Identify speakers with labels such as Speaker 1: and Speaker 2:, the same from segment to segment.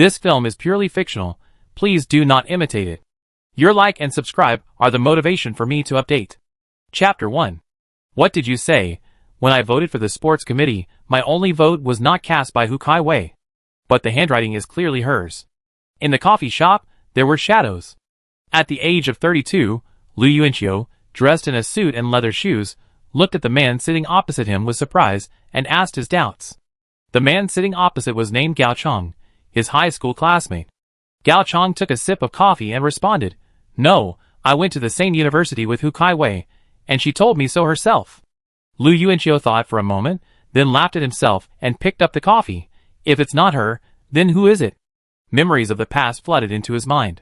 Speaker 1: This film is purely fictional. Please do not imitate it. Your like and subscribe are the motivation for me to update. Chapter 1. What did you say? When I voted for the sports committee, my only vote was not cast by Hu Caiwei. But the handwriting is clearly hers. In the coffee shop, there were shadows. At the age of 32, Lu Yuanqiu, dressed in a suit and leather shoes, looked at the man sitting opposite him with surprise and asked his doubts. The man sitting opposite was named Gao Chong, his high school classmate. Gao Chong took a sip of coffee and responded, "No, I went to the same university with Hu Caiwei, and she told me so herself." Lu Yuanqiu thought for a moment, then laughed at himself and picked up the coffee. If it's not her, then who is it? Memories of the past flooded into his mind.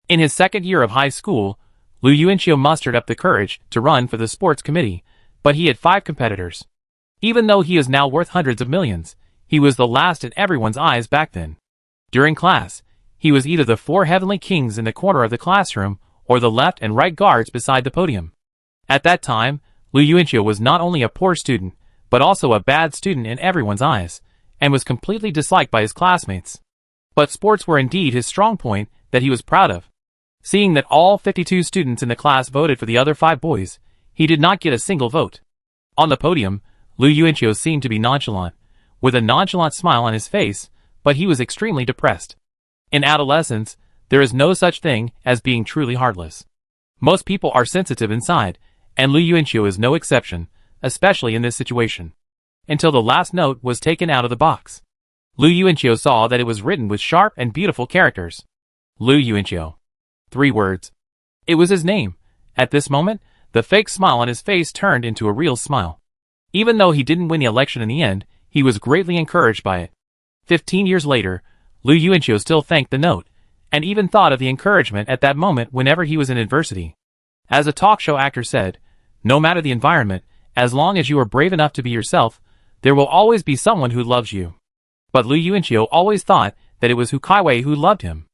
Speaker 1: In his second year of high school, Lu Yuanqiu mustered up the courage to run for the sports committee, but he had 5 competitors. Even though he is now worth hundreds of millions, he was the last in everyone's eyes back then. During class, he was either the 4 heavenly kings in the corner of the classroom or the left and right guards beside the podium. At that time, Lu Yuanqiu was not only a poor student, but also a bad student in everyone's eyes, and was completely disliked by his classmates. But sports were indeed his strong point that he was proud of. Seeing that all 52 students in the class voted for the other 5 boys, he did not get a single vote. On the podium, Lu Yuanqiu seemed to be nonchalant, with a nonchalant smile on his face, but he was extremely depressed. In adolescence, there is no such thing as being truly heartless. Most people are sensitive inside, and Lu Yuanqiu is no exception, especially in this situation. Until the last note was taken out of the box. Lu Yuanqiu saw that it was written with sharp and beautiful characters. Lu Yuanqiu. 3 words. It was his name. At this moment, the fake smile on his face turned into a real smile. Even though he didn't win the election in the end, he was greatly encouraged by it. 15 years later, Lu Yuanqiu still thanked the note, and even thought of the encouragement at that moment whenever he was in adversity. As a talk show actor said, "No matter the environment, as long as you are brave enough to be yourself, there will always be someone who loves you." But Lu Yuanqiu always thought that it was Hu Caiwei who loved him.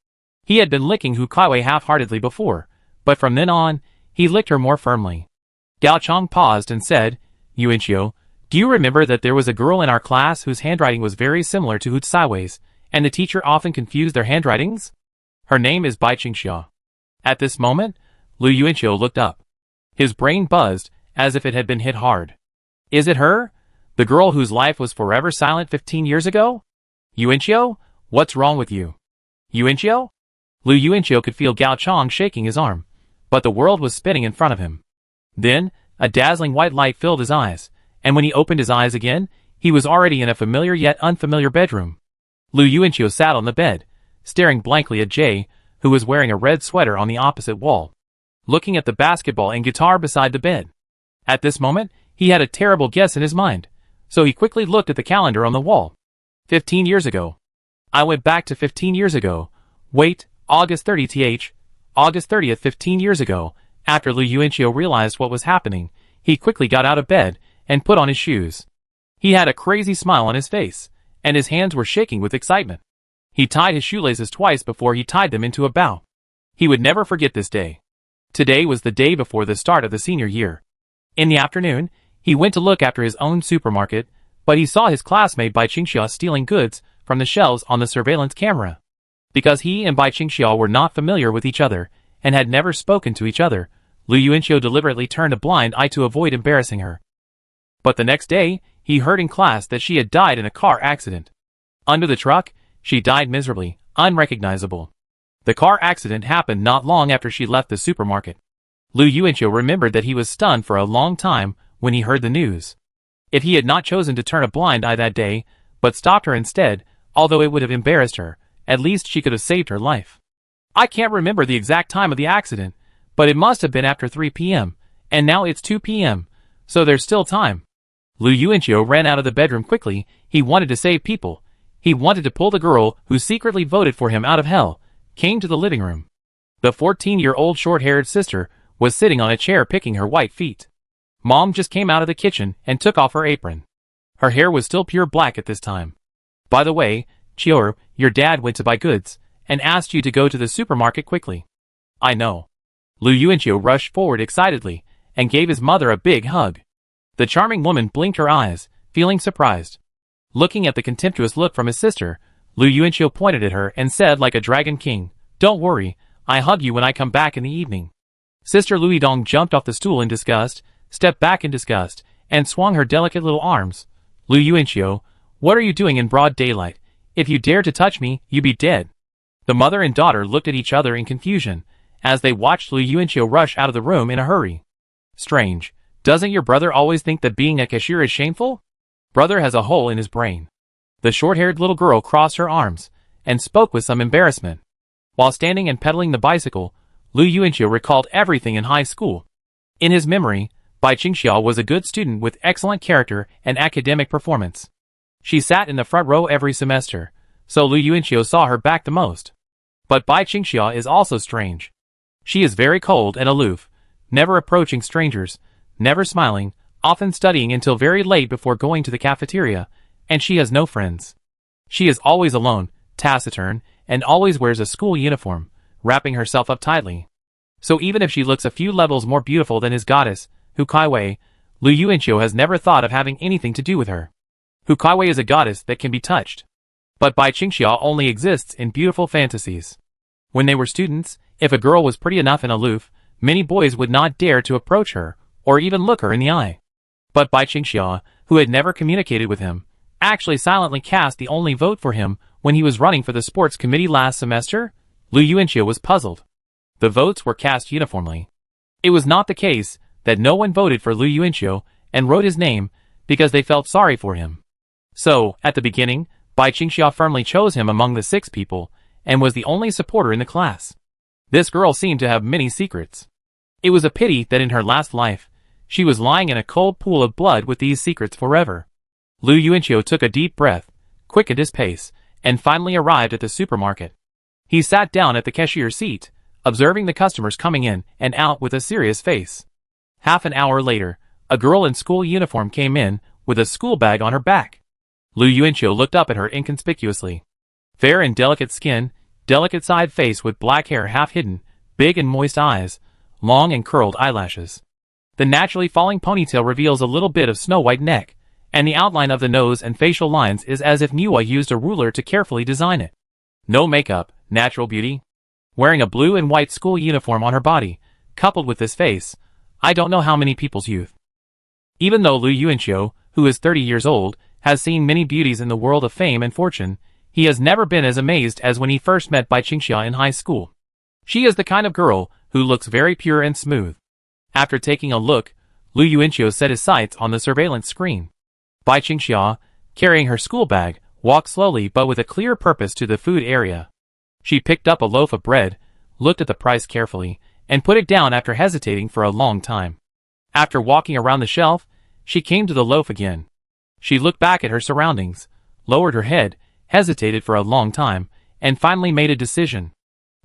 Speaker 1: He had been licking Hu Caiwei half-heartedly before, but from then on, he licked her more firmly. Gao Chong paused and said, "Yuanqiu, do you remember that there was a girl in our class whose handwriting was very similar to Hu Caiwei's, and the teacher often confused their handwritings? Her name is Bai Qingxia." At this moment, Lu Yuanqiu looked up. His brain buzzed, as if it had been hit hard. Is it her? The girl whose life was forever silent 15 years ago? Yuanqiu, what's wrong with you? Yuanqiu? Lu Yuanqiu could feel Gao Chong shaking his arm, but the world was spinning in front of him. Then, a dazzling white light filled his eyes, and when he opened his eyes again, he was already in a familiar yet unfamiliar bedroom. Lu Yuanqiu sat on the bed, staring blankly at Jay, who was wearing a red sweater on the opposite wall, looking at the basketball and guitar beside the bed. At this moment, he had a terrible guess in his mind, so he quickly looked at the calendar on the wall. 15 years ago. I went back to 15 years ago. Wait, August 30th, August 30th, 15 years ago. After Lu Yuanqiu realized what was happening, he quickly got out of bed and put on his shoes. He had a crazy smile on his face, and his hands were shaking with excitement. He tied his shoelaces twice before he tied them into a bow. He would never forget this day. Today was the day before the start of the senior year. In the afternoon, he went to look after his own supermarket, but he saw his classmate Bai Qingxia stealing goods from the shelves on the surveillance camera. Because he and Bai Qingxia were not familiar with each other, and had never spoken to each other, Lu Yuanqiu deliberately turned a blind eye to avoid embarrassing her. But the next day, he heard in class that she had died in a car accident. Under the truck, she died miserably, unrecognizable. The car accident happened not long after she left the supermarket. Lu Yuanqiu remembered that he was stunned for a long time when he heard the news. If he had not chosen to turn a blind eye that day, but stopped her instead, although it would have embarrassed her, at least she could have saved her life. I can't remember the exact time of the accident, but it must have been after 3 p.m., and now it's 2 p.m., so there's still time. Lu Yuanqiu ran out of the bedroom quickly. He wanted to save people. He wanted to pull the girl who secretly voted for him out of hell. Came to the living room. The 14-year-old short-haired sister was sitting on a chair picking her white feet. Mom just came out of the kitchen and took off her apron. Her hair was still pure black at this time. By the way, Chior, your dad went to buy goods, and asked you to go to the supermarket quickly. I know. Lu Yuanqiu rushed forward excitedly, and gave his mother a big hug. The charming woman blinked her eyes, feeling surprised. Looking at the contemptuous look from his sister, Lu Yuanqiu pointed at her and said like a dragon king, "Don't worry, I hug you when I come back in the evening." Sister Luidong jumped off the stool in disgust, stepped back in disgust, and swung her delicate little arms. "Lu Yuanqiu, what are you doing in broad daylight? If you dare to touch me, you be dead." The mother and daughter looked at each other in confusion, as they watched Lu Yuanqiu rush out of the room in a hurry. "Strange, doesn't your brother always think that being a cashier is shameful? Brother has a hole in his brain." The short-haired little girl crossed her arms, and spoke with some embarrassment. While standing and pedaling the bicycle, Lu Yuanqiu recalled everything in high school. In his memory, Bai Qingxiao was a good student with excellent character and academic performance. She sat in the front row every semester, so Lu Yuanqiu saw her back the most. But Bai Qingxiao is also strange. She is very cold and aloof, never approaching strangers, never smiling, often studying until very late before going to the cafeteria, and she has no friends. She is always alone, taciturn, and always wears a school uniform, wrapping herself up tightly. So even if she looks a few levels more beautiful than his goddess, Hu Caiwei, Lu Yuanqiu has never thought of having anything to do with her. Hu Caiwei is a goddess that can be touched. But Bai Qingxiao only exists in beautiful fantasies. When they were students, if a girl was pretty enough and aloof, many boys would not dare to approach her, or even look her in the eye. But Bai Qingxiao, who had never communicated with him, actually silently cast the only vote for him when he was running for the sports committee last semester. Lu Yuanqiu was puzzled. The votes were cast uniformly. It was not the case that no one voted for Lu Yuanqiu and wrote his name because they felt sorry for him. So, at the beginning, Bai Qingxiao firmly chose him among the 6 people, and was the only supporter in the class. This girl seemed to have many secrets. It was a pity that in her last life, she was lying in a cold pool of blood with these secrets forever. Lu Yuanqiu took a deep breath, quickened his pace, and finally arrived at the supermarket. He sat down at the cashier's seat, observing the customers coming in and out with a serious face. Half an hour later, a girl in school uniform came in, with a school bag on her back. Lu Yuanqiu looked up at her inconspicuously. Fair and delicate skin, delicate side face with black hair half hidden, big and moist eyes, long and curled eyelashes. The naturally falling ponytail reveals a little bit of snow-white neck, and the outline of the nose and facial lines is as if Niwa used a ruler to carefully design it. No makeup, natural beauty. Wearing a blue and white school uniform on her body, coupled with this face, I don't know how many people's youth. Even though Lu Yuanqiu, who is 30 years old, has seen many beauties in the world of fame and fortune, he has never been as amazed as when he first met Bai Qingxiao in high school. She is the kind of girl who looks very pure and smooth. After taking a look, Lu Yuanqiu set his sights on the surveillance screen. Bai Qingxiao, carrying her school bag, walked slowly but with a clear purpose to the food area. She picked up a loaf of bread, looked at the price carefully, and put it down after hesitating for a long time. After walking around the shelf, she came to the loaf again. She looked back at her surroundings, lowered her head, hesitated for a long time, and finally made a decision.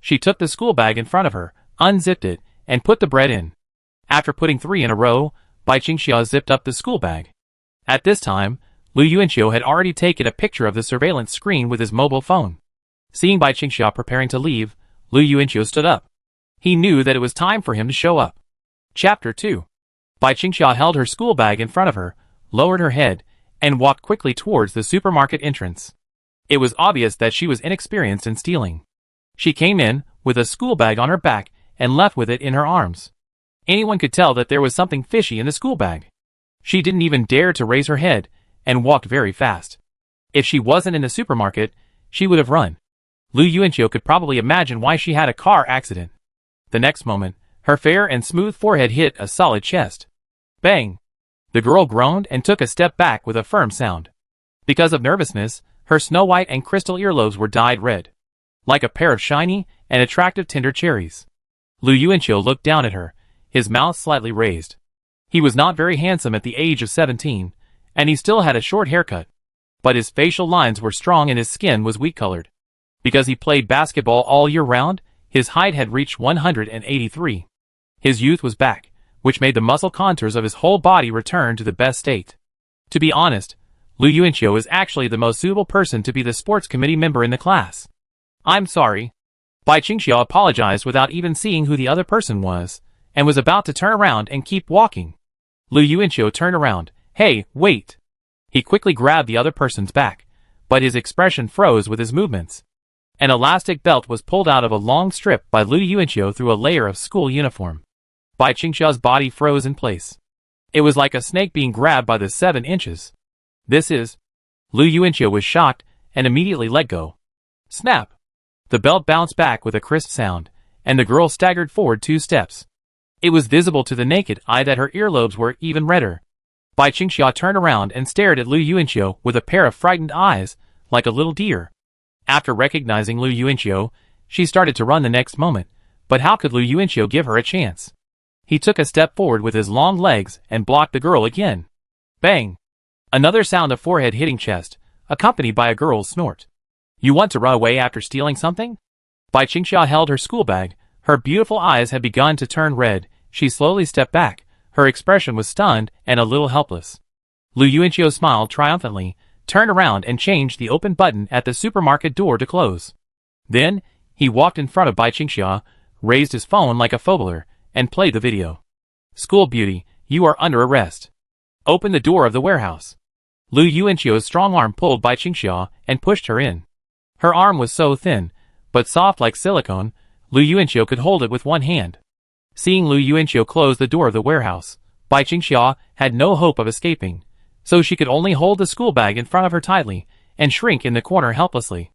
Speaker 1: She took the school bag in front of her, unzipped it, and put the bread in. After putting 3 in a row, Bai Qingxiao zipped up the school bag. At this time, Lu Yuanqiu had already taken a picture of the surveillance screen with his mobile phone. Seeing Bai Qingxiao preparing to leave, Lu Yuanqiu stood up. He knew that it was time for him to show up. Chapter 2. Bai Qingxiao held her school bag in front of her, lowered her head, and walked quickly towards the supermarket entrance. It was obvious that she was inexperienced in stealing. She came in, with a school bag on her back, and left with it in her arms. Anyone could tell that there was something fishy in the school bag. She didn't even dare to raise her head, and walked very fast. If she wasn't in the supermarket, she would have run. Lu Yuanqiu could probably imagine why she had a car accident. The next moment, her fair and smooth forehead hit a solid chest. Bang! The girl groaned and took a step back with a firm sound. Because of nervousness, her snow-white and crystal earlobes were dyed red, like a pair of shiny and attractive tender cherries. Lu Yuanqiu looked down at her, his mouth slightly raised. He was not very handsome at the age of 17, and he still had a short haircut. But his facial lines were strong and his skin was wheat-colored. Because he played basketball all year round, his height had reached 183. His youth was back, which made the muscle contours of his whole body return to the best state. To be honest, Lu Yuanqiu is actually the most suitable person to be the sports committee member in the class. I'm sorry. Bai Qingxiao apologized without even seeing who the other person was, and was about to turn around and keep walking. Lu Yuanqiu turned around. Hey, wait! He quickly grabbed the other person's back, but his expression froze with his movements. An elastic belt was pulled out of a long strip by Lu Yuanqiu through a layer of school uniform. Bai Qingxia's body froze in place. It was like a snake being grabbed by the 7 inches. This is... Lu Yuanqiu was shocked and immediately let go. Snap! The belt bounced back with a crisp sound, and the girl staggered forward 2 steps. It was visible to the naked eye that her earlobes were even redder. Bai Qingxia turned around and stared at Lu Yuanqiu with a pair of frightened eyes, like a little deer. After recognizing Lu Yuanqiu, she started to run the next moment, but how could Lu Yuanqiu give her a chance? He took a step forward with his long legs and blocked the girl again. Bang! Another sound of forehead hitting chest, accompanied by a girl's snort. You want to run away after stealing something? Bai Qingxia held her school bag. Her beautiful eyes had begun to turn red. She slowly stepped back. Her expression was stunned and a little helpless. Lu Yuanqiu smiled triumphantly, turned around and changed the open button at the supermarket door to close. Then, he walked in front of Bai Qingxia, raised his phone like a footballer, and played the video. School beauty, you are under arrest. Open the door of the warehouse. Lu Yuanqiu's strong arm pulled Bai Qingxia and pushed her in. Her arm was so thin, but soft like silicone, Lu Yuanqiu could hold it with one hand. Seeing Lu Yuanqiu close the door of the warehouse, Bai Qingxia had no hope of escaping, so she could only hold the school bag in front of her tightly and shrink in the corner helplessly.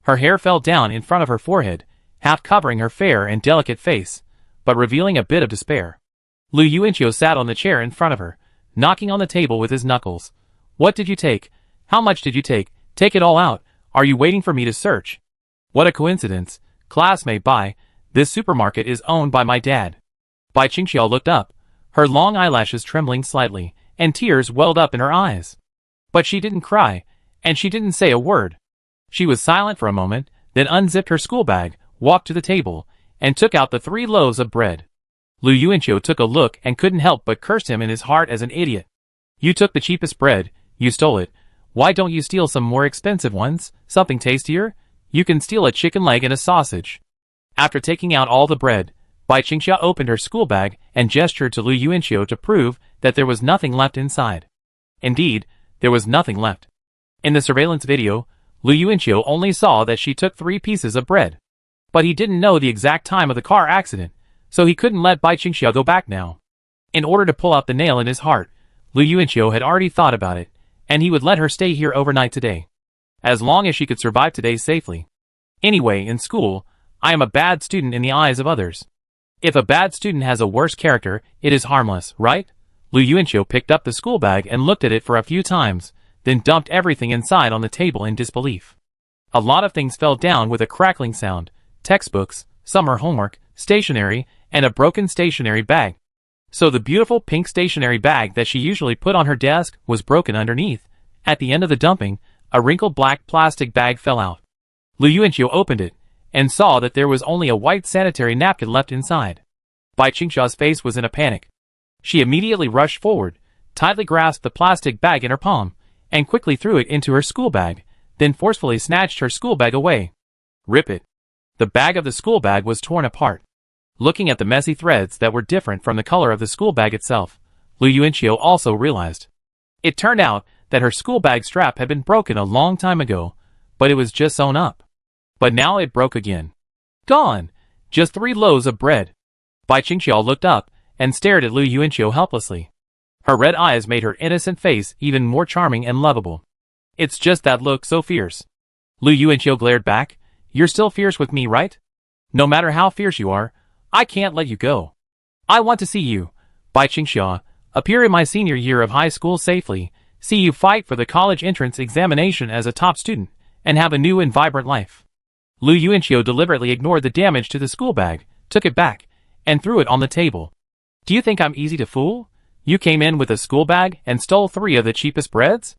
Speaker 1: Her hair fell down in front of her forehead, half covering her fair and delicate face, but revealing a bit of despair. Lu Yuanqiu sat on the chair in front of her, knocking on the table with his knuckles. What did you take? How much did you take? Take it all out. Are you waiting for me to search? What a coincidence. Classmate Bai, this supermarket is owned by my dad. Bai Qingxia looked up, her long eyelashes trembling slightly, and tears welled up in her eyes. But she didn't cry, and she didn't say a word. She was silent for a moment, then unzipped her school bag, walked to the table, and took out the 3 loaves of bread. Lu Yuanqiu took a look and couldn't help but curse him in his heart as an idiot. You took the cheapest bread, you stole it. Why don't you steal some more expensive ones, something tastier? You can steal a chicken leg and a sausage. After taking out all the bread, Bai Qingxia opened her school bag and gestured to Lu Yuanqiu to prove that there was nothing left inside. Indeed, there was nothing left. In the surveillance video, Lu Yuanqiu only saw that she took 3 pieces of bread. But he didn't know the exact time of the car accident, so he couldn't let Bai Qingxia go back now. In order to pull out the nail in his heart, Lu Yuanqiu had already thought about it, and he would let her stay here overnight today. As long as she could survive today safely. Anyway, in school, I am a bad student in the eyes of others. If a bad student has a worse character, it is harmless, right? Lu Yuanqiu picked up the school bag and looked at it for a few times, then dumped everything inside on the table in disbelief. A lot of things fell down with a crackling sound: textbooks, summer homework, stationery, and a broken stationery bag. So the beautiful pink stationery bag that she usually put on her desk was broken underneath. At the end of the dumping, a wrinkled black plastic bag fell out. Lu Yuanqiu opened it, and saw that there was only a white sanitary napkin left inside. Bai Qingxia's face was in a panic. She immediately rushed forward, tightly grasped the plastic bag in her palm, and quickly threw it into her school bag, then forcefully snatched her school bag away. Rip it. The bag of the school bag was torn apart. Looking at the messy threads that were different from the color of the school bag itself, Lu Yuanqiu also realized. It turned out that her school bag strap had been broken a long time ago, but it was just sewn up. But now it broke again. Gone! Just 3 loaves of bread. Bai Qingxiu looked up and stared at Lu Yuanqiu helplessly. Her red eyes made her innocent face even more charming and lovable. It's just that look so fierce. Lu Yuanqiu glared back. You're still fierce with me, right? No matter how fierce you are, I can't let you go. I want to see you, Bai Qingxiu, appear in my senior year of high school safely, see you fight for the college entrance examination as a top student, and have a new and vibrant life. Lu Yuanqiu deliberately ignored the damage to the school bag, took it back, and threw it on the table. Do you think I'm easy to fool? You came in with a school bag and stole 3 of the cheapest breads?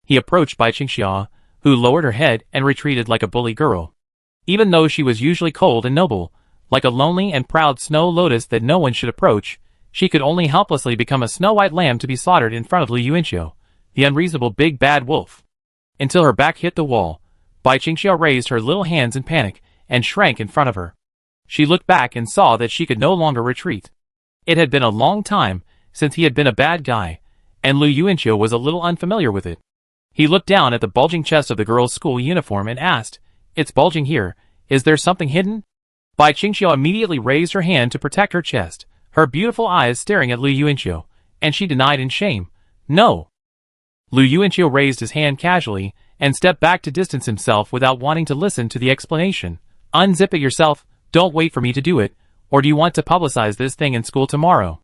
Speaker 1: He approached Bai Qingxiu, who lowered her head and retreated like a bully girl. Even though she was usually cold and noble, like a lonely and proud snow lotus that no one should approach, she could only helplessly become a snow-white lamb to be slaughtered in front of Lu Yuanqiu, the unreasonable big bad wolf. Until her back hit the wall, Bai Qingxiu raised her little hands in panic and shrank in front of her. She looked back and saw that she could no longer retreat. It had been a long time since he had been a bad guy, and Lu Yuanqiu was a little unfamiliar with it. He looked down at the bulging chest of the girl's school uniform and asked, "It's bulging here. Is there something hidden?" Bai Qingxiao immediately raised her hand to protect her chest, her beautiful eyes staring at Lu Yuanqiu, and she denied in shame, "No." Lu Yuanqiu raised his hand casually and stepped back to distance himself without wanting to listen to the explanation. "Unzip it yourself, don't wait for me to do it, or do you want to publicize this thing in school tomorrow?"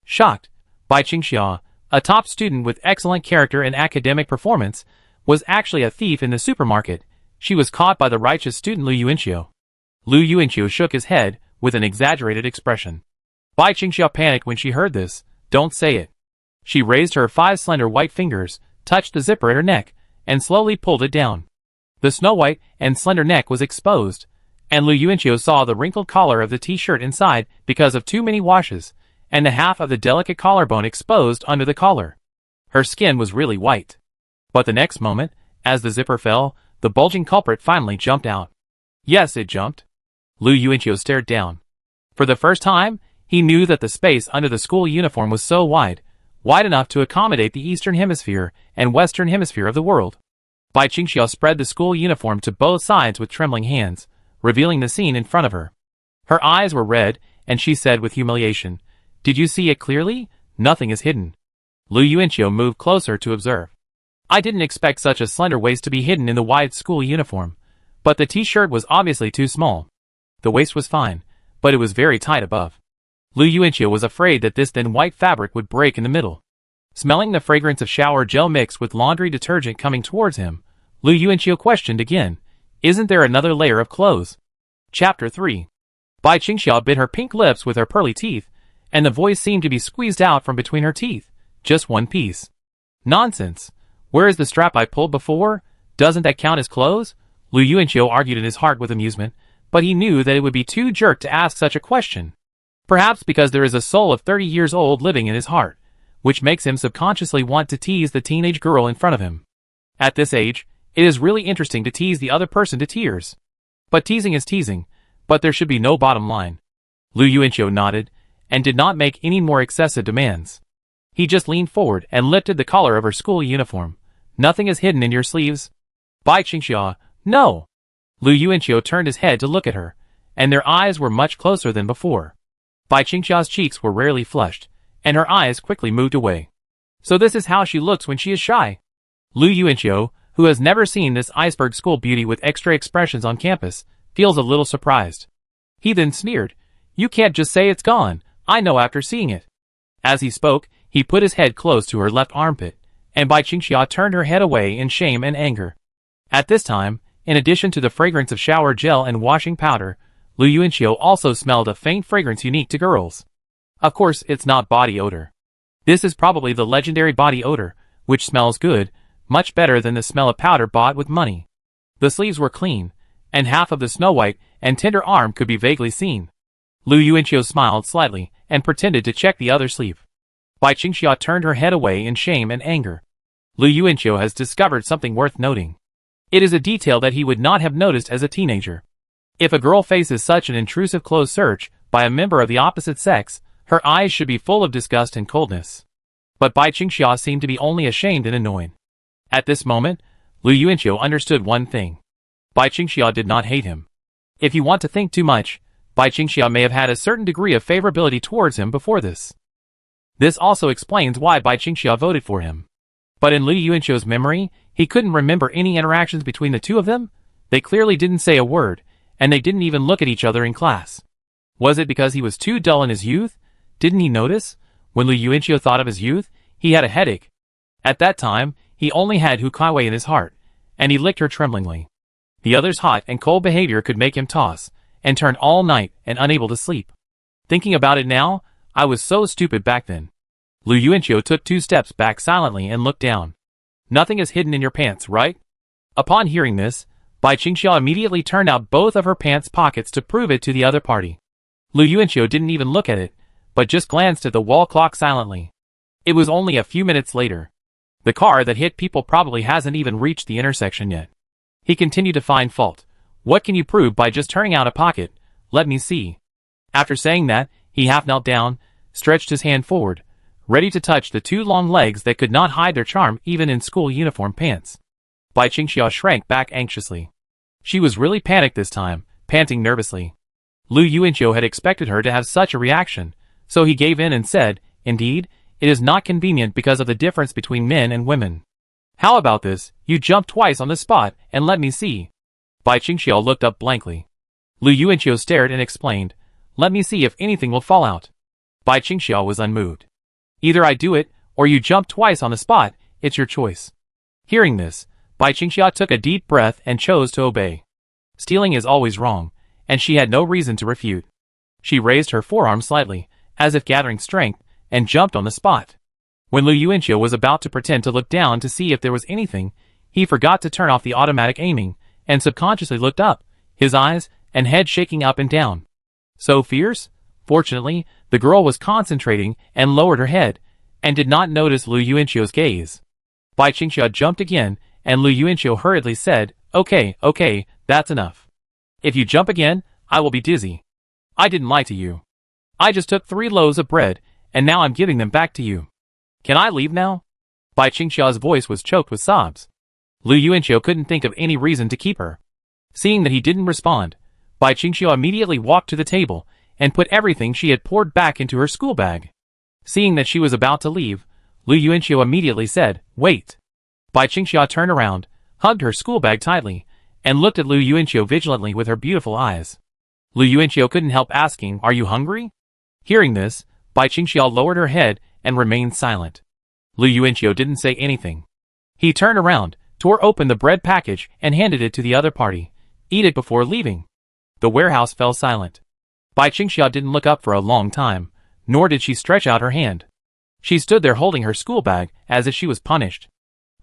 Speaker 1: Shocked, Bai Qingxiao, a top student with excellent character and academic performance, was actually a thief in the supermarket. She was caught by the righteous student Lu Yuanqiu. Lu Yuanqiu shook his head with an exaggerated expression. Bai Qingxiao panicked when she heard this. "Don't say it." She raised her 5 slender white fingers, touched the zipper at her neck, and slowly pulled it down. The snow-white and slender neck was exposed, and Lu Yuanqiu saw the wrinkled collar of the t-shirt inside because of too many washes, and the half of the delicate collarbone exposed under the collar. Her skin was really white. But the next moment, as the zipper fell, the bulging culprit finally jumped out. Yes, it jumped. Lu Yuanqiu stared down. For the first time, he knew that the space under the school uniform was so wide enough to accommodate the Eastern Hemisphere and Western Hemisphere of the world. Bai Qingxiao spread the school uniform to both sides with trembling hands, revealing the scene in front of her. Her eyes were red, and she said with humiliation, "Did you see it clearly? Nothing is hidden." Lu Yuanqiu moved closer to observe. "I didn't expect such a slender waist to be hidden in the wide school uniform, but the t-shirt was obviously too small. The waist was fine, but it was very tight above." Lu Yuanqiu was afraid that this thin white fabric would break in the middle. Smelling the fragrance of shower gel mixed with laundry detergent coming towards him, Lu Yuanqiu questioned again, "Isn't there another layer of clothes?" Chapter 3. Bai Qingxiao bit her pink lips with her pearly teeth, and the voice seemed to be squeezed out from between her teeth. "Just one piece." "Nonsense. Where is the strap I pulled before? Doesn't that count as clothes?" Lu Yuanqiu argued in his heart with amusement, but he knew that it would be too jerk to ask such a question. Perhaps because there is a soul of 30 years old living in his heart, which makes him subconsciously want to tease the teenage girl in front of him. At this age, it is really interesting to tease the other person to tears. But teasing is teasing, but there should be no bottom line. Lu Yuanqiu nodded, and did not make any more excessive demands. He just leaned forward and lifted the collar of her school uniform. "Nothing is hidden in your sleeves?" Bai Qingxiao, "No." Lu Yuanqiu turned his head to look at her, and their eyes were much closer than before. Bai Qingxiao's cheeks were rarely flushed, and her eyes quickly moved away. So this is how she looks when she is shy. Lu Yuanqiu, who has never seen this iceberg school beauty with extra expressions on campus, feels a little surprised. He then sneered, "You can't just say it's gone. I know after seeing it." As he spoke, he put his head close to her left armpit, and Bai Qingxiao turned her head away in shame and anger. At this time, in addition to the fragrance of shower gel and washing powder, Lu Yuanqiu also smelled a faint fragrance unique to girls. Of course, it's not body odor. This is probably the legendary body odor, which smells good, much better than the smell of powder bought with money. The sleeves were clean, and half of the snow-white and tender arm could be vaguely seen. Lu Yuanqiu smiled slightly and pretended to check the other sleeve. Bai Qingxiao turned her head away in shame and anger. Lu Yuanqiu has discovered something worth noting. It is a detail that he would not have noticed as a teenager. If a girl faces such an intrusive close search by a member of the opposite sex, her eyes should be full of disgust and coldness. But Bai Qingxiao seemed to be only ashamed and annoyed. At this moment, Lu Yuanqiu understood one thing. Bai Qingxiao did not hate him. If you want to think too much, Bai Qingxiao may have had a certain degree of favorability towards him before this. This also explains why Bai Qingxiao voted for him. But in Lu Yuanqiu's memory, he couldn't remember any interactions between the two of them. They clearly didn't say a word, and they didn't even look at each other in class. Was it because he was too dull in his youth? Didn't he notice? When Lu Yuanqiu thought of his youth, he had a headache. At that time, he only had Hu Caiwei in his heart, and he licked her tremblingly. The other's hot and cold behavior could make him toss and turn all night and unable to sleep. Thinking about it now, I was so stupid back then. Lu Yuanqiu took 2 steps back silently and looked down. "Nothing is hidden in your pants, right?" Upon hearing this, Bai Qingxiao immediately turned out both of her pants pockets to prove it to the other party. Lu Yuanqiu didn't even look at it, but just glanced at the wall clock silently. It was only a few minutes later. The car that hit people probably hasn't even reached the intersection yet. He continued to find fault. "What can you prove by just turning out a pocket? Let me see." After saying that, he half knelt down, stretched his hand forward, ready to touch the 2 long legs that could not hide their charm even in school uniform pants. Bai Qingxiao shrank back anxiously. She was really panicked this time, panting nervously. Lu Yuanqiu had expected her to have such a reaction, so he gave in and said, "Indeed, it is not convenient because of the difference between men and women. How about this, you jump twice on the spot and let me see." Bai Qingxiao looked up blankly. Lu Yuanqiu stared and explained, "Let me see if anything will fall out." Bai Qingxiao was unmoved. "Either I do it, or you jump twice on the spot, it's your choice." Hearing this, Bai Qingxiao took a deep breath and chose to obey. Stealing is always wrong, and she had no reason to refute. She raised her forearm slightly, as if gathering strength, and jumped on the spot. When Lu Yuanqiu was about to pretend to look down to see if there was anything, he forgot to turn off the automatic aiming, and subconsciously looked up, his eyes and head shaking up and down. So fierce? Fortunately, the girl was concentrating and lowered her head, and did not notice Lu Yuanqiu's gaze. Bai Qingxiao jumped again, and Lu Yuanqiu hurriedly said, Okay, that's enough. If you jump again, I will be dizzy. I didn't lie to you. I just took 3 loaves of bread, and now I'm giving them back to you. Can I leave now?" Bai Qingxiao's voice was choked with sobs. Lu Yuanqiu couldn't think of any reason to keep her. Seeing that he didn't respond, Bai Qingxiao immediately walked to the table and put everything she had poured back into her school bag. Seeing that she was about to leave, Lu Yuanqiu immediately said, "Wait." Bai Qingxiao turned around, hugged her school bag tightly, and looked at Lu Yuanqiu vigilantly with her beautiful eyes. Lu Yuanqiu couldn't help asking, "Are you hungry?" Hearing this, Bai Qingxiao lowered her head and remained silent. Lu Yuanqiu didn't say anything. He turned around, tore open the bread package and handed it to the other party. "Eat it before leaving." The warehouse fell silent. Bai Qingxiao didn't look up for a long time, nor did she stretch out her hand. She stood there holding her school bag as if she was punished.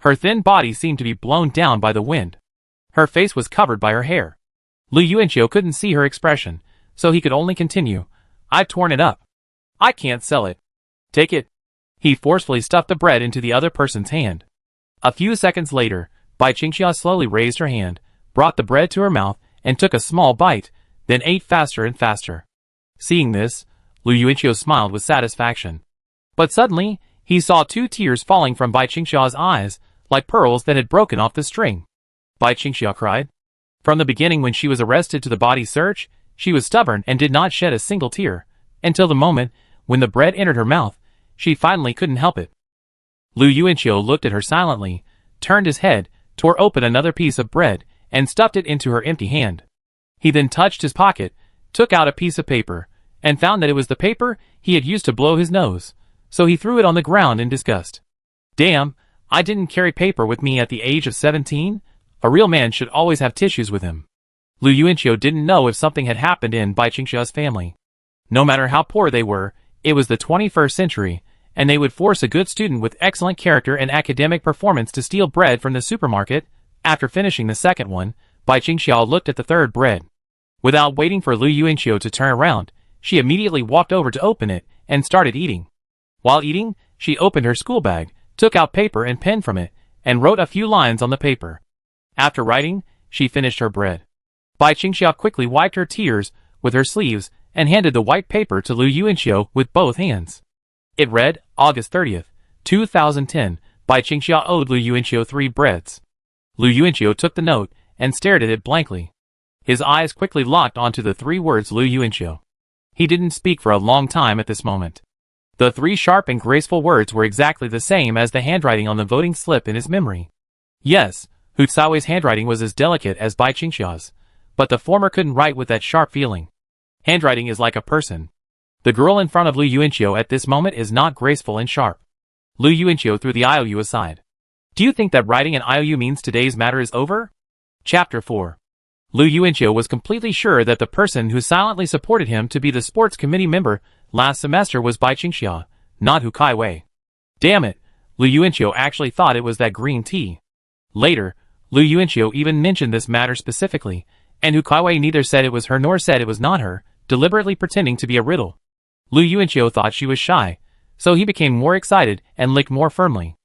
Speaker 1: Her thin body seemed to be blown down by the wind. Her face was covered by her hair. Lu Yuanqiu couldn't see her expression, so he could only continue, "I've torn it up. I can't sell it. Take it." He forcefully stuffed the bread into the other person's hand. A few seconds later, Bai Qingxiao slowly raised her hand, brought the bread to her mouth, and took a small bite, then ate faster and faster. Seeing this, Lu Yuanqiu smiled with satisfaction. But suddenly, he saw 2 tears falling from Bai Qingxiao's eyes, like pearls that had broken off the string. Bai Qingxiao cried. From the beginning when she was arrested to the body search, she was stubborn and did not shed a single tear, until the moment when the bread entered her mouth, she finally couldn't help it. Lu Yuanqiu looked at her silently, turned his head, tore open another piece of bread, and stuffed it into her empty hand. He then touched his pocket, took out a piece of paper, and found that it was the paper he had used to blow his nose, so he threw it on the ground in disgust. "Damn, I didn't carry paper with me at the age of 17? A real man should always have tissues with him." Lu Yuanqiu didn't know if something had happened in Bai Qingxiao's family. No matter how poor they were, it was the 21st century, and they would force a good student with excellent character and academic performance to steal bread from the supermarket. After finishing the second one, Bai Qingxiao looked at the third bread. Without waiting for Lu Yuanqiu to turn around, she immediately walked over to open it and started eating. While eating, she opened her school bag, took out paper and pen from it, and wrote a few lines on the paper. After writing, she finished her bread. Bai Qingxiao quickly wiped her tears with her sleeves and handed the white paper to Lu Yuanqiu with both hands. It read, August 30th, 2010, Bai Qingxiao owed Lu Yuanqiu 3 breads. Lu Yuanqiu took the note and stared at it blankly. His eyes quickly locked onto the 3 words Lu Yuanqiu. He didn't speak for a long time at this moment. The 3 sharp and graceful words were exactly the same as the handwriting on the voting slip in his memory. Yes, Hu Caiwei's handwriting was as delicate as Bai Qingxiao's, but the former couldn't write with that sharp feeling. Handwriting is like a person. The girl in front of Lu Yuanqiu at this moment is not graceful and sharp. Lu Yuanqiu threw the IOU aside. "Do you think that writing an IOU means today's matter is over?" Chapter 4. Lu Yuanqiu was completely sure that the person who silently supported him to be the sports committee member last semester was Bai Qingxiao, not Hu Caiwei. Damn it, Lu Yuanqiu actually thought it was that green tea. Later, Lu Yuanqiu even mentioned this matter specifically, and Hu Caiwei neither said it was her nor said it was not her, deliberately pretending to be a riddle. Lu Yuanqiu thought she was shy, so he became more excited and licked more firmly.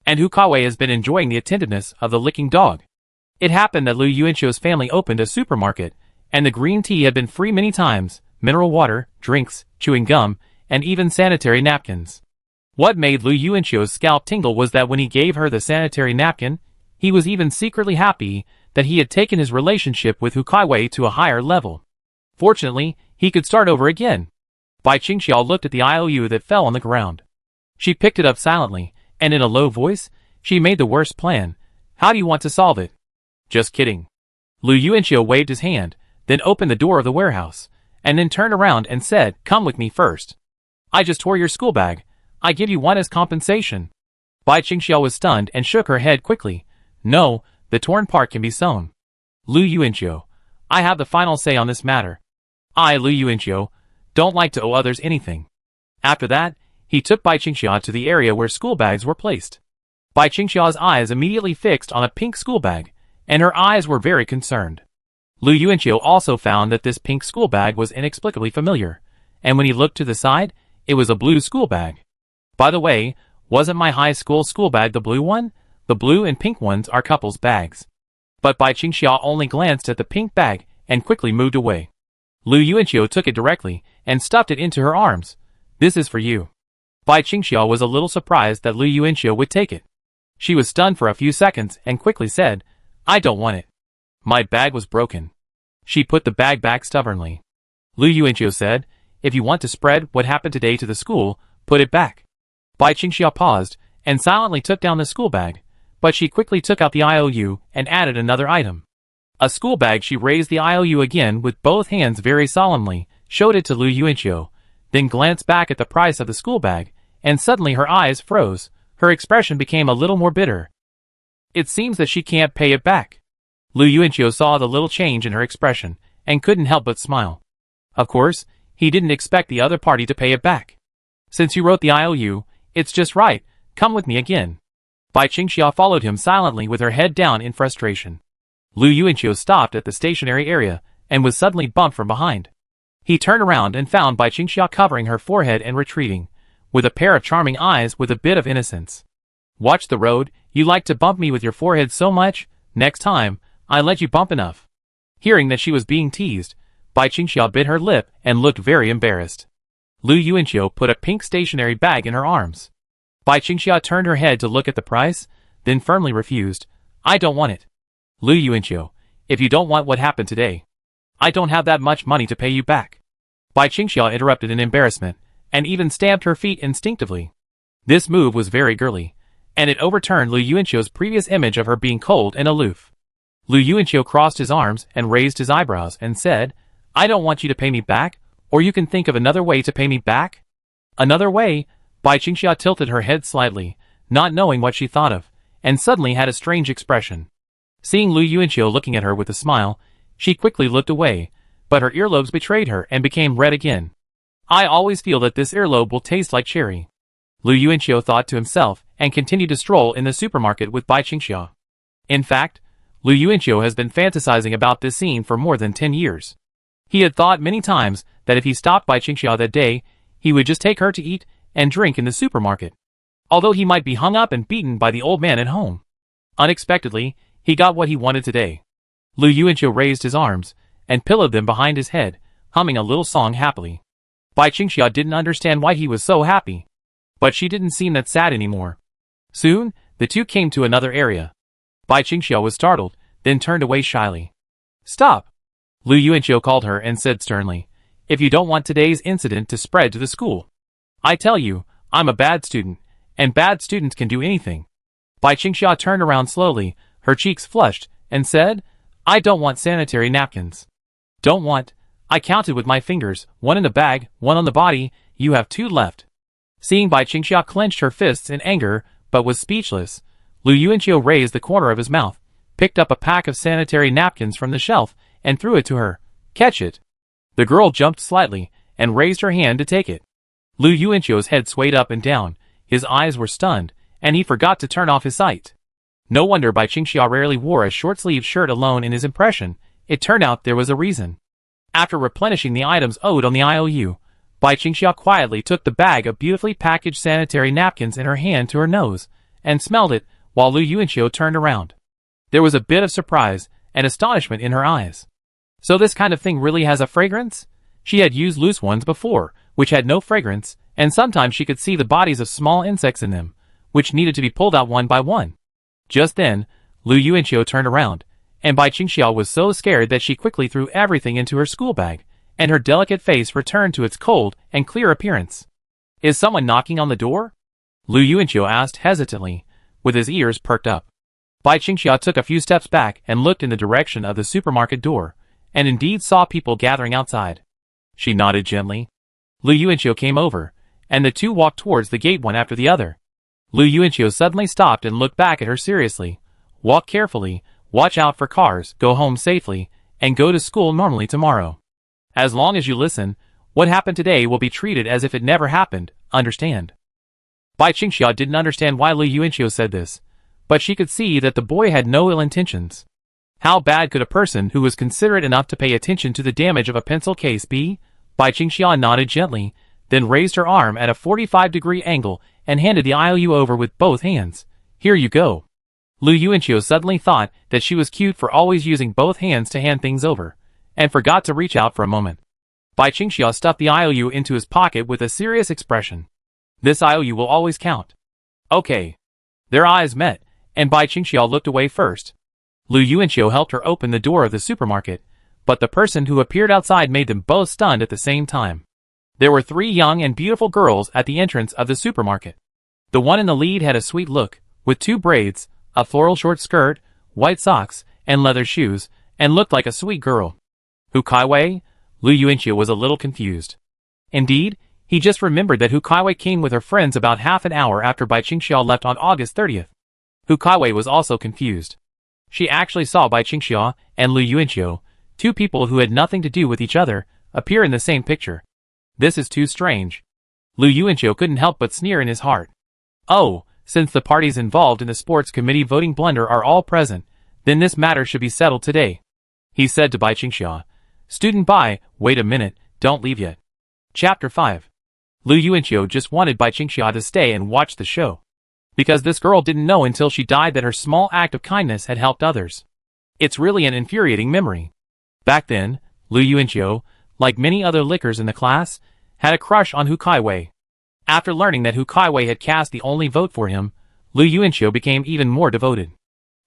Speaker 1: And Hu Caiwei has been enjoying the attentiveness of the licking dog. It happened that Lu Yuanqiu's family opened a supermarket, and the green tea had been free many times, mineral water, drinks, chewing gum, and even sanitary napkins. What made Lu Yuanqiu's scalp tingle was that when he gave her the sanitary napkin, He was even secretly happy that he had taken his relationship with Hu Caiwei to a higher level. Fortunately, he could start over again. Bai Qingxiao looked at the IOU that fell on the ground. She picked it up silently, and in a low voice, she made the worst plan. How do you want to solve it? Just kidding. Lu Yuanqiu waved his hand, then opened the door of the warehouse, and then turned around and said, "Come with me first. I just tore your school bag. I give you one as compensation." Bai Qingxiao was stunned and shook her head quickly. "No, the torn part can be sewn." Lu Yuanqiu, I have the final say on this matter. I, Lu Yuanqiu, don't like to owe others anything. After that, he took Bai Qingxiao to the area where school bags were placed. Bai Qingxiao's eyes immediately fixed on a pink school bag, and her eyes were very concerned. Lu Yuanqiu also found that this pink school bag was inexplicably familiar, and when he looked to the side, it was a blue school bag. By the way, wasn't my high school bag the blue one? The blue and pink ones are couples' bags. But Bai Qingxiao only glanced at the pink bag and quickly moved away. Lu Yuanqiu took it directly and stuffed it into her arms. "This is for you." Bai Qingxiao was a little surprised that Lu Yuanqiu would take it. She was stunned for a few seconds and quickly said, "I don't want it. My bag was broken." She put the bag back stubbornly. Lu Yuanqiu said, "If you want to spread what happened today to the school, put it back." Bai Qingxiao paused and silently took down the school bag, but she quickly took out the IOU and added another item. A school bag. She raised the IOU again with both hands very solemnly, showed it to Lu Yuanqiu, then glanced back at the price of the school bag, and suddenly her eyes froze. Her expression became a little more bitter. "It seems that she can't pay it back." Lu Yuanqiu saw the little change in her expression, and couldn't help but smile. Of course, he didn't expect the other party to pay it back. "Since you wrote the IOU, it's just right, come with me again." Bai Qingxiao followed him silently with her head down in frustration. Lu Yuanqiu stopped at the stationary area, and was suddenly bumped from behind. He turned around and found Bai Qingxiao covering her forehead and retreating, with a pair of charming eyes with a bit of innocence. "Watch the road, you like to bump me with your forehead so much, next time, I let you bump enough." Hearing that she was being teased, Bai Qingxiao bit her lip and looked very embarrassed. Lu Yuanqiu put a pink stationery bag in her arms. Bai Qingxiao turned her head to look at the price, then firmly refused. "I don't want it." "Lu Yuanqiu, if you don't want what happened today, I don't have that much money to pay you back." Bai Qingxiao interrupted in embarrassment, and even stamped her feet instinctively. This move was very girly, and it overturned Lu Yuanqiu's previous image of her being cold and aloof. Lu Yuanqiu crossed his arms and raised his eyebrows and said, "I don't want you to pay me back, or you can think of another way to pay me back." "Another way?" Bai Qingxiao tilted her head slightly, not knowing what she thought of, and suddenly had a strange expression. Seeing Lu Yuanqiu looking at her with a smile, she quickly looked away, but her earlobes betrayed her and became red again. "I always feel that this earlobe will taste like cherry," Lu Yuanqiu thought to himself and continued to stroll in the supermarket with Bai Qingxiao. In fact, Lu Yuanqiu has been fantasizing about this scene for more than 10 years. He had thought many times that if he stopped Bai Qingxiao that day, he would just take her to eat and drink in the supermarket, although he might be hung up and beaten by the old man at home. Unexpectedly, he got what he wanted today. Lu Yuanqiu raised his arms and pillowed them behind his head, humming a little song happily. Bai Qingxiao didn't understand why he was so happy, but she didn't seem that sad anymore. Soon, the two came to another area. Bai Qingxiao was startled, then turned away shyly. "Stop!" Lu Yuanqiu called her and said sternly, "If you don't want today's incident to spread to the school, I tell you, I'm a bad student, and bad students can do anything." Bai Qingxiao turned around slowly, her cheeks flushed, and said, "I don't want sanitary napkins." "Don't want?" I counted with my fingers, one in the bag, one on the body, you have 2 left. Seeing Bai Qingxiao clenched her fists in anger, but was speechless, Lu Yuanqiu raised the corner of his mouth, picked up a pack of sanitary napkins from the shelf, and threw it to her. "Catch it." The girl jumped slightly, and raised her hand to take it. Lu Yuanqiu's head swayed up and down, his eyes were stunned, and he forgot to turn off his sight. No wonder Bai Qingxiao rarely wore a short-sleeved shirt alone in his impression. It turned out there was a reason. After replenishing the items owed on the IOU, Bai Qingxiao quietly took the bag of beautifully packaged sanitary napkins in her hand to her nose, and smelled it, while Lu Yuanqiu turned around. There was a bit of surprise and astonishment in her eyes. So this kind of thing really has a fragrance? She had used loose ones before, which had no fragrance, and sometimes she could see the bodies of small insects in them, which needed to be pulled out one by one. Just then, Lu Yuanqiu turned around, and Bai Qingxiao was so scared that she quickly threw everything into her school bag, and her delicate face returned to its cold and clear appearance. Is someone knocking on the door? Lu Yuanqiu asked hesitantly, with his ears perked up. Bai Qingxiao took a few steps back and looked in the direction of the supermarket door, and indeed saw people gathering outside. She nodded gently. Lu Yuanqiu came over, and the two walked towards the gate one after the other. Lu Yuanqiu suddenly stopped and looked back at her seriously. Walk carefully, watch out for cars, go home safely, and go to school normally tomorrow. As long as you listen, what happened today will be treated as if it never happened, understand? Bai Qingxiao didn't understand why Lu Yuanqiu said this, but she could see that the boy had no ill intentions. How bad could a person who was considerate enough to pay attention to the damage of a pencil case be? Bai Qingxiao nodded gently, then raised her arm at a 45-degree angle and handed the IOU over with both hands. Here you go. Lu Yuanqiu suddenly thought that she was cute for always using both hands to hand things over, and forgot to reach out for a moment. Bai Qingxiao stuffed the IOU into his pocket with a serious expression. This IOU will always count. Okay. Their eyes met, and Bai Qingxiao looked away first. Lu Yuanqiu helped her open the door of the supermarket, but the person who appeared outside made them both stunned at the same time. There were 3 young and beautiful girls at the entrance of the supermarket. The one in the lead had a sweet look, with 2 braids, a floral short skirt, white socks, and leather shoes, and looked like a sweet girl. Hu Caiwei? Lu Yuanqiu was a little confused. Indeed, he just remembered that Hu Caiwei came with her friends about half an hour after Bai Qingxiao left on August 30th. Hu Caiwei was also confused. She actually saw Bai Qingxiao and Lu Yuanqiu, 2 people who had nothing to do with each other, appear in the same picture. This is too strange. Lu Yuanqiu couldn't help but sneer in his heart. Oh, since the parties involved in the sports committee voting blunder are all present, then this matter should be settled today, he said to Bai Qingxiao. Student Bai, wait a minute, don't leave yet. Chapter 5. Lu Yuanqiu just wanted Bai Qingxiao to stay and watch the show. Because this girl didn't know until she died that her small act of kindness had helped others. It's really an infuriating memory. Back then, Lu Yuanqiu, like many other lickers in the class, had a crush on Hu Caiwei. After learning that Hu Caiwei had cast the only vote for him, Lu Yuanqiu became even more devoted.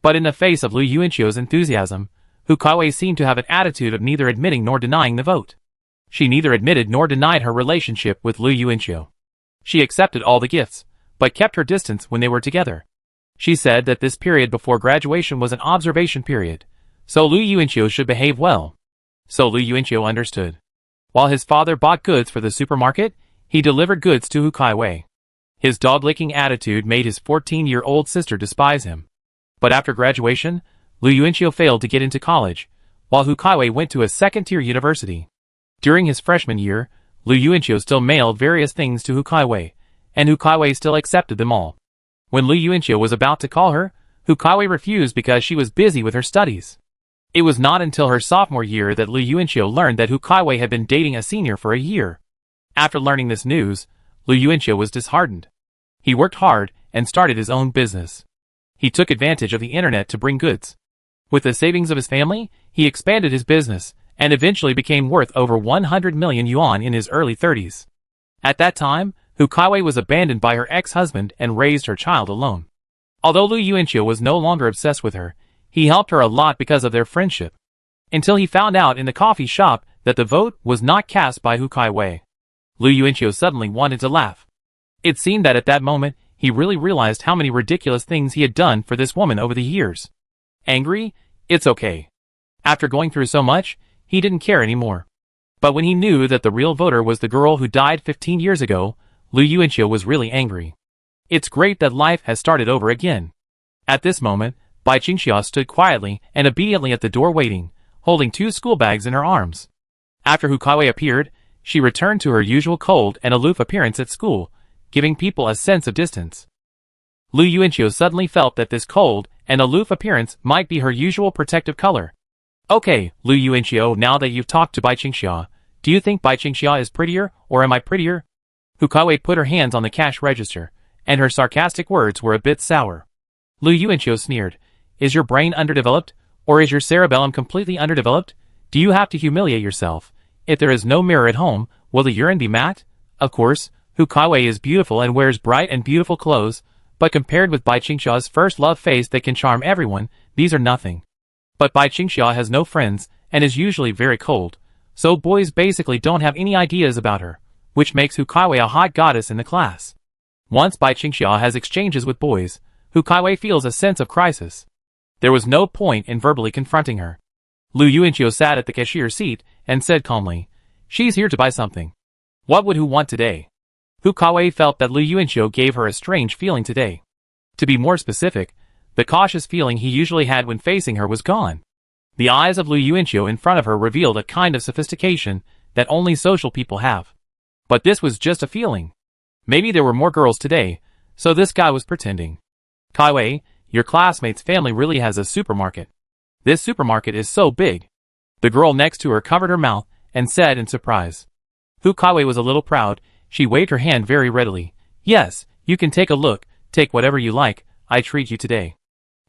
Speaker 1: But in the face of Lu Yuanqiu's enthusiasm, Hu Caiwei seemed to have an attitude of neither admitting nor denying the vote. She neither admitted nor denied her relationship with Lu Yuanqiu. She accepted all the gifts, but kept her distance when they were together. She said that this period before graduation was an observation period, so Lu Yuanqiu should behave well. So Lu Yuanqiu understood. While his father bought goods for the supermarket, he delivered goods to Hu Caiwei. His dog-licking attitude made his 14-year-old sister despise him. But after graduation, Lu Yuanqiu failed to get into college, while Hu Caiwei went to a second-tier university. During his freshman year, Lu Yuanqiu still mailed various things to Hu Caiwei, and Hu Caiwei still accepted them all. When Lu Yuanqiu was about to call her, Hu Caiwei refused because she was busy with her studies. It was not until her sophomore year that Lu Yuanqiu learned that Hu Caiwei had been dating a senior for a year. After learning this news, Lu Yuanqiu was disheartened. He worked hard and started his own business. He took advantage of the internet to bring goods. With the savings of his family, he expanded his business, and eventually became worth over 100 million yuan in his early 30s. At that time, Hu Caiwei was abandoned by her ex-husband and raised her child alone. Although Lu Yuanqiu was no longer obsessed with her, he helped her a lot because of their friendship. Until he found out in the coffee shop that the vote was not cast by Hu Caiwei. Lu Yuanqiu suddenly wanted to laugh. It seemed that at that moment, he really realized how many ridiculous things he had done for this woman over the years. Angry? It's okay. After going through so much, he didn't care anymore. But when he knew that the real voter was the girl who died 15 years ago, Lu Yuanqiu was really angry. It's great that life has started over again. At this moment, Bai Qingxiao stood quietly and obediently at the door waiting, holding 2 school bags in her arms. After Hu Caiwei appeared, she returned to her usual cold and aloof appearance at school, giving people a sense of distance. Lu Yuanqiu suddenly felt that this cold and aloof appearance might be her usual protective color. Okay, Lu Yuanqiu, now that you've talked to Bai Qingxiao, do you think Bai Qingxiao is prettier, or am I prettier? Hu Caiwei put her hands on the cash register, and her sarcastic words were a bit sour. Lu Yuanqiu sneered. Is your brain underdeveloped, or is your cerebellum completely underdeveloped? Do you have to humiliate yourself? If there is no mirror at home, will the urine be matte? Of course, Hu Caiwei is beautiful and wears bright and beautiful clothes, But compared with Bai Qingxia's first love face that can charm everyone, these are nothing. But Bai Qingxia has no friends, and is usually very cold, so boys basically don't have any ideas about her, which makes Hu Caiwei a hot goddess in the class. Once Bai Qingxia has exchanges with boys, Hu Caiwei feels a sense of crisis. There was no point in verbally confronting her. Lu Yuanqiu sat at the cashier's seat and said calmly, "She's here to buy something. What would Hu want today?" Hu Caiwei felt that Lu Yuanqiu gave her a strange feeling today. To be more specific, the cautious feeling he usually had when facing her was gone. The eyes of Lu Yuanqiu in front of her revealed a kind of sophistication that only social people have. But this was just a feeling. Maybe there were more girls today, so this guy was pretending. "Caiwei, your classmate's family really has a supermarket. This supermarket is so big." The girl next to her covered her mouth and said in surprise. Hu Caiwei was a little proud. She waved her hand very readily. "Yes, you can take a look, take whatever you like, I treat you today."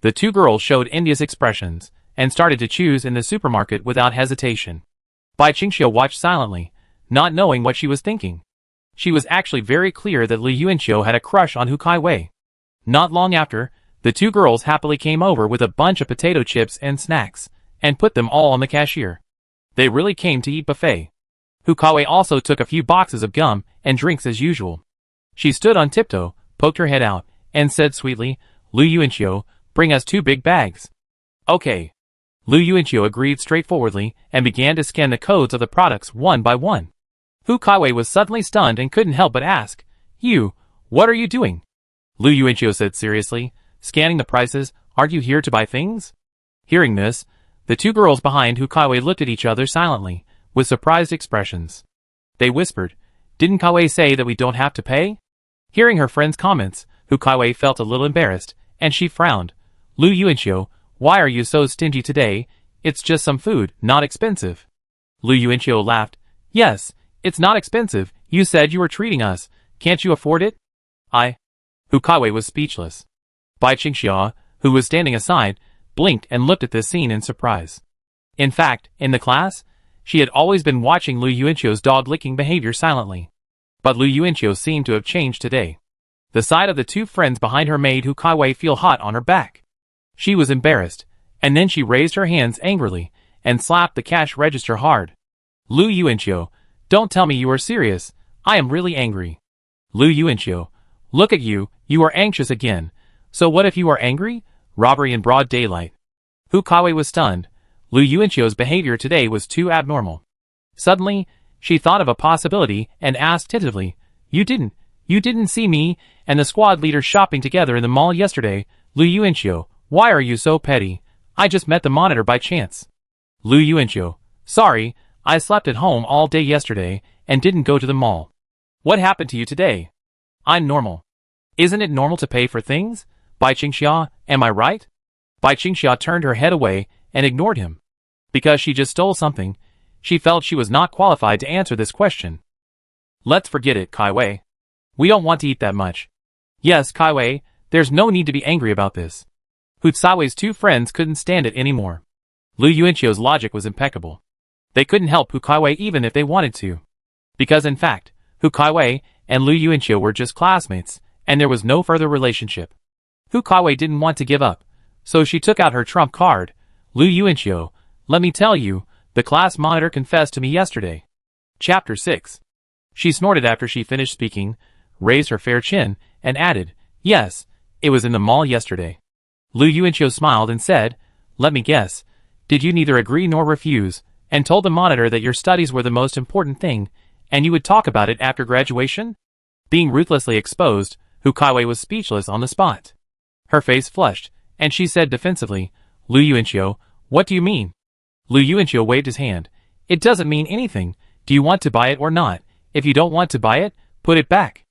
Speaker 1: The two girls showed envious expressions, and started to choose in the supermarket without hesitation. Bai Qingxiu watched silently, not knowing what she was thinking. She was actually very clear that Lu Yuanqiu had a crush on Hu Caiwei. Not long after, the two girls happily came over with a bunch of potato chips and snacks, and put them all on the cashier. They really came to eat buffet. Hu Caiwei also took a few boxes of gum and drinks as usual. She stood on tiptoe, poked her head out, and said sweetly, "Lu Yuanqiu, bring us 2 big bags." "Okay." Lu Yuanqiu agreed straightforwardly and began to scan the codes of the products one by one. Hu Caiwei was suddenly stunned and couldn't help but ask, "You, what are you doing?" Lu Yuanqiu said seriously, "Scanning the prices, aren't you here to buy things?" Hearing this, the two girls behind Hu Caiwei looked at each other silently, with surprised expressions. They whispered, "Didn't Caiwei say that we don't have to pay?" Hearing her friend's comments, Hu Caiwei felt a little embarrassed, and she frowned. "Lu Yuanqiu, why are you so stingy today? It's just some food, not expensive." Lu Yuanqiu laughed. "Yes, it's not expensive. You said you were treating us. Can't you afford it?" Hu Caiwei was speechless. Bai Qingxia, who was standing aside, blinked and looked at this scene in surprise. In fact, in the class, she had always been watching Lu Yuanqiu's dog-licking behavior silently. But Lu Yuanqiu seemed to have changed today. The sight of the two friends behind her made Hu Caiwei feel hot on her back. She was embarrassed, and then she raised her hands angrily and slapped the cash register hard. "Lu Yuanqiu, don't tell me you are serious. I am really angry." "Lu Yuanqiu, look at you, you are anxious again. So what if you are angry? Robbery in broad daylight." Hu Caiwei was stunned. Lu Yuanqiu's behavior today was too abnormal. Suddenly, she thought of a possibility and asked tentatively, You didn't see me and the squad leader shopping together in the mall yesterday. Lu Yuanqiu, why are you so petty? I just met the monitor by chance." "Lu Yuanqiu, sorry, I slept at home all day yesterday and didn't go to the mall. What happened to you today?" "I'm normal." "Isn't it normal to pay for things? Bai Qingxia, am I right?" Bai Qingxia turned her head away and ignored him. Because she just stole something, she felt she was not qualified to answer this question. "Let's forget it, Caiwei. We don't want to eat that much." "Yes, Caiwei, there's no need to be angry about this." Hu Caiwei's two friends couldn't stand it anymore. Lu Yuanqiu's logic was impeccable. They couldn't help Hu Caiwei even if they wanted to. Because in fact, Hu Caiwei and Lu Yuanqiu were just classmates, and there was no further relationship. Hu Caiwei didn't want to give up, so she took out her trump card. "Lu Yuanqiu, let me tell you, the class monitor confessed to me yesterday." Chapter 6. She snorted after she finished speaking, raised her fair chin, and added, "Yes, it was in the mall yesterday." Lu Yuanqiu smiled and said, "Let me guess, did you neither agree nor refuse, and told the monitor that your studies were the most important thing, and you would talk about it after graduation?" Being ruthlessly exposed, Hu Caiwei was speechless on the spot. Her face flushed, and she said defensively, "Lu Yuanqiu, what do you mean?" Lu Yuanqiu waved his hand. "It doesn't mean anything. Do you want to buy it or not? If you don't want to buy it, put it back."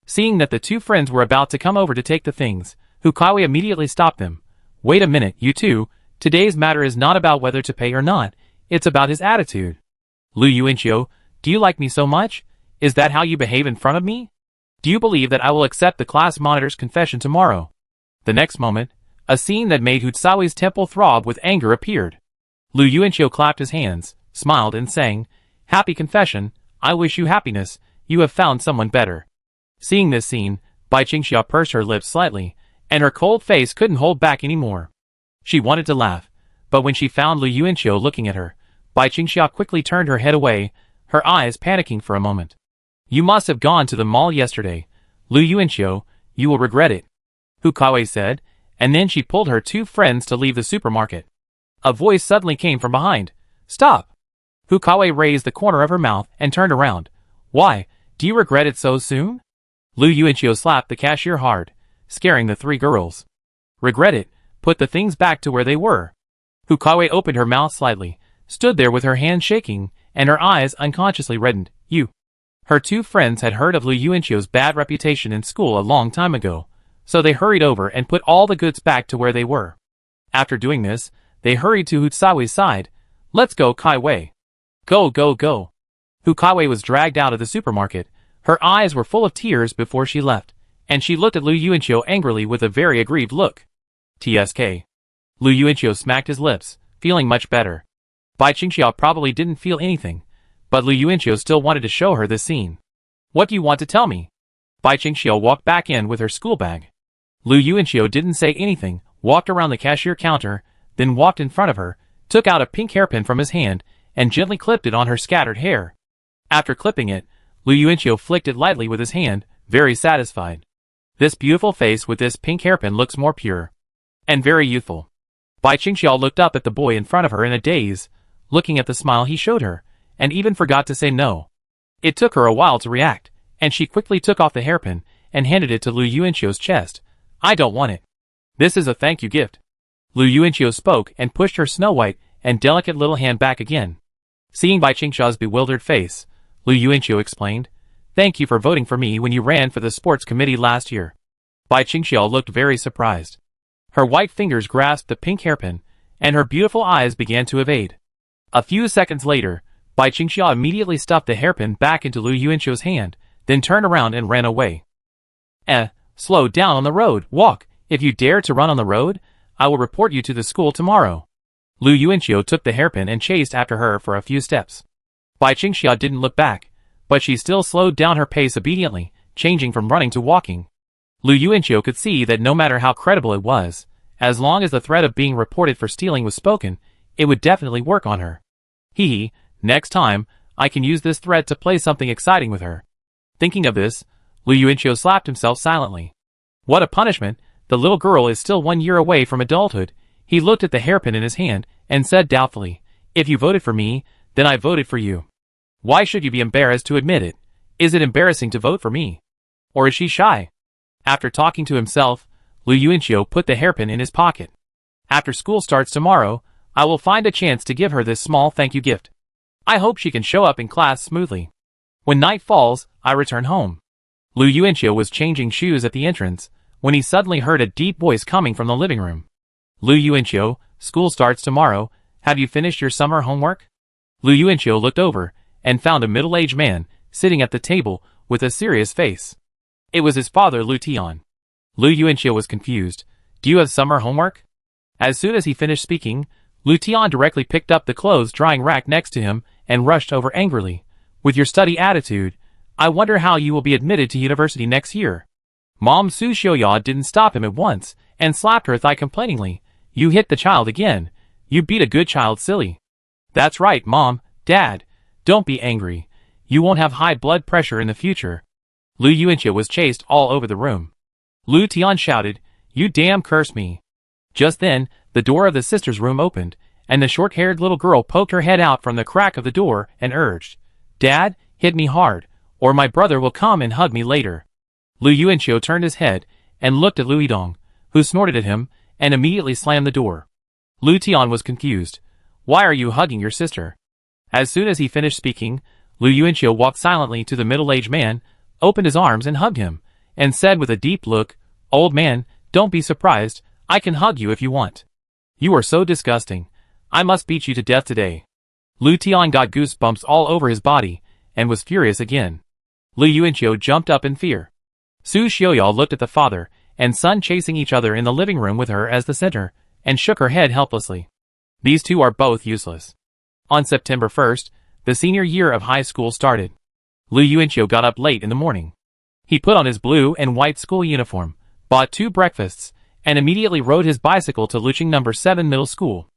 Speaker 1: Seeing that the two friends were about to come over to take the things, Hu Caiwei immediately stopped them. "Wait a minute, you two. Today's matter is not about whether to pay or not. It's about his attitude." "Lu Yuanqiu, do you like me so much? Is that how you behave in front of me? Do you believe that I will accept the class monitor's confession tomorrow?" The next moment, a scene that made Hu Caiwei's temple throb with anger appeared. Lu Yuanqiu clapped his hands, smiled and sang, "Happy confession, I wish you happiness, you have found someone better." Seeing this scene, Bai Qingxia pursed her lips slightly, and her cold face couldn't hold back anymore. She wanted to laugh, but when she found Lu Yuanqiu looking at her, Bai Qingxia quickly turned her head away, her eyes panicking for a moment. You must have gone to the mall yesterday, Lu Yuanqiu, you will regret it, Hu Caiwei said, and then she pulled her two friends to leave the supermarket. A voice suddenly came from behind. Stop! Hu Caiwei raised the corner of her mouth and turned around. Why, do you regret it so soon? Lu Yuanqiu slapped the cashier hard, scaring the three girls. Regret it, put the things back to where they were. Hu Caiwei opened her mouth slightly, stood there with her hands shaking, and her eyes unconsciously reddened. You. Her two friends had heard of Lu Yuanqiu's bad reputation in school a long time ago, so they hurried over and put all the goods back to where they were. After doing this, they hurried to Hu Caiwei's side. Let's go, Caiwei. Go, go, go. Hu Caiwei was dragged out of the supermarket. Her eyes were full of tears before she left, and she looked at Lu Yuanqiu angrily with a very aggrieved look. TSK. Lu Yuanqiu smacked his lips, feeling much better. Bai Qingxia probably didn't feel anything, but Lu Yuanqiu still wanted to show her this scene. What do you want to tell me? Bai Qingxia walked back in with her school bag. Lu Yuanqiu didn't say anything, walked around the cashier counter, then walked in front of her, took out a pink hairpin from his hand, and gently clipped it on her scattered hair. After clipping it, Lu Yuanqiu flicked it lightly with his hand, very satisfied. This beautiful face with this pink hairpin looks more pure. And very youthful. Bai Qingxia looked up at the boy in front of her in a daze, looking at the smile he showed her, and even forgot to say no. It took her a while to react, and she quickly took off the hairpin and handed it to Lu Yuanqiu's chest. I don't want it. This is a thank you gift. Lu Yuanqiu spoke and pushed her snow-white and delicate little hand back again. Seeing Bai Qingxia's bewildered face, Lu Yuanqiu explained, Thank you for voting for me when you ran for the sports committee last year. Bai Qingxia looked very surprised. Her white fingers grasped the pink hairpin, and her beautiful eyes began to evade. A few seconds later, Bai Qingxia immediately stuffed the hairpin back into Lu Yuanqiu's hand, then turned around and ran away. Slow down on the road, walk. If you dare to run on the road, I will report you to the school tomorrow. Lu Yuanqiu took the hairpin and chased after her for a few steps. Bai Qingxia didn't look back, but she still slowed down her pace obediently, changing from running to walking. Lu Yuanqiu could see that no matter how credible it was, as long as the threat of being reported for stealing was spoken, it would definitely work on her. Next time, I can use this threat to play something exciting with her. Thinking of this, Lu Yuanqiu slapped himself silently. What a punishment, the little girl is still 1 year away from adulthood. He looked at the hairpin in his hand and said doubtfully, If you voted for me, then I voted for you. Why should you be embarrassed to admit it? Is it embarrassing to vote for me? Or is she shy? After talking to himself, Lu Yuanqiu put the hairpin in his pocket. After school starts tomorrow, I will find a chance to give her this small thank you gift. I hope she can show up in class smoothly. When night falls, I return home. Lu Yuanqiu was changing shoes at the entrance, when he suddenly heard a deep voice coming from the living room. Lu Yuanqiu, school starts tomorrow, have you finished your summer homework? Lu Yuanqiu looked over, and found a middle-aged man, sitting at the table, with a serious face. It was his father Lu Tian. Lu Yuanqiu was confused. Do you have summer homework? As soon as he finished speaking, Lu Tian directly picked up the clothes drying rack next to him, and rushed over angrily. With your study attitude, I wonder how you will be admitted to university next year. Mom Su Xiaoya didn't stop him at once, and slapped her thigh complainingly. You hit the child again. You beat a good child, silly. That's right, Mom, Dad. Don't be angry. You won't have high blood pressure in the future. Lu Yuanqiu was chased all over the room. Lu Tian shouted, You damn curse me. Just then, the door of the sister's room opened, and the short-haired little girl poked her head out from the crack of the door and urged, Dad, hit me hard, or my brother will come and hug me later. Lu Yuanqiu turned his head and looked at Lu Yidong, who snorted at him, and immediately slammed the door. Lu Tian was confused. Why are you hugging your sister? As soon as he finished speaking, Lu Yuanqiu walked silently to the middle-aged man, opened his arms and hugged him, and said with a deep look, Old man, don't be surprised, I can hug you if you want. You are so disgusting. I must beat you to death today. Lu Tian got goosebumps all over his body, and was furious again. Lu Yuanqiu jumped up in fear. Su Xiaoya looked at the father and son chasing each other in the living room with her as the center, and shook her head helplessly. These two are both useless. On September 1st, the senior year of high school started. Lu Yuanqiu got up late in the morning. He put on his blue and white school uniform, bought 2 breakfasts, and immediately rode his bicycle to Luching No. 7 Middle School.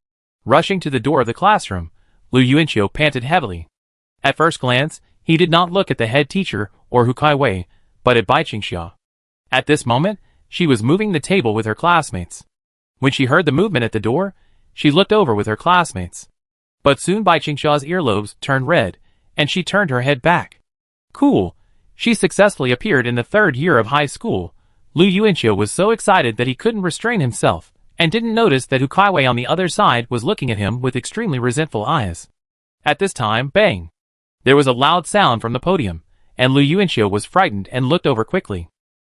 Speaker 1: Rushing to the door of the classroom, Lu Yuanqiu panted heavily. At first glance, he did not look at the head teacher or Hu Caiwei, but at Bai Qingxia. At this moment, she was moving the table with her classmates. When she heard the movement at the door, she looked over with her classmates. But soon Bai Qingxia's earlobes turned red, and she turned her head back. Cool! She successfully appeared in the 3rd year of high school. Lu Yuanqiu was so excited that he couldn't restrain himself, and didn't notice that Hu Caiwei on the other side was looking at him with extremely resentful eyes. At this time, bang! There was a loud sound from the podium, and Lu Yuanqiu was frightened and looked over quickly.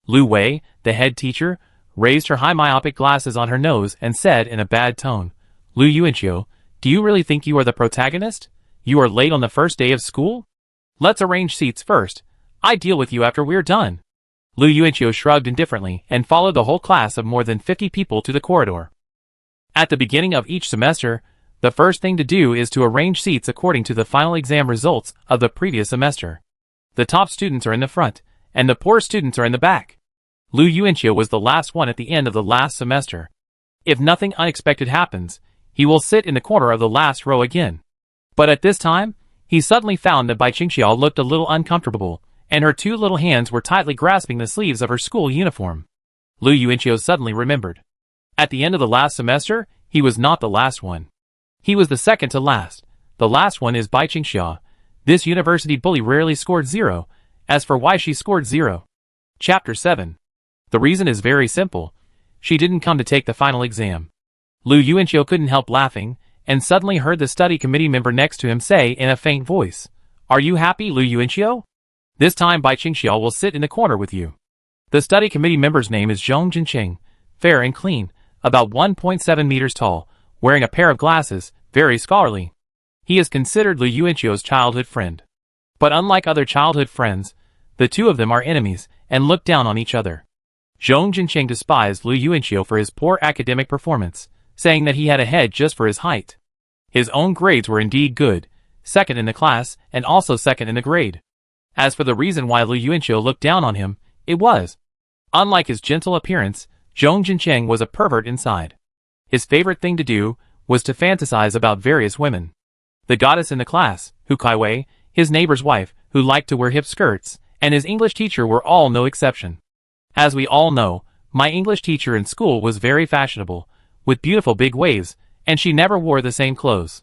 Speaker 1: Lu Wei, the head teacher, raised her high myopic glasses on her nose and said in a bad tone, Lu Yuanqiu, do you really think you are the protagonist? You are late on the first day of school? Let's arrange seats first. I deal with you after we're done. Lu Yuanqiu shrugged indifferently and followed the whole class of more than 50 people to the corridor. At the beginning of each semester, the first thing to do is to arrange seats according to the final exam results of the previous semester. The top students are in the front, and the poor students are in the back. Lu Yuanqiu was the last one at the end of the last semester. If nothing unexpected happens, he will sit in the corner of the last row again. But at this time, he suddenly found that Bai Qingxia looked a little uncomfortable, and her 2 little hands were tightly grasping the sleeves of her school uniform. Lu Yuanqiu suddenly remembered. At the end of the last semester, he was not the last one. He was the second to last. The last one is Bai Qingxia. This university bully rarely scored 0. As for why she scored 0. Chapter 7. The reason is very simple. She didn't come to take the final exam. Lu Yuanqiu couldn't help laughing, and suddenly heard the study committee member next to him say in a faint voice, Are you happy, Lu Yuanqiu? This time Bai Qingxia will sit in the corner with you. The study committee member's name is Zhong Jinqing, fair and clean, about 1.7 meters tall, wearing a pair of glasses, very scholarly. He is considered Lu Yuanqiu's childhood friend. But unlike other childhood friends, the 2 of them are enemies and look down on each other. Zhong Jinqing despised Lu Yuanqiu for his poor academic performance, saying that he had a head just for his height. His own grades were indeed good, second in the class and also second in the grade. As for the reason why Lu Yuanqiu looked down on him, it was, unlike his gentle appearance, Zhong Jinqing was a pervert inside. His favorite thing to do was to fantasize about various women. The goddess in the class, Hu Caiwei, his neighbor's wife, who liked to wear hip skirts, and his English teacher were all no exception. As we all know, my English teacher in school was very fashionable, with beautiful big waves, and she never wore the same clothes.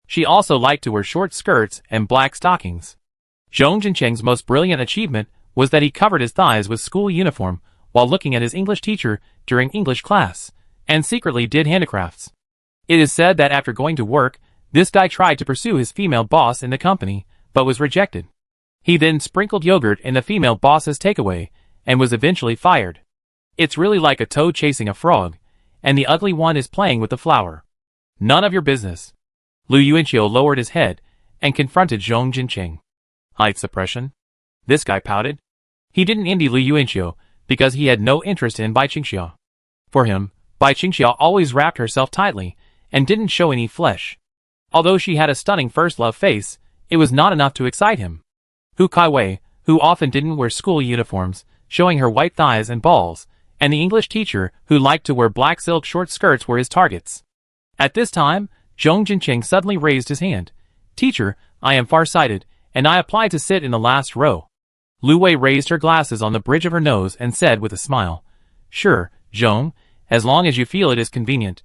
Speaker 1: She also liked to wear short skirts and black stockings. Zhong Jinqing's most brilliant achievement was that he covered his thighs with school uniform while looking at his English teacher during English class, and secretly did handicrafts. It is said that after going to work, this guy tried to pursue his female boss in the company, but was rejected. He then sprinkled yogurt in the female boss's takeaway, and was eventually fired. It's really like a toad chasing a frog, and the ugly one is playing with the flower. None of your business. Lu Yuanqiu lowered his head, and confronted Zhong Jinqing. Height suppression? This guy pouted. He didn't envy Lu Yuanqiu, because he had no interest in Bai Qingxia. For him, Bai Qingxia always wrapped herself tightly, and didn't show any flesh. Although she had a stunning first love face, it was not enough to excite him. Hu Caiwei, who often didn't wear school uniforms, showing her white thighs and balls, and the English teacher, who liked to wear black silk short skirts, were his targets. At this time, Zhong Jinqing suddenly raised his hand. Teacher, I am far-sighted, and I apply to sit in the last row. Lu Wei raised her glasses on the bridge of her nose and said with a smile, Sure, Zhong, as long as you feel it is convenient.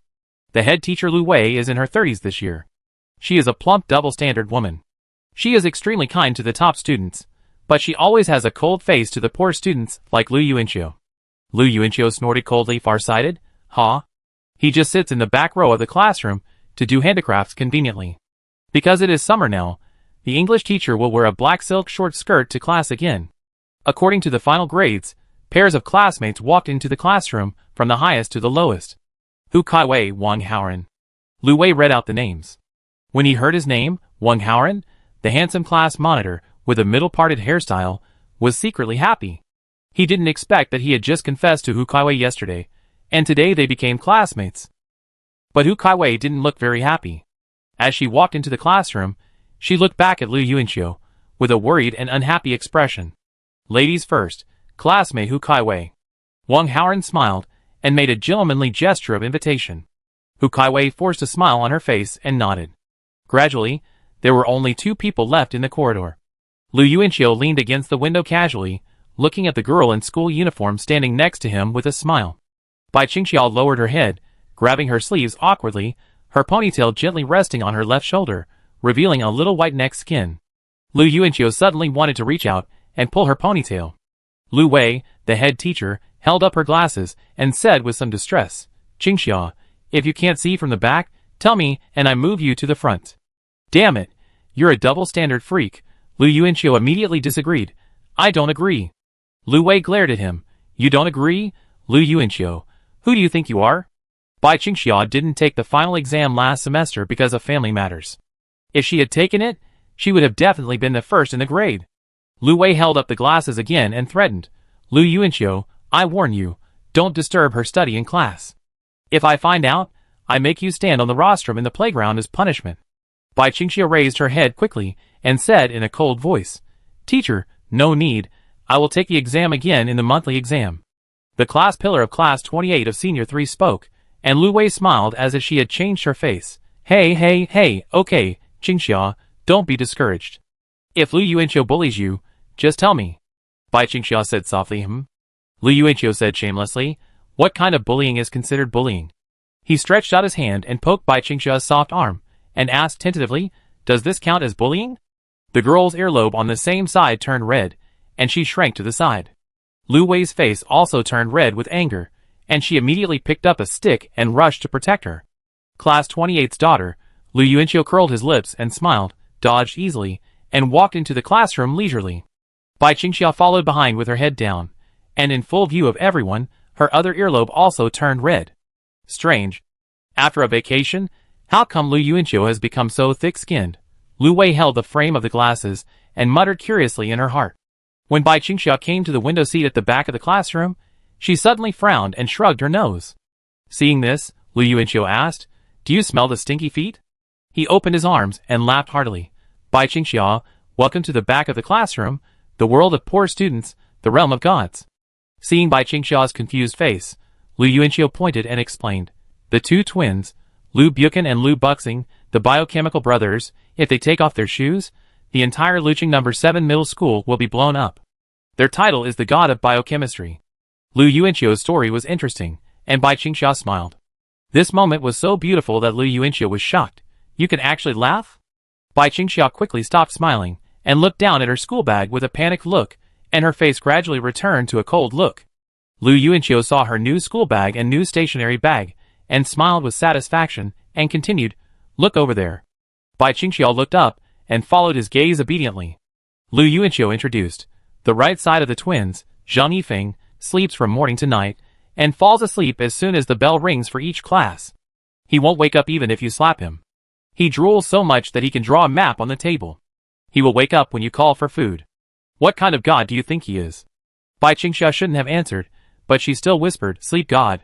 Speaker 1: The head teacher Lu Wei is in her 30s this year. She is a plump double-standard woman. She is extremely kind to the top students, but she always has a cold face to the poor students like Lu Yuanqiu. Lu Yuanqiu snorted coldly. Far-sighted? Huh? He just sits in the back row of the classroom to do handicrafts conveniently. Because it is summer now, the English teacher will wear a black silk short skirt to class again. According to the final grades, pairs of classmates walked into the classroom from the highest to the lowest. Hu Caiwei, Wang Haoran. Lu Wei read out the names. When he heard his name, Wang Haoran, the handsome class monitor, with a middle-parted hairstyle, was secretly happy. He didn't expect that he had just confessed to Hu Caiwei yesterday, and today they became classmates. But Hu Caiwei didn't look very happy. As she walked into the classroom, she looked back at Lu Yuanqiu, with a worried and unhappy expression. Ladies first, classmate Hu Caiwei. Wang Haoran smiled and made a gentlemanly gesture of invitation. Hu Caiwei forced a smile on her face and nodded. Gradually, there were only 2 people left in the corridor. Lu Yuanqiu leaned against the window casually, looking at the girl in school uniform standing next to him with a smile. Bai Qingxiao lowered her head, grabbing her sleeves awkwardly, her ponytail gently resting on her left shoulder, revealing a little white neck skin. Lu Yuanqiu suddenly wanted to reach out and pull her ponytail. Lu Wei, the head teacher, held up her glasses and said with some distress, "Qingxiao, if you can't see from the back, tell me and I move you to the front." "Damn it, you're a double-standard freak," Lu Yuanqiu immediately disagreed. "I don't agree." Lu Wei glared at him. "You don't agree? Lu Yuanqiu, who do you think you are?" Bai Qingxiao didn't take the final exam last semester because of family matters. If she had taken it, she would have definitely been the first in the grade. Lu Wei held up the glasses again and threatened, "Lu Yuanqiu, I warn you, don't disturb her study in class. If I find out, I make you stand on the rostrum in the playground as punishment." Bai Qingxiao raised her head quickly and said in a cold voice, "Teacher, no need, I will take the exam again in the monthly exam." The class pillar of class 28 of senior 3 spoke, and Lu Wei smiled as if she had changed her face. Hey, okay, Qingxiao, don't be discouraged. If Lu Yuanqiu bullies you, just tell me." Bai Qingxiao said softly. Lu Yuanqiu said shamelessly, "What kind of bullying is considered bullying?" He stretched out his hand and poked Bai Qingxiao's soft arm, and asked tentatively, "Does this count as bullying?" The girl's earlobe on the same side turned red, and she shrank to the side. Lu Wei's face also turned red with anger, and she immediately picked up a stick and rushed to protect her. Class 28's daughter, Lu Yuanqiu curled his lips and smiled, dodged easily, and walked into the classroom leisurely. Bai Qingxiao followed behind with her head down, and in full view of everyone, her other earlobe also turned red. Strange. After a vacation, how come Lu Yuanqiu has become so thick-skinned? Lu Wei held the frame of the glasses and muttered curiously in her heart. When Bai Qingxiao came to the window seat at the back of the classroom, she suddenly frowned and shrugged her nose. Seeing this, Lu Yuanqiu asked, "Do you smell the stinky feet?" He opened his arms and laughed heartily. "Bai Qingxiao, welcome to the back of the classroom, the world of poor students, the realm of gods." Seeing Bai Qingxiao's confused face, Lu Yuanqiu pointed and explained, "The 2 twins, Lu Buchan and Lu Buxing, the biochemical brothers, if they take off their shoes, the entire Luqing No. 7 middle school will be blown up. Their title is the God of Biochemistry." Lu Yuanqiu's story was interesting, and Bai Qingxiao smiled. This moment was so beautiful that Lu Yuanqiu was shocked. "You can actually laugh?" Bai Qingxiao quickly stopped smiling, and looked down at her school bag with a panicked look, and her face gradually returned to a cold look. Lu Yuanqiu saw her new school bag and new stationery bag, and smiled with satisfaction, and continued, "Look over there." Bai Qingxiao looked up, and followed his gaze obediently. Lu Yuanqiu introduced, "The right side of the twins, Zhang Yifeng, sleeps from morning to night, and falls asleep as soon as the bell rings for each class. He won't wake up even if you slap him. He drools so much that he can draw a map on the table. He will wake up when you call for food. What kind of god do you think he is?" Bai Qingxiao shouldn't have answered, but she still whispered, "Sleep god."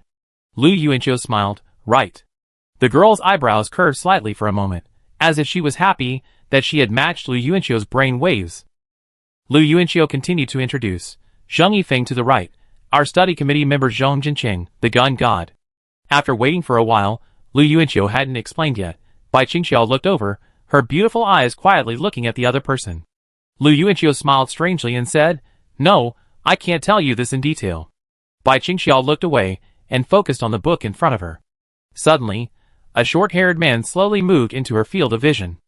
Speaker 1: Lu Yuanqiu smiled, "Right." The girl's eyebrows curved slightly for a moment, as if she was happy that she had matched Lu Yuanqiu's brain waves. Lu Yuanqiu continued to introduce, "Zhang Yifeng to the right, our study committee member Zhong Jinqing, the gun god." After waiting for a while, Lu Yuanqiu hadn't explained yet. Bai Qingxiao looked over, her beautiful eyes quietly looking at the other person. Lu Yuanqiu smiled strangely and said, "No, I can't tell you this in detail." Bai Qingxiao looked away and focused on the book in front of her. Suddenly, a short-haired man slowly moved into her field of vision.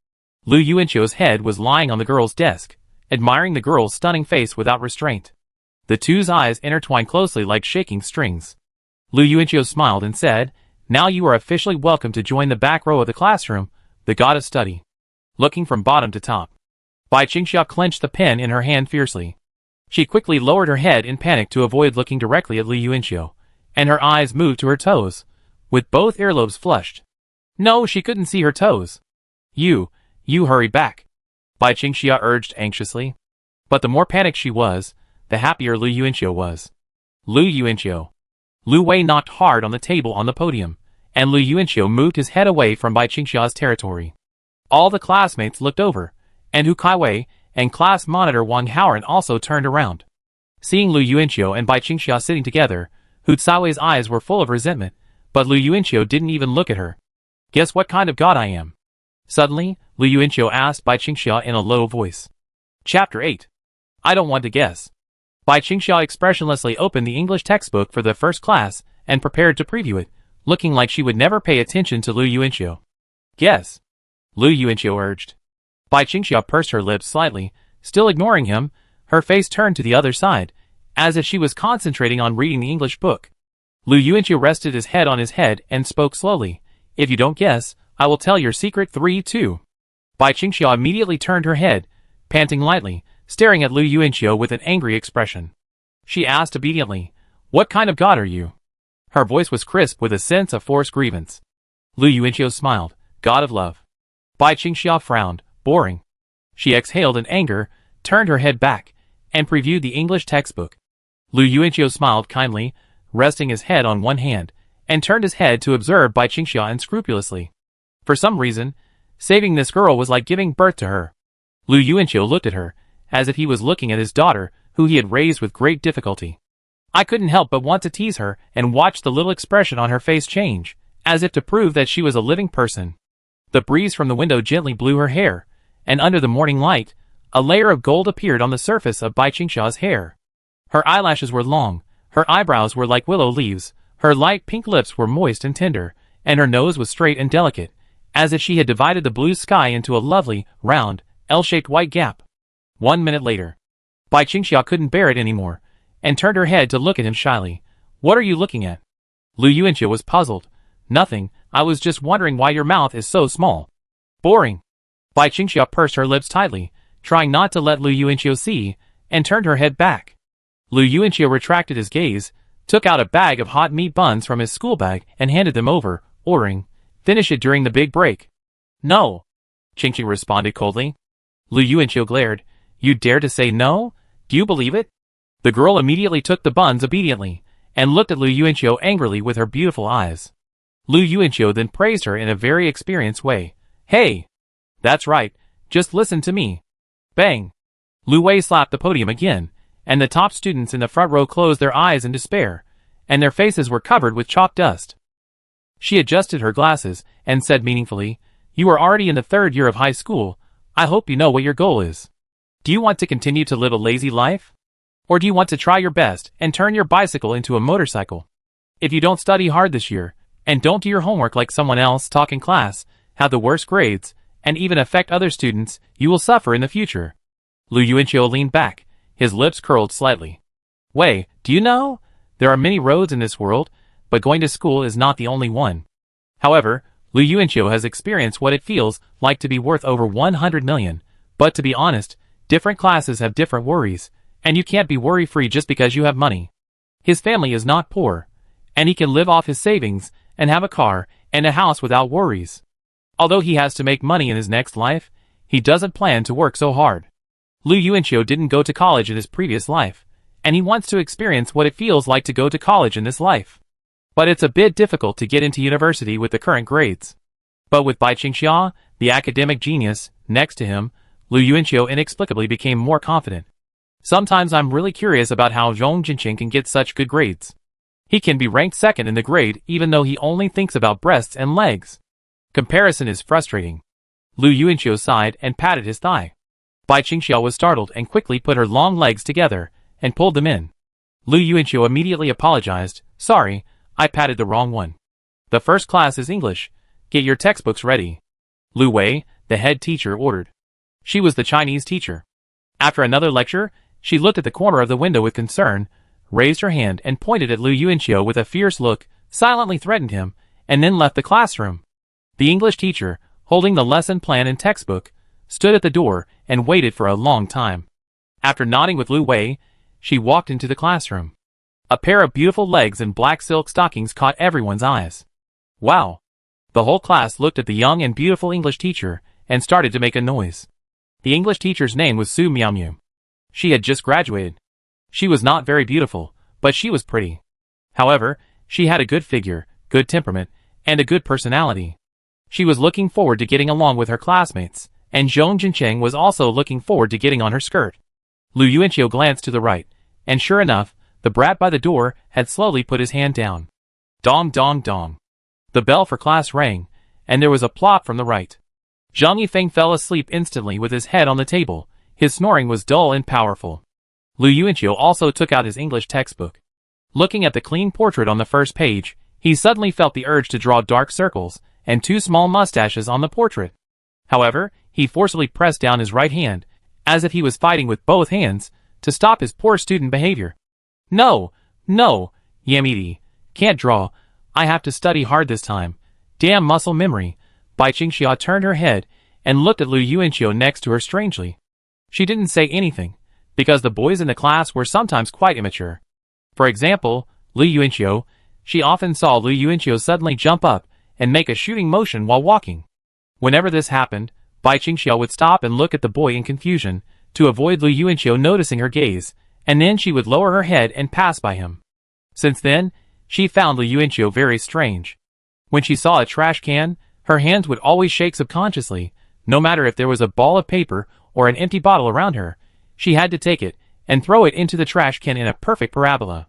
Speaker 1: Lu Yuanqiu's head was lying on the girl's desk, admiring the girl's stunning face without restraint. The two's eyes intertwined closely like shaking strings. Lu Yuanqiu smiled and said, "Now you are officially welcome to join the back row of the classroom, the god of study." Looking from bottom to top, Bai Qingxiao clenched the pen in her hand fiercely. She quickly lowered her head in panic to avoid looking directly at Lu Yuanqiu, and her eyes moved to her toes, with both earlobes flushed. No, she couldn't see her toes. You hurry back," Bai Qingxiao urged anxiously. But the more panicked she was, the happier Lu Yuanqiu was. Lu Yuanqiu. Lu Wei knocked hard on the table on the podium, and Lu Yuanqiu moved his head away from Bai Qingxiao's territory. All the classmates looked over, and Hu Caiwei and class monitor Wang Haoran also turned around. Seeing Lu Yuanqiu and Bai Qingxia sitting together, Hu Caiwei's eyes were full of resentment, but Lu Yuanqiu didn't even look at her. Guess what kind of god I am? Suddenly, Lu Yuanqiu asked Bai Qingxia in a low voice. Chapter 8. I don't want to guess. Bai Qingxia expressionlessly opened the English textbook for the first class and prepared to preview it, looking like she would never pay attention to Lu Yuanqiu. Guess. Lu Yuanqiu urged. Bai Qingxia pursed her lips slightly, still ignoring him, her face turned to the other side, as if she was concentrating on reading the English book. Lu Yuanqiu rested his head on his head and spoke slowly. If you don't guess, I will tell your secret 3-2. Bai Qingxia immediately turned her head, panting lightly, staring at Lu Yuanqiu with an angry expression. She asked obediently, What kind of god are you? Her voice was crisp with a sense of forced grievance. Lu Yuanqiu smiled, God of love. Bai Qingxia frowned, boring. She exhaled in anger, turned her head back, and previewed the English textbook. Lu Yuanqiu smiled kindly, resting his head on one hand, and turned his head to observe Bai Qingxia unscrupulously. For some reason, saving this girl was like giving birth to her. Lu Yuanqiu looked at her, as if he was looking at his daughter, who he had raised with great difficulty. I couldn't help but want to tease her and watch the little expression on her face change, as if to prove that she was a living person. The breeze from the window gently blew her hair, and under the morning light, a layer of gold appeared on the surface of Bai Qingxia's hair. Her eyelashes were long, her eyebrows were like willow leaves, her light pink lips were moist and tender, and her nose was straight and delicate, as if she had divided the blue sky into a lovely, round, L-shaped white gap. 1 minute later, Bai Qingxia couldn't bear it anymore, and turned her head to look at him shyly. What are you looking at? Lu Yuanqiu was puzzled. Nothing, I was just wondering why your mouth is so small. Boring. Bai Qingxia pursed her lips tightly, trying not to let Lu Yuanqiu see, and turned her head back. Lu Yuanqiu retracted his gaze, took out a bag of hot meat buns from his school bag and handed them over, ordering, Finish it during the big break. No. Qingxi responded coldly. Lu Yuanqiu glared. You dare to say no? Do you believe it? The girl immediately took the buns obediently, and looked at Lu Yuanqiu angrily with her beautiful eyes. Lu Yuanqiu then praised her in a very experienced way. Hey! That's right, just listen to me. Bang! Lu Wei slapped the podium again, and the top students in the front row closed their eyes in despair, and their faces were covered with chalk dust. She adjusted her glasses, and said meaningfully, You are already in the 3rd year of high school, I hope you know what your goal is. Do you want to continue to live a lazy life? Or do you want to try your best and turn your bicycle into a motorcycle? If you don't study hard this year, and don't do your homework like someone else, talk in class, have the worst grades, and even affect other students, you will suffer in the future. Lu Yuanqiu leaned back, his lips curled slightly. Wei, do you know? There are many roads in this world, but going to school is not the only one. However, Lu Yuanqiu has experienced what it feels like to be worth over 100 million, but to be honest, different classes have different worries, and you can't be worry-free just because you have money. His family is not poor, and he can live off his savings and have a car and a house without worries. Although he has to make money in his next life, he doesn't plan to work so hard. Lu Yuanqiu didn't go to college in his previous life, and he wants to experience what it feels like to go to college in this life. But it's a bit difficult to get into university with the current grades. But with Bai Qingxia, the academic genius, next to him, Lu Yuanqiu inexplicably became more confident. Sometimes I'm really curious about how Zhong Jinqing can get such good grades. He can be ranked 2nd in the grade even though he only thinks about breasts and legs. Comparison is frustrating. Lu Yuanqiu sighed and patted his thigh. Bai Qingxia was startled and quickly put her long legs together and pulled them in. Lu Yuanqiu immediately apologized. Sorry, I patted the wrong one. The first class is English. Get your textbooks ready. Lu Wei, the head teacher, ordered. She was the Chinese teacher. After another lecture, she looked at the corner of the window with concern, raised her hand and pointed at Lu Yuanqiu with a fierce look, silently threatened him, and then left the classroom. The English teacher, holding the lesson plan and textbook, stood at the door and waited for a long time. After nodding with Lu Wei, she walked into the classroom. A pair of beautiful legs and black silk stockings caught everyone's eyes. Wow! The whole class looked at the young and beautiful English teacher and started to make a noise. The English teacher's name was Su Miaomiu. She had just graduated. She was not very beautiful, but she was pretty. However, she had a good figure, good temperament, and a good personality. She was looking forward to getting along with her classmates, and Zhong Jinqing was also looking forward to getting on her skirt. Lu Yuanqiu glanced to the right, and sure enough, the brat by the door had slowly put his hand down. Dong dong dong. The bell for class rang, and there was a plop from the right. Zhang Yifeng fell asleep instantly with his head on the table. His snoring was dull and powerful. Lu Yuanqiu also took out his English textbook. Looking at the clean portrait on the first page, he suddenly felt the urge to draw dark circles and 2 small mustaches on the portrait. However, he forcibly pressed down his right hand, as if he was fighting with both hands, to stop his poor student behavior. No, Yamidi, can't draw. I have to study hard this time. Damn muscle memory. Bai Qingxia turned her head and looked at Lu Yuanqiu next to her strangely. She didn't say anything, because the boys in the class were sometimes quite immature. For example, Lu Yuanqiu, she often saw Lu Yuanqiu suddenly jump up and make a shooting motion while walking. Whenever this happened, Bai Qingxia would stop and look at the boy in confusion, to avoid Lu Yuanqiu noticing her gaze, and then she would lower her head and pass by him. Since then, she found Lu Yuanqiu very strange. When she saw a trash can, her hands would always shake subconsciously. No matter if there was a ball of paper or an empty bottle around her, she had to take it and throw it into the trash can in a perfect parabola.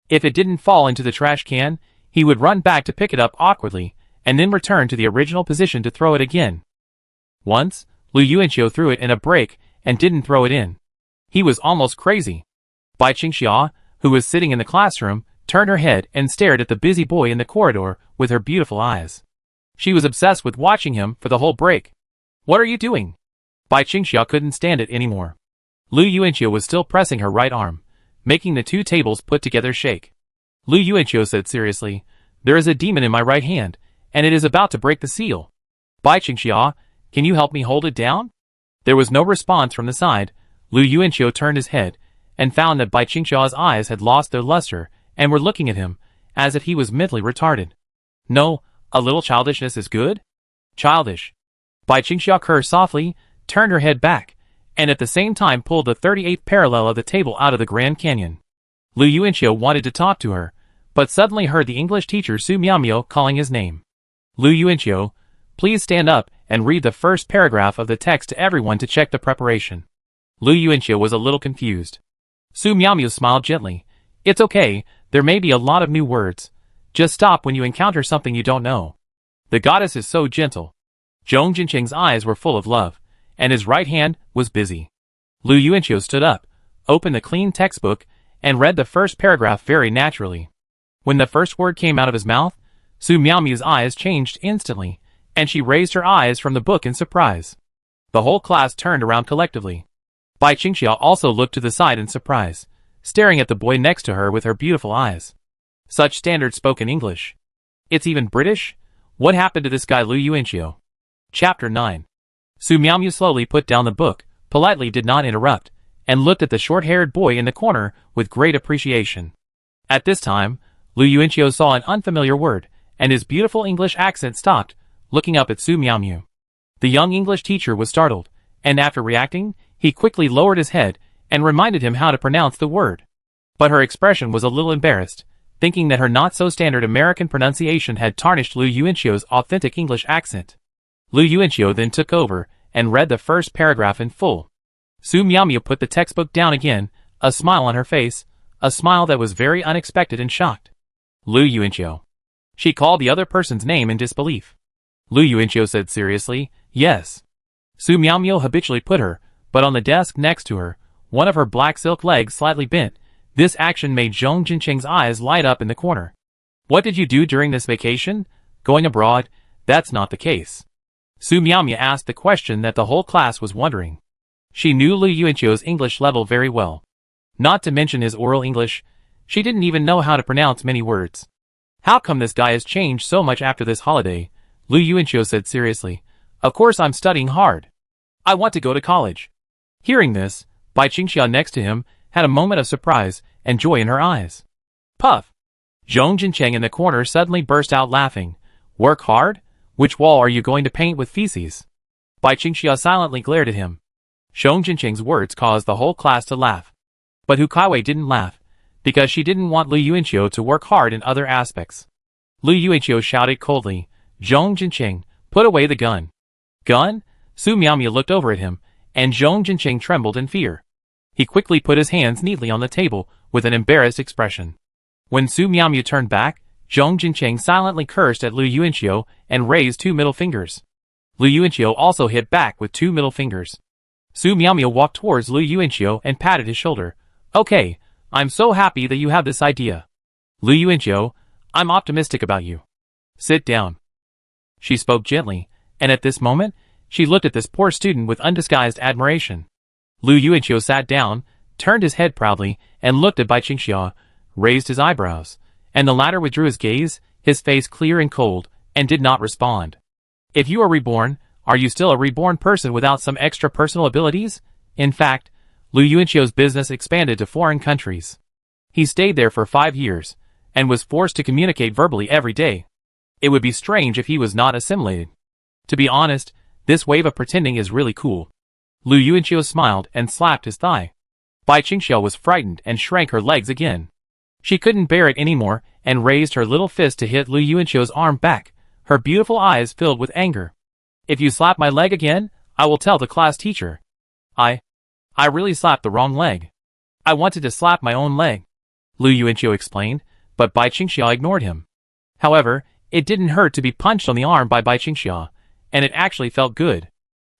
Speaker 1: If it didn't fall into the trash can, he would run back to pick it up awkwardly, and then return to the original position to throw it again. Once, Lu Yuanqiu threw it in a break and didn't throw it in. He was almost crazy. Bai Qingxia, who was sitting in the classroom, turned her head and stared at the busy boy in the corridor with her beautiful eyes. She was obsessed with watching him for the whole break. What are you doing? Bai Qingxia couldn't stand it anymore. Lu Yuanqiu was still pressing her right arm, making the 2 tables put together shake. Lu Yuanqiu said seriously, there is a demon in my right hand, and it is about to break the seal. Bai Qingxia, can you help me hold it down? There was no response from the side. Lu Yuanqiu turned his head, and found that Bai Qingxia's eyes had lost their luster, and were looking at him, as if he was mentally retarded. No, a little childishness is good? Childish. Bai Qingxia cursed softly, turned her head back, and at the same time pulled the 38th parallel of the table out of the Grand Canyon. Lu Yuanqiu wanted to talk to her, but suddenly heard the English teacher Su Miaomio calling his name. Lu Yuanqiu, please stand up and read the first paragraph of the text to everyone to check the preparation. Lu Yuanqiu was a little confused. Su Miaomio smiled gently. It's okay, there may be a lot of new words. Just stop when you encounter something you don't know. The goddess is so gentle. Zhong Jinqing's eyes were full of love, and his right hand was busy. Lu Yuanqiu stood up, opened the clean textbook, and read the first paragraph very naturally. When the first word came out of his mouth, Su Miaomio's eyes changed instantly, and she raised her eyes from the book in surprise. The whole class turned around collectively. Bai Qingxia also looked to the side in surprise, staring at the boy next to her with her beautiful eyes. Such standard spoken English. It's even British? What happened to this guy Lu Yuanqiu? Chapter 9. Su Miaomio slowly put down the book, politely did not interrupt, and looked at the short-haired boy in the corner with great appreciation. At this time, Lu Yuanqiu saw an unfamiliar word, and his beautiful English accent stopped, looking up at Su Miaomio. The young English teacher was startled, and after reacting, he quickly lowered his head and reminded him how to pronounce the word. But her expression was a little embarrassed, thinking that her not-so-standard American pronunciation had tarnished Lu Yuanqiu's authentic English accent. Lu Yuanqiu then took over and read the first paragraph in full. Su Miaomio put the textbook down again, a smile on her face, a smile that was very unexpected and shocked. Lu Yuanqiu. She called the other person's name in disbelief. Lu Yuanqiu said seriously, yes. Su Miaomio habitually put her, but on the desk next to her, one of her black silk legs slightly bent. This action made Zhong Jinqing's eyes light up in the corner. What did you do during this vacation? Going abroad? That's not the case. Su Miaomio asked the question that the whole class was wondering. She knew Lu Yuanqiu's English level very well. Not to mention his oral English, she didn't even know how to pronounce many words. How come this guy has changed so much after this holiday? Lu Yuanqiu said seriously. Of course I'm studying hard. I want to go to college. Hearing this, Bai Qingxia next to him had a moment of surprise and joy in her eyes. Puff! Zhong Jinqing in the corner suddenly burst out laughing. Work hard? Which wall are you going to paint with feces? Bai Qingxia silently glared at him. Zhong Jinqing's words caused the whole class to laugh. But Hu Caiwei didn't laugh, because she didn't want Lu Yuanqiu to work hard in other aspects. Lu Yuanqiu shouted coldly, Zhong Jinqing, put away the gun. Gun? Su Miaomio looked over at him, and Zhong Jinqing trembled in fear. He quickly put his hands neatly on the table with an embarrassed expression. When Su Miaomiao turned back, Zhong Jincheng silently cursed at Lu Yuanqiu and raised 2 middle fingers. Lu Yuanqiu also hit back with 2 middle fingers. Su Miaomiao walked towards Lu Yuanqiu and patted his shoulder. Okay, I'm so happy that you have this idea. Lu Yuanqiu, I'm optimistic about you. Sit down. She spoke gently, and at this moment, she looked at this poor student with undisguised admiration. Lu Yuanqiu sat down, turned his head proudly, and looked at Bai Qingxia, raised his eyebrows, and the latter withdrew his gaze, his face clear and cold, and did not respond. If you are reborn, are you still a reborn person without some extra personal abilities? In fact, Lu Yuanqiu's business expanded to foreign countries. He stayed there for 5 years, and was forced to communicate verbally every day. It would be strange if he was not assimilated. To be honest, this wave of pretending is really cool. Lu Yuanqiu smiled and slapped his thigh. Bai Qingxia was frightened and shrank her legs again. She couldn't bear it anymore and raised her little fist to hit Lu Yuanqiu's arm back, her beautiful eyes filled with anger. If you slap my leg again, I will tell the class teacher. I really slapped the wrong leg. I wanted to slap my own leg. Lu Yuanqiu explained, but Bai Qingxia ignored him. However, it didn't hurt to be punched on the arm by Bai Qingxia, and it actually felt good.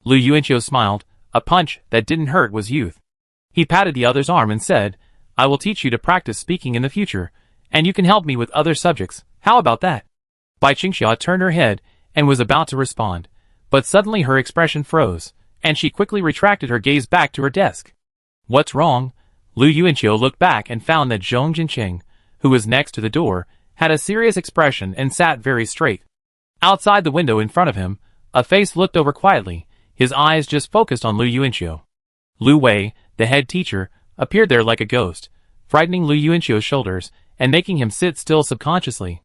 Speaker 1: Lu Yuanqiu smiled. A punch that didn't hurt was youth. He patted the other's arm and said, I will teach you to practice speaking in the future, and you can help me with other subjects. How about that? Bai Qingxia turned her head and was about to respond, but suddenly her expression froze, and she quickly retracted her gaze back to her desk. What's wrong? Lu Yuanqiu looked back and found that Zhong Jincheng, who was next to the door, had a serious expression and sat very straight. Outside the window in front of him, a face looked over quietly, his eyes just focused on Lu Yuanqiu. Lu Wei, the head teacher, appeared there like a ghost, frightening Lu Yuanqiu's shoulders and making him sit still subconsciously.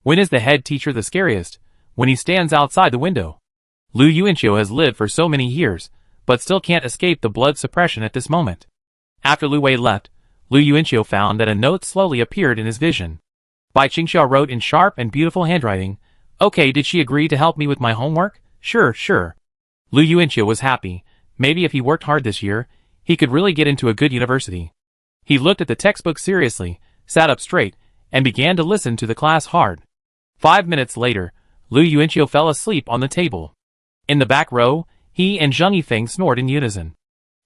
Speaker 1: When is the head teacher the scariest? When he stands outside the window. Lu Yuanqiu has lived for so many years, but still can't escape the blood suppression at this moment. After Lu Wei left, Lu Yuanqiu found that a note slowly appeared in his vision. Bai Qingxia wrote in sharp and beautiful handwriting, Okay, did she agree to help me with my homework? Sure. Lu Yuanqiu was happy. Maybe if he worked hard this year, he could really get into a good university. He looked at the textbook seriously, sat up straight, and began to listen to the class hard. 5 minutes later, Lu Yuanqiu fell asleep on the table. In the back row, he and Zheng Yifeng snored in unison.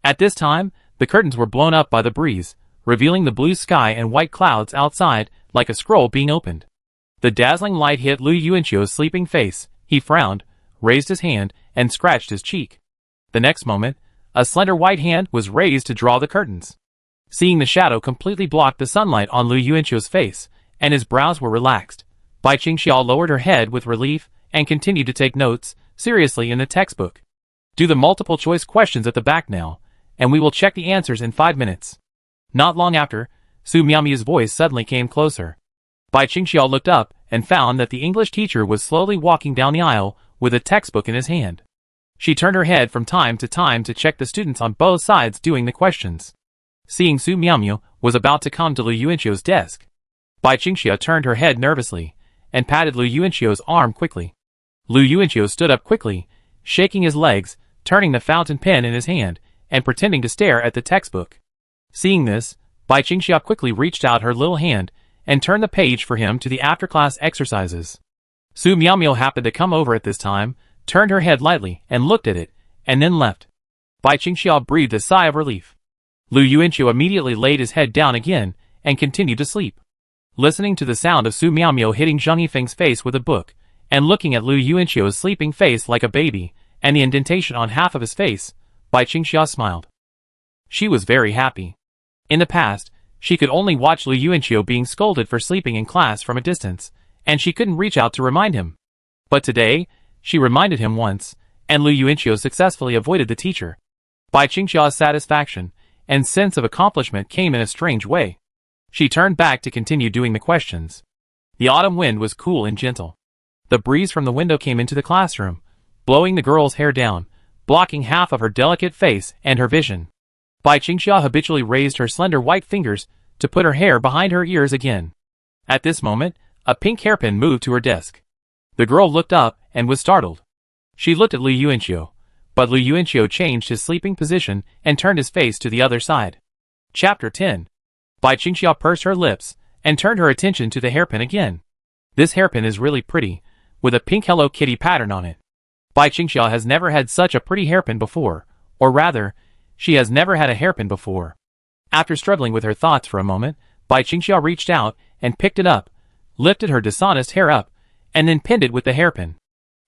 Speaker 1: At this time, the curtains were blown up by the breeze, revealing the blue sky and white clouds outside like a scroll being opened. The dazzling light hit Lu Yuanqiu's sleeping face. He frowned, raised his hand, and scratched his cheek. The next moment, a slender white hand was raised to draw the curtains. Seeing the shadow completely block the sunlight on Lu Yuanqiu's face, and his brows were relaxed, Bai Qingxia lowered her head with relief and continued to take notes, seriously in the textbook. Do the multiple choice questions at the back now, and we will check the answers in 5 minutes. Not long after, Su Miaomiao's voice suddenly came closer. Bai Qingxia looked up and found that the English teacher was slowly walking down the aisle with a textbook in his hand. She turned her head from time to time to check the students on both sides doing the questions. Seeing Su Miaomiao was about to come to Lu Yuanqiu's desk, Bai Qingxia turned her head nervously and patted Lu Yuanqiu's arm quickly. Lu Yuanqiu stood up quickly, shaking his legs, turning the fountain pen in his hand, and pretending to stare at the textbook. Seeing this, Bai Qingxia quickly reached out her little hand and turned the page for him to the after-class exercises. Su Miaomiao happened to come over at this time, turned her head lightly and looked at it, and then left. Bai Qingxia breathed a sigh of relief. Lu Yuanqiu immediately laid his head down again and continued to sleep. Listening to the sound of Su Miaomiao hitting Zheng Yifeng's face with a book, and looking at Lu Yuanqiu's sleeping face like a baby, and the indentation on half of his face, Bai Qingxia smiled. She was very happy. In the past, she could only watch Lu Yuanqiu being scolded for sleeping in class from a distance, and she couldn't reach out to remind him. But today, she reminded him once, and Lu Yuanqiu successfully avoided the teacher. Bai Qingxia's satisfaction and sense of accomplishment came in a strange way. She turned back to continue doing the questions. The autumn wind was cool and gentle. The breeze from the window came into the classroom, blowing the girl's hair down, blocking half of her delicate face and her vision. Bai Qingxia habitually raised her slender white fingers to put her hair behind her ears again. At this moment, a pink hairpin moved to her desk. The girl looked up and was startled. She looked at Lu Yuanqiu, but Lu Yuanqiu changed his sleeping position and turned his face to the other side. Chapter 10. Bai Qingxia pursed her lips and turned her attention to the hairpin again. This hairpin is really pretty, with a pink Hello Kitty pattern on it. Bai Qingxia has never had such a pretty hairpin before, or rather, she has never had a hairpin before. After struggling with her thoughts for a moment, Bai Qingxia reached out and picked it up, lifted her dishonest hair up, and then pinned it with the hairpin.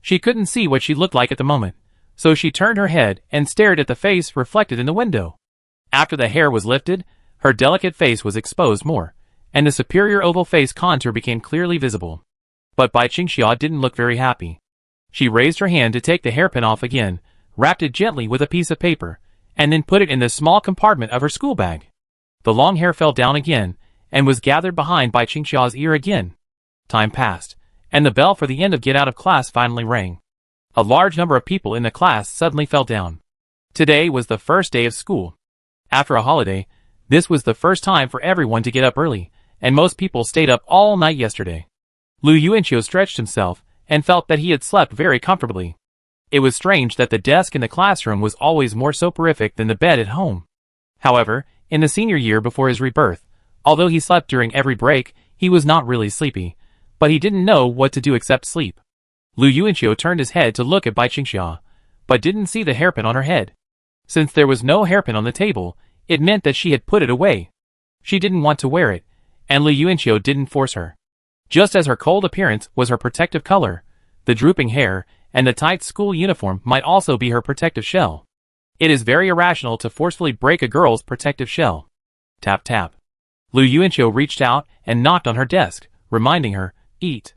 Speaker 1: She couldn't see what she looked like at the moment, so she turned her head and stared at the face reflected in the window. After the hair was lifted, her delicate face was exposed more, and the superior oval face contour became clearly visible. But Bai Qingxia didn't look very happy. She raised her hand to take the hairpin off again, wrapped it gently with a piece of paper, and then put it in the small compartment of her school bag. The long hair fell down again, and was gathered behind Bai Qingxia's ear again. Time passed, and the bell for the end of get out of class finally rang. A large number of people in the class suddenly fell down. Today was the first day of school. After a holiday, this was the first time for everyone to get up early, and most people stayed up all night yesterday. Lu Yuanqiu stretched himself, and felt that he had slept very comfortably. It was strange that the desk in the classroom was always more soporific than the bed at home. However, in the senior year before his rebirth, although he slept during every break, he was not really sleepy, but he didn't know what to do except sleep. Lu Yuanqiu turned his head to look at Bai Qingxia, but didn't see the hairpin on her head. Since there was no hairpin on the table, it meant that she had put it away. She didn't want to wear it, and Lu Yuanqiu didn't force her. Just as her cold appearance was her protective color, the drooping hair and the tight school uniform might also be her protective shell. It is very irrational to forcefully break a girl's protective shell. Tap tap. Lu Yuanqiu reached out and knocked on her desk, reminding her, "Eat."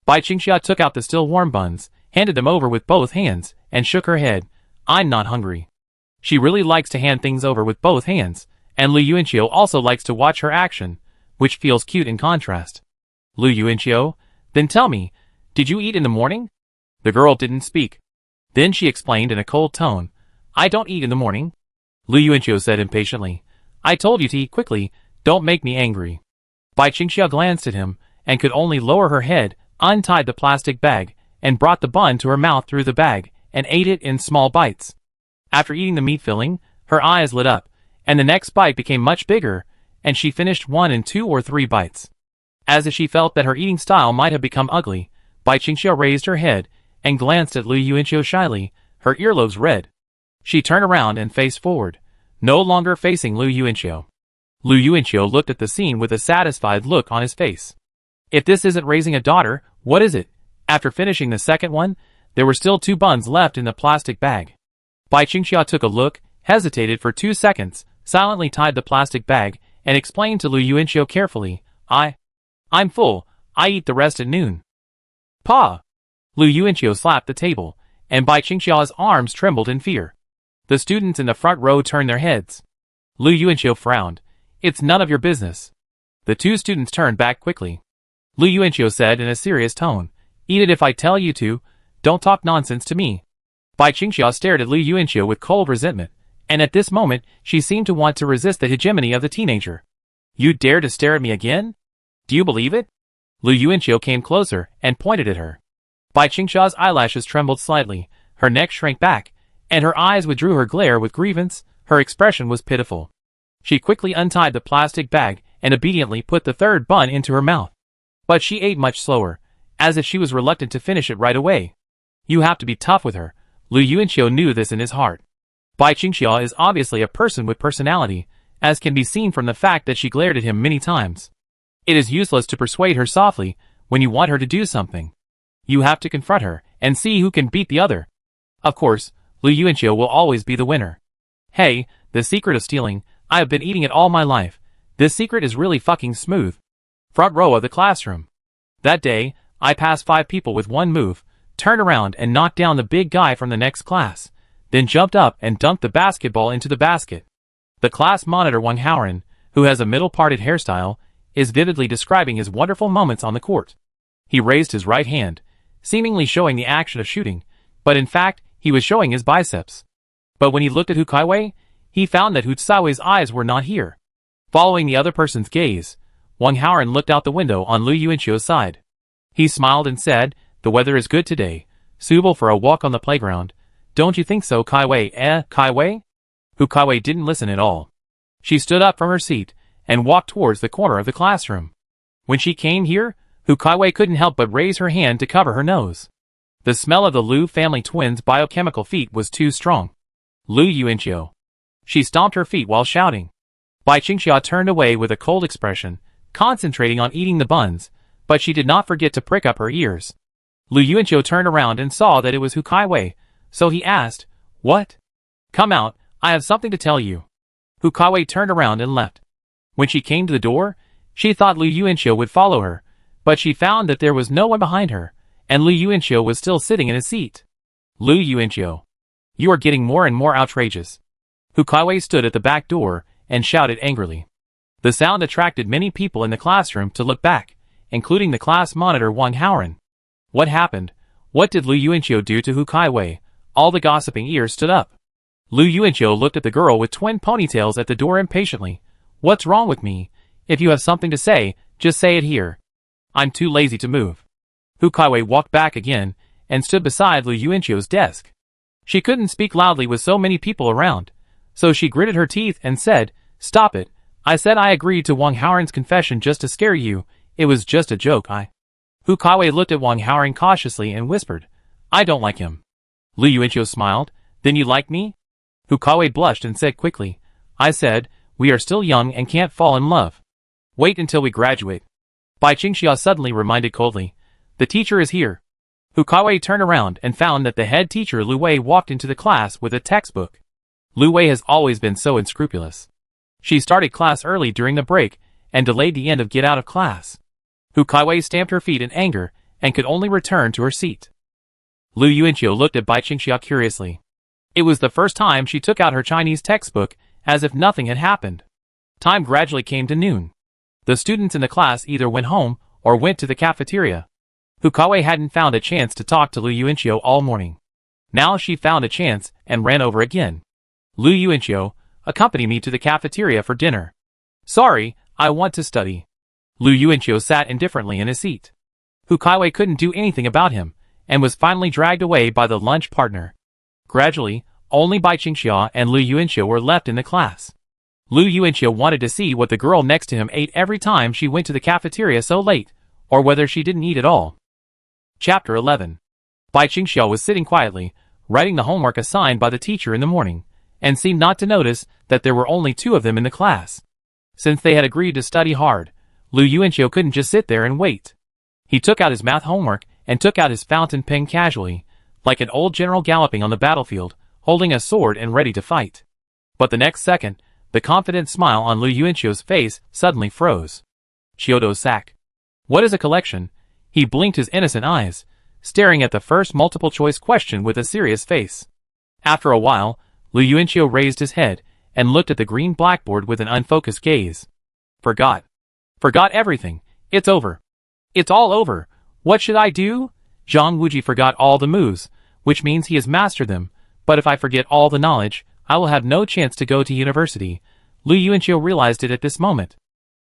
Speaker 1: Bai Qingxia took out the still warm buns, handed them over with both hands, and shook her head. "I'm not hungry." She really likes to hand things over with both hands, and Lu Yuanqiu also likes to watch her action, which feels cute in contrast. "Lu Yuanqiu, then tell me, did you eat in the morning?" The girl didn't speak. Then she explained in a cold tone, "I don't eat in the morning." Lu Yuanqiu said impatiently, "I told you to eat quickly, don't make me angry." Bai Qingxia glanced at him, and could only lower her head, untied the plastic bag, and brought the bun to her mouth through the bag, and ate it in small bites. After eating the meat filling, her eyes lit up, and the next bite became much bigger, and she finished one in 2 or 3 bites. As if she felt that her eating style might have become ugly, Bai Qingxia raised her head, and glanced at Lu Yuanqiu shyly, her earlobes red. She turned around and faced forward, no longer facing Lu Yuanqiu. Lu Yuanqiu looked at the scene with a satisfied look on his face. If this isn't raising a daughter, what is it? After finishing the second one, there were still 2 buns left in the plastic bag. Bai Qingxia took a look, hesitated for 2 seconds, silently tied the plastic bag, and explained to Lu Yuanqiu carefully, I'm full, I eat the rest at noon." "Pa!" Lu Yuanqiu slapped the table, and Bai Qingxia's arms trembled in fear. The students in the front row turned their heads. Lu Yuanqiu frowned. "It's none of your business." The 2 students turned back quickly. Lu Yuanqiu said in a serious tone, "Eat it if I tell you to, don't talk nonsense to me." Bai Qingxia stared at Lu Yuanqiu with cold resentment, and at this moment she seemed to want to resist the hegemony of the teenager. "You dare to stare at me again? Do you believe it?" Lu Yuanqiu came closer and pointed at her. Bai Qingxia's eyelashes trembled slightly, her neck shrank back, and her eyes withdrew her glare with grievance. Her expression was pitiful. She quickly untied the plastic bag and obediently put the 3rd bun into her mouth. But she ate much slower, as if she was reluctant to finish it right away. You have to be tough with her. Lu Yuanqiu knew this in his heart. Bai Qingxia is obviously a person with personality, as can be seen from the fact that she glared at him many times. It is useless to persuade her softly when you want her to do something. You have to confront her and see who can beat the other. Of course, Lu Yuanqiu will always be the winner. "Hey, the secret of stealing, I have been eating it all my life. This secret is really fucking smooth." Front row of the classroom. That day, I passed 5 people with one move, turned around and knocked down the big guy from the next class, then jumped up and dunked the basketball into the basket. The class monitor Wang Haoren, who has a middle-parted hairstyle, is vividly describing his wonderful moments on the court. He raised his right hand, seemingly showing the action of shooting, but in fact, he was showing his biceps. But when he looked at Hu Caiwei, he found that Hu Caiwei's eyes were not here. Following the other person's gaze, Wang Haoren looked out the window on Lu Yuanqiu's side. He smiled and said, "The weather is good today, suitable for a walk on the playground. Don't you think so, Caiwei? Caiwei?" Hu Caiwei didn't listen at all. She stood up from her seat and walked towards the corner of the classroom. When she came here, Hu Caiwei couldn't help but raise her hand to cover her nose. The smell of the Liu family twins' biochemical feet was too strong. Lu Yuanqiu. She stomped her feet while shouting. Bai Qingxia turned away with a cold expression, concentrating on eating the buns, but she did not forget to prick up her ears. Lu Yuanqiu turned around and saw that it was Hu Caiwei, so he asked, "What?" "Come out, I have something to tell you." Hu Caiwei turned around and left. When she came to the door, she thought Lu Yuanqiu would follow her, but she found that there was no one behind her, and Lu Yuanqiu was still sitting in his seat. "Lu Yuanqiu, you are getting more and more outrageous." Hu Caiwei stood at the back door and shouted angrily. The sound attracted many people in the classroom to look back, including the class monitor Wang Haoran. What happened? What did Lu Yuanqiu do to Hu Caiwei? All the gossiping ears stood up. Lu Yuanqiu looked at the girl with twin ponytails at the door impatiently. "What's wrong with me? If you have something to say, just say it here. I'm too lazy to move." Hu Caiwei walked back again and stood beside Lu Yuanqiu's desk. She couldn't speak loudly with so many people around, so she gritted her teeth and said, "Stop it. I said I agreed to Wang Haoran's confession just to scare you. It was just a joke. Hu Caiwei looked at Wang Haoran cautiously and whispered, "I don't like him." Lu Yuanqiu smiled. "Then you like me?" Hu Caiwei blushed and said quickly, "I said, we are still young and can't fall in love. Wait until we graduate." Bai Qingxia suddenly reminded coldly, "The teacher is here." Hu Caiwei turned around and found that the head teacher Lu Wei walked into the class with a textbook. Lu Wei has always been so unscrupulous. She started class early during the break and delayed the end of get out of class. Hu Caiwei stamped her feet in anger and could only return to her seat. Lu Yuanqiu looked at Bai Qingxia curiously. It was the first time she took out her Chinese textbook, as if nothing had happened. Time gradually came to noon. The students in the class either went home or went to the cafeteria. Hu Caiwei hadn't found a chance to talk to Lu Yuanqiu all morning. Now she found a chance and ran over again. "Lu Yuanqiu, accompany me to the cafeteria for dinner." "Sorry, I want to study." Lu Yuanqiu sat indifferently in his seat. Hu Caiwei couldn't do anything about him, and was finally dragged away by the lunch partner. Gradually, only Bai Qingxia and Lu Yuanqiu were left in the class. Lu Yuanqiu wanted to see what the girl next to him ate every time she went to the cafeteria so late, or whether she didn't eat at all. Chapter 11. Bai Qingxia was sitting quietly, writing the homework assigned by the teacher in the morning, and seemed not to notice that there were only two of them in the class. Since they had agreed to study hard, Lu Yuanqiu couldn't just sit there and wait. He took out his math homework and took out his fountain pen casually, like an old general galloping on the battlefield, holding a sword and ready to fight. But the next second, the confident smile on Lu Yuanqiu's face suddenly froze. Chiodo Sack. What is a collection? He blinked his innocent eyes, staring at the first multiple-choice question with a serious face. After a while, Lu Yuanqiu raised his head and looked at the green blackboard with an unfocused gaze. Forgot everything. It's over. It's all over. What should I do? Zhang Wuji forgot all the moves, which means he has mastered them, but if I forget all the knowledge, I will have no chance to go to university. Lu Yuanqiu realized it at this moment.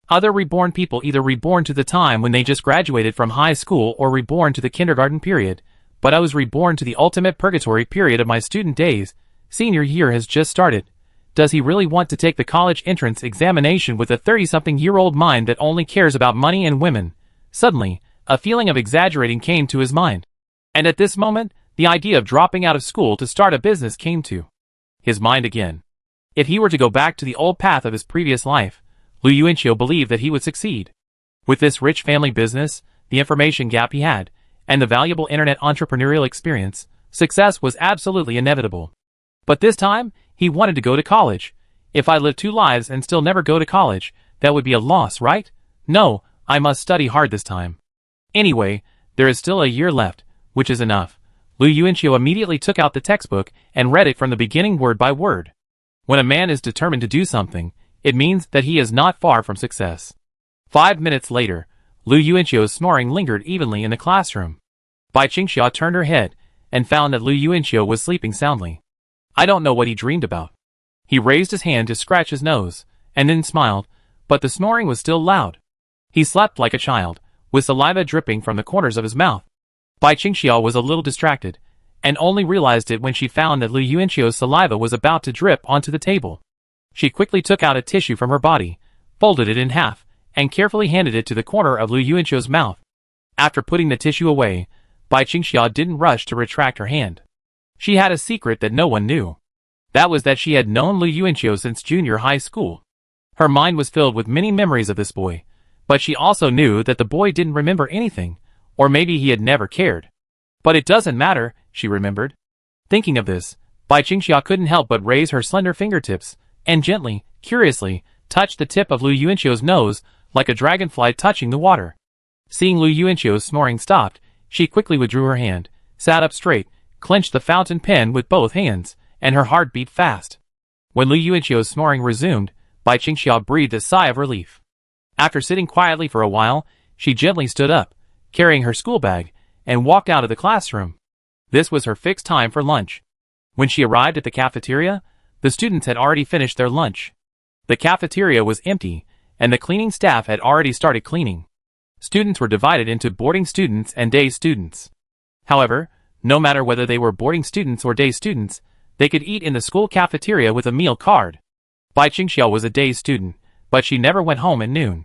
Speaker 1: Other reborn people either reborn to the time when they just graduated from high school or reborn to the kindergarten period, but I was reborn to the ultimate purgatory period of my student days. Senior year has just started. Does he really want to take the college entrance examination with a 30-something-year-old mind that only cares about money and women? Suddenly, a feeling of exaggerating came to his mind. And at this moment, the idea of dropping out of school to start a business came to his mind again. If he were to go back to the old path of his previous life, Lu Yuanqiu believed that he would succeed. With this rich family business, the information gap he had, and the valuable internet entrepreneurial experience, success was absolutely inevitable. But this time, he wanted to go to college. If I live 2 lives and still never go to college, that would be a loss, right? No, I must study hard this time. Anyway, there is still a year left, which is enough. Lu Yuanqiu immediately took out the textbook and read it from the beginning word by word. When a man is determined to do something, it means that he is not far from success. 5 minutes later, Lu Yuanqiu's snoring lingered evenly in the classroom. Bai Qingxia turned her head and found that Lu Yuanqiu was sleeping soundly. I don't know what he dreamed about. He raised his hand to scratch his nose, and then smiled, but the snoring was still loud. He slept like a child, with saliva dripping from the corners of his mouth. Bai Qingxia was a little distracted, and only realized it when she found that Lu Yuanqiu's saliva was about to drip onto the table. She quickly took out a tissue from her body, folded it in half, and carefully handed it to the corner of Lu Yuanqiu's mouth. After putting the tissue away, Bai Qingxia didn't rush to retract her hand. She had a secret that no one knew. That was that she had known Lu Yuanqiu since junior high school. Her mind was filled with many memories of this boy, but she also knew that the boy didn't remember anything, or maybe he had never cared. But it doesn't matter, she remembered. Thinking of this, Bai Qingxia couldn't help but raise her slender fingertips, and gently, curiously, touch the tip of Lu Yuanqiu's nose, like a dragonfly touching the water. Seeing Lu Yuanqiu's snoring stopped, she quickly withdrew her hand, sat up straight, clenched the fountain pen with both hands, and her heart beat fast. When Lu Yuanqiu's snoring resumed, Bai Qingxia breathed a sigh of relief. After sitting quietly for a while, she gently stood up, carrying her school bag, and walked out of the classroom. This was her fixed time for lunch. When she arrived at the cafeteria, the students had already finished their lunch. The cafeteria was empty, and the cleaning staff had already started cleaning. Students were divided into boarding students and day students. However, no matter whether they were boarding students or day students, they could eat in the school cafeteria with a meal card. Bai Qingxia was a day student, but she never went home at noon.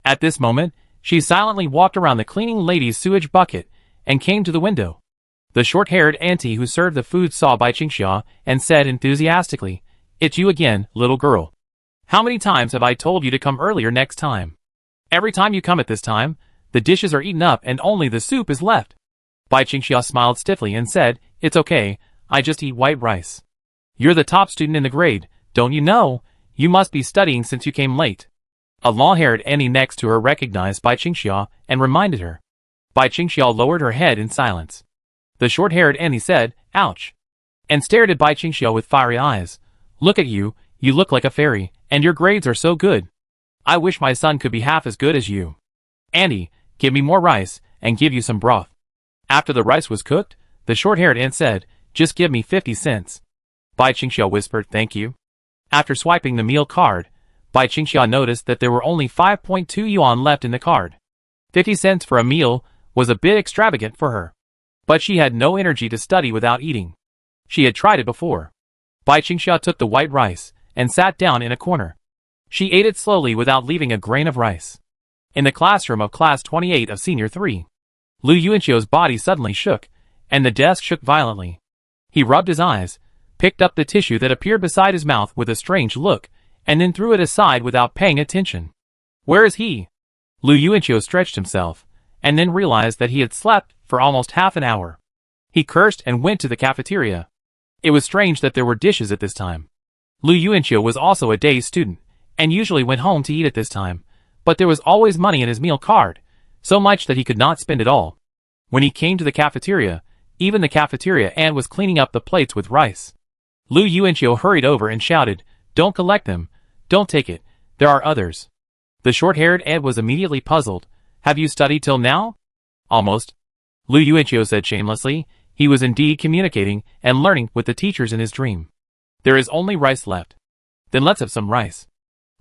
Speaker 1: At this moment, she silently walked around the cleaning lady's sewage bucket and came to the window. The short-haired auntie who served the food saw Bai Qingxia and said enthusiastically, "It's you again, little girl. How many times have I told you to come earlier next time? Every time you come at this time, the dishes are eaten up and only the soup is left." Bai Qingxia smiled stiffly and said, "It's okay, I just eat white rice. You're the top student in the grade, don't you know? You must be studying since you came late." A long-haired auntie next to her recognized Bai Qingxia and reminded her. Bai Qingxia lowered her head in silence. The short-haired auntie said, "Ouch," and stared at Bai Qingxia with fiery eyes. "Look at you, you look like a fairy, and your grades are so good. I wish my son could be half as good as you. Auntie, give me more rice, and give you some broth." After the rice was cooked, the short-haired aunt said, "Just give me 50 cents. Bai Qingxia whispered, "Thank you." After swiping the meal card, Bai Qingxia noticed that there were only 5.2 yuan left in the card. 50 cents for a meal was a bit extravagant for her. But she had no energy to study without eating. She had tried it before. Bai Qingxia took the white rice and sat down in a corner. She ate it slowly without leaving a grain of rice. In the classroom of class 28 of senior 3, Lu Yuanqiu's body suddenly shook, and the desk shook violently. He rubbed his eyes, picked up the tissue that appeared beside his mouth with a strange look, and then threw it aside without paying attention. "Where is he?" Lu Yuanqiu stretched himself, and then realized that he had slept for almost half an hour. He cursed and went to the cafeteria. It was strange that there were dishes at this time. Lu Yuanqiu was also a day student, and usually went home to eat at this time, but there was always money in his meal card, so much that he could not spend it all. When he came to the cafeteria, even the cafeteria aunt was cleaning up the plates with rice. Lu Yuanqiu hurried over and shouted, "Don't collect them, don't take it, there are others." The short-haired aunt was immediately puzzled. "Have you studied till now?" "Almost," Lu Yuanqiu said shamelessly. He was indeed communicating and learning with the teachers in his dream. "There is only rice left." "Then let's have some rice."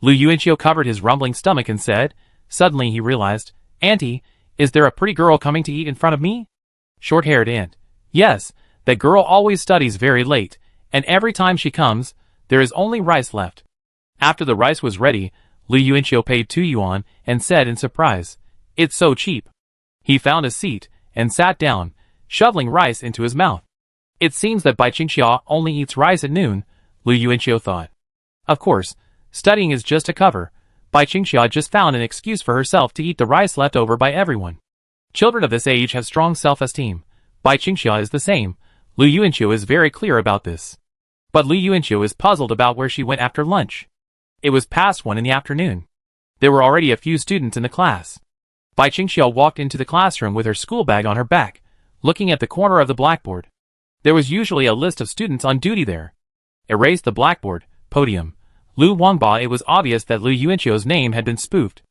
Speaker 1: Lu Yuanqiu covered his rumbling stomach and said, suddenly he realized, "Auntie, is there a pretty girl coming to eat in front of me?" Short-haired aunt, "Yes, that girl always studies very late, and every time she comes, there is only rice left." After the rice was ready, Lu Yuanqiu paid 2 yuan and said in surprise, "It's so cheap." He found a seat and sat down, shoveling rice into his mouth. It seems that Bai Qingxia only eats rice at noon, Lu Yuanqiu thought. Of course, studying is just a cover. Bai Qingxia just found an excuse for herself to eat the rice left over by everyone. Children of this age have strong self-esteem. Bai Qingxia is the same. Lu Yuanqiu is very clear about this. But Lu Yuanqiu is puzzled about where she went after lunch. It was past 1 in the afternoon. There were already a few students in the class. Bai Qingxia walked into the classroom with her school bag on her back, looking at the corner of the blackboard. There was usually a list of students on duty there. Erase the blackboard, podium. Lu Wangba. It was obvious that Lu Yuanqiu's name had been spoofed.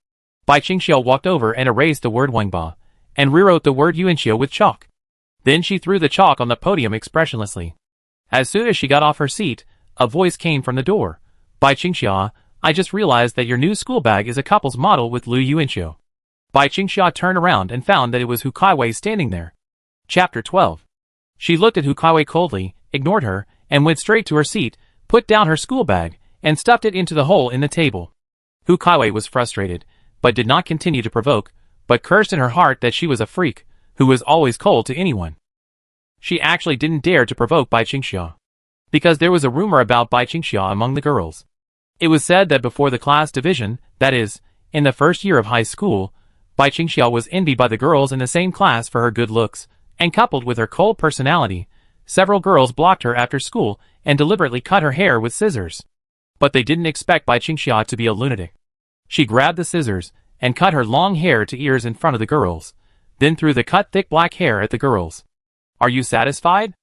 Speaker 1: Bai Qingxia walked over and erased the word Wangba, and rewrote the word Yuanqiu with chalk. Then she threw the chalk on the podium expressionlessly. As soon as she got off her seat, a voice came from the door. "Bai Qingxia, I just realized that your new school bag is a couple's model with Lu Yuanqiu." Bai Qingxia turned around and found that it was Hu Caiwei standing there. Chapter 12. She looked at Hu Caiwei coldly, ignored her, and went straight to her seat, put down her school bag, and stuffed it into the hole in the table. Hu Caiwei was frustrated, but did not continue to provoke, but cursed in her heart that she was a freak, who was always cold to anyone. She actually didn't dare to provoke Bai Qingxia, because there was a rumor about Bai Qingxia among the girls. It was said that before the class division, that is, in the first year of high school, Bai Qingxia was envied by the girls in the same class for her good looks, and coupled with her cold personality, several girls blocked her after school and deliberately cut her hair with scissors. But they didn't expect Bai Qingxia to be a lunatic. She grabbed the scissors and cut her long hair to ears in front of the girls, then threw the cut thick black hair at the girls. "Are you satisfied?"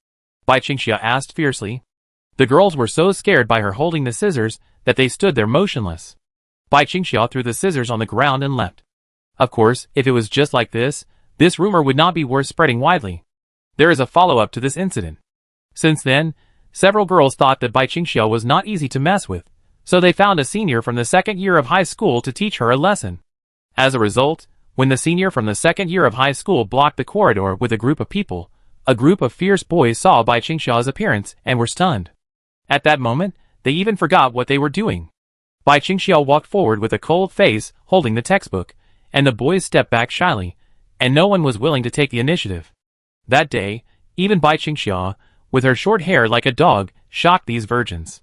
Speaker 1: Bai Qingxia asked fiercely. The girls were so scared by her holding the scissors that they stood there motionless. Bai Qingxia threw the scissors on the ground and left. Of course, if it was just like this rumor would not be worth spreading widely. There is a follow-up to this incident. Since then, several girls thought that Bai Qingxia was not easy to mess with, so they found a senior from the second year of high school to teach her a lesson. As a result, when the senior from the second year of high school blocked the corridor with a group of people, a group of fierce boys saw Bai Qingxia's appearance and were stunned. At that moment, they even forgot what they were doing. Bai Qingxia walked forward with a cold face, holding the textbook, and the boys stepped back shyly, and no one was willing to take the initiative. That day, even Bai Qingxia, with her short hair like a dog, shocked these virgins.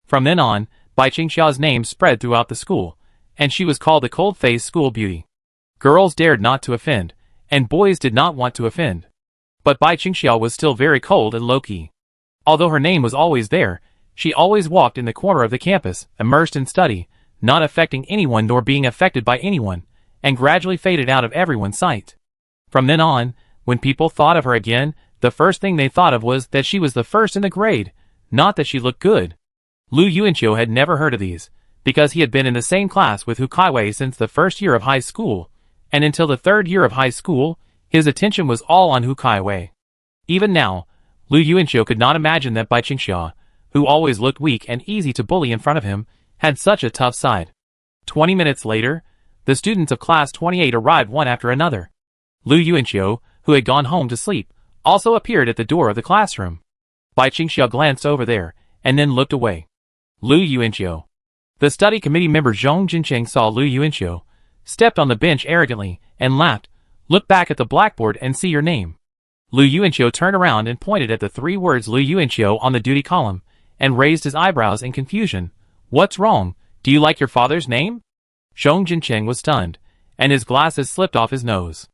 Speaker 1: From then on, Bai Qingxia's name spread throughout the school, and she was called the cold-faced school beauty. Girls dared not to offend, and boys did not want to offend. But Bai Qingxia was still very cold and low-key. Although her name was always there, she always walked in the corner of the campus, immersed in study, not affecting anyone nor being affected by anyone, and gradually faded out of everyone's sight. From then on, when people thought of her again, the first thing they thought of was that she was the first in the grade, not that she looked good. Lu Yuanqiu had never heard of these, because he had been in the same class with Hu Caiwei since the first year of high school, and until the third year of high school, his attention was all on Hu Caiwei. Even now, Lu Yuanqiu could not imagine that Bai Qingxia, who always looked weak and easy to bully in front of him, had such a tough side. 20 minutes later, the students of class 28 arrived one after another. Lu Yuanqiu, who had gone home to sleep, also appeared at the door of the classroom. Bai Qingxia glanced over there, and then looked away. Lu Yuanqiu. The study committee member Zhong Jincheng saw Lu Yuanqiu, stepped on the bench arrogantly, and laughed. "Look back at the blackboard and see your name." Lu Yuanqiu turned around and pointed at the 3 words Lu Yuanqiu on the duty column, and raised his eyebrows in confusion. "What's wrong? Do you like your father's name?" Zhong Jincheng was stunned, and his glasses slipped off his nose.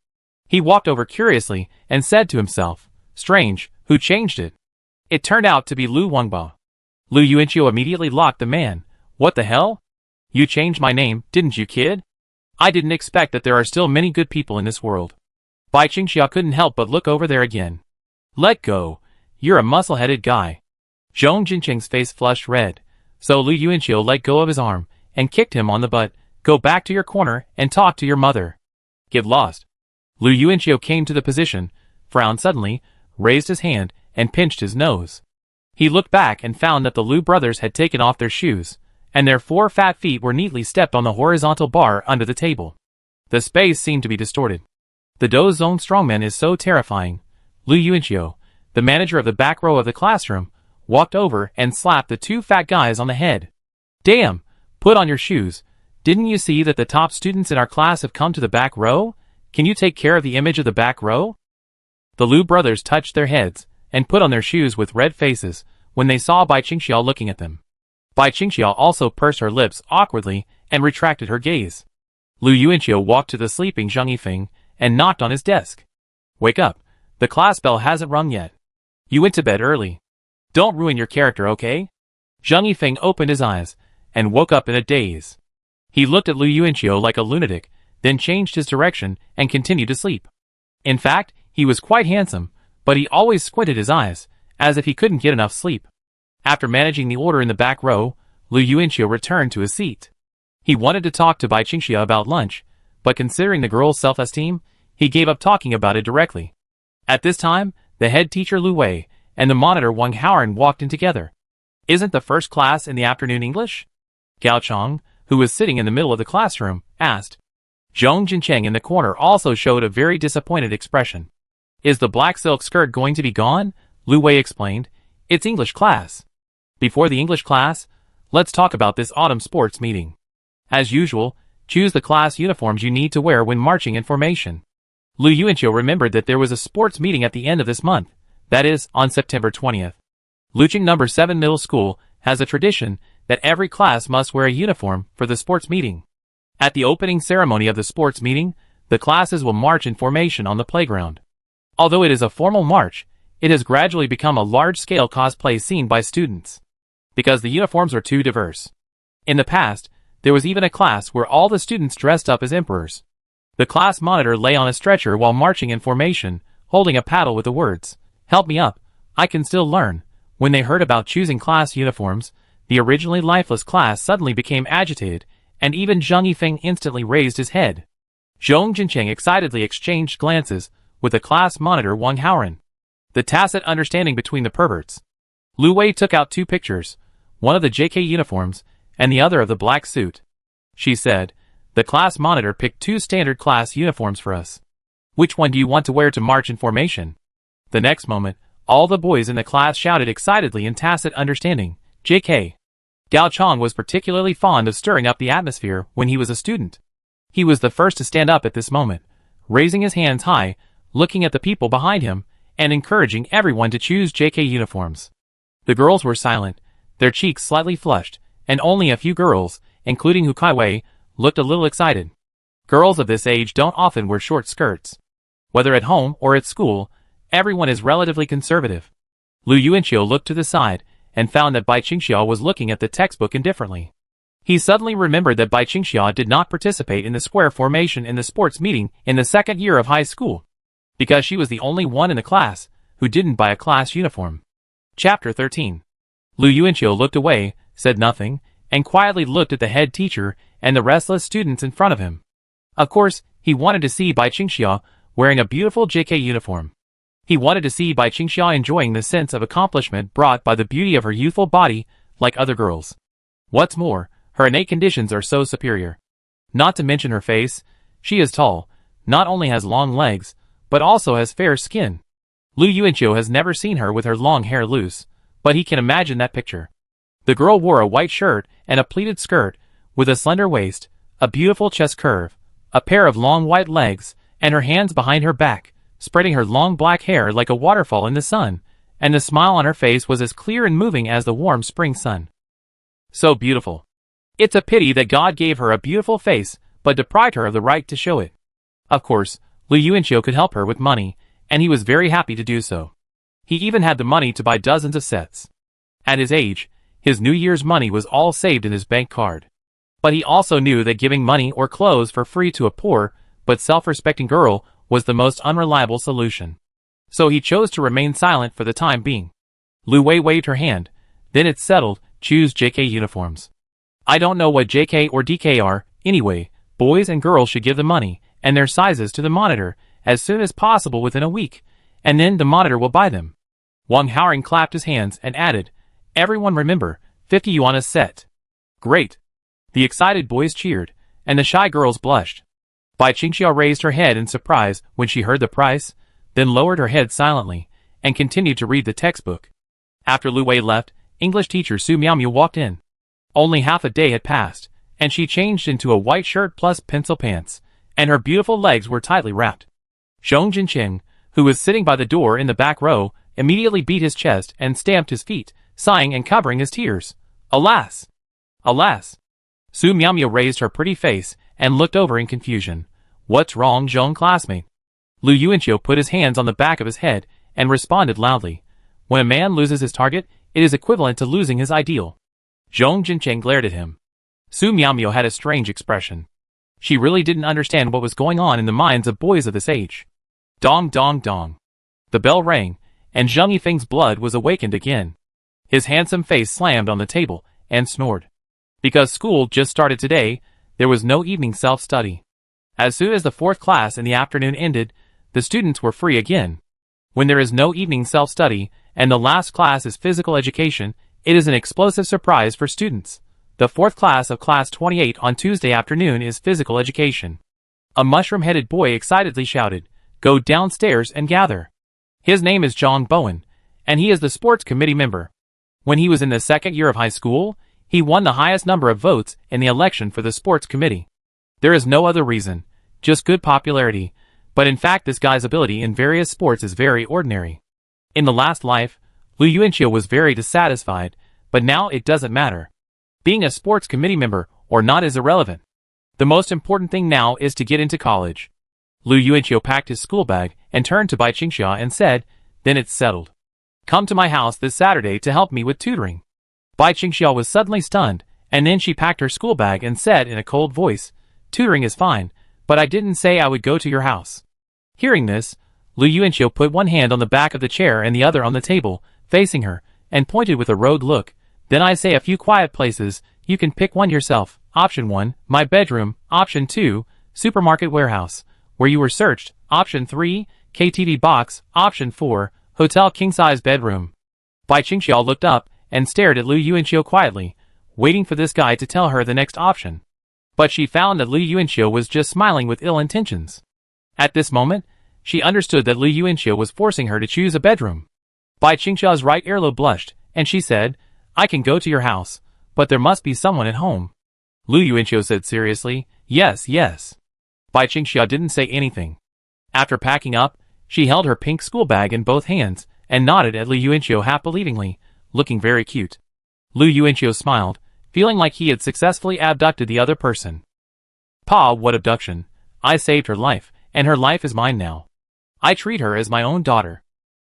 Speaker 1: He walked over curiously and said to himself, "Strange, who changed it?" It turned out to be Lu Wangba. Lu Yuanqiu immediately locked the man. "What the hell? You changed my name, didn't you, kid? I didn't expect that there are still many good people in this world." Bai Qingxia couldn't help but look over there again. "Let go. You're a muscle-headed guy." Zhong Jincheng's face flushed red, so Lu Yuanqiu let go of his arm and kicked him on the butt. "Go back to your corner and talk to your mother. Get lost." Lu Yuanqiu came to the position, frowned suddenly, raised his hand, and pinched his nose. He looked back and found that the Lu brothers had taken off their shoes, and their 4 fat feet were neatly stepped on the horizontal bar under the table. The space seemed to be distorted. The Do Zone strongman is so terrifying. Lu Yuanqiu, the manager of the back row of the classroom, walked over and slapped the 2 fat guys on the head. "Damn! Put on your shoes. Didn't you see that the top students in our class have come to the back row? Can you take care of the image of the back row?" The Lu brothers touched their heads and put on their shoes with red faces when they saw Bai Qingxia looking at them. Bai Qingxia also pursed her lips awkwardly and retracted her gaze. Lu Yuanqiu walked to the sleeping Zhang Yifeng and knocked on his desk. "Wake up. The class bell hasn't rung yet. You went to bed early. Don't ruin your character, okay?" Zhang Yifeng opened his eyes and woke up in a daze. He looked at Lu Yuanqiu like a lunatic, then changed his direction and continued to sleep. In fact, he was quite handsome, but he always squinted his eyes, as if he couldn't get enough sleep. After managing the order in the back row, Lu Yuanqiu returned to his seat. He wanted to talk to Bai Qingxia about lunch, but considering the girl's self-esteem, he gave up talking about it directly. At this time, the head teacher Lu Wei and the monitor Wang Haoran walked in together. "Isn't the first class in the afternoon English?" Gao Chong, who was sitting in the middle of the classroom, asked. Zhong Jincheng in the corner also showed a very disappointed expression. "Is the black silk skirt going to be gone?" Lu Wei explained. "It's English class." Before the English class, Let's talk about this autumn sports meeting. As usual, choose the class uniforms you need to wear when marching in formation. Lu Yuanqiu remembered that there was a sports meeting at the end of this month, that is, on September 20th. Luqing No. 7 Middle School has a tradition that every class must wear a uniform for the sports meeting. At the opening ceremony of the sports meeting, the classes will march in formation on the playground. Although it is a formal march, it has gradually become a large-scale cosplay scene by students, because the uniforms are too diverse. In the past, there was even a class where all the students dressed up as emperors. The class monitor lay on a stretcher while marching in formation, holding a paddle with the words, "Help me up, I can still learn." When they heard about choosing class uniforms, the originally lifeless class suddenly became agitated, and even Zhang Yifeng instantly raised his head. Zhong Jincheng excitedly exchanged glances with the class monitor Wang Haoran. The tacit understanding between the perverts. Lu Wei took out 2 pictures, one of the JK uniforms, and the other of the black suit. She said, "The class monitor picked 2 standard class uniforms for us. Which one do you want to wear to march in formation?" The next moment, all the boys in the class shouted excitedly in tacit understanding, "JK." Gao Chong was particularly fond of stirring up the atmosphere when he was a student. He was the first to stand up at this moment, raising his hands high, looking at the people behind him, and encouraging everyone to choose JK uniforms. The girls were silent, their cheeks slightly flushed, and only a few girls, including Hu Caiwei, looked a little excited. Girls of this age don't often wear short skirts. Whether at home or at school, everyone is relatively conservative. Lu Yuanqiu looked to the side, and found that Bai Qingxiao was looking at the textbook indifferently. He suddenly remembered that Bai Qingxiao did not participate in the square formation in the sports meeting in the second year of high school, because she was the only one in the class who didn't buy a class uniform. Chapter 13. Lu Yuanqiu looked away, said nothing, and quietly looked at the head teacher and the restless students in front of him. Of course, he wanted to see Bai Qingxiao wearing a beautiful JK uniform. He wanted to see Bai Qingxiao enjoying the sense of accomplishment brought by the beauty of her youthful body, like other girls. What's more, her innate conditions are so superior. Not to mention her face, she is tall, not only has long legs, but also has fair skin. Lu Yuanqiu has never seen her with her long hair loose, but he can imagine that picture. The girl wore a white shirt and a pleated skirt, with a slender waist, a beautiful chest curve, a pair of long white legs, and her hands behind her back, spreading her long black hair like a waterfall in the sun, and the smile on her face was as clear and moving as the warm spring sun. So beautiful. It's a pity that God gave her a beautiful face, but deprived her of the right to show it. Of course, Lu Yuanqiu could help her with money, and he was very happy to do so. He even had the money to buy dozens of sets. At his age, his New Year's money was all saved in his bank card. But he also knew that giving money or clothes for free to a poor, but self-respecting girl was the most unreliable solution. So he chose to remain silent for the time being. Lu Wei waved her hand. "Then it's settled, choose JK uniforms." "I don't know what JK or DK are, anyway. Boys and girls should give the money, and their sizes to the monitor, as soon as possible within a week, and then the monitor will buy them." Wang Haoran clapped his hands and added, "Everyone remember, 50 yuan a set." "Great." The excited boys cheered, and the shy girls blushed. Bai Qingxiao raised her head in surprise when she heard the price, then lowered her head silently, and continued to read the textbook. After Lu Wei left, English teacher Su Miaomiu walked in. Only half a day had passed, and she changed into a white shirt plus pencil pants, and her beautiful legs were tightly wrapped. Zhong Jincheng, who was sitting by the door in the back row, immediately beat his chest and stamped his feet, sighing and covering his tears. "Alas! Alas!" Su Miaomiu raised her pretty face and looked over in confusion. "What's wrong, Zhong classmate?" Lu Yuanqiu put his hands on the back of his head and responded loudly. "When a man loses his target, it is equivalent to losing his ideal." Zhong Jincheng glared at him. Su Miaomiu had a strange expression. She really didn't understand what was going on in the minds of boys of this age. Dong dong dong. The bell rang, and Zhang Yifeng's blood was awakened again. His handsome face slammed on the table, and snored. Because school just started today, there was no evening self-study. As soon as the 4th class in the afternoon ended, the students were free again. When there is no evening self-study, and the last class is physical education, it is an explosive surprise for students. The 4th class of class 28 on Tuesday afternoon is physical education. A mushroom-headed boy excitedly shouted, "Go downstairs and gather." His name is Zhang Bowen, and he is the sports committee member. When he was in the 2nd year of high school, He won the highest number of votes in the election for the sports committee. There is no other reason, just good popularity, but in fact this guy's ability in various sports is very ordinary. In the last life, Lu Yuanqiu was very dissatisfied, but now it doesn't matter. Being a sports committee member or not is irrelevant. The most important thing now is to get into college. Lu Yuanqiu packed his school bag and turned to Bai Qingxia and said, "Then it's settled. Come to my house this Saturday to help me with tutoring." Bai Qingxia was suddenly stunned, and then she packed her school bag and said in a cold voice, "Tutoring is fine, but I didn't say I would go to your house." Hearing this, Lu Yuanqiu put one hand on the back of the chair and the other on the table, facing her, and pointed with a rogue look. "Then I say a few quiet places, you can pick one yourself. Option 1, my bedroom. Option 2, supermarket warehouse, where you were searched. Option 3, KTV box. Option 4, hotel king-size bedroom." Bai Qingxia looked up and stared at Lu Yuanqiu quietly, waiting for this guy to tell her the next option. But she found that Lu Yuanqiu was just smiling with ill intentions. At this moment, she understood that Lu Yuanqiu was forcing her to choose a bedroom. Bai Qingxia's right earlobe blushed, and she said, "I can go to your house, but there must be someone at home." Lu Yuanqiu said seriously, "Yes, yes." Bai Qingxia didn't say anything. After packing up, she held her pink school bag in both hands and nodded at Lu Yuanqiu half-believingly, looking very cute. Lu Yuanqiu smiled, feeling like he had successfully abducted the other person. "Pa, what abduction? I saved her life, and her life is mine now. I treat her as my own daughter."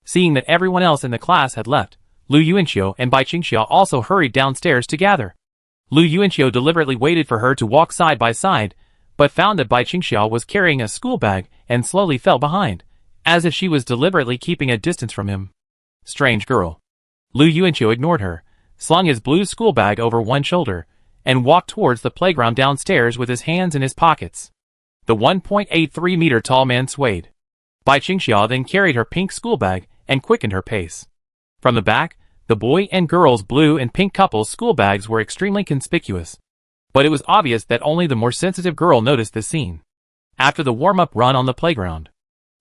Speaker 1: Seeing that everyone else in the class had left, Lu Yuanqiu and Bai Qingxia also hurried downstairs to gather. Lu Yuanqiu deliberately waited for her to walk side by side, but found that Bai Qingxia was carrying a school bag and slowly fell behind, as if she was deliberately keeping a distance from him. Strange girl. Lu Yuanqiu ignored her, slung his blue school bag over one shoulder, and walked towards the playground downstairs with his hands in his pockets. The 1.83-meter tall man swayed. Bai Qingxia then carried her pink school bag and quickened her pace. From the back, the boy and girl's blue and pink couple's school bags were extremely conspicuous. But it was obvious that only the more sensitive girl noticed this scene. After the warm-up run on the playground,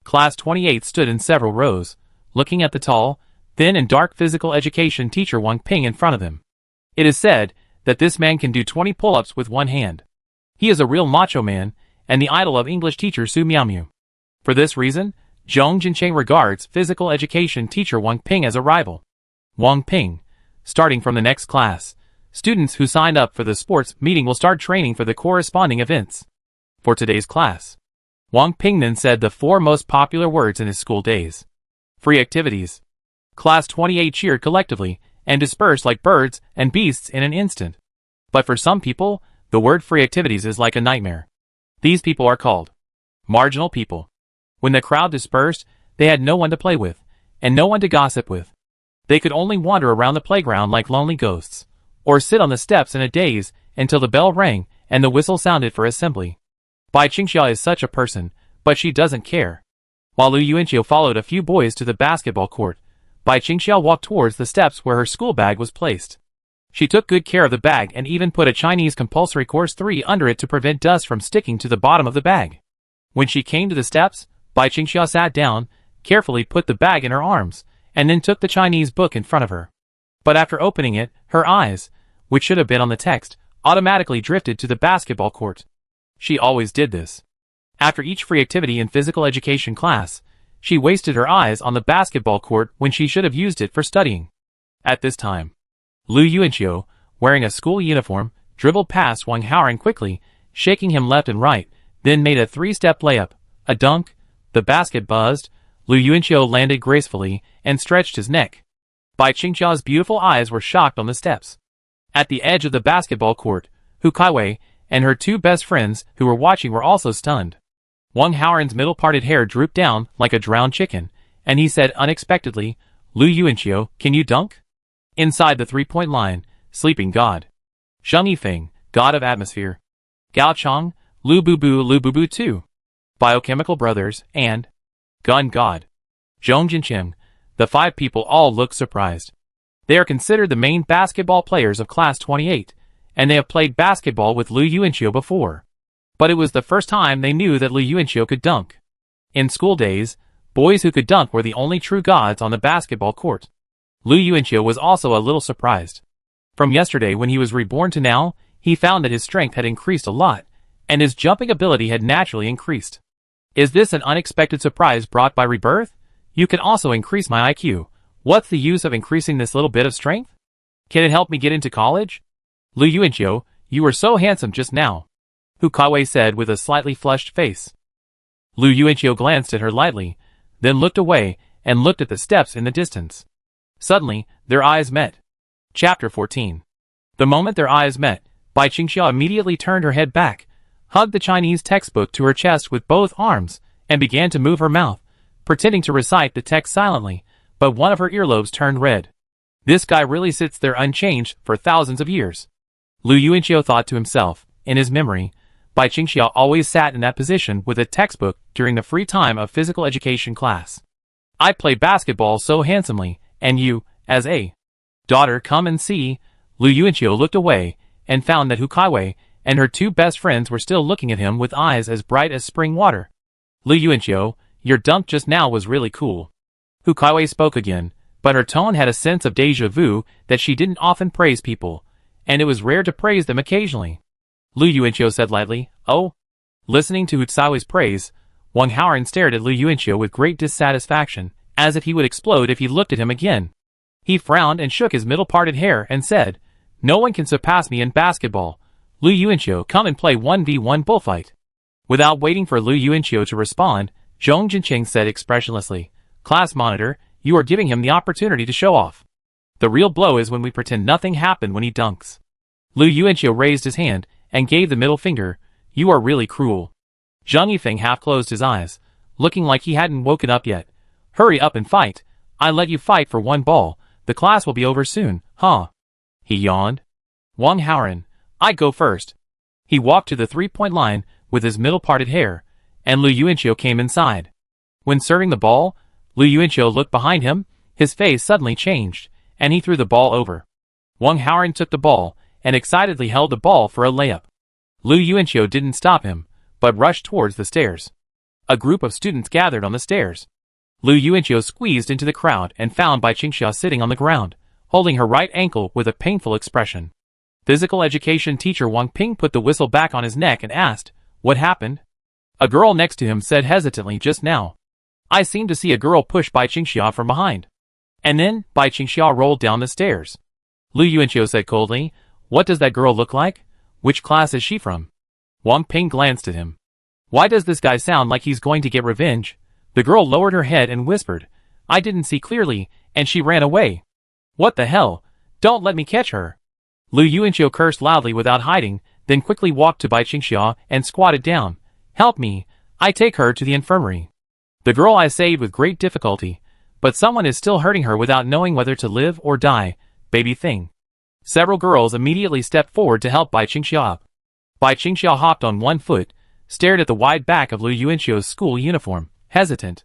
Speaker 1: Class 28 stood in several rows, looking at the tall, thin and dark physical education teacher Wang Ping in front of them. It is said that this man can do 20 pull-ups with one hand. He is a real macho man, and the idol of English teacher Su Miaomiu. For this reason, Zhong Jincheng regards physical education teacher Wang Ping as a rival. Wang Ping, starting from the next class, students who signed up for the sports meeting will start training for the corresponding events. For today's class, Wang Ping then said the 4 most popular words in his school days. Free activities. Class 28 cheered collectively and dispersed like birds and beasts in an instant. But for some people, the word free activities is like a nightmare. These people are called marginal people. When the crowd dispersed, they had no one to play with, and no one to gossip with. They could only wander around the playground like lonely ghosts, or sit on the steps in a daze until the bell rang and the whistle sounded for assembly. Bai Qingxia is such a person, but she doesn't care. While Lu Yuanqiu followed a few boys to the basketball court, Bai Qingxia walked towards the steps where her school bag was placed. She took good care of the bag and even put a Chinese compulsory course 3 under it to prevent dust from sticking to the bottom of the bag. When she came to the steps, Bai Qingxia sat down, carefully put the bag in her arms, and then took the Chinese book in front of her. But after opening it, her eyes, which should have been on the text, automatically drifted to the basketball court. She always did this. After each free activity in physical education class, she wasted her eyes on the basketball court when she should have used it for studying. At this time, Lu Yuanqiu, wearing a school uniform, dribbled past Wang Haoran quickly, shaking him left and right, then made a 3-step layup, a dunk, the basket buzzed, Lu Yuanqiu landed gracefully and stretched his neck. Bai Qingxia's beautiful eyes were shocked on the steps. At the edge of the basketball court, Hu Caiwei and her 2 best friends who were watching were also stunned. Wang Haoran's middle-parted hair drooped down like a drowned chicken, and he said unexpectedly, "Lu Yuanqiu, can you dunk?" Inside the 3-point line, Sleeping God. Zheng Yifeng, God of Atmosphere. Gao Chong, Lu Bubu 2. Biochemical Brothers, and Gun God. Zhong Jincheng. The 5 people all looked surprised. They are considered the main basketball players of Class 28, and they have played basketball with Lu Yuanqiu before. But it was the first time they knew that Lu Yuanqiu could dunk. In school days, boys who could dunk were the only true gods on the basketball court. Lu Yuanqiu was also a little surprised. From yesterday when he was reborn to now, he found that his strength had increased a lot, and his jumping ability had naturally increased. Is this an unexpected surprise brought by rebirth? You can also increase my IQ. What's the use of increasing this little bit of strength? Can it help me get into college? Lu Yuanqiu, you were so handsome just now, Hu Caiwei said with a slightly flushed face. Lu Yuanqiu glanced at her lightly, then looked away and looked at the steps in the distance. Suddenly, their eyes met. Chapter 14. The moment their eyes met, Bai Qingxia immediately turned her head back, hugged the Chinese textbook to her chest with both arms, and began to move her mouth, pretending to recite the text silently, but one of her earlobes turned red. This guy really sits there unchanged for thousands of years. Lu Yuanqiu thought to himself, in his memory, Bai Qingxia always sat in that position with a textbook during the free time of physical education class. I play basketball so handsomely, and you, as a daughter, come and see. Lu Yuanqiu looked away, and found that Hu Caiwei and her two best friends were still looking at him with eyes as bright as spring water. Lu Yuanqiu, your dump just now was really cool. Hu Caiwei spoke again, but her tone had a sense of déjà vu that she didn't often praise people, and it was rare to praise them occasionally. Lu Yuanqiu said lightly, oh. Listening to Hu Caiwei's praise, Wang Haoran stared at Lu Yuanqiu with great dissatisfaction, as if he would explode if he looked at him again. He frowned and shook his middle-parted hair and said, no one can surpass me in basketball. Lu Yuanqiu, come and play 1v1 bullfight. Without waiting for Lu Yuanqiu to respond, Zhong Jinqing said expressionlessly, class monitor, you are giving him the opportunity to show off. The real blow is when we pretend nothing happened when he dunks. Lu Yuanqiu raised his hand and gave the middle finger. You are really cruel. Zhang Yifeng half closed his eyes, looking like he hadn't woken up yet. Hurry up and fight. I let you fight for one ball. The class will be over soon, huh? He yawned. Wang Haoran, I go first. He walked to the three-point line with his middle-parted hair, and Lu Yuanqiu came inside. When serving the ball, Lu Yuanqiu looked behind him, his face suddenly changed, and he threw the ball over. Wang Haoran took the ball, and excitedly held the ball for a layup. Lu Yuanqiu didn't stop him, but rushed towards the stairs. A group of students gathered on the stairs. Lu Yuanqiu squeezed into the crowd and found Bai Qingxia sitting on the ground, holding her right ankle with a painful expression. Physical education teacher Wang Ping put the whistle back on his neck and asked, what happened? A girl next to him said hesitantly just now. I seemed to see a girl push Bai Qingxia from behind. And then, Bai Qingxia rolled down the stairs. Lu Yuanqiu said coldly, what does that girl look like? Which class is she from? Wang Ping glanced at him. Why does this guy sound like he's going to get revenge? The girl lowered her head and whispered, I didn't see clearly, and she ran away. What the hell? Don't let me catch her. Lu Yuanqiu cursed loudly without hiding, then quickly walked to Bai Qingxia and squatted down. Help me, I take her to the infirmary. The girl I saved with great difficulty, but someone is still hurting her without knowing whether to live or die, baby thing. Several girls immediately stepped forward to help Bai Qingxia. Bai Qingxia hopped on one foot, stared at the wide back of Lu Yuanqiu's school uniform, hesitant.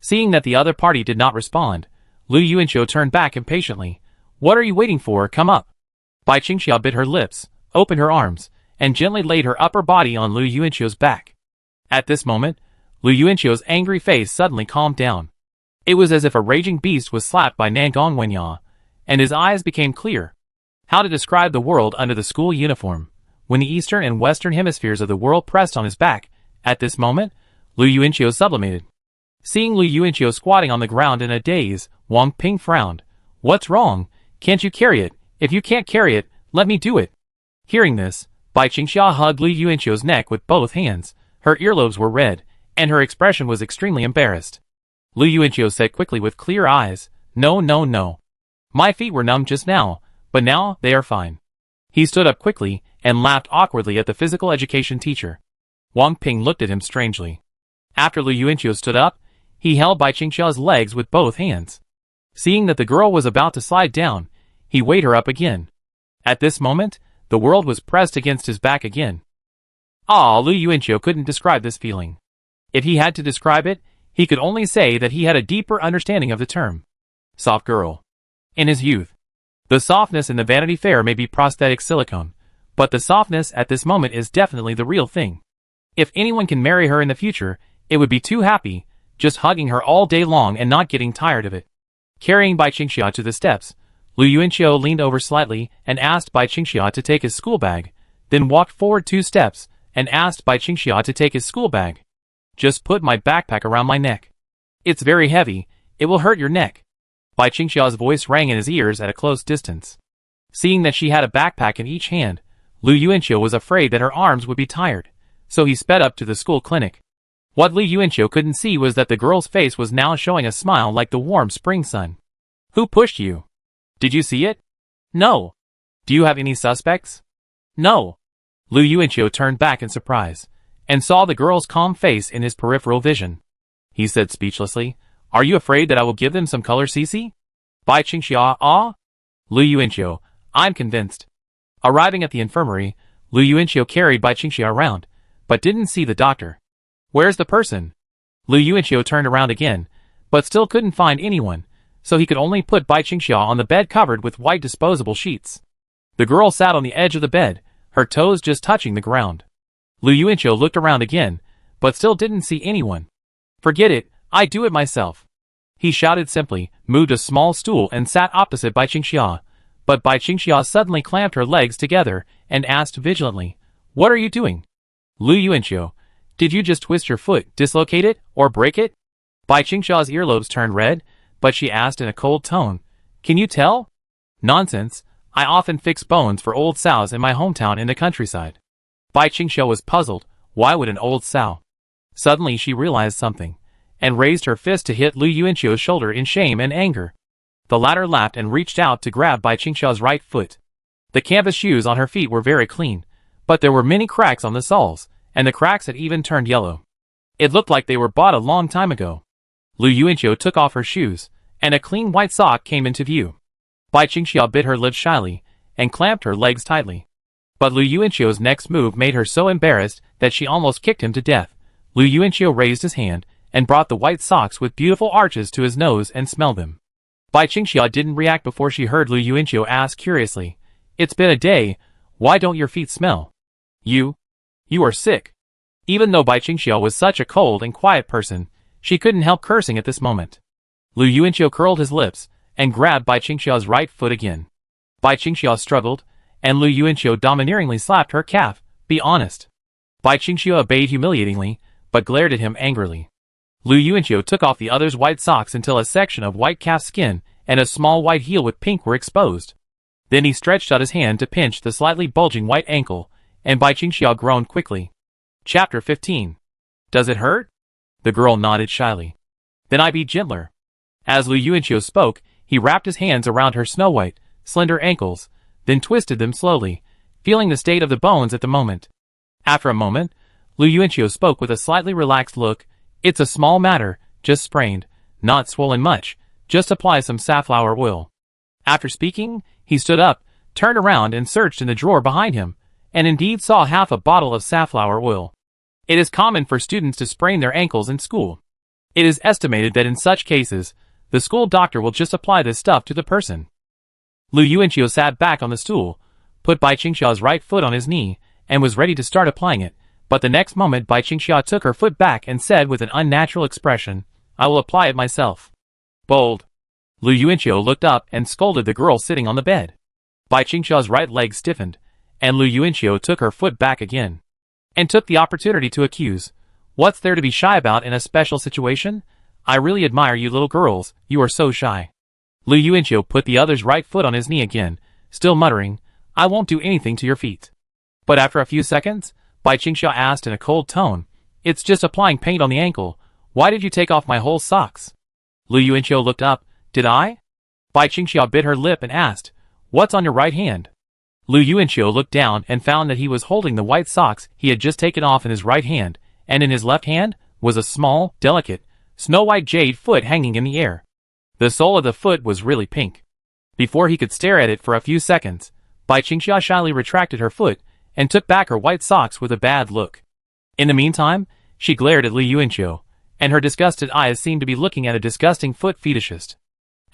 Speaker 1: Seeing that the other party did not respond, Lu Yuanqiu turned back impatiently. What are you waiting for? Come up. Bai Qingxia bit her lips, opened her arms, and gently laid her upper body on Lu Yuanqiu's back. At this moment, Lu Yuanqiu's angry face suddenly calmed down. It was as if a raging beast was slapped by Nangong Wenyao, and his eyes became clear. How to describe the world under the school uniform? When the eastern and western hemispheres of the world pressed on his back, at this moment, Lu Yuanqiu sublimated. Seeing Lu Yuanqiu squatting on the ground in a daze, Wang Ping frowned. What's wrong? Can't you carry it? If you can't carry it, let me do it. Hearing this, Bai Qingxia hugged Lu Yuanqiu's neck with both hands. Her earlobes were red, and her expression was extremely embarrassed. Lu Yuanqiu said quickly with clear eyes, No, no, no. My feet were numb just now, but now they are fine. He stood up quickly and laughed awkwardly at the physical education teacher. Wang Ping looked at him strangely. After Lu Yuanqiu stood up, he held Bai Qingxia's legs with both hands. Seeing that the girl was about to slide down, he weighed her up again. At this moment, the world was pressed against his back again. Lu Yuanqiu couldn't describe this feeling. If he had to describe it, he could only say that he had a deeper understanding of the term. Soft girl. In his youth. The softness in the Vanity Fair may be prosthetic silicone, but the softness at this moment is definitely the real thing. If anyone can marry her in the future, it would be too happy, just hugging her all day long and not getting tired of it. Carrying Bai Qingxia to the steps, Lu Yuanqiu leaned over slightly and asked Bai Qingxia to take his school bag, then walked forward 2 steps and asked Bai Qingxia to take his school bag. Just put my backpack around my neck. It's very heavy, it will hurt your neck. Bai Qingxia's voice rang in his ears at a close distance. Seeing that she had a backpack in each hand, Lu Yuanqiu was afraid that her arms would be tired, so he sped up to the school clinic. What Lu Yuanqiu couldn't see was that the girl's face was now showing a smile like the warm spring sun. Who pushed you? Did you see it? No. Do you have any suspects? No. Lu Yuanqiu turned back in surprise, and saw the girl's calm face in his peripheral vision. He said speechlessly, Are you afraid that I will give them some color, Cici? Bai Qingxia, ah? Lu Yuanqiu, I'm convinced. Arriving at the infirmary, Lu Yuanqiu carried Bai Qingxia around, but didn't see the doctor. Where's the person? Lu Yuanqiu turned around again, but still couldn't find anyone, so he could only put Bai Qingxia on the bed covered with white disposable sheets. The girl sat on the edge of the bed, her toes just touching the ground. Lu Yuanqiu looked around again, but still didn't see anyone. Forget it, I do it myself. He shouted simply, moved a small stool and sat opposite Bai Qingxia, but Bai Qingxia suddenly clamped her legs together and asked vigilantly, What are you doing? Lu Yuanqiu, did you just twist your foot, dislocate it, or break it? Bai Qingxia's earlobes turned red, but she asked in a cold tone, Can you tell? Nonsense, I often fix bones for old sows in my hometown in the countryside. Bai Qingxia was puzzled, why would an old sow? Suddenly she realized something, and raised her fist to hit Lu Yuanqiu's shoulder in shame and anger. The latter laughed and reached out to grab Bai Qingxia's right foot. The canvas shoes on her feet were very clean, but there were many cracks on the soles, and the cracks had even turned yellow. It looked like they were bought a long time ago. Lu Yuanqiu took off her shoes, and a clean white sock came into view. Bai Qingxia bit her lips shyly, and clamped her legs tightly. But Lu Yuanqiu's next move made her so embarrassed that she almost kicked him to death. Lu Yuanqiu raised his hand, and brought the white socks with beautiful arches to his nose and smelled them. Bai Qingxia didn't react before she heard Lu Yuanqiu ask curiously, It's been a day, why don't your feet smell? You are sick. Even though Bai Qingxia was such a cold and quiet person, she couldn't help cursing at this moment. Lu Yuanqiu curled his lips, and grabbed Bai Qingxia's right foot again. Bai Qingxia struggled, and Lu Yuanqiu domineeringly slapped her calf, Be honest. Bai Qingxia obeyed humiliatingly, but glared at him angrily. Lu Yuanqiu took off the other's white socks until a section of white calf skin and a small white heel with pink were exposed. Then he stretched out his hand to pinch the slightly bulging white ankle, and Bai Qingxia groaned quickly. Chapter 15. Does it hurt? The girl nodded shyly. Then I be gentler. As Lu Yuanqiu spoke, he wrapped his hands around her snow-white, slender ankles, then twisted them slowly, feeling the state of the bones at the moment. After a moment, Lu Yuanqiu spoke with a slightly relaxed look, It's a small matter, just sprained, not swollen much, just apply some safflower oil. After speaking, he stood up, turned around and searched in the drawer behind him, and indeed saw half a bottle of safflower oil. It is common for students to sprain their ankles in school. It is estimated that in such cases, the school doctor will just apply this stuff to the person. Lu Yuanqiu sat back on the stool, put Bai Qingxia's right foot on his knee, and was ready to start applying it, but the next moment Bai Qingxia took her foot back and said with an unnatural expression, I will apply it myself. Bold. Lu Yuanqiu looked up and scolded the girl sitting on the bed. Bai Qingxia's right leg stiffened, and Lu Yuanqiu took her foot back again, and took the opportunity to accuse, What's there to be shy about in a special situation? I really admire you little girls, you are so shy. Lu Yuanqiu put the other's right foot on his knee again, still muttering, I won't do anything to your feet. But after a few seconds, Bai Qingxia asked in a cold tone, It's just applying paint on the ankle, why did you take off my whole socks? Lu Yuanqiu looked up, Did I? Bai Qingxia bit her lip and asked, What's on your right hand? Lu Yuanqiu looked down and found that he was holding the white socks he had just taken off in his right hand, and in his left hand was a small, delicate, snow-white jade foot hanging in the air. The sole of the foot was really pink. Before he could stare at it for a few seconds, Bai Qingxia shyly retracted her foot and took back her white socks with a bad look. In the meantime, she glared at Lu Yuanqiu, and her disgusted eyes seemed to be looking at a disgusting foot fetishist.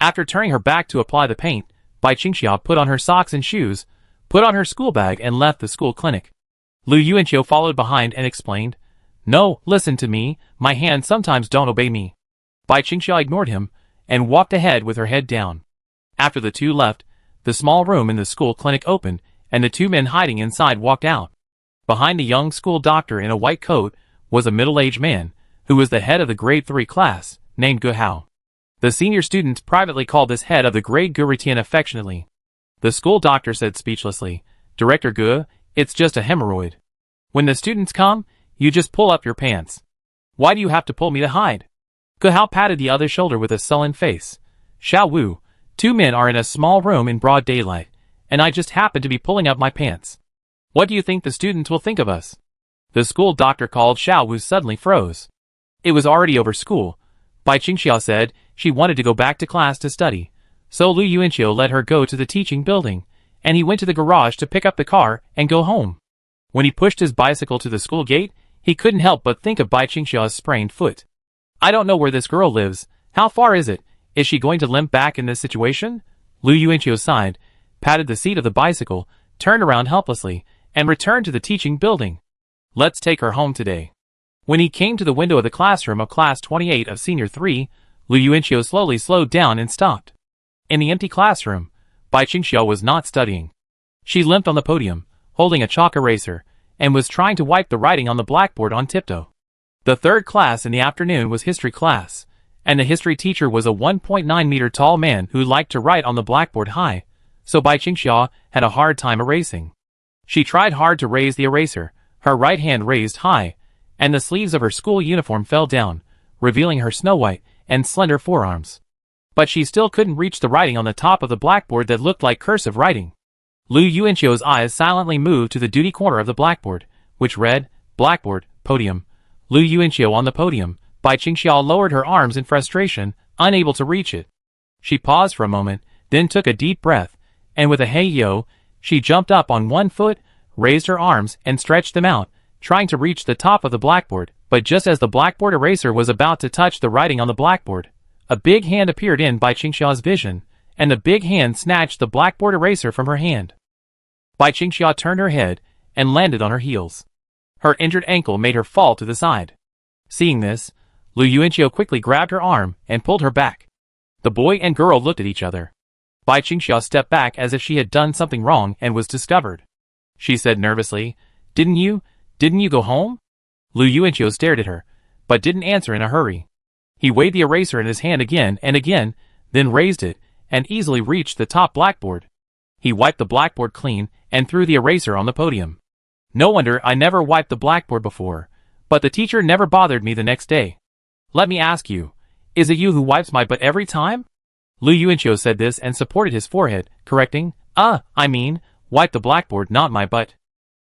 Speaker 1: After turning her back to apply the paint, Bai Qingxia put on her socks and shoes, put on her school bag and left the school clinic. Lu Yuanqiu followed behind and explained, No, listen to me, my hands sometimes don't obey me. Bai Qingxia ignored him, and walked ahead with her head down. After the two left, The small room in the school clinic opened, and the two men hiding inside walked out. Behind the young school doctor in a white coat was a middle-aged man, who was the head of the grade 3 class, named Gu Hao. The senior students privately called this head of the grade Gu Ritian affectionately. The school doctor said speechlessly, "Director Gu, it's just a hemorrhoid. When the students come, you just pull up your pants. Why do you have to pull me to hide?" Gu Hao patted the other's shoulder with a sullen face. "Xiao Wu, two men are in a small room in broad daylight, and I just happen to be pulling up my pants. What do you think the students will think of us?" The school doctor called Xiao Wu suddenly froze. It was already over school. Bai Qingxia said she wanted to go back to class to study, so Lu Yuanqiu let her go to the teaching building, and he went to the garage to pick up the car and go home. When he pushed his bicycle to the school gate, he couldn't help but think of Bai Qingxia's sprained foot. "I don't know where this girl lives. How far is it? Is she going to limp back in this situation?" Lu Yuanqiu sighed, patted the seat of the bicycle, turned around helplessly, and returned to the teaching building. "Let's take her home today." When he came to the window of the classroom of class 28 of senior 3, Lu Yuanqiu slowly slowed down and stopped. In the empty classroom, Bai Qingxiu was not studying. She limped on the podium, holding a chalk eraser, and was trying to wipe the writing on the blackboard on tiptoe. The third class in the afternoon was history class, and the history teacher was a 1.9-meter tall man who liked to write on the blackboard high, so Bai Qingxiu had a hard time erasing. She tried hard to raise the eraser, her right hand raised high, and the sleeves of her school uniform fell down, revealing her snow-white and slender forearms. But she still couldn't reach the writing on the top of the blackboard that looked like cursive writing. Lu Yuanqiu's eyes silently moved to the duty corner of the blackboard, which read, "Blackboard, podium." Lu Yuanqiu on the podium. Bai Qingxiu lowered her arms in frustration, unable to reach it. She paused for a moment, then took a deep breath, and with a "hey yo," she jumped up on one foot, raised her arms, and stretched them out, trying to reach the top of the blackboard. But just as the blackboard eraser was about to touch the writing on the blackboard, a big hand appeared in Bai Qingxiu's vision, and the big hand snatched the blackboard eraser from her hand. Bai Qingxiu turned her head and landed on her heels. Her injured ankle made her fall to the side. Seeing this, Lu Yuanqiu quickly grabbed her arm and pulled her back. The boy and girl looked at each other. Bai Qingxiu stepped back as if she had done something wrong and was discovered. She said nervously, Didn't you go home?" Lu Yuanqiu stared at her, but didn't answer in a hurry. He weighed the eraser in his hand again and again, then raised it, and easily reached the top blackboard. He wiped the blackboard clean and threw the eraser on the podium. "No wonder I never wiped the blackboard before, but the teacher never bothered me the next day. Let me ask you, is it you who wipes my butt every time?" Lu Yuanqiu said this and supported his forehead, correcting, wipe the blackboard, not my butt."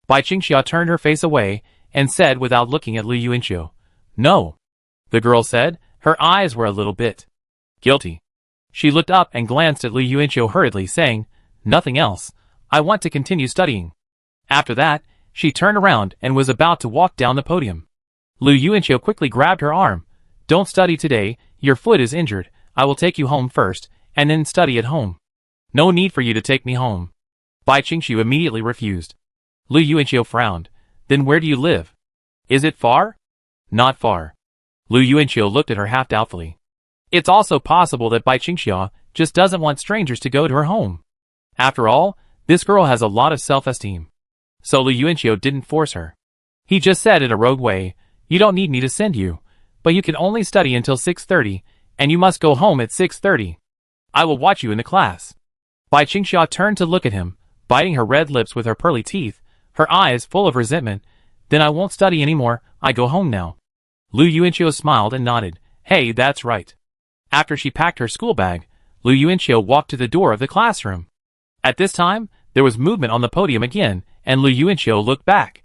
Speaker 1: Bai Qingxiu turned her face away and said without looking at Lu Yuanqiu, "No." The girl said, her eyes were a little bit guilty. She looked up and glanced at Lu Yuanqiu hurriedly, saying, "Nothing else. I want to continue studying." After that, she turned around and was about to walk down the podium. Lu Yuanqiu quickly grabbed her arm. "Don't study today, your foot is injured. I will take you home first, and then study at home." "No need for you to take me home." Bai Qingxiu immediately refused. Lu Yuanqiu frowned. "Then where do you live? Is it far?" "Not far." Lu Yuanqiu looked at her half doubtfully. It's also possible that Bai Qingxiu just doesn't want strangers to go to her home. After all, this girl has a lot of self-esteem. So Lu Yuanqiu didn't force her. He just said in a rogue way, "You don't need me to send you, but you can only study until 6:30, and you must go home at 6:30. I will watch you in the class." Bai Qingxiu turned to look at him, biting her red lips with her pearly teeth, her eyes full of resentment. "Then I won't study anymore, I go home now." Lu Yuanqiu smiled and nodded. "Hey, that's right." After she packed her school bag, Lu Yuanqiu walked to the door of the classroom. At this time, there was movement on the podium again, and Lu Yuanqiu looked back.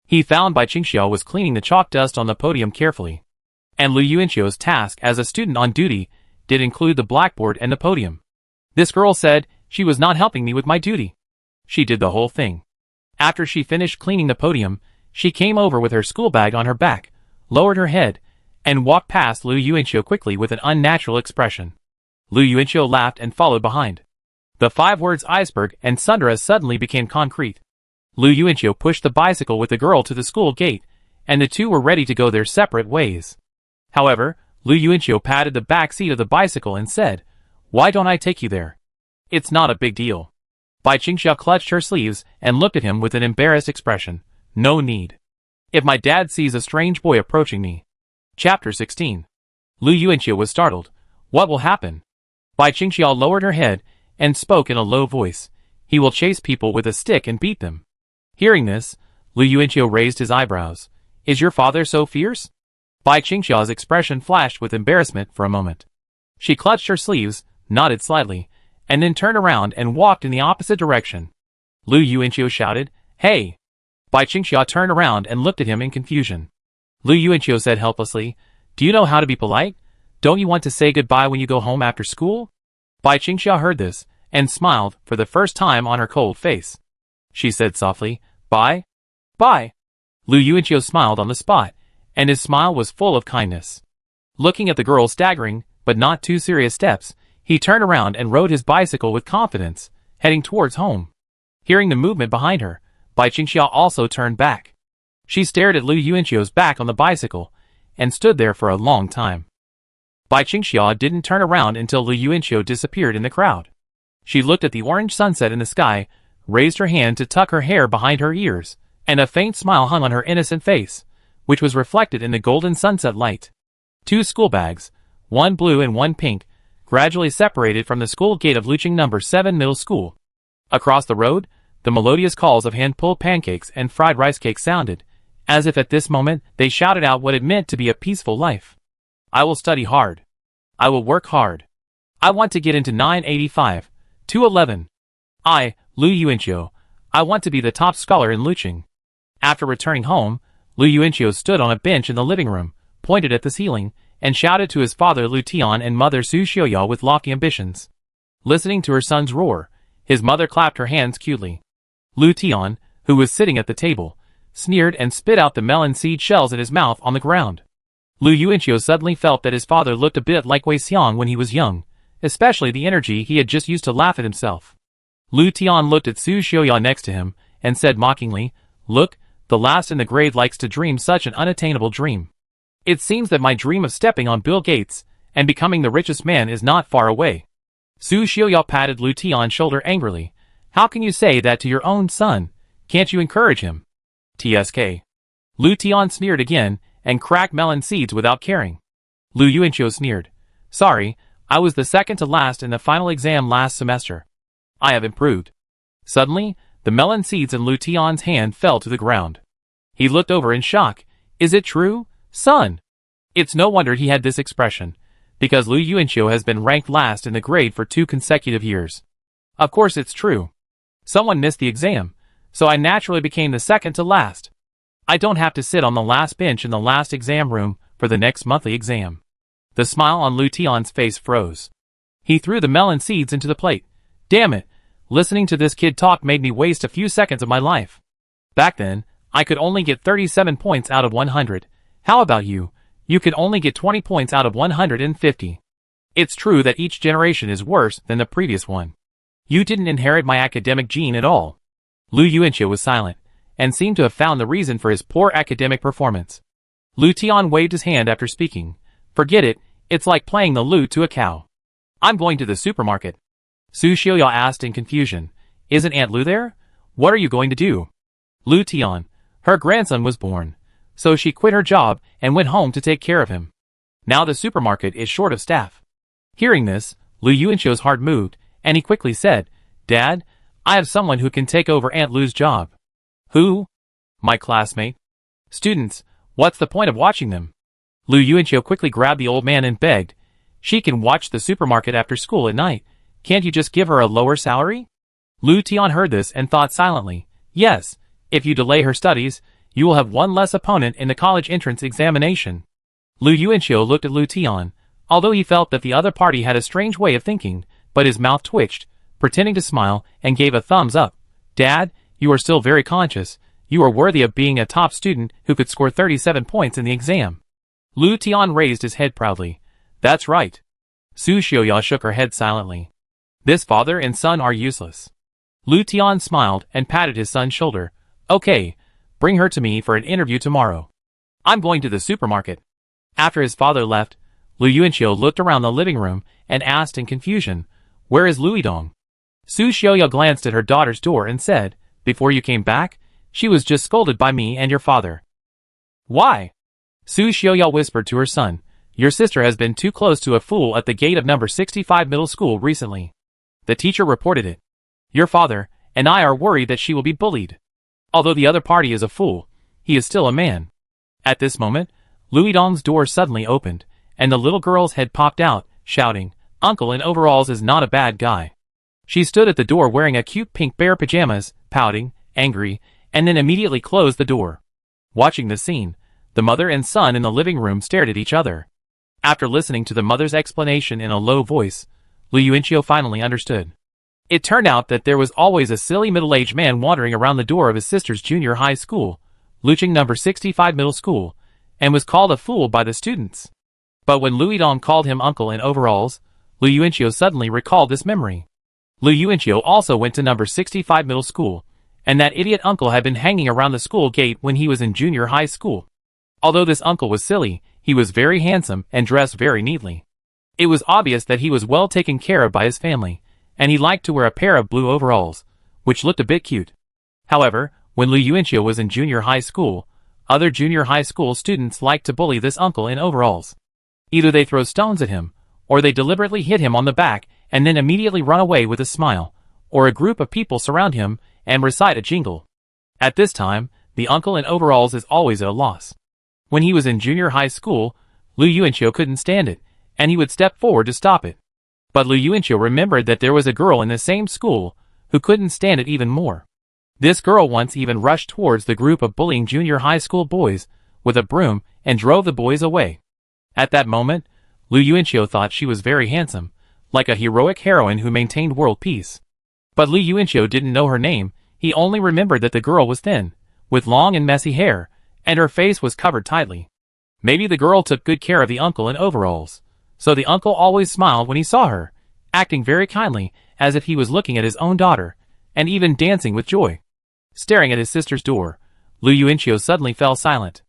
Speaker 1: He found Bai Qingxiu was cleaning the chalk dust on the podium carefully. And Lu Yuanqiu's task as a student on duty did include the blackboard and the podium. This girl said she was not helping me with my duty. She did the whole thing. After she finished cleaning the podium, she came over with her school bag on her back, lowered her head, and walked past Lu Yuanqiu quickly with an unnatural expression. Lu Yuanqiu laughed and followed behind. The 5 words iceberg and Sundara suddenly became concrete. Lu Yuanqiu pushed the bicycle with the girl to the school gate, and the two were ready to go their separate ways. However, Lu Yuanqiu patted the back seat of the bicycle and said, "Why don't I take you there? It's not a big deal." Bai Qingxia clutched her sleeves and looked at him with an embarrassed expression. No need. If my dad sees a strange boy approaching me. Chapter 16. Lu Yuanqiu was startled. What will happen? Bai Qingxia lowered her head and spoke in a low voice. He will chase people with a stick and beat them. Hearing this, Lu Yuanqiu raised his eyebrows. Is your father so fierce? Bai Qingxia's expression flashed with embarrassment for a moment. She clutched her sleeves, nodded slightly, and then turned around and walked in the opposite direction. Lu Yuanqiu shouted, Hey! Bai Qingxia turned around and looked at him in confusion. Lu Yuanqiu said helplessly, Do you know how to be polite? Don't you want to say goodbye when you go home after school? Bai Qingxia heard this, and smiled for the first time on her cold face. She said softly, Bye? Bye. Lu Yuanqiu smiled on the spot, and his smile was full of kindness. Looking at the girl's staggering, but not too serious steps, he turned around and rode his bicycle with confidence, heading towards home. Hearing the movement behind her, Bai Qingxia also turned back. She stared at Lu Yuanqiu's back on the bicycle, and stood there for a long time. Bai Qingxia didn't turn around until Lu Yuanqiu disappeared in the crowd. She looked at the orange sunset in the sky, raised her hand to tuck her hair behind her ears, and a faint smile hung on her innocent face, which was reflected in the golden sunset light. 2 school bags, one blue and one pink, gradually separated from the school gate of Luqing No. 7 Middle School. Across the road, the melodious calls of hand-pulled pancakes and fried rice cakes sounded, as if at this moment they shouted out what it meant to be a peaceful life. I will study hard. I will work hard. I want to get into 985, 211. I, Lu Yuanqiu, I want to be the top scholar in Luqing. After returning home, Lu Yuanqiu stood on a bench in the living room, pointed at the ceiling, and shouted to his father Lu Tian and mother Su Xiuyao with lofty ambitions. Listening to her son's roar, his mother clapped her hands cutely. Lu Tian, who was sitting at the table, sneered and spit out the melon seed shells in his mouth on the ground. Lu Yuanqiu suddenly felt that his father looked a bit like Wei Xiang when he was young, especially the energy he had just used to laugh at himself. Lu Tian looked at Su Xiuyao next to him, and said mockingly, Look, the last in the grade likes to dream such an unattainable dream. It seems that my dream of stepping on Bill Gates and becoming the richest man is not far away. Su Xiuyao patted Lu Tian's shoulder angrily. How can you say that to your own son? Can't you encourage him? TSK. Lu Tian sneered again, and cracked melon seeds without caring. Lu Yuanqiu sneered. Sorry, I was the second to last in the final exam last semester. I have improved. Suddenly, the melon seeds in Lu Tian's hand fell to the ground. He looked over in shock. Is it true, son? It's no wonder he had this expression, because Lu Yuanqiu has been ranked last in the grade for 2 consecutive years. Of course it's true. Someone missed the exam, so I naturally became the second to last. I don't have to sit on the last bench in the last exam room for the next monthly exam. The smile on Lu Tian's face froze. He threw the melon seeds into the plate. Damn it, listening to this kid talk made me waste a few seconds of my life. Back then, I could only get 37 points out of 100. How about you? You could only get 20 points out of 150. It's true that each generation is worse than the previous one. You didn't inherit my academic gene at all. Lu Yuanqiu was silent, and seemed to have found the reason for his poor academic performance. Lu Tian waved his hand after speaking. Forget it, it's like playing the lute to a cow. I'm going to the supermarket. Su Xiuyao asked in confusion. Isn't Aunt Lu there? What are you going to do? Lu Tian. Her grandson was born, so she quit her job and went home to take care of him. Now the supermarket is short of staff. Hearing this, Lu Yuanqiu's heart moved, and he quickly said, Dad, I have someone who can take over Aunt Lu's job. Who? My classmate. Students, what's the point of watching them? Lu Yuanqiu quickly grabbed the old man and begged, She can watch the supermarket after school at night. Can't you just give her a lower salary? Lu Tian heard this and thought silently. Yes, if you delay her studies, you will have one less opponent in the college entrance examination. Lu Yuanqiu looked at Lu Tian, although he felt that the other party had a strange way of thinking, but his mouth twitched, pretending to smile, and gave a thumbs up. Dad, you are still very conscious. You are worthy of being a top student who could score 37 points in the exam. Lu Tian raised his head proudly. That's right. Su Xiuyao shook her head silently. This father and son are useless. Lu Tian smiled and patted his son's shoulder. Okay, bring her to me for an interview tomorrow. I'm going to the supermarket. After his father left, Lu Yuanqiu looked around the living room and asked in confusion, Where is Luidong? Su Xiaoyao glanced at her daughter's door and said, "Before you came back, she was just scolded by me and your father." "Why?" Su Xiaoyao whispered to her son, "Your sister has been too close to a fool at the gate of number 65 middle school recently. The teacher reported it. Your father and I are worried that she will be bullied. Although the other party is a fool, he is still a man." At this moment, Louis Dong's door suddenly opened, and the little girl's head popped out, shouting, "Uncle in overalls is not a bad guy." She stood at the door wearing a cute pink bear pajamas, pouting, angry, and then immediately closed the door. Watching the scene, the mother and son in the living room stared at each other. After listening to the mother's explanation in a low voice, Lu Yuanqiu finally understood. It turned out that there was always a silly middle-aged man wandering around the door of his sister's junior high school, Lucheng number 65 middle school, and was called a fool by the students. But when Louis Dong called him uncle in overalls, Lu Yuanqiu suddenly recalled this memory. Lu Yuanqiu also went to number 65 middle school, and that idiot uncle had been hanging around the school gate when he was in junior high school. Although this uncle was silly, he was very handsome and dressed very neatly. It was obvious that he was well taken care of by his family, and he liked to wear a pair of blue overalls, which looked a bit cute. However, when Lu Yuanqiu was in junior high school, other junior high school students liked to bully this uncle in overalls. Either they throw stones at him, or they deliberately hit him on the back and then immediately run away with a smile, or a group of people surround him and recite a jingle. At this time, the uncle in overalls is always at a loss. When he was in junior high school, Lu Yuanqiu couldn't stand it, and he would step forward to stop it. But Lu Yuanqiu remembered that there was a girl in the same school who couldn't stand it even more. This girl once even rushed towards the group of bullying junior high school boys with a broom and drove the boys away. At that moment, Lu Yuanqiu thought she was very handsome, like a heroic heroine who maintained world peace. But Lu Yuanqiu didn't know her name, he only remembered that the girl was thin, with long and messy hair, and her face was covered tightly. Maybe the girl took good care of the uncle in overalls, so the uncle always smiled when he saw her, acting very kindly as if he was looking at his own daughter, and even dancing with joy. Staring at his sister's door, Lu Yuanqiu suddenly fell silent.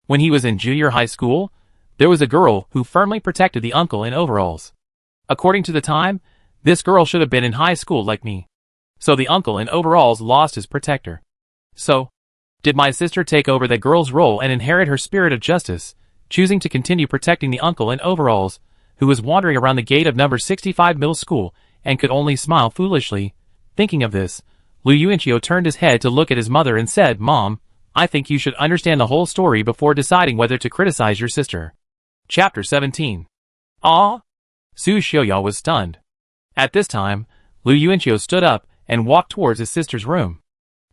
Speaker 1: When he was in junior high school, there was a girl who firmly protected the uncle in overalls. According to the time, this girl should have been in high school like me. So the uncle in overalls lost his protector. So, did my sister take over that girl's role and inherit her spirit of justice, choosing to continue protecting the uncle in overalls, who was wandering around the gate of number 65 middle school and could only smile foolishly? Thinking of this, Lu Yuanqiu turned his head to look at his mother and said, "Mom, I think you should understand the whole story before deciding whether to criticize your sister." Chapter 17. Ah! Su Xiaoyao was stunned. At this time, Lu Yuanqiu stood up and walked towards his sister's room.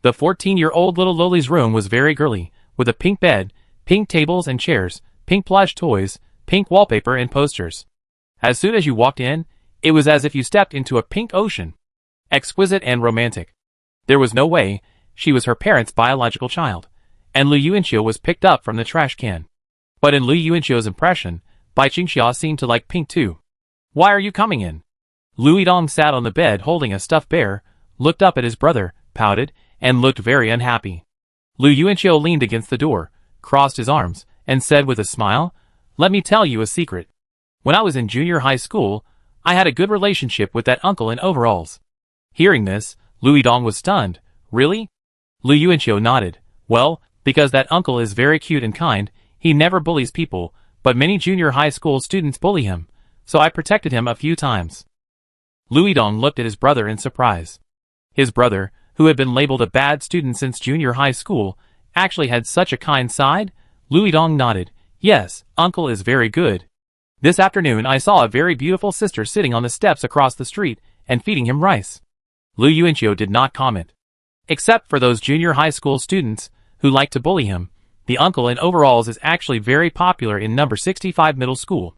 Speaker 1: The 14-year-old little Loli's room was very girly, with a pink bed, pink tables and chairs, pink plush toys, pink wallpaper and posters. As soon as you walked in, it was as if you stepped into a pink ocean. Exquisite and romantic. There was no way she was her parents' biological child, and Lu Yuanqiu was picked up from the trash can. But in Lu Yuanqiu's impression, Bai Qingxia seemed to like pink too. "Why are you coming in?" Louis Dong sat on the bed holding a stuffed bear, looked up at his brother, pouted, and looked very unhappy. Lu Yuanqiu leaned against the door, crossed his arms, and said with a smile, "Let me tell you a secret. When I was in junior high school, I had a good relationship with that uncle in overalls." Hearing this, Louis Dong was stunned. "Really?" Lu Yuanqiu nodded. "Well, because that uncle is very cute and kind, he never bullies people, but many junior high school students bully him, so I protected him a few times." Louis Dong looked at his brother in surprise. His brother, who had been labeled a bad student since junior high school, actually had such a kind side? Louis Dong nodded. "Yes, uncle is very good. This afternoon I saw a very beautiful sister sitting on the steps across the street and feeding him rice." Lu Yuanqiu did not comment. Except for those junior high school students who like to bully him, the uncle in overalls is actually very popular in number 65 middle school.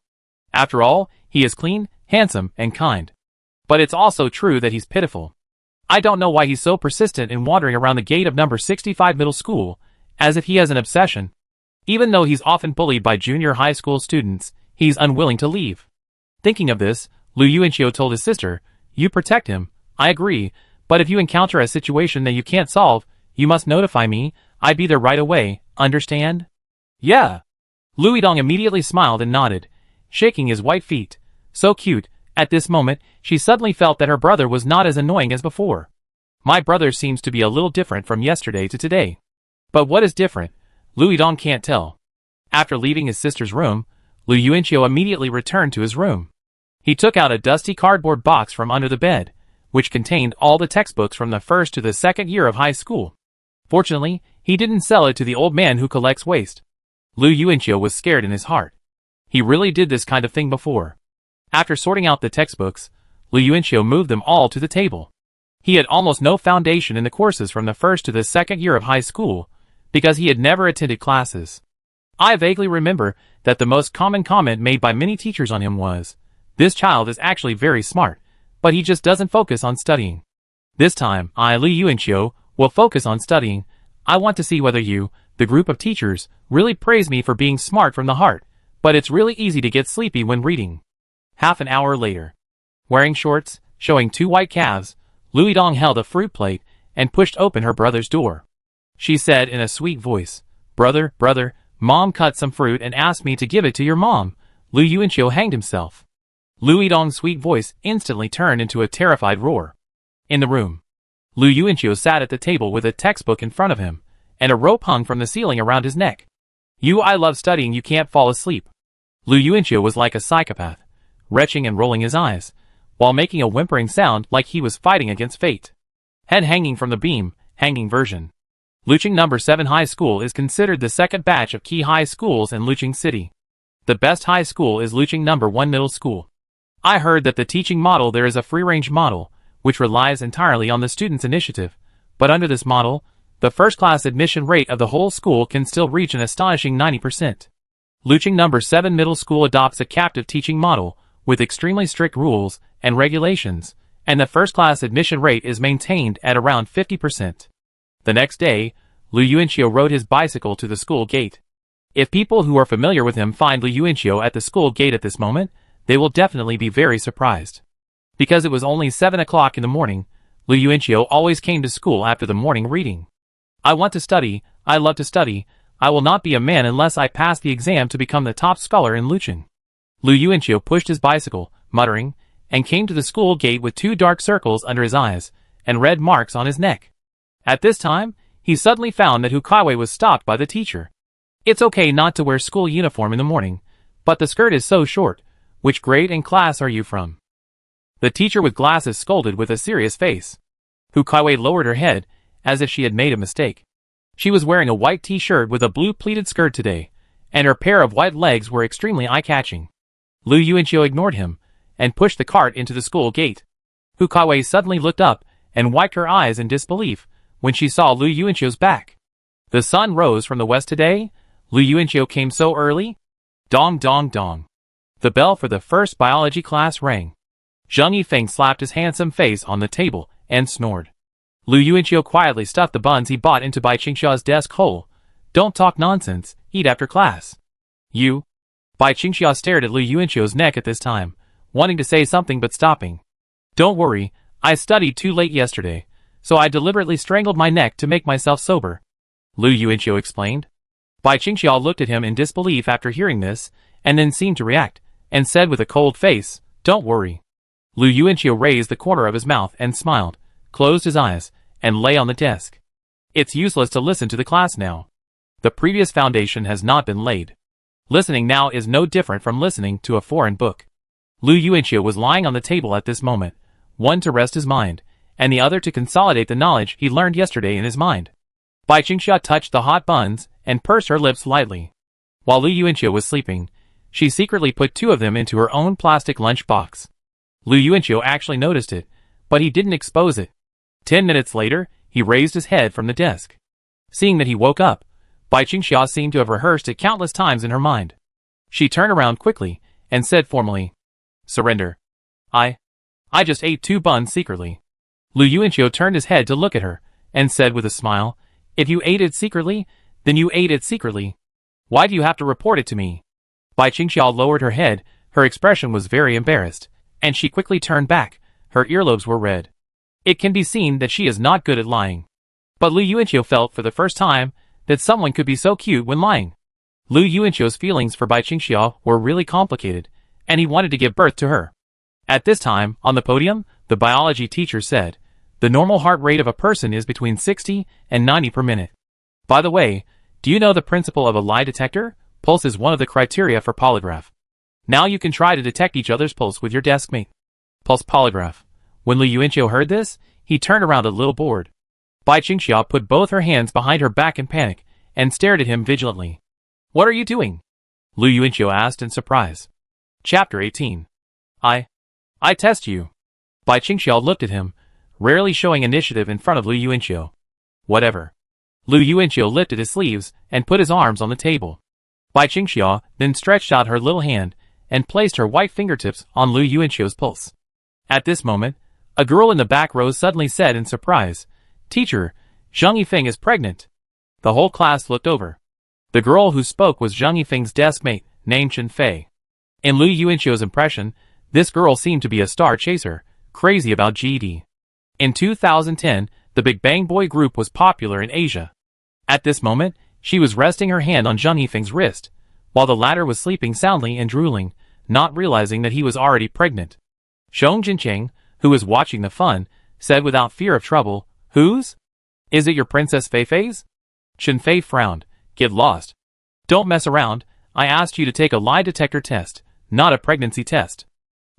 Speaker 1: After all, he is clean, handsome, and kind. But it's also true that he's pitiful. I don't know why he's so persistent in wandering around the gate of number 65 middle school, as if he has an obsession. Even though he's often bullied by junior high school students, he's unwilling to leave. Thinking of this, Lu Yuanqiu told his sister, "You protect him, I agree, but if you encounter a situation that you can't solve, you must notify me, I'd be there right away, understand?" "Yeah." Louis Dong immediately smiled and nodded, shaking his white feet. "So cute, At this moment, she suddenly felt that her brother was not as annoying as before. My brother seems to be a little different from yesterday to today. But what is different? Lu Yidong can't tell. After leaving his sister's room, Lu Yuanqiu immediately returned to his room. He took out a dusty cardboard box from under the bed, which contained all the textbooks from the first to the second year of high school. Fortunately, he didn't sell it to the old man who collects waste. Lu Yuanqiu was scared in his heart. He really did this kind of thing before. After sorting out the textbooks, Lu Yuanqiu moved them all to the table. He had almost no foundation in the courses from the first to the second year of high school, because he had never attended classes. I vaguely remember that the most common comment made by many teachers on him was, "This child is actually very smart, but he just doesn't focus on studying." This time, I, Lu Yuanqiu, will focus on studying. I want to see whether you, the group of teachers, really praise me for being smart from the heart, but it's really easy to get sleepy when reading. Half an hour later. Wearing shorts, showing 2 white calves, Lu Yidong held a fruit plate and pushed open her brother's door. She said in a sweet voice, Brother, Mom cut some fruit and asked me to give it to your mom." Lu Yuanqiu hanged himself. Lu Yidong's sweet voice instantly turned into a terrified roar. In the room, Lu Yuanqiu sat at the table with a textbook in front of him, and a rope hung from the ceiling around his neck. I love studying, you can't fall asleep." Lu Yuanqiu was like a psychopath, retching and rolling his eyes, while making a whimpering sound like he was fighting against fate. Head hanging from the beam, hanging version. Luching No. 7 High School is considered the second batch of key high schools in Luching City. The best high school is Luching No. 1 Middle School. I heard that the teaching model there is a free-range model, which relies entirely on the student's initiative, but under this model, the first-class admission rate of the whole school can still reach an astonishing 90%. Luching No. 7 Middle School adopts a captive teaching model, with extremely strict rules and regulations, and the first-class admission rate is maintained at around 50%. The next day, Lu Yuanqiu rode his bicycle to the school gate. If people who are familiar with him find Lu Yuanqiu at the school gate at this moment, they will definitely be very surprised. Because it was only 7 o'clock in the morning, Lu Yuanqiu always came to school after the morning reading. "I want to study, I love to study, I will not be a man unless I pass the exam to become the top scholar in Luching." Lu Yuanqiu pushed his bicycle, muttering, and came to the school gate with 2 dark circles under his eyes, and red marks on his neck. At this time, he suddenly found that Hu Caiwei was stopped by the teacher. "It's okay not to wear school uniform in the morning, but the skirt is so short. Which grade and class are you from?" The teacher with glasses scolded with a serious face. Hu Caiwei lowered her head, as if she had made a mistake. She was wearing a white t-shirt with a blue pleated skirt today, and her pair of white legs were extremely eye-catching. Lu Yuanqiu ignored him, and pushed the cart into the school gate. Hu Caiwei suddenly looked up, and wiped her eyes in disbelief, when she saw Lu Yuanqiu's back. "The sun rose from the west today? Lu Yuanqiu came so early?" Dong dong dong. The bell for the first biology class rang. Zheng Yifeng slapped his handsome face on the table, and snored. Lu Yuanqiu quietly stuffed the buns he bought into Bai Qingxia's desk hole. "Don't talk nonsense, eat after class." "You?" Bai Qingxia stared at Lu Yuanqiu's neck at this time, wanting to say something but stopping. "Don't worry, I studied too late yesterday, so I deliberately strangled my neck to make myself sober," Lu Yuanqiu explained. Bai Qingxia looked at him in disbelief after hearing this, and then seemed to react, and said with a cold face, "Don't worry." Lu Yuanqiu raised the corner of his mouth and smiled, closed his eyes, and lay on the desk. It's useless to listen to the class now. The previous foundation has not been laid. Listening now is no different from listening to a foreign book. Lu Yuanqiu was lying on the table at this moment, one to rest his mind, and the other to consolidate the knowledge he learned yesterday in his mind. Bai Qingxia touched the hot buns, and pursed her lips lightly. While Lu Yuanqiu was sleeping, she secretly put 2 of them into her own plastic lunch box. Lu Yuanqiu actually noticed it, but he didn't expose it. 10 minutes later, he raised his head from the desk. Seeing that he woke up, Bai Qingxia seemed to have rehearsed it countless times in her mind. She turned around quickly, and said formally, "Surrender. I just ate 2 buns secretly." Lu Yuanqiu turned his head to look at her, and said with a smile, "If you ate it secretly, then you ate it secretly. Why do you have to report it to me?" Bai Qingxia lowered her head, her expression was very embarrassed, and she quickly turned back, her earlobes were red. It can be seen that she is not good at lying. But Lu Yuanqiu felt for the first time that someone could be so cute when lying. Lu Yuanqiu's feelings for Bai Qingxia were really complicated, and he wanted to give birth to her. At this time, on the podium, the biology teacher said, the normal heart rate of a person is between 60 and 90 per minute. By the way, do you know the principle of a lie detector? Pulse is one of the criteria for polygraph. Now you can try to detect each other's pulse with your deskmate. Pulse polygraph. When Lu Yuanqiu heard this, he turned around a little bored. Bai Qingxia put both her hands behind her back in panic and stared at him vigilantly. What are you doing? Lu Yuanqiu asked in surprise. Chapter 18. I test you. Bai Qingxia looked at him, rarely showing initiative in front of Lu Yuanqiu. Whatever. Lu Yuanqiu lifted his sleeves and put his arms on the table. Bai Qingxia then stretched out her little hand and placed her white fingertips on Lu Yuanqiu's pulse. At this moment, a girl in the back row suddenly said in surprise, Teacher, Zhang Yifeng is pregnant. The whole class looked over. The girl who spoke was Zhang Yifeng's deskmate, named Chen Fei. In Lu Yuanqiu's impression, this girl seemed to be a star chaser, crazy about GD. In 2010, the Big Bang Boy group was popular in Asia. At this moment, she was resting her hand on Zhang Yifeng's wrist, while the latter was sleeping soundly and drooling, not realizing that he was already pregnant. Zhong Jincheng, who was watching the fun, said without fear of trouble, Whose? Is it your Princess Feifei's? Chen Fei frowned. Get lost. Don't mess around, I asked you to take a lie detector test, not a pregnancy test.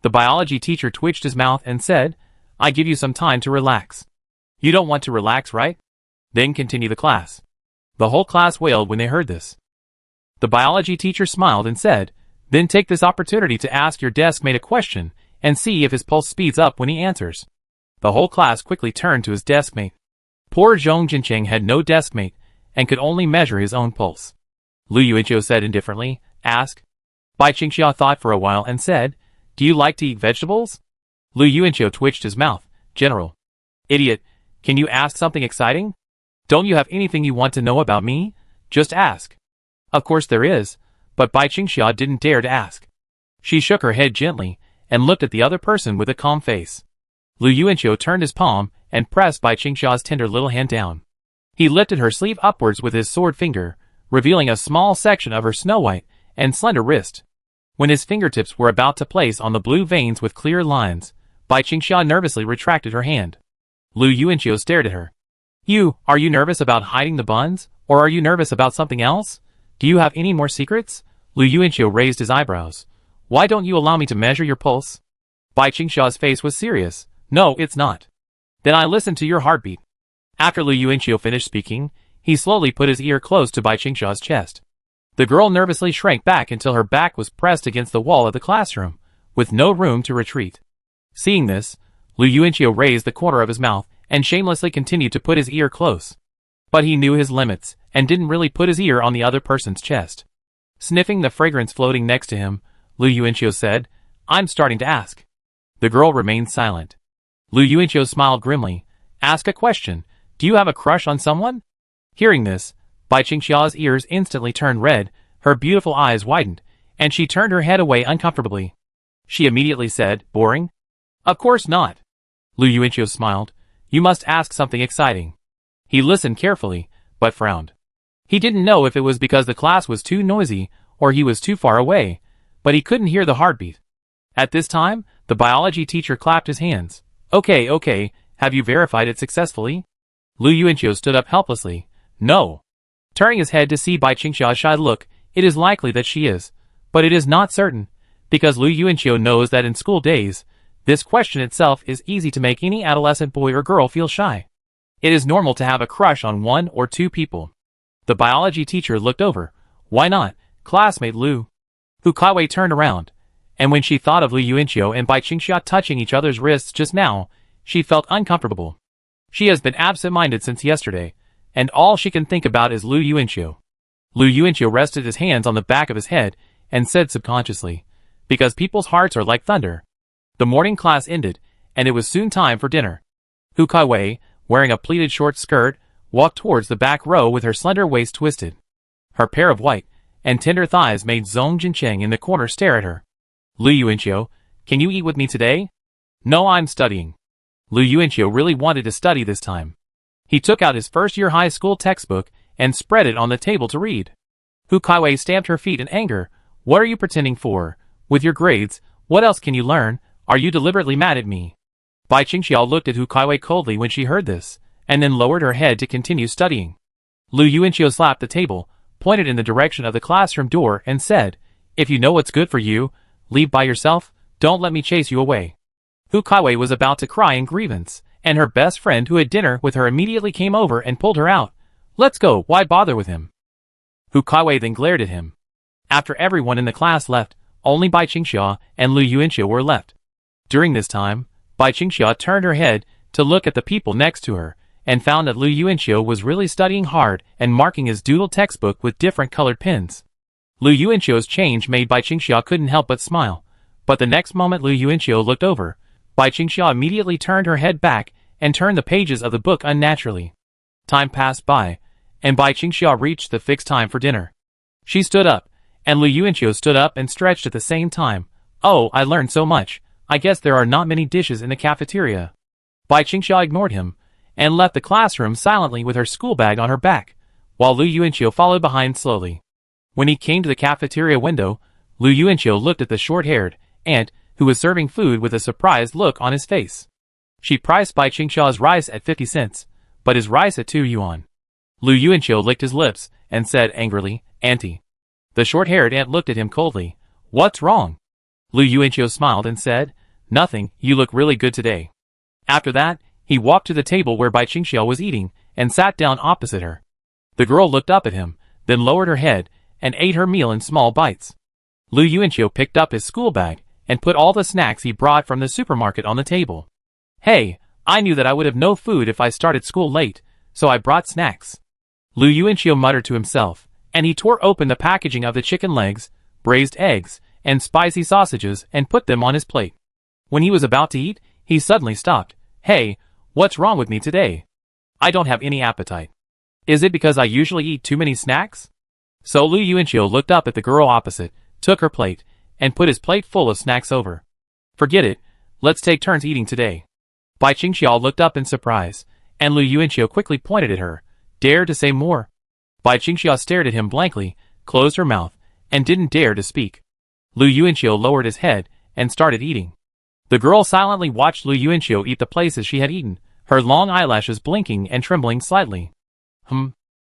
Speaker 1: The biology teacher twitched his mouth and said, I give you some time to relax. You don't want to relax, right? Then continue the class. The whole class wailed when they heard this. The biology teacher smiled and said, Then take this opportunity to ask your deskmate a question and see if his pulse speeds up when he answers. The whole class quickly turned to his deskmate. Poor Zhong Jincheng had no deskmate and could only measure his own pulse. Lu Yuanqiu said indifferently, Ask. Bai Qingxia thought for a while and said, Do you like to eat vegetables? Lu Yuanqiu twitched his mouth. General. Idiot, can you ask something exciting? Don't you have anything you want to know about me? Just ask. Of course there is, but Bai Qingxia didn't dare to ask. She shook her head gently and looked at the other person with a calm face. Lu Yuanqiu turned his palm and pressed Bai Qingxia's tender little hand down. He lifted her sleeve upwards with his sword finger, revealing a small section of her snow-white and slender wrist. When his fingertips were about to place on the blue veins with clear lines, Bai Qingxia nervously retracted her hand. Lu Yuanqiu stared at her. Are you nervous about hiding the buns, or are you nervous about something else? Do you have any more secrets? Lu Yuanqiu raised his eyebrows. Why don't you allow me to measure your pulse? Bai Qingxia's face was serious. No, it's not. Then I listen to your heartbeat. After Lu Yuanqiu finished speaking, he slowly put his ear close to Bai Qingxia's chest. The girl nervously shrank back until her back was pressed against the wall of the classroom, with no room to retreat. Seeing this, Lu Yuanqiu raised the corner of his mouth and shamelessly continued to put his ear close. But he knew his limits and didn't really put his ear on the other person's chest. Sniffing the fragrance floating next to him, Lu Yuanqiu said, I'm starting to ask. The girl remained silent. Lu Yuanqiu smiled grimly. Ask a question. Do you have a crush on someone? Hearing this, Bai Qingxia's ears instantly turned red, her beautiful eyes widened, and she turned her head away uncomfortably. She immediately said, Boring? Of course not. Lu Yuanqiu smiled. You must ask something exciting. He listened carefully, but frowned. He didn't know if it was because the class was too noisy or he was too far away, but he couldn't hear the heartbeat. At this time, the biology teacher clapped his hands. Okay, have you verified it successfully? Lu Yuanqiu stood up helplessly. No. Turning his head to see Bai Qingxia's shy look, it is likely that she is, but it is not certain, because Lu Yuanqiu knows that in school days, this question itself is easy to make any adolescent boy or girl feel shy. It is normal to have a crush on one or two people. The biology teacher looked over. Why not, classmate Lu? Hu Caiwei turned around, and when she thought of Lu Yuanqiu and Bai Qingxia touching each other's wrists just now, she felt uncomfortable. She has been absent-minded since yesterday, and all she can think about is Lu Yuanqiu. Lu Yuanqiu rested his hands on the back of his head and said subconsciously, because people's hearts are like thunder. The morning class ended, and it was soon time for dinner. Hu Caiwei, wearing a pleated short skirt, walked towards the back row with her slender waist twisted. Her pair of white and tender thighs made Zhong Jincheng in the corner stare at her. Lu Yuanqiu, can you eat with me today? No, I'm studying. Lu Yuanqiu really wanted to study this time. He took out his first-year high school textbook and spread it on the table to read. Hu Caiwei stamped her feet in anger. What are you pretending for? With your grades, what else can you learn? Are you deliberately mad at me? Bai Qingxiao looked at Hu Caiwei coldly when she heard this, and then lowered her head to continue studying. Lu Yuanqiu slapped the table, pointed in the direction of the classroom door, and said, "If you know what's good for you, leave by yourself, don't let me chase you away." Hu Caiwei was about to cry in grievance, and her best friend who had dinner with her immediately came over and pulled her out. "Let's go, why bother with him?" Hu Caiwei then glared at him. After everyone in the class left, only Bai Qingxiao and Lu Yuanqiu were left. During this time, Bai Qingxiao turned her head to look at the people next to her, and found that Lu Yuanqiu was really studying hard and marking his doodle textbook with different colored pens. Lu Yuanqiu's change made Bai Qingxiao couldn't help but smile, but the next moment Lu Yuanqiu looked over, Bai Qingxiao immediately turned her head back and turned the pages of the book unnaturally. Time passed by, and Bai Qingxiao reached the fixed time for dinner. She stood up, and Lu Yuanqiu stood up and stretched at the same time. "Oh, I learned so much. I guess there are not many dishes in the cafeteria." Bai Qingxiao ignored him, and left the classroom silently with her school bag on her back, while Lu Yuanqiu followed behind slowly. When he came to the cafeteria window, Lu Yuanqiu looked at the short-haired aunt, who was serving food with a surprised look on his face. She priced Bai Qingxiao's rice at 50 cents, but his rice at 2 yuan. Lu Yuanqiu licked his lips, and said angrily, "Auntie." The short-haired aunt looked at him coldly. "What's wrong?" Lu Yuanqiu smiled and said, "Nothing, you look really good today." After that, he walked to the table where Bai Qingxiao was eating, and sat down opposite her. The girl looked up at him, then lowered her head, and ate her meal in small bites. Lu Yuanqiu picked up his school bag, and put all the snacks he brought from the supermarket on the table. "Hey, I knew that I would have no food if I started school late, so I brought snacks." Lu Yuanqiu muttered to himself, and he tore open the packaging of the chicken legs, braised eggs, and spicy sausages and put them on his plate. When he was about to eat, he suddenly stopped. "Hey, what's wrong with me today? I don't have any appetite. Is it because I usually eat too many snacks?" So Lu Yuanqiu looked up at the girl opposite, took her plate, and put his plate full of snacks over. "Forget it, let's take turns eating today." Bai Qingxiao looked up in surprise, and Lu Yuanqiu quickly pointed at her. "Dare to say more?" Bai Qingxiao stared at him blankly, closed her mouth, and didn't dare to speak. Lu Yuanqiu lowered his head, and started eating. The girl silently watched Lu Yuanqiu eat the places she had eaten, her long eyelashes blinking and trembling slightly.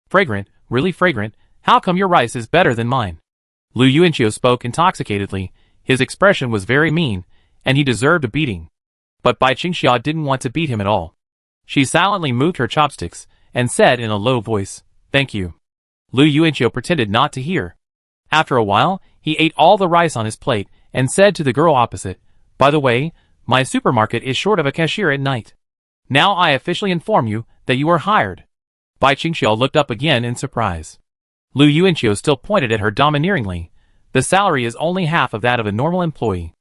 Speaker 1: Fragrant, really fragrant, how come your rice is better than mine?" Lu Yuanqiu spoke intoxicatedly, his expression was very mean, and he deserved a beating. But Bai Qingxiao didn't want to beat him at all. She silently moved her chopsticks, and said in a low voice, "Thank you." Lu Yuanqiu pretended not to hear. After a while, he ate all the rice on his plate, and said to the girl opposite, "By the way, my supermarket is short of a cashier at night. Now I officially inform you that you are hired." Bai Qingxiao looked up again in surprise. Lu Yuanqiu still pointed at her domineeringly. "The salary is only half of that of a normal employee.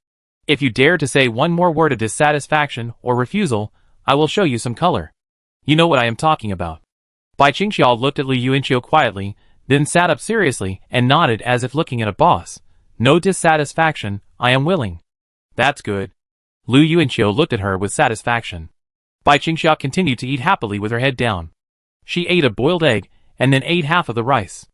Speaker 1: If you dare to say one more word of dissatisfaction or refusal, I will show you some color. You know what I am talking about." Bai Qingxiao looked at Lu Yuanqiu quietly, then sat up seriously and nodded as if looking at a boss. "No dissatisfaction, I am willing." "That's good." Lu Yuanqiu looked at her with satisfaction. Bai Qingxiao continued to eat happily with her head down. She ate a boiled egg, and then ate half of the rice.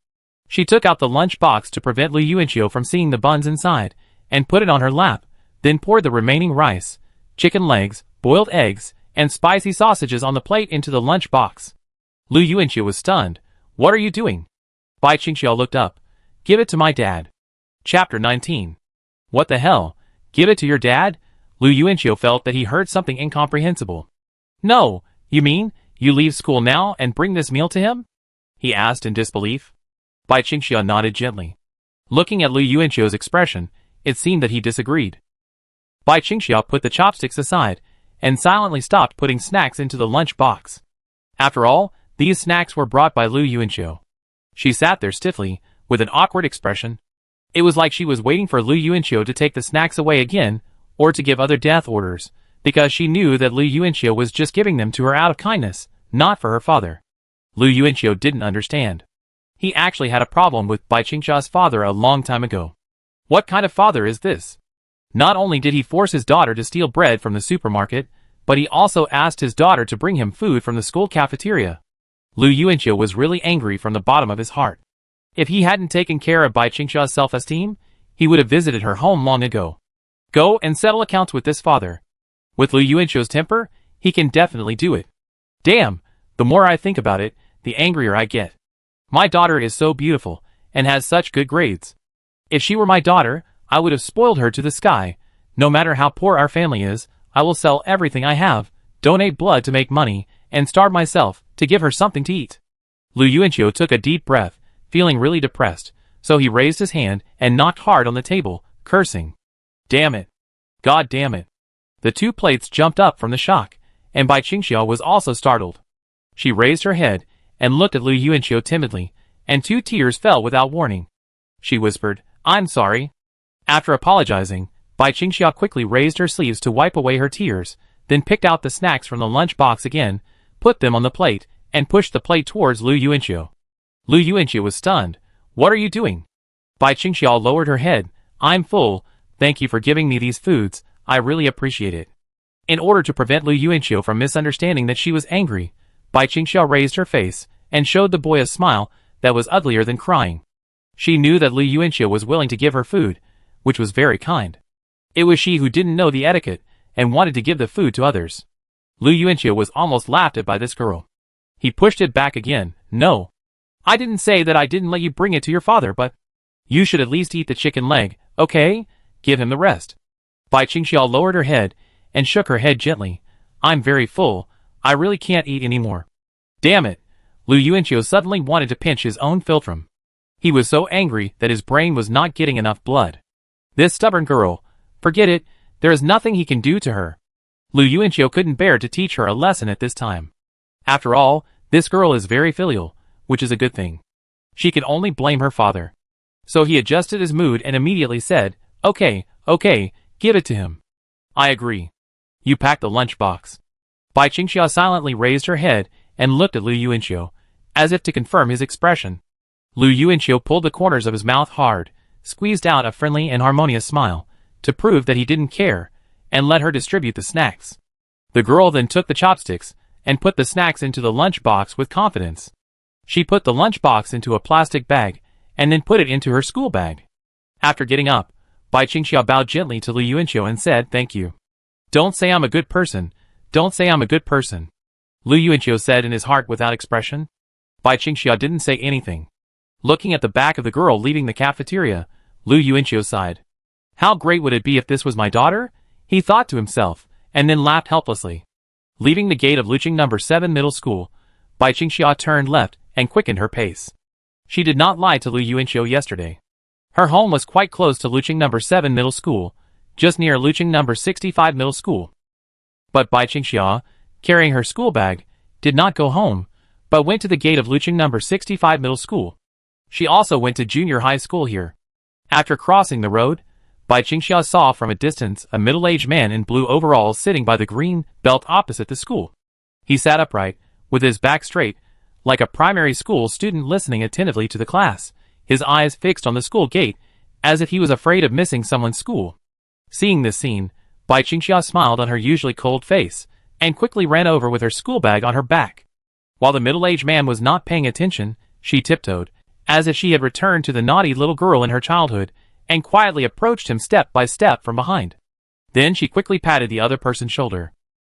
Speaker 1: She took out the lunch box to prevent Lu Yuanqiu from seeing the buns inside, and put it on her lap, then poured the remaining rice, chicken legs, boiled eggs, and spicy sausages on the plate into the lunch box. Lu Yuanqiu was stunned. "What are you doing?" Bai Qingxiao looked up. "Give it to my dad." Chapter 19. What the hell? Give it to your dad? Lu Yuanqiu felt that he heard something incomprehensible. "No, you mean, you leave school now and bring this meal to him?" he asked in disbelief. Bai Qingxiao nodded gently. Looking at Lu Yuanqiu's expression, it seemed that he disagreed. Bai Qingxiao put the chopsticks aside, and silently stopped putting snacks into the lunch box. After all, these snacks were brought by Lu Yuanqiu. She sat there stiffly, with an awkward expression. It was like she was waiting for Lu Yuanqiu to take the snacks away again, or to give other death orders, because she knew that Lu Yuanqiu was just giving them to her out of kindness, not for her father. Lu Yuanqiu didn't understand. He actually had a problem with Bai Qingxiao's father a long time ago. What kind of father is this? Not only did he force his daughter to steal bread from the supermarket, but he also asked his daughter to bring him food from the school cafeteria. Lu Yuanqiu was really angry from the bottom of his heart. If he hadn't taken care of Bai Qingxiao's self-esteem, he would have visited her home long ago. Go and settle accounts with this father. With Lu Yuanqiu's temper, he can definitely do it. Damn, the more I think about it, the angrier I get. My daughter is so beautiful, and has such good grades. If she were my daughter, I would have spoiled her to the sky. No matter how poor our family is, I will sell everything I have, donate blood to make money, and starve myself to give her something to eat. Lu Yuanqiu took a deep breath, feeling really depressed, so he raised his hand and knocked hard on the table, cursing. Damn it. God damn it. The two plates jumped up from the shock, and Bai Qingxiao was also startled. She raised her head and looked at Lu Yuanqiu timidly, and 2 tears fell without warning. She whispered, I'm sorry. After apologizing, Bai Qingxiao quickly raised her sleeves to wipe away her tears, then picked out the snacks from the lunch box again, put them on the plate, and pushed the plate towards Lu Yuanqiu. Lu Yuanqiu was stunned. What are you doing? Bai Qingxiao lowered her head. I'm full, thank you for giving me these foods, I really appreciate it. In order to prevent Lu Yuanqiu from misunderstanding that she was angry, Bai Qingxiao raised her face and showed the boy a smile that was uglier than crying. She knew that Lu Yuanqiu was willing to give her food, which was very kind. It was she who didn't know the etiquette and wanted to give the food to others. Lu Yuanqiu was almost laughed at by this girl. He pushed it back again. No. I didn't say that I didn't let you bring it to your father, but you should at least eat the chicken leg, okay? Give him the rest. Bai Qingxiao lowered her head and shook her head gently. I'm very full. I really can't eat anymore. Damn it. Lu Yuanqiu suddenly wanted to pinch his own philtrum. He was so angry that his brain was not getting enough blood. This stubborn girl. Forget it. There is nothing he can do to her. Lu Yuanqiu couldn't bear to teach her a lesson at this time. After all, this girl is very filial, which is a good thing. She could only blame her father. So he adjusted his mood and immediately said, Okay, give it to him. I agree. You pack the lunchbox. Bai Qingxiao silently raised her head and looked at Lu Yuanqiu, as if to confirm his expression. Lu Yuanqiu pulled the corners of his mouth hard, squeezed out a friendly and harmonious smile, to prove that he didn't care, and let her distribute the snacks. The girl then took the chopsticks and put the snacks into the lunchbox with confidence. She put the lunchbox into a plastic bag and then put it into her school bag. After getting up, Bai Qingxiao bowed gently to Lu Yuanqiu and said, Thank you. Don't say I'm a good person. Don't say I'm a good person. Lu Yuanqiu said in his heart without expression. Bai Qingxiao didn't say anything. Looking at the back of the girl leaving the cafeteria, Lu Yuanqiu sighed. How great would it be if this was my daughter? He thought to himself, and then laughed helplessly. Leaving the gate of Luqing No. 7 Middle School, Bai Qingxiao turned left and quickened her pace. She did not lie to Lu Yuanqiu yesterday. Her home was quite close to Luqing No. 7 Middle School, just near Luqing No. 65 Middle School. But Bai Qingxiao, carrying her school bag, did not go home, but went to the gate of Luqing No. 65 Middle School. She also went to junior high school here. After crossing the road, Bai Qingxiao saw from a distance a middle-aged man in blue overalls sitting by the green belt opposite the school. He sat upright, with his back straight, like a primary school student listening attentively to the class, his eyes fixed on the school gate, as if he was afraid of missing someone's school. Seeing this scene, Bai Qingxiao smiled on her usually cold face, and quickly ran over with her school bag on her back. While the middle-aged man was not paying attention, she tiptoed, as if she had returned to the naughty little girl in her childhood, and quietly approached him step by step from behind. Then she quickly patted the other person's shoulder.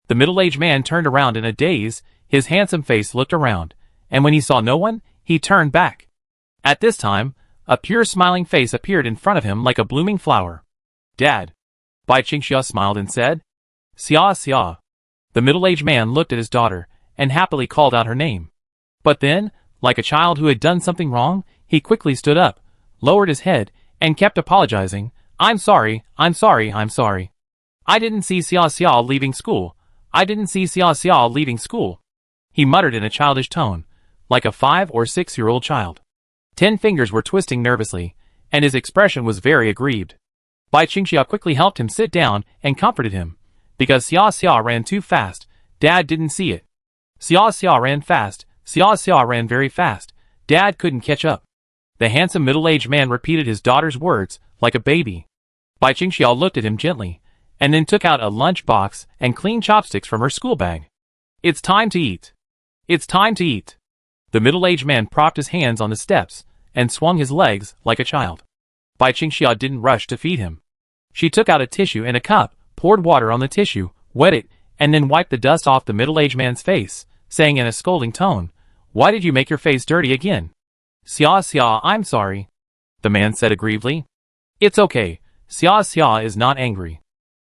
Speaker 1: The middle-aged man turned around in a daze, his handsome face looked around, and when he saw no one, he turned back. At this time, a pure smiling face appeared in front of him like a blooming flower. Dad. Bai Qingxiao smiled and said, Xia Xia. The middle-aged man looked at his daughter, and happily called out her name. But then, like a child who had done something wrong, he quickly stood up, lowered his head, and kept apologizing. I'm sorry. I didn't see Xia Xia leaving school. I didn't see Xia Xia leaving school. He muttered in a childish tone, like a 5 or 6-year-old child. 10 fingers were twisting nervously, and his expression was very aggrieved. Bai Qingxiao quickly helped him sit down and comforted him. Because Xia Xia ran too fast, Dad didn't see it. Xia Xia ran fast, Xia Xia ran very fast, Dad couldn't catch up. The handsome middle-aged man repeated his daughter's words, like a baby. Bai Qingxiao looked at him gently, and then took out a lunch box and clean chopsticks from her school bag. It's time to eat. It's time to eat. The middle-aged man propped his hands on the steps, and swung his legs like a child. Bai Qingxiao didn't rush to feed him. She took out a tissue and a cup, poured water on the tissue, wet it, and then wiped the dust off the middle-aged man's face, saying in a scolding tone, "Why did you make your face dirty again?" "Xia, I'm sorry," the man said aggrievedly. "It's okay, Xia is not angry,"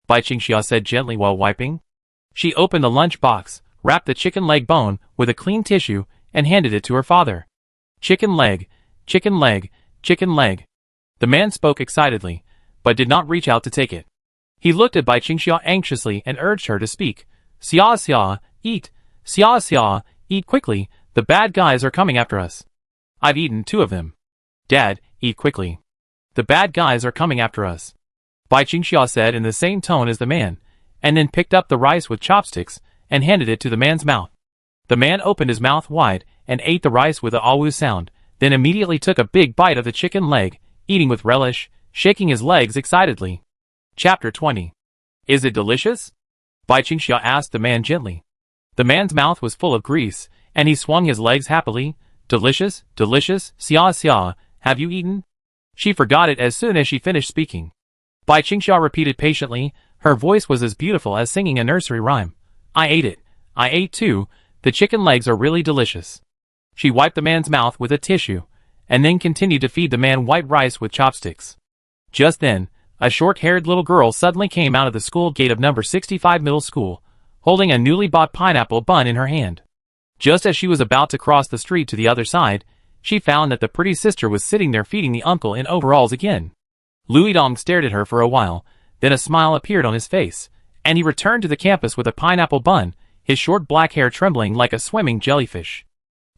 Speaker 1: Bai Qingxia said gently while wiping. She opened the lunch box, wrapped the chicken leg bone with a clean tissue, and handed it to her father. Chicken leg, chicken leg, chicken leg. The man spoke excitedly, but did not reach out to take it. He looked at Bai Qingxia anxiously and urged her to speak. Xia, eat. Xia, eat quickly, the bad guys are coming after us. I've eaten 2 of them. Dad, eat quickly. The bad guys are coming after us, Bai Qingxia said in the same tone as the man, and then picked up the rice with chopsticks and handed it to the man's mouth. The man opened his mouth wide and ate the rice with a awu sound, then immediately took a big bite of the chicken leg, eating with relish, shaking his legs excitedly. Chapter 20. Is it delicious? Bai Qingxia asked the man gently. The man's mouth was full of grease, and he swung his legs happily. Delicious, delicious, Xia, have you eaten? She forgot it as soon as she finished speaking. Bai Qingxia repeated patiently, her voice was as beautiful as singing a nursery rhyme. I ate it. I ate too, the chicken legs are really delicious. She wiped the man's mouth with a tissue, and then continued to feed the man white rice with chopsticks. Just then, a short-haired little girl suddenly came out of the school gate of number 65 middle school, holding a newly bought pineapple bun in her hand. Just as she was about to cross the street to the other side, she found that the pretty sister was sitting there feeding the uncle in overalls again. Lu Yidong stared at her for a while, then a smile appeared on his face, and he returned to the campus with a pineapple bun, his short black hair trembling like a swimming jellyfish.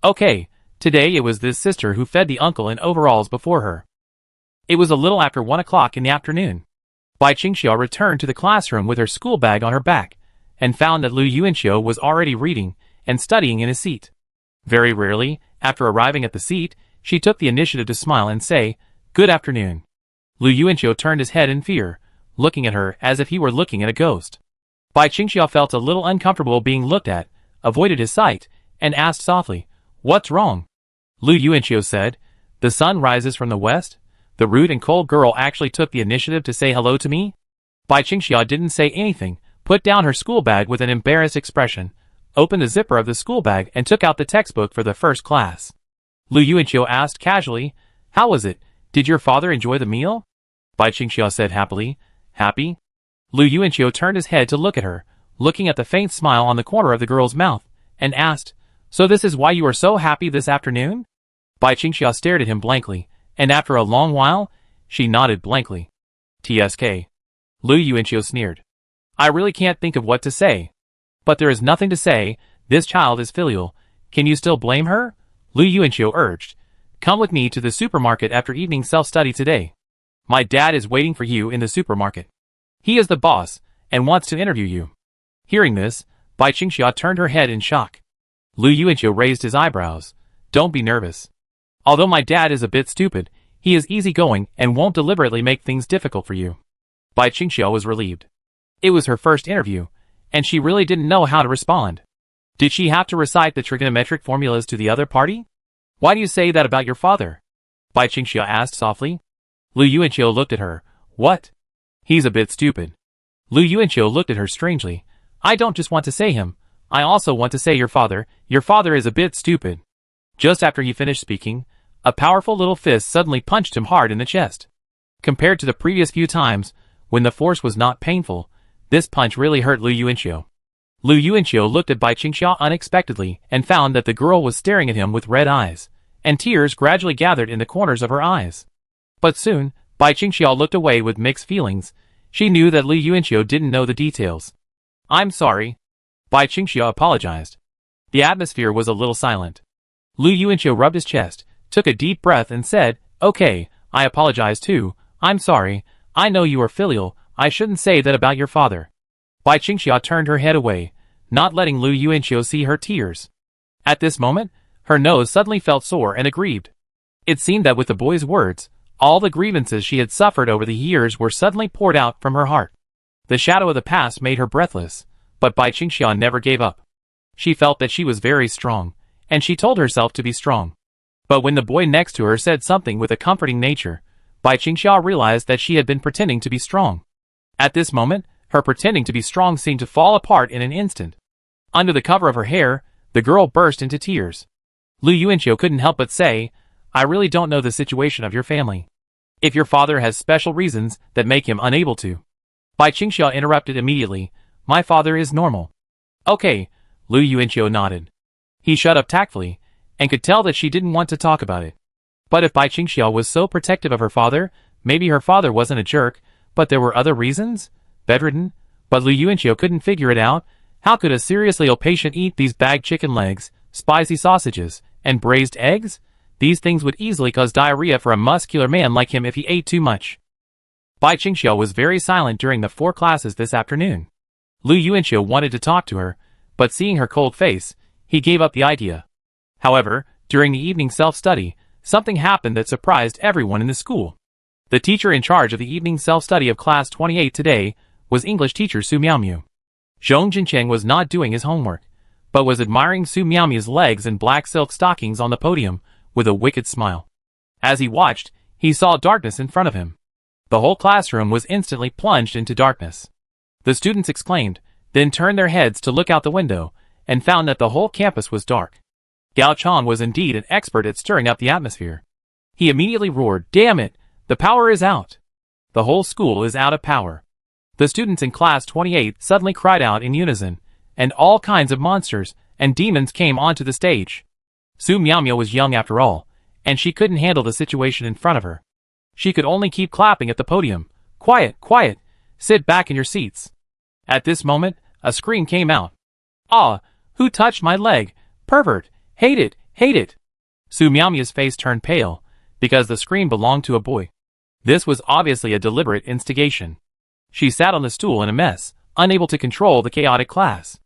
Speaker 1: Okay, today it was this sister who fed the uncle in overalls before her. It was a little after 1 o'clock in the afternoon. Bai Qingxia returned to the classroom with her school bag on her back, and found that Lu Yuanqiu was already reading and studying in his seat. Very rarely, after arriving at the seat, she took the initiative to smile and say, "Good afternoon." Lu Yuanqiu turned his head in fear, looking at her as if he were looking at a ghost. Bai Qingxia felt a little uncomfortable being looked at, avoided his sight, and asked softly, "What's wrong?" Lu Yuanqiu said, "The sun rises from the west? The rude and cold girl actually took the initiative to say hello to me?" Bai Qingxia didn't say anything, put down her school bag with an embarrassed expression, opened the zipper of the school bag and took out the textbook for the first class. Lu Yuanqiu asked casually, "How was it? Did your father enjoy the meal?" Bai Qingxia said happily, "Happy?" Lu Yuanqiu turned his head to look at her, looking at the faint smile on the corner of the girl's mouth, and asked, "So this is why you are so happy this afternoon?" Bai Qingxia stared at him blankly, and after a long while, she nodded blankly. "Tsk." Lu Yuanqiu sneered. "I really can't think of what to say." "But there is nothing to say, this child is filial. Can you still blame her?" Lu Yuanqiu urged. "Come with me to the supermarket after evening self-study today. My dad is waiting for you in the supermarket. He is the boss, and wants to interview you." Hearing this, Bai Qingxia turned her head in shock. Lu Yuanqiu raised his eyebrows. "Don't be nervous. Although my dad is a bit stupid, he is easygoing and won't deliberately make things difficult for you." Bai Qingxia was relieved. It was her first interview, and she really didn't know how to respond. Did she have to recite the trigonometric formulas to the other party? "Why do you say that about your father?" Bai Qingxia asked softly. Lu Yuanqiu looked at her. "What? He's a bit stupid." Lu Yuanqiu looked at her strangely. "I don't just want to say him, I also want to say your father is a bit stupid." Just after he finished speaking, a powerful little fist suddenly punched him hard in the chest. Compared to the previous few times, when the force was not painful, this punch really hurt Lu Yuanqiu. Lu Yuanqiu looked at Bai Qingxia unexpectedly and found that the girl was staring at him with red eyes, and tears gradually gathered in the corners of her eyes. But soon, Bai Qingxia looked away with mixed feelings. She knew that Lu Yuanqiu didn't know the details. "I'm sorry." Bai Qingxia apologized. The atmosphere was a little silent. Lu Yuanqiu rubbed his chest, took a deep breath and said, "Okay, I apologize too. I'm sorry. I know you are filial. I shouldn't say that about your father." Bai Qingxia turned her head away, not letting Lu Yuanqiu see her tears. At this moment, her nose suddenly felt sore and aggrieved. It seemed that with the boy's words, all the grievances she had suffered over the years were suddenly poured out from her heart. The shadow of the past made her breathless, but Bai Qingxia never gave up. She felt that she was very strong, and she told herself to be strong. But when the boy next to her said something with a comforting nature, Bai Qingxia realized that she had been pretending to be strong. At this moment, her pretending to be strong seemed to fall apart in an instant. Under the cover of her hair, the girl burst into tears. Lu Yuanqiu couldn't help but say, "I really don't know the situation of your family. If your father has special reasons that make him unable to." Bai Qingxiao interrupted immediately, "My father is normal." "Okay," Lu Yuanqiu nodded. He shut up tactfully, and could tell that she didn't want to talk about it. But if Bai Qingxiao was so protective of her father, maybe her father wasn't a jerk, but there were other reasons? Bedridden? But Lu Yuanqiu couldn't figure it out. How could a seriously ill patient eat these bagged chicken legs, spicy sausages, and braised eggs? These things would easily cause diarrhea for a muscular man like him if he ate too much. Bai Qingxiao was very silent during the 4 classes this afternoon. Lu Yuanqiu wanted to talk to her, but seeing her cold face, he gave up the idea. However, during the evening self-study, something happened that surprised everyone in the school. The teacher in charge of the evening self-study of class 28 today was English teacher Su Miaomiu. Zhong Jincheng was not doing his homework, but was admiring Su Miaomiu's legs and black silk stockings on the podium with a wicked smile. As he watched, he saw darkness in front of him. The whole classroom was instantly plunged into darkness. The students exclaimed, then turned their heads to look out the window, and found that the whole campus was dark. Gao Chang was indeed an expert at stirring up the atmosphere. He immediately roared, "Damn it! The power is out! The whole school is out of power." The students in class 28 suddenly cried out in unison, and all kinds of monsters and demons came onto the stage. Su Miaomiu was young after all, and she couldn't handle the situation in front of her. She could only keep clapping at the podium. "Quiet, quiet! Sit back in your seats." At this moment, a scream came out. "Ah, who touched my leg? Pervert! Hate it, hate it!" Su Miaomiu's face turned pale, because the scream belonged to a boy. This was obviously a deliberate instigation. She sat on the stool in a mess, unable to control the chaotic class.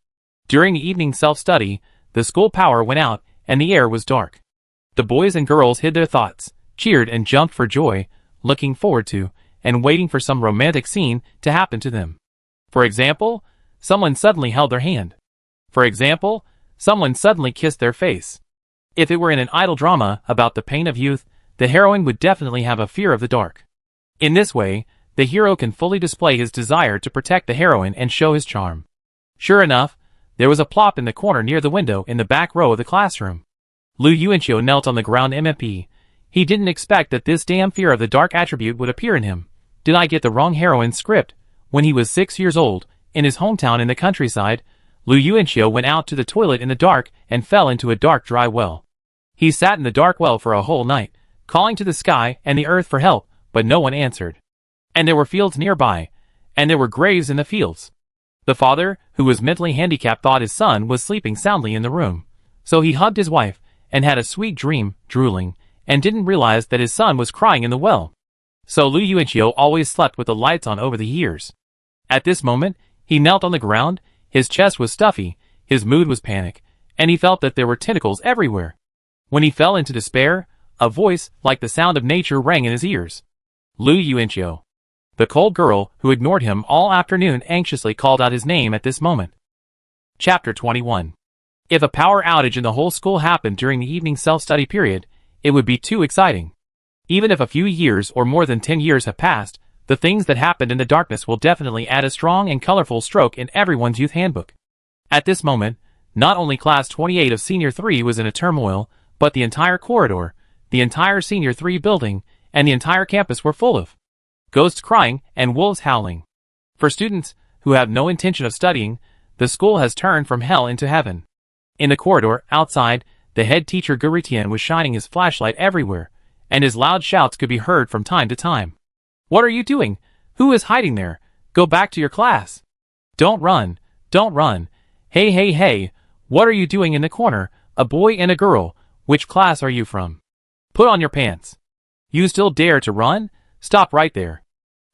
Speaker 1: During the evening self-study, the school power went out, and the air was dark. The boys and girls hid their thoughts, cheered and jumped for joy, looking forward to, and waiting for some romantic scene to happen to them. For example, someone suddenly held their hand. For example, someone suddenly kissed their face. If it were in an idle drama about the pain of youth, the heroine would definitely have a fear of the dark. In this way, the hero can fully display his desire to protect the heroine and show his charm. Sure enough, there was a plop in the corner near the window in the back row of the classroom. Lu Yuanqiu knelt on the ground MP. He didn't expect that this damn fear of the dark attribute would appear in him. Did I get the wrong heroine script? When he was 6 years old, in his hometown in the countryside, Lu Yuanqiu went out to the toilet in the dark and fell into a dark dry well. He sat in the dark well for a whole night, calling to the sky and the earth for help, but no one answered. And there were fields nearby, and there were graves in the fields. The father, who was mentally handicapped, thought his son was sleeping soundly in the room. So he hugged his wife, and had a sweet dream, drooling, and didn't realize that his son was crying in the well. So Lu Yuanqiu always slept with the lights on over the years. At this moment, he knelt on the ground, his chest was stuffy, his mood was panic, and he felt that there were tentacles everywhere. When he fell into despair, a voice like the sound of nature rang in his ears. Lu Yuanqiu. The cold girl, who ignored him all afternoon, anxiously called out his name at this moment. Chapter 21. If a power outage in the whole school happened during the evening self-study period, it would be too exciting. Even if a few years or more than 10 years have passed, the things that happened in the darkness will definitely add a strong and colorful stroke in everyone's youth handbook. At this moment, not only class 28 of Senior 3 was in a turmoil, but the entire corridor, the entire Senior 3 building, and the entire campus were full of ghosts crying and wolves howling. For students who have no intention of studying, the school has turned from hell into heaven. In the corridor, outside, the head teacher Guritian was shining his flashlight everywhere, and his loud shouts could be heard from time to time. "What are you doing? Who is hiding there? Go back to your class. Don't run, don't run. Hey, hey, hey, what are you doing in the corner? A boy and a girl, which class are you from? Put on your pants. You still dare to run? Stop right there."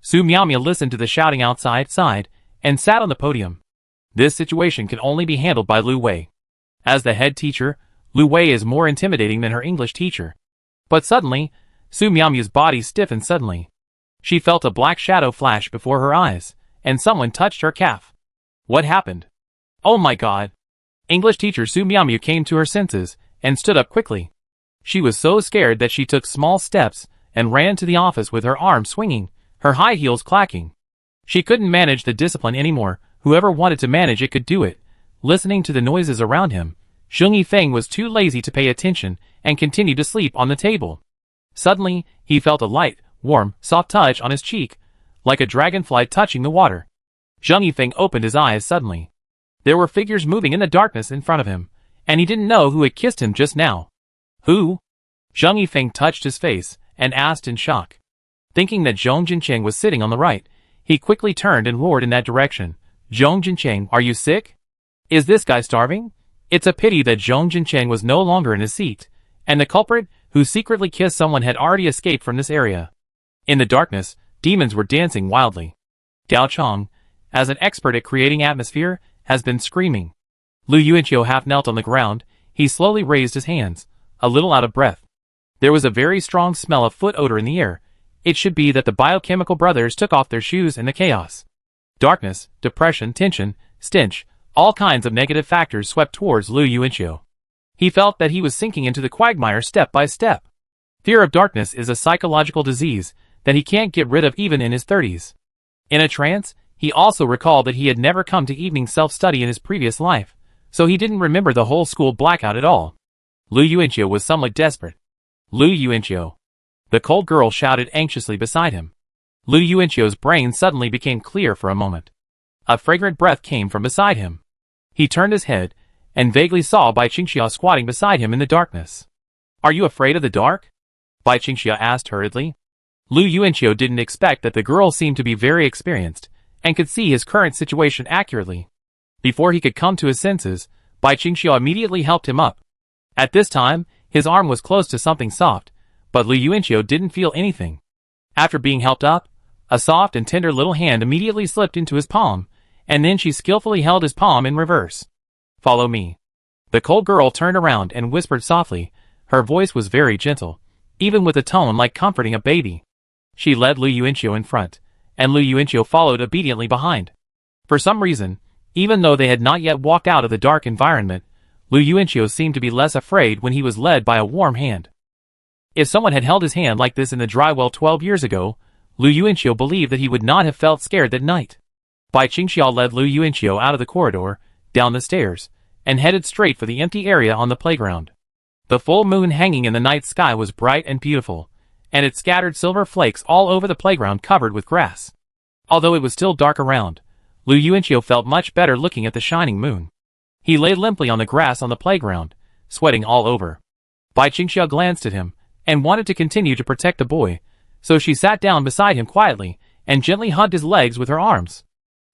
Speaker 1: Su Miaomiu listened to the shouting outside, and sat on the podium. This situation can only be handled by Lu Wei. As the head teacher, Lu Wei is more intimidating than her English teacher. But suddenly, Su Miaomiu's body stiffened suddenly. She felt a black shadow flash before her eyes, and someone touched her calf. What happened? Oh my god! English teacher Su Miaomiu came to her senses, and stood up quickly. She was so scared that she took small steps, and ran to the office with her arms swinging, her high heels clacking. She couldn't manage the discipline anymore. Whoever wanted to manage it could do it. Listening to the noises around him, Zheng Yifeng was too lazy to pay attention and continued to sleep on the table. Suddenly, he felt a light, warm, soft touch on his cheek, like a dragonfly touching the water. Zheng Yifeng opened his eyes suddenly. There were figures moving in the darkness in front of him, and he didn't know who had kissed him just now. Who? Zheng Yifeng touched his face and asked in shock. Thinking that Zhong Jincheng was sitting on the right, he quickly turned and roared in that direction. Zhong Jincheng, are you sick? Is this guy starving? It's a pity that Zhong Jincheng was no longer in his seat, and the culprit, who secretly kissed someone, had already escaped from this area. In the darkness, demons were dancing wildly. Gao Chong, as an expert at creating atmosphere, has been screaming. Lu Yuanqiu half knelt on the ground. He slowly raised his hands, a little out of breath. There was a very strong smell of foot odor in the air. It should be that the biochemical brothers took off their shoes in the chaos. Darkness, depression, tension, stench, all kinds of negative factors swept towards Lu Yuanqiu. He felt that he was sinking into the quagmire step by step. Fear of darkness is a psychological disease that he can't get rid of even in his 30s. In a trance, he also recalled that he had never come to evening self-study in his previous life, so he didn't remember the whole school blackout at all. Lu Yuanqiu was somewhat desperate. Lu Yuanqiu. The cold girl shouted anxiously beside him. Lu Yuanqiu's brain suddenly became clear for a moment. A fragrant breath came from beside him. He turned his head and vaguely saw Bai Qingxia squatting beside him in the darkness. Are you afraid of the dark? Bai Qingxia asked hurriedly. Lu Yuanqiu didn't expect that the girl seemed to be very experienced and could see his current situation accurately. Before he could come to his senses, Bai Qingxia immediately helped him up. At this time, his arm was close to something soft, but Lu Yuanqiu didn't feel anything. After being helped up, a soft and tender little hand immediately slipped into his palm, and then she skillfully held his palm in reverse. Follow me. The cold girl turned around and whispered softly. Her voice was very gentle, even with a tone like comforting a baby. She led Lu Yuanqiu in front, and Lu Yuanqiu followed obediently behind. For some reason, even though they had not yet walked out of the dark environment, Lu Yuanqiu seemed to be less afraid when he was led by a warm hand. If someone had held his hand like this in the dry well 12 years ago, Lu Yuanqiu believed that he would not have felt scared that night. Bai Qingxia led Lu Yuanqiu out of the corridor, down the stairs, and headed straight for the empty area on the playground. The full moon hanging in the night sky was bright and beautiful, and it scattered silver flakes all over the playground covered with grass. Although it was still dark around, Lu Yuanqiu felt much better looking at the shining moon. He lay limply on the grass on the playground, sweating all over. Bai Qingxia glanced at him and wanted to continue to protect the boy, so she sat down beside him quietly and gently hugged his legs with her arms.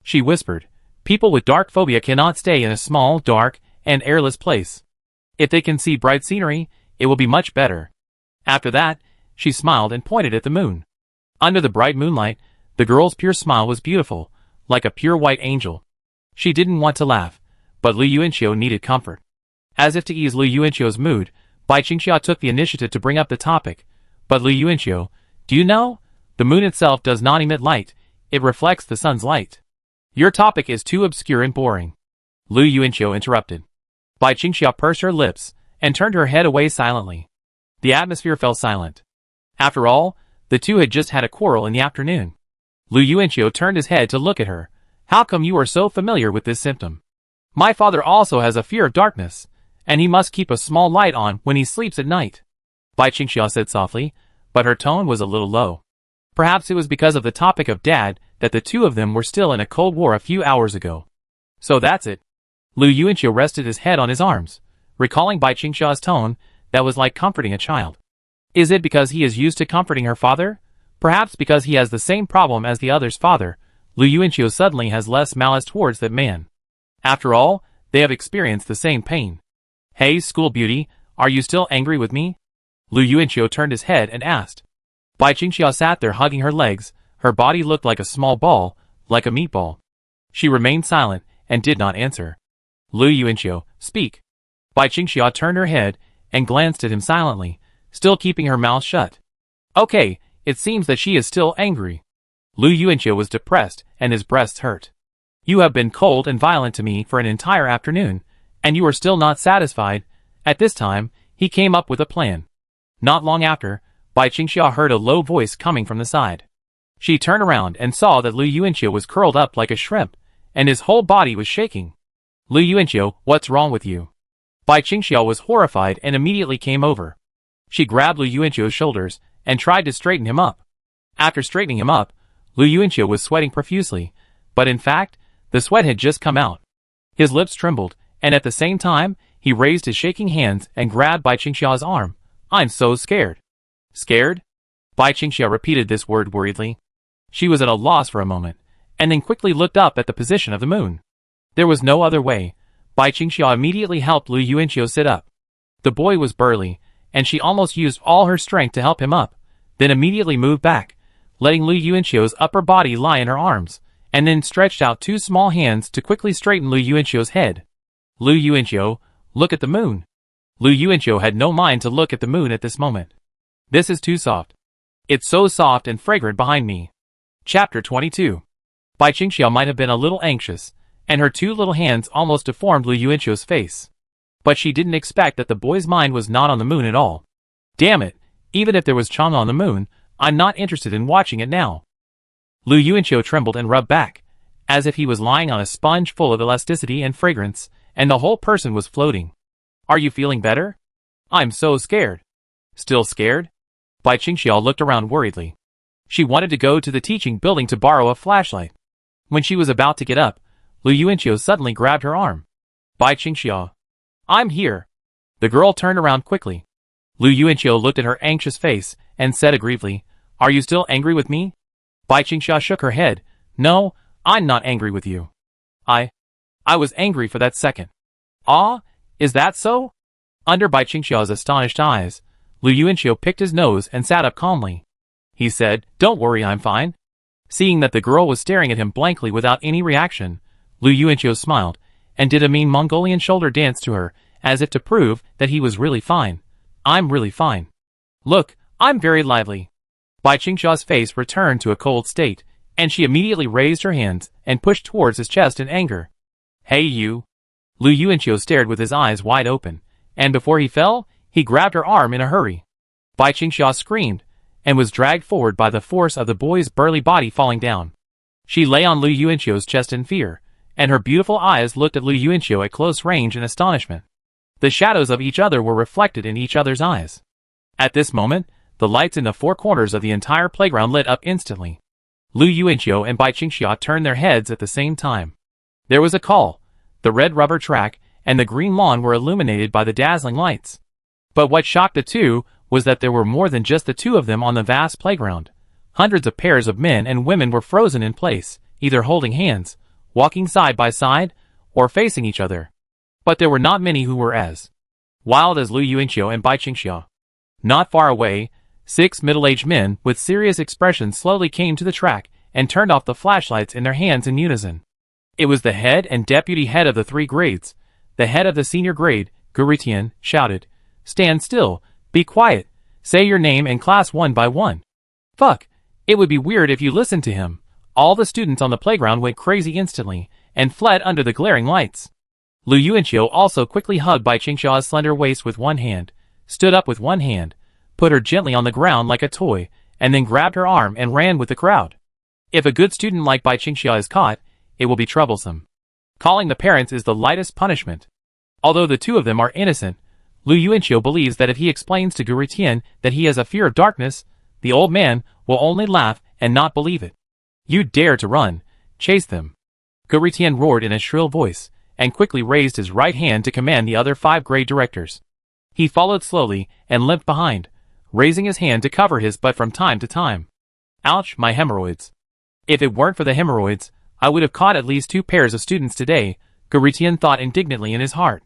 Speaker 1: She whispered, "People with dark phobia cannot stay in a small, dark, and airless place. If they can see bright scenery, it will be much better." After that, she smiled and pointed at the moon. Under the bright moonlight, the girl's pure smile was beautiful, like a pure white angel. She didn't want to laugh, but Lu Yuanqiu needed comfort. As if to ease Lu Yuanqiu's mood, Bai Qingxia took the initiative to bring up the topic. But Lu Yuanqiu, do you know? The moon itself does not emit light, it reflects the sun's light. Your topic is too obscure and boring. Lu Yuanqiu interrupted. Bai Qingxia pursed her lips and turned her head away silently. The atmosphere fell silent. After all, the two had just had a quarrel in the afternoon. Lu Yuanqiu turned his head to look at her. How come you are so familiar with this symptom? My father also has a fear of darkness, and he must keep a small light on when he sleeps at night. Bai Qingxia said softly, but her tone was a little low. Perhaps it was because of the topic of Dad that the two of them were still in a cold war a few hours ago. So that's it. Lu Yuanqiu rested his head on his arms, recalling Bai Qingxia's tone that was like comforting a child. Is it because he is used to comforting her father? Perhaps because he has the same problem as the other's father, Lu Yuanqiu suddenly has less malice towards that man. After all, they have experienced the same pain. Hey, school beauty, are you still angry with me? Lu Yuanqiu turned his head and asked. Bai Qingxia sat there hugging her legs. Her body looked like a small ball, like a meatball. She remained silent and did not answer. Lu Yuanqiu, speak. Bai Qingxia turned her head and glanced at him silently, still keeping her mouth shut. Okay, it seems that she is still angry. Lu Yuanqiu was depressed and his breasts hurt. You have been cold and violent to me for an entire afternoon, and you are still not satisfied. At this time, he came up with a plan. Not long after, Bai Qingxia heard a low voice coming from the side. She turned around and saw that Lu Yuanqiu was curled up like a shrimp, and his whole body was shaking. Lu Yuanqiu, what's wrong with you? Bai Qingxiao was horrified and immediately came over. She grabbed Lu Yuanqiu's shoulders and tried to straighten him up. After straightening him up, Lu Yuanqiu was sweating profusely, but in fact, the sweat had just come out. His lips trembled, and at the same time, he raised his shaking hands and grabbed Bai Qingxiao's arm. I'm so scared. Scared? Bai Qingxiao repeated this word worriedly. She was at a loss for a moment, and then quickly looked up at the position of the moon. There was no other way. Bai Qingxiao immediately helped Lu Yuanqiu sit up. The boy was burly, and she almost used all her strength to help him up, then immediately moved back, letting Lu Yuanqiu's upper body lie in her arms, and then stretched out two small hands to quickly straighten Lu Yuanqiu's head. Lu Yuanqiu, look at the moon. Lu Yuanqiu had no mind to look at the moon at this moment. This is too soft. It's so soft and fragrant behind me. Chapter 22. Bai Qingxiao might have been a little anxious, and her two little hands almost deformed Lu Yuanqiu's face. But she didn't expect that the boy's mind was not on the moon at all. Damn it, even if there was Chang on the moon, I'm not interested in watching it now. Lu Yuanqiu trembled and rubbed back, as if he was lying on a sponge full of elasticity and fragrance, and the whole person was floating. Are you feeling better? I'm so scared. Still scared? Bai Qingxiao looked around worriedly. She wanted to go to the teaching building to borrow a flashlight. When she was about to get up, Lu Yuanqiu suddenly grabbed her arm. Bai Qingxiao. I'm here. The girl turned around quickly. Lu Yuanqiu looked at her anxious face and said aggrievedly, Are you still angry with me? Bai Qingxiao shook her head. No, I'm not angry with you. I was angry for that second. Ah, is that so? Under Bai Qingxiao's astonished eyes, Lu Yuanqiu picked his nose and sat up calmly. He said, Don't worry, I'm fine. Seeing that the girl was staring at him blankly without any reaction, Lu Yuanqiu smiled, and did a mean Mongolian shoulder dance to her, as if to prove that he was really fine. I'm really fine. Look, I'm very lively. Bai Qingxiao's face returned to a cold state, and she immediately raised her hands and pushed towards his chest in anger. Hey you! Lu Yuanqiu stared with his eyes wide open, and before he fell, he grabbed her arm in a hurry. Bai Qingxiao screamed, and was dragged forward by the force of the boy's burly body falling down. She lay on Lu Yuanqiu's chest in fear, and her beautiful eyes looked at Lu Yuanqiu at close range in astonishment. The shadows of each other were reflected in each other's eyes. At this moment, the lights in the four corners of the entire playground lit up instantly. Lu Yuanqiu and Bai Qingxiao turned their heads at the same time. There was a call. The red rubber track and the green lawn were illuminated by the dazzling lights. But what shocked the two was that there were more than just the two of them on the vast playground. Hundreds of pairs of men and women were frozen in place, either holding hands, walking side by side, or facing each other. But there were not many who were as wild as Lu Yuanqiu and Bai Qingxiao. Not far away, 6 middle-aged men with serious expressions slowly came to the track and turned off the flashlights in their hands in unison. It was the head and deputy head of the 3 grades. The head of the senior grade, Hu Caiwei, shouted, Stand still, be quiet, say your name and class one by one. Fuck, it would be weird if you listened to him. All the students on the playground went crazy instantly, and fled under the glaring lights. Lu Yuanqiu also quickly hugged Bai Qingxiao's slender waist with one hand, stood up with one hand, put her gently on the ground like a toy, and then grabbed her arm and ran with the crowd. If a good student like Bai Qingxiao is caught, it will be troublesome. Calling the parents is the lightest punishment. Although the two of them are innocent, Lu Yuanqiu believes that if he explains to Hu Caiwei that he has a fear of darkness, the old man will only laugh and not believe it. You dare to run, chase them. Hu Caiwei roared in a shrill voice, and quickly raised his right hand to command the other 5 grade directors. He followed slowly and limped behind, raising his hand to cover his butt from time to time. Ouch, my hemorrhoids. If it weren't for the hemorrhoids, I would have caught at least 2 pairs of students today, Hu Caiwei thought indignantly in his heart.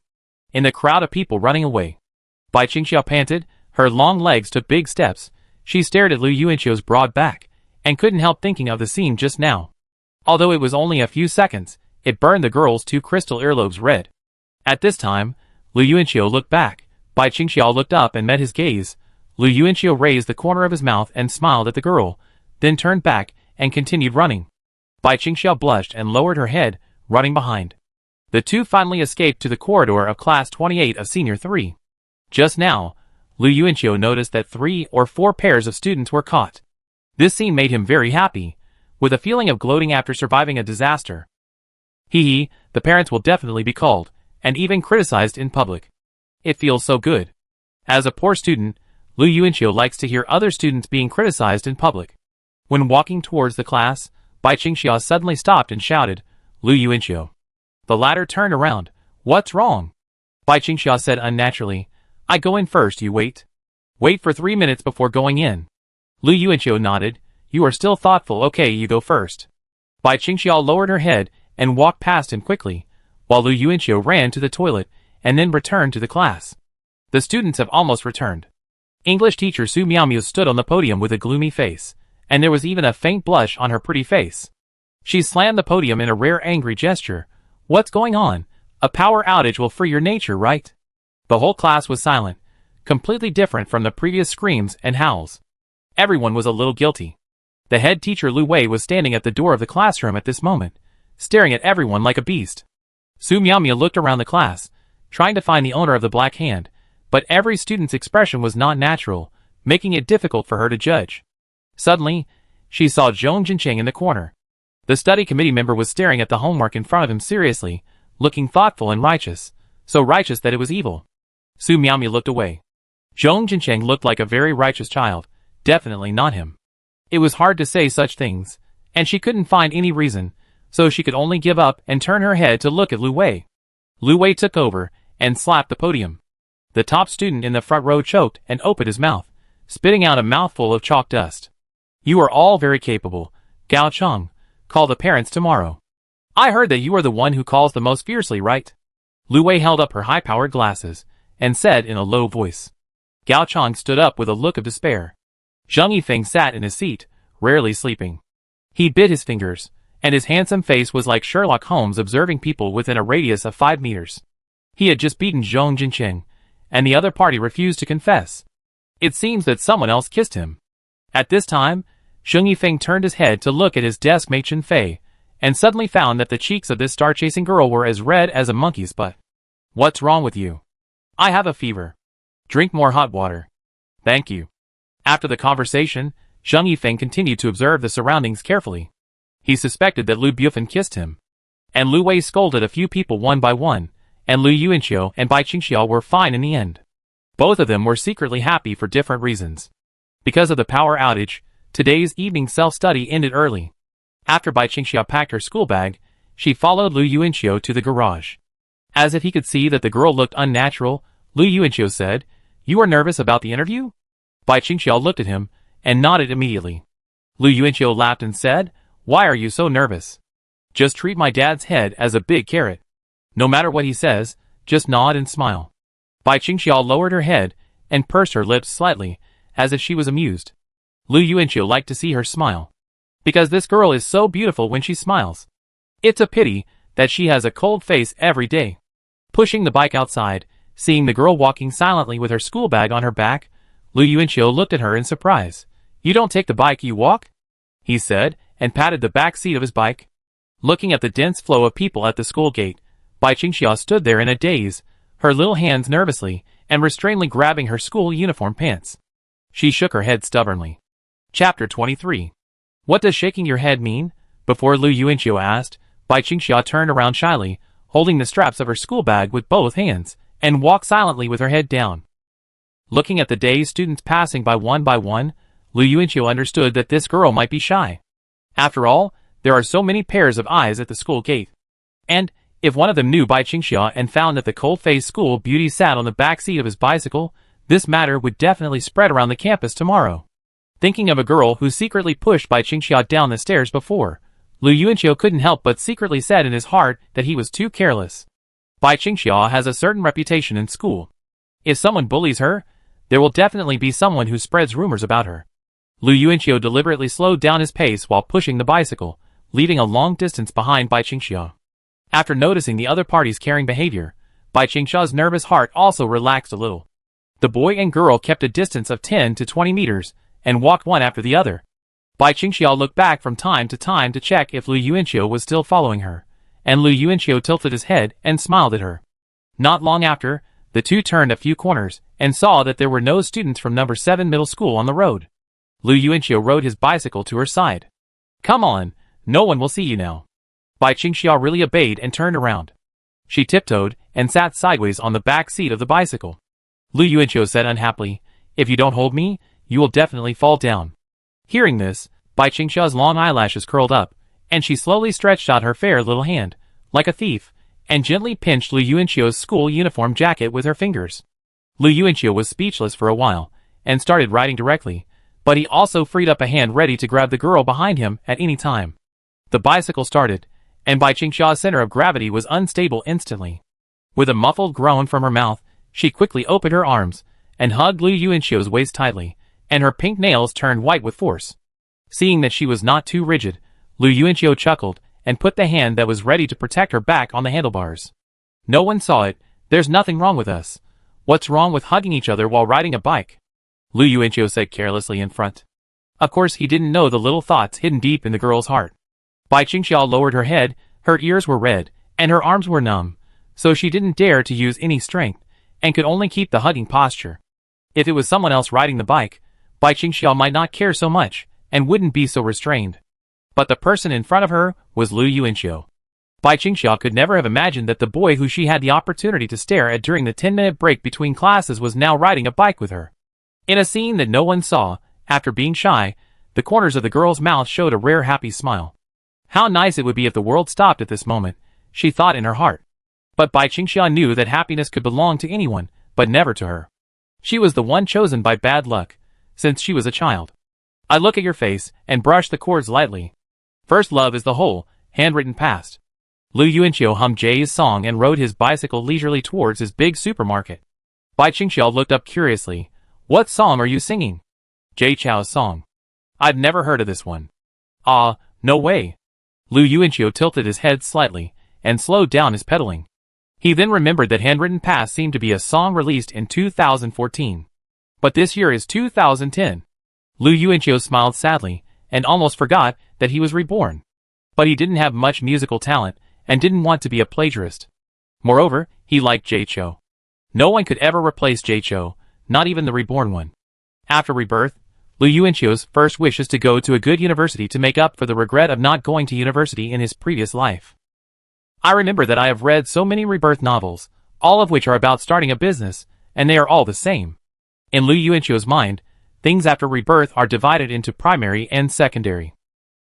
Speaker 1: In the crowd of people running away, Bai Qingxiao panted, her long legs took big steps, she stared at Lu Yuanqiu's broad back, and couldn't help thinking of the scene just now. Although it was only a few seconds, it burned the girl's 2 crystal earlobes red. At this time, Lu Yuanqiu looked back, Bai Qingxiao looked up and met his gaze. Lu Yuanqiu raised the corner of his mouth and smiled at the girl, then turned back and continued running. Bai Qingxiao blushed and lowered her head, running behind. The two finally escaped to the corridor of class 28 of senior 3. Just now, Lu Yuanqiu noticed that 3 or 4 pairs of students were caught. This scene made him very happy, with a feeling of gloating after surviving a disaster. The parents will definitely be called, and even criticized in public. It feels so good. As a poor student, Lu Yuanqiu likes to hear other students being criticized in public. When walking towards the class, Bai Qingxia suddenly stopped and shouted, "Lu Yuanqiu." The latter turned around. "What's wrong?" Bai Qingxia said unnaturally, "I go in first, you wait. Wait for 3 minutes before going in." Lu Yuanqiu nodded. "You are still thoughtful, okay, you go first." Bai Qingxia lowered her head and walked past him quickly, while Lu Yuanqiu ran to the toilet and then returned to the class. The students have almost returned. English teacher Su Miaomiu stood on the podium with a gloomy face, and there was even a faint blush on her pretty face. She slammed the podium in a rare angry gesture. "What's going on? A power outage will free your nature, right?" The whole class was silent, completely different from the previous screams and howls. Everyone was a little guilty. The head teacher Lu Wei was standing at the door of the classroom at this moment, staring at everyone like a beast. Su Miaomiu looked around the class, trying to find the owner of the black hand, but every student's expression was not natural, making it difficult for her to judge. Suddenly, she saw Zhong Jincheng in the corner. The study committee member was staring at the homework in front of him seriously, looking thoughtful and righteous, so righteous that it was evil. Su Miaomiu looked away. Zhong Jincheng looked like a very righteous child, definitely not him. It was hard to say such things, and she couldn't find any reason, so she could only give up and turn her head to look at Lu Wei. Lu Wei took over and slapped the podium. The top student in the front row choked and opened his mouth, spitting out a mouthful of chalk dust. "You are all very capable, Gao Cheng. Call the parents tomorrow. I heard that you are the one who calls the most fiercely, right?" Lu Wei held up her high-powered glasses and said in a low voice. Gao Cheng stood up with a look of despair. Zheng Yifeng sat in his seat, rarely sleeping. He bit his fingers, and his handsome face was like Sherlock Holmes observing people within a radius of 5 meters. He had just beaten Zhong Jincheng, and the other party refused to confess. It seems that someone else kissed him. At this time, Zheng Yifeng turned his head to look at his desk mate Chen Fei, and suddenly found that the cheeks of this star-chasing girl were as red as a monkey's butt. "What's wrong with you?" "I have a fever." "Drink more hot water." "Thank you." After the conversation, Zheng Yifeng continued to observe the surroundings carefully. He suspected that Lu Bufen kissed him. And Lu Wei scolded a few people one by one, and Lu Yuanqiu and Bai Qingxia were fine in the end. Both of them were secretly happy for different reasons. Because of the power outage, today's evening self-study ended early. After Bai Qingxia packed her school bag, she followed Lu Yuanqiu to the garage. As if he could see that the girl looked unnatural, Lu Yuanqiu said, "You are nervous about the interview?" Bai Qingxia looked at him and nodded immediately. Lu Yuanqiu laughed and said, "Why are you so nervous? Just treat my dad's head as a big carrot. No matter what he says, just nod and smile." Bai Qingxia lowered her head and pursed her lips slightly, as if she was amused. Lu Yuanqiu liked to see her smile. Because this girl is so beautiful when she smiles. It's a pity that she has a cold face every day. Pushing the bike outside, seeing the girl walking silently with her school bag on her back, Lu Yuanqiu looked at her in surprise. "You don't take the bike, you walk?" he said, and patted the back seat of his bike. Looking at the dense flow of people at the school gate, Bai Qingxia stood there in a daze, her little hands nervously and restrainedly grabbing her school uniform pants. She shook her head stubbornly. Chapter 23. What does shaking your head mean? Before Lu Yuanqiu asked, Bai Qingxia turned around shyly, holding the straps of her school bag with both hands, and walked silently with her head down. Looking at the dazed students passing by one, Lu Yuanqiu understood that this girl might be shy. After all, there are so many pairs of eyes at the school gate. And, if one of them knew Bai Qingxia and found that the cold-faced school beauty sat on the back seat of his bicycle, this matter would definitely spread around the campus tomorrow. Thinking of a girl who secretly pushed Bai Qingxia down the stairs before, Lu Yuanqiu couldn't help but secretly said in his heart that he was too careless. Bai Qingxia has a certain reputation in school. If someone bullies her, there will definitely be someone who spreads rumors about her. Lu Yuanqiu deliberately slowed down his pace while pushing the bicycle, leaving a long distance behind Bai Qingxia. After noticing the other party's caring behavior, Bai Qingxia's nervous heart also relaxed a little. The boy and girl kept a distance of 10 to 20 meters, and walked one after the other. Bai Qingxia looked back from time to time to check if Lu Yuanqiu was still following her, and Lu Yuanqiu tilted his head and smiled at her. Not long after, the two turned a few corners, and saw that there were no students from number 7 middle school on the road. Lu Yuanqiu rode his bicycle to her side. Come on, no one will see you now. Bai Qingxia really obeyed and turned around. She tiptoed and sat sideways on the back seat of the bicycle. Lu Yuanqiu said unhappily, if you don't hold me, you will definitely fall down. Hearing this, Bai Qingxia's long eyelashes curled up, and she slowly stretched out her fair little hand, like a thief, and gently pinched Lu Yuanqiu's school uniform jacket with her fingers. Lu Yuanqiu was speechless for a while, and started riding directly, but he also freed up a hand ready to grab the girl behind him at any time. The bicycle started, and Bai Qingxia's center of gravity was unstable instantly. With a muffled groan from her mouth, she quickly opened her arms, and hugged Lu Yuanqiu's waist tightly, and her pink nails turned white with force. Seeing that she was not too rigid, Lu Yuanqiu chuckled, and put the hand that was ready to protect her back on the handlebars. No one saw it, there's nothing wrong with us. What's wrong with hugging each other while riding a bike? Lu Yuanqiu said carelessly in front. Of course he didn't know the little thoughts hidden deep in the girl's heart. Bai Qingxia lowered her head, her ears were red, and her arms were numb, so she didn't dare to use any strength, and could only keep the hugging posture. If it was someone else riding the bike, Bai Qingxia might not care so much, and wouldn't be so restrained. But the person in front of her was Lu Yuanqiu. Bai Qingxia could never have imagined that the boy who she had the opportunity to stare at during the 10-minute break between classes was now riding a bike with her. In a scene that no one saw, after being shy, the corners of the girl's mouth showed a rare happy smile. How nice it would be if the world stopped at this moment, she thought in her heart. But Bai Qingxia knew that happiness could belong to anyone, but never to her. She was the one chosen by bad luck, since she was a child. I look at your face, and brush the cords lightly. First love is the whole, handwritten past. Lu Yuanqiu hummed Jay's song and rode his bicycle leisurely towards his big supermarket. Bai Qingxia looked up curiously. What song are you singing? Jay Chou's song. I've never heard of this one. Ah, no way. Lu Yuanqiu tilted his head slightly, and slowed down his pedaling. He then remembered that Handwritten Past seemed to be a song released in 2014. But this year is 2010. Lu Yuanqiu smiled sadly, and almost forgot that he was reborn. But he didn't have much musical talent, and didn't want to be a plagiarist. Moreover, he liked Jay Chou. No one could ever replace Jay Chou, not even the reborn one. After rebirth, Lu Yuanqiu's first wish is to go to a good university to make up for the regret of not going to university in his previous life. I remember that I have read so many rebirth novels, all of which are about starting a business, and they are all the same. In Lu Yuanqiu's mind, things after rebirth are divided into primary and secondary.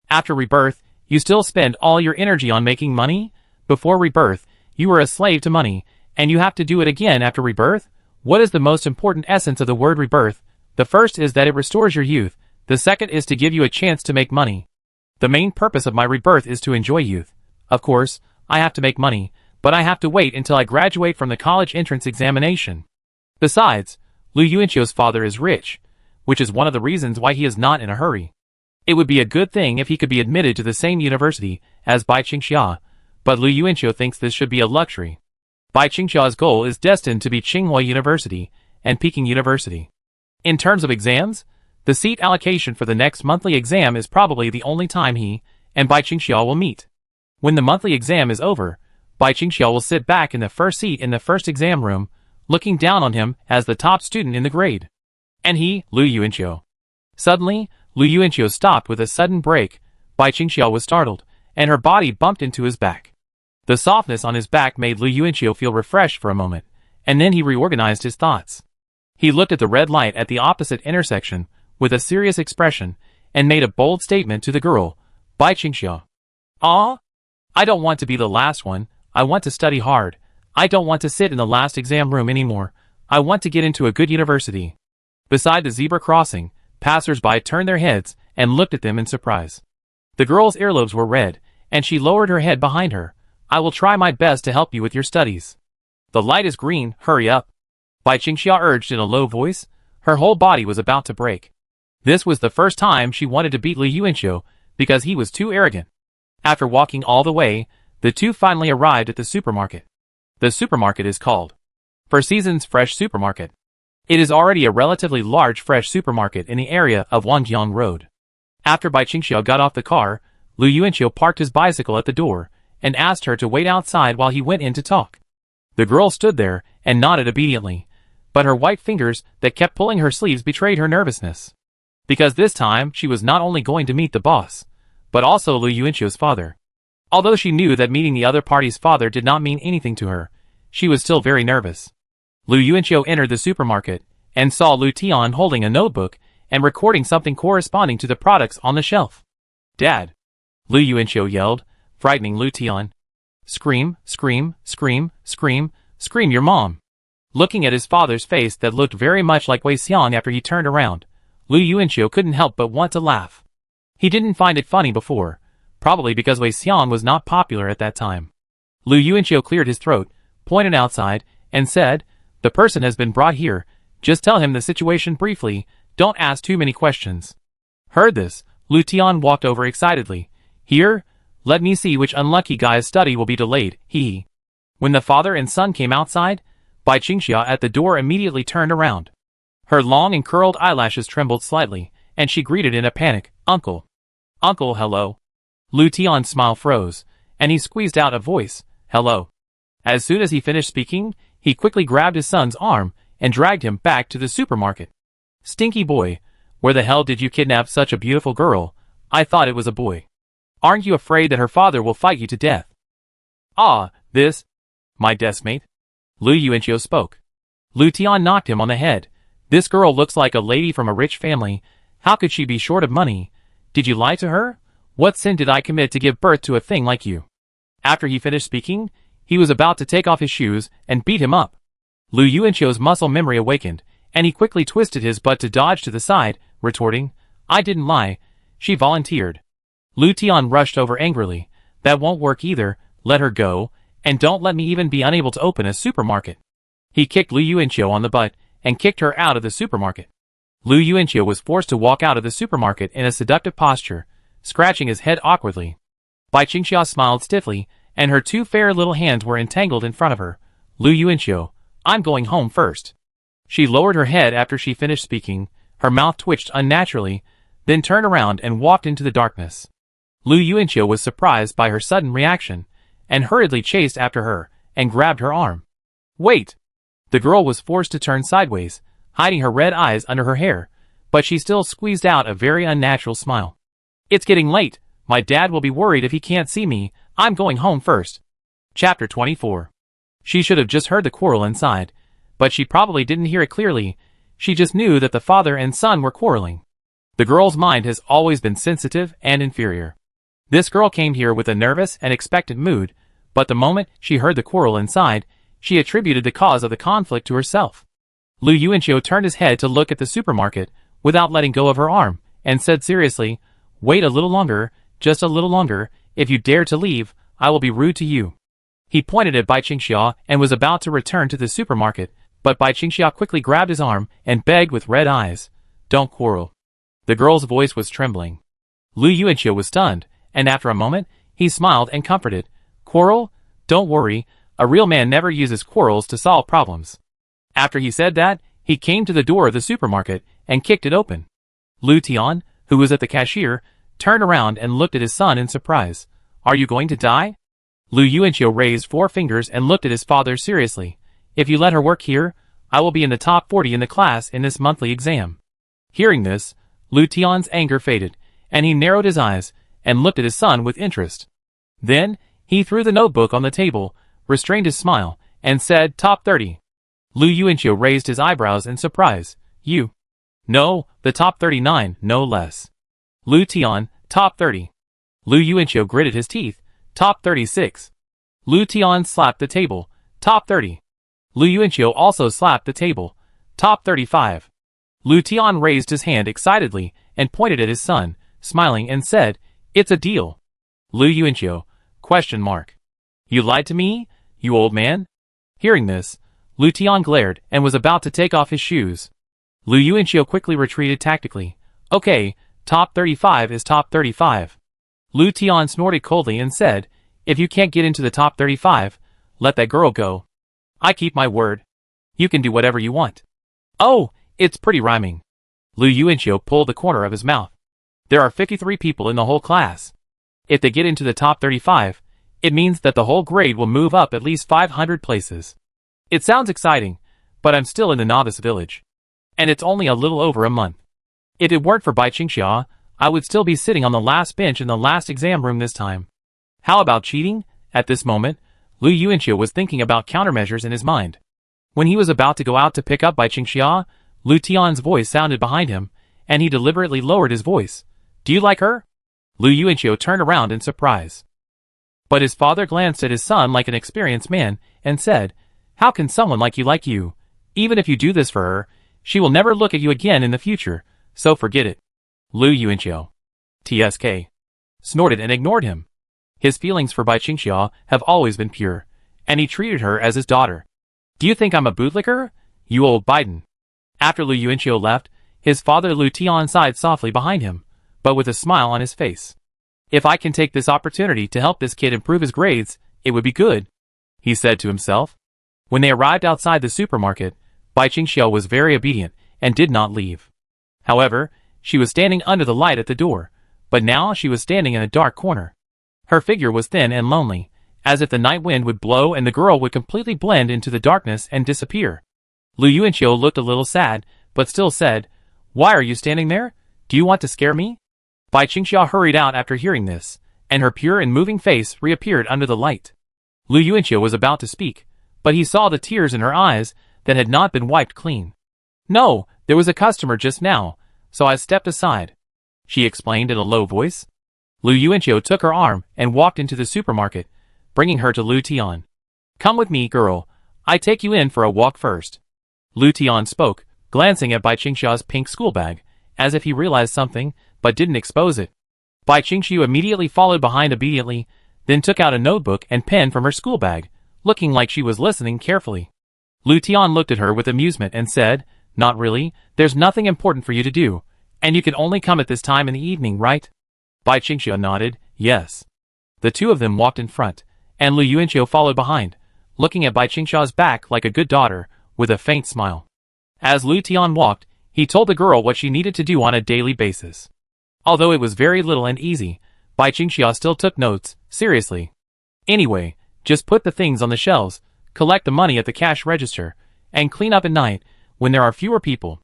Speaker 1: After rebirth, you still spend all your energy on making money? Before rebirth, you were a slave to money, and you have to do it again after rebirth? What is the most important essence of the word rebirth? The first is that it restores your youth, the second is to give you a chance to make money. The main purpose of my rebirth is to enjoy youth. Of course, I have to make money, but I have to wait until I graduate from the college entrance examination. Besides, Lu Yuanqiu's father is rich, which is one of the reasons why he is not in a hurry. It would be a good thing if he could be admitted to the same university as Bai Qingxia, but Lu Yuanqiu thinks this should be a luxury. Bai Qingxia's goal is destined to be Tsinghua University and Peking University. In terms of exams, the seat allocation for the next monthly exam is probably the only time he and Bai Qingxia will meet. When the monthly exam is over, Bai Qingxia will sit back in the first seat in the first exam room, looking down on him as the top student in the grade. And he, Lu Yuanqiu. Suddenly, Lu Yuanqiu stopped with a sudden break. Bai Qingxia was startled, and her body bumped into his back. The softness on his back made Lu Yuanqiu feel refreshed for a moment, and then he reorganized his thoughts. He looked at the red light at the opposite intersection with a serious expression, and made a bold statement to the girl, Bai Qingxia. Ah? I don't want to be the last one, I want to study hard. I don't want to sit in the last exam room anymore. I want to get into a good university. Beside the zebra crossing, passers-by turned their heads and looked at them in surprise. The girl's earlobes were red, and she lowered her head behind her. I will try my best to help you with your studies. The light is green, hurry up. Bai Qingxia urged in a low voice. Her whole body was about to break. This was the first time she wanted to beat Lu Yuanqiu, because he was too arrogant. After walking all the way, the two finally arrived at the supermarket. The supermarket is called For Seasons Fresh Supermarket. It is already a relatively large fresh supermarket in the area of Wangjiang Road. After Bai Qingxia got off the car, Lu Yuanqiu parked his bicycle at the door, and asked her to wait outside while he went in to talk. The girl stood there, and nodded obediently, but her white fingers that kept pulling her sleeves betrayed her nervousness. Because this time she was not only going to meet the boss, but also Lu Yuanqiu's father. Although she knew that meeting the other party's father did not mean anything to her, she was still very nervous. Lu Yuanqiu entered the supermarket and saw Lu Tian holding a notebook and recording something corresponding to the products on the shelf. "Dad!" Lu Yuanqiu yelled, frightening Lu Tian. "Scream, scream, scream, scream, scream your mom!" Looking at his father's face that looked very much like Wei Xiang after he turned around, Lu Yuanqiu couldn't help but want to laugh. He didn't find it funny before, probably because Wei Xiang was not popular at that time. Lu Yuanqiu cleared his throat, pointed outside, and said, "The person has been brought here. Just tell him the situation briefly, don't ask too many questions." Heard this, Lu Tian walked over excitedly. "Here? Let me see which unlucky guy's study will be delayed, hee." When the father and son came outside, Bai Qingxia at the door immediately turned around. Her long and curled eyelashes trembled slightly, and she greeted in a panic, "Uncle." "Uncle, hello." Lu Tian's smile froze, and he squeezed out a voice, "Hello." As soon as he finished speaking, he quickly grabbed his son's arm and dragged him back to the supermarket. "Stinky boy, where the hell did you kidnap such a beautiful girl? I thought it was a boy. Aren't you afraid that her father will fight you to death?" "Ah, this, my deskmate?" Lu Yuanqiu spoke. Lu Tian knocked him on the head. "This girl looks like a lady from a rich family. How could she be short of money? Did you lie to her? What sin did I commit to give birth to a thing like you?" After he finished speaking, he was about to take off his shoes and beat him up. Lu Yuanqiu's muscle memory awakened, and he quickly twisted his butt to dodge to the side, retorting, "I didn't lie. She volunteered." Lu Tian rushed over angrily. "That won't work either. Let her go, and don't let me even be unable to open a supermarket." He kicked Lu Yuanqiu on the butt and kicked her out of the supermarket. Lu Yuanqiu was forced to walk out of the supermarket in a seductive posture, scratching his head awkwardly. Bai Qingxia smiled stiffly, and her two fair little hands were entangled in front of her. "Lu Yuanqiu, I'm going home first." She lowered her head after she finished speaking, her mouth twitched unnaturally, then turned around and walked into the darkness. Lu Yuanqiu was surprised by her sudden reaction, and hurriedly chased after her, and grabbed her arm. "Wait!" The girl was forced to turn sideways, hiding her red eyes under her hair, but she still squeezed out a very unnatural smile. "It's getting late. My dad will be worried if he can't see me. I'm going home first." Chapter 24. She should have just heard the quarrel inside, but she probably didn't hear it clearly. She just knew that the father and son were quarreling. The girl's mind has always been sensitive and inferior. This girl came here with a nervous and expectant mood, but the moment she heard the quarrel inside, she attributed the cause of the conflict to herself. Lu Yuanqiu turned his head to look at the supermarket, without letting go of her arm, and said seriously, "Wait a little longer, just a little longer. If you dare to leave, I will be rude to you." He pointed at Bai Qingxia and was about to return to the supermarket, but Bai Qingxia quickly grabbed his arm and begged with red eyes, "Don't quarrel." The girl's voice was trembling. Lu Yuanqiu was stunned, and after a moment, he smiled and comforted. "Quarrel? Don't worry, a real man never uses quarrels to solve problems." After he said that, he came to the door of the supermarket and kicked it open. Lu Tian, who was at the cashier, turned around and looked at his son in surprise. "Are you going to die?" Lu Yuanqiu raised 4 fingers and looked at his father seriously. "If you let her work here, I will be in the top 40 in the class in this monthly exam." Hearing this, Lu Tian's anger faded, and he narrowed his eyes and looked at his son with interest. Then, he threw the notebook on the table, restrained his smile, and said, "Top 30. Lu Yuanqiu raised his eyebrows in surprise. "You?" "No, the top 39, no less." Lu Tian, top 30. Lu Yuanqiu gritted his teeth. Top 36. Lu Tian slapped the table. Top 30. Lu Yuanqiu also slapped the table. Top 35. Lu Tian raised his hand excitedly and pointed at his son, smiling and said, "It's a deal." Lu Yuanqiu, question mark. "You lied to me, you old man?" Hearing this, Lu Tian glared and was about to take off his shoes. Lu Yuanqiu quickly retreated tactically. "Okay, top 35 is top 35. Lu Tian snorted coldly and said, "If you can't get into the top 35, let that girl go. I keep my word. You can do whatever you want." "Oh, it's pretty rhyming." Lu Yuanqiu pulled the corner of his mouth. "There are 53 people in the whole class. If they get into the top 35, it means that the whole grade will move up at least 500 places. It sounds exciting, but I'm still in the novice village. And it's only a little over a month. If it weren't for Bai Qingxia, I would still be sitting on the last bench in the last exam room this time. How about cheating? At this moment, Lu Yuanqiu was thinking about countermeasures in his mind. When he was about to go out to pick up Bai Qingxia, Lu Tian's voice sounded behind him, and he deliberately lowered his voice. Do you like her? Lu Yuanqiu turned around in surprise. But his father glanced at his son like an experienced man, and said, How can someone like you? Even if you do this for her, she will never look at you again in the future, so forget it. Lu Yuanqiu. TSK. Snorted and ignored him. His feelings for Bai Qingxia have always been pure, and he treated her as his daughter. Do you think I'm a bootlicker? You old Biden. After Lu Yuanqiu left, his father Lu Tian sighed softly behind him, but with a smile on his face. If I can take this opportunity to help this kid improve his grades, it would be good, he said to himself. When they arrived outside the supermarket, Bai Qingxia was very obedient and did not leave. However, she was standing under the light at the door, but now she was standing in a dark corner. Her figure was thin and lonely, as if the night wind would blow and the girl would completely blend into the darkness and disappear. Lu Yuanqiu looked a little sad, but still said, Why are you standing there? Do you want to scare me? Bai Qingxia hurried out after hearing this, and her pure and moving face reappeared under the light. Lu Yuanqiu was about to speak, but he saw the tears in her eyes that had not been wiped clean. No, there was a customer just now, so I stepped aside, she explained in a low voice. Lu Yuanqiu took her arm and walked into the supermarket, bringing her to Lu Tian. Come with me, girl. I take you in for a walk first. Lu Tian spoke, glancing at Bai Qingxia's pink school bag, as if he realized something, but didn't expose it. Bai Qingxiu immediately followed behind obediently, then took out a notebook and pen from her school bag, looking like she was listening carefully. Lu Tian looked at her with amusement and said, Not really, there's nothing important for you to do, and you can only come at this time in the evening, right? Bai Qingxia nodded, yes. The two of them walked in front, and Lu Yuanqiu followed behind, looking at Bai Qingxia's back like a good daughter, with a faint smile. As Lu Tian walked, he told the girl what she needed to do on a daily basis. Although it was very little and easy, Bai Qingxia still took notes, seriously. Anyway, just put the things on the shelves, collect the money at the cash register, and clean up at night, when there are fewer people.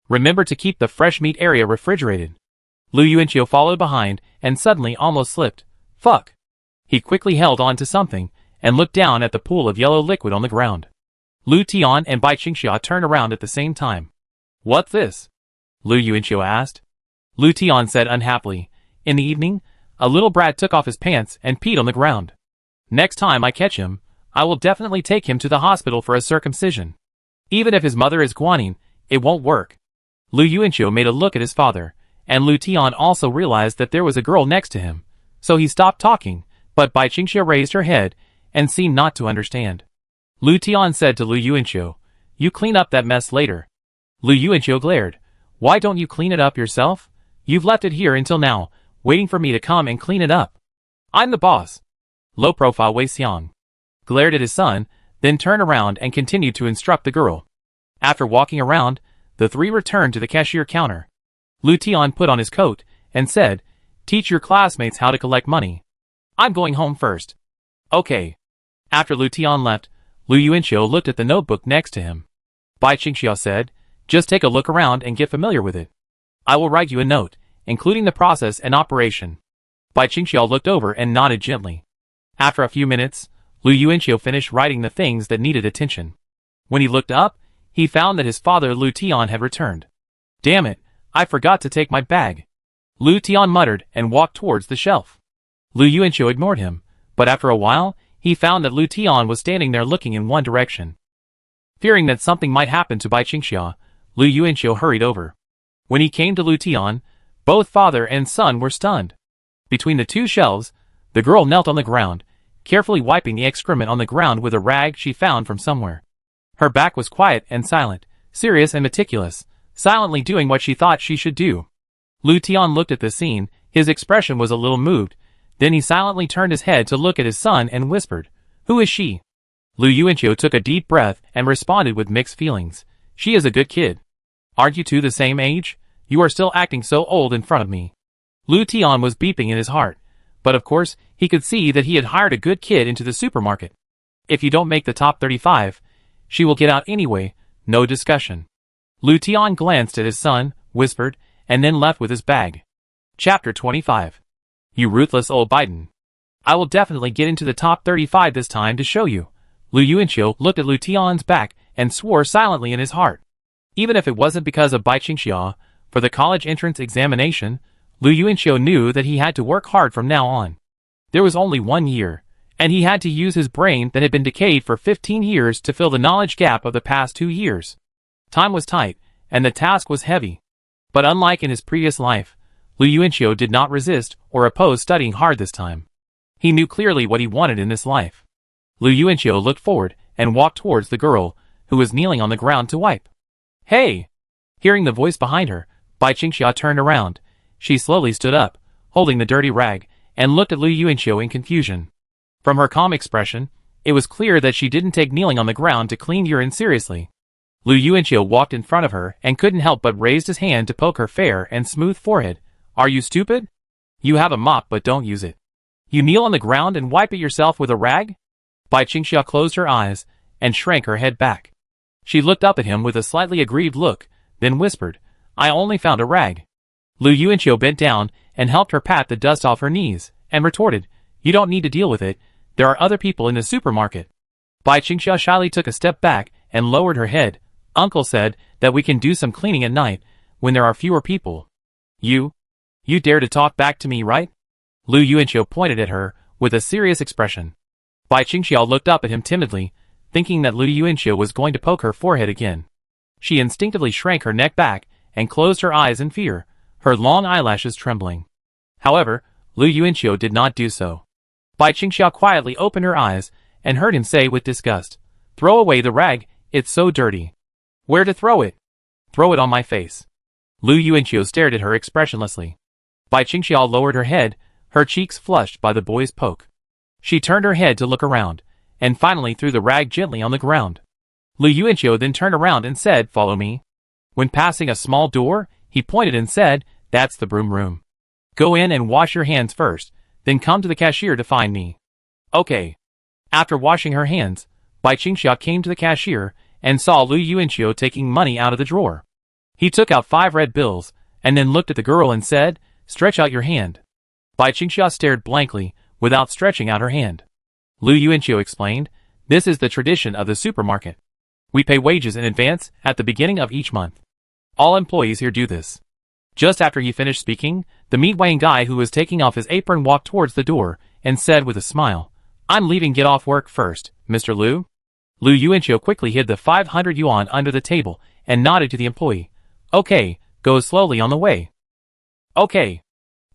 Speaker 1: Remember to keep the fresh meat area refrigerated. Lu Yuanqiu followed behind, and suddenly almost slipped. Fuck. He quickly held on to something, and looked down at the pool of yellow liquid on the ground. Lu Tian and Bai Qingxia turned around at the same time. What's this? Lu Yuanqiu asked. Lu Tian said unhappily, In the evening, a little brat took off his pants and peed on the ground. Next time I catch him, I will definitely take him to the hospital for a circumcision. Even if his mother is Guanyin, it won't work. Lu Yuanqiu made a look at his father, and Lu Tian also realized that there was a girl next to him, so he stopped talking, but Bai Qingxia raised her head, and seemed not to understand. Lu Tian said to Lu Yuanqiu, You clean up that mess later. Lu Yuanqiu glared. Why don't you clean it up yourself? You've left it here until now, waiting for me to come and clean it up. I'm the boss. Low-profile Wei Xiang glared at his son, then turned around and continued to instruct the girl. After walking around, the three returned to the cashier counter. Lu Tian put on his coat, and said, Teach your classmates how to collect money. I'm going home first. Okay. After Lu Tian left, Lu Yuanqiu looked at the notebook next to him. Bai Qingxia said, Just take a look around and get familiar with it. I will write you a note, including the process and operation. Bai Qingxia looked over and nodded gently. After a few minutes, Lu Yuanqiu finished writing the things that needed attention. When he looked up, he found that his father Lu Tian had returned. Damn it, I forgot to take my bag. Lu Tian muttered and walked towards the shelf. Lu Yuanqiu ignored him, but after a while, he found that Lu Tian was standing there looking in one direction. Fearing that something might happen to Bai Qingxia, Lu Yuanqiu hurried over. When he came to Lu Tian, both father and son were stunned. Between the two shelves, the girl knelt on the ground, carefully wiping the excrement on the ground with a rag she found from somewhere. Her back was quiet and silent, serious and meticulous, silently doing what she thought she should do. Lu Tian looked at the scene, his expression was a little moved, then he silently turned his head to look at his son and whispered, Who is she? Lu Yuanqiu took a deep breath and responded with mixed feelings. She is a good kid. Aren't you two the same age? You are still acting so old in front of me. Lu Tian was beeping in his heart, but of course, he could see that he had hired a good kid into the supermarket. If you don't make the top 35, she will get out anyway, no discussion. Lu Tian glanced at his son, whispered, and then left with his bag. Chapter 25. You ruthless old Biden. I will definitely get into the top 35 this time to show you. Lu Yuanqiu looked at Lu Tian's back and swore silently in his heart. Even if it wasn't because of Bai Qingxia, for the college entrance examination, Lu Yuanqiu knew that he had to work hard from now on. There was only 1 year, and he had to use his brain that had been decayed for 15 years to fill the knowledge gap of the past 2 years. Time was tight, and the task was heavy. But unlike in his previous life, Lu Yuanqiu did not resist or oppose studying hard this time. He knew clearly what he wanted in this life. Lu Yuanqiu looked forward and walked towards the girl, who was kneeling on the ground to wipe. Hey! Hearing the voice behind her, Bai Qingxia turned around. She slowly stood up, holding the dirty rag, and looked at Lu Yuanqiu in confusion. From her calm expression, it was clear that she didn't take kneeling on the ground to clean urine seriously. Lu Yuanqiu walked in front of her and couldn't help but raised his hand to poke her fair and smooth forehead. Are you stupid? You have a mop but don't use it. You kneel on the ground and wipe it yourself with a rag? Bai Qingxia closed her eyes and shrank her head back. She looked up at him with a slightly aggrieved look, then whispered, I only found a rag. Lu Yuanqiu bent down and helped her pat the dust off her knees, and retorted, You don't need to deal with it. There are other people in the supermarket. Bai Qingxia shyly took a step back and lowered her head. Uncle said that we can do some cleaning at night, when there are fewer people. You dare to talk back to me, right? Lu Yuanqiu pointed at her, with a serious expression. Bai Qingxia looked up at him timidly, thinking that Lu Yuanqiu was going to poke her forehead again. She instinctively shrank her neck back, and closed her eyes in fear, her long eyelashes trembling. However, Lu Yuanqiu did not do so. Bai Qingxia quietly opened her eyes, and heard him say with disgust, Throw away the rag, it's so dirty. Where to throw it? Throw it on my face. Lu Yuanqiu stared at her expressionlessly. Bai Qingxia lowered her head, her cheeks flushed by the boy's poke. She turned her head to look around, and finally threw the rag gently on the ground. Lu Yuanqiu then turned around and said, Follow me. When passing a small door, he pointed and said, That's the broom room. Go in and wash your hands first, then come to the cashier to find me. Okay. After washing her hands, Bai Qingxia came to the cashier and saw Lu Yuanqiu taking money out of the drawer. He took out 5 red bills, and then looked at the girl and said, Stretch out your hand. Bai Qingxia stared blankly, without stretching out her hand. Lu Yuanqiu explained, This is the tradition of the supermarket. We pay wages in advance at the beginning of each month. All employees here do this. Just after he finished speaking, the meat-weighing guy who was taking off his apron walked towards the door, and said with a smile, I'm leaving, get off work first, Mr. Lu. Lu Yuanqiu quickly hid the 500 yuan under the table, and nodded to the employee. Okay, go slowly on the way. Okay.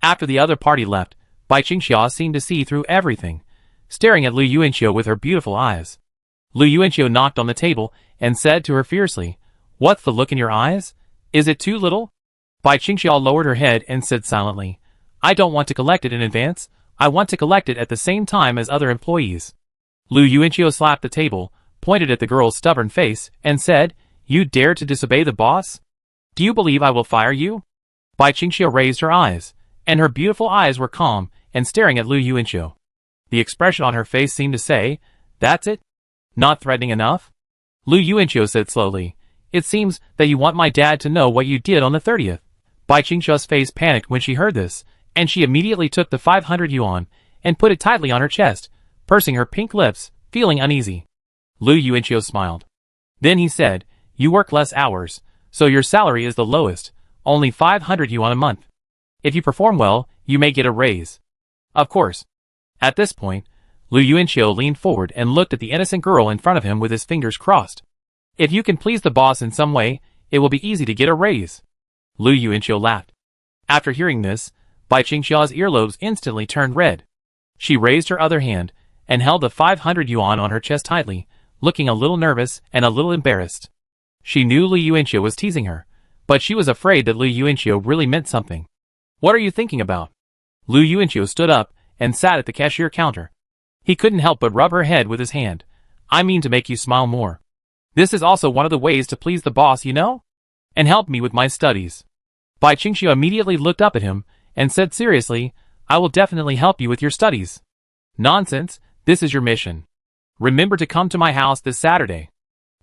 Speaker 1: After the other party left, Bai Qingxia seemed to see through everything, staring at Lu Yuanqiu with her beautiful eyes. Lu Yuanqiu knocked on the table, and said to her fiercely, What's the look in your eyes? Is it too little? Bai Qingxia lowered her head and said silently, I don't want to collect it in advance, I want to collect it at the same time as other employees. Lu Yuanqiu slapped the table, pointed at the girl's stubborn face, and said, You dare to disobey the boss? Do you believe I will fire you? Bai Qingxia raised her eyes, and her beautiful eyes were calm and staring at Lu Yuanqiu. The expression on her face seemed to say, That's it? Not threatening enough? Lu Yuanqiu said slowly, It seems that you want my dad to know what you did on the 30th. Bai Qingxia's face panicked when she heard this, and she immediately took the 500 yuan and put it tightly on her chest, pursing her pink lips, feeling uneasy. Lu Yuanqiu smiled. Then he said, You work less hours, so your salary is the lowest, only 500 yuan a month. If you perform well, you may get a raise. Of course. At this point, Lu Yuanqiu leaned forward and looked at the innocent girl in front of him with his fingers crossed. If you can please the boss in some way, it will be easy to get a raise. Lu Yuanqiu laughed. After hearing this, Bai Qingxia's earlobes instantly turned red. She raised her other hand, and held the 500 yuan on her chest tightly, looking a little nervous and a little embarrassed. She knew Lu Yuanqiu was teasing her, but she was afraid that Lu Yuanqiu really meant something. What are you thinking about? Lu Yuanqiu stood up, and sat at the cashier counter. He couldn't help but rub her head with his hand. I mean to make you smile more. This is also one of the ways to please the boss, you know? And help me with my studies. Bai Qingxiu immediately looked up at him, and said seriously, I will definitely help you with your studies. Nonsense, this is your mission. Remember to come to my house this Saturday.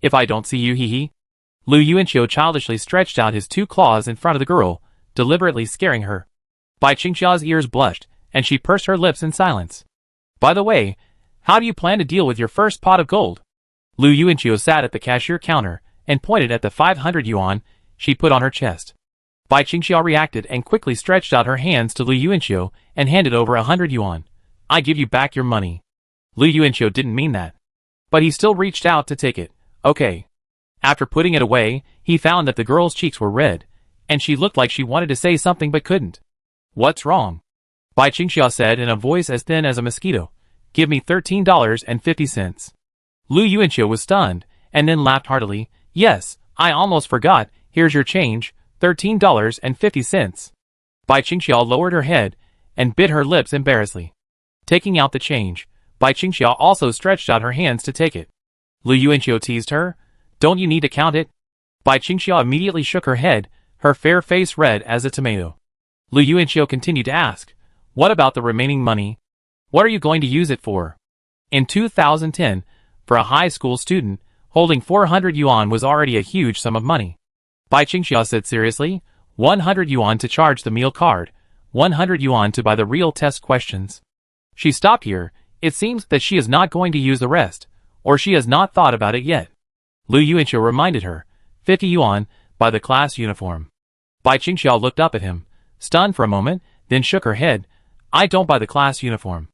Speaker 1: If I don't see you, hee hee. Lu Yuanqiu childishly stretched out his 2 claws in front of the girl, deliberately scaring her. Bai Qingxia's ears blushed, and she pursed her lips in silence. By the way, how do you plan to deal with your first pot of gold? Lu Yuanqiu sat at the cashier counter and pointed at the 500 yuan she put on her chest. Bai Qingxia reacted and quickly stretched out her hands to Lu Yuanqiu and handed over 100 yuan. I give you back your money. Lu Yuanqiu didn't mean that. But he still reached out to take it. Okay. After putting it away, he found that the girl's cheeks were red, and she looked like she wanted to say something but couldn't. What's wrong? Bai Qingxia said in a voice as thin as a mosquito. Give me $13.50. Lu Yuanqiu was stunned, and then laughed heartily. Yes, I almost forgot, here's your change, $13.50. Bai Qingxia lowered her head, and bit her lips embarrassedly. Taking out the change, Bai Qingxia also stretched out her hands to take it. Lu Yuanqiu teased her. Don't you need to count it? Bai Qingxia immediately shook her head, her fair face red as a tomato. Lu Yuanqiu continued to ask, what about the remaining money? What are you going to use it for? In 2010, for a high school student, holding 400 yuan was already a huge sum of money. Bai Qingxia said seriously, 100 yuan to charge the meal card, 100 yuan to buy the real test questions. She stopped here. It seems that she is not going to use the rest, or she has not thought about it yet. Lu Yuanqiu reminded her, 50 yuan, buy the class uniform. Bai Qingxia looked up at him, stunned for a moment, then shook her head. I don't buy the class uniform.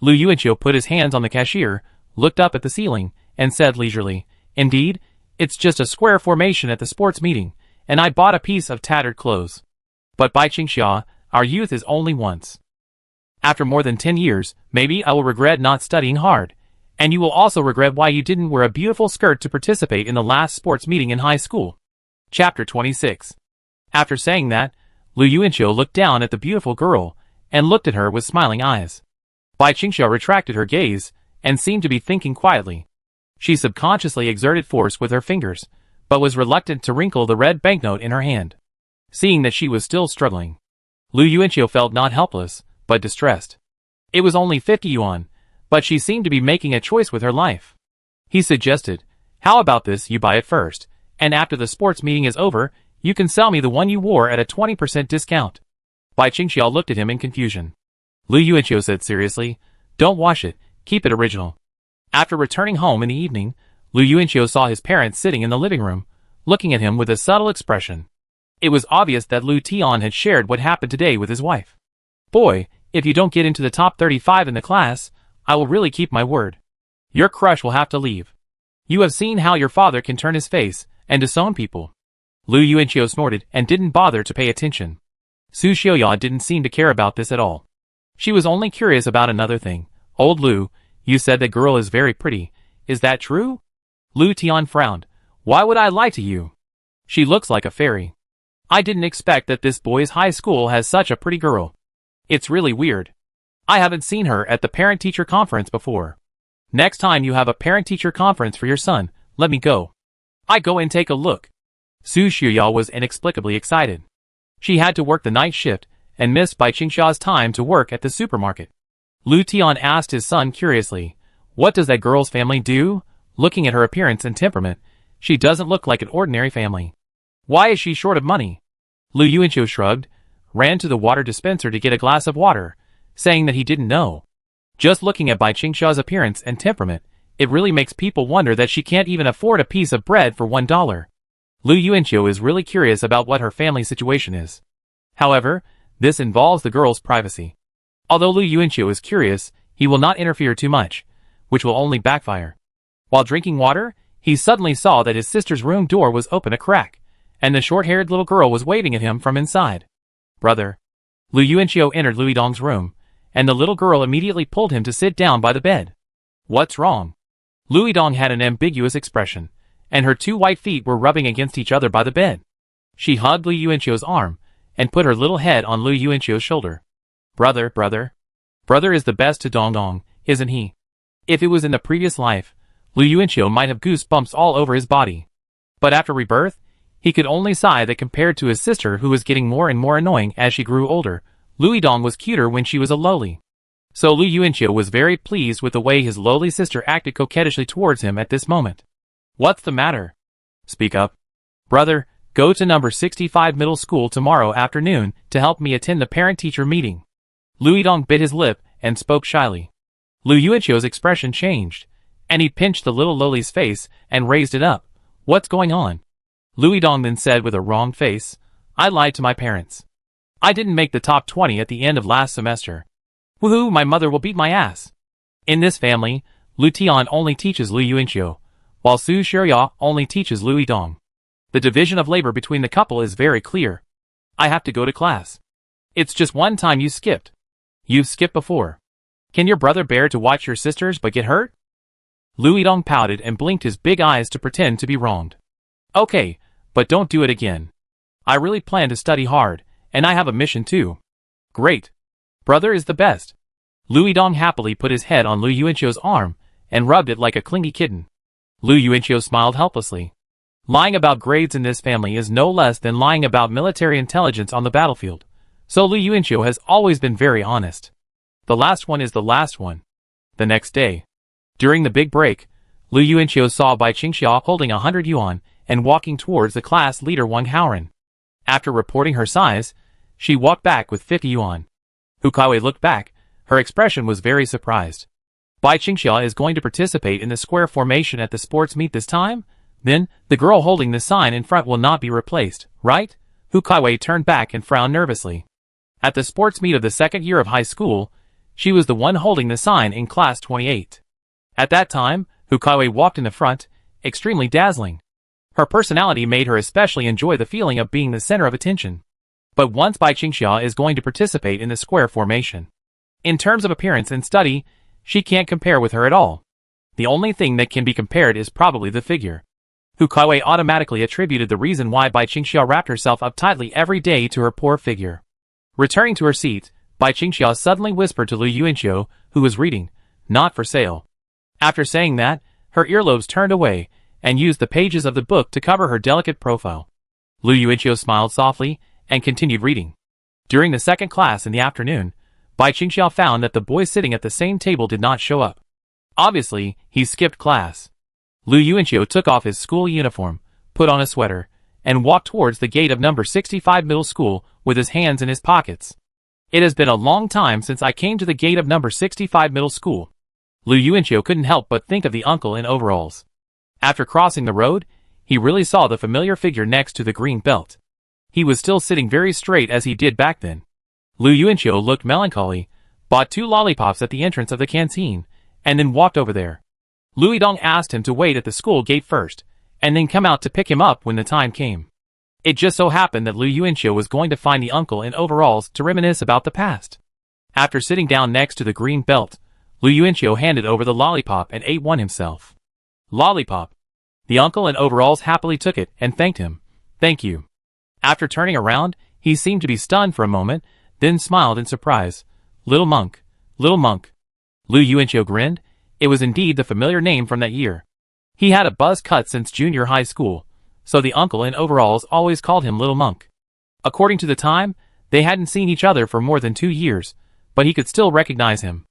Speaker 1: Lu Yuanqiu put his hands on the cashier, looked up at the ceiling, and said leisurely, Indeed, it's just a square formation at the sports meeting, and I bought a piece of tattered clothes. But Bai Qingxia, our youth is only once. After more than 10 years, maybe I will regret not studying hard, and you will also regret why you didn't wear a beautiful skirt to participate in the last sports meeting in high school. Chapter 26. After saying that, Lu Yuanqiu looked down at the beautiful girl, and looked at her with smiling eyes. Bai Qingxia retracted her gaze, and seemed to be thinking quietly. She subconsciously exerted force with her fingers, but was reluctant to wrinkle the red banknote in her hand. Seeing that she was still struggling, Lu Yuanqiu felt not helpless, but distressed. It was only 50 yuan, but she seemed to be making a choice with her life. He suggested, how about this, you buy it first, and after the sports meeting is over, you can sell me the one you wore at a 20% discount. Bai Qingxia looked at him in confusion. Lu Yuanqiu said seriously, don't wash it, keep it original. After returning home in the evening, Lu Yuanqiu saw his parents sitting in the living room, looking at him with a subtle expression. It was obvious that Lu Tian had shared what happened today with his wife. Boy, if you don't get into the top 35 in the class, I will really keep my word. Your crush will have to leave. You have seen how your father can turn his face and disown people. Lu Yuanqiu snorted and didn't bother to pay attention. Su Xiaoya didn't seem to care about this at all. She was only curious about another thing. Old Lu, you said that girl is very pretty. Is that true? Lu Tian frowned. Why would I lie to you? She looks like a fairy. I didn't expect that this boy's high school has such a pretty girl. It's really weird. I haven't seen her at the parent-teacher conference before. Next time you have a parent-teacher conference for your son, let me go. I go and take a look. Su Xiaoya was inexplicably excited. She had to work the night shift, and missed Bai Qingxia's time to work at the supermarket. Lu Tian asked his son curiously, what does that girl's family do? Looking at her appearance and temperament, she doesn't look like an ordinary family. Why is she short of money? Lu Yuanqiu shrugged, ran to the water dispenser to get a glass of water, saying that he didn't know. Just looking at Bai Qingxia's appearance and temperament, it really makes people wonder that she can't even afford a piece of bread for $1. Lu Yuanqiu is really curious about what her family situation is. However, this involves the girl's privacy. Although Lu Yuanqiu is curious, he will not interfere too much, which will only backfire. While drinking water, he suddenly saw that his sister's room door was open a crack, and the short-haired little girl was waving at him from inside. Brother. Lu Yuanqiu entered Lu Yidong's room, and the little girl immediately pulled him to sit down by the bed. What's wrong? Lu Yidong had an ambiguous expression, and her two white feet were rubbing against each other by the bed. She hugged Lu Yuanqiu's arm, and put her little head on Lu Yuanqiu's shoulder. Brother is the best to Dong, isn't he? If it was in the previous life, Lu Yuanqiu might have goosebumps all over his body. But after rebirth, he could only sigh that compared to his sister who was getting more and more annoying as she grew older, Lu Yidong was cuter when she was a lowly. So Lu Yuanqiu was very pleased with the way his lowly sister acted coquettishly towards him at this moment. What's the matter? Speak up. Brother, Go to number 65 middle school tomorrow afternoon to help me attend the parent-teacher meeting. Lu Yidong bit his lip and spoke shyly. Lu Yuanqiu's expression changed, and he pinched the little lowly's face and raised it up. What's going on? Lu Yidong then said with a wrong face, I lied to my parents. I didn't make the top 20 at the end of last semester. Woohoo, my mother will beat my ass. In this family, Lu Tian only teaches Lu Yuanqiu, while Su Shiya only teaches Lu Yidong. The division of labor between the couple is very clear. I have to go to class. It's just one time you skipped. You've skipped before. Can your brother bear to watch your sisters but get hurt? Lu Yidong pouted and blinked his big eyes to pretend to be wronged. Okay, but don't do it again. I really plan to study hard, and I have a mission too. Great. Brother is the best. Lu Yidong happily put his head on Lu Yuanqiu's arm and rubbed it like a clingy kitten. Lu Yuanqiu smiled helplessly. Lying about grades in this family is no less than lying about military intelligence on the battlefield, so Lu Yuanqiu has always been very honest. The last one is the last one. The next day, during the big break, Lu Yuanqiu saw Bai Qingxia holding 100 yuan and walking towards the class leader Wang Haoren. After reporting her size, she walked back with 50 yuan. Hu Caiwei looked back. Her expression was very surprised. Bai Qingxia is going to participate in the square formation at the sports meet this time? Then, the girl holding the sign in front will not be replaced, right? Hu Caiwei turned back and frowned nervously. At the sports meet of the second year of high school, she was the one holding the sign in class 28. At that time, Hu Caiwei walked in the front, extremely dazzling. Her personality made her especially enjoy the feeling of being the center of attention. But once Bai Qingxia is going to participate in the square formation. In terms of appearance and study, she can't compare with her at all. The only thing that can be compared is probably the figure. Hu Caiwei automatically attributed the reason why Bai Qingxia wrapped herself up tightly every day to her poor figure. Returning to her seat, Bai Qingxia suddenly whispered to Lu Yuanqiu, who was reading, not for sale. After saying that, her earlobes turned away, and used the pages of the book to cover her delicate profile. Lu Yuanqiu smiled softly, and continued reading. During the second class in the afternoon, Bai Qingxia found that the boy sitting at the same table did not show up. Obviously, he skipped class. Lu Yuanqiu took off his school uniform, put on a sweater, and walked towards the gate of number 65 middle school with his hands in his pockets. It has been a long time since I came to the gate of number 65 middle school. Lu Yuanqiu couldn't help but think of the uncle in overalls. After crossing the road, he really saw the familiar figure next to the green belt. He was still sitting very straight as he did back then. Lu Yuanqiu looked melancholy, bought 2 lollipops at the entrance of the canteen, and then walked over there. Lu Yidong asked him to wait at the school gate first, and then come out to pick him up when the time came. It just so happened that Lu Yuanqiu was going to find the uncle in overalls to reminisce about the past. After sitting down next to the green belt, Lu Yuanqiu handed over the lollipop and ate one himself. Lollipop. The uncle in overalls happily took it and thanked him. Thank you. After turning around, he seemed to be stunned for a moment, then smiled in surprise. Little monk. Little monk. Lu Yuanqiu grinned. It was indeed the familiar name from that year. He had a buzz cut since junior high school, so the uncle in overalls always called him Little Monk. According to the time, they hadn't seen each other for more than 2 years, but he could still recognize him.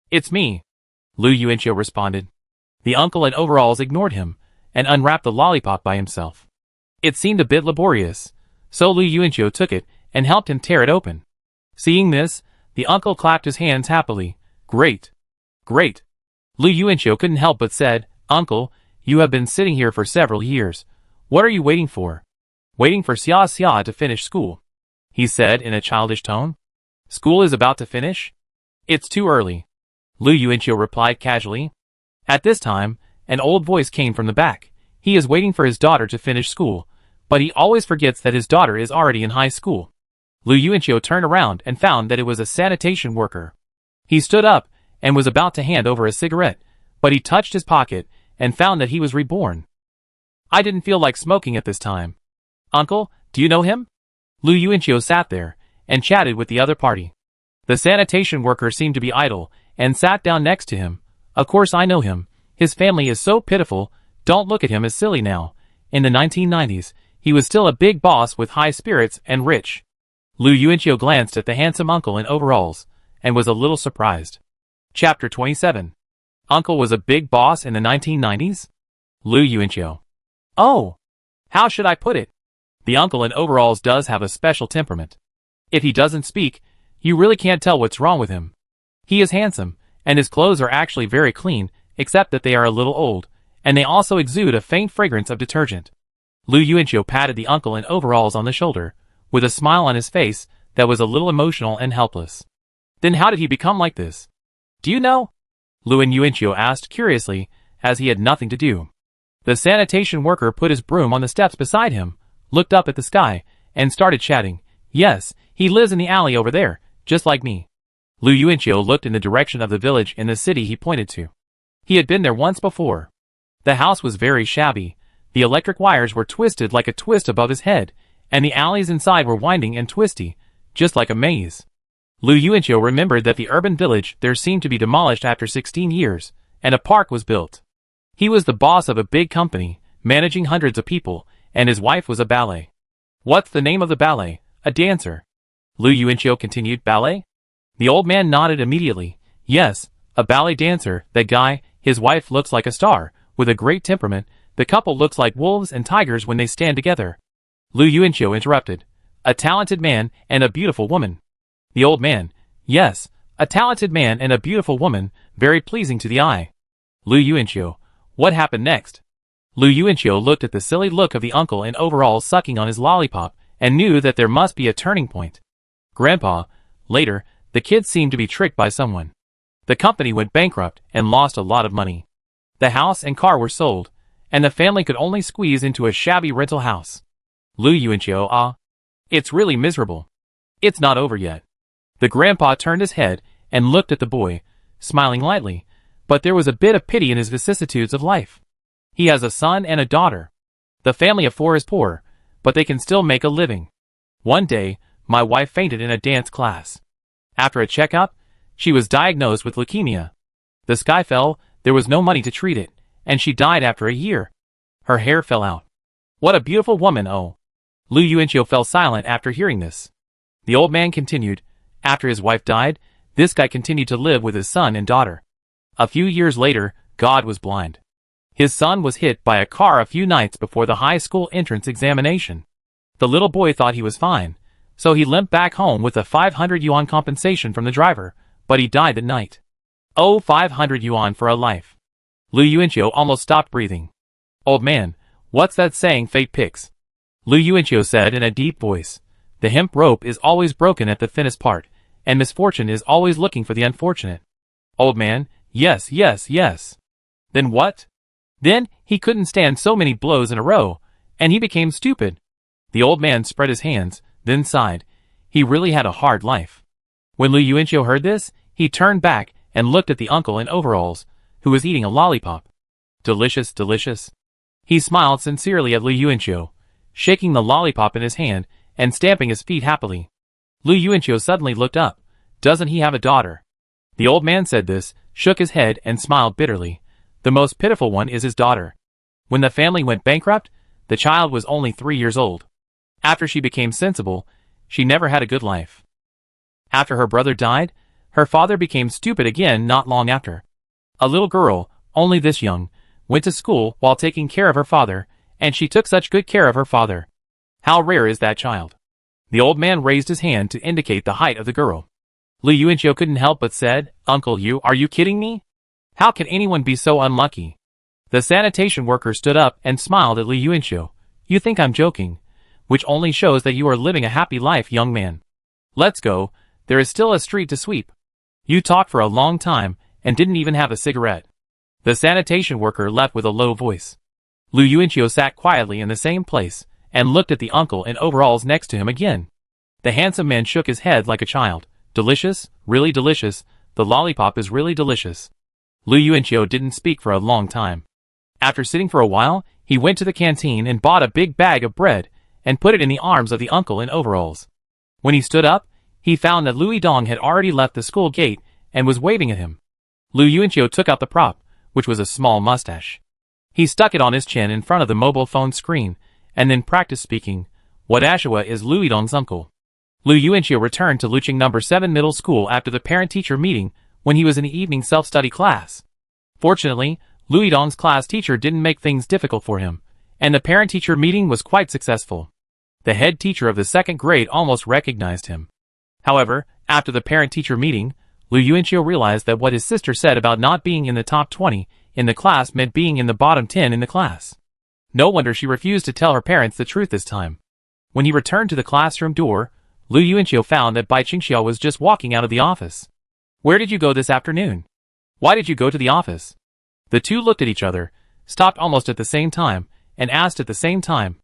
Speaker 1: It's me, Lu Yuanqiu responded. The uncle in overalls ignored him, and unwrapped the lollipop by himself. It seemed a bit laborious, so Lu Yuanqiu took it and helped him tear it open. Seeing this, the uncle clapped his hands happily. Great. Great. Lu Yuanqiu couldn't help but said, Uncle, you have been sitting here for several years. What are you waiting for? Waiting for Xia to finish school, he said in a childish tone. School is about to finish? It's too early, Lu Yuanqiu replied casually. At this time, an old voice came from the back. He is waiting for his daughter to finish school, but he always forgets that his daughter is already in high school. Lu Yuanqiu turned around and found that it was a sanitation worker. He stood up and was about to hand over a cigarette, but he touched his pocket and found that he was reborn. I didn't feel like smoking at this time. Uncle, do you know him? Lu Yuanqiu sat there and chatted with the other party. The sanitation worker seemed to be idle and sat down next to him. Of course I know him. His family is so pitiful. Don't look at him as silly now. In the 1990s, he was still a big boss with high spirits and rich. Lu Yuanqiu glanced at the handsome uncle in overalls and was a little surprised. Chapter 27. Uncle was a big boss in the 1990s? Lu Yuanqiu. Oh! How should I put it? The uncle in overalls does have a special temperament. If he doesn't speak, you really can't tell what's wrong with him. He is handsome, and his clothes are actually very clean, except that they are a little old, and they also exude a faint fragrance of detergent. Lu Yuanqiu patted the uncle in overalls on the shoulder, with a smile on his face that was a little emotional and helpless. Then how did he become like this? Do you know? Lu Yuanqiu asked curiously, as he had nothing to do. The sanitation worker put his broom on the steps beside him, looked up at the sky, and started chatting. Yes, he lives in the alley over there, just like me. Lu Yuanqiu looked in the direction of the village in the city he pointed to. He had been there once before. The house was very shabby, the electric wires were twisted like a twist above his head, and the alleys inside were winding and twisty, just like a maze. Lu Yuanqiu remembered that the urban village there seemed to be demolished after 16 years, and a park was built. He was the boss of a big company, managing hundreds of people, and his wife was a ballet. What's the name of the ballet? A dancer. Lu Yuanqiu continued. Ballet? The old man nodded immediately. Yes, a ballet dancer. That guy, his wife looks like a star, with a great temperament. The couple looks like wolves and tigers when they stand together. Lu Yuanqiu interrupted. A talented man and a beautiful woman. The old man. Yes, a talented man and a beautiful woman, very pleasing to the eye. Lu Yuanqiu. What happened next? Lu Yuanqiu looked at the silly look of the uncle in overalls sucking on his lollipop, and knew that there must be a turning point. Grandpa. Later, the kids seemed to be tricked by someone. The company went bankrupt and lost a lot of money. The house and car were sold, and the family could only squeeze into a shabby rental house. Lu Yuanqiu. It's really miserable. It's not over yet. The grandpa turned his head and looked at the boy, smiling lightly, but there was a bit of pity in his vicissitudes of life. He has a son and a daughter. The family of four is poor, but they can still make a living. One day, my wife fainted in a dance class. After a checkup, she was diagnosed with leukemia. The sky fell, there was no money to treat it, and she died after a year. Her hair fell out. What a beautiful woman, oh. Lu Yuanqiu fell silent after hearing this. The old man continued. After his wife died, this guy continued to live with his son and daughter. A few years later, God was blind. His son was hit by a car a few nights before the high school entrance examination. The little boy thought he was fine, so he limped back home with a 500 yuan compensation from the driver, but he died that night. Oh, 500 yuan for a life. Lu Yuanqiu almost stopped breathing. Old man, what's that saying, fate picks? Lu Yuanqiu said in a deep voice. The hemp rope is always broken at the thinnest part, and misfortune is always looking for the unfortunate. Old man, yes, yes, yes. Then what? Then he couldn't stand so many blows in a row, and he became stupid. The old man spread his hands, then sighed. He really had a hard life. When Lu Yuanqiu heard this, he turned back and looked at the uncle in overalls, who was eating a lollipop. Delicious, delicious. He smiled sincerely at Lu Yuanqiu, shaking the lollipop in his hand and stamping his feet happily. Lu Yuanqiu suddenly looked up. Doesn't he have a daughter? The old man said this, shook his head and smiled bitterly. The most pitiful one is his daughter. When the family went bankrupt, the child was only 3 years old. After she became sensible, she never had a good life. After her brother died, her father became stupid again not long after. A little girl, only this young, went to school while taking care of her father, and she took such good care of her father. How rare is that child? The old man raised his hand to indicate the height of the girl. Lu Yuanqiu couldn't help but said, Uncle, are you kidding me? How can anyone be so unlucky? The sanitation worker stood up and smiled at Lu Yuanqiu. You think I'm joking, which only shows that you are living a happy life, young man. Let's go, there is still a street to sweep. You talked for a long time and didn't even have a cigarette. The sanitation worker left with a low voice. Lu Yuanqiu sat quietly in the same place and looked at the uncle in overalls next to him again. The handsome man shook his head like a child. Delicious, really delicious, the lollipop is really delicious. Lu Yuanqiu didn't speak for a long time. After sitting for a while, he went to the canteen and bought a big bag of bread and put it in the arms of the uncle in overalls. When he stood up, he found that Louis Dong had already left the school gate and was waving at him. Lu Yuanqiu took out the prop, which was a small mustache. He stuck it on his chin in front of the mobile phone screen, and then practiced speaking. What Ashua is Louis Dong's uncle. Lu Yuanqiu returned to Luqing No. 7 Middle School after the parent-teacher meeting when he was in the evening self-study class. Fortunately, Louis Dong's class teacher didn't make things difficult for him, and the parent-teacher meeting was quite successful. The head teacher of the second grade almost recognized him. However, after the parent-teacher meeting, Lu Yuanqiu realized that what his sister said about not being in the top 20 in the class meant being in the bottom 10 in the class. No wonder she refused to tell her parents the truth this time. When he returned to the classroom door, Lu Yuanqiu found that Bai Qingxiao was just walking out of the office. "Where did you go this afternoon? Why did you go to the office?" The two looked at each other, stopped almost at the same time, and asked at the same time.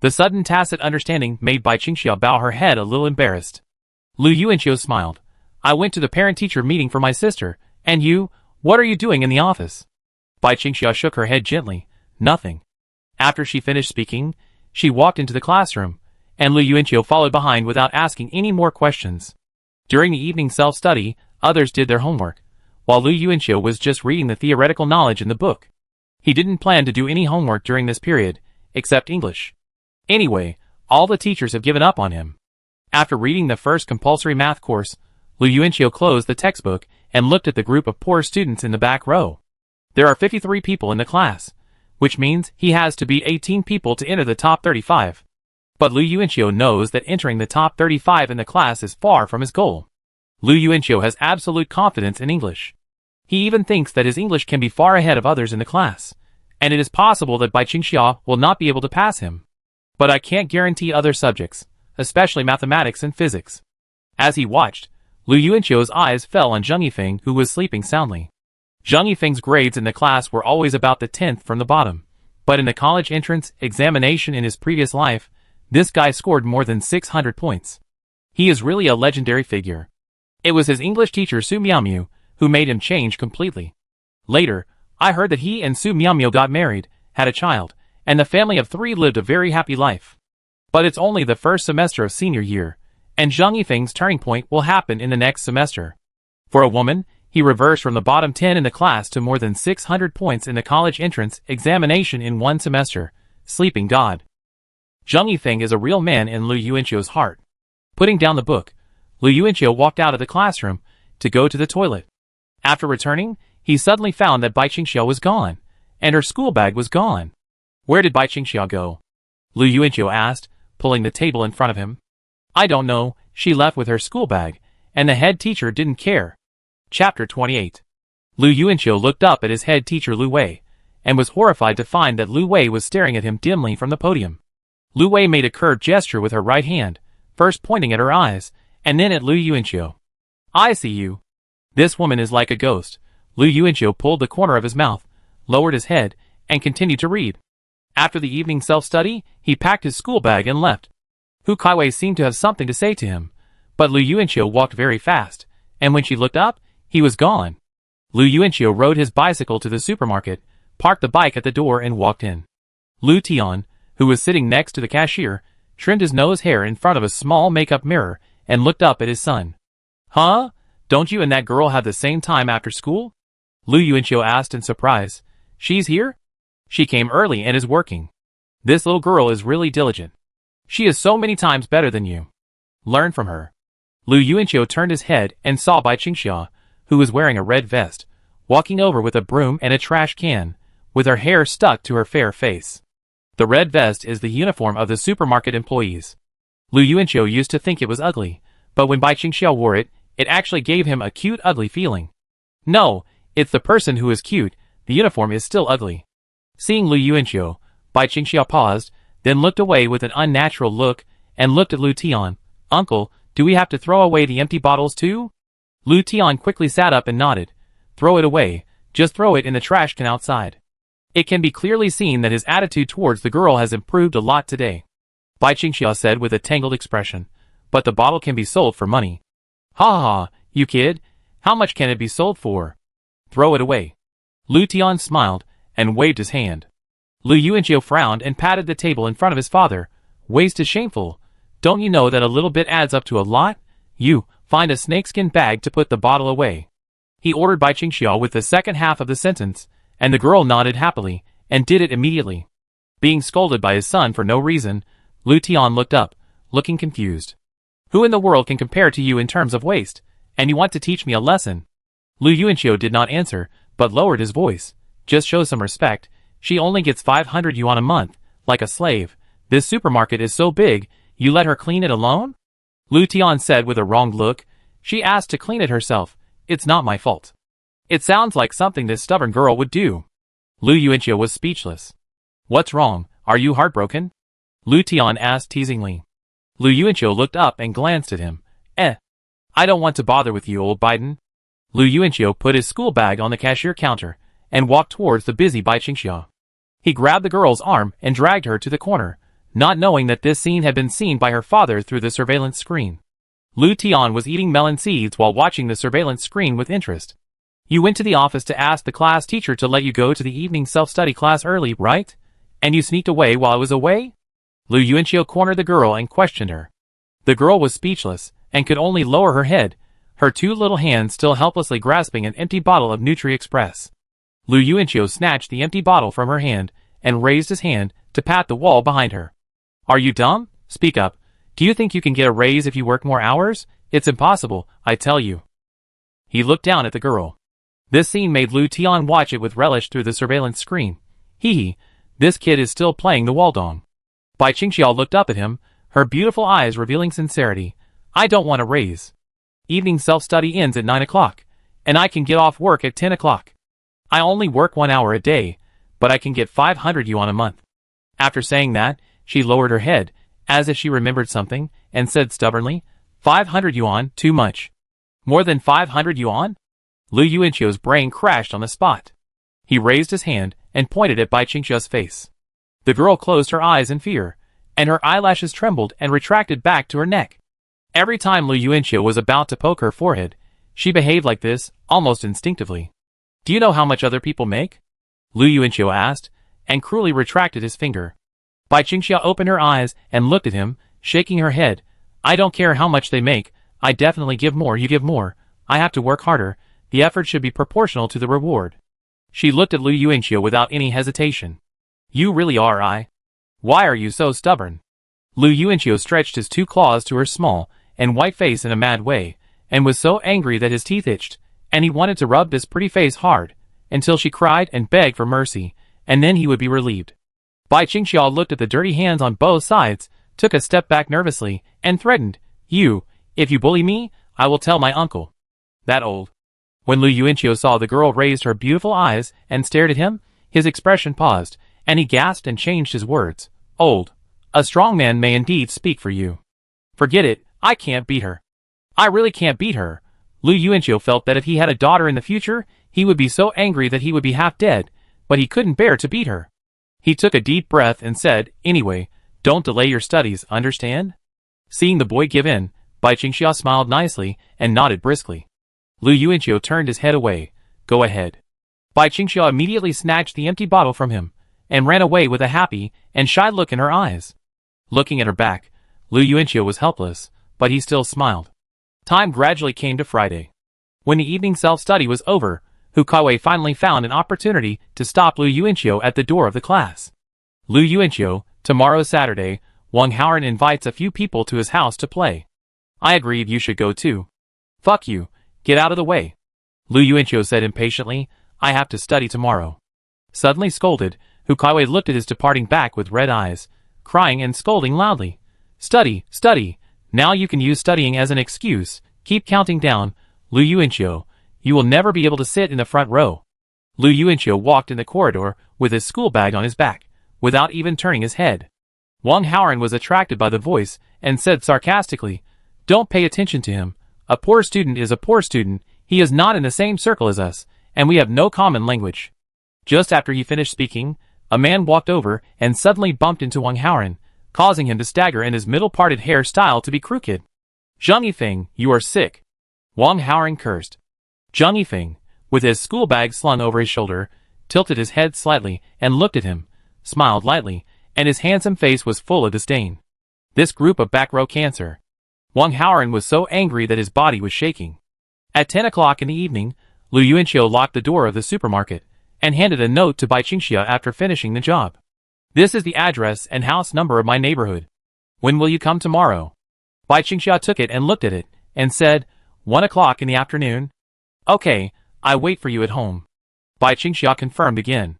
Speaker 1: The sudden tacit understanding made Bai Qingxiao bow her head a little embarrassed. Lu Yuanqiu smiled. "I went to the parent-teacher meeting for my sister, and you, what are you doing in the office?" Bai Qingxiao shook her head gently. "Nothing." After she finished speaking, she walked into the classroom, and Lu Yuanqiu followed behind without asking any more questions. During the evening self-study, others did their homework, while Lu Yuanqiu was just reading the theoretical knowledge in the book. He didn't plan to do any homework during this period, except English. Anyway, all the teachers have given up on him. After reading the first compulsory math course, Lu Yuanqiu closed the textbook and looked at the group of poor students in the back row. There are 53 people in the class, which means he has to beat 18 people to enter the top 35. But Lu Yuanqiu knows that entering the top 35 in the class is far from his goal. Lu Yuanqiu has absolute confidence in English. He even thinks that his English can be far ahead of others in the class, and it is possible that Bai Qingxiao will not be able to pass him. But I can't guarantee other subjects, especially mathematics and physics. As he watched, Lu Yuanqiu's eyes fell on Zheng Yifeng, who was sleeping soundly. Zheng Yifeng's grades in the class were always about the 10th from the bottom, but in the college entrance examination in his previous life, this guy scored more than 600 points. He is really a legendary figure. It was his English teacher Su Miaomiu who made him change completely. Later, I heard that he and Su Miaomiu got married, had a child, and the family of 3 lived a very happy life. But it's only the first semester of senior year, and Zheng Yifeng's turning point will happen in the next semester. For a woman, he reversed from the bottom 10 in the class to more than 600 points in the college entrance examination in 1 semester. Sleeping God. Zheng Yifeng is a real man in Lu Yuanqiu's heart. Putting down the book, Lu Yuanqiu walked out of the classroom to go to the toilet. After returning, he suddenly found that Bai Qingxiao was gone, and her school bag was gone. "Where did Bai Qingxiao go?" Lu Yuanqiu asked, pulling the table in front of him. "I don't know, she left with her school bag, and the head teacher didn't care." Chapter 28. Lu Yuanqiu looked up at his head teacher Lu Wei, and was horrified to find that Lu Wei was staring at him dimly from the podium. Lu Wei made a curved gesture with her right hand, first pointing at her eyes, and then at Lu Yuanqiu. "I see you. This woman is like a ghost." Lu Yuanqiu pulled the corner of his mouth, lowered his head, and continued to read. After the evening self-study, he packed his school bag and left. Hu Caiwei seemed to have something to say to him, but Lu Yuanqiu walked very fast, and when she looked up, he was gone. Lu Yuanqiu rode his bicycle to the supermarket, parked the bike at the door and walked in. Lu Tian, who was sitting next to the cashier, trimmed his nose hair in front of a small makeup mirror and looked up at his son. "Huh? Don't you and that girl have the same time after school?" Lu Yuanqiu asked in surprise. "She's here? She came early and is working. This little girl is really diligent. She is so many times better than you. Learn from her." Lu Yuanqiu turned his head and saw Bai Qingxiao, who was wearing a red vest, walking over with a broom and a trash can, with her hair stuck to her fair face. The red vest is the uniform of the supermarket employees. Lu Yuanqiu used to think it was ugly, but when Bai Qingxiao wore it, it actually gave him a cute ugly feeling. No, it's the person who is cute, the uniform is still ugly. Seeing Lu Yuanqiu, Bai Qingxiao paused, then looked away with an unnatural look, and looked at Lu Tian. "Uncle, do we have to throw away the empty bottles too?" Lu Tian quickly sat up and nodded. "Throw it away, just throw it in the trash can outside." It can be clearly seen that his attitude towards the girl has improved a lot today. Bai Qingxiao said with a tangled expression, "But the bottle can be sold for money." "Ha ha ha, you kid, how much can it be sold for?" "Throw it away." Lu Tian smiled, and waved his hand. Lu Yuanqiu frowned and patted the table in front of his father. "Waste is shameful. Don't you know that a little bit adds up to a lot? You, find a snakeskin bag to put the bottle away." He ordered Bai Qingxiao with the second half of the sentence, and the girl nodded happily, and did it immediately. Being scolded by his son for no reason, Lu Tian looked up, looking confused. "Who in the world can compare to you in terms of waste, and you want to teach me a lesson?" Lu Yuanqiu did not answer, but lowered his voice. "Just show some respect. She only gets 500 yuan a month, like a slave. This supermarket is so big, You let her clean it alone? Lu Tian said with a wronged look. She asked to clean it herself. It's not my fault. It sounds like something this stubborn girl would do. Lu Yuanqiu was speechless. What's wrong? Are you heartbroken? Lu Tian asked teasingly. Lu Yuanqiu looked up and glanced at him. I don't want to bother with you, old Biden. Lu Yuanqiu put his school bag on the cashier counter and walked towards the busy Bai Qingxia. He grabbed the girl's arm and dragged her to the corner, not knowing that this scene had been seen by her father through the surveillance screen. Lu Tian was eating melon seeds while watching the surveillance screen with interest. You went to the office to ask the class teacher to let you go to the evening self-study class early, right? And you sneaked away while I was away? Lu Yuanqiu cornered the girl and questioned her. The girl was speechless and could only lower her head, her two little hands still helplessly grasping an empty bottle of Nutri-Express. Lu Yuanqiu snatched the empty bottle from her hand and raised his hand to pat the wall behind her. Are you dumb? Speak up. Do you think you can get a raise if you work more hours? It's impossible, I tell you. He looked down at the girl. This scene made Lu Tian watch it with relish through the surveillance screen. Hee, this kid is still playing the Waldong. Bai Qingxiao looked up at him, her beautiful eyes revealing sincerity. I don't want a raise. Evening self-study ends at 9 o'clock, and I can get off work at 10 o'clock. I only work 1 hour a day, but I can get 500 yuan a month. After saying that, she lowered her head, as if she remembered something, and said stubbornly, 500 yuan, too much. More than 500 yuan? Lu Yuanqiu's brain crashed on the spot. He raised his hand and pointed at Bai Qingxia's face. The girl closed her eyes in fear, and her eyelashes trembled and retracted back to her neck. Every time Lu Yuanqiu was about to poke her forehead, she behaved like this, almost instinctively. Do you know how much other people make? Lu Yuanqiu asked, and cruelly retracted his finger. Bai Qingxia opened her eyes and looked at him, shaking her head. I don't care how much they make, I definitely give more. You give more. I have to work harder. The effort should be proportional to the reward. She looked at Lu Yuanqiu without any hesitation. You really are. Why are you so stubborn? Lu Yuanqiu stretched his two claws to her small and white face in a mad way, and was so angry that his teeth itched, and he wanted to rub this pretty face hard, until she cried and begged for mercy, and then he would be relieved. Bai Qingxiao looked at the dirty hands on both sides, took a step back nervously, and threatened, if you bully me, I will tell my uncle. That old. When Lu Yuanqiu saw the girl raised her beautiful eyes and stared at him, his expression paused, and he gasped and changed his words. Old. A strong man may indeed speak for you. Forget it, I can't beat her. I really can't beat her. Lu Yuanqiu felt that if he had a daughter in the future, he would be so angry that he would be half dead, but he couldn't bear to beat her. He took a deep breath and said, anyway, don't delay your studies, understand? Seeing the boy give in, Bai Qingxia smiled nicely and nodded briskly. Lu Yuanqiu turned his head away. Go ahead. Bai Qingxia immediately snatched the empty bottle from him, and ran away with a happy and shy look in her eyes. Looking at her back, Lu Yuanqiu was helpless, but he still smiled. Time gradually came to Friday. When the evening self-study was over, Hu Caiwei finally found an opportunity to stop Lu Yuanqiu at the door of the class. Lu Yuanqiu, tomorrow Saturday, Wang Haoran invites a few people to his house to play. I agreed you should go too. Fuck you, get out of the way. Lu Yuanqiu said impatiently, I have to study tomorrow. Suddenly scolded, Hu Caiwei looked at his departing back with red eyes, crying and scolding loudly. Study, study. Now you can use studying as an excuse. Keep counting down, Lu Yuanqiu. You will never be able to sit in the front row. Lu Yuanqiu walked in the corridor with his school bag on his back, without even turning his head. Wang Haoran was attracted by the voice and said sarcastically, Don't pay attention to him. A poor student is a poor student. He is not in the same circle as us, and we have no common language. Just after he finished speaking, a man walked over and suddenly bumped into Wang Haoran, causing him to stagger and his middle-parted hair style to be crooked. Zhang Yifeng, you are sick. Wang Haoran cursed. Zhang Yifeng, with his school bag slung over his shoulder, tilted his head slightly and looked at him, smiled lightly, and his handsome face was full of disdain. This group of back-row cancer. Wang Haoran was so angry that his body was shaking. At 10 o'clock in the evening, Lu Yuanqiu locked the door of the supermarket and handed a note to Bai Qingxia after finishing the job. This is the address and house number of my neighborhood. When will you come tomorrow? Bai Qingxia took it and looked at it, and said, 1 o'clock in the afternoon. Okay, I wait for you at home. Bai Qingxia confirmed again.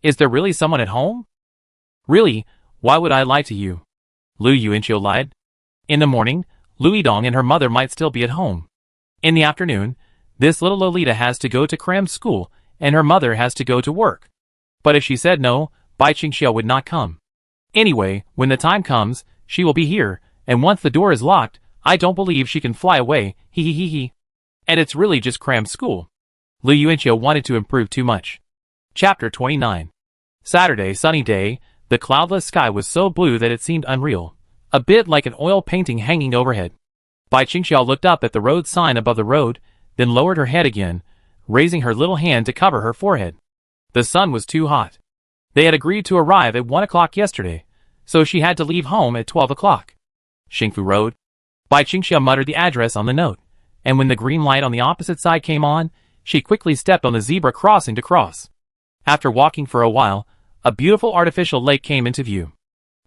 Speaker 1: Is there really someone at home? Really, why would I lie to you? Lu Yuanqiu lied. In the morning, Lu Yidong and her mother might still be at home. In the afternoon, this little Lolita has to go to cram school, and her mother has to go to work. But if she said no, Bai Qingxiao would not come. Anyway, when the time comes, she will be here, and once the door is locked, I don't believe she can fly away, hee hee hee hee. And it's really just cram school. Lu Yuanqiu wanted to improve too much. Chapter 29. Saturday, sunny day. The cloudless sky was so blue that it seemed unreal, a bit like an oil painting hanging overhead. Bai Qingxiao looked up at the road sign above the road, then lowered her head again, raising her little hand to cover her forehead. The sun was too hot. They had agreed to arrive at 1 o'clock yesterday, so she had to leave home at 12 o'clock. Xingfu Road. Bai Qingxiao muttered the address on the note, and when the green light on the opposite side came on, she quickly stepped on the zebra crossing to cross. After walking for a while, a beautiful artificial lake came into view.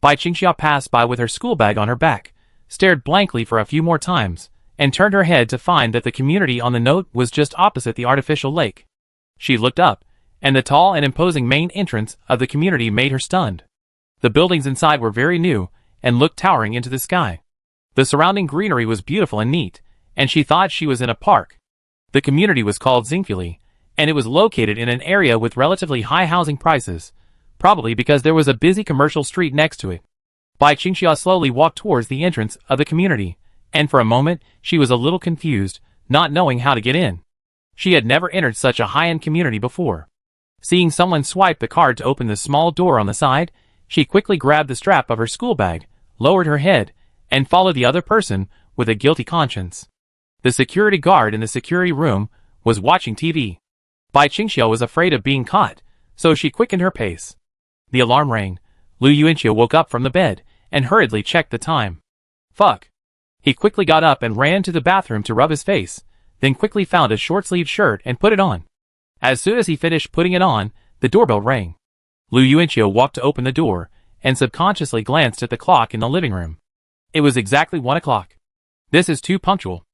Speaker 1: Bai Qingxiao passed by with her school bag on her back, stared blankly for a few more times, and turned her head to find that the community on the note was just opposite the artificial lake. She looked up, and the tall and imposing main entrance of the community made her stunned. The buildings inside were very new, and looked towering into the sky. The surrounding greenery was beautiful and neat, and she thought she was in a park. The community was called Xingfuli, and it was located in an area with relatively high housing prices, probably because there was a busy commercial street next to it. Bai Qingxiao slowly walked towards the entrance of the community, and for a moment she was a little confused, not knowing how to get in. She had never entered such a high-end community before. Seeing someone swipe the card to open the small door on the side, she quickly grabbed the strap of her school bag, lowered her head, and followed the other person with a guilty conscience. The security guard in the security room was watching TV. Bai Qingxiao was afraid of being caught, so she quickened her pace. The alarm rang. Lu Yuanqiu woke up from the bed and hurriedly checked the time. Fuck. He quickly got up and ran to the bathroom to rub his face, then quickly found a short-sleeved shirt and put it on. As soon as he finished putting it on, the doorbell rang. Lu Yuanqiu walked to open the door and subconsciously glanced at the clock in the living room. It was exactly 1 o'clock. This is too punctual.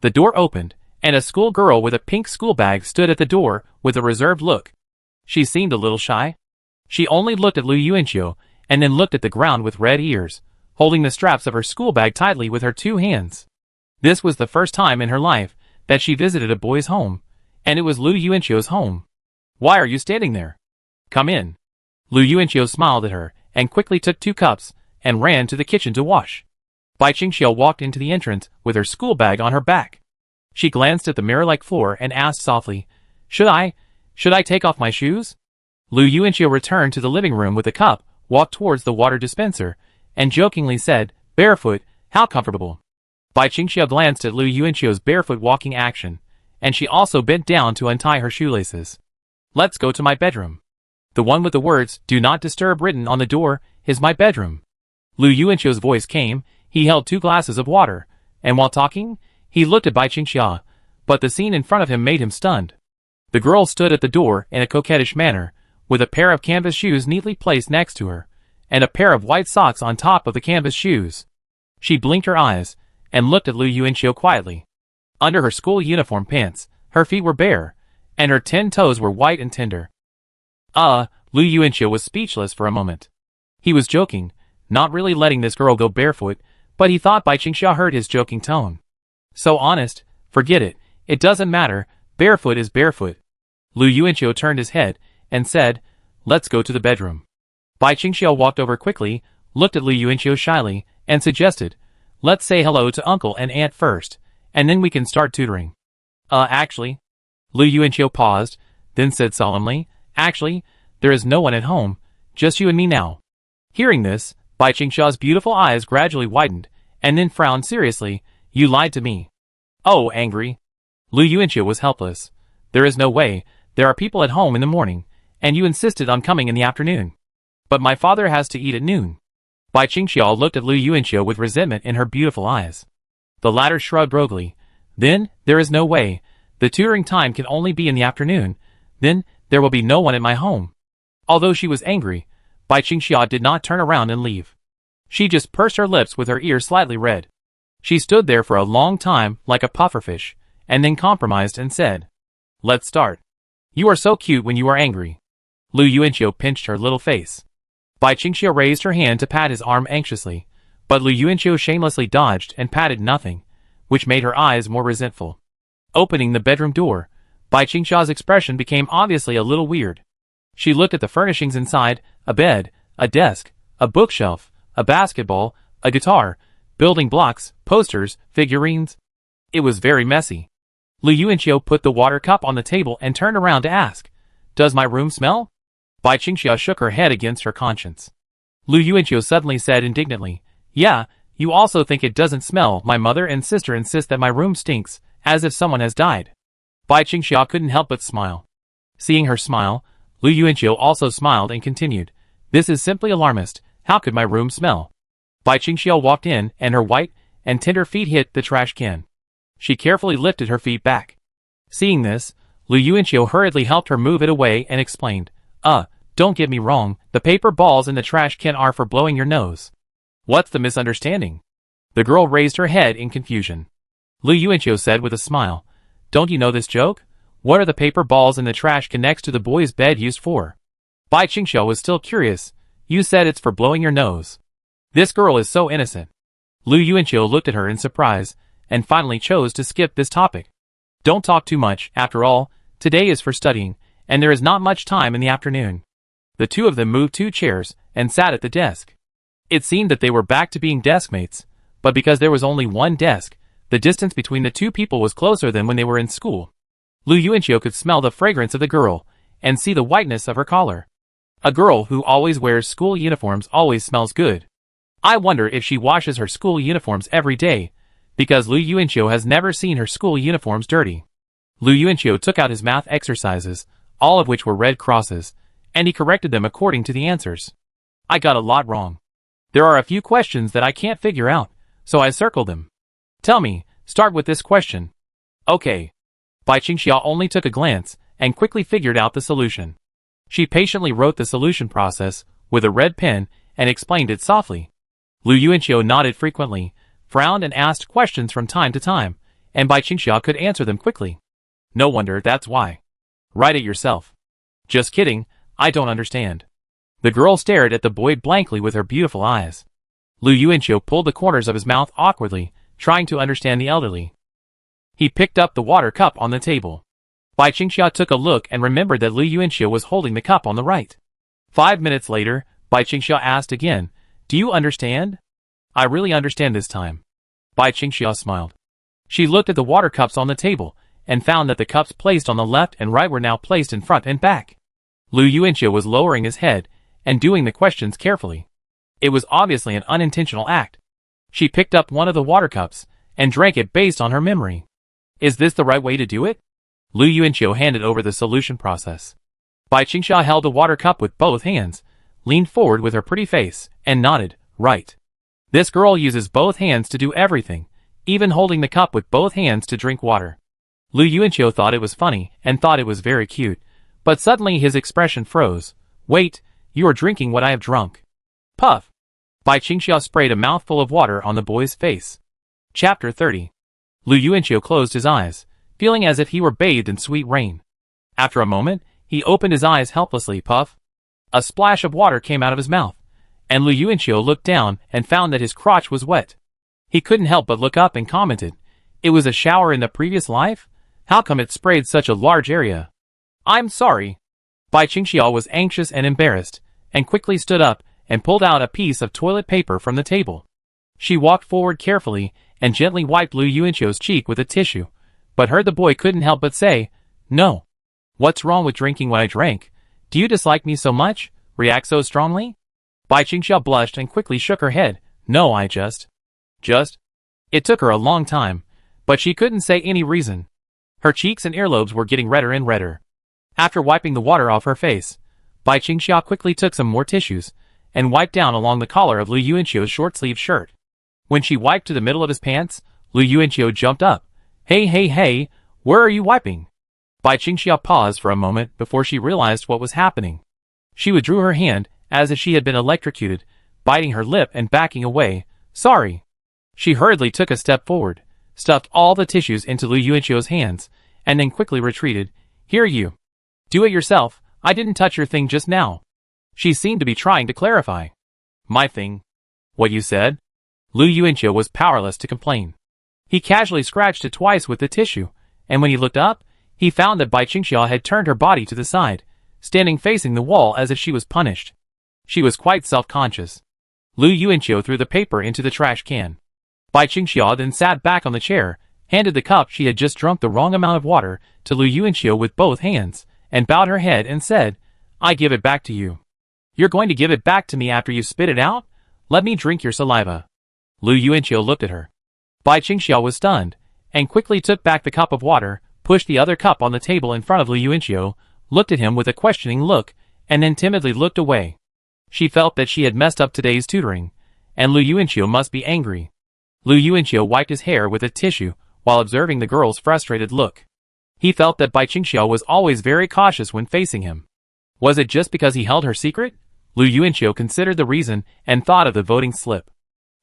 Speaker 1: The door opened, and a schoolgirl with a pink school bag stood at the door with a reserved look. She seemed a little shy. She only looked at Lu Yuanqiu and then looked at the ground with red ears, holding the straps of her school bag tightly with her 2 hands. This was the first time in her life that she visited a boy's home, and it was Lu Yuanqiu's home. Why are you standing there? Come in. Lu Yuanqiu smiled at her and quickly took 2 cups and ran to the kitchen to wash. Bai Qingxiao walked into the entrance with her school bag on her back. She glanced at the mirror-like floor and asked softly, Should I take off my shoes? Lu Yuanqiu returned to the living room with a cup, walked towards the water dispenser, and jokingly said, Barefoot, how comfortable. Bai Qingxiao glanced at Lu Yuanqiu's barefoot walking action, and she also bent down to untie her shoelaces. Let's go to my bedroom. The one with the words, Do not disturb written on the door, is my bedroom. Lu Yuanqiu's voice came. He held 2 glasses of water, and while talking, he looked at Bai Qingxiao, but the scene in front of him made him stunned. The girl stood at the door in a coquettish manner, with a pair of canvas shoes neatly placed next to her, and a pair of white socks on top of the canvas shoes. She blinked her eyes, and looked at Lu Yuanqiu quietly. Under her school uniform pants, her feet were bare, and her 10 toes were white and tender. Lu Yuanqiu was speechless for a moment. He was joking, not really letting this girl go barefoot, but he thought Bai Qingxiao heard his joking tone. So honest, forget it, it doesn't matter, barefoot is barefoot. Lu Yuanqiu turned his head, and said, Let's go to the bedroom. Bai Qingxiao walked over quickly, looked at Lu Yuanqiu shyly, and suggested, Let's say hello to uncle and aunt first, and then we can start tutoring. Actually. Lu Yuanqiu paused, then said solemnly, Actually, there is no one at home, just you and me now. Hearing this, Bai Qingxiao's beautiful eyes gradually widened, and then frowned seriously, You lied to me. Oh, angry. Lu Yuanqiu was helpless. There is no way, there are people at home in the morning, and you insisted on coming in the afternoon. But my father has to eat at noon. Bai Qingxiao looked at Lu Yuanqiu with resentment in her beautiful eyes. The latter shrugged roguely. Then, there is no way, the tutoring time can only be in the afternoon, then, there will be no one at my home. Although she was angry, Bai Qingxiao did not turn around and leave. She just pursed her lips with her ears slightly red. She stood there for a long time like a pufferfish, and then compromised and said, Let's start. You are so cute when you are angry. Lu Yuanqiu pinched her little face. Bai Qingxiu raised her hand to pat his arm anxiously, But Lu Yuanqiu shamelessly dodged and patted nothing, which made her eyes more resentful. Opening the bedroom door, Bai Qingxia's expression became obviously a little weird. She looked at the furnishings inside: a bed, a desk, a bookshelf, a basketball, a guitar, building blocks, posters, figurines. It was very messy. Lu Yuanqiu put the water cup on the table and turned around to ask, "Does my room smell?" Bai Qingxia shook her head against her conscience. Lu Yuanqiu suddenly said indignantly, "Yeah, you also think it doesn't smell. My mother and sister insist that my room stinks, as if someone has died." Bai Qingxia couldn't help but smile. Seeing her smile, Lu Yuanqiu also smiled and continued, "This is simply alarmist. How could my room smell?" Bai Qingxia walked in and her white and tender feet hit the trash can. She carefully lifted her feet back. Seeing this, Lu Yuanqiu hurriedly helped her move it away and explained, Don't get me wrong, the paper balls in the trash can are for blowing your nose." "What's the misunderstanding?" The girl raised her head in confusion. Lu Yuanqiu said with a smile, "Don't you know this joke? What are the paper balls in the trash can next to the boy's bed used for?" Bai Qingxiu was still curious. "You said it's for blowing your nose." This girl is so innocent. Lu Yuanqiu looked at her in surprise, and finally chose to skip this topic. "Don't talk too much, after all, today is for studying, and there is not much time in the afternoon." The two of them moved 2 chairs, and sat at the desk. It seemed that they were back to being deskmates, but because there was only one desk, the distance between the two people was closer than when they were in school. Lu Yuanqiu could smell the fragrance of the girl, and see the whiteness of her collar. A girl who always wears school uniforms always smells good. I wonder if she washes her school uniforms every day, because Lu Yuanqiu has never seen her school uniforms dirty. Lu Yuanqiu took out his math exercises, all of which were red crosses, and he corrected them according to the answers. "I got a lot wrong. There are a few questions that I can't figure out, so I circled them. Tell me, start with this question." "Okay." Bai Qingxia only took a glance, and quickly figured out the solution. She patiently wrote the solution process, with a red pen, and explained it softly. Lu Yuanqiu nodded frequently, frowned and asked questions from time to time, and Bai Qingxia could answer them quickly. "No wonder, that's why. Write it yourself." "Just kidding, I don't understand." The girl stared at the boy blankly with her beautiful eyes. Lu Yuanqiu pulled the corners of his mouth awkwardly, trying to understand the elderly. He picked up the water cup on the table. Bai Qingxia took a look and remembered that Lu Yuanqiu was holding the cup on the right. 5 minutes later, Bai Qingxia asked again, "Do you understand?" "I really understand this time." Bai Qingxia smiled. She looked at the water cups on the table, and found that the cups placed on the left and right were now placed in front and back. Lu Yuanqiu was lowering his head, and doing the questions carefully. It was obviously an unintentional act. She picked up one of the water cups, and drank it based on her memory. Is this the right way to do it? Lu Yuanqiu handed over the solution process. Bai Qingxia held the water cup with both hands, leaned forward with her pretty face, and nodded, "Right." This girl uses both hands to do everything, even holding the cup with both hands to drink water. Lu Yuanqiu thought it was funny, and thought it was very cute, but suddenly his expression froze. "Wait, you are drinking what I have drunk." Puff! Bai Qingxia sprayed a mouthful of water on the boy's face. Chapter 30. Lu Yuanqiu closed his eyes, feeling as if he were bathed in sweet rain. After a moment, he opened his eyes helplessly. Puff! A splash of water came out of his mouth, and Lu Yuanqiu looked down and found that his crotch was wet. He couldn't help but look up and commented, "It was a shower in the previous life? How come it sprayed such a large area?" "I'm sorry." Bai Qingxia was anxious and embarrassed, and quickly stood up and pulled out a piece of toilet paper from the table. She walked forward carefully and gently wiped Lu Yuanqiu's cheek with a tissue, but heard the boy couldn't help but say, "No. What's wrong with drinking what I drank? Do you dislike me so much? React so strongly?" Bai Qingxia blushed and quickly shook her head. "No, I just. It took her a long time, but she couldn't say any reason. Her cheeks and earlobes were getting redder and redder. After wiping the water off her face, Bai Qingxia quickly took some more tissues, and wiped down along the collar of Lu Yuanqiu's short-sleeved shirt. When she wiped to the middle of his pants, Lu Yuanqiu jumped up. Hey, where are you wiping?" Bai Qingxia paused for a moment before she realized what was happening. She withdrew her hand, as if she had been electrocuted, biting her lip and backing away. "Sorry." She hurriedly took a step forward, stuffed all the tissues into Lu Yuanqiu's hands, and then quickly retreated. "Here you. Do it yourself, I didn't touch your thing just now." She seemed to be trying to clarify. "My thing? What you said?" Lu Yuanqiu was powerless to complain. He casually scratched it twice with the tissue, and when he looked up, he found that Bai Qingxia had turned her body to the side, standing facing the wall as if she was punished. She was quite self-conscious. Lu Yuanqiu threw the paper into the trash can. Bai Qingxia then sat back on the chair, handed the cup she had just drunk the wrong amount of water to Lu Yuanqiu with both hands, and bowed her head and said, "I give it back to you." "You're going to give it back to me after you spit it out? Let me drink your saliva." Lu Yuanqiu looked at her. Bai Qingxia was stunned, and quickly took back the cup of water, pushed the other cup on the table in front of Lu Yuanqiu, looked at him with a questioning look, and then timidly looked away. She felt that she had messed up today's tutoring, and Lu Yuanqiu must be angry. Lu Yuanqiu wiped his hair with a tissue while observing the girl's frustrated look. He felt that Bai Qingxia was always very cautious when facing him. Was it just because he held her secret? Lu Yuanqiu considered the reason and thought of the voting slip.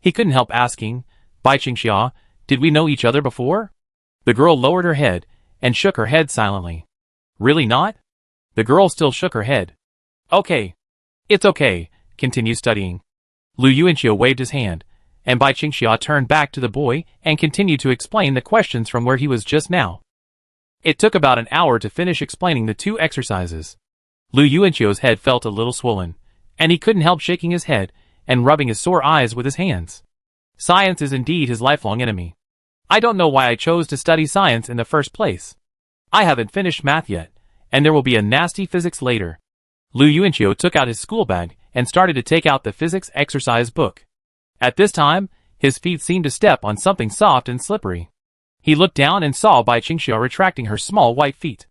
Speaker 1: He couldn't help asking, "Bai Qingxia, did we know each other before?" The girl lowered her head and shook her head silently. "Really not?" The girl still shook her head. "Okay. It's okay, continue studying." Lu Yuanqiu waved his hand, and Bai Qingxia turned back to the boy and continued to explain the questions from where he was just now. It took about an hour to finish explaining the 2 exercises. Lu Yuanqiu's head felt a little swollen, and he couldn't help shaking his head and rubbing his sore eyes with his hands. Science is indeed his lifelong enemy. I don't know why I chose to study science in the first place. I haven't finished math yet, and there will be a nasty physics later. Lu Yuanqiu took out his school bag and started to take out the physics exercise book. At this time, his feet seemed to step on something soft and slippery. He looked down and saw Bai Qingxia retracting her small white feet.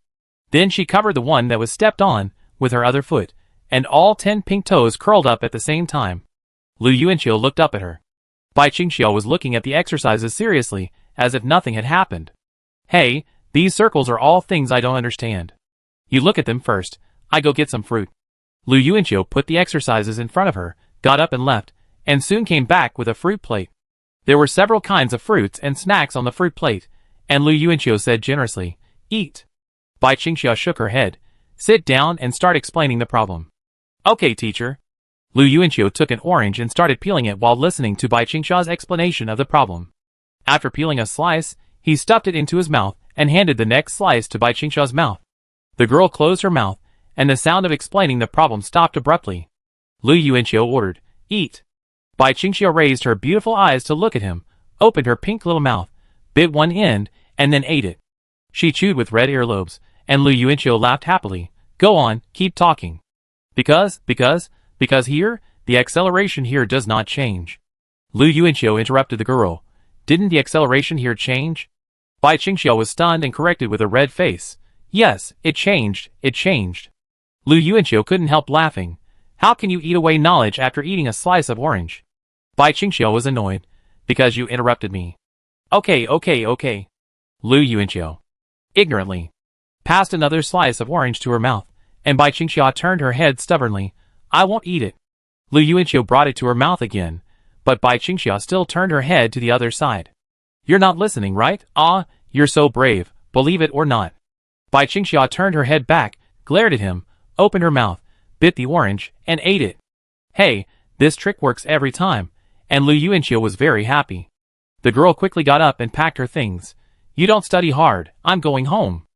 Speaker 1: Then she covered the one that was stepped on with her other foot, and all 10 pink toes curled up at the same time. Lu Yuanqiu looked up at her. Bai Qingxia was looking at the exercises seriously, as if nothing had happened. "Hey, these circles are all things I don't understand. You look at them first. I go get some fruit." Lu Yuanqiu put the exercises in front of her, got up and left, and soon came back with a fruit plate. There were several kinds of fruits and snacks on the fruit plate, and Lu Yuanqiu said generously, "Eat." Bai Qingxia shook her head. "Sit down and start explaining the problem." "Okay, teacher." Lu Yuanqiu took an orange and started peeling it while listening to Bai Qingxia's explanation of the problem. After peeling a slice, he stuffed it into his mouth and handed the next slice to Bai Qingxia's mouth. The girl closed her mouth, and the sound of explaining the problem stopped abruptly. Lu Yuanqiu ordered, "Eat." Bai Qingxia raised her beautiful eyes to look at him, opened her pink little mouth, bit one end, and then ate it. She chewed with red earlobes, and Lu Yuanqiu laughed happily. "Go on, keep talking." Because here, the acceleration here does not change." Lu Yuanqiu interrupted the girl. "Didn't the acceleration here change?" Bai Qingxia was stunned and corrected with a red face. "Yes, it changed. Lu Yuanqiu couldn't help laughing. "How can you eat away knowledge after eating a slice of orange?" Bai Qingxia was annoyed. "Because you interrupted me." Okay. Lu Yuanqiu ignorantly passed another slice of orange to her mouth, and Bai Qingxia turned her head stubbornly. "I won't eat it." Lu Yuanqiu brought it to her mouth again, but Bai Qingxia still turned her head to the other side. "You're not listening, right? Ah, you're so brave, believe it or not." Bai Qingxia turned her head back, glared at him, opened her mouth, bit the orange, and ate it. "Hey, this trick works every time," and Lu Yuanqiu was very happy. The girl quickly got up and packed her things. "You don't study hard, I'm going home."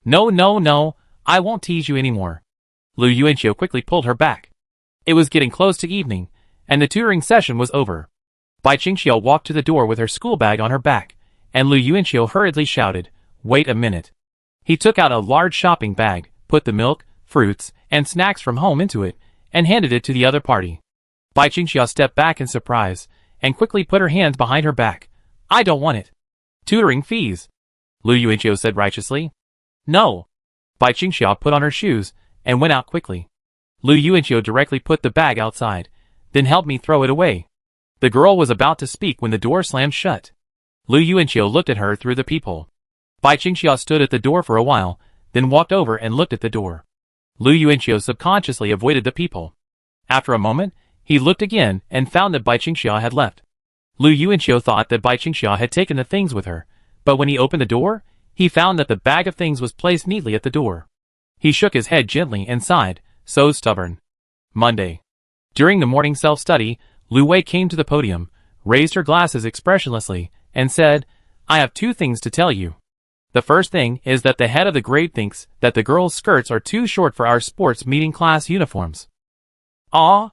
Speaker 1: No, I won't tease you anymore." Lu Yuanqiu quickly pulled her back. It was getting close to evening, and the tutoring session was over. Bai Qingxia walked to the door with her school bag on her back, and Lu Yuanqiu hurriedly shouted, "Wait a minute." He took out a large shopping bag, put the milk, fruits, and snacks from home into it, and handed it to the other party. Bai Qingxia stepped back in surprise, and quickly put her hands behind her back. "I don't want it." "Tutoring fees," Lu Yuanqiu said righteously. "No." Bai Qingxia put on her shoes, and went out quickly. Lu Yuanqiu directly put the bag outside, "Then help me throw it away." The girl was about to speak when the door slammed shut. Lu Yuanqiu looked at her through the peephole. Bai Qingxia stood at the door for a while, then walked over and looked at the door. Lu Yuanqiu subconsciously avoided the peephole. After a moment, he looked again and found that Bai Qingxia had left. Lu Yuanqiu thought that Bai Qingxia had taken the things with her, but when he opened the door, he found that the bag of things was placed neatly at the door. He shook his head gently and sighed, "So stubborn." Monday. During the morning self-study, Lu Wei came to the podium, raised her glasses expressionlessly, and said, "I have two things to tell you. The first thing is that the head of the grade thinks that the girls' skirts are too short for our sports meeting class uniforms." "Ah!"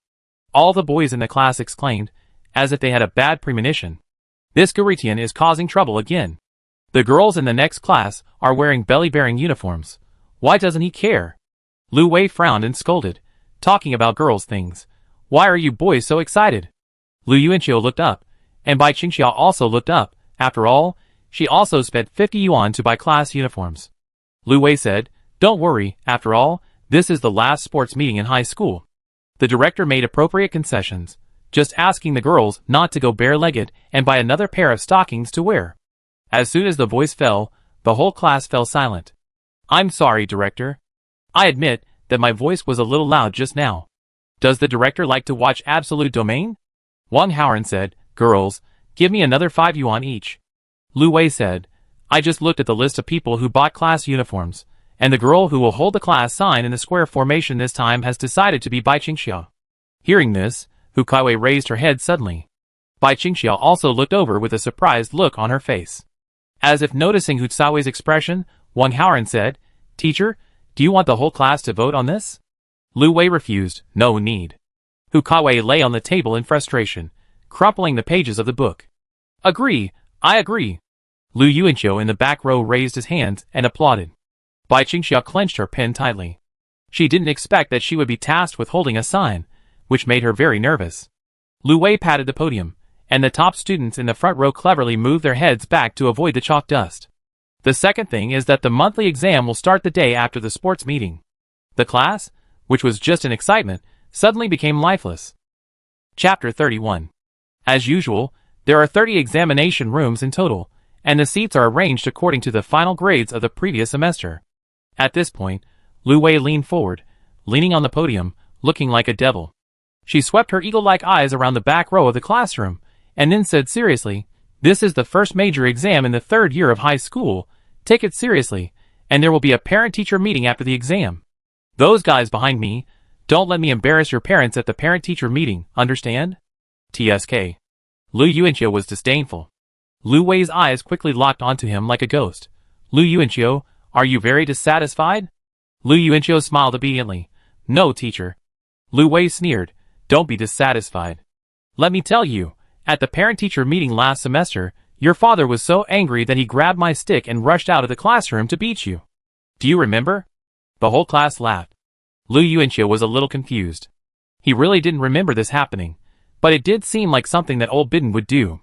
Speaker 1: all the boys in the class exclaimed, as if they had a bad premonition. "This Garitian is causing trouble again. The girls in the next class are wearing belly-bearing uniforms. Why doesn't he care?" Lu Wei frowned and scolded, "Talking about girls' things. Why are you boys so excited?" Lu Yuanqiu looked up, and Bai Qingxiao also looked up. After all, she also spent 50 yuan to buy class uniforms. Lu Wei said, "Don't worry, after all, this is the last sports meeting in high school." The director made appropriate concessions, just asking the girls not to go bare-legged and buy another pair of stockings to wear. As soon as the voice fell, the whole class fell silent. "I'm sorry, director. I admit that my voice was a little loud just now. Does the director like to watch Absolute Domain?" Wang Haoran said, "Girls, give me another 5 yuan each." Lu Wei said, "I just looked at the list of people who bought class uniforms, and the girl who will hold the class sign in the square formation this time has decided to be Bai Qingxiao." Hearing this, Hu Caiwei raised her head suddenly. Bai Qingxiao also looked over with a surprised look on her face. As if noticing Hu Caiwei's expression, Wang Haoran said, "Teacher, do you want the whole class to vote on this?" Lu Wei refused, "No need." Hu Caiwei lay on the table in frustration, crumpling the pages of the book. "Agree, I agree." Lu Yuanqiu in the back row raised his hands and applauded. Bai Qingxiao clenched her pen tightly. She didn't expect that she would be tasked with holding a sign, which made her very nervous. Lu Wei patted the podium, and the top students in the front row cleverly moved their heads back to avoid the chalk dust. The second thing is that the monthly exam will start the day after the sports meeting. The class, which was just an excitement, suddenly became lifeless. Chapter 31. As usual, there are 30 examination rooms in total, and the seats are arranged according to the final grades of the previous semester. At this point, Lu Wei leaned forward, leaning on the podium, looking like a devil. She swept her eagle-like eyes around the back row of the classroom, and then said seriously, "This is the first major exam in the 3rd year of high school. Take it seriously, and there will be a parent-teacher meeting after the exam. Those guys behind me, don't let me embarrass your parents at the parent-teacher meeting, understand?" TSK. Lu Yuanqiu was disdainful. Lu Wei's eyes quickly locked onto him like a ghost. "Lu Yuanqiu, are you very dissatisfied?" Lu Yuanqiu smiled obediently. "No, teacher." Lu Wei sneered, "Don't be dissatisfied. Let me tell you, at the parent-teacher meeting last semester, your father was so angry that he grabbed my stick and rushed out of the classroom to beat you. Do you remember?" The whole class laughed. Lu Yuanqiu was a little confused. He really didn't remember this happening, but it did seem like something that old Bidden would do.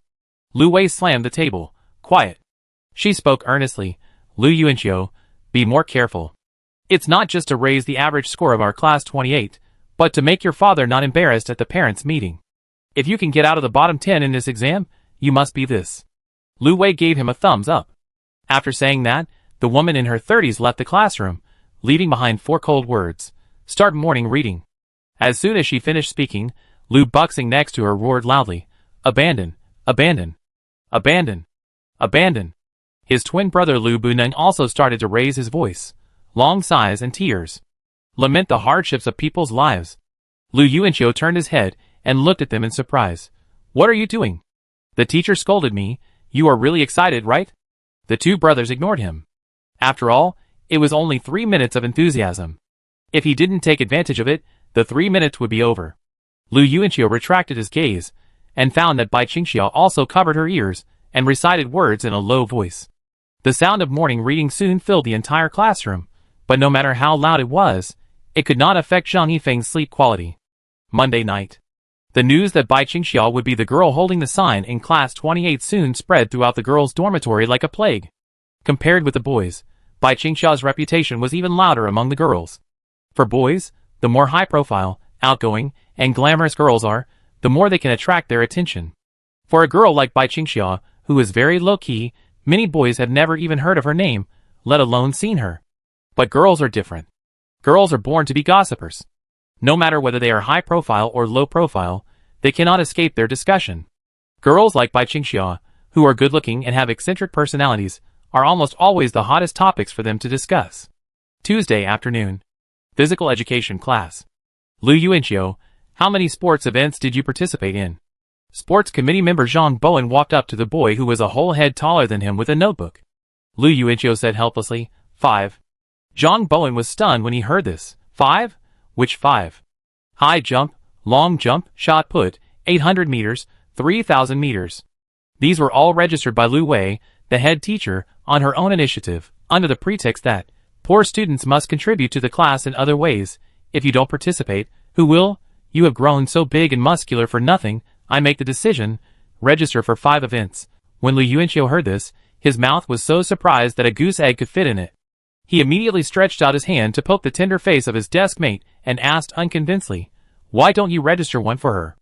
Speaker 1: Lu Wei slammed the table. "Quiet." She spoke earnestly. "Lu Yuanqiu, be more careful. It's not just to raise the average score of our class 28, but to make your father not embarrassed at the parents' meeting. If you can get out of the bottom 10 in this exam, you must be this." Lu Wei gave him a thumbs up. After saying that, the woman in her 30s left the classroom, leaving behind 4 cold words. "Start morning reading." As soon as she finished speaking, Lu Buxing next to her roared loudly, "Abandon, abandon, abandon, abandon." His twin brother Lu Buneng also started to raise his voice. Long sighs and tears. Lament the hardships of people's lives. Lu Yuanqiu turned his head and looked at them in surprise. "What are you doing?" "The teacher scolded me. You are really excited, right?" The 2 brothers ignored him. After all, it was only 3 minutes of enthusiasm. If he didn't take advantage of it, the 3 minutes would be over. Lu Yuanqiu retracted his gaze, and found that Bai Qingxiao also covered her ears, and recited words in a low voice. The sound of morning reading soon filled the entire classroom, but no matter how loud it was, it could not affect Zhang Yifeng's sleep quality. Monday night. The news that Bai Qingxiao would be the girl holding the sign in class 28 soon spread throughout the girls' dormitory like a plague. Compared with the boys, Bai Qingxiao's reputation was even louder among the girls. For boys, the more high-profile, outgoing, and glamorous girls are, the more they can attract their attention. For a girl like Bai Qingxiao, who is very low-key, many boys have never even heard of her name, let alone seen her. But girls are different. Girls are born to be gossipers. No matter whether they are high-profile or low-profile, they cannot escape their discussion. Girls like Bai Qingxiao, who are good-looking and have eccentric personalities, are almost always the hottest topics for them to discuss. Tuesday afternoon. Physical education class. Lu Yuanqiu, how many sports events did you participate in? Sports committee member Zhang Bowen walked up to the boy who was a whole head taller than him with a notebook. Lu Yuanqiu said helplessly, 5. Zhang Bowen was stunned when he heard this. 5? Which 5? High jump, long jump, shot put, 800 meters, 3,000 meters. These were all registered by Lu Wei, the head teacher, on her own initiative, under the pretext that poor students must contribute to the class in other ways. If you don't participate, who will? You have grown so big and muscular for nothing. I make the decision. Register for 5 events. When Lu Yuanqiu heard this, his mouth was so surprised that a goose egg could fit in it. He immediately stretched out his hand to poke the tender face of his desk mate and asked unconvincedly, why don't you register one for her?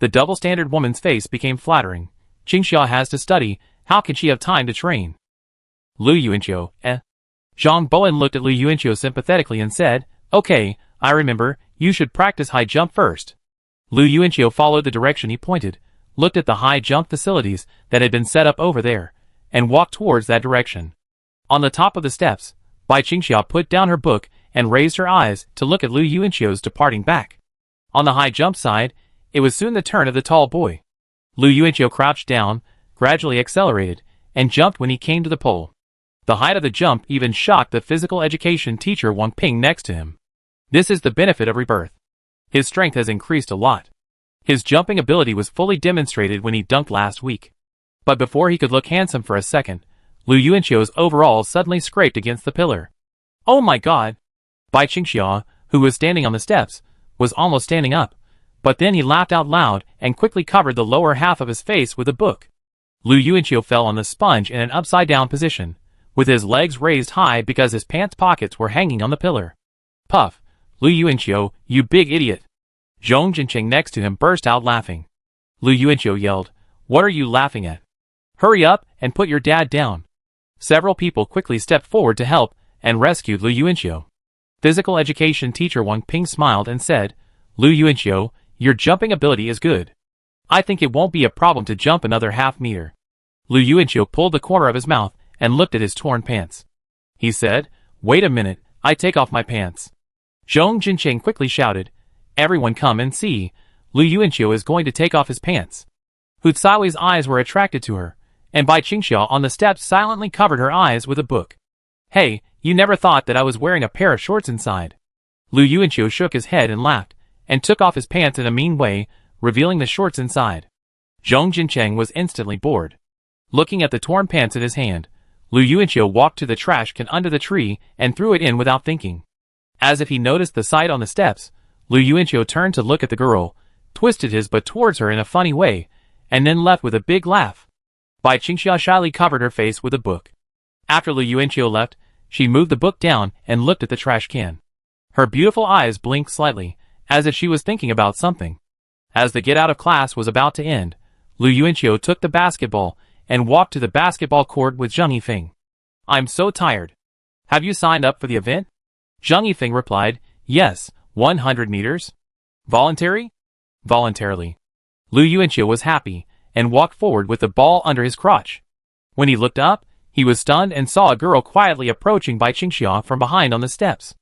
Speaker 1: The double-standard woman's face became flattering. Qingxia has to study. How can she have time to train? Lu Yuanqiu, Zhang Bowen looked at Lu Yuanqiu sympathetically and said, okay, I remember, you should practice high jump first. Lu Yuanqiu followed the direction he pointed, looked at the high jump facilities that had been set up over there, and walked towards that direction. On the top of the steps, Bai Qingxia put down her book and raised her eyes to look at Lu Yuanqiu's departing back. On the high jump side, it was soon the turn of the tall boy. Lu Yuanqiu crouched down, gradually accelerated, and jumped when he came to the pole. The height of the jump even shocked the physical education teacher Wang Ping next to him. This is the benefit of rebirth. His strength has increased a lot. His jumping ability was fully demonstrated when he dunked last week. But before he could look handsome for a second, Lu Yuanqiu's overalls suddenly scraped against the pillar. Oh my god! Bai Qingxia, who was standing on the steps, was almost standing up, but then he laughed out loud and quickly covered the lower half of his face with a book. Lu Yuanqiu fell on the sponge in an upside-down position, with his legs raised high because his pants pockets were hanging on the pillar. Puff! Lu Yuanqiu, you big idiot! Zhong Jincheng next to him burst out laughing. Lu Yuanqiu yelled, what are you laughing at? Hurry up and put your dad down. Several people quickly stepped forward to help and rescued Lu Yuanqiu. Physical education teacher Wang Ping smiled and said, Lu Yuanqiu, your jumping ability is good. I think it won't be a problem to jump another half meter. Lu Yuanqiu pulled the corner of his mouth and looked at his torn pants. He said, wait a minute, I take off my pants. Zhong Jincheng quickly shouted, everyone come and see, Lu Yuanqiu is going to take off his pants. Hu Caiwei's eyes were attracted to her, and Bai Qingxia on the steps silently covered her eyes with a book. Hey, you never thought that I was wearing a pair of shorts inside. Lu Yuanqiu shook his head and laughed, and took off his pants in a mean way, revealing the shorts inside. Zhong Jincheng was instantly bored. Looking at the torn pants in his hand, Lu Yuanqiu walked to the trash can under the tree and threw it in without thinking. As if he noticed the sight on the steps, Lu Yuanqiu turned to look at the girl, twisted his butt towards her in a funny way, and then left with a big laugh. Bai Qingxia shyly covered her face with a book. After Lu Yuanqiu left, she moved the book down and looked at the trash can. Her beautiful eyes blinked slightly, as if she was thinking about something. As the get out of class was about to end, Lu Yuanqiu took the basketball and walked to the basketball court with Zhang Yifeng. I'm so tired. Have you signed up for the event? Zhang Yifeng replied, yes, 100 meters. Voluntary? Voluntarily. Lu Yuanqiu was happy, and walked forward with the ball under his crotch. When he looked up, he was stunned and saw a girl quietly approaching Bai Qingxia from behind on the steps.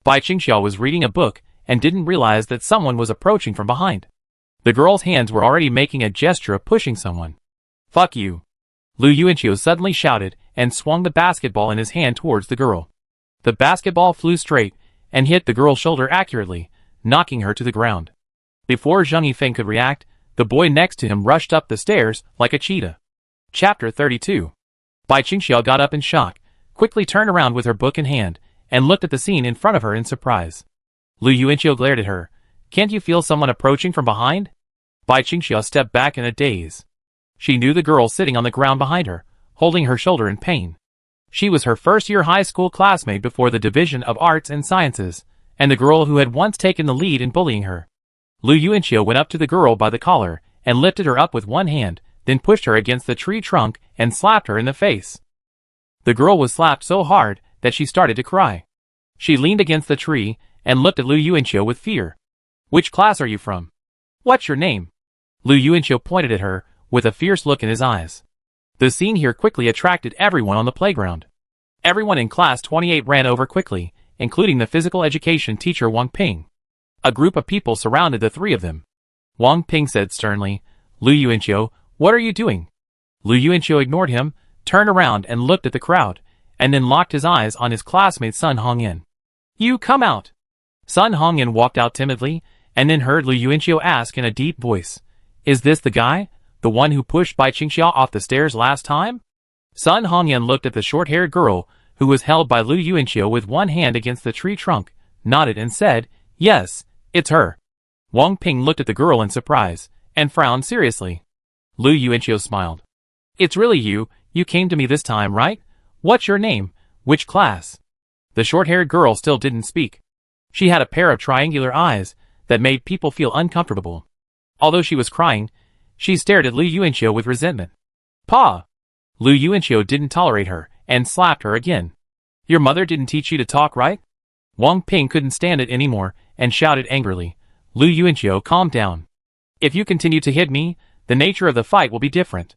Speaker 1: Bai Qingxia was reading a book and didn't realize that someone was approaching from behind. The girl's hands were already making a gesture of pushing someone. Fuck you! Lu Yuanqiu suddenly shouted and swung the basketball in his hand towards the girl. The basketball flew straight and hit the girl's shoulder accurately, knocking her to the ground. Before Zhang Yifeng could react, the boy next to him rushed up the stairs like a cheetah. Chapter 32. Bai Qingxia got up in shock, quickly turned around with her book in hand, and looked at the scene in front of her in surprise. Lu Yuanqiu glared at her. Can't you feel someone approaching from behind? Bai Qingxia stepped back in a daze. She knew the girl sitting on the ground behind her, holding her shoulder in pain. She was her first-year high school classmate before the Division of Arts and Sciences, and the girl who had once taken the lead in bullying her. Lu Yuanqiu went up to the girl by the collar and lifted her up with one hand, then pushed her against the tree trunk and slapped her in the face. The girl was slapped so hard that she started to cry. She leaned against the tree and looked at Lu Yuanqiu with fear. Which class are you from? What's your name? Lu Yuanqiu pointed at her, with a fierce look in his eyes. The scene here quickly attracted everyone on the playground. Everyone in class 28 ran over quickly, including the physical education teacher Wang Ping. A group of people surrounded the three of them. Wang Ping said sternly, Lu Yuanqiu, what are you doing? Lu Yuanqiu ignored him, turned around and looked at the crowd, and then locked his eyes on his classmate Sun Hongyan. You come out! Sun Hongyan walked out timidly, and then heard Lu Yuanqiu ask in a deep voice, Is this the guy? The one who pushed Bai Qingxia off the stairs last time? Sun Hongyan looked at the short-haired girl, who was held by Lu Yuanqiu with one hand against the tree trunk, nodded and said, Yes, it's her. Wang Ping looked at the girl in surprise, and frowned seriously. Lu Yuanqiu smiled. It's really you came to me this time, right? What's your name? Which class? The short-haired girl still didn't speak. She had a pair of triangular eyes that made people feel uncomfortable. Although she was crying, she stared at Lu Yuanqiu with resentment. Pa! Lu Yuanqiu didn't tolerate her, and slapped her again. Your mother didn't teach you to talk, right? Wang Ping couldn't stand it anymore, and shouted angrily. Lu Yuanqiu, calm down. If you continue to hit me, the nature of the fight will be different.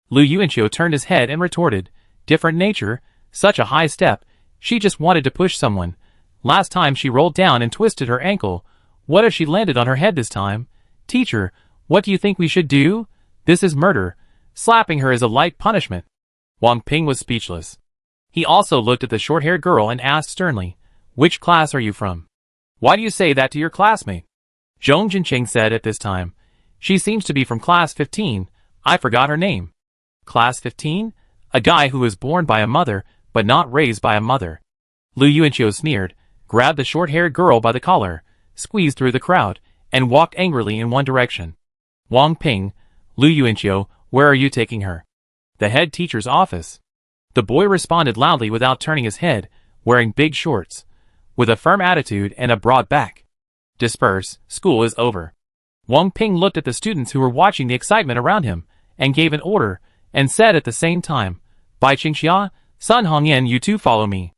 Speaker 1: Lu Yuanqiu turned his head and retorted, Different nature? Such a high step. She just wanted to push someone. Last time she rolled down and twisted her ankle. What if she landed on her head this time? Teacher, what do you think we should do? This is murder. Slapping her is a light punishment. Wang Ping was speechless. He also looked at the short-haired girl and asked sternly, Which class are you from? Why do you say that to your classmate? Zhong Jinqing said at this time, She seems to be from class 15. I forgot her name. Class 15? A guy who was born by a mother, but not raised by a mother. Lu Yuanqiu sneered, grabbed the short-haired girl by the collar, squeezed through the crowd, and walked angrily in one direction. Wang Ping, Lu Yuanqiu, where are you taking her? The head teacher's office. The boy responded loudly without turning his head, wearing big shorts, with a firm attitude and a broad back. Disperse, school is over. Wang Ping looked at the students who were watching the excitement around him, and gave an order, and said at the same time, Bai Qingxia, Sun Hongyan, you two follow me.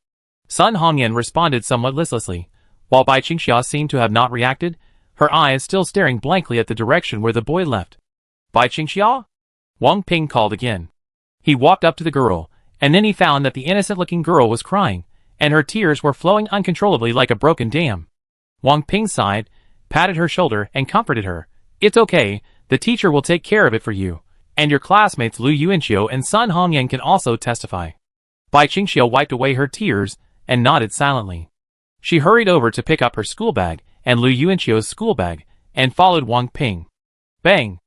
Speaker 1: Sun Hongyan responded somewhat listlessly, while Bai Qingxia seemed to have not reacted, her eyes still staring blankly at the direction where the boy left. Bai Qingxia? Wang Ping called again. He walked up to the girl, and then he found that the innocent-looking girl was crying, and her tears were flowing uncontrollably like a broken dam. Wang Ping sighed, patted her shoulder, and comforted her. It's okay, the teacher will take care of it for you, and your classmates Lu Yuanqiu and Sun Hongyan can also testify. Bai Qingxia wiped away her tears, and nodded silently. She hurried over to pick up her school bag, and Lu Yuanqiu's school bag, and followed Wang Ping. Bang!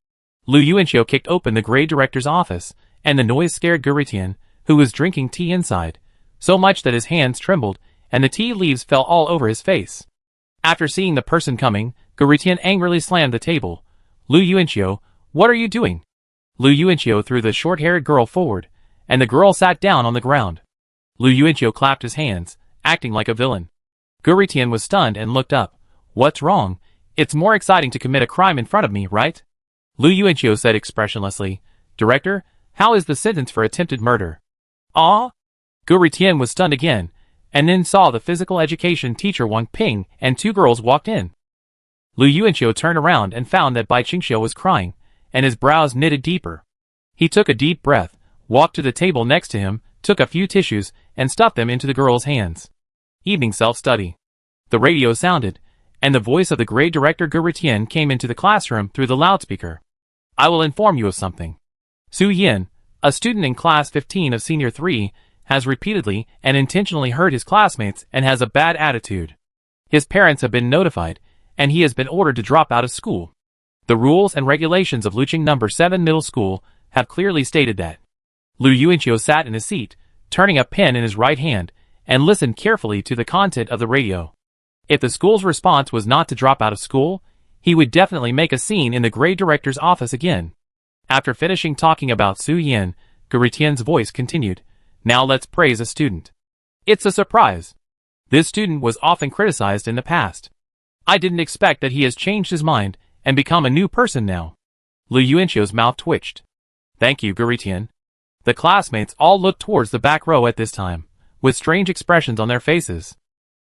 Speaker 1: Lu Yuanqiu kicked open the grade director's office, and the noise scared Guritian, who was drinking tea inside, so much that his hands trembled, and the tea leaves fell all over his face. After seeing the person coming, Guritian angrily slammed the table. Lu Yuanqiu, what are you doing? Lu Yuanqiu threw the short-haired girl forward, and the girl sat down on the ground. Lu Yuanqiu clapped his hands, acting like a villain. Guritian was stunned and looked up. What's wrong? It's more exciting to commit a crime in front of me, right? Lu Yuanqiu said expressionlessly, Director, how is the sentence for attempted murder? Ah? Guritian was stunned again, and then saw the physical education teacher Wang Ping and two girls walked in. Lu Yuanqiu turned around and found that Bai Qingxia was crying, and his brows knitted deeper. He took a deep breath, walked to the table next to him, took a few tissues, and stuffed them into the girl's hands. Evening self-study. The radio sounded, and the voice of the grade director Guritian came into the classroom through the loudspeaker. I will inform you of something. Su Yin, a student in class 15 of senior 3, has repeatedly and intentionally hurt his classmates and has a bad attitude. His parents have been notified, and he has been ordered to drop out of school. The rules and regulations of Luqing No. 7 Middle School have clearly stated that. Lu Yuanqiu sat in his seat, turning a pen in his right hand, and listened carefully to the content of the radio. If the school's response was not to drop out of school, he would definitely make a scene in the grade director's office again. After finishing talking about Su Yin, Guritian's voice continued, Now let's praise a student. It's a surprise. This student was often criticized in the past. I didn't expect that he has changed his mind and become a new person now. Lu Yuanqiu's mouth twitched. Thank you, Guritian. The classmates all looked towards the back row at this time, with strange expressions on their faces.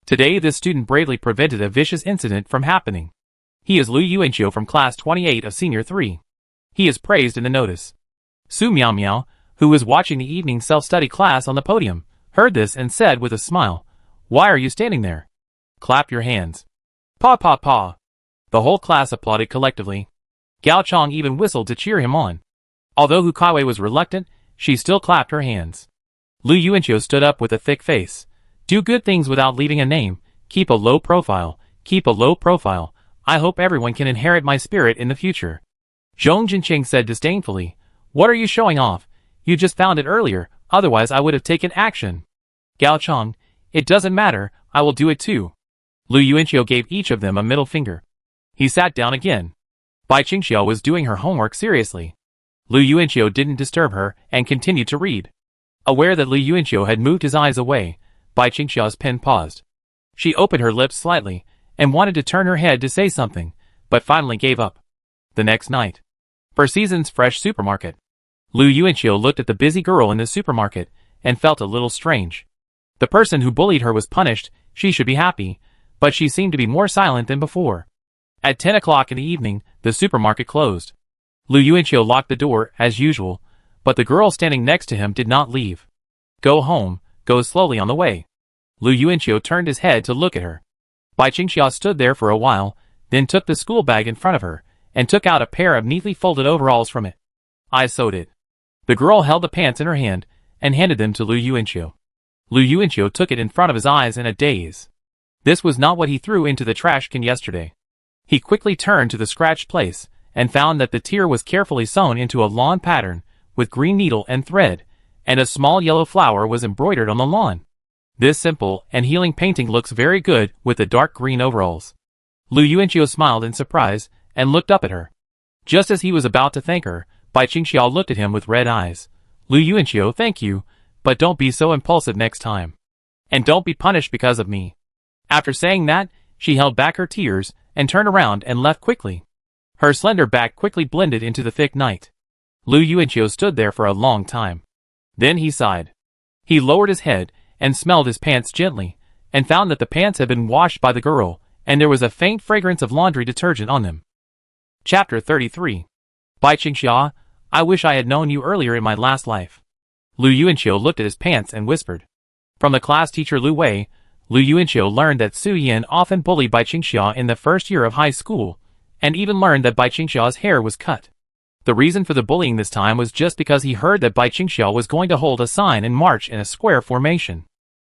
Speaker 1: Today this student bravely prevented a vicious incident from happening. He is Lu Yuanqiu from class 28 of senior 3. He is praised in the notice. Su Miao Miao, who was watching the evening self-study class on the podium, heard this and said with a smile, Why are you standing there? Clap your hands. Pa pa pa. The whole class applauded collectively. Gao Chong even whistled to cheer him on. Although Hu Caiwei was reluctant, she still clapped her hands. Lu Yuanqiu stood up with a thick face. Do good things without leaving a name. Keep a low profile. Keep a low profile. I hope everyone can inherit my spirit in the future. Zhong Jinqing said disdainfully. What are you showing off? You just found it earlier, otherwise I would have taken action. Gao Chong, it doesn't matter, I will do it too. Lu Yuanqiu gave each of them a middle finger. He sat down again. Bai Qingxiao was doing her homework seriously. Lu Yuanqiu didn't disturb her and continued to read. Aware that Lu Yuanqiu had moved his eyes away, Bai Qingxiao's pen paused. She opened her lips slightly and wanted to turn her head to say something, but finally gave up. The next night. For Season's fresh supermarket. Lu Yuanqiu looked at the busy girl in the supermarket and felt a little strange. The person who bullied her was punished, she should be happy, but she seemed to be more silent than before. At 10 o'clock in the evening, the supermarket closed. Lu Yuanqiu locked the door, as usual, but the girl standing next to him did not leave. Go home, go slowly on the way. Lu Yuanqiu turned his head to look at her. Bai Qingxiao stood there for a while, then took the school bag in front of her, and took out a pair of neatly folded overalls from it. I sewed it. The girl held the pants in her hand, and handed them to Lu Yuanqiu. Lu Yuanqiu took it in front of his eyes in a daze. This was not what he threw into the trash can yesterday. He quickly turned to the scratched place, and found that the tear was carefully sewn into a lawn pattern, with green needle and thread, and a small yellow flower was embroidered on the lawn. This simple and healing painting looks very good with the dark green overalls. Lu Yuanqiu smiled in surprise, and looked up at her. Just as he was about to thank her, Bai Qingxiao looked at him with red eyes. Lu Yuanqiu, thank you, but don't be so impulsive next time. And don't be punished because of me. After saying that, she held back her tears, and turned around and left quickly. Her slender back quickly blended into the thick night. Lu Yuanqiu stood there for a long time. Then he sighed. He lowered his head, and smelled his pants gently, and found that the pants had been washed by the girl, and there was a faint fragrance of laundry detergent on them. Chapter 33. Bai Qingxiao, I wish I had known you earlier in my last life. Lu Yuanqiu looked at his pants and whispered. From the class teacher Lu Wei, Lu Yuanqiu learned that Su Yan often bullied Bai Qingxiao in the first year of high school, and even learned that Bai Qingxiao's hair was cut. The reason for the bullying this time was just because he heard that Bai Qingxiao was going to hold a sign and march in a square formation.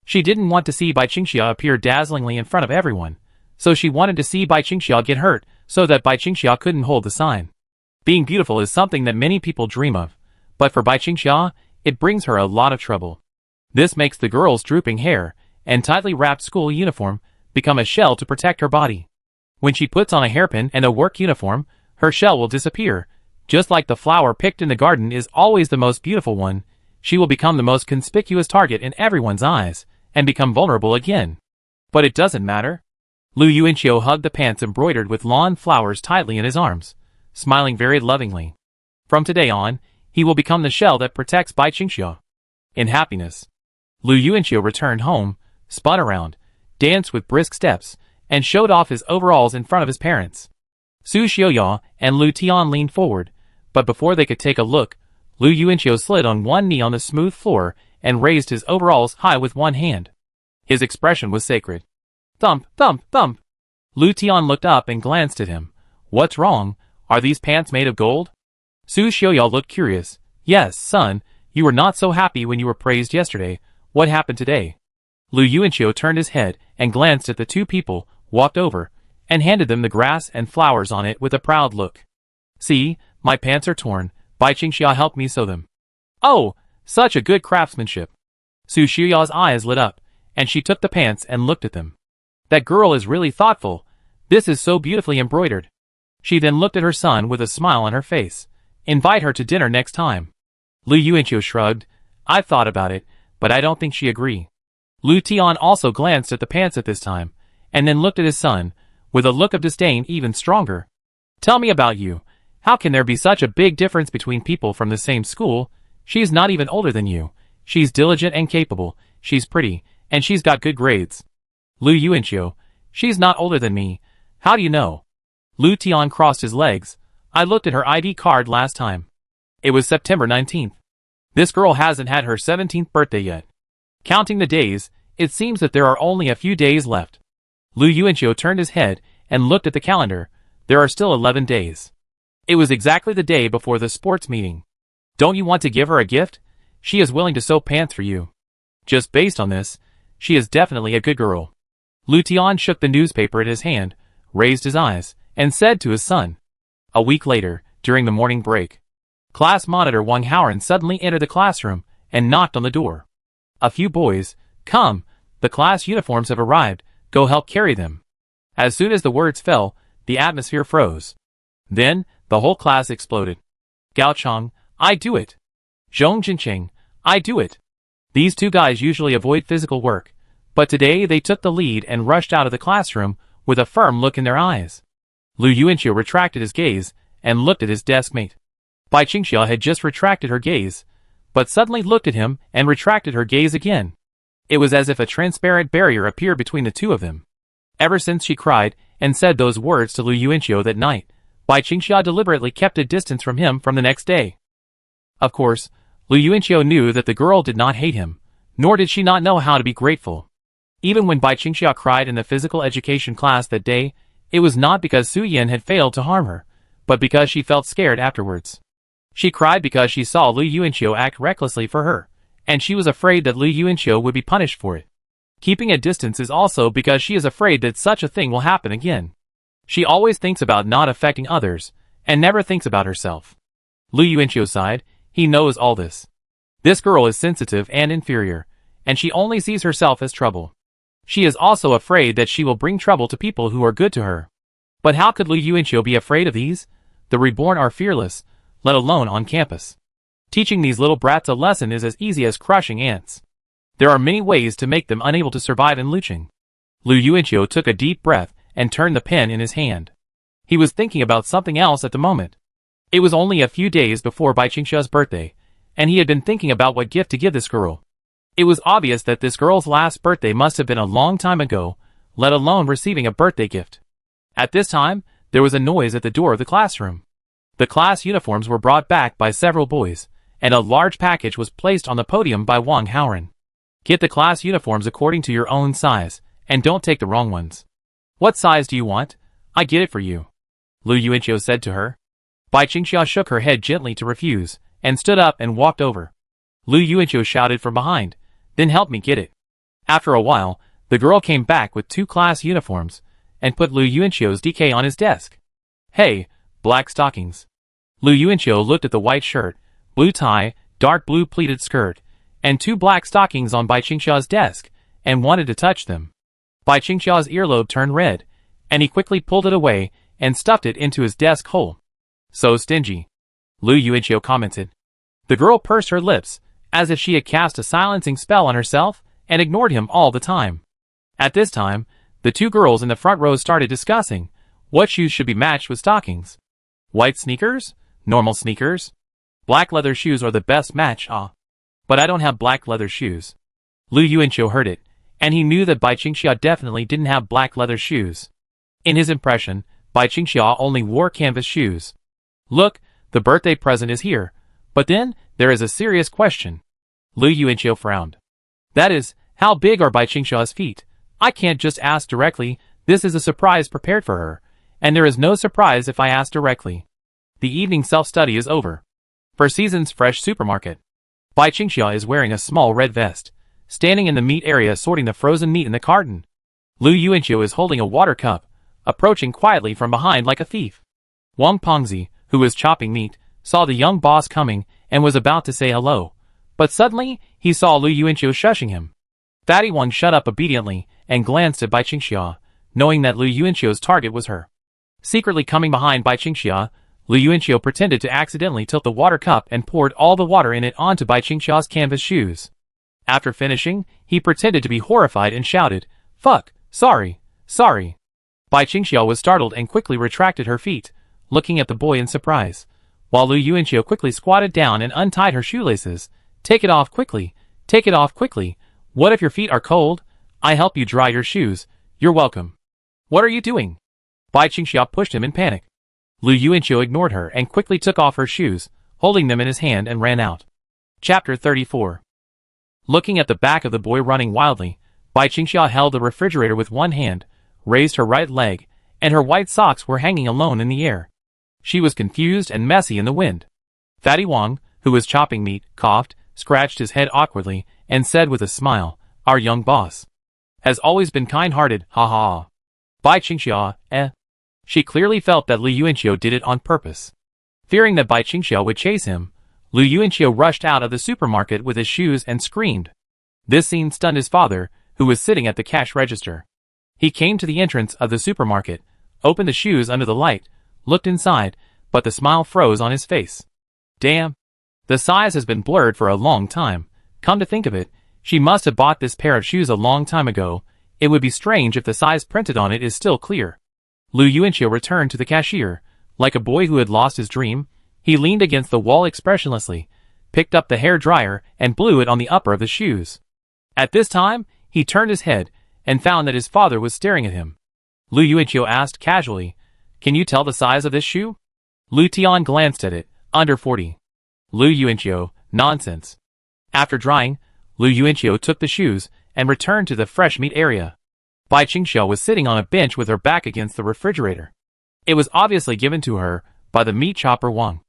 Speaker 1: She didn't want to see Bai Qingxiao appear dazzlingly in front of everyone, so she wanted to see Bai Qingxiao get hurt so that Bai Qingxiao couldn't hold the sign. Being beautiful is something that many people dream of, but for Bai Qingxiao, it brings her a lot of trouble. This makes the girl's drooping hair and tightly wrapped school uniform become a shell to protect her body. When she puts on a hairpin and a work uniform, her shell will disappear. Just like the flower picked in the garden is always the most beautiful one, she will become the most conspicuous target in everyone's eyes, and become vulnerable again. But it doesn't matter. Lu Yuanqiu hugged the pants embroidered with lawn flowers tightly in his arms, smiling very lovingly. From today on, he will become the shell that protects Bai Qingxiao. In happiness, Lu Yuanqiu returned home, spun around, danced with brisk steps, and showed off his overalls in front of his parents. Su Xiaoya and Lu Tian leaned forward, but before they could take a look, Lu Yuanqiu slid on one knee on the smooth floor and raised his overalls high with one hand. His expression was sacred. Thump, thump, thump. Lu Tian looked up and glanced at him. What's wrong? Are these pants made of gold? Su Xiaoya looked curious. Yes, son, you were not so happy when you were praised yesterday. What happened today? Lu Yuanqiu turned his head and glanced at the two people, walked over, and handed them the grass and flowers on it with a proud look. See, my pants are torn. Bai Qingxiao helped me sew them. Oh, such a good craftsmanship. Su Xiaoya's eyes lit up, and she took the pants and looked at them. That girl is really thoughtful. This is so beautifully embroidered. She then looked at her son with a smile on her face. Invite her to dinner next time. Lu Yuanqiu shrugged. I've thought about it, but I don't think she agree. Lu Tian also glanced at the pants at this time, and then looked at his son, with a look of disdain even stronger. Tell me about you. How can there be such a big difference between people from the same school? She's not even older than you. She's diligent and capable, she's pretty, and she's got good grades. Lu Yuanqiu, she's not older than me. How do you know? Lu Tian crossed his legs. I looked at her ID card last time. It was September 19th. This girl hasn't had her 17th birthday yet. Counting the days, it seems that there are only a few days left. Lu Yuanqiu turned his head and looked at the calendar. There are still 11 days. It was exactly the day before the sports meeting. Don't you want to give her a gift? She is willing to sew pants for you. Just based on this, she is definitely a good girl. Lu Tian shook the newspaper in his hand, raised his eyes, and said to his son. A week later, during the morning break, class monitor Wang Haoren suddenly entered the classroom and knocked on the door. A few boys, come, the class uniforms have arrived, go help carry them. As soon as the words fell, the atmosphere froze. Then, the whole class exploded. Gao Cheng, I do it. Zhong Jinqing, I do it. These two guys usually avoid physical work, but today they took the lead and rushed out of the classroom with a firm look in their eyes. Lu Yuanqiu retracted his gaze and looked at his deskmate. Bai Qingxia had just retracted her gaze, but suddenly looked at him and retracted her gaze again. It was as if a transparent barrier appeared between the two of them. Ever since she cried and said those words to Lu Yuanqiu that night, Bai Qingxia deliberately kept a distance from him from the next day. Of course, Lu Yuanqiu knew that the girl did not hate him, nor did she not know how to be grateful. Even when Bai Qingxia cried in the physical education class that day, it was not because Su Yin had failed to harm her, but because she felt scared afterwards. She cried because she saw Lu Yuanqiu act recklessly for her, and she was afraid that Lu Yuanqiu would be punished for it. Keeping a distance is also because she is afraid that such a thing will happen again. She always thinks about not affecting others, and never thinks about herself. Lu Yuanqiu sighed, he knows all this. This girl is sensitive and inferior, and she only sees herself as trouble. She is also afraid that she will bring trouble to people who are good to her. But how could Lu Yuanqiu be afraid of these? The reborn are fearless, let alone on campus. Teaching these little brats a lesson is as easy as crushing ants. There are many ways to make them unable to survive in Luqing. Lu Yuanqiu took a deep breath and turned the pen in his hand. He was thinking about something else at the moment. It was only a few days before Bai Qingxia's birthday, and he had been thinking about what gift to give this girl. It was obvious that this girl's last birthday must have been a long time ago, let alone receiving a birthday gift. At this time, there was a noise at the door of the classroom. The class uniforms were brought back by several boys, and a large package was placed on the podium by Wang Haoren. Get the class uniforms according to your own size, and don't take the wrong ones. What size do you want? I get it for you. Lu Yuanqiu said to her. Bai Qingxia shook her head gently to refuse, and stood up and walked over. Lu Yuanqiu shouted from behind, then help me get it. After a while, the girl came back with 2 class uniforms, and put Lu Yuanqiu's DK on his desk. Hey, black stockings. Lu Yuanqiu looked at the white shirt, blue tie, dark blue pleated skirt, and 2 black stockings on Bai Qingxia's desk, and wanted to touch them. Bai Qingxia's earlobe turned red, and he quickly pulled it away and stuffed it into his desk hole. So stingy. Lu Yuanqiu commented. The girl pursed her lips, as if she had cast a silencing spell on herself, and ignored him all the time. At this time, the 2 girls in the front row started discussing what shoes should be matched with stockings. White sneakers? Normal sneakers? Black leather shoes are the best match, But I don't have black leather shoes. Lu Yuanqiu heard it, and he knew that Bai Qingxia definitely didn't have black leather shoes. In his impression, Bai Qingxia only wore canvas shoes. Look, the birthday present is here, but then, there is a serious question. Lu Yuanqiu frowned. That is, how big are Bai Qingxia's feet? I can't just ask directly, this is a surprise prepared for her, and there is no surprise if I ask directly. The evening self-study is over. For Season's Fresh Supermarket. Bai Qingxia is wearing a small red vest, standing in the meat area sorting the frozen meat in the carton. Lu Yuanqiu is holding a water cup, approaching quietly from behind like a thief. Wang Pengzi, who was chopping meat, saw the young boss coming and was about to say hello, but suddenly he saw Lu Yuanqiu shushing him. Fatty Wang shut up obediently and glanced at Bai Qingxia, knowing that Lu Yuanqiu's target was her. Secretly coming behind Bai Qingxia, Lu Yuanqiu pretended to accidentally tilt the water cup and poured all the water in it onto Bai Qingxia's canvas shoes. After finishing, he pretended to be horrified and shouted, "Fuck, sorry, sorry." Bai Qingxia was startled and quickly retracted her feet, looking at the boy in surprise, while Lu Yuanqiu quickly squatted down and untied her shoelaces. Take it off quickly, take it off quickly. What if your feet are cold? I help you dry your shoes. You're welcome. What are you doing? Bai Qingxia pushed him in panic. Lu Yuanqiu ignored her and quickly took off her shoes, holding them in his hand, and ran out. Chapter 34. Looking at the back of the boy running wildly, Bai Qingxia held the refrigerator with one hand, raised her right leg, and her white socks were hanging alone in the air. She was confused and messy in the wind. Fatty Wang, who was chopping meat, coughed, scratched his head awkwardly, and said with a smile, "Our young boss has always been kind-hearted, ha ha. Bai Qingxia, eh?" She clearly felt that Lu Yuanqiu did it on purpose. Fearing that Bai Qingxia would chase him, Lu Yuanqiu rushed out of the supermarket with his shoes and screamed. This scene stunned his father, who was sitting at the cash register. He came to the entrance of the supermarket, opened the shoes under the light, looked inside, but the smile froze on his face. Damn. The size has been blurred for a long time. Come to think of it, she must have bought this pair of shoes a long time ago. It would be strange if the size printed on it is still clear. Lu Yuanqiu returned to the cashier. Like a boy who had lost his dream, he leaned against the wall expressionlessly, picked up the hair dryer, and blew it on the upper of the shoes. At this time, he turned his head, and found that his father was staring at him. Lu Yuanqiu asked casually, "Can you tell the size of this shoe?" Lu Tian glanced at it, under 40. Lu Yuanqiu, nonsense. After drying, Lu Yuanqiu took the shoes, and returned to the fresh meat area. Bai Qingxia was sitting on a bench with her back against the refrigerator. It was obviously given to her by the meat chopper Wang.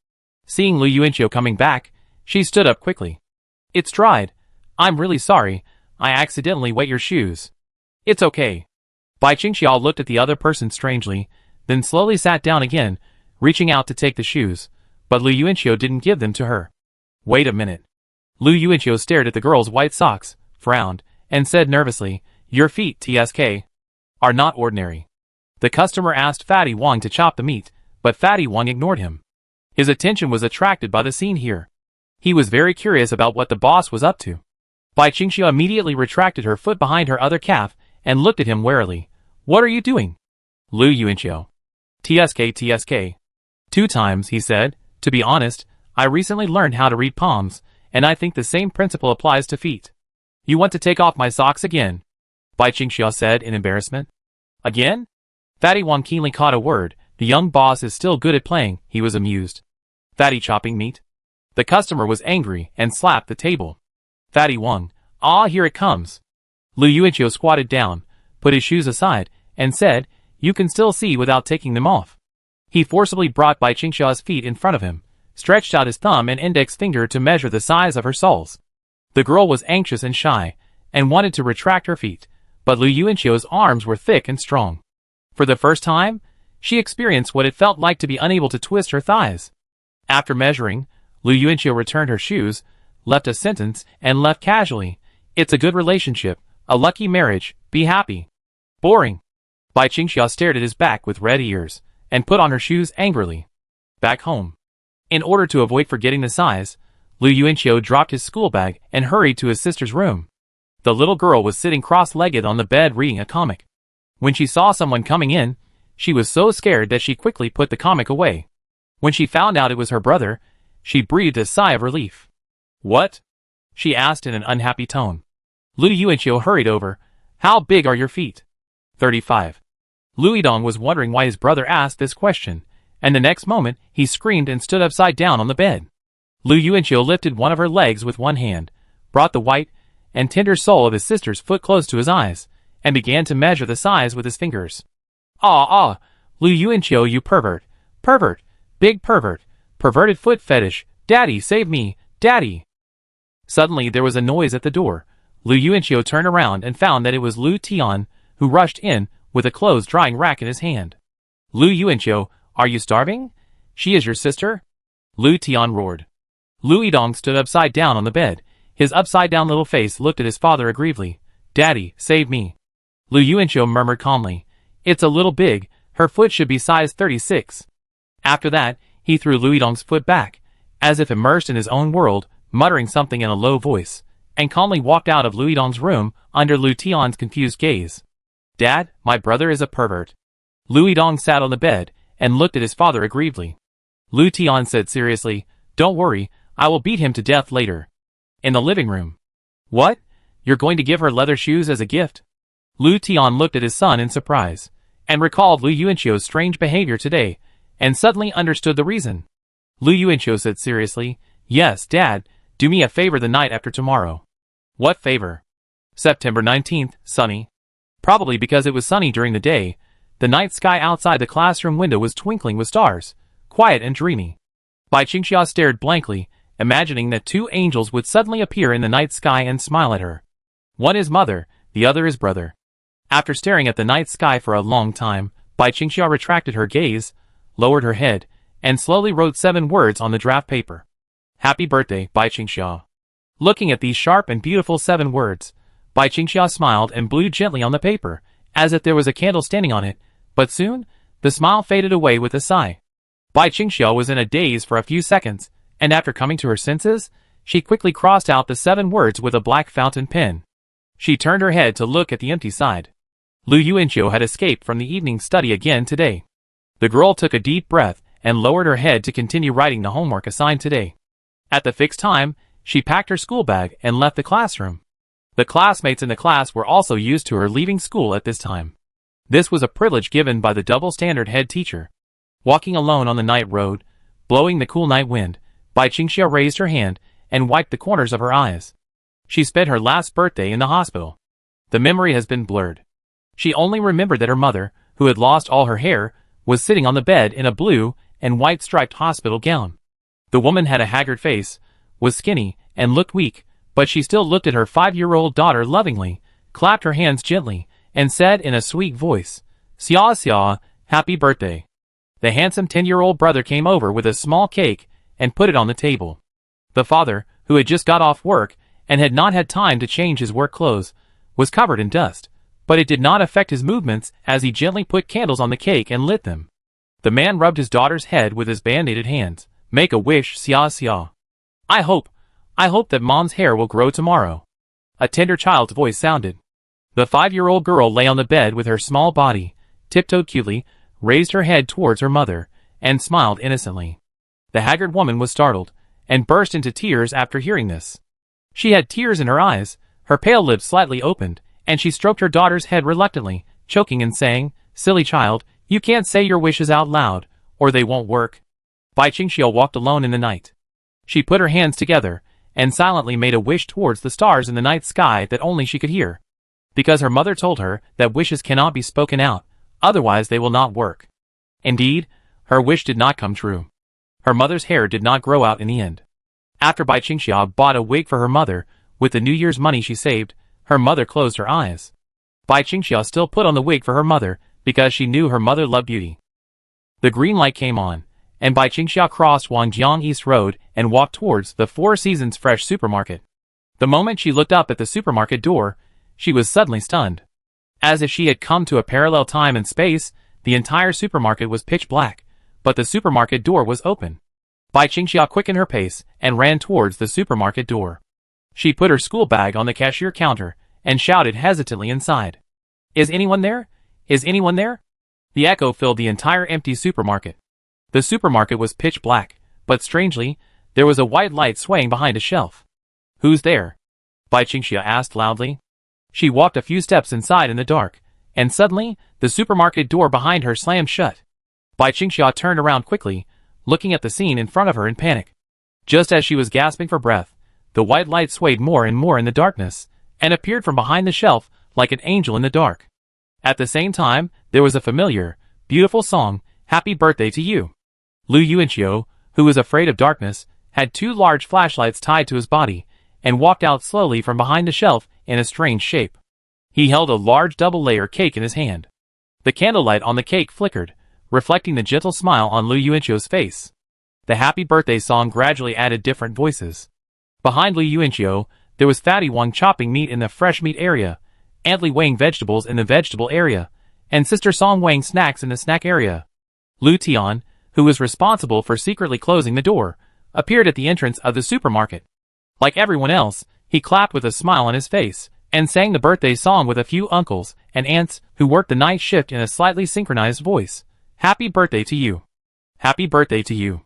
Speaker 1: Seeing Lu Yuanqiu coming back, she stood up quickly. "It's dried. I'm really sorry, I accidentally wet your shoes." "It's okay." Bai Qingxia looked at the other person strangely, then slowly sat down again, reaching out to take the shoes, but Lu Yuanqiu didn't give them to her. "Wait a minute." Lu Yuanqiu stared at the girl's white socks, frowned, and said nervously, "Your feet, TSK, are not ordinary." The customer asked Fatty Wang to chop the meat, but Fatty Wang ignored him. His attention was attracted by the scene here. He was very curious about what the boss was up to. Bai Qingxia immediately retracted her foot behind her other calf and looked at him warily. "What are you doing?" Lu Yuanqiu. TSK. 2 times, he said. "To be honest, I recently learned how to read palms, and I think the same principle applies to feet." "You want to take off my socks again?" Bai Qingxia said in embarrassment. "Again?" Fatty Wang keenly caught a word. The young boss is still good at playing, he was amused. "Fatty chopping meat?" The customer was angry and slapped the table. Fatty Wang, "Ah, here it comes." Lu Yuanqiu squatted down, put his shoes aside, and said, "You can still see without taking them off." He forcibly brought Bai Qingxia's feet in front of him, stretched out his thumb and index finger to measure the size of her soles. The girl was anxious and shy, and wanted to retract her feet, but Lu Yuanqiu's arms were thick and strong. For the first time, she experienced what it felt like to be unable to twist her thighs. After measuring, Lu Yuanqiu returned her shoes, left a sentence, and left casually. "It's a good relationship, a lucky marriage, be happy." "Boring." Bai Qingxia stared at his back with red ears, and put on her shoes angrily. Back home. In order to avoid forgetting the size, Lu Yuanqiu dropped his school bag and hurried to his sister's room. The little girl was sitting cross-legged on the bed reading a comic. When she saw someone coming in, she was so scared that she quickly put the comic away. When she found out it was her brother, she breathed a sigh of relief. "What?" she asked in an unhappy tone. Lu Yuanqiu hurried over. "How big are your feet?" 35. Lu Yidong was wondering why his brother asked this question, and the next moment he screamed and stood upside down on the bed. Lu Yuanqiu lifted one of her legs with one hand, brought the white and tender sole of his sister's foot close to his eyes, and began to measure the size with his fingers. Ah, Lu Yuanqiu, you pervert, big pervert, perverted foot fetish, daddy, save me, daddy. Suddenly there was a noise at the door. Lu Yuanqiu turned around and found that it was Lu Tian, who rushed in, with a clothes drying rack in his hand. "Lu Yuanqiu, are you starving? She is your sister?" Lu Tian roared. Lu Yidong stood upside down on the bed. His upside-down little face looked at his father aggrievedly. "Daddy, save me." Lu Yuanqiu murmured calmly. "It's a little big, her foot should be size 36. After that, he threw Lu Yidong's foot back, as if immersed in his own world, muttering something in a low voice, and calmly walked out of Lu Yidong's room under Lu Tian's confused gaze. "Dad, my brother is a pervert." Lu Yidong sat on the bed and looked at his father aggrievedly. Lu Tian said seriously, "Don't worry, I will beat him to death later." In the living room. "What? You're going to give her leather shoes as a gift?" Lu Tian looked at his son in surprise, and recalled Lu Yuanqiu's strange behavior today, and suddenly understood the reason. Lu Yuanqiu said seriously, "Yes, Dad, do me a favor the night after tomorrow." "What favor?" September 19th, sunny. Probably because it was sunny during the day, the night sky outside the classroom window was twinkling with stars. quiet and dreamy. Bai Qingxia stared blankly, imagining that two angels would suddenly appear in the night sky and smile at her. One is mother, the other is brother. After staring at the night sky for a long time, Bai Qingxia retracted her gaze, lowered her head, and slowly wrote 7 words on the draft paper. Happy birthday, Bai Qingxia. Looking at these sharp and beautiful 7 words, Bai Qingxia smiled and blew gently on the paper, as if there was a candle standing on it, but soon, the smile faded away with a sigh. Bai Qingxia was in a daze for a few seconds, and after coming to her senses, she quickly crossed out the 7 words with a black fountain pen. She turned her head to look at the empty side. Lu Yuanqiu had escaped from the evening study again today. The girl took a deep breath and lowered her head to continue writing the homework assigned today. At the fixed time, she packed her school bag and left the classroom. The classmates in the class were also used to her leaving school at this time. This was a privilege given by the double-standard head teacher. Walking alone on the night road, blowing the cool night wind, Bai Qingxia raised her hand and wiped the corners of her eyes. She spent her last birthday in the hospital. The memory has been blurred. She only remembered that her mother, who had lost all her hair, was sitting on the bed in a blue and white striped hospital gown. The woman had a haggard face, was skinny, and looked weak, but she still looked at her 5-year-old daughter lovingly, clapped her hands gently, and said in a sweet voice, "Xia Xia, happy birthday." The handsome 10-year-old brother came over with a small cake and put it on the table. The father, who had just got off work and had not had time to change his work clothes, was covered in dust, but it did not affect his movements as he gently put candles on the cake and lit them. The man rubbed his daughter's head with his band-aided hands. "Make a wish, Xia Xia. I hope that mom's hair will grow tomorrow." A tender child's voice sounded. The 5-year-old girl lay on the bed with her small body, tiptoed cutely, raised her head towards her mother, and smiled innocently. The haggard woman was startled, and burst into tears after hearing this. She had tears in her eyes, her pale lips slightly opened, and she stroked her daughter's head reluctantly, choking and saying, "Silly child, you can't say your wishes out loud, or they won't work." Bai Qingxia walked alone in the night. She put her hands together, and silently made a wish towards the stars in the night sky that only she could hear. Because her mother told her that wishes cannot be spoken out, otherwise they will not work. Indeed, her wish did not come true. Her mother's hair did not grow out in the end. After Bai Qingxia bought a wig for her mother, with the New Year's money she saved, her mother closed her eyes. Bai Qingxia still put on the wig for her mother, because she knew her mother loved beauty. The green light came on, and Bai Qingxia crossed Wangjiang East Road and walked towards the Four Seasons Fresh supermarket. The moment she looked up at the supermarket door, she was suddenly stunned. As if she had come to a parallel time and space, the entire supermarket was pitch black, but the supermarket door was open. Bai Qingxia quickened her pace and ran towards the supermarket door. She put her school bag on the cashier counter and shouted hesitantly inside. "Is anyone there? Is anyone there?" The echo filled the entire empty supermarket. The supermarket was pitch black, but strangely, there was a white light swaying behind a shelf. "Who's there?" Bai Qingxia asked loudly. She walked a few steps inside in the dark, and suddenly, the supermarket door behind her slammed shut. Bai Qingxia turned around quickly, looking at the scene in front of her in panic. Just as she was gasping for breath, the white light swayed more and more in the darkness, and appeared from behind the shelf like an angel in the dark. At the same time, there was a familiar, beautiful song, "Happy Birthday to You." Lu Yuanqiu, who was afraid of darkness, had 2 large flashlights tied to his body, and walked out slowly from behind the shelf in a strange shape. He held a large double-layer cake in his hand. The candlelight on the cake flickered, reflecting the gentle smile on Lu Yuanqiu's face. The happy birthday song gradually added different voices. Behind Lu Yuanqiu, there was Fatty Wang chopping meat in the fresh meat area, Aunt Li weighing vegetables in the vegetable area, and Sister Song weighing snacks in the snack area. Lu Tian, who was responsible for secretly closing the door, appeared at the entrance of the supermarket. Like everyone else, he clapped with a smile on his face, and sang the birthday song with a few uncles and aunts who worked the night shift in a slightly synchronized voice. "Happy birthday to you. Happy birthday to you.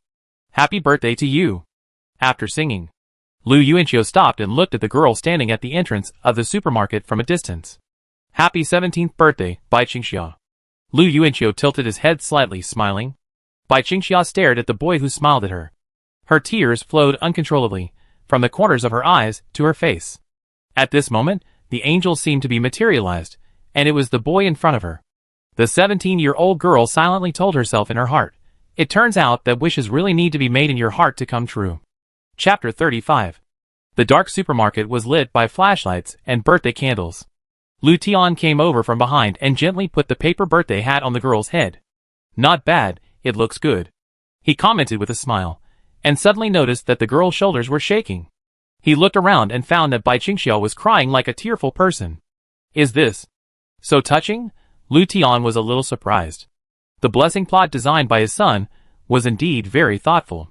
Speaker 1: Happy birthday to you." After singing, Lu Yuanqiu stopped and looked at the girl standing at the entrance of the supermarket from a distance. "Happy 17th birthday, Bai Qingxia." Lu Yuanqiu tilted his head slightly, smiling. Bai Qingxia stared at the boy who smiled at her. Her tears flowed uncontrollably, from the corners of her eyes to her face. At this moment, the angel seemed to be materialized, and it was the boy in front of her. The 17-year-old girl silently told herself in her heart, It turns out that wishes really need to be made in your heart to come true. Chapter 35. The dark supermarket was lit by flashlights and birthday candles. Lu Tian came over from behind and gently put the paper birthday hat on the girl's head. Not bad, it looks good, he commented with a smile, and suddenly noticed that the girl's shoulders were shaking. He looked around and found that Bai Qingxiao was crying like a tearful person. Is this so touching? Lu Tian was a little surprised. The blessing plot designed by his son was indeed very thoughtful.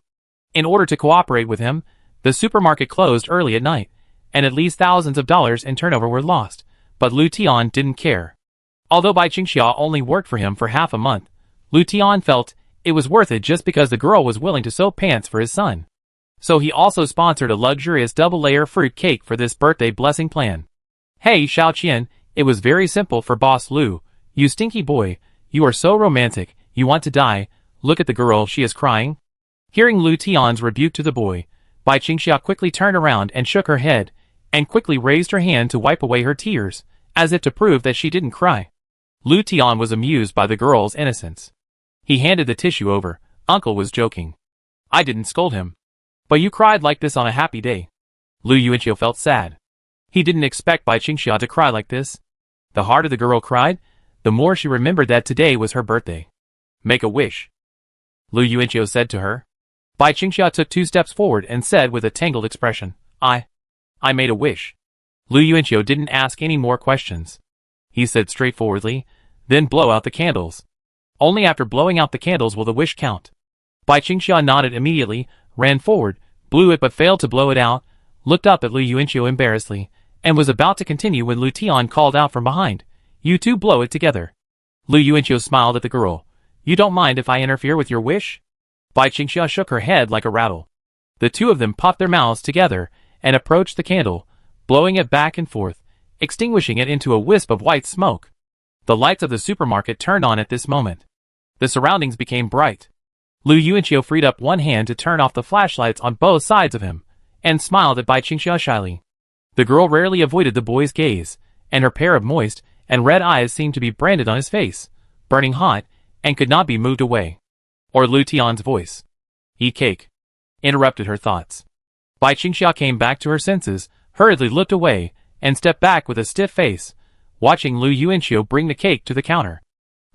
Speaker 1: In order to cooperate with him, the supermarket closed early at night, and at least thousands of dollars in turnover were lost, but Lu Tian didn't care. Although Bai Qingxiao only worked for him for half a month, Lu Tian felt it was worth it just because the girl was willing to sew pants for his son. So he also sponsored a luxurious double-layer fruit cake for this birthday blessing plan. Hey Xiao Qian, it was very simple for Boss Lu. You stinky boy, you are so romantic, you want to die, look at the girl, she is crying. Hearing Lu Tian's rebuke to the boy, Bai Qingxiao quickly turned around and shook her head, and quickly raised her hand to wipe away her tears, as if to prove that she didn't cry. Lu Tian was amused by the girl's innocence. He handed the tissue over. Uncle was joking. I didn't scold him. But you cried like this on a happy day. Lu Yuanqiu felt sad. He didn't expect Bai Qingxiao to cry like this. The harder the girl cried, the more she remembered that today was her birthday. Make a wish, Lu Yuanqiu said to her. Bai Qingxiao took 2 steps forward and said with a tangled expression, I made a wish. Lu Yuanqiu didn't ask any more questions. He said straightforwardly, then blow out the candles. Only after blowing out the candles will the wish count. Bai Qingxiao nodded immediately, ran forward, blew it but failed to blow it out, looked up at Lu Yuanqiu embarrassedly, and was about to continue when Lu Tian called out from behind, You two blow it together. Lu Yuanqiu smiled at the girl. You don't mind if I interfere with your wish? Bai Qingxiao shook her head like a rattle. The two of them popped their mouths together and approached the candle, blowing it back and forth, extinguishing it into a wisp of white smoke. The lights of the supermarket turned on at this moment. The surroundings became bright. Lu Yuanqiu freed up one hand to turn off the flashlights on both sides of him, and smiled at Bai Qingxiao shyly. The girl rarely avoided the boy's gaze, and her pair of moist and red eyes seemed to be branded on his face, burning hot, and could not be moved away. Or Lu Tian's voice. Eat cake, interrupted her thoughts. Bai Qingxiao came back to her senses, hurriedly looked away, and stepped back with a stiff face, watching Lu Yuanqiu bring the cake to the counter.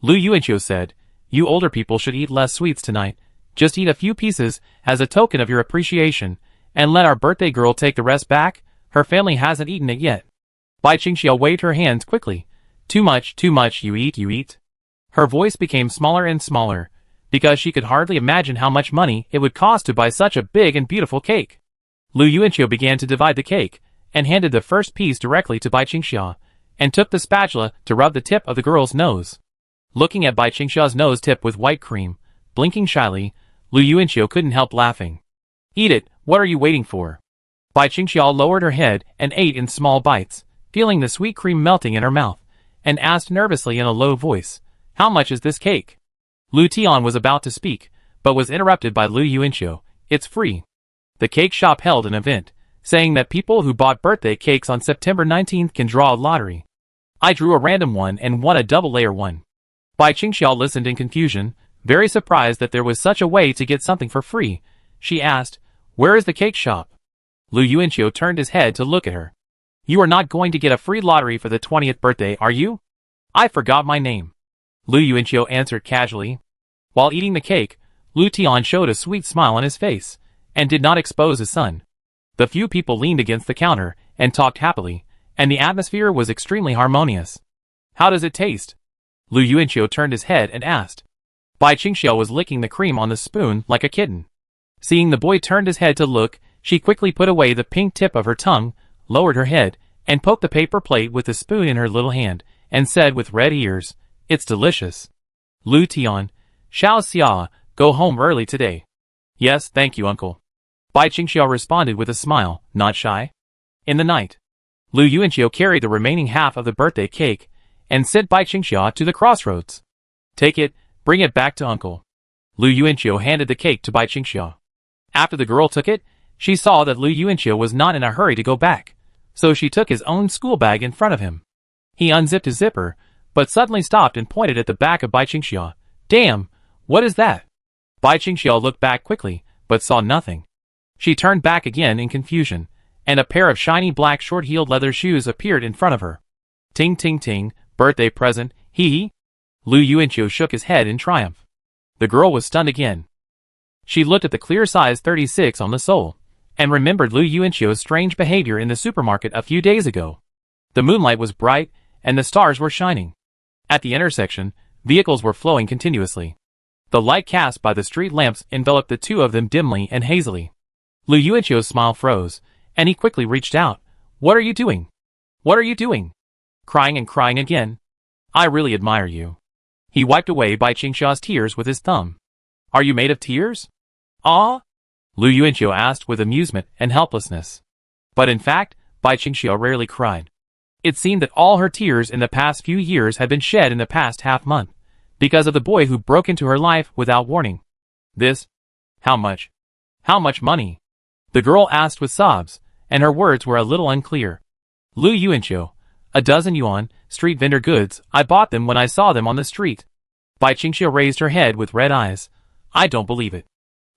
Speaker 1: Lu Yuanqiu said, You older people should eat less sweets tonight. Just eat a few pieces as a token of your appreciation, and let our birthday girl take the rest back. Her family hasn't eaten it yet. Bai Qingxiao waved her hands quickly. Too much, you eat. Her voice became smaller and smaller, because she could hardly imagine how much money it would cost to buy such a big and beautiful cake. Lu Yuanqiu began to divide the cake, and handed the first piece directly to Bai Qingxiao, and took the spatula to rub the tip of the girl's nose. Looking at Bai Qingxiao's nose tip with white cream, blinking shyly, Lu Yuanqiu couldn't help laughing. Eat it, what are you waiting for? Bai Qingxiao lowered her head and ate in small bites, feeling the sweet cream melting in her mouth, and asked nervously in a low voice, How much is this cake? Lu Tian was about to speak, but was interrupted by Lu Yuanqiu. It's free. The cake shop held an event, saying that people who bought birthday cakes on September 19th can draw a lottery. I drew a random one and won a double-layer one. Bai Qingxiao listened in confusion, very surprised that there was such a way to get something for free. She asked, Where is the cake shop? Lu Yuanqiu turned his head to look at her. You are not going to get a free lottery for the 20th birthday, are you? I forgot my name. Lu Yuanqiu answered casually. While eating the cake, Lu Tian showed a sweet smile on his face, and did not expose his son. The few people leaned against the counter and talked happily, and the atmosphere was extremely harmonious. How does it taste? Lu Yuanqiu turned his head and asked. Bai Qingxiao was licking the cream on the spoon like a kitten. Seeing the boy turned his head to look, she quickly put away the pink tip of her tongue, lowered her head, and poked the paper plate with the spoon in her little hand, and said with red ears, It's delicious. Lu Tian, Xiao Xia, go home early today. Yes, thank you, uncle. Bai Qingxiao responded with a smile, not shy. In the night, Lu Yuanqiu carried the remaining half of the birthday cake, and sent Bai Qingxiao to the crossroads. Take it, bring it back to uncle. Lu Yuanqiu handed the cake to Bai Qingxiao. After the girl took it, she saw that Lu Yuanqiu was not in a hurry to go back, so she took his own school bag in front of him. He unzipped his zipper, but suddenly stopped and pointed at the back of Bai Qingxiao. Damn, what is that? Bai Qingxiao looked back quickly, but saw nothing. She turned back again in confusion, and a pair of shiny black short-heeled leather shoes appeared in front of her. Ting ting ting, birthday present, hee hee. Lu Yuanqiu shook his head in triumph. The girl was stunned again. She looked at the clear size 36 on the sole, and remembered Lu Yuanqiu's strange behavior in the supermarket a few days ago. The moonlight was bright, and the stars were shining. At the intersection, vehicles were flowing continuously. The light cast by the street lamps enveloped the two of them dimly and hazily. Lu Yuanqiu's smile froze, and he quickly reached out. What are you doing? What are you doing? Crying and crying again. I really admire you. He wiped away Bai Qingxiao's tears with his thumb. Are you made of tears? Ah? Lu Yuanqiu asked with amusement and helplessness. But in fact, Bai Qingxiao rarely cried. It seemed that all her tears in the past few years had been shed in the past half-month, because of the boy who broke into her life without warning. This? How much? How much money? The girl asked with sobs, and her words were a little unclear. Lu Yuanqiu, 12 yuan, street vendor goods, I bought them when I saw them on the street. Bai Qingxiu raised her head with red eyes. I don't believe it.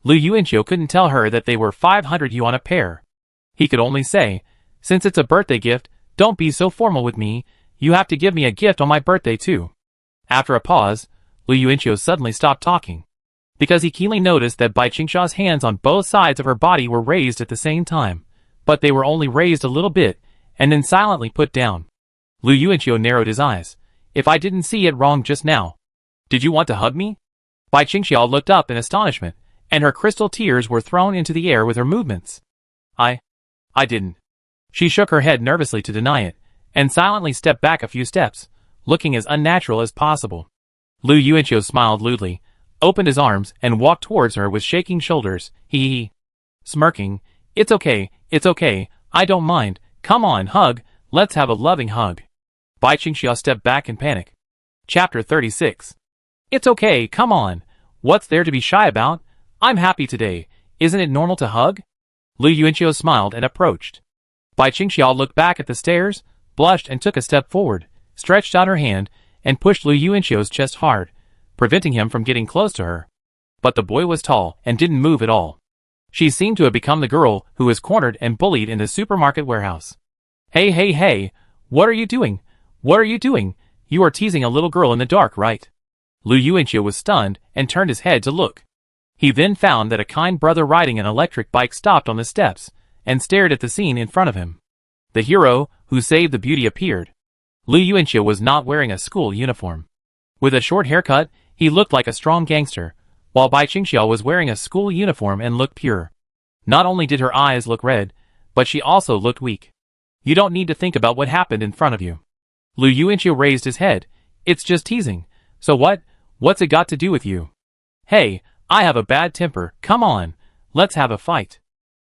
Speaker 1: Lu Yuanqiu couldn't tell her that they were 500 yuan a pair. He could only say, since it's a birthday gift, don't be so formal with me, you have to give me a gift on my birthday too. After a pause, Lu Yuanqiu suddenly stopped talking, because he keenly noticed that Bai Qingxiao's hands on both sides of her body were raised at the same time, but they were only raised a little bit, and then silently put down. Lu Yuanqiu narrowed his eyes. If I didn't see it wrong just now. Did you want to hug me? Bai Qingxiao looked up in astonishment, and her crystal tears were thrown into the air with her movements. I didn't. She shook her head nervously to deny it, and silently stepped back a few steps, looking as unnatural as possible. Lu Yuanqiu smiled lewdly, opened his arms, and walked towards her with shaking shoulders, he. Smirking, it's okay, I don't mind, come on, hug, let's have a loving hug. Bai Qingxiao stepped back in panic. Chapter 36. It's okay, come on. What's there to be shy about? I'm happy today. Isn't it normal to hug? Lu Yuanqiu smiled and approached. Bai Qingxiao looked back at the stairs, blushed and took a step forward, stretched out her hand, and pushed Lu Yuanqiu's chest hard, preventing him from getting close to her. But the boy was tall and didn't move at all. She seemed to have become the girl who was cornered and bullied in the supermarket warehouse. Hey, what are you doing? What are you doing? You are teasing a little girl in the dark, right? Lu Yuanqiu was stunned and turned his head to look. He then found that a kind brother riding an electric bike stopped on the steps and stared at the scene in front of him. The hero who saved the beauty appeared. Lu Yuanqiu was not wearing a school uniform. With a short haircut, he looked like a strong gangster, while Bai Qingxiao was wearing a school uniform and looked pure. Not only did her eyes look red, but she also looked weak. You don't need to think about what happened in front of you. Lu Yuanqiu raised his head. It's just teasing. So what's it got to do with you? Hey, I have a bad temper, come on, let's have a fight.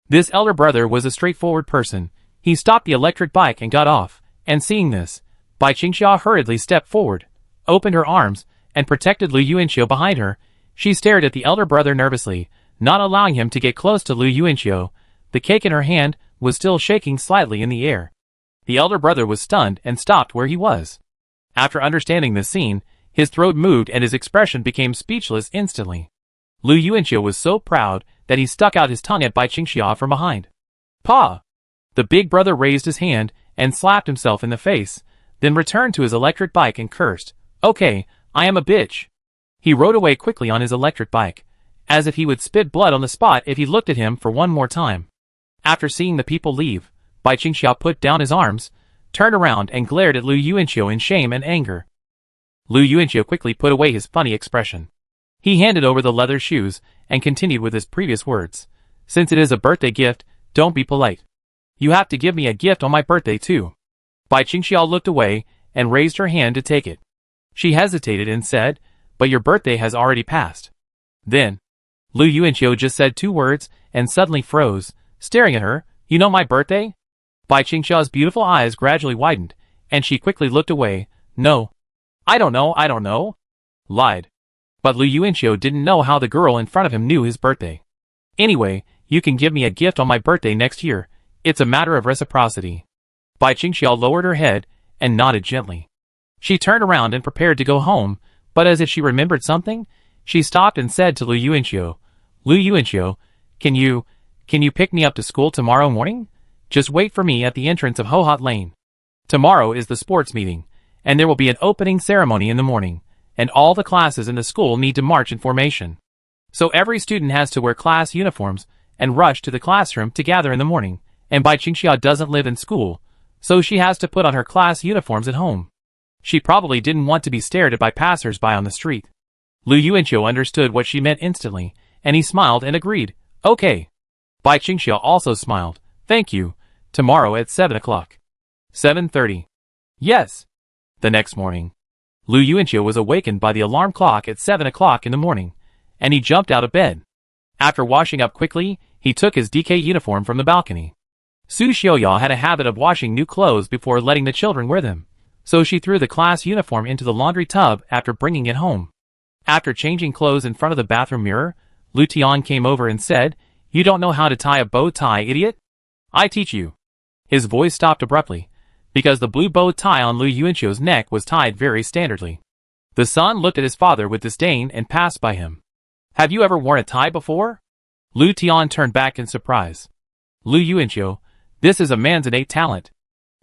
Speaker 1: This elder brother was a straightforward person. He stopped the electric bike and got off, and seeing this, Bai Qingxiao hurriedly stepped forward, opened her arms, and protected Lu Yuanqiu behind her. She stared at the elder brother nervously, not allowing him to get close to Lu Yuanqiu. The cake in her hand was still shaking slightly in the air. The elder brother was stunned and stopped where he was. After understanding this scene, his throat moved and his expression became speechless instantly. Lu Yuanqiu was so proud that he stuck out his tongue at Bai Qingxiao from behind. Pa! The big brother raised his hand and slapped himself in the face, then returned to his electric bike and cursed. Okay, I am a bitch. He rode away quickly on his electric bike, as if he would spit blood on the spot if he looked at him for one more time. After seeing the people leave, Bai Qingxiao put down his arms, turned around and glared at Lu Yuanqiu in shame and anger. Lu Yuanqiu quickly put away his funny expression. He handed over the leather shoes and continued with his previous words. Since it is a birthday gift, don't be polite. You have to give me a gift on my birthday too. Bai Qingxiao looked away and raised her hand to take it. She hesitated and said, but your birthday has already passed. Then, Lu Yuanqiu just said 2 words and suddenly froze, staring at her. You know my birthday? Bai Qingxiao's beautiful eyes gradually widened, and she quickly looked away. No. I don't know. Lied. But Lu Yuanqiu didn't know how the girl in front of him knew his birthday. Anyway, you can give me a gift on my birthday next year. It's a matter of reciprocity. Bai Qingxiao lowered her head and nodded gently. She turned around and prepared to go home, but as if she remembered something, She stopped and said to Lu Yuanxiu, "Lu Yuanxiu, can you pick me up to school tomorrow morning? Just wait for me at the entrance of Hohot Lane. Tomorrow is the sports meeting, and there will be an opening ceremony in the morning, and all the classes in the school need to march in formation. So every student has to wear class uniforms and rush to the classroom to gather in the morning, and Bai Qingxia doesn't live in school, so she has to put on her class uniforms at home. She probably didn't want to be stared at by passers-by on the street." Lu Yuanxiu understood what she meant instantly, and he smiled and agreed, "Okay." Bai Qingxia also smiled, "Thank you. Tomorrow at 7 o'clock. 7:30. Yes. The next morning, Lu Yuanxiu was awakened by the alarm clock at 7 o'clock in the morning, and he jumped out of bed. After washing up quickly, he took his DK uniform from the balcony. Su Xiaoya had a habit of washing new clothes before letting the children wear them, so she threw the class uniform into the laundry tub after bringing it home. After changing clothes in front of the bathroom mirror, Lu Tian came over and said, "You don't know how to tie a bow tie, idiot? I teach you." His voice stopped abruptly, because the blue bow tie on Lu Yuanxiu's neck was tied very standardly. The son looked at his father with disdain and passed by him. "Have you ever worn a tie before?" Lu Tian turned back in surprise. "Lu Yuanxiu, this is a man's innate talent."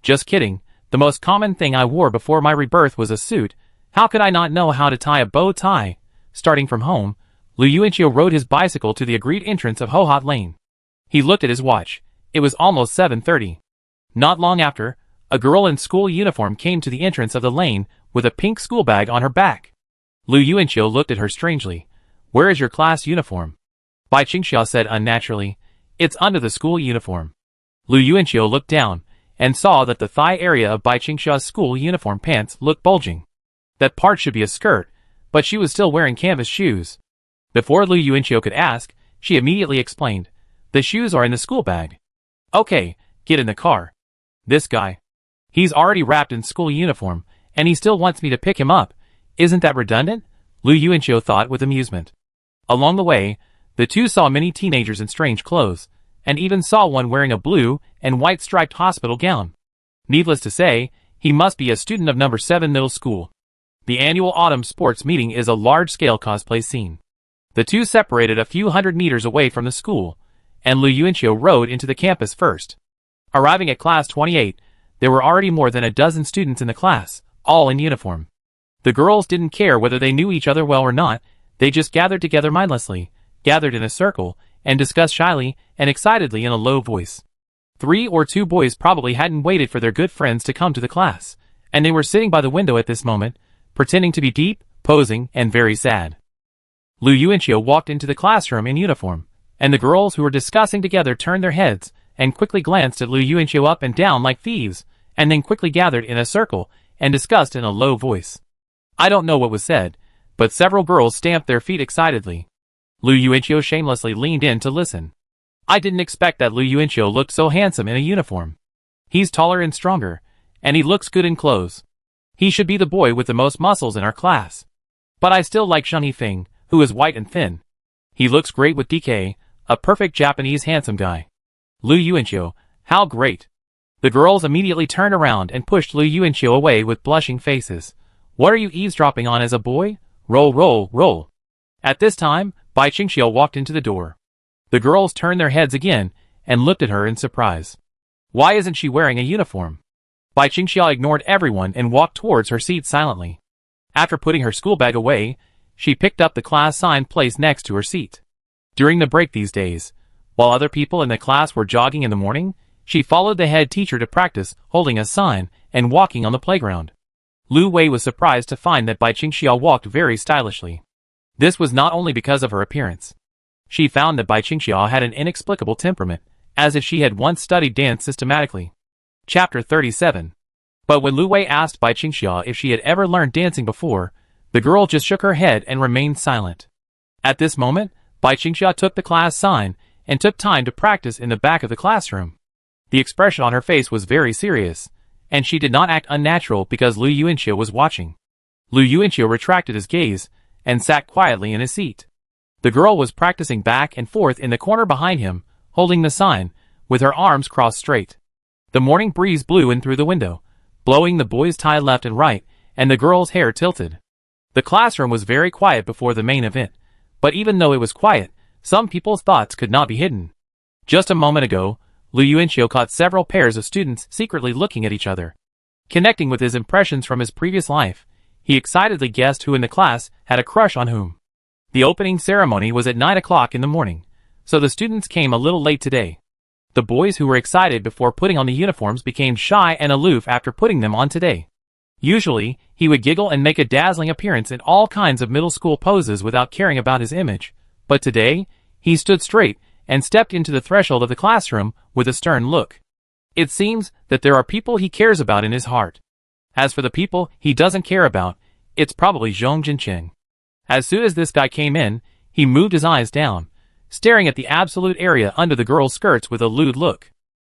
Speaker 1: "Just kidding, the most common thing I wore before my rebirth was a suit. How could I not know how to tie a bow tie?" Starting from home, Lu Yuanxiu rode his bicycle to the agreed entrance of Hohot Lane. He looked at his watch. It was almost 7:30. Not long after, a girl in school uniform came to the entrance of the lane with a pink school bag on her back. Lu Yuanxiu looked at her strangely. "Where is your class uniform?" Bai Qingxia said unnaturally, "It's under the school uniform." Lu Yuanxiu looked down and saw that the thigh area of Bai Qingxia's school uniform pants looked bulging. That part should be a skirt, but she was still wearing canvas shoes. Before Lu Yuanxiu could ask, she immediately explained, "The shoes are in the school bag." "Okay, get in the car." "This guy. He's already wrapped in school uniform, and he still wants me to pick him up. Isn't that redundant?" Lu Yuanxiu thought with amusement. Along the way, the two saw many teenagers in strange clothes, and even saw one wearing a blue and white striped hospital gown. Needless to say, he must be a student of number 7 middle school. The annual autumn sports meeting is a large-scale cosplay scene. The two separated a few hundred meters away from the school, and Lu Yuanxiu rode into the campus first. Arriving at class 28, there were already more than a dozen students in the class, all in uniform. The girls didn't care whether they knew each other well or not, they just gathered together mindlessly, gathered in a circle, and discussed shyly and excitedly in a low voice. 3 or 2 boys probably hadn't waited for their good friends to come to the class, and they were sitting by the window at this moment, pretending to be deep, posing, and very sad. Lu Yuanxiu walked into the classroom in uniform, and the girls who were discussing together turned their heads and quickly glanced at Lu Yuanxiu up and down like thieves, and then quickly gathered in a circle and discussed in a low voice. I don't know what was said, but several girls stamped their feet excitedly. Lu Yuanxiu shamelessly leaned in to listen. I didn't expect that Lu Yuanxiu looked so handsome in a uniform. He's taller and stronger, and he looks good in clothes. He should be the boy with the most muscles in our class. But I still like Shun Yifeng, who is white and thin. He looks great with DK, a perfect Japanese handsome guy. Lu Yuanxiu, how great. The girls immediately turned around and pushed Lu Yuanxiu away with blushing faces. What are you eavesdropping on as a boy? Roll, roll, roll. At this time, Bai Qingxia walked into the door. The girls turned their heads again and looked at her in surprise. Why isn't she wearing a uniform? Bai Qingxia ignored everyone and walked towards her seat silently. After putting her school bag away, she picked up the class sign placed next to her seat. During the break these days, while other people in the class were jogging in the morning, she followed the head teacher to practice holding a sign and walking on the playground. Lu Wei was surprised to find that Bai Qingxia walked very stylishly. This was not only because of her appearance. She found that Bai Qingxia had an inexplicable temperament, as if she had once studied dance systematically. Chapter 37. But when Lu Wei asked Bai Qingxia if she had ever learned dancing before, the girl just shook her head and remained silent. At this moment, Bai Qingxia took the class sign and took time to practice in the back of the classroom. The expression on her face was very serious, and she did not act unnatural because Lu Yuanxiu was watching. Lu Yuanxiu retracted his gaze and sat quietly in his seat. The girl was practicing back and forth in the corner behind him, holding the sign, with her arms crossed straight. The morning breeze blew in through the window, blowing the boy's tie left and right, and the girl's hair tilted. The classroom was very quiet before the main event, but even though it was quiet, some people's thoughts could not be hidden. Just a moment ago, Lu Yuanqiu caught several pairs of students secretly looking at each other. Connecting with his impressions from his previous life, he excitedly guessed who in the class had a crush on whom. The opening ceremony was at 9 o'clock in the morning, so the students came a little late today. The boys who were excited before putting on the uniforms became shy and aloof after putting them on today. Usually, he would giggle and make a dazzling appearance in all kinds of middle school poses without caring about his image, but today, he stood straight and stepped into the threshold of the classroom with a stern look. It seems that there are people he cares about in his heart. As for the people he doesn't care about, it's probably Zhong Jinqing. As soon as this guy came in, he moved his eyes down, staring at the absolute area under the girl's skirts with a lewd look.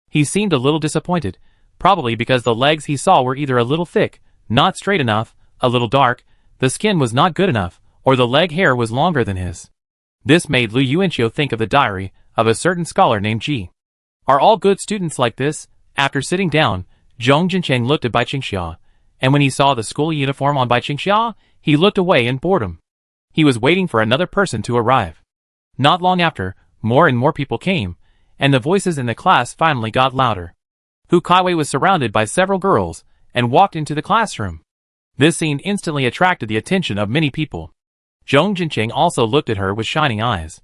Speaker 1: He seemed a little disappointed, probably because the legs he saw were either a little thick, not straight enough, a little dark, the skin was not good enough, or the leg hair was longer than his. This made Lu Yuanqiu think of the diary of a certain scholar named Ji. Are all good students like this? After sitting down, Zhong Jinqing looked at Bai Qingxia, and when he saw the school uniform on Bai Qingxia, he looked away in boredom. He was waiting for another person to arrive. Not long after, more and more people came, and the voices in the class finally got louder. Hu Caiwei was surrounded by several girls, and walked into the classroom. This scene instantly attracted the attention of many people. Zhong Jinqing also looked at her with shining eyes.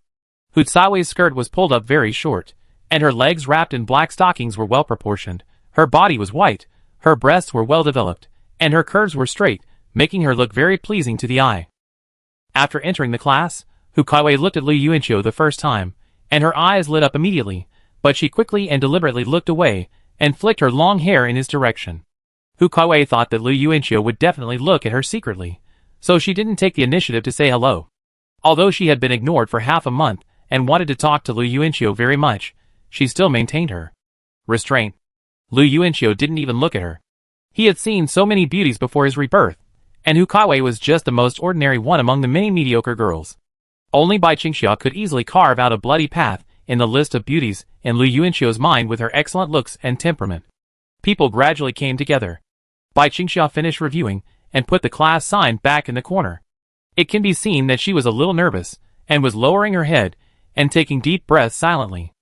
Speaker 1: Hu Caiwei's skirt was pulled up very short, and her legs wrapped in black stockings were well proportioned. Her body was white, her breasts were well developed, and her curves were straight, making her look very pleasing to the eye. After entering the class, Hu Caiwei looked at Lu Yuanqiu the first time, and her eyes lit up immediately, but she quickly and deliberately looked away, and flicked her long hair in his direction. Hu Caiwei thought that Lu Yuanqiu would definitely look at her secretly, so she didn't take the initiative to say hello. Although she had been ignored for half a month, and wanted to talk to Lu Yuanqiu very much, she still maintained her restraint. Lu Yuanqiu didn't even look at her. He had seen so many beauties before his rebirth, and Hu Caiwei was just the most ordinary one among the many mediocre girls. Only Bai Qingxia could easily carve out a bloody path in the list of beauties in Lu Yuanqiu's mind with her excellent looks and temperament. People gradually came together. Bai Qingxia finished reviewing and put the class sign back in the corner. It can be seen that she was a little nervous and was lowering her head and taking deep breaths silently.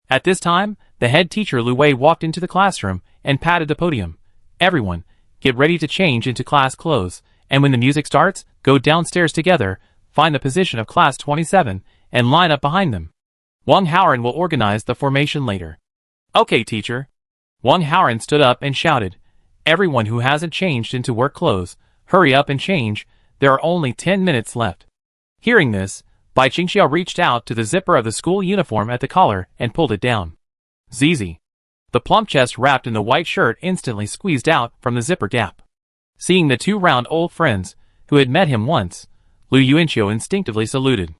Speaker 1: At this time, the head teacher Lu Wei walked into the classroom and patted the podium. Everyone, get ready to change into class clothes, and when the music starts, go downstairs together, find the position of class 27, and line up behind them. Wang Haoran will organize the formation later. Okay, teacher. Wang Haoran stood up and shouted, everyone who hasn't changed into work clothes, hurry up and change, there are only 10 minutes left. Hearing this, Bai Qingxia reached out to the zipper of the school uniform at the collar and pulled it down. Zizi. The plump chest wrapped in the white shirt instantly squeezed out from the zipper gap. Seeing the two round old friends, who had met him once, Lu Yuanqiu instinctively saluted.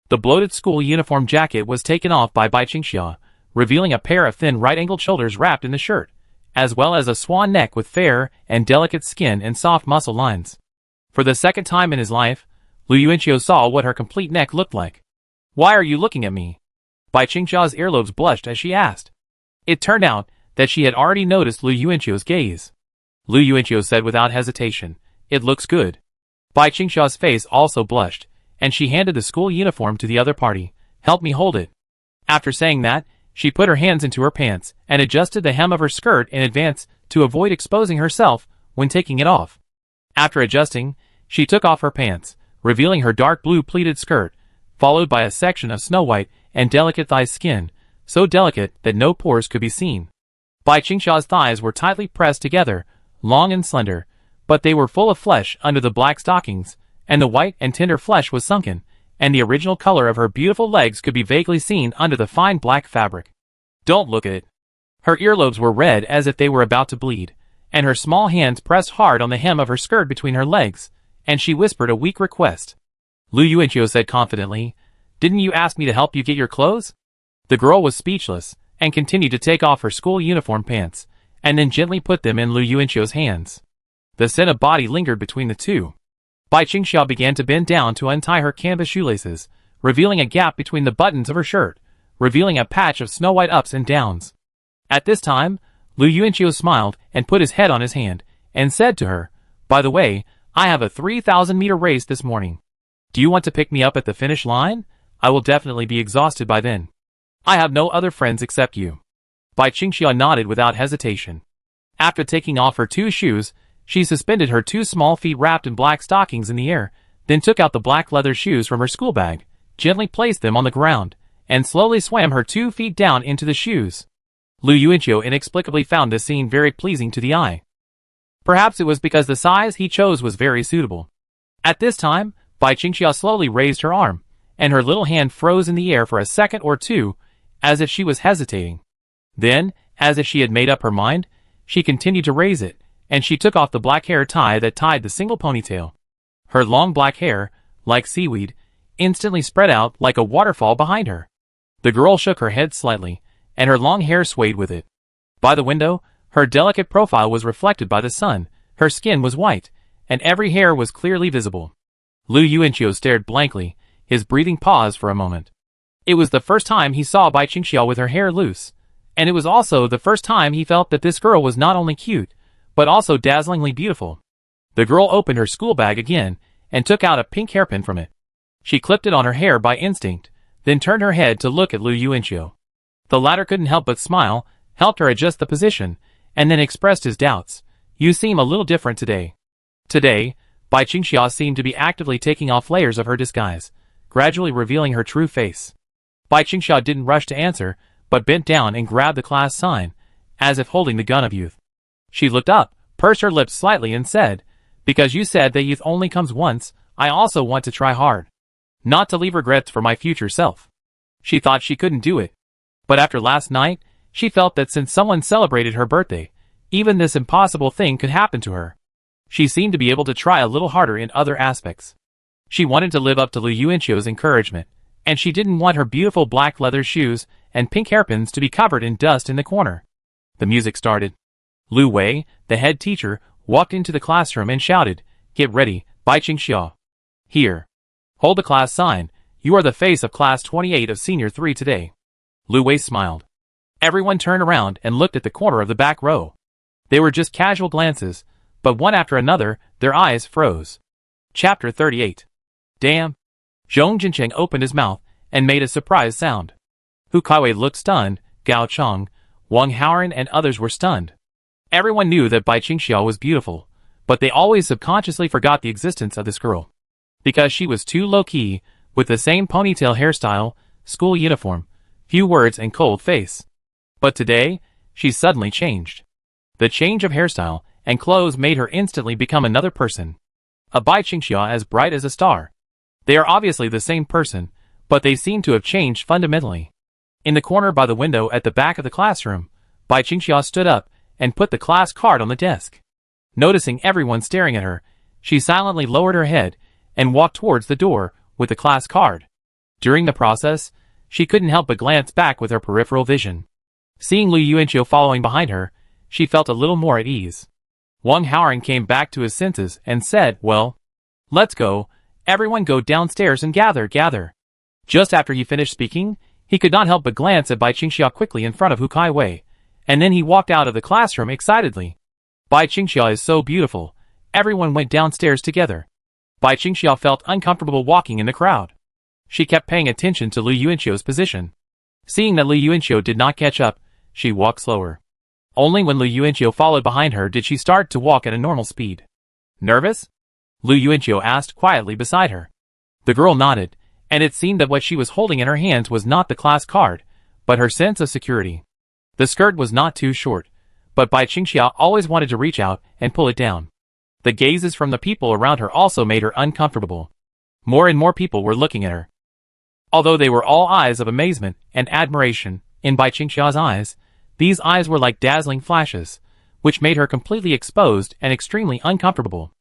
Speaker 1: The bloated school uniform jacket was taken off by Bai Qingxia, revealing a pair of thin right-angled shoulders wrapped in the shirt, as well as a swan neck with fair and delicate skin and soft muscle lines. For the second time in his life, Lu Yuanqiu saw what her complete neck looked like. Why are you looking at me? Bai Qingxia's earlobes blushed as she asked. It turned out that she had already noticed Lu Yuanqiu's gaze. Lu Yuanqiu said without hesitation, it looks good. Bai Qingxia's face also blushed, and she handed the school uniform to the other party. Help me hold it. After saying that, she put her hands into her pants and adjusted the hem of her skirt in advance to avoid exposing herself when taking it off. After adjusting, she took off her pants, revealing her dark blue pleated skirt, followed by a section of snow-white and delicate thigh skin, so delicate that no pores could be seen. Bai Qingxia's thighs were tightly pressed together, long and slender, but they were full of flesh under the black stockings, and the white and tender flesh was sunken, and the original color of her beautiful legs could be vaguely seen under the fine black fabric. Don't look at it. Her earlobes were red as if they were about to bleed, and her small hands pressed hard on the hem of her skirt between her legs, and she whispered a weak request. Lu Yuanqiu said confidently, didn't you ask me to help you get your clothes? The girl was speechless, and continued to take off her school uniform pants, and then gently put them in Lu Yuanqiu's hands. The scent of body lingered between the two. Bai Qingxia began to bend down to untie her canvas shoelaces, revealing a gap between the buttons of her shirt, revealing a patch of snow-white ups and downs. At this time, Lu Yuanqiu smiled and put his head on his hand, and said to her, by the way, I have a 3,000-meter race this morning. Do you want to pick me up at the finish line? I will definitely be exhausted by then. I have no other friends except you. Bai Qingxia nodded without hesitation. After taking off her 2 shoes, she suspended her 2 small feet wrapped in black stockings in the air, then took out the black leather shoes from her school bag, gently placed them on the ground, and slowly swam her 2 feet down into the shoes. Lu Yuanqiu inexplicably found this scene very pleasing to the eye. Perhaps it was because the size he chose was very suitable. At this time, Bai Qingxia slowly raised her arm, and her little hand froze in the air for a second or two, as if she was hesitating. Then, as if she had made up her mind, she continued to raise it, and she took off the black hair tie that tied the single ponytail. Her long black hair, like seaweed, instantly spread out like a waterfall behind her. The girl shook her head slightly, and her long hair swayed with it. By the window, her delicate profile was reflected by the sun, her skin was white, and every hair was clearly visible. Lu Yuanqiu stared blankly, his breathing paused for a moment. It was the first time he saw Bai Qingxia with her hair loose, and it was also the first time he felt that this girl was not only cute, but also dazzlingly beautiful. The girl opened her school bag again, and took out a pink hairpin from it. She clipped it on her hair by instinct, then turned her head to look at Lu Yuanqiu. The latter couldn't help but smile, helped her adjust the position, and then expressed his doubts. You seem a little different today. Today, Bai Qingxia seemed to be actively taking off layers of her disguise, gradually revealing her true face. Bai Qingxia didn't rush to answer, but bent down and grabbed the class sign, as if holding the gun of youth. She looked up, pursed her lips slightly and said, because you said that youth only comes once, I also want to try hard. Not to leave regrets for my future self. She thought she couldn't do it. But after last night, she felt that since someone celebrated her birthday, even this impossible thing could happen to her. She seemed to be able to try a little harder in other aspects. She wanted to live up to Lu Yuanqiu's encouragement, and she didn't want her beautiful black leather shoes and pink hairpins to be covered in dust in the corner. The music started. Lu Wei, the head teacher, walked into the classroom and shouted, "Get ready, Bai Qingxia. Here. Hold the class sign. You are the face of class 28 of senior 3 today." Lu Wei smiled. Everyone turned around and looked at the corner of the back row. They were just casual glances, but one after another, their eyes froze. Chapter 38. Damn. Zhong Jincheng opened his mouth and made a surprised sound. Hu Caiwei looked stunned, Gao Cheng, Wang Haoran and others were stunned. Everyone knew that Bai Qingxia was beautiful, but they always subconsciously forgot the existence of this girl. Because she was too low-key, with the same ponytail hairstyle, school uniform, few words and cold face. But today, she suddenly changed. The change of hairstyle and clothes made her instantly become another person. A Bai Qingxia as bright as a star. They are obviously the same person, but they seem to have changed fundamentally. In the corner by the window at the back of the classroom, Bai Qingxia stood up and put the class card on the desk. Noticing everyone staring at her, she silently lowered her head and walked towards the door with the class card. During the process, she couldn't help but glance back with her peripheral vision. Seeing Lu Yuanqiu following behind her, she felt a little more at ease. Wang Haoran came back to his senses and said, "Well, let's go. Everyone go downstairs and gather. Just after he finished speaking, he could not help but glance at Bai Qingxia quickly in front of Hu Caiwei, and then he walked out of the classroom excitedly. Bai Qingxia is so beautiful. Everyone went downstairs together. Bai Qingxia felt uncomfortable walking in the crowd. She kept paying attention to Lu Yuanqiu's position. Seeing that Lu Yuanqiu did not catch up, she walked slower. Only when Lu Yuanqiu followed behind her did she start to walk at a normal speed. Nervous? Lu Yuanqiu asked quietly beside her. The girl nodded, and it seemed that what she was holding in her hands was not the class card, but her sense of security. The skirt was not too short, but Bai Qingxia always wanted to reach out and pull it down. The gazes from the people around her also made her uncomfortable. More and more people were looking at her. Although they were all eyes of amazement and admiration, in Bai Qingxia's eyes, these eyes were like dazzling flashes, which made her completely exposed and extremely uncomfortable.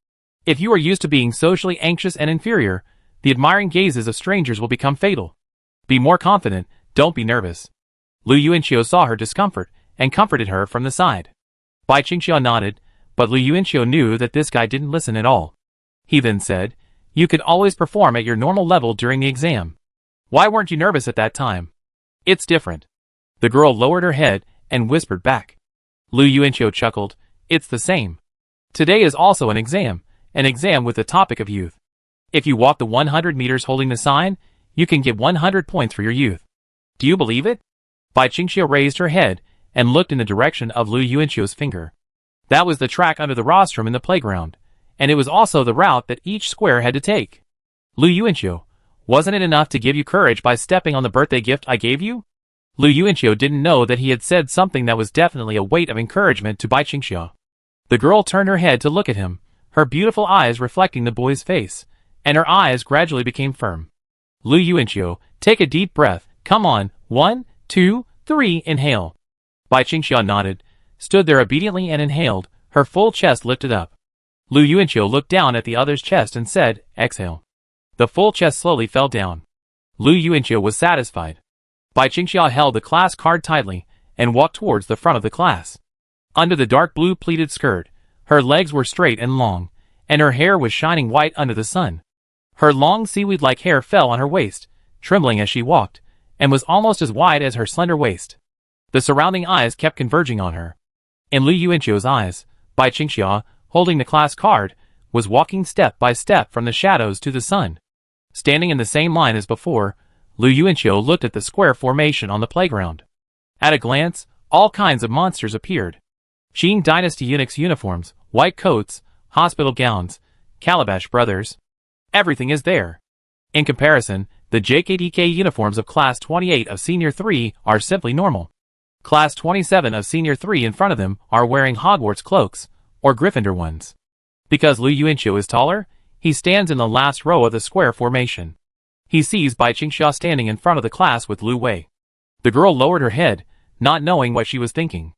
Speaker 1: If you are used to being socially anxious and inferior, the admiring gazes of strangers will become fatal. Be more confident, don't be nervous. Lu Yuanqiu saw her discomfort and comforted her from the side. Bai Qingxia nodded, but Lu Yuanqiu knew that this guy didn't listen at all. He then said, "You could always perform at your normal level during the exam. Why weren't you nervous at that time?" "It's different." The girl lowered her head and whispered back. Lu Yuanqiu chuckled, "It's the same. Today is also an exam, an exam with the topic of youth. If you walk the 100 meters holding the sign, you can get 100 points for your youth. Do you believe it? Bai Qingxia raised her head and looked in the direction of Lu Yuanqiu's finger. That was the track under the rostrum in the playground, and it was also the route that each square had to take. Lu Yuanqiu, wasn't it enough to give you courage by stepping on the birthday gift I gave you? Lu Yuanqiu didn't know that he had said something that was definitely a weight of encouragement to Bai Qingxia. The girl turned her head to look at him, her beautiful eyes reflecting the boy's face, and her eyes gradually became firm. Lu Yuanqiu, take a deep breath. Come on, 1, 2, 3, inhale. Bai Qingxia nodded, stood there obediently and inhaled, her full chest lifted up. Lu Yuanqiu looked down at the other's chest and said, exhale. The full chest slowly fell down. Lu Yuanqiu was satisfied. Bai Qingxia held the class card tightly and walked towards the front of the class. Under the dark blue pleated skirt, her legs were straight and long, and her hair was shining white under the sun. Her long seaweed-like hair fell on her waist, trembling as she walked, and was almost as wide as her slender waist. The surrounding eyes kept converging on her. In Lu Yuanqiu's eyes, Bai Qingxia, holding the class card, was walking step by step from the shadows to the sun. Standing in the same line as before, Lu Yuanqiu looked at the square formation on the playground. At a glance, all kinds of monsters appeared. Qing Dynasty eunuchs' uniforms, white coats, hospital gowns, Calabash brothers. Everything is there. In comparison, the JKDK uniforms of Class 28 of Senior 3 are simply normal. Class 27 of Senior 3 in front of them are wearing Hogwarts cloaks, or Gryffindor ones. Because Lu Yuanqiu is taller, he stands in the last row of the square formation. He sees Bai Qingxia standing in front of the class with Lu Wei. The girl lowered her head, not knowing what she was thinking.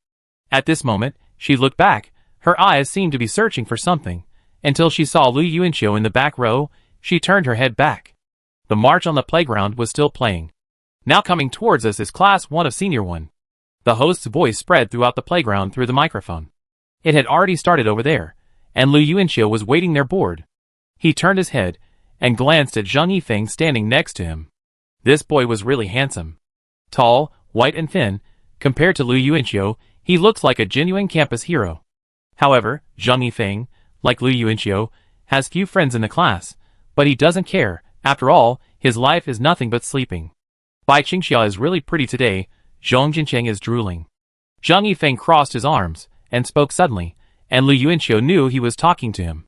Speaker 1: At this moment, she looked back, her eyes seemed to be searching for something, until she saw Lu Yuanqiu in the back row. She turned her head back. The march on the playground was still playing. Now coming towards us is Class 1 of Senior 1. The host's voice spread throughout the playground through the microphone. It had already started over there, and Lu Yuanqiu was waiting there bored. He turned his head and glanced at Zhang Yifeng standing next to him. This boy was really handsome. Tall, white and thin, compared to Lu Yuanqiu, he looked like a genuine campus hero. However, Zhang Yifeng, like Lu Yuanqiu, has few friends in the class, but he doesn't care. After all, his life is nothing but sleeping. Bai Qingxia is really pretty today. Zhong Jincheng is drooling. Zhang Yifeng crossed his arms and spoke suddenly, and Lu Yuanqiu knew he was talking to him.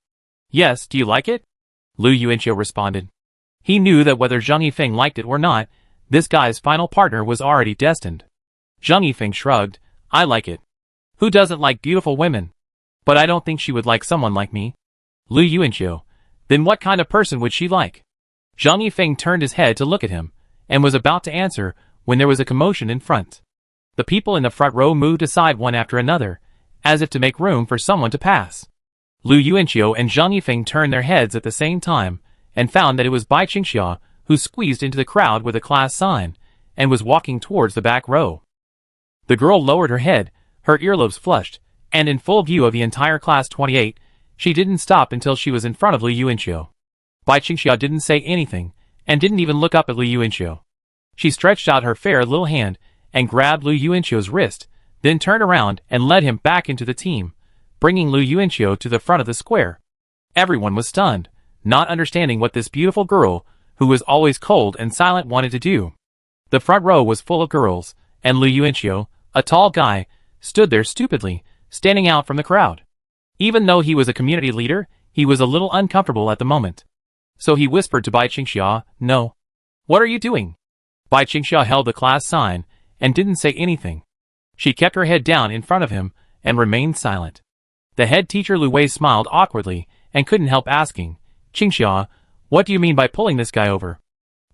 Speaker 1: Yes, do you like it? Lu Yuanqiu responded. He knew that whether Zhang Yifeng liked it or not, this guy's final partner was already destined. Zhang Yifeng shrugged. I like it. Who doesn't like beautiful women? But I don't think she would like someone like me. Lu Yuanqiu. Then what kind of person would she like? Zhang Yifeng turned his head to look at him, and was about to answer, when there was a commotion in front. The people in the front row moved aside one after another, as if to make room for someone to pass. Lu Yuanqiu and Zhang Yifeng turned their heads at the same time, and found that it was Bai Qingxia, who squeezed into the crowd with a class sign, and was walking towards the back row. The girl lowered her head, her earlobes flushed, and in full view of the entire Class 28, she didn't stop until she was in front of Lu Yuanqiu. Bai Qingxia didn't say anything, and didn't even look up at Lu Yuanqiu. She stretched out her fair little hand, and grabbed Lu Yuanqiu's wrist, then turned around and led him back into the team, bringing Lu Yuanqiu to the front of the square. Everyone was stunned, not understanding what this beautiful girl, who was always cold and silent, wanted to do. The front row was full of girls, and Lu Yuanqiu, a tall guy, stood there stupidly, standing out from the crowd. Even though he was a community leader, he was a little uncomfortable at the moment. So he whispered to Bai Qingxia, "No. What are you doing?" Bai Qingxia held the class sign, and didn't say anything. She kept her head down in front of him, and remained silent. The head teacher Lu Wei smiled awkwardly, and couldn't help asking, "Qingxia, what do you mean by pulling this guy over?"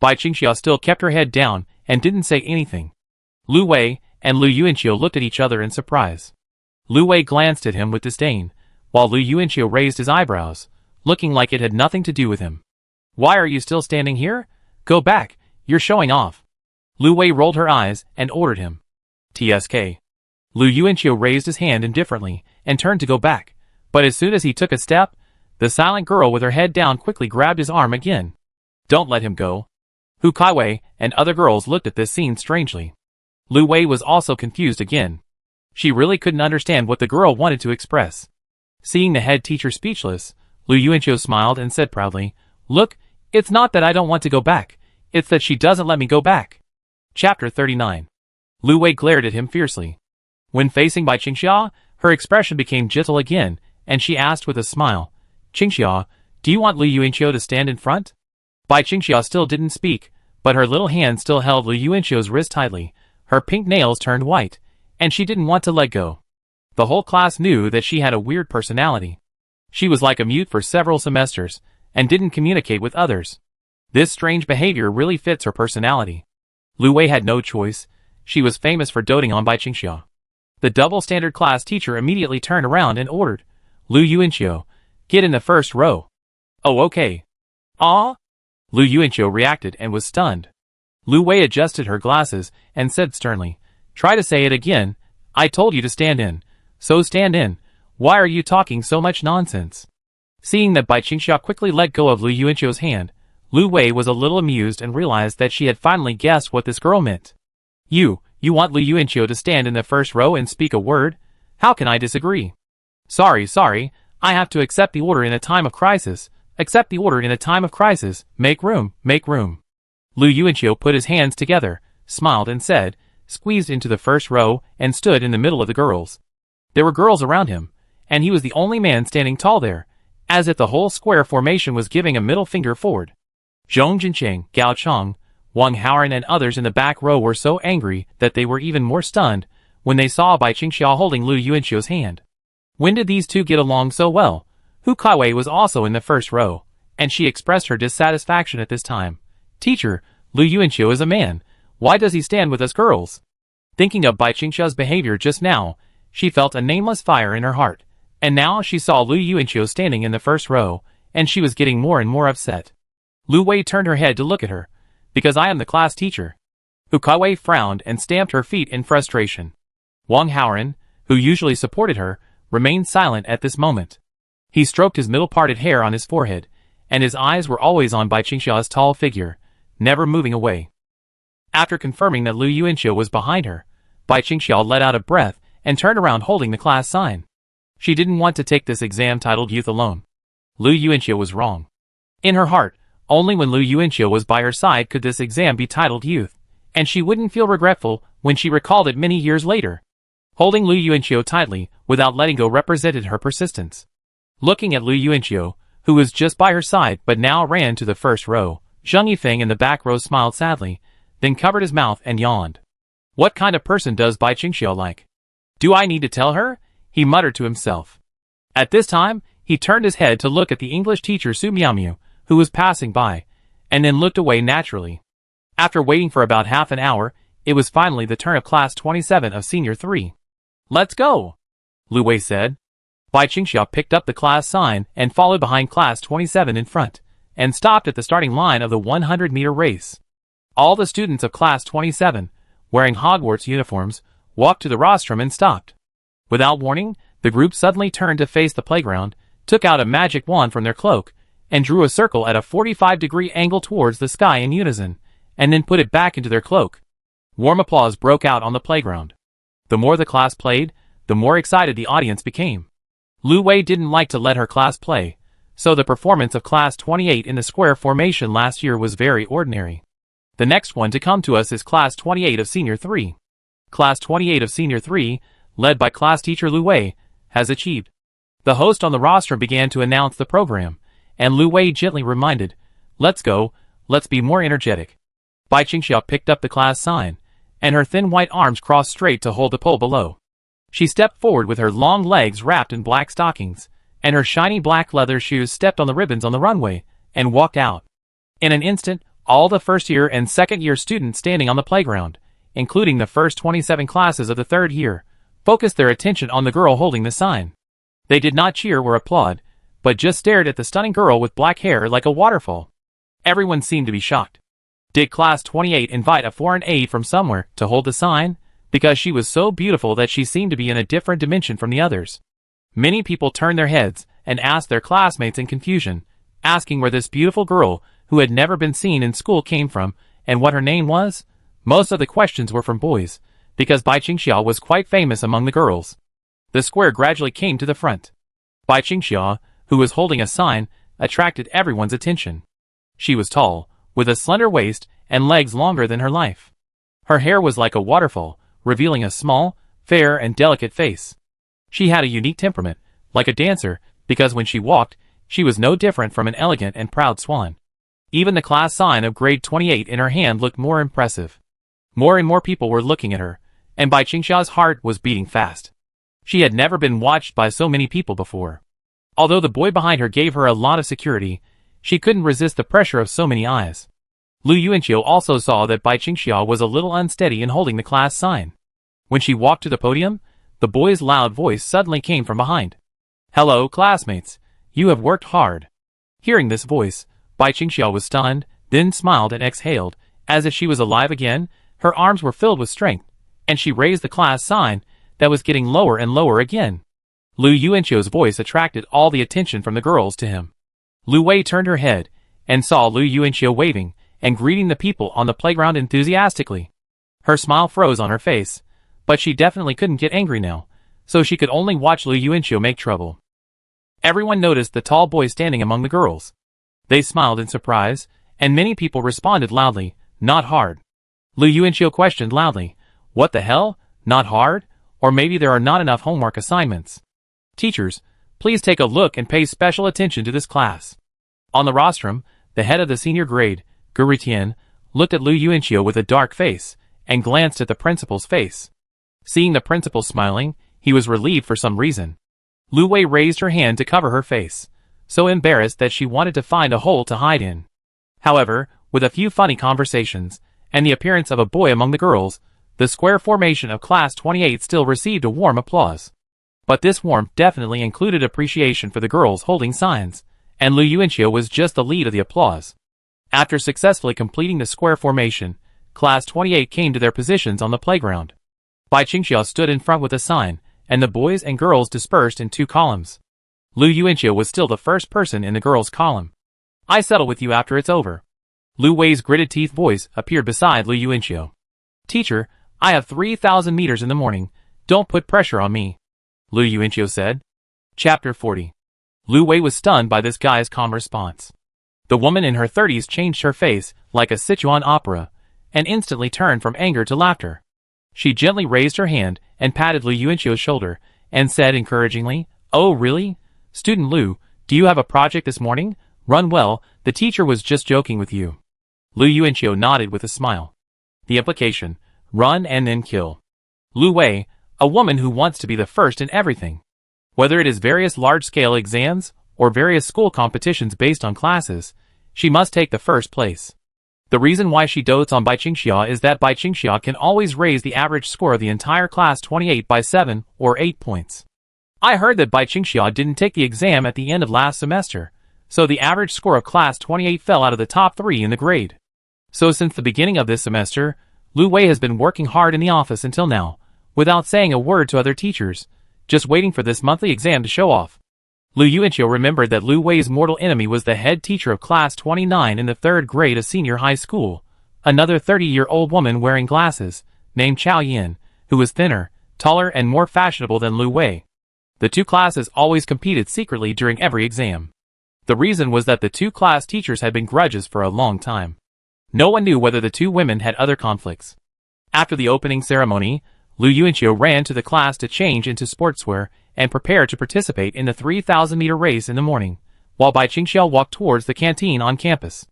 Speaker 1: Bai Qingxia still kept her head down, and didn't say anything. Lu Wei and Lu Yuanqiu looked at each other in surprise. Lu Wei glanced at him with disdain, while Lu Yuanqiu raised his eyebrows, looking like it had nothing to do with him. "Why are you still standing here? Go back, you're showing off." Lu Wei rolled her eyes and ordered him. "TSK." Lu Yuanqiu raised his hand indifferently and turned to go back, but as soon as he took a step, the silent girl with her head down quickly grabbed his arm again. "Don't let him go." Hu Caiwei and other girls looked at this scene strangely. Lu Wei was also confused again. She really couldn't understand what the girl wanted to express. Seeing the head teacher speechless, Lu Yuanqiu smiled and said proudly, "Look, it's not that I don't want to go back, it's that she doesn't let me go back." Chapter 39. Lu Wei glared at him fiercely. When facing Bai Qingxia, her expression became gentle again, and she asked with a smile, "Qingxia, do you want Lu Yuanqiu to stand in front?" Bai Qingxia still didn't speak, but her little hand still held Lu Yuanqiu's wrist tightly, her pink nails turned white, and she didn't want to let go. The whole class knew that she had a weird personality. She was like a mute for several semesters, and didn't communicate with others. This strange behavior really fits her personality. Lu Wei had no choice. She was famous for doting on Bai Qingxia. The double-standard class teacher immediately turned around and ordered, "Lu Yuanqiu, get in the first row." "Oh, okay." "Ah?" Lu Yuanqiu reacted and was stunned. Lu Wei adjusted her glasses and said sternly, "Try to say it again. I told you to stand in. So stand in. Why are you talking so much nonsense?" Seeing that Bai Qingxia quickly let go of Lu Yuanqiu's hand, Lu Wei was a little amused and realized that she had finally guessed what this girl meant. You want Lu Yuanqiu to stand in the first row and speak a word? How can I disagree?" Sorry, I have to accept the order in a time of crisis. Accept the order in a time of crisis. Make room, make room." Lu Yuanqiu put his hands together, smiled and said, squeezed into the first row, and stood in the middle of the girls. There were girls around him, and he was the only man standing tall there, as if the whole square formation was giving a middle finger forward. Zhong Jinqing, Gao Cheng, Wang Haoran and others in the back row were so angry that they were even more stunned when they saw Bai Qingxia holding Lu Yuanqiu's hand. When did these two get along so well? Hu Caiwei was also in the first row, and she expressed her dissatisfaction at this time. "Teacher, Lu Yuanqiu is a man. Why does he stand with us girls?" Thinking of Bai Qingxia's behavior just now, she felt a nameless fire in her heart, and now she saw Lu Yuanqiu standing in the first row, and she was getting more and more upset. Lu Wei turned her head to look at her. "Because I am the class teacher." Hu Caiwei frowned and stamped her feet in frustration. Wang Haoran, who usually supported her, remained silent at this moment. He stroked his middle-parted hair on his forehead, and his eyes were always on Bai Qingxia's tall figure, never moving away. After confirming that Lu Yuanqiu was behind her, Bai Qingxia let out a breath and turned around holding the class sign. She didn't want to take this exam titled Youth alone. Lu Yuanqiu was wrong. In her heart, only when Lu Yuanqiu was by her side could this exam be titled Youth, and she wouldn't feel regretful when she recalled it many years later. Holding Lu Yuanqiu tightly, without letting go, represented her persistence. Looking at Lu Yuanqiu, who was just by her side but now ran to the first row, Zheng Yifeng in the back row smiled sadly, then covered his mouth and yawned. What kind of person does Bai Qingxia like? Do I need to tell her? He muttered to himself. At this time, he turned his head to look at the English teacher Su Miaomiu, who was passing by, and then looked away naturally. After waiting for about half an hour, it was finally the turn of class 27 of senior 3. "Let's go," Lu Wei said. Bai Qingxia picked up the class sign and followed behind class 27 in front, and stopped at the starting line of the 100-meter race. All the students of class 27, wearing Hogwarts uniforms, walked to the rostrum and stopped. Without warning, the group suddenly turned to face the playground, took out a magic wand from their cloak, and drew a circle at a 45-degree angle towards the sky in unison, and then put it back into their cloak. Warm applause broke out on the playground. The more the class played, the more excited the audience became. Lu Wei didn't like to let her class play, so the performance of class 28 in the square formation last year was very ordinary. The next one to come to us is class 28 of senior 3. Class 28 of senior 3, led by class teacher Lu Wei, has achieved. The host on the rostrum began to announce the program, and Lu Wei gently reminded, "Let's go, let's be more energetic." Bai Qingxia picked up the class sign, and her thin white arms crossed straight to hold the pole below. She stepped forward with her long legs wrapped in black stockings, and her shiny black leather shoes stepped on the ribbons on the runway, and walked out. In an instant, all the first-year and second-year students standing on the playground, including the first 27 classes of the third year, focused their attention on the girl holding the sign. They did not cheer or applaud, but just stared at the stunning girl with black hair like a waterfall. Everyone seemed to be shocked. Did class 28 invite a foreign aide from somewhere to hold the sign? Because she was so beautiful that she seemed to be in a different dimension from the others. Many people turned their heads and asked their classmates in confusion, asking where this beautiful girl, who had never been seen in school, came from, and what her name was. Most of the questions were from boys, because Bai Qingxia was quite famous among the girls. The square gradually came to the front. Bai Qingxia, who was holding a sign, attracted everyone's attention. She was tall, with a slender waist and legs longer than her life. Her hair was like a waterfall, revealing a small, fair and delicate face. She had a unique temperament, like a dancer, because when she walked, she was no different from an elegant and proud swan. Even the class sign of grade 28 in her hand looked more impressive. More and more people were looking at her, and Bai Qingxia's heart was beating fast. She had never been watched by so many people before. Although the boy behind her gave her a lot of security, she couldn't resist the pressure of so many eyes. Lu Yuanqiu also saw that Bai Qingxia was a little unsteady in holding the class sign. When she walked to the podium, the boy's loud voice suddenly came from behind. "Hello, classmates. You have worked hard." Hearing this voice, Bai Qingxia was stunned, then smiled and exhaled, as if she was alive again. Her arms were filled with strength, and she raised the class sign that was getting lower and lower again. Lu Yuanqiu's voice attracted all the attention from the girls to him. Lu Wei turned her head and saw Lu Yuanqiu waving and greeting the people on the playground enthusiastically. Her smile froze on her face, but she definitely couldn't get angry now, so she could only watch Lu Yuanqiu make trouble. Everyone noticed the tall boy standing among the girls. They smiled in surprise, and many people responded loudly, "Not hard." Lu Yuanqiu questioned loudly, "What the hell? Not hard? Or maybe there are not enough homework assignments. Teachers, please take a look and pay special attention to this class." On the rostrum, the head of the senior grade, Gu Tian, looked at Lu Yuanqiu with a dark face, and glanced at the principal's face. Seeing the principal smiling, he was relieved for some reason. Lu Wei raised her hand to cover her face, so embarrassed that she wanted to find a hole to hide in. However, with a few funny conversations, and the appearance of a boy among the girls, the square formation of Class 28 still received a warm applause. But this warmth definitely included appreciation for the girls holding signs, and Lu Yuanqiu was just the lead of the applause. After successfully completing the square formation, Class 28 came to their positions on the playground. Bai Qingxia stood in front with a sign, and the boys and girls dispersed in two columns. Lu Yuanqiu was still the first person in the girls' column. "I settle with you after it's over." Lu Wei's gritted teeth voice appeared beside Lu Yuanqiu. "Teacher, I have 3,000 meters in the morning. Don't put pressure on me," Lu Yuanqiu said. Chapter 40. Lu Wei was stunned by this guy's calm response. The woman in her 30s changed her face like a Sichuan opera, and instantly turned from anger to laughter. She gently raised her hand and patted Lu Yuanqiu's shoulder, and said encouragingly, "Oh really? Student Lu, do you have a project this morning? Run well, the teacher was just joking with you." Lu Yuanqiu nodded with a smile. The implication: run and then kill. Lu Wei, a woman who wants to be the first in everything. Whether it is various large-scale exams, or various school competitions based on classes, she must take the first place. The reason why she dotes on Bai Qingxia is that Bai Qingxia can always raise the average score of the entire class 28 by 7 or 8 points. I heard that Bai Qingxia didn't take the exam at the end of last semester, so the average score of class 28 fell out of the top 3 in the grade. So since the beginning of this semester, Lu Wei has been working hard in the office until now, without saying a word to other teachers, just waiting for this monthly exam to show off. Lu Yuanqiu remembered that Lu Wei's mortal enemy was the head teacher of class 29 in the 3rd grade of senior high school, another 30-year-old woman wearing glasses, named Chao Yin, who was thinner, taller and more fashionable than Lu Wei. The two classes always competed secretly during every exam. The reason was that the two class teachers had been grudges for a long time. No one knew whether the two women had other conflicts. After the opening ceremony, Lu Yuanqiu ran to the class to change into sportswear and prepare to participate in the 3,000-meter race in the morning, while Bai Qingxia walked towards the canteen on campus.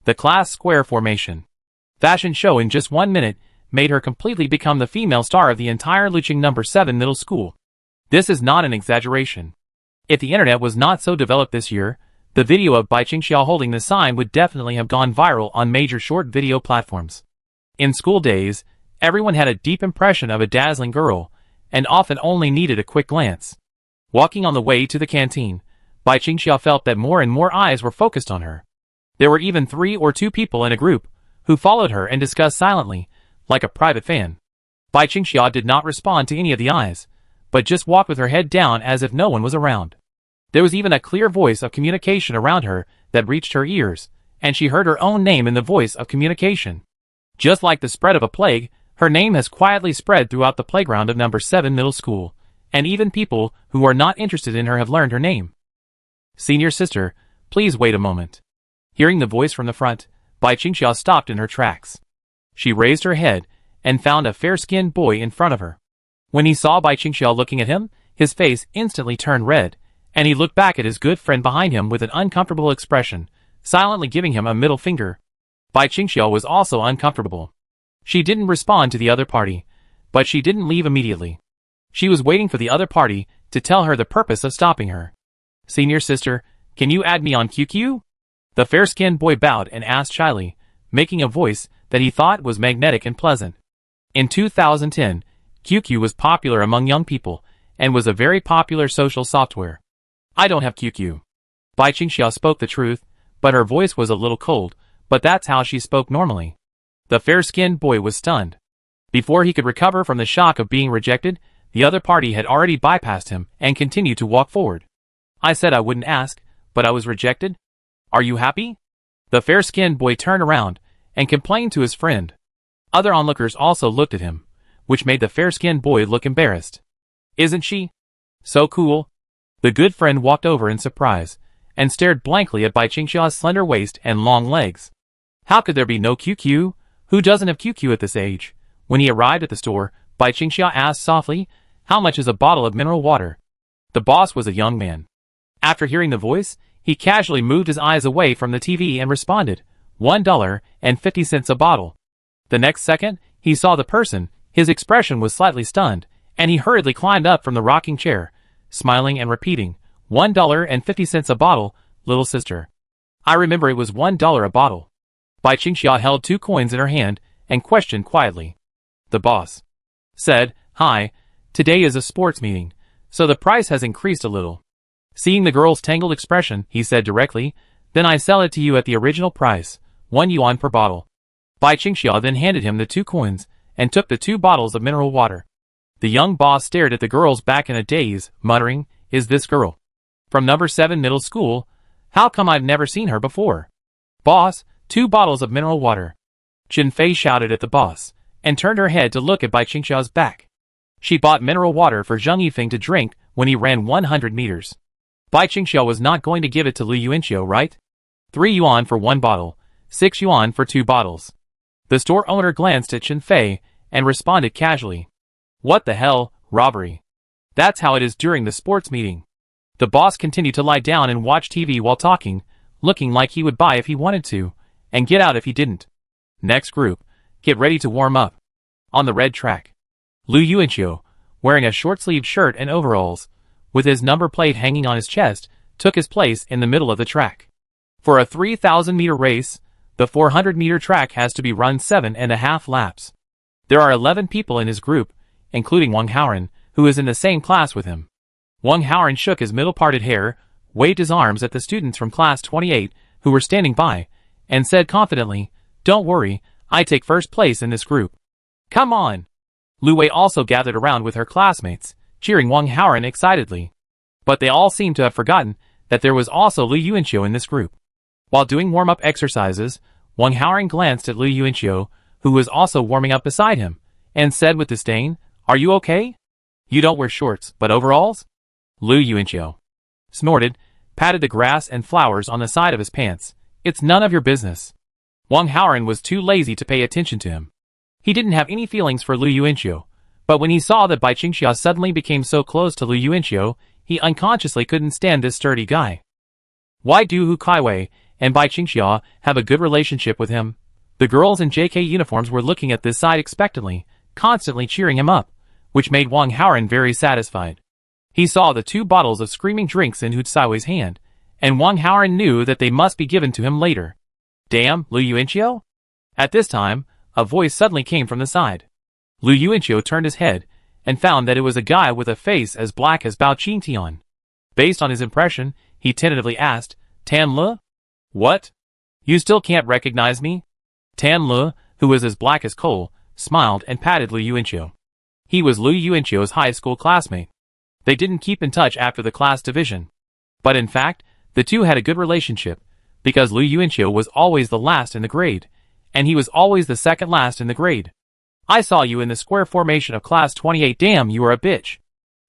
Speaker 1: The class square formation fashion show in just 1 minute made her completely become the female star of the entire Luqing No. 7 middle school. This is not an exaggeration. If the internet was not so developed this year, the video of Bai Qingxia holding the sign would definitely have gone viral on major short video platforms. In school days, everyone had a deep impression of a dazzling girl, and often only needed a quick glance. Walking on the way to the canteen, Bai Qingxia felt that more and more eyes were focused on her. There were even 3 or 2 people in a group who followed her and discussed silently, like a private fan. Bai Qingxia did not respond to any of the eyes, but just walked with her head down as if no one was around. There was even a clear voice of communication around her that reached her ears, and she heard her own name in the voice of communication. Just like the spread of a plague, her name has quietly spread throughout the playground of No. 7 middle school, and even people who are not interested in her have learned her name. Senior sister, please wait a moment. Hearing the voice from the front, Bai Qingxia stopped in her tracks. She raised her head and found a fair-skinned boy in front of her. When he saw Bai Qingxia looking at him, his face instantly turned red, and he looked back at his good friend behind him with an uncomfortable expression, silently giving him a middle finger. Bai Qingxia was also uncomfortable. She didn't respond to the other party, but she didn't leave immediately. She was waiting for the other party to tell her the purpose of stopping her. Senior sister, can you add me on QQ? The fair-skinned boy bowed and asked shyly, making a voice that he thought was magnetic and pleasant. In 2010, QQ was popular among young people and was a very popular social software. I don't have QQ. Bai Qingxia spoke the truth, but her voice was a little cold, but that's how she spoke normally. The fair-skinned boy was stunned. Before he could recover from the shock of being rejected, the other party had already bypassed him and continued to walk forward. I said I wouldn't ask, but I was rejected? Are you happy? The fair-skinned boy turned around and complained to his friend. Other onlookers also looked at him, which made the fair-skinned boy look embarrassed. Isn't she? So cool. The good friend walked over in surprise and stared blankly at Bai Qingxia's slender waist and long legs. How could there be no QQ? Who doesn't have QQ at this age? When he arrived at the store, Bai Qingxia asked softly, how much is a bottle of mineral water? The boss was a young man. After hearing the voice, he casually moved his eyes away from the TV and responded, $1.50 a bottle. The next second, he saw the person. His expression was slightly stunned, and he hurriedly climbed up from the rocking chair, smiling and repeating, $1.50 a bottle, little sister. I remember it was $1 a bottle. Bai Qingxia held 2 coins in her hand and questioned quietly. The boss said, hi, today is a sports meeting, so the price has increased a little. Seeing the girl's tangled expression, he said directly, then I sell it to you at the original price, 1 yuan per bottle. Bai Qingxia then handed him the 2 coins and took the 2 bottles of mineral water. The young boss stared at the girl's back in a daze, muttering, is this girl from number 7 middle school? How come I've never seen her before? Boss, 2 bottles of mineral water. Chen Fei shouted at the boss and turned her head to look at Bai Qingxia's back. She bought mineral water for Zheng Yifeng to drink when he ran 100 meters. Bai Qingxia was not going to give it to Lu Yuanqiu, right? 3 yuan for 1 bottle, 6 yuan for 2 bottles. The store owner glanced at Chen Fei and responded casually. What the hell, robbery. That's how it is during the sports meeting. The boss continued to lie down and watch TV while talking, looking like he would buy if he wanted to, and get out if he didn't. Next group, get ready to warm up. On the red track, Lu Yuanqiu, wearing a short-sleeved shirt and overalls, with his number plate hanging on his chest, took his place in the middle of the track. For a 3,000-meter race, the 400-meter track has to be run 7.5 laps. There are 11 people in his group, including Wang Haoran, who is in the same class with him. Wang Haoran shook his middle-parted hair, waved his arms at the students from class 28 who were standing by, and said confidently, don't worry, I take first place in this group. Come on! Lu Wei also gathered around with her classmates, cheering Wang Haoran excitedly. But they all seemed to have forgotten that there was also Lu Yuanqiu in this group. While doing warm-up exercises, Wang Haoran glanced at Lu Yuanqiu, who was also warming up beside him, and said with disdain, are you okay? You don't wear shorts, but overalls? Lu Yuanqiu snorted, patted the grass and flowers on the side of his pants. It's none of your business. Wang Haoran was too lazy to pay attention to him. He didn't have any feelings for Lu Yuanqiu, but when he saw that Bai Qingxia suddenly became so close to Lu Yuanqiu, he unconsciously couldn't stand this sturdy guy. Why do Hu Caiwei and Bai Qingxia have a good relationship with him? The girls in JK uniforms were looking at this side expectantly, constantly cheering him up, which made Wang Haoran very satisfied. He saw the 2 bottles of screaming drinks in Hu Caiwei's hand, and Wang Haoran knew that they must be given to him later. Damn, Lu Yuanqiu? At this time, a voice suddenly came from the side. Lu Yuanqiu turned his head and found that it was a guy with a face as black as Bao Qingtian. Based on his impression, he tentatively asked, Tan Le? What? You still can't recognize me? Tan Le, who was as black as coal, smiled and patted Lu Yuanqiu. He was Lu Yuanqiu's high school classmate. They didn't keep in touch after the class division. But in fact, the two had a good relationship, because Lu Yuanqiu was always the last in the grade, and he was always the second last in the grade. I saw you in the square formation of class 28. Damn, you are a bitch.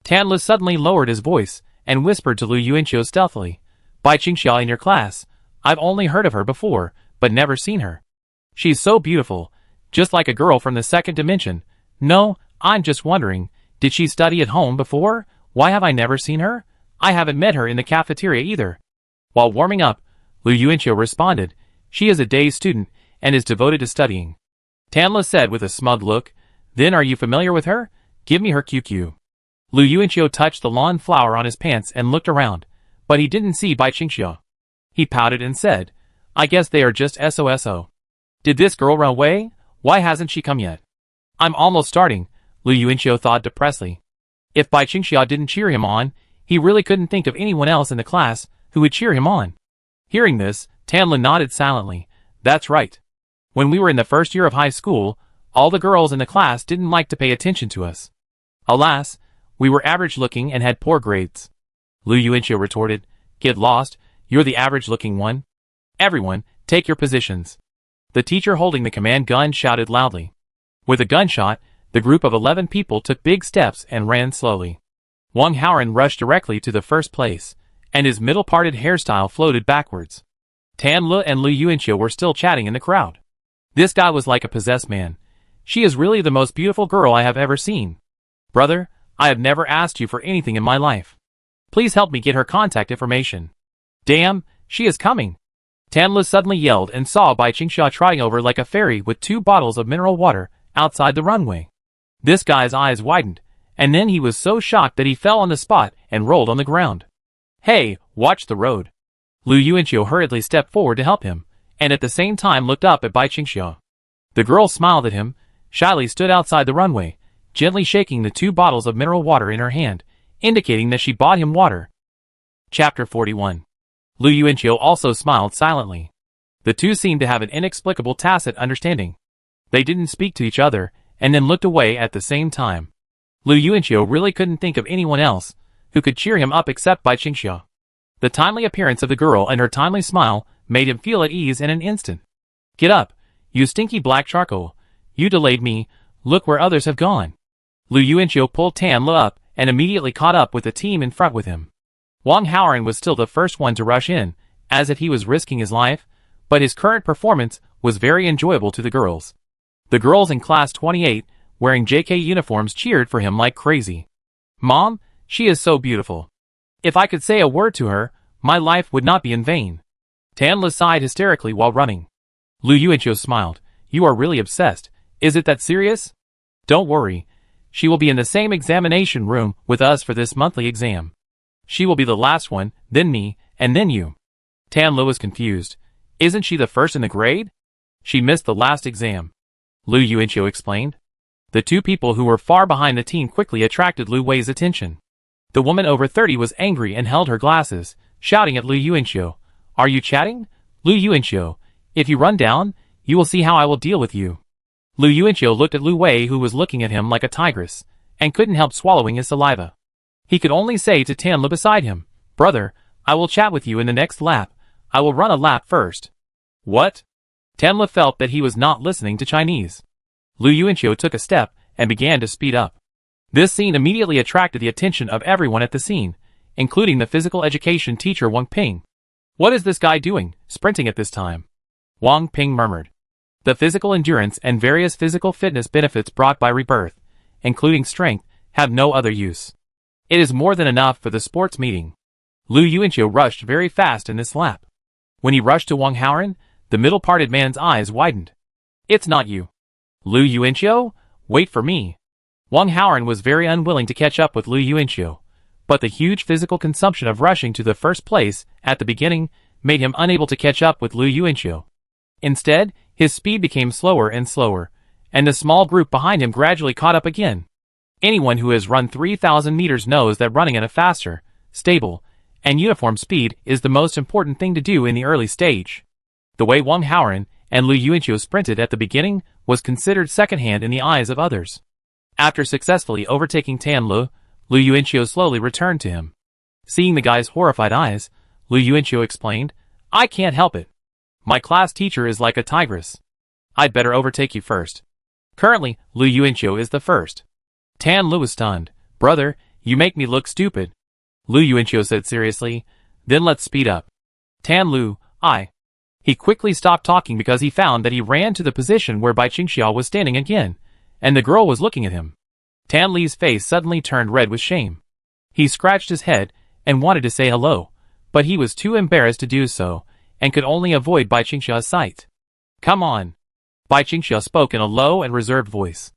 Speaker 1: Tan Le suddenly lowered his voice and whispered to Lu Yuanqiu stealthily, Bai Qingxia in your class. I've only heard of her before, but never seen her. She's so beautiful, just like a girl from the second dimension. No, I'm just wondering, did she study at home before? Why have I never seen her? I haven't met her in the cafeteria either. While warming up, Lu Yuanqiu responded, she is a day student and is devoted to studying. Tanla said with a smug look, then are you familiar with her? Give me her QQ. Lu Yuanqiu touched the lawn flower on his pants and looked around, but he didn't see Bai Qingxia. He pouted and said, I guess they are just SOSO. Did this girl run away? Why hasn't she come yet? I'm almost starting, Lu Yuanqiu thought depressedly. If Bai Qingxia didn't cheer him on, he really couldn't think of anyone else in the class who would cheer him on. Hearing this, Tanla nodded silently. That's right. When we were in the first year of high school, all the girls in the class didn't like to pay attention to us. Alas, we were average-looking and had poor grades. Lu Yuanqiu retorted, Get lost, you're the average-looking one. Everyone, take your positions. The teacher holding the command gun shouted loudly. With a gunshot, the group of 11 people took big steps and ran slowly. Wang Haoran rushed directly to the first place, and his middle-parted hairstyle floated backwards. Tan Le and Lu Yuanqiu were still chatting in the crowd. This guy was like a possessed man. She is really the most beautiful girl I have ever seen. Brother, I have never asked you for anything in my life. Please help me get her contact information. Damn, she is coming. Tanla suddenly yelled and saw Bai Qingxia trotting over like a fairy with 2 bottles of mineral water outside the runway. This guy's eyes widened, and then he was so shocked that he fell on the spot and rolled on the ground. Hey, watch the road. Lu Yuanqiu hurriedly stepped forward to help him, and at the same time looked up at Bai Qingxia. The girl smiled at him, shyly stood outside the runway, gently shaking the 2 bottles of mineral water in her hand, indicating that she bought him water. Chapter 41. Lu Yuanqiu also smiled silently. The two seemed to have an inexplicable tacit understanding. They didn't speak to each other, and then looked away at the same time. Lu Yuanqiu really couldn't think of anyone else who could cheer him up except Bai Qingxia. The timely appearance of the girl and her timely smile made him feel at ease in an instant. Get up, you stinky black charcoal. You delayed me, look where others have gone. Lu Yuanqiu pulled Tan Le up and immediately caught up with the team in front with him. Wang Haoran was still the first one to rush in, as if he was risking his life, but his current performance was very enjoyable to the girls. The girls in class 28, wearing JK uniforms, cheered for him like crazy. Mom, she is so beautiful. If I could say a word to her, my life would not be in vain. Tan Le sighed hysterically while running. Lu Yuanqiu smiled. You are really obsessed. Is it that serious? Don't worry. She will be in the same examination room with us for this monthly exam. She will be the last one, then me, and then you. Tan Le was confused. Isn't she the first in the grade? She missed the last exam. Lu Yuanqiu explained. The 2 people who were far behind the team quickly attracted Lu Wei's attention. The woman over 30 was angry and held her glasses, shouting at Lu Yuanqiu. Are you chatting? Lu Yuanqiu, if you run down, you will see how I will deal with you. Lu Yuanqiu looked at Lu Wei, who was looking at him like a tigress, and couldn't help swallowing his saliva. He could only say to Tan Le beside him, Brother, I will chat with you in the next lap. I will run a lap first. What? Tan Le felt that he was not listening to Chinese. Lu Yuanqiu took a step and began to speed up. This scene immediately attracted the attention of everyone at the scene, including the physical education teacher Wang Ping. What is this guy doing, sprinting at this time? Wang Ping murmured. The physical endurance and various physical fitness benefits brought by rebirth, including strength, have no other use. It is more than enough for the sports meeting. Lu Yuanqiu rushed very fast in this lap. When he rushed to Wang Haoran, the middle-parted man's eyes widened. It's not you. Lu Yuanqiu? Wait for me. Wang Haoran was very unwilling to catch up with Lu Yuanqiu, but the huge physical consumption of rushing to the first place at the beginning made him unable to catch up with Lu Yuanqiu. Instead, his speed became slower and slower, and the small group behind him gradually caught up again. Anyone who has run 3,000 meters knows that running at a faster, stable, and uniform speed is the most important thing to do in the early stage. The way Wang Haoran and Lu Yuanqiu sprinted at the beginning was considered secondhand in the eyes of others. After successfully overtaking Tan Le, Lu Yuanqiu slowly returned to him. Seeing the guy's horrified eyes, Lu Yuanqiu explained, I can't help it. My class teacher is like a tigress. I'd better overtake you first. Currently, Lu Yuanqiu is the first. Tan Le was stunned. Brother, you make me look stupid. Lu Yuanqiu said seriously, then let's speed up. Tan Lu, I. He quickly stopped talking because he found that he ran to the position where Bai Qingxia was standing again, and the girl was looking at him. Tan Li's face suddenly turned red with shame. He scratched his head and wanted to say hello, but he was too embarrassed to do so, and could only avoid Bai Qingxia's sight. Come on. Bai Qingxia spoke in a low and reserved voice.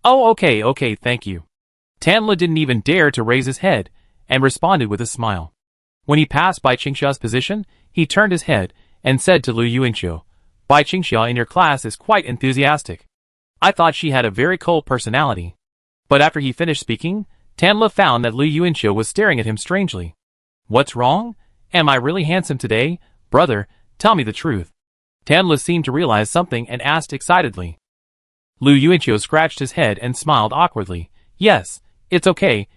Speaker 1: Oh, okay, thank you. Tan Li didn't even dare to raise his head, and responded with a smile. When he passed Bai Qingxia's position, he turned his head and said to Lu Yuanqiu, Bai Qingxia in your class is quite enthusiastic. I thought she had a very cold personality. But after he finished speaking, Tan Li found that Lu Yuanqiu was staring at him strangely. What's wrong? Am I really handsome today? Brother, tell me the truth. Tan Li seemed to realize something and asked excitedly. Lu Yuanqiu scratched his head and smiled awkwardly. Yes, it's okay.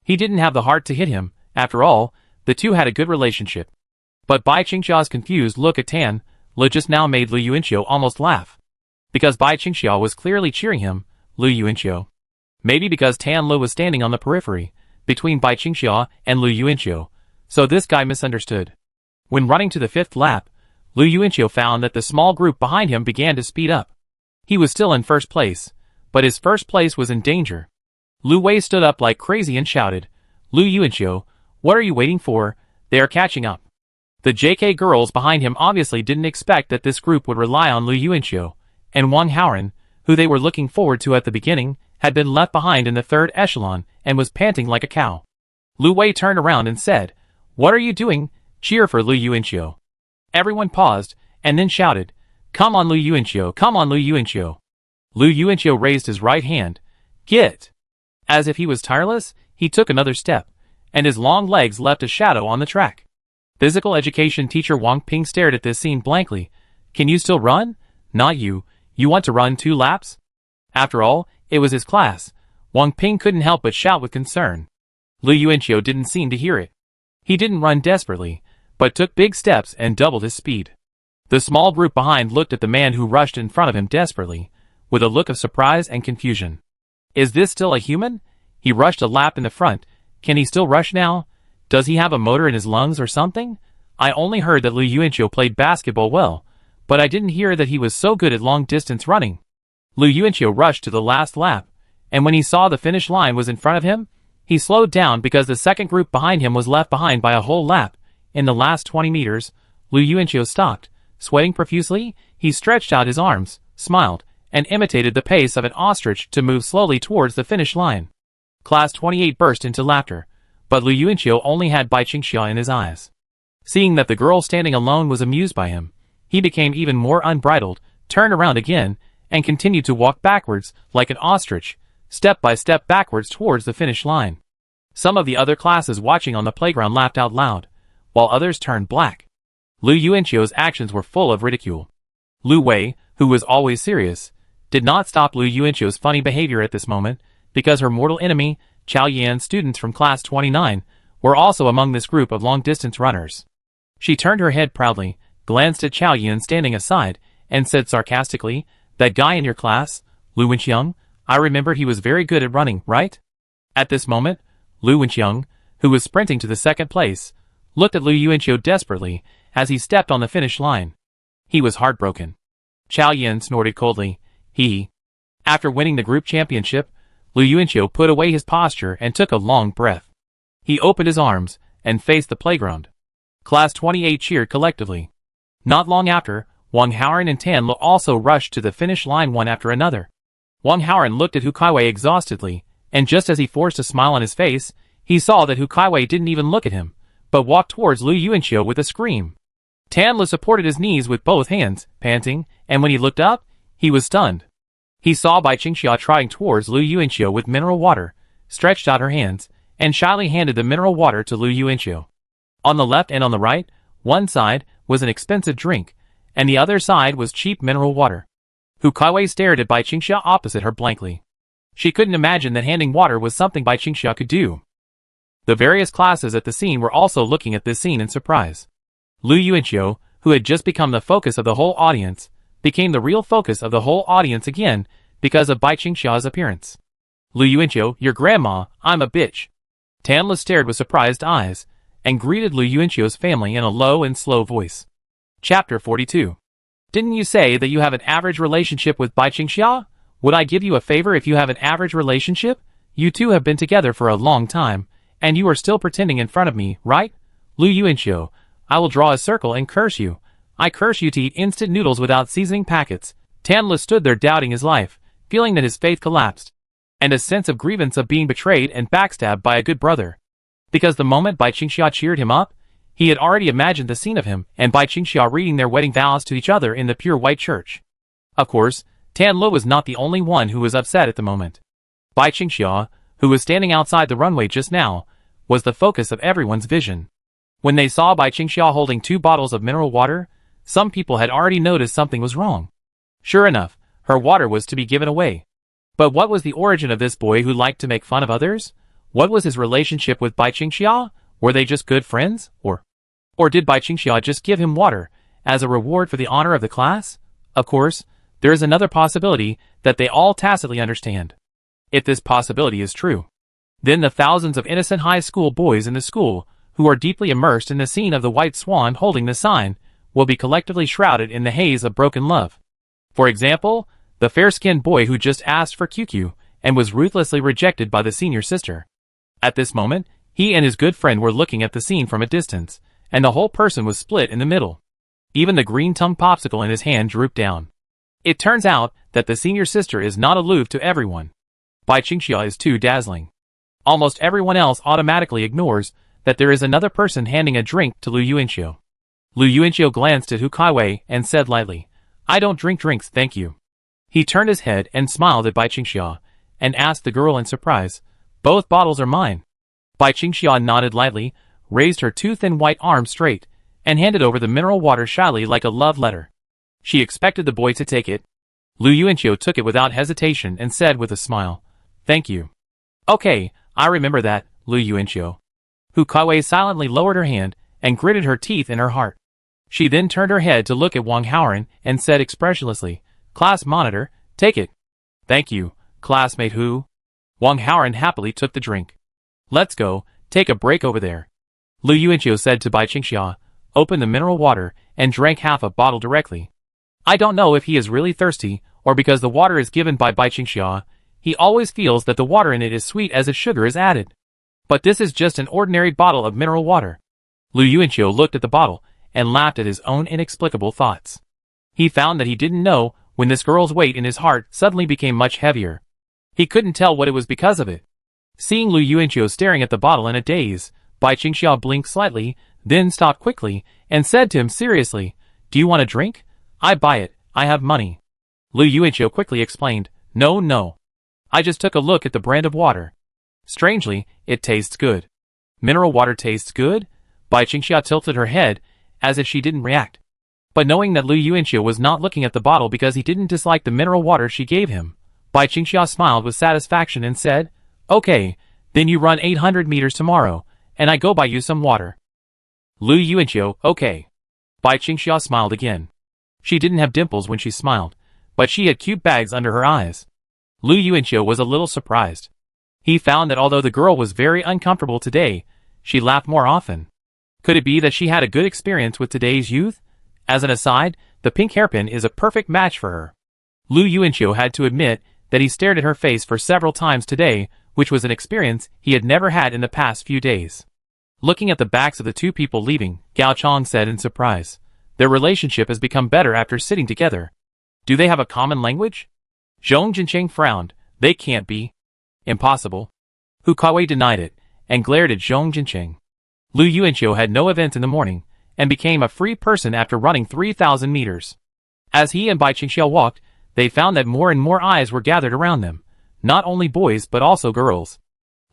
Speaker 1: He didn't have the heart to hit him. After all, the two had a good relationship. But Bai Qingxia's confused look at Tan Li just now made Lu Yuanqiu almost laugh. Because Bai Qingxia was clearly cheering him, Lu Yuanqiu. Maybe because Tan Li was standing on the periphery, between Bai Qingxia and Lu Yuanqiu, so this guy misunderstood. When running to the fifth lap, Lu Yuanqiu found that the small group behind him began to speed up. He was still in first place, but his first place was in danger. Lu Wei stood up like crazy and shouted, Lu Yuanqiu, what are you waiting for? They are catching up. The JK girls behind him obviously didn't expect that this group would rely on Lu Yuanqiu, and Wang Haoran, who they were looking forward to at the beginning, had been left behind in the third echelon and was panting like a cow. Lu Wei turned around and said, What are you doing? Cheer for Lu Yuanqiu. Everyone paused, and then shouted, Come on Lu Yuanqiu, come on Lu Yuanqiu. Lu Yuanqiu raised his right hand. Get! As if he was tireless, he took another step, and his long legs left a shadow on the track. Physical education teacher Wang Ping stared at this scene blankly. Can you still run? Not you. You want to run 2 laps? After all, it was his class. Wang Ping couldn't help but shout with concern. Lu Yuanqiu didn't seem to hear it. He didn't run desperately, but took big steps and doubled his speed. The small group behind looked at the man who rushed in front of him desperately, with a look of surprise and confusion. Is this still a human? He rushed a lap in the front. Can he still rush now? Does he have a motor in his lungs or something? I only heard that Lu Yuanqiu played basketball well, but I didn't hear that he was so good at long-distance running. Lu Yuanqiu rushed to the last lap, and when he saw the finish line was in front of him, he slowed down because the second group behind him was left behind by a whole lap. In the last 20 meters, Lu Yuanqiu stopped. Sweating profusely, he stretched out his arms, smiled, and imitated the pace of an ostrich to move slowly towards the finish line. Class 28 burst into laughter, but Lu Yuanqiu only had Bai Qingxia in his eyes. Seeing that the girl standing alone was amused by him, he became even more unbridled, turned around again, and continued to walk backwards like an ostrich, step by step backwards towards the finish line. Some of the other classes watching on the playground laughed out loud, while others turned black. Lu Yuanqiu's actions were full of ridicule. Lu Wei, who was always serious, did not stop Lu Yuanqiu's funny behavior at this moment, because her mortal enemy, Chao Yan's students from class 29, were also among this group of long-distance runners. She turned her head proudly, glanced at Chao Yan standing aside, and said sarcastically, That guy in your class, Lu Wenxiang, I remembered he was very good at running, right? At this moment, Lu Wenxiang, who was sprinting to the second place, looked at Lu Yuanqiu desperately as he stepped on the finish line. He was heartbroken. Chao Yan snorted coldly. After winning the group championship, Lu Yuanqiu put away his posture and took a long breath. He opened his arms and faced the playground. Class 28 cheered collectively. Not long after, Wang Haoran and Tan Li also rushed to the finish line one after another. Wang Haoran looked at Hu Caiwei exhaustedly, and just as he forced a smile on his face, he saw that Hu Caiwei didn't even look at him, but walked towards Lu Yuanqiu with a scream. Tan Li supported his knees with both hands, panting, and when he looked up, he was stunned. He saw Bai Qingxia trotting towards Lu Yuanqiu with mineral water, stretched out her hands, and shyly handed the mineral water to Lu Yuanqiu. On the left and on the right, one side was an expensive drink, and the other side was cheap mineral water. Hu Caiwei stared at Bai Qingxia opposite her blankly. She couldn't imagine that handing water was something Bai Qingxia could do. The various classes at the scene were also looking at this scene in surprise. Lu Yuanqiu, who had just become the focus of the whole audience, became the real focus of the whole audience again because of Bai Qingxia's appearance. Lu Yuanqiu, your grandma, I'm a bitch. Tan Li stared with surprised eyes, and greeted Lu Yuanqiu's family in a low and slow voice. Chapter 42. Didn't you say that you have an average relationship with Bai Qingxia? Would I give you a favor if you have an average relationship? You two have been together for a long time, and you are still pretending in front of me, right? Lu Yuanqiu, I will draw a circle and curse you. I curse you to eat instant noodles without seasoning packets. Tanla stood there doubting his life, feeling that his faith collapsed, and a sense of grievance of being betrayed and backstabbed by a good brother. Because the moment Bai Qingxia cheered him up, he had already imagined the scene of him and Bai Qingxia reading their wedding vows to each other in the pure white church. Of course, Tanla was not the only one who was upset at the moment. Bai Qingxia, who was standing outside the runway just now, was the focus of everyone's vision. When they saw Bai Qingxia holding 2 bottles of mineral water, some people had already noticed something was wrong. Sure enough, her water was to be given away. But what was the origin of this boy who liked to make fun of others? What was his relationship with Bai Qingxia? Were they just good friends? Or did Bai Qingxia just give him water as a reward for the honor of the class? Of course, there is another possibility that they all tacitly understand. If this possibility is true, then the thousands of innocent high school boys in the school who are deeply immersed in the scene of the white swan holding the sign will be collectively shrouded in the haze of broken love. For example, the fair-skinned boy who just asked for QQ and was ruthlessly rejected by the senior sister. At this moment, he and his good friend were looking at the scene from a distance, and the whole person was split in the middle. Even the green-tongue popsicle in his hand drooped down. It turns out that the senior sister is not aloof to everyone. Bai Qingxia is too dazzling. Almost everyone else automatically ignores that there is another person handing a drink to Lu Yuanqiu. Lu Yuanqiu glanced at Hu Caiwei and said lightly, I don't drink drinks, thank you. He turned his head and smiled at Bai Qingxia, and asked the girl in surprise, both bottles are mine. Bai Qingxia nodded lightly, raised her 2 thin white arms straight, and handed over the mineral water shyly like a love letter. She expected the boy to take it. Lu Yuanqiu took it without hesitation and said with a smile, thank you. Okay, I remember that, Lu Yuanqiu. Hu Caiwei silently lowered her hand and gritted her teeth in her heart. She then turned her head to look at Wang Haoran and said expressionlessly, Class monitor, take it. Thank you, classmate Hu. Wang Haoran happily took the drink. Let's go, take a break over there. Lu Yuanqiu said to Bai Qingxia, opened the mineral water and drank half a bottle directly. I don't know if he is really thirsty, or because the water is given by Bai Qingxia, he always feels that the water in it is sweet as if sugar is added. But this is just an ordinary bottle of mineral water. Lu Yuanqiu looked at the bottle and laughed at his own inexplicable thoughts. He found that he didn't know when this girl's weight in his heart suddenly became much heavier. He couldn't tell what it was because of it. Seeing Lu Yuanqiu staring at the bottle in a daze, Bai Qingxia blinked slightly, then stopped quickly, and said to him seriously, Do you want a drink? I buy it, I have money. Lu Yuanqiu quickly explained, No. I just took a look at the brand of water. Strangely, it tastes good. Mineral water tastes good? Bai Qingxia tilted her head, as if she didn't react. But knowing that Lu Yuanqiu was not looking at the bottle because he didn't dislike the mineral water she gave him, Bai Qingxia smiled with satisfaction and said, Okay, then you run 800 meters tomorrow, and I go buy you some water. Lu Yuanqiu, okay. Bai Qingxia smiled again. She didn't have dimples when she smiled, but she had cute bags under her eyes. Lu Yuanqiu was a little surprised. He found that although the girl was very uncomfortable today, she laughed more often. Could it be that she had a good experience with today's youth? As an aside, the pink hairpin is a perfect match for her. Lu Yuanqiu had to admit that he stared at her face for several times today, which was an experience he had never had in the past few days. Looking at the backs of the 2 people leaving, Gao Chong said in surprise, Their relationship has become better after sitting together. Do they have a common language? Zhong Jincheng frowned. They can't be. Impossible. Hu Caiwei denied it, and glared at Zhong Jincheng. Lu Yuanqiu had no events in the morning, and became a free person after running 3,000 meters. As he and Bai Qingxia walked, they found that more and more eyes were gathered around them, not only boys but also girls.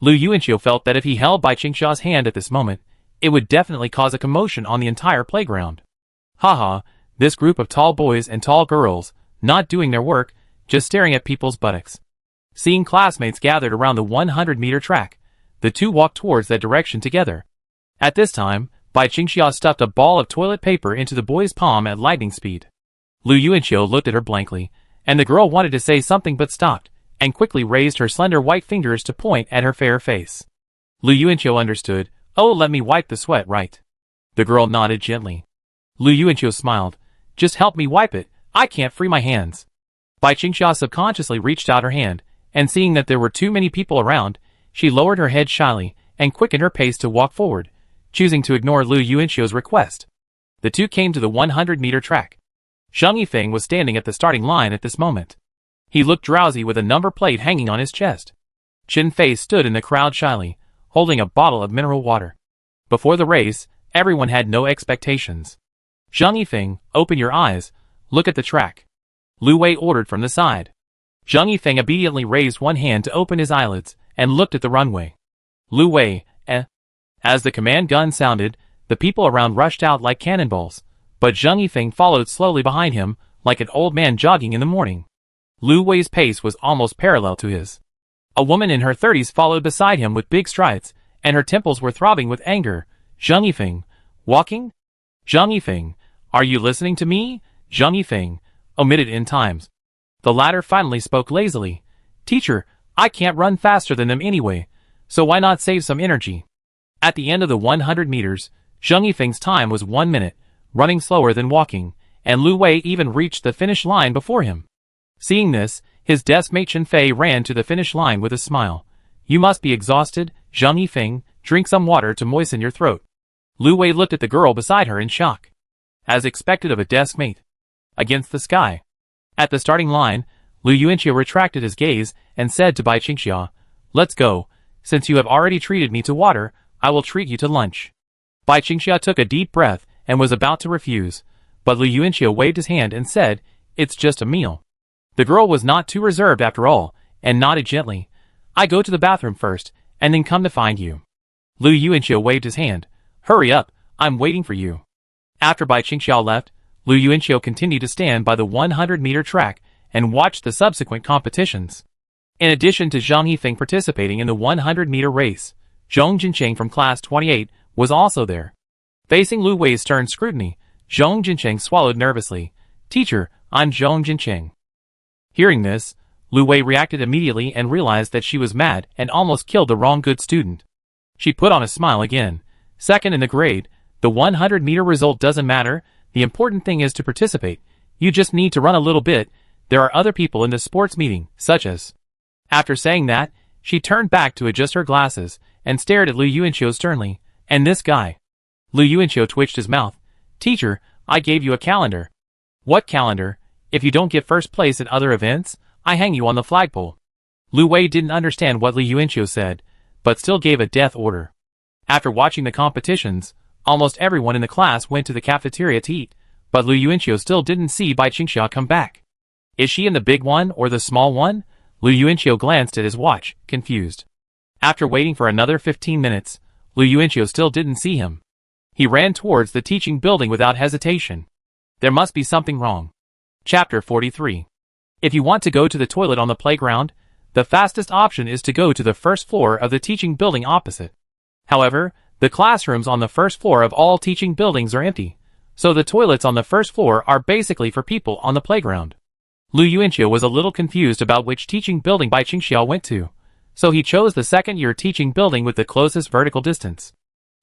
Speaker 1: Lu Yuanqiu felt that if he held Bai Qingxia's hand at this moment, it would definitely cause a commotion on the entire playground. Haha, this group of tall boys and tall girls, not doing their work, just staring at people's buttocks. Seeing classmates gathered around the 100-meter track, the 2 walked towards that direction together. At this time, Bai Qingxia stuffed a ball of toilet paper into the boy's palm at lightning speed. Lu Yuanqiu looked at her blankly, and the girl wanted to say something but stopped, and quickly raised her slender white fingers to point at her fair face. Lu Yuanqiu understood. Oh, let me wipe the sweat, right? The girl nodded gently. Lu Yuanqiu smiled. Just help me wipe it, I can't free my hands. Bai Qingxia subconsciously reached out her hand, and seeing that there were too many people around, she lowered her head shyly and quickened her pace to walk forward, choosing to ignore Lu Yuanqiu's request. The two came to the 100-meter track. Zhang Yifeng was standing at the starting line at this moment. He looked drowsy with a number plate hanging on his chest. Chen Fei stood in the crowd shyly, holding a bottle of mineral water. Before the race, everyone had no expectations. Zhang Yifeng, open your eyes, look at the track. Lu Wei ordered from the side. Zhang Yifeng obediently raised one hand to open his eyelids and looked at the runway. Lu Wei, eh? As the command gun sounded, the people around rushed out like cannonballs, but Zhang Yifeng followed slowly behind him like an old man jogging in the morning. Lu Wei's pace was almost parallel to his. A woman in her 30s followed beside him with big strides, and her temples were throbbing with anger. Zhang Yifeng, walking? Zhang Yifeng, are you listening to me? Zhang Yifeng, omitted in times. The latter finally spoke lazily. Teacher, I can't run faster than them anyway, so why not save some energy? At the end of the 100 meters, Zhang Yifeng's time was 1 minute, running slower than walking, and Lu Wei even reached the finish line before him. Seeing this, his deskmate Chen Fei ran to the finish line with a smile. You must be exhausted, Zhang Yifeng, drink some water to moisten your throat. Lu Wei looked at the girl beside her in shock. As expected of a deskmate. Against the sky. At the starting line, Lu Yuanqiu retracted his gaze and said to Bai Qingxia, Let's go. Since you have already treated me to water, I will treat you to lunch. Bai Qingxia took a deep breath and was about to refuse, but Lu Yuanqiu waved his hand and said, It's just a meal. The girl was not too reserved after all, and nodded gently. I go to the bathroom first, and then come to find you. Lu Yuanqiu waved his hand. Hurry up, I'm waiting for you. After Bai Qingxia left, Lu Yuanqiu continued to stand by the 100-meter track and watch the subsequent competitions. In addition to Zhang Yifeng participating in the 100-meter race, Zhong Jincheng from class 28 was also there. Facing Lu Wei's stern scrutiny, Zhong Jincheng swallowed nervously. Teacher, I'm Zhong Jincheng. Hearing this, Lu Wei reacted immediately and realized that she was mad and almost killed the wrong good student. She put on a smile again. Second in the grade, the 100-meter result doesn't matter, the important thing is to participate. You just need to run a little bit, there are other people in the sports meeting, such as... After saying that, she turned back to adjust her glasses and stared at Lu Yuanqiu sternly. And this guy? Lu Yuanqiu twitched his mouth. Teacher, I gave you a calendar. What calendar? If you don't get first place at other events, I hang you on the flagpole. Lu Wei didn't understand what Lu Yuanqiu said, but still gave a death order. After watching the competitions, almost everyone in the class went to the cafeteria to eat, but Lu Yuanqiu still didn't see Bai Qingxia come back. Is she in the big one or the small one? Lu Yuanqiu glanced at his watch, confused. After waiting for another 15 minutes, Lu Yuanqiu still didn't see him. He ran towards the teaching building without hesitation. There must be something wrong. Chapter 43. If you want to go to the toilet on the playground, the fastest option is to go to the first floor of the teaching building opposite. However, the classrooms on the first floor of all teaching buildings are empty, so the toilets on the first floor are basically for people on the playground. Lu Yuanqiu was a little confused about which teaching building Bai Qingxia went to, so he chose the second-year teaching building with the closest vertical distance.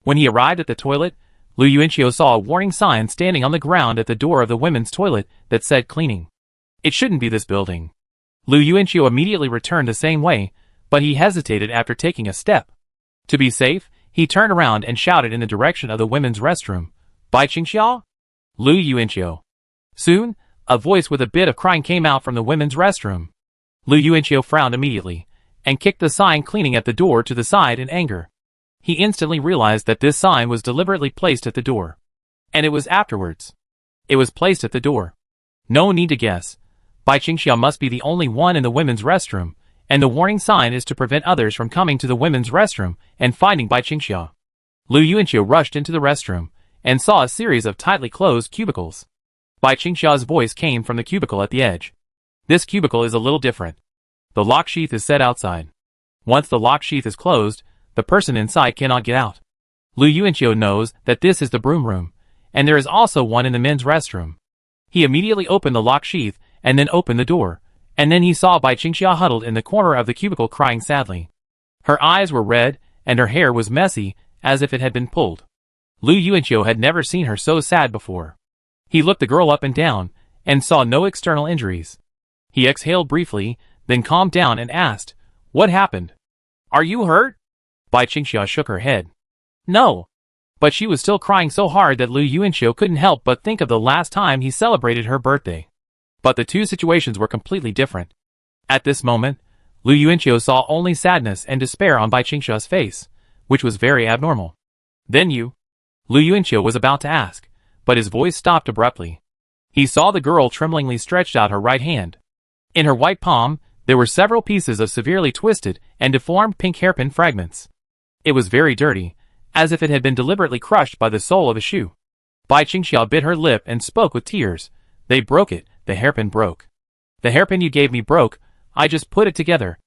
Speaker 1: When he arrived at the toilet, Lu Yuanqiu saw a warning sign standing on the ground at the door of the women's toilet that said cleaning. It shouldn't be this building. Lu Yuanqiu immediately returned the same way, but he hesitated after taking a step. To be safe, he turned around and shouted in the direction of the women's restroom. Bai Qingxia? Lu Yuanqiu. Soon, a voice with a bit of crying came out from the women's restroom. Lu Yuanqiu frowned immediately, and kicked the sign cleaning at the door to the side in anger. He instantly realized that this sign was deliberately placed at the door. And it was afterwards. It was placed at the door. No need to guess. Bai Qingxia must be the only one in the women's restroom, and the warning sign is to prevent others from coming to the women's restroom and finding Bai Qingxia. Lu Yuanqiu rushed into the restroom, and saw a series of tightly closed cubicles. Bai Qingxia's voice came from the cubicle at the edge. This cubicle is a little different. The lock sheath is set outside. Once the lock sheath is closed, the person inside cannot get out. Lu Yuanqiu knows that this is the broom room, and there is also one in the men's restroom. He immediately opened the lock sheath and then opened the door, and then he saw Bai Qingxia huddled in the corner of the cubicle crying sadly. Her eyes were red, and her hair was messy, as if it had been pulled. Lu Yuanqiu had never seen her so sad before. He looked the girl up and down, and saw no external injuries. He exhaled briefly, then calmed down and asked, "What happened? Are you hurt?" Bai Qingxia shook her head. "No." But she was still crying so hard that Lu Yuanqiu couldn't help but think of the last time he celebrated her birthday. But the two situations were completely different. At this moment, Lu Yuanqiu saw only sadness and despair on Bai Qingxia's face, which was very abnormal. "Then you?" Lu Yuanqiu was about to ask, but his voice stopped abruptly. He saw the girl tremblingly stretched out her right hand. In her white palm, there were several pieces of severely twisted and deformed pink hairpin fragments. It was very dirty, as if it had been deliberately crushed by the sole of a shoe. Bai Qingxia bit her lip and spoke with tears. "They broke it, the hairpin broke. The hairpin you gave me broke, I just put it together.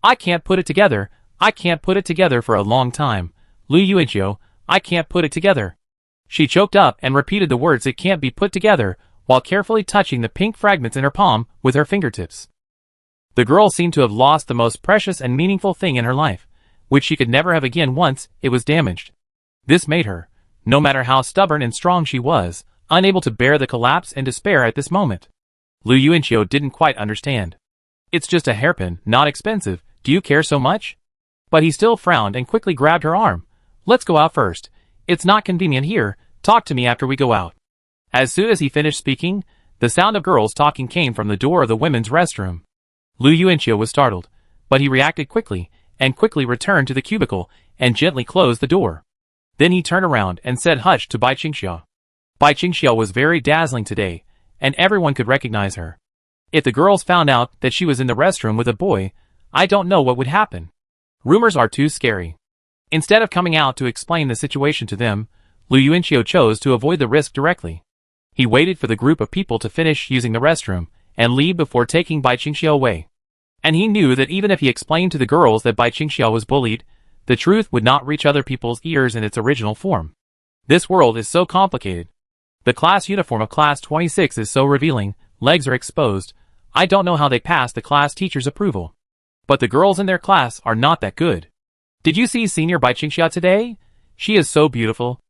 Speaker 1: I can't put it together, I can't put it together for a long time. Lu Yuanqiu, I can't put it together." She choked up and repeated the words "it can't be put together," while carefully touching the pink fragments in her palm with her fingertips. The girl seemed to have lost the most precious and meaningful thing in her life, which she could never have again once it was damaged. This made her, no matter how stubborn and strong she was, unable to bear the collapse and despair at this moment. Lu Yuanqiu didn't quite understand. "It's just a hairpin, not expensive, do you care so much?" But he still frowned and quickly grabbed her arm. "Let's go out first. It's not convenient here, talk to me after we go out." As soon as he finished speaking, the sound of girls talking came from the door of the women's restroom. Lu Yuanqiu was startled, but he reacted quickly, and quickly returned to the cubicle, and gently closed the door. Then he turned around and said hush to Bai Qingxia. Bai Qingxia was very dazzling today, and everyone could recognize her. If the girls found out that she was in the restroom with a boy, I don't know what would happen. Rumors are too scary. Instead of coming out to explain the situation to them, Lu Yuanqiu chose to avoid the risk directly. He waited for the group of people to finish using the restroom, and leave before taking Bai Qingxia away. And he knew that even if he explained to the girls that Bai Qingxia was bullied, the truth would not reach other people's ears in its original form. This world is so complicated. The class uniform of class 26 is so revealing, legs are exposed. I don't know how they passed the class teacher's approval. But the girls in their class are not that good. Did you see senior Bai Qingxia today? She is so beautiful.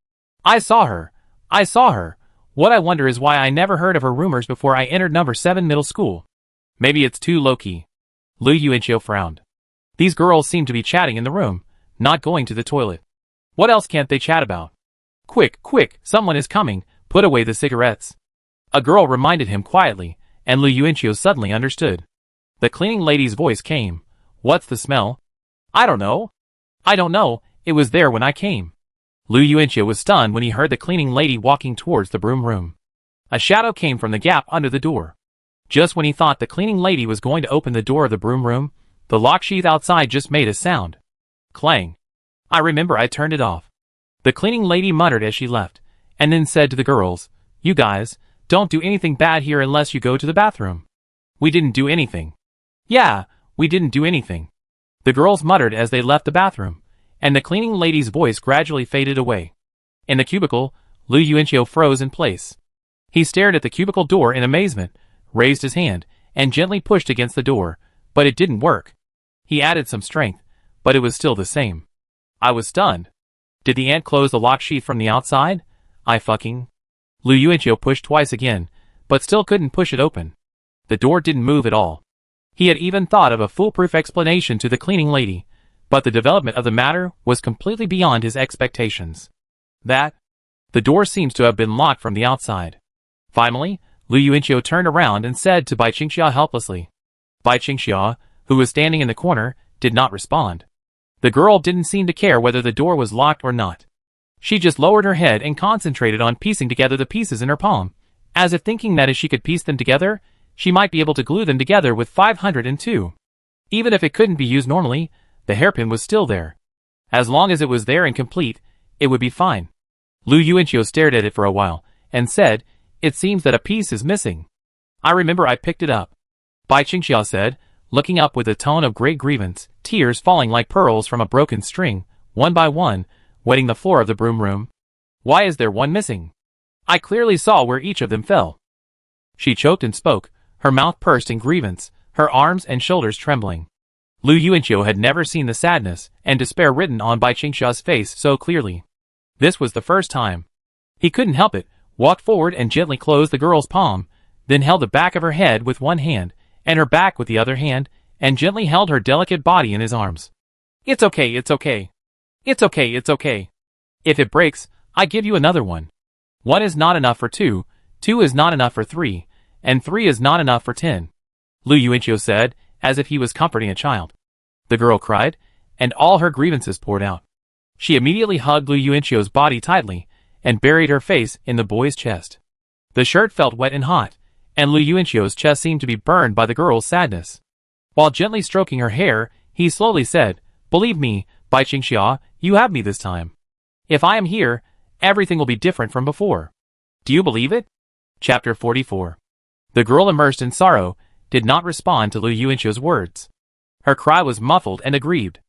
Speaker 1: I saw her. I saw her. What I wonder is why I never heard of her rumors before I entered number 7 middle school. Maybe it's too low-key. Lu Yuanqiu frowned. These girls seem to be chatting in the room, not going to the toilet. What else can't they chat about? Quick, quick, someone is coming, put away the cigarettes. A girl reminded him quietly, and Lu Yuanqiu suddenly understood. The cleaning lady's voice came. What's the smell? I don't know. I don't know, it was there when I came. Lu Yuanqiu was stunned when he heard the cleaning lady walking towards the broom room. A shadow came from the gap under the door. Just when he thought the cleaning lady was going to open the door of the broom room, the lock sheath outside just made a sound. Clang. I remember I turned it off. The cleaning lady muttered as she left, and then said to the girls, "You guys, don't do anything bad here unless you go to the bathroom." We didn't do anything. Yeah, we didn't do anything. The girls muttered as they left the bathroom, and the cleaning lady's voice gradually faded away. In the cubicle, Lu Yuanqiu froze in place. He stared at the cubicle door in amazement, raised his hand, and gently pushed against the door, but it didn't work. He added some strength, but it was still the same. I was stunned. Did the ant close the lock sheath from the outside? Lu Yuanqiu pushed twice again, but still couldn't push it open. The door didn't move at all. He had even thought of a foolproof explanation to the cleaning lady, but the development of the matter was completely beyond his expectations. The door seems to have been locked from the outside. Finally, Lu Yuanqiu turned around and said to Bai Qingxia helplessly. Bai Qingxia, who was standing in the corner, did not respond. The girl didn't seem to care whether the door was locked or not. She just lowered her head and concentrated on piecing together the pieces in her palm, as if thinking that if she could piece them together, she might be able to glue them together with 502. Even if it couldn't be used normally, the hairpin was still there. As long as it was there and complete, it would be fine. Lu Yuanqiu stared at it for a while, and said, "It seems that a piece is missing." "I remember I picked it up," Bai Qingxia said, looking up with a tone of great grievance, tears falling like pearls from a broken string, one by one, wetting the floor of the broom room. "Why is there one missing? I clearly saw where each of them fell." She choked and spoke, her mouth pursed in grievance, her arms and shoulders trembling. Lu Yuanqiu had never seen the sadness and despair written on Bai Qingxia's face so clearly. This was the first time. He couldn't help it, walked forward and gently closed the girl's palm, then held the back of her head with one hand, and her back with the other hand, and gently held her delicate body in his arms. It's okay, it's okay. It's okay, it's okay. If it breaks, I give you another one. 1 is not enough for 2, 2 is not enough for 3, and 3 is not enough for 10. Lu Yuanqiu said, as if he was comforting a child. The girl cried, and all her grievances poured out. She immediately hugged Lu Yuanqiu's body tightly, and buried her face in the boy's chest. The shirt felt wet and hot, and Lu Yuanqiu's chest seemed to be burned by the girl's sadness. While gently stroking her hair, he slowly said, "Believe me, Bai Qingxia, you have me this time. If I am here, everything will be different from before. Do you believe it?" Chapter 44. The girl, immersed in sorrow, did not respond to Lu Yuanqiu's words. Her cry was muffled and aggrieved.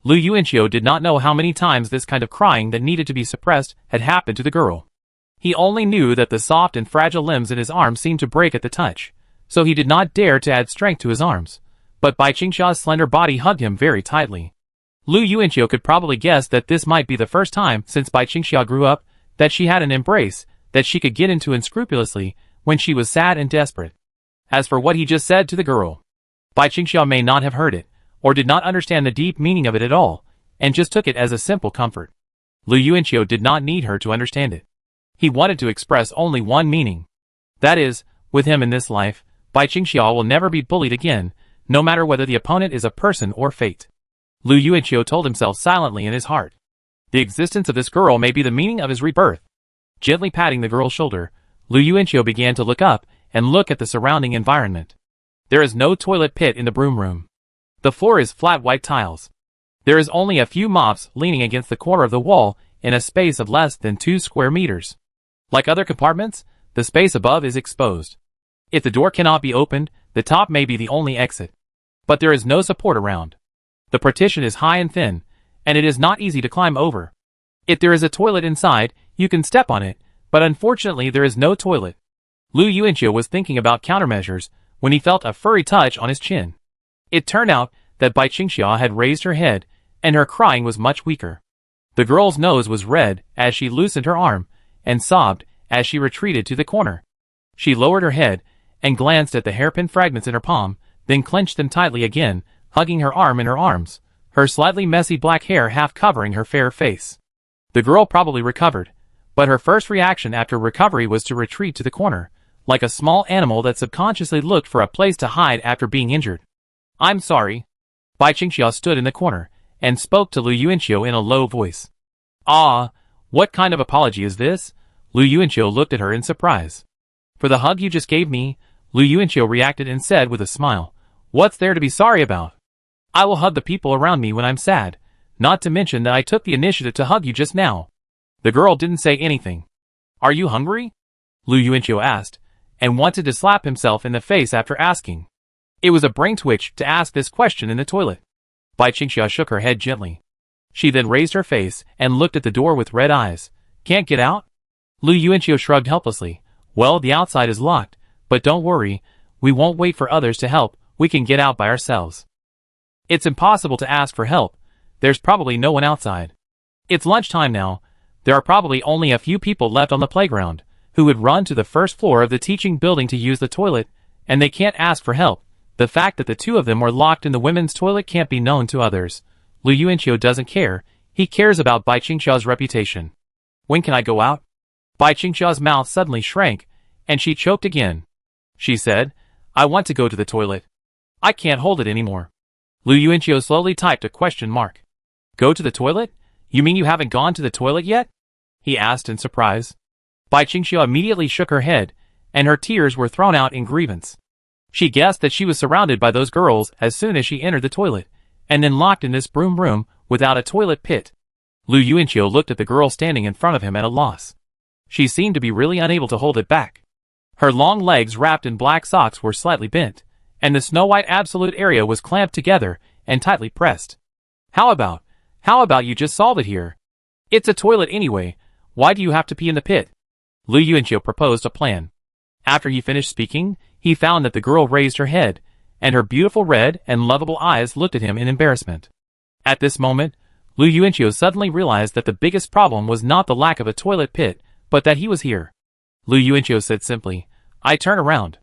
Speaker 1: Lu Yuanqiu did not know how many times this kind of crying that needed to be suppressed had happened to the girl. He only knew that the soft and fragile limbs in his arms seemed to break at the touch, so he did not dare to add strength to his arms. But Bai Qingxia's slender body hugged him very tightly. Lu Yuanqiu could probably guess that this might be the first time since Bai Qingxia grew up that she had an embrace that she could get into unscrupulously when she was sad and desperate. As for what he just said to the girl, Bai Qingxia may not have heard it, or did not understand the deep meaning of it at all, and just took it as a simple comfort. Lu Yuanqiu did not need her to understand it. He wanted to express only one meaning. That is, with him in this life, Bai Qingxia will never be bullied again, no matter whether the opponent is a person or fate. Lu Yuanqiu told himself silently in his heart. The existence of this girl may be the meaning of his rebirth. Gently patting the girl's shoulder, Lu Yuanqiu began to look up and look at the surrounding environment. There is no toilet pit in the broom room. The floor is flat white tiles. There is only a few mops leaning against the corner of the wall in a space of less than 2 square meters. Like other compartments, the space above is exposed. If the door cannot be opened, the top may be the only exit. But there is no support around. The partition is high and thin, and it is not easy to climb over. If there is a toilet inside, you can step on it, but unfortunately there is no toilet. Lu Yuanqiu was thinking about countermeasures when he felt a furry touch on his chin. It turned out that Bai Qingxia had raised her head, and her crying was much weaker. The girl's nose was red as she loosened her arm, and sobbed as she retreated to the corner. She lowered her head, and glanced at the hairpin fragments in her palm, then clenched them tightly again, hugging her arm in her arms, her slightly messy black hair half covering her fair face. The girl probably recovered, but her first reaction after recovery was to retreat to the corner, like a small animal that subconsciously looked for a place to hide after being injured. "I'm sorry." Bai Qingxia stood in the corner, and spoke to Lu Yuanqiu in a low voice. "Ah, what kind of apology is this?" Lu Yuanqiu looked at her in surprise. "For the hug you just gave me," Lu Yuanqiu reacted and said with a smile, "What's there to be sorry about? I will hug the people around me when I'm sad, not to mention that I took the initiative to hug you just now." The girl didn't say anything. "Are you hungry?" Lu Yuanqiu asked, and wanted to slap himself in the face after asking. It was a brain twitch to ask this question in the toilet. Bai Qingxia shook her head gently. She then raised her face and looked at the door with red eyes. "Can't get out?" Lu Yuanqiu shrugged helplessly. "Well, the outside is locked, but don't worry, we won't wait for others to help, we can get out by ourselves." "It's impossible to ask for help, there's probably no one outside. It's lunchtime now, there are probably only a few people left on the playground, who would run to the first floor of the teaching building to use the toilet, and they can't ask for help. The fact that the two of them were locked in the women's toilet can't be known to others. Lu Yuanqiu doesn't care, he cares about Bai Qingxia's reputation." "When can I go out?" Bai Qingxia's mouth suddenly shrank, and she choked again. She said, "I want to go to the toilet. I can't hold it anymore." Lu Yuanqiu slowly typed a question mark. "Go to the toilet? You mean you haven't gone to the toilet yet?" he asked in surprise. Bai Qingxia immediately shook her head, and her tears were thrown out in grievance. She guessed that she was surrounded by those girls as soon as she entered the toilet, and then locked in this broom room without a toilet pit. Lu Yuanqiu looked at the girl standing in front of him at a loss. She seemed to be really unable to hold it back. Her long legs wrapped in black socks were slightly bent, and the snow-white absolute area was clamped together and tightly pressed. How about you just solve it here? It's a toilet anyway, why do you have to pee in the pit?" Lu Yuanqiu proposed a plan. After he finished speaking, he found that the girl raised her head, and her beautiful red and lovable eyes looked at him in embarrassment. At this moment, Lu Yuanqiu suddenly realized that the biggest problem was not the lack of a toilet pit, but that he was here. Lu Yuanqiu said simply, "I turn around."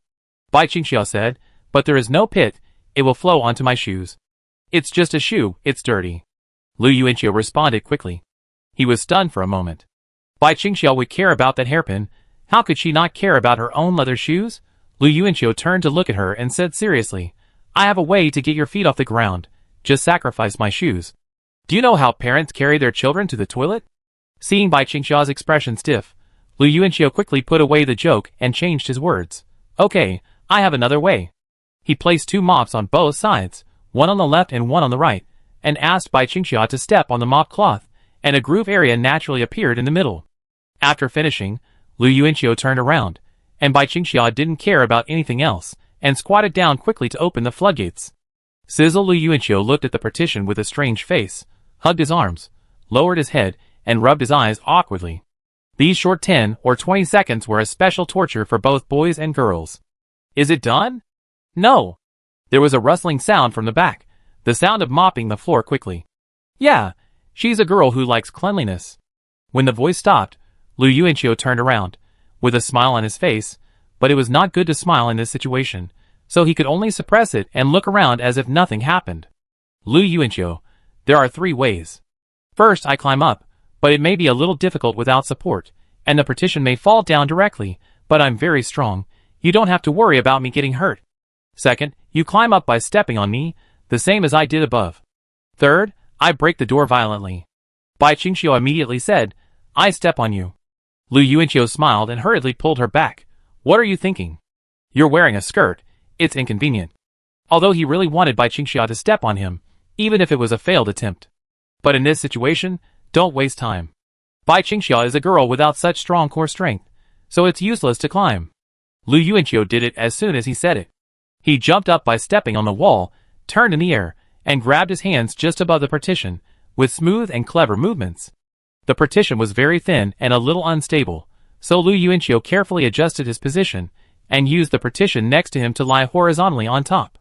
Speaker 1: Bai Qingxiao said, "But there is no pit, it will flow onto my shoes." "It's just a shoe, it's dirty." Lu Yuanqiu responded quickly. He was stunned for a moment. Bai Qingxiao would care about that hairpin, how could she not care about her own leather shoes? Lu Yuanqiu turned to look at her and said seriously, "I have a way to get your feet off the ground, just sacrifice my shoes." Do you know how parents carry their children to the toilet? Seeing Bai Qingxiao's expression stiff, Lu Yuanqiu quickly put away the joke and changed his words. "Okay, I have another way." He placed 2 mops on both sides, one on the left and one on the right, and asked Bai Qingxiao to step on the mop cloth, and a groove area naturally appeared in the middle. After finishing, Lu Yuanqiu turned around, and Bai Qingxiao didn't care about anything else, and squatted down quickly to open the floodgates. Sizzle Lu Yuanqiu looked at the partition with a strange face, hugged his arms, lowered his head, and rubbed his eyes awkwardly. These short 10 or 20 seconds were a special torture for both boys and girls. "Is it done?" "No." There was a rustling sound from the back, the sound of mopping the floor quickly. "Yeah, she's a girl who likes cleanliness." When the voice stopped, Lu Yuanqiu turned around, with a smile on his face, but it was not good to smile in this situation, so he could only suppress it and look around as if nothing happened. "Lu Yuanqiu, there are 3 ways. First, I climb up, but it may be a little difficult without support, and the partition may fall down directly, but I'm very strong, you don't have to worry about me getting hurt. Second, you climb up by stepping on me, the same as I did above. Third, I break the door violently." Bai Qingxiu immediately said, "I step on you." Lu Yuanqiu smiled and hurriedly pulled her back. "What are you thinking? You're wearing a skirt, it's inconvenient." Although he really wanted Bai Qingxiu to step on him, even if it was a failed attempt. But in this situation, don't waste time. Bai Qingxiu is a girl without such strong core strength, so it's useless to climb. Lu Yuanqiu did it as soon as he said it. He jumped up by stepping on the wall, turned in the air, and grabbed his hands just above the partition, with smooth and clever movements. The partition was very thin and a little unstable, so Lu Yuanqiu carefully adjusted his position, and used the partition next to him to lie horizontally on top.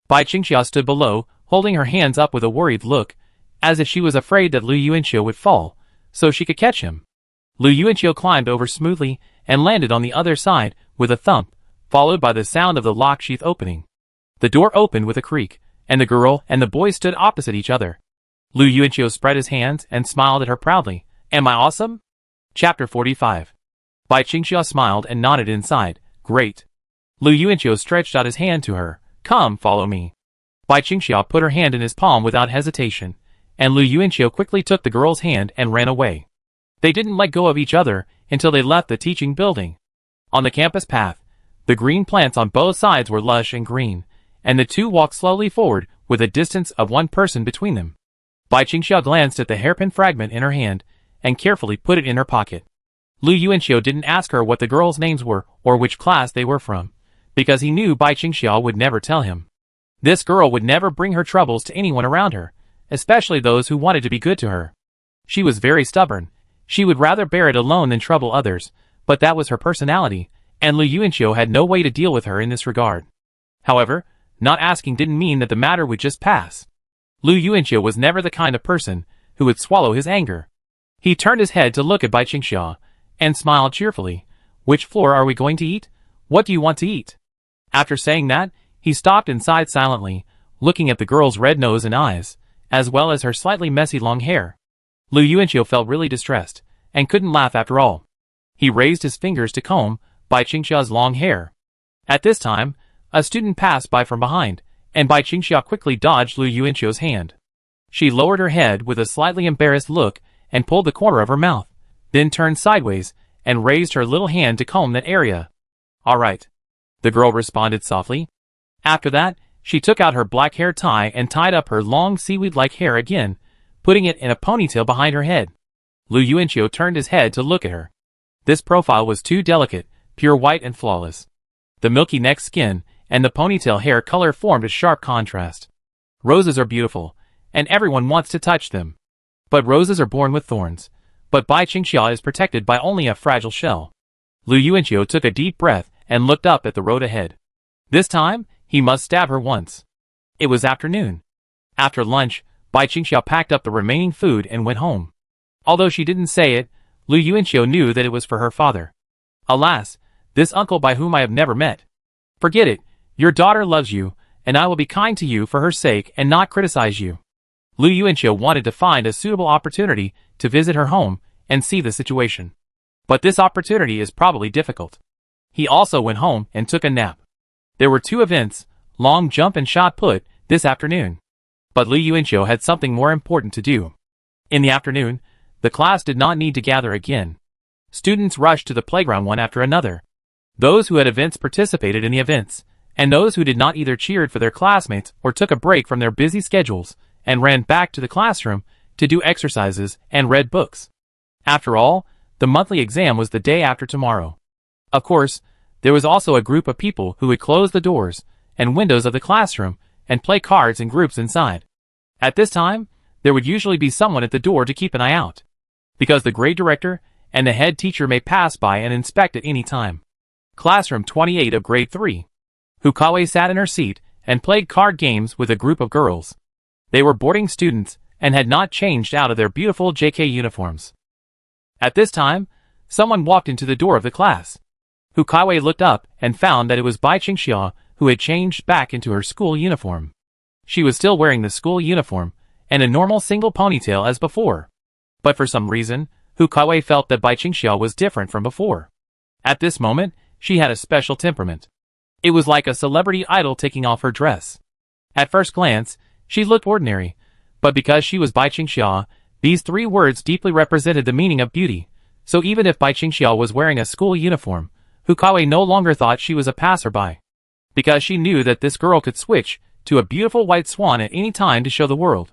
Speaker 1: Bai Qingxiu stood below, holding her hands up with a worried look, as if she was afraid that Lu Yuanqiu would fall, so she could catch him. Lu Yuanqiu climbed over smoothly and landed on the other side with a thump, followed by the sound of the lock sheath opening. The door opened with a creak, and the girl and the boy stood opposite each other. Lu Yuanqiu spread his hands and smiled at her proudly. "Am I awesome?" Chapter 45. Bai Qingxiu smiled and nodded inside. "Great." Lu Yuanqiu stretched out his hand to her. "Come, follow me." Bai Qingxiu put her hand in his palm without hesitation, and Lu Yuanqiu quickly took the girl's hand and ran away. They didn't let go of each other until they left the teaching building. On the campus path, the green plants on both sides were lush and green, and the two walked slowly forward with a distance of 1 person between them. Bai Qingxiu glanced at the hairpin fragment in her hand and carefully put it in her pocket. Lu Yuanqiu didn't ask her what the girls' names were or which class they were from, because he knew Bai Qingxiu would never tell him. This girl would never bring her troubles to anyone around her, especially those who wanted to be good to her. She was very stubborn. She would rather bear it alone than trouble others, but that was her personality, and Lu Yuanqiu had no way to deal with her in this regard. However, not asking didn't mean that the matter would just pass. Lu Yuanqiu was never the kind of person who would swallow his anger. He turned his head to look at Bai Qingxiu, and smiled cheerfully. "Which floor are we going to eat? What do you want to eat?" After saying that, he stopped and sighed silently, looking at the girl's red nose and eyes, as well as her slightly messy long hair. Lu Yuanqiu felt really distressed, and couldn't laugh after all. He raised his fingers to comb Bai Qingxiu's long hair. At this time, a student passed by from behind, and Bai Qingxiu quickly dodged Lu Yuanqiu's hand. She lowered her head with a slightly embarrassed look and pulled the corner of her mouth, then turned sideways and raised her little hand to comb that area. "All right," the girl responded softly. After that, she took out her black hair tie and tied up her long seaweed-like hair again, putting it in a ponytail behind her head. Lu Yuanqiu turned his head to look at her. This profile was too delicate, pure white and flawless. The milky neck skin and the ponytail hair color formed a sharp contrast. Roses are beautiful, and everyone wants to touch them. But roses are born with thorns. But Bai Qingxiu is protected by only a fragile shell. Lu Yuanqiu took a deep breath and looked up at the road ahead. This time, He must stab her once. It was afternoon. After lunch, Bai Qingxiao packed up the remaining food and went home. Although she didn't say it, Lu Yuanqiu knew that it was for her father. Alas, this uncle by whom I have never met. Forget it, your daughter loves you, and I will be kind to you for her sake and not criticize you. Lu Yuanqiu wanted to find a suitable opportunity to visit her home and see the situation. But this opportunity is probably difficult. He also went home and took a nap. There were 2 events, long jump and shot put, this afternoon. But Lu Yuanqiu had something more important to do. In the afternoon, the class did not need to gather again. Students rushed to the playground one after another. Those who had events participated in the events, and those who did not either cheered for their classmates or took a break from their busy schedules and ran back to the classroom to do exercises and read books. After all, the monthly exam was the day after tomorrow. Of course, there was also a group of people who would close the doors and windows of the classroom and play cards in groups inside. At this time, there would usually be someone at the door to keep an eye out, because the grade director and the head teacher may pass by and inspect at any time. Classroom 28 of grade 3. Hu Caiwei sat in her seat and played card games with a group of girls. They were boarding students and had not changed out of their beautiful JK uniforms. At this time, someone walked into the door of the class. Hu Caiwei looked up and found that it was Bai Qingxiao, who had changed back into her school uniform. She was still wearing the school uniform and a normal single ponytail as before. But for some reason, Hu Caiwei felt that Bai Qingxiao was different from before. At this moment, she had a special temperament. It was like a celebrity idol taking off her dress. At first glance, she looked ordinary, but because she was Bai Qingxiao, these 3 words deeply represented the meaning of beauty. So even if Bai Qingxiao was wearing a school uniform, Hu Caiwei no longer thought she was a passerby, because she knew that this girl could switch to a beautiful white swan at any time to show the world.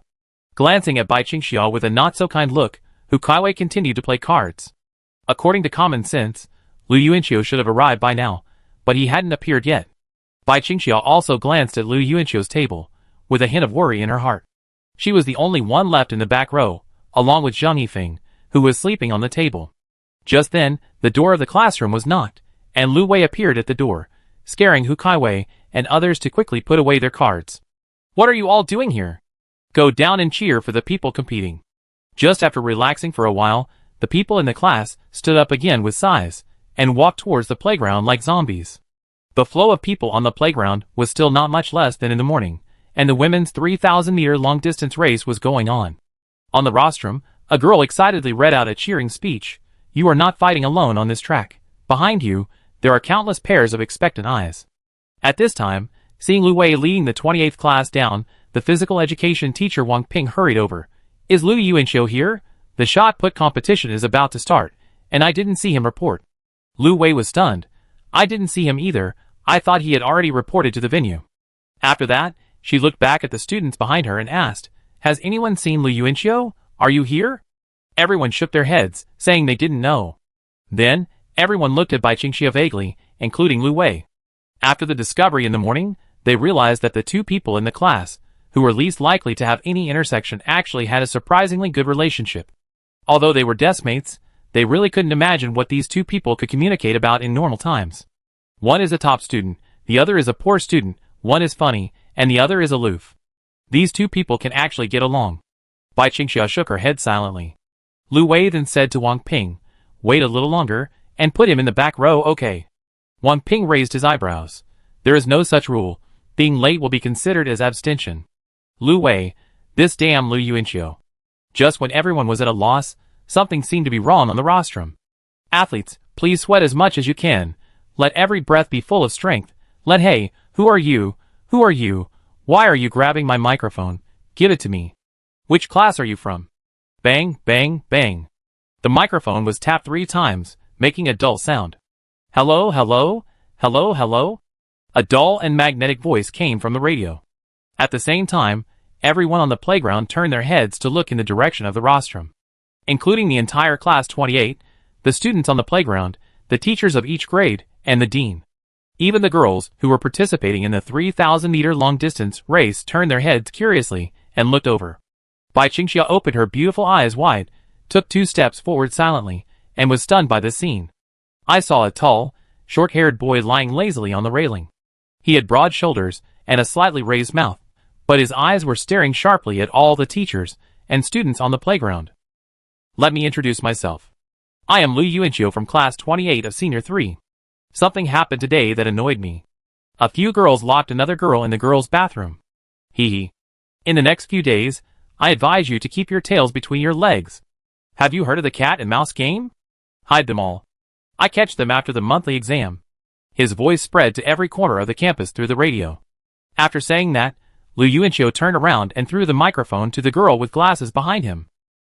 Speaker 1: Glancing at Bai Qingxiao with a not-so-kind look, Hu Caiwei continued to play cards. According to common sense, Lu Yuanqiu should have arrived by now, but he hadn't appeared yet. Bai Qingxiao also glanced at Lu Yuanqiu's table, with a hint of worry in her heart. She was the only one left in the back row, along with Zhang Yifeng, who was sleeping on the table. Just then, the door of the classroom was knocked, and Lu Wei appeared at the door, scaring Hu Caiwei and others to quickly put away their cards. "What are you all doing here? Go down and cheer for the people competing." Just after relaxing for a while, the people in the class stood up again with sighs, and walked towards the playground like zombies. The flow of people on the playground was still not much less than in the morning, and the women's 3,000-meter long-distance race was going on. On the rostrum, a girl excitedly read out a cheering speech. "You are not fighting alone on this track. Behind you, there are countless pairs of expectant eyes." At this time, seeing Lu Wei leading the 28th class down, the physical education teacher Wang Ping hurried over. "Is Lu Yuanqiu here? The shot put competition is about to start, and I didn't see him report." Lu Wei was stunned. "I didn't see him either. I thought he had already reported to the venue." After that, she looked back at the students behind her and asked, "Has anyone seen Lu Yuanqiu? Are you here?" Everyone shook their heads, saying they didn't know. Then, everyone looked at Bai Qingxiao vaguely, including Lu Wei. After the discovery in the morning, they realized that the 2 people in the class, who were least likely to have any intersection, actually had a surprisingly good relationship. Although they were deskmates, they really couldn't imagine what these 2 people could communicate about in normal times. One is a top student, the other is a poor student, one is funny, and the other is aloof. These 2 people can actually get along. Bai Qingxiao shook her head silently. Lu Wei then said to Wang Ping, "Wait a little longer, and put him in the back row, okay?" Wang Ping raised his eyebrows. "There is no such rule. Being late will be considered as abstention." Lu Wei, this damn Lu Yuanqiu. Just when everyone was at a loss, something seemed to be wrong on the rostrum. "Athletes, please sweat as much as you can. Let every breath be full of strength. Hey, who are you? Who are you? Why are you grabbing my microphone? Give it to me. Which class are you from?" Bang, bang, bang. The microphone was tapped 3 times, making a dull sound. "Hello, hello, hello, hello?" A dull and magnetic voice came from the radio. At the same time, everyone on the playground turned their heads to look in the direction of the rostrum. Including the entire class 28, the students on the playground, the teachers of each grade, and the dean. Even the girls, who were participating in the 3,000-meter long-distance race, turned their heads curiously and looked over. Bai Qingxiao opened her beautiful eyes wide, took 2 steps forward silently, and was stunned by the scene. I saw a tall, short-haired boy lying lazily on the railing. He had broad shoulders and a slightly raised mouth, but his eyes were staring sharply at all the teachers and students on the playground. Let me introduce myself. I am Hu Caiwei from class 28 of senior 3. Something happened today that annoyed me. A few girls locked another girl in the girls' bathroom. Hee hee. In the next few days, I advise you to keep your tails between your legs. Have you heard of the cat and mouse game? Hide them all. I catch them after the monthly exam. His voice spread to every corner of the campus through the radio. After saying that, Hu Caiwei turned around and threw the microphone to the girl with glasses behind him.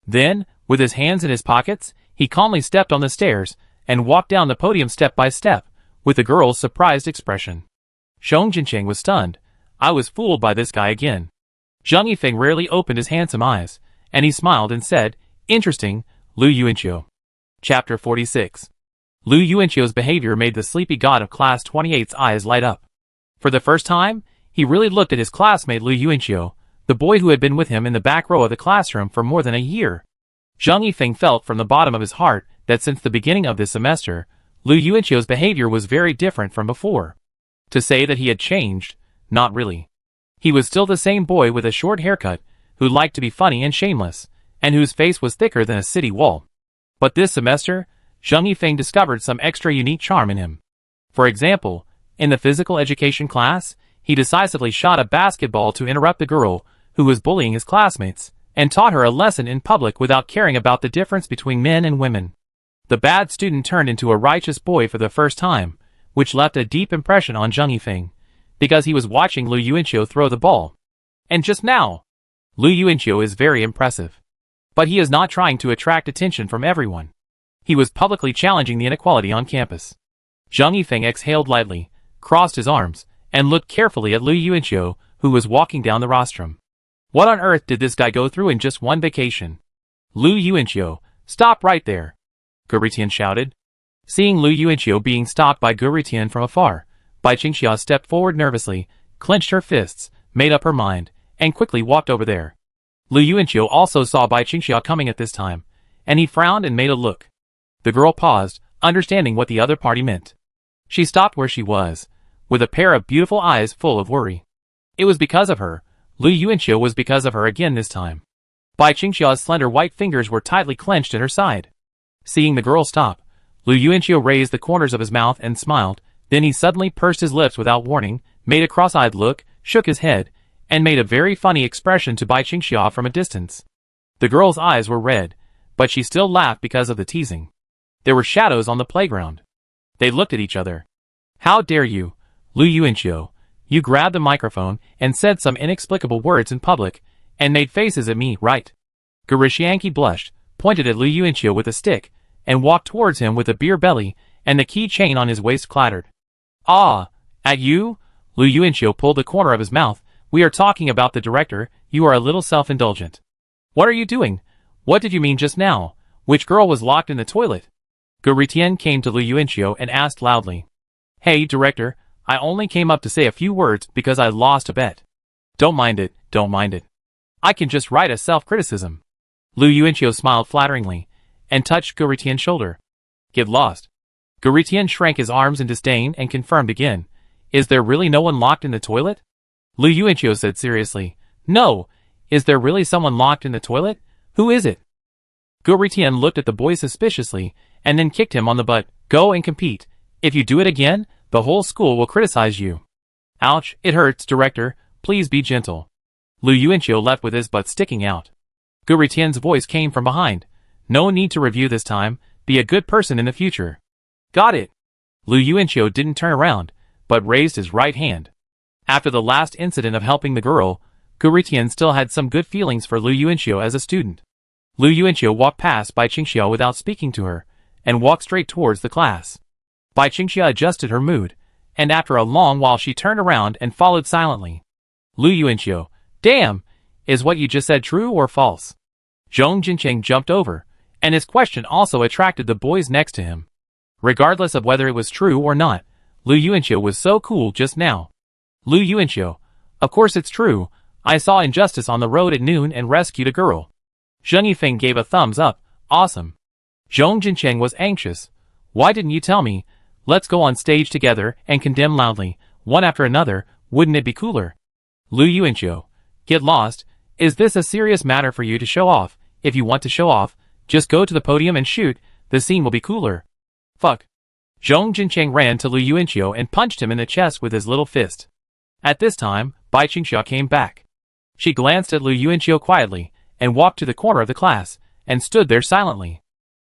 Speaker 1: Then, with his hands in his pockets, he calmly stepped on the stairs and walked down the podium step by step, with the girl's surprised expression. Zhong Jincheng was stunned. I was fooled by this guy again. Zhang Yifeng rarely opened his handsome eyes, and he smiled and said, "Interesting, Hu Caiwei." Chapter 46. Hu Caiwei's behavior made the sleepy god of class 28's eyes light up. For the first time, he really looked at his classmate Hu Caiwei, the boy who had been with him in the back row of the classroom for more than a year. Zhang Yifeng felt from the bottom of his heart that since the beginning of this semester, Hu Caiwei's behavior was very different from before. To say that he had changed, not really. He was still the same boy with a short haircut, who liked to be funny and shameless, and whose face was thicker than a city wall. But this semester, Zhang Yifeng discovered some extra unique charm in him. For example, in the physical education class, he decisively shot a basketball to interrupt the girl who was bullying his classmates, and taught her a lesson in public without caring about the difference between men and women. The bad student turned into a righteous boy for the first time, which left a deep impression on Zhang Yifeng, because he was watching Hu Caiwei throw the ball. And just now, Hu Caiwei is very impressive. But he is not trying to attract attention from everyone. He was publicly challenging the inequality on campus. Zhang Yifeng exhaled lightly, crossed his arms, and looked carefully at Hu Caiwei, who was walking down the rostrum. What on earth did this guy go through in just one vacation? Hu Caiwei, stop right there! Gu Ritian shouted. Seeing Hu Caiwei being stopped by Gu Ritian from afar, Bai Qingxia stepped forward nervously, clenched her fists, made up her mind, and quickly walked over there. Hu Caiwei also saw Bai Qingxia coming at this time, and he frowned and made a look. The girl paused, understanding what the other party meant. She stopped where she was, with a pair of beautiful eyes full of worry. It was because of her. Hu Caiwei was because of her again this time. Bai Qingxia's slender white fingers were tightly clenched at her side. Seeing the girl stop, Hu Caiwei raised the corners of his mouth and smiled, then he suddenly pursed his lips without warning, made a cross-eyed look, shook his head, and made a very funny expression to Bai Qingxia from a distance. The girl's eyes were red, but she still laughed because of the teasing. There were shadows on the playground. They looked at each other. How dare you, Hu Caiwei? You grabbed the microphone and said some inexplicable words in public, and made faces at me, right? Gu Rishianqi blushed, pointed at Hu Caiwei with a stick, and walked towards him with a beer belly, and the key chain on his waist clattered. Ah, at you? Hu Caiwei pulled the corner of his mouth. We are talking about the director. You are a little self-indulgent. What are you doing? What did you mean just now? Which girl was locked in the toilet? Gu Ritian came to Hu Caiwei and asked loudly. Hey, director, I only came up to say a few words because I lost a bet. Don't mind it, don't mind it. I can just write a self-criticism. Hu Caiwei smiled flatteringly, and touched Gu Ritian's shoulder. Get lost. Gu Ritian shrank his arms in disdain and confirmed again. Is there really no one locked in the toilet? Hu Caiwei said seriously. No, is there really someone locked in the toilet? Who is it? Gu Ritian looked at the boy suspiciously, and then kicked him on the butt. Go and compete. If you do it again, the whole school will criticize you. Ouch, it hurts, director. Please be gentle. Hu Caiwei left with his butt sticking out. Gu Ritian's voice came from behind. No need to review this time. Be a good person in the future. Got it. Hu Caiwei didn't turn around, but raised his right hand. After the last incident of helping the girl, Gu Ritian still had some good feelings for Hu Caiwei as a student. Hu Caiwei walked past Bai Qingxia without speaking to her, and walked straight towards the class. Bai Qingxia adjusted her mood, and after a long while she turned around and followed silently. Hu Caiwei, damn, is what you just said true or false? Zhong Jincheng jumped over, and his question also attracted the boys next to him. Regardless of whether it was true or not, Hu Caiwei was so cool just now. Hu Caiwei, of course it's true. I saw injustice on the road at noon and rescued a girl. Zhang Yifeng gave a thumbs up. Awesome. Zhong Jincheng was anxious. Why didn't you tell me? Let's go on stage together and condemn loudly, one after another, wouldn't it be cooler? Lu Yuanqiu, get lost. Is this a serious matter for you to show off? If you want to show off, just go to the podium and shoot, the scene will be cooler. Fuck. Zhong Jincheng ran to Lu Yuanqiu and punched him in the chest with his little fist. At this time, Bai Qingxia came back. She glanced at Lu Yuanqiu quietly, and walked to the corner of the class, and stood there silently.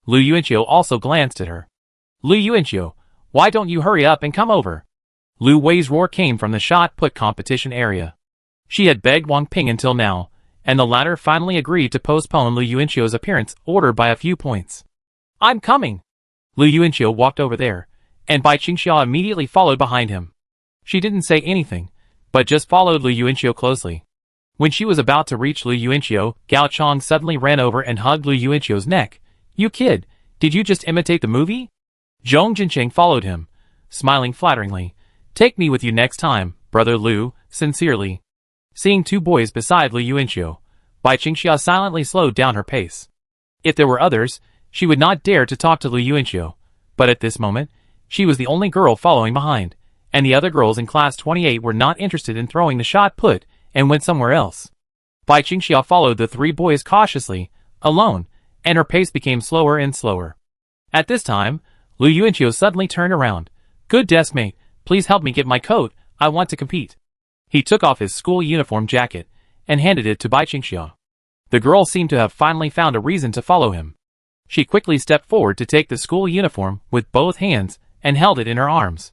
Speaker 1: Lu Yuanqiu also glanced at her. Lu Yuanqiu, why don't you hurry up and come over? Lu Wei's roar came from the shot put competition area. She had begged Wang Ping until now, and the latter finally agreed to postpone Lu Yuanqiu's appearance order by a few points. I'm coming! Lu Yuanqiu walked over there, and Bai Qingxia immediately followed behind him. She didn't say anything, but just followed Lu Yuanqiu closely. When she was about to reach Lu Yuanqiu, Gao Chong suddenly ran over and hugged Lu Yuanqiu's neck. You kid, did you just imitate the movie? Zhong Jincheng followed him, smiling flatteringly. Take me with you next time, brother Lu, sincerely. Seeing two boys beside Lu Yuanqiu, Bai Qingxia silently slowed down her pace. If there were others, she would not dare to talk to Lu Yuanqiu, but at this moment, she was the only girl following behind, and the other girls in class 28 were not interested in throwing the shot put, and went somewhere else. Bai Qingxia followed the three boys cautiously, alone, and her pace became slower and slower. At this time, Lu Yuanqiu suddenly turned around. Good deskmate, please help me get my coat, I want to compete. He took off his school uniform jacket, and handed it to Bai Qingxia. The girl seemed to have finally found a reason to follow him. She quickly stepped forward to take the school uniform with both hands, and held it in her arms.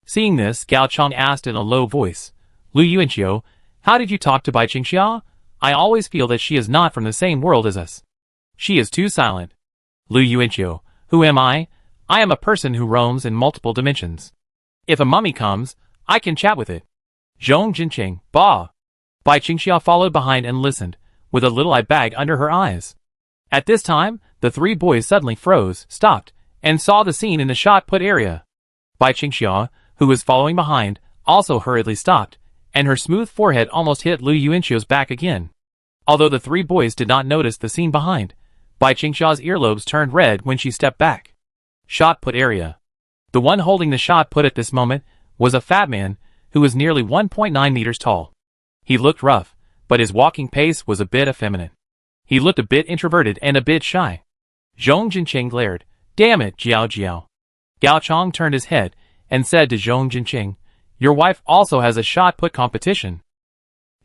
Speaker 1: Seeing this, Gao Chong asked in a low voice, Lu Yuanqiu, how did you talk to Bai Qingxia? I always feel that she is not from the same world as us. She is too silent. Lu Yuanqiu, who am I? I am a person who roams in multiple dimensions. If a mummy comes, I can chat with it. Zhong Jincheng, bah! Bai Qingxia followed behind and listened, with a little eye bag under her eyes. At this time, the three boys suddenly froze, stopped, and saw the scene in the shot put area. Bai Qingxia, who was following behind, also hurriedly stopped, and her smooth forehead almost hit Lu Yuanqiu's back again. Although the three boys did not notice the scene behind, Bai Qingxia's earlobes turned red when she stepped back. Shot put area. The one holding the shot put at this moment was a fat man who was nearly 1.9 meters tall. He looked rough, but his walking pace was a bit effeminate. He looked a bit introverted and a bit shy. Zhong Jincheng glared. Damn it, Jiao Jiao. Gao Chong turned his head and said to Zhong Jincheng, your wife also has a shot put competition.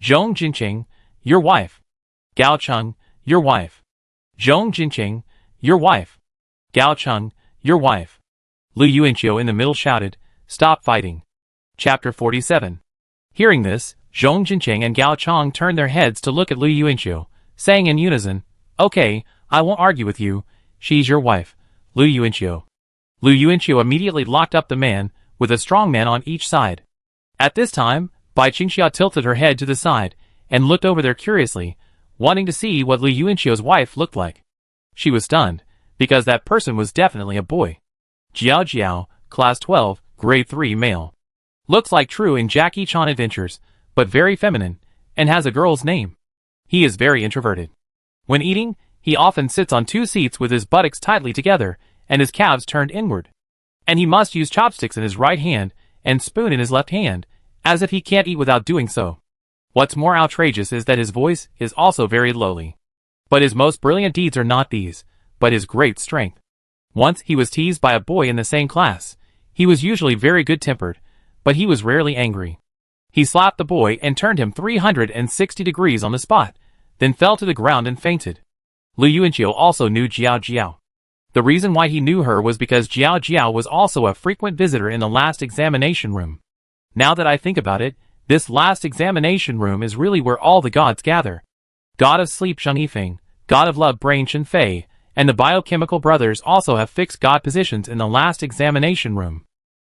Speaker 1: Zhong Jincheng, your wife. Gao Chong, your wife. Zhong Jincheng, your wife. Gao Chong, your wife. Lu Yuanqiu in the middle shouted, stop fighting. Chapter 47. Hearing this, Zhong Jincheng and Gao Chong turned their heads to look at Lu Yuanqiu, saying in unison, okay, I won't argue with you, she's your wife, Lu Yuanqiu. Lu Yuanqiu immediately locked up the man, with a strong man on each side. At this time, Bai Qingxia tilted her head to the side, and looked over there curiously, wanting to see what Lu Yuanqiu's wife looked like. She was stunned, because that person was definitely a boy. Jiao Jiao, Class 12, Grade 3 male. Looks like True in Jackie Chan Adventures, but very feminine, and has a girl's name. He is very introverted. When eating, he often sits on two seats with his buttocks tightly together, and his calves turned inward. And he must use chopsticks in his right hand, and spoon in his left hand, as if he can't eat without doing so. What's more outrageous is that his voice is also very lowly. But his most brilliant deeds are not these, but his great strength. Once he was teased by a boy in the same class. He was usually very good-tempered, but he was rarely angry. He slapped the boy and turned him 360 degrees on the spot, then fell to the ground and fainted. Lu Yuanqiu also knew Jiao Jiao. The reason why he knew her was because Jiao Jiao was also a frequent visitor in the last examination room. Now that I think about it, this last examination room is really where all the gods gather. God of sleep Zheng Yifeng, God of love Brain Chen Fei, and the biochemical brothers also have fixed god positions in the last examination room.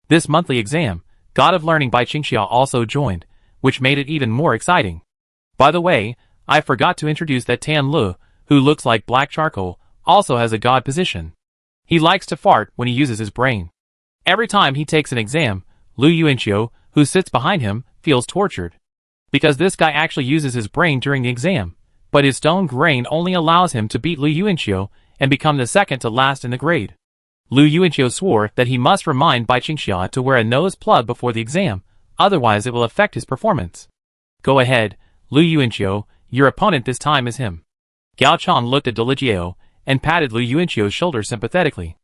Speaker 1: This monthly exam, God of learning Bai Qingxia also joined, which made it even more exciting. By the way, I forgot to introduce that Tan Lu, who looks like black charcoal, also has a god position. He likes to fart when he uses his brain. Every time he takes an exam, Lu Yuanqiu, who sits behind him, feels tortured. Because this guy actually uses his brain during the exam, but his stone brain only allows him to beat Lu Yuanqiu and become the second to last in the grade. Lu Yuanqiu swore that he must remind Bai Qingxia to wear a nose plug before the exam, otherwise it will affect his performance. Go ahead, Lu Yuanqiu, your opponent this time is him. Gao Chang looked at Delijiao and patted Lu Yuanqiu's shoulder sympathetically.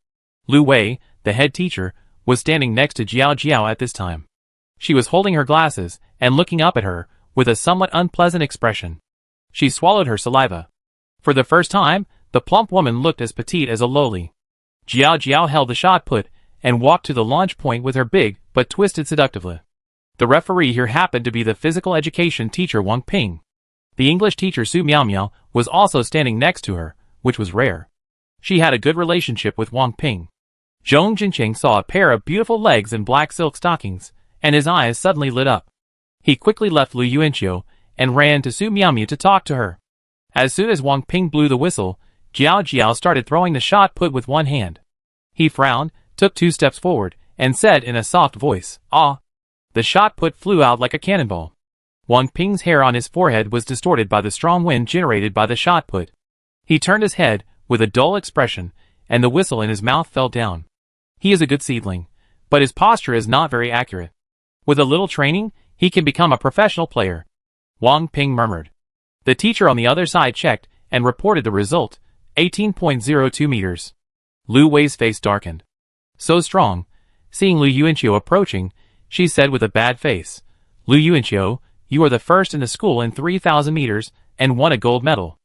Speaker 1: Lu Wei, the head teacher, was standing next to Jiao Jiao at this time. She was holding her glasses and looking up at her with a somewhat unpleasant expression. She swallowed her saliva. For the first time, the plump woman looked as petite as a loli. Jiao Jiao held the shot put and walked to the launch point with her big but twisted seductively. The referee here happened to be the physical education teacher Wang Ping. The English teacher Su Miaomiao was also standing next to her, which was rare. She had a good relationship with Wang Ping. Zhong Jinqing saw a pair of beautiful legs in black silk stockings, and his eyes suddenly lit up. He quickly left Lu Yuanqiu and ran to Su Miaomiao to talk to her. As soon as Wang Ping blew the whistle, Jiao Jiao started throwing the shot put with one hand. He frowned, took 2 steps forward, and said in a soft voice, "Ah." The shot put flew out like a cannonball. Wang Ping's hair on his forehead was distorted by the strong wind generated by the shot put. He turned his head with a dull expression, and the whistle in his mouth fell down. He is a good seedling, but his posture is not very accurate. With a little training, he can become a professional player. Wang Ping murmured. The teacher on the other side checked and reported the result, 18.02 meters. Lu Wei's face darkened. So strong. Seeing Lu Yuanqiu approaching, she said with a bad face, "Lu Yuanqiu, you are the first in the school in 3,000 meters and won a gold medal.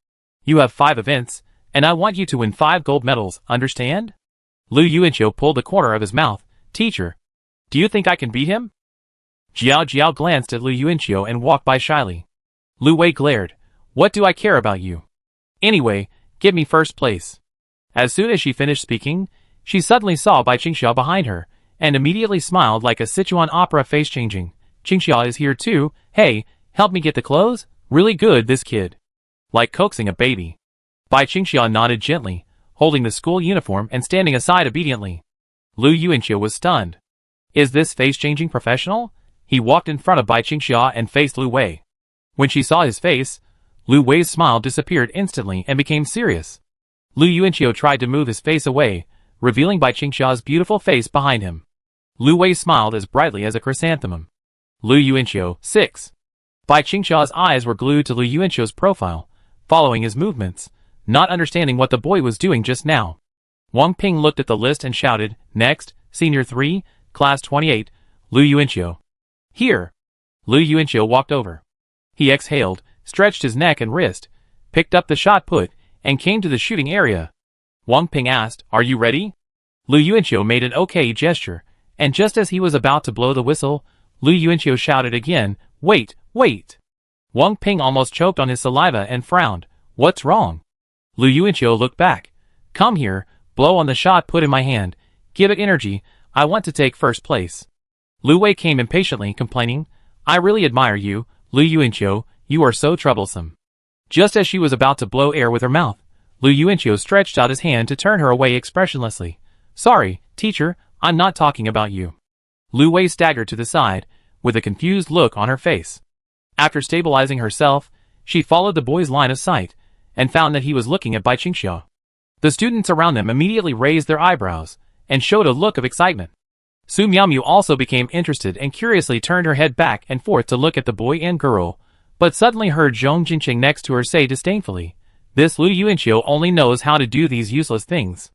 Speaker 1: You have 5 events, and I want you to win 5 gold medals, understand?" Lu Yuanqiu pulled the corner of his mouth. "Teacher, do you think I can beat him?" Jiao Jiao glanced at Lu Yuanqiu and walked by shyly. Lu Wei glared. "What do I care about you? Anyway, give me first place." As soon as she finished speaking, she suddenly saw Bai Qingxia behind her, and immediately smiled like a Sichuan opera face changing. "Qingxia is here too. Hey, help me get the clothes? Really good, this kid." Like coaxing a baby. Bai Qingxia nodded gently, holding the school uniform and standing aside obediently. Lu Yuanqiu was stunned. Is this face-changing professional? He walked in front of Bai Qingxia and faced Lu Wei. When she saw his face, Lu Wei's smile disappeared instantly and became serious. Lu Yuanqiu tried to move his face away, revealing Bai Qingxia's beautiful face behind him. Lu Wei smiled as brightly as a chrysanthemum. Lu Yuanqiu, 6. Bai Qingxia's eyes were glued to Lu Yuanqiu's profile, following his movements, not understanding what the boy was doing just now. Wang Ping looked at the list and shouted, "Next, Senior 3, Class 28, Lu Yuanqiu." "Here." Lu Yuanqiu walked over. He exhaled, stretched his neck and wrist, picked up the shot put, and came to the shooting area. Wang Ping asked, "Are you ready?" Lu Yuanqiu made an okay gesture, and just as he was about to blow the whistle, Lu Yuanqiu shouted again, "Wait, wait." Wang Ping almost choked on his saliva and frowned. "What's wrong?" Lu Yuanqiu looked back. "Come here, blow on the shot put in my hand. Give it energy, I want to take first place." Lu Wei came impatiently, complaining, "I really admire you, Lu Yuanqiu, you are so troublesome." Just as she was about to blow air with her mouth, Lu Yuanqiu stretched out his hand to turn her away expressionlessly. "Sorry, teacher, I'm not talking about you." Lu Wei staggered to the side, with a confused look on her face. After stabilizing herself, she followed the boy's line of sight, and found that he was looking at Bai Qingxia. The students around them immediately raised their eyebrows, and showed a look of excitement. Su Miaomiao also became interested and curiously turned her head back and forth to look at the boy and girl, but suddenly heard Zhong Jinqing next to her say disdainfully, "This Lu Yuanqiu only knows how to do these useless things.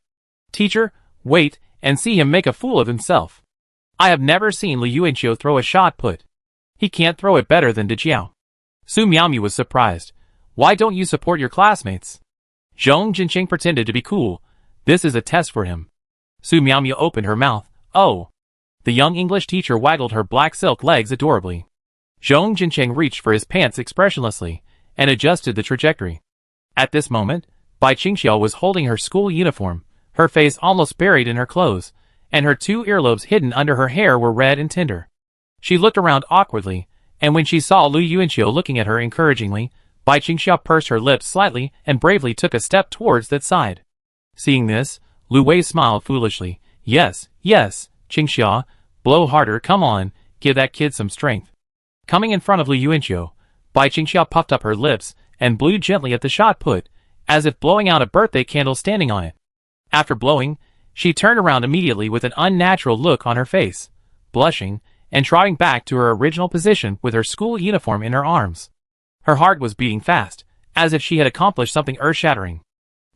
Speaker 1: Teacher, wait, and see him make a fool of himself. I have never seen Lu Yuanqiu throw a shot put. He can't throw it better than Dejiao." Su Miaomiao was surprised. "Why don't you support your classmates?" Zhong Jinqing pretended to be cool. "This is a test for him." Su Miaomiao opened her mouth. "Oh." The young English teacher waggled her black silk legs adorably. Zhong Jinqing reached for his pants expressionlessly, and adjusted the trajectory. At this moment, Bai Qingxia was holding her school uniform, her face almost buried in her clothes, and her 2 earlobes hidden under her hair were red and tender. She looked around awkwardly, and when she saw Lu Yuanqiu looking at her encouragingly, Bai Qingxia pursed her lips slightly and bravely took a step towards that side. Seeing this, Lu Wei smiled foolishly. "Yes, yes, Qingxia, blow harder, come on, give that kid some strength." Coming in front of Lu Yuanqiu, Bai Qingxia puffed up her lips and blew gently at the shot put, as if blowing out a birthday candle standing on it. After blowing, she turned around immediately with an unnatural look on her face, blushing, and trotting back to her original position with her school uniform in her arms. Her heart was beating fast, as if she had accomplished something earth-shattering.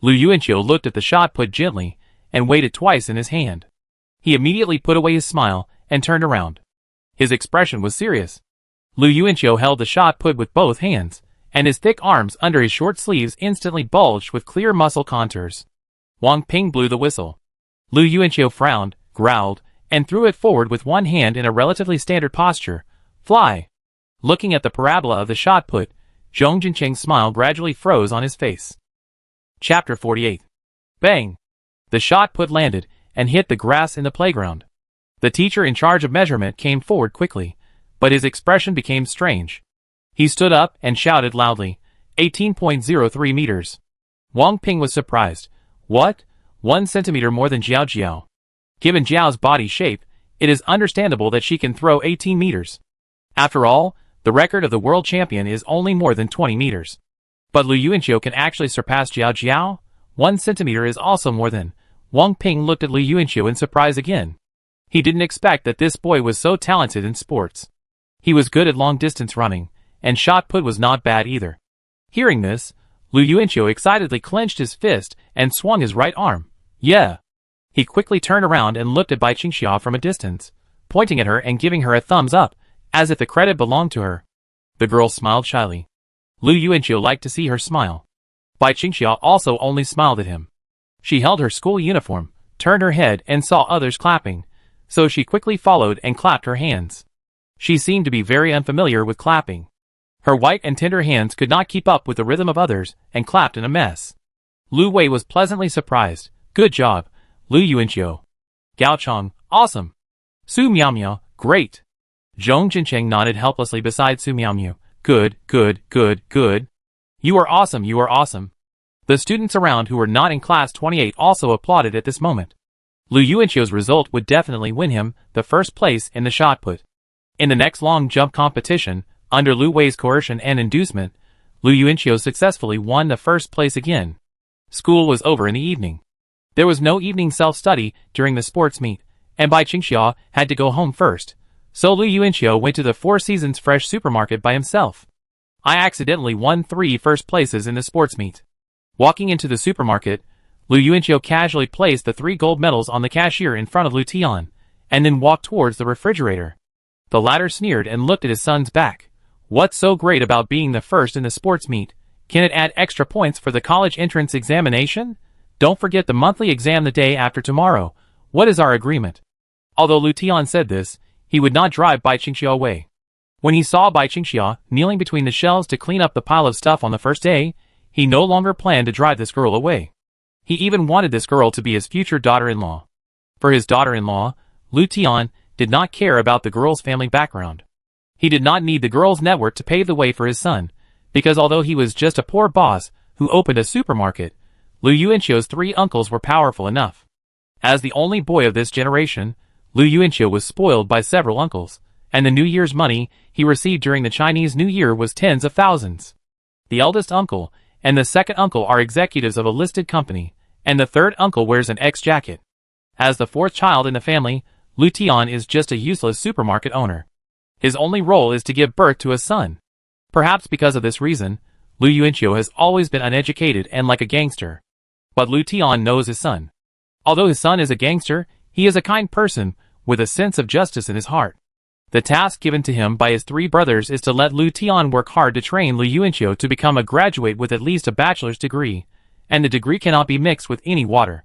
Speaker 1: Lu Yuanqiu looked at the shot put gently, and weighed it twice in his hand. He immediately put away his smile, and turned around. His expression was serious. Lu Yuanqiu held the shot put with both hands, and his thick arms under his short sleeves instantly bulged with clear muscle contours. Wang Ping blew the whistle. Lu Yuanqiu frowned, growled, and threw it forward with one hand in a relatively standard posture. Fly! Looking at the parabola of the shot put, Zhong Jincheng's smile gradually froze on his face. Chapter 48. Bang! The shot put landed, and hit the grass in the playground. The teacher in charge of measurement came forward quickly, but his expression became strange. He stood up and shouted loudly, 18.03 meters. Wang Ping was surprised. What? 1 centimeter more than Jiao Jiao. Given Jiao's body shape, it is understandable that she can throw 18 meters. After all, the record of the world champion is only more than 20 meters. But Lu Yuanqiu can actually surpass Jiao Jiao? 1 centimeter is also more than. Wang Ping looked at Lu Yuanqiu in surprise again. He didn't expect that this boy was so talented in sports. He was good at long-distance running, and shot put was not bad either. Hearing this, Lu Yuanqiu excitedly clenched his fist and swung his right arm. Yeah! He quickly turned around and looked at Bai Qingxia from a distance, pointing at her and giving her a thumbs up, as if the credit belonged to her. The girl smiled shyly. Lu Yuanqiu liked to see her smile. Bai Qingxia also only smiled at him. She held her school uniform, turned her head and saw others clapping, so she quickly followed and clapped her hands. She seemed to be very unfamiliar with clapping. Her white and tender hands could not keep up with the rhythm of others and clapped in a mess. Lu Wei was pleasantly surprised. Good job, Lu Yuanqiu. Gao Chong, awesome. Su Miaomiao, great. Zhong Jincheng nodded helplessly beside Su Miaomiao. Good, good, good, good. You are awesome, you are awesome. The students around who were not in class 28 also applauded at this moment. Lu Yuanqiu's result would definitely win him the first place in the shot put. In the next long jump competition, under Lu Wei's coercion and inducement, Lu Yuanqiu successfully won the first place again. School was over in the evening. There was no evening self-study during the sports meet, and Bai Qingxia had to go home first, so Lu Yuanqiu went to the Four Seasons Fresh supermarket by himself. I accidentally won 3 first places in the sports meet. Walking into the supermarket, Lu Yuanqiu casually placed the 3 gold medals on the cashier in front of Lu Tian, and then walked towards the refrigerator. The latter sneered and looked at his son's back. What's so great about being the first in the sports meet? Can it add extra points for the college entrance examination? Don't forget the monthly exam the day after tomorrow. What is our agreement? Although Lu Tian said this, he would not drive Bai Qingxia away. When he saw Bai Qingxia kneeling between the shelves to clean up the pile of stuff on the first day, he no longer planned to drive this girl away. He even wanted this girl to be his future daughter-in-law. For his daughter-in-law, Lu Tian did not care about the girl's family background. He did not need the girl's network to pave the way for his son, because although he was just a poor boss who opened a supermarket, Lu Yuanqiu's 3 uncles were powerful enough. As the only boy of this generation, Lu Yuanqiu was spoiled by several uncles, and the New Year's money he received during the Chinese New Year was tens of thousands. The eldest uncle and the second uncle are executives of a listed company, and the third uncle wears an X-jacket. As the 4th child in the family, Lu Tian is just a useless supermarket owner. His only role is to give birth to a son. Perhaps because of this reason, Lu Yuanqiu has always been uneducated and like a gangster. But Lu Tian knows his son. Although his son is a gangster, he is a kind person with a sense of justice in his heart. The task given to him by his 3 brothers is to let Lu Tian work hard to train Lu Yuanqiu to become a graduate with at least a bachelor's degree, and the degree cannot be mixed with any water.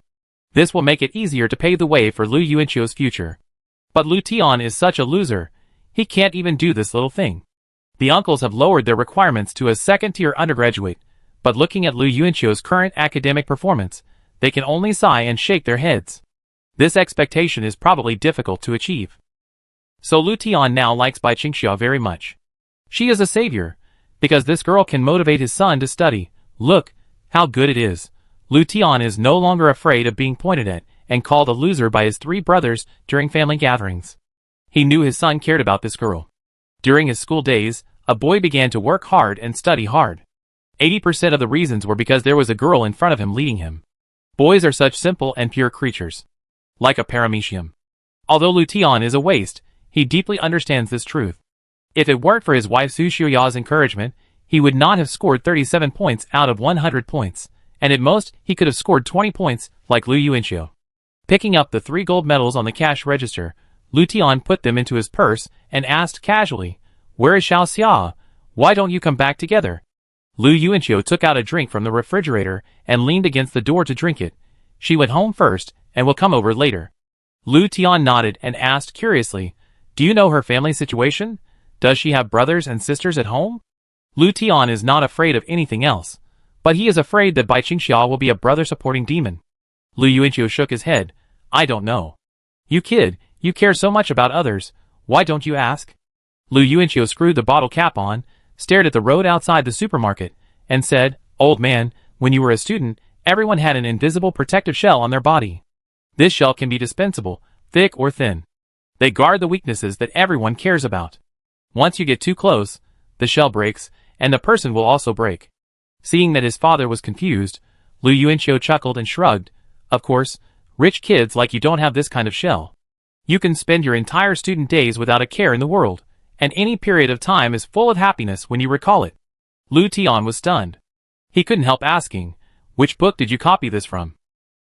Speaker 1: This will make it easier to pave the way for Lu Yuanqiu's future. But Lu Tian is such a loser, he can't even do this little thing. The uncles have lowered their requirements to a second-tier undergraduate, but looking at Lu Yuanqiu's current academic performance, they can only sigh and shake their heads. This expectation is probably difficult to achieve. So Lu Tian now likes Bai Qingxia very much. She is a savior, because this girl can motivate his son to study. Look, how good it is. Lu Tian is no longer afraid of being pointed at and called a loser by his 3 brothers during family gatherings. He knew his son cared about this girl. During his school days, a boy began to work hard and study hard. 80% of the reasons were because there was a girl in front of him leading him. Boys are such simple and pure creatures. Like a paramecium. Although Lu Tian is a waste, He deeply understands this truth. If it weren't for his wife Su Xiuya's encouragement, he would not have scored 37 points out of 100 points, and at most, he could have scored 20 points, like Lu Yuanxiu. Picking up the 3 gold medals on the cash register, Lu Tian put them into his purse and asked casually, "Where is Xiao Xia? Why don't you come back together?" Lu Yuanxiu took out a drink from the refrigerator and leaned against the door to drink it. "She went home first, and will come over later." Lu Tian nodded and asked curiously, "Do you know her family situation? Does she have brothers and sisters at home?" Lu Tian is not afraid of anything else, but he is afraid that Bai Qingxia will be a brother-supporting demon. Lu Yuanxiu shook his head. "I don't know." "You kid, you care so much about others, why don't you ask?" Lu Yuanxiu screwed the bottle cap on, stared at the road outside the supermarket, and said, "Old man, when you were a student, everyone had an invisible protective shell on their body. This shell can be dispensable, thick or thin. They guard the weaknesses that everyone cares about. Once you get too close, the shell breaks, and the person will also break." Seeing that his father was confused, Lu Yuanxiu chuckled and shrugged. "Of course, rich kids like you don't have this kind of shell. You can spend your entire student days without a care in the world, and any period of time is full of happiness when you recall it." Lu Tian was stunned. He couldn't help asking, "Which book did you copy this from?"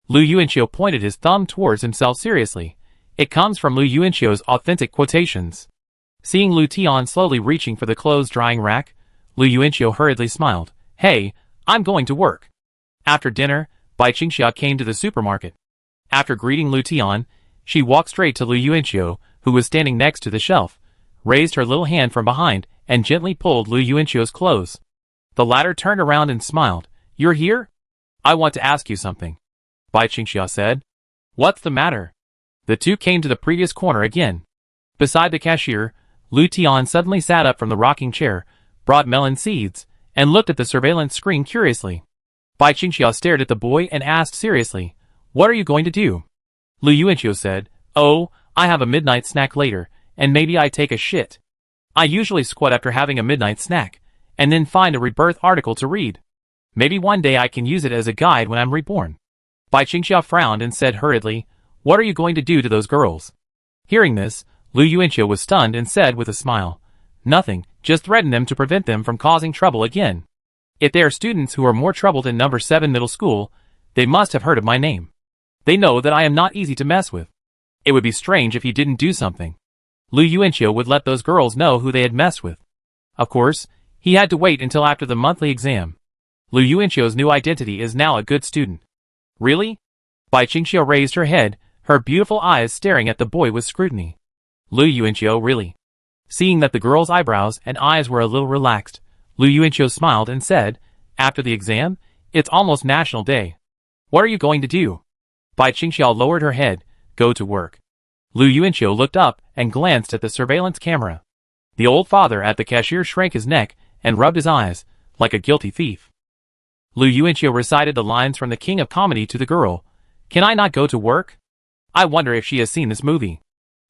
Speaker 1: Lu Yuanxiu pointed his thumb towards himself seriously. "It comes from Lu Yuanxiu's authentic quotations." Seeing Lu Tian slowly reaching for the clothes-drying rack, Lu Yuanxiu hurriedly smiled. "Hey, I'm going to work." After dinner, Bai Qingxia came to the supermarket. After greeting Lu Tian, she walked straight to Lu Yuanxiu, who was standing next to the shelf, raised her little hand from behind, and gently pulled Lu Yuanxiu's clothes. The latter turned around and smiled. "You're here? I want to ask you something," Bai Qingxia said. "What's the matter?" The two came to the previous corner again. Beside the cashier, Lu Tian suddenly sat up from the rocking chair, brought melon seeds, and looked at the surveillance screen curiously. Bai Qingxia stared at the boy and asked seriously, "What are you going to do?" Lu Yuanxiu said, "Oh, I have a midnight snack later, and maybe I take a shit. I usually squat after having a midnight snack, and then find a rebirth article to read. Maybe one day I can use it as a guide when I'm reborn." Bai Qingxia frowned and said hurriedly, "What are you going to do to those girls?" Hearing this, Lu Yuanxiu was stunned and said with a smile, "Nothing, just threaten them to prevent them from causing trouble again. If they are students who are more troubled in number 7 middle school, they must have heard of my name. They know that I am not easy to mess with. It would be strange if he didn't do something." Lu Yuanxiu would let those girls know who they had messed with. Of course, he had to wait until after the monthly exam. Lu Yuanxiu's new identity is now a good student. "Really?" Bai Qingxia raised her head, her beautiful eyes staring at the boy with scrutiny. Lu Yuanxiu, really? Seeing that the girl's eyebrows and eyes were a little relaxed, Lu Yuanxiu smiled and said, "After the exam, it's almost National Day. What are you going to do?" Bai Qingxia lowered her head. "Go to work." Lu Yuanxiu looked up and glanced at the surveillance camera. The old father at the cashier shrank his neck and rubbed his eyes, like a guilty thief. Lu Yuanxiu recited the lines from the King of Comedy to the girl. "Can I not go to work? I wonder if she has seen this movie."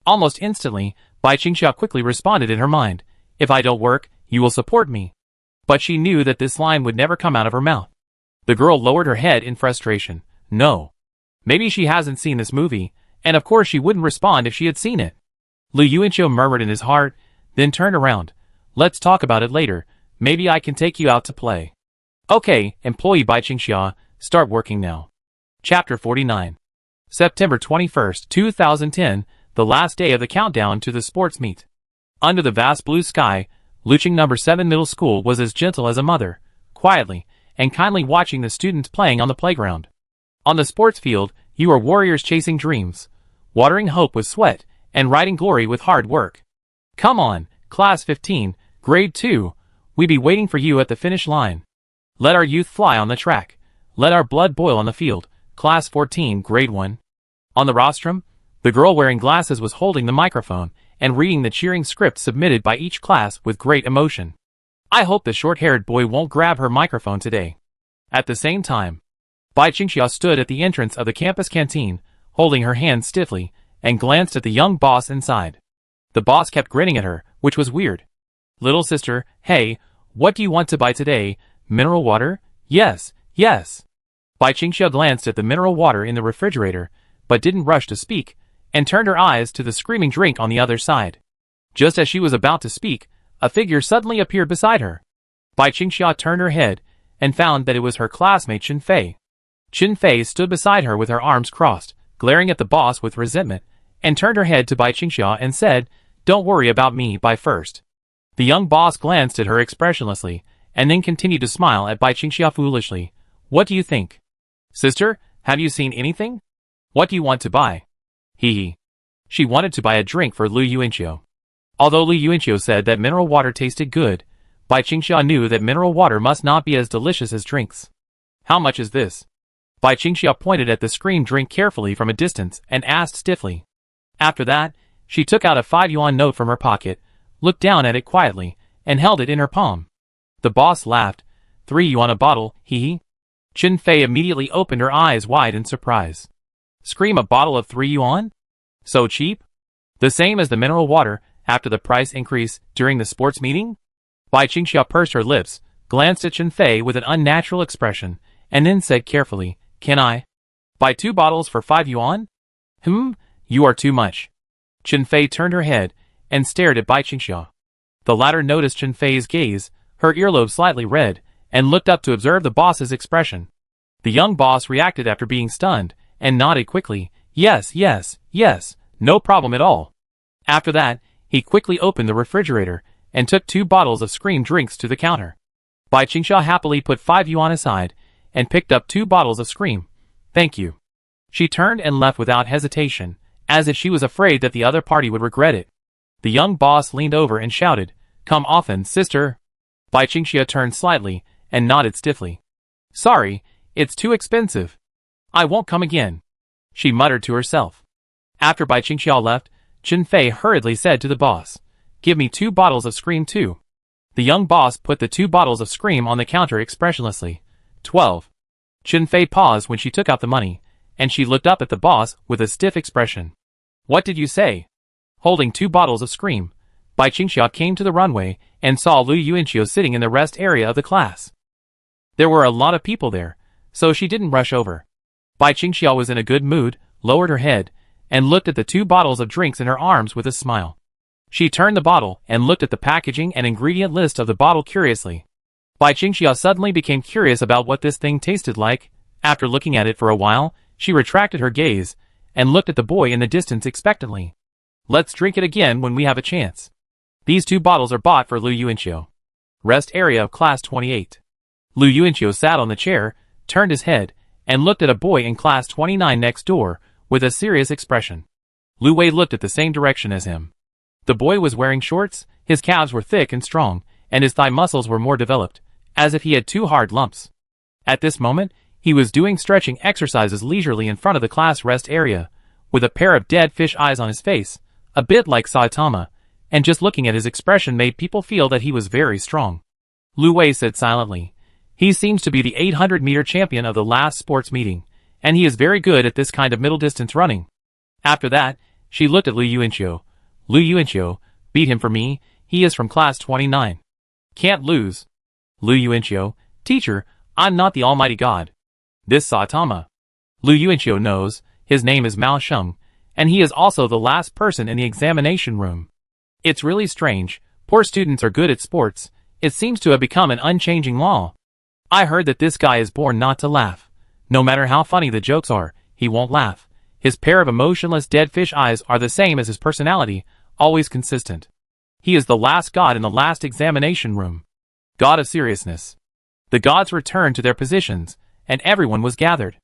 Speaker 1: Almost instantly, Bai Qingxia quickly responded in her mind, "If I don't work, you will support me." But she knew that this line would never come out of her mouth. The girl lowered her head in frustration. "No. Maybe she hasn't seen this movie, and of course she wouldn't respond if she had seen it." Lu Yuanxiu murmured in his heart, then turned around. "Let's talk about it later. Maybe I can take you out to play." "Okay, employee Bai Qingxia, start working now." Chapter 49. September 21st, 2010, the last day of the countdown to the sports meet. Under the vast blue sky, Lucheng number 7 middle school was as gentle as a mother, quietly and kindly watching the students playing on the playground. On the sports field, you are warriors chasing dreams, watering hope with sweat, and writing glory with hard work. Come on, Class 15, Grade 2, we be waiting for you at the finish line. Let our youth fly on the track. Let our blood boil on the field, Class 14, Grade 1. On the rostrum, the girl wearing glasses was holding the microphone and reading the cheering script submitted by each class with great emotion. I hope the short-haired boy won't grab her microphone today. At the same time, Bai Qingxia stood at the entrance of the campus canteen, holding her hand stiffly, and glanced at the young boss inside. The boss kept grinning at her, which was weird. "Little sister, hey, what do you want to buy today? Mineral water? Yes, yes." Bai Qingxia glanced at the mineral water in the refrigerator, but didn't rush to speak, and turned her eyes to the screaming drink on the other side. Just as she was about to speak, a figure suddenly appeared beside her. Bai Qingxia turned her head and found that it was her classmate Chen Fei. Chen Fei stood beside her with her arms crossed, glaring at the boss with resentment, and turned her head to Bai Qingxia and said, "Don't worry about me, Bai first." The young boss glanced at her expressionlessly, and then continued to smile at Bai Qingxia foolishly. "What do you think? Sister, have you seen anything? What do you want to buy?" Hee. She wanted to buy a drink for Lu Yuanqiu. Although Lu Yuanqiu said that mineral water tasted good, Bai Qingxia knew that mineral water must not be as delicious as drinks. "How much is this?" Bai Qingxia pointed at the scream drink carefully from a distance and asked stiffly. After that, she took out a 5 yuan note from her pocket, looked down at it quietly, and held it in her palm. The boss laughed. 3 yuan a bottle, hee. Chen Fei immediately opened her eyes wide in surprise. Scream, a bottle of 3 yuan? So cheap? The same as the mineral water after the price increase during the sports meeting? Bai Qingxia pursed her lips, glanced at Chen Fei with an unnatural expression, and then said carefully, "Can I buy 2 bottles for 5 yuan? You are too much." Chen Fei turned her head and stared at Bai Qingxia. The latter noticed Chen Fei's gaze, her earlobe slightly red, and looked up to observe the boss's expression. The young boss reacted after being stunned, and nodded quickly, "Yes, yes, yes, no problem at all." After that, he quickly opened the refrigerator, and took 2 bottles of scream drinks to the counter. Bai Qingxia happily put 5 yuan aside, and picked up 2 bottles of scream. "Thank you." She turned and left without hesitation, as if she was afraid that the other party would regret it. The young boss leaned over and shouted, "Come often, sister." Bai Qingxia turned slightly, and nodded stiffly. "Sorry, it's too expensive. I won't come again," she muttered to herself. After Bai Qingxia left, Chen Fei hurriedly said to the boss, "Give me 2 bottles of scream too." The young boss put the 2 bottles of scream on the counter expressionlessly. 12. Chen Fei paused when she took out the money, and she looked up at the boss with a stiff expression. "What did you say?" Holding 2 bottles of scream, Bai Qingxia came to the runway and saw Lu Yuanqiu sitting in the rest area of the class. There were a lot of people there, so she didn't rush over. Bai Qingxia was in a good mood, lowered her head, and looked at the 2 bottles of drinks in her arms with a smile. She turned the bottle and looked at the packaging and ingredient list of the bottle curiously. Bai Qingxia suddenly became curious about what this thing tasted like. After looking at it for a while, she retracted her gaze and looked at the boy in the distance expectantly. "Let's drink it again when we have a chance." These 2 bottles are bought for Lu Yuanqiu. Rest area of class 28. Lu Yuanqiu sat on the chair, turned his head, and looked at a boy in class 29 next door with a serious expression. Lu Wei looked at the same direction as him. The boy was wearing shorts, his calves were thick and strong, and his thigh muscles were more developed, as if he had 2 hard lumps. At this moment, he was doing stretching exercises leisurely in front of the class rest area, with a pair of dead fish eyes on his face, a bit like Saitama, and just looking at his expression made people feel that he was very strong. Lu Wei said silently, "He seems to be the 800-meter champion of the last sports meeting, and he is very good at this kind of middle-distance running." After that, she looked at Lu Yuanqiu. "Lu Yuanqiu, beat him for me, he is from class 29. Can't lose." Lu Yuanqiu, "Teacher, I'm not the almighty god. This Saitama. Lu Yuanqiu knows, his name is Mao Sheng, and he is also the last person in the examination room. It's really strange, poor students are good at sports, it seems to have become an unchanging law. I heard that this guy is born not to laugh. No matter how funny the jokes are, he won't laugh. His pair of emotionless dead fish eyes are the same as his personality, always consistent. He is the last god in the last examination room. God of seriousness." The gods returned to their positions, and everyone was gathered.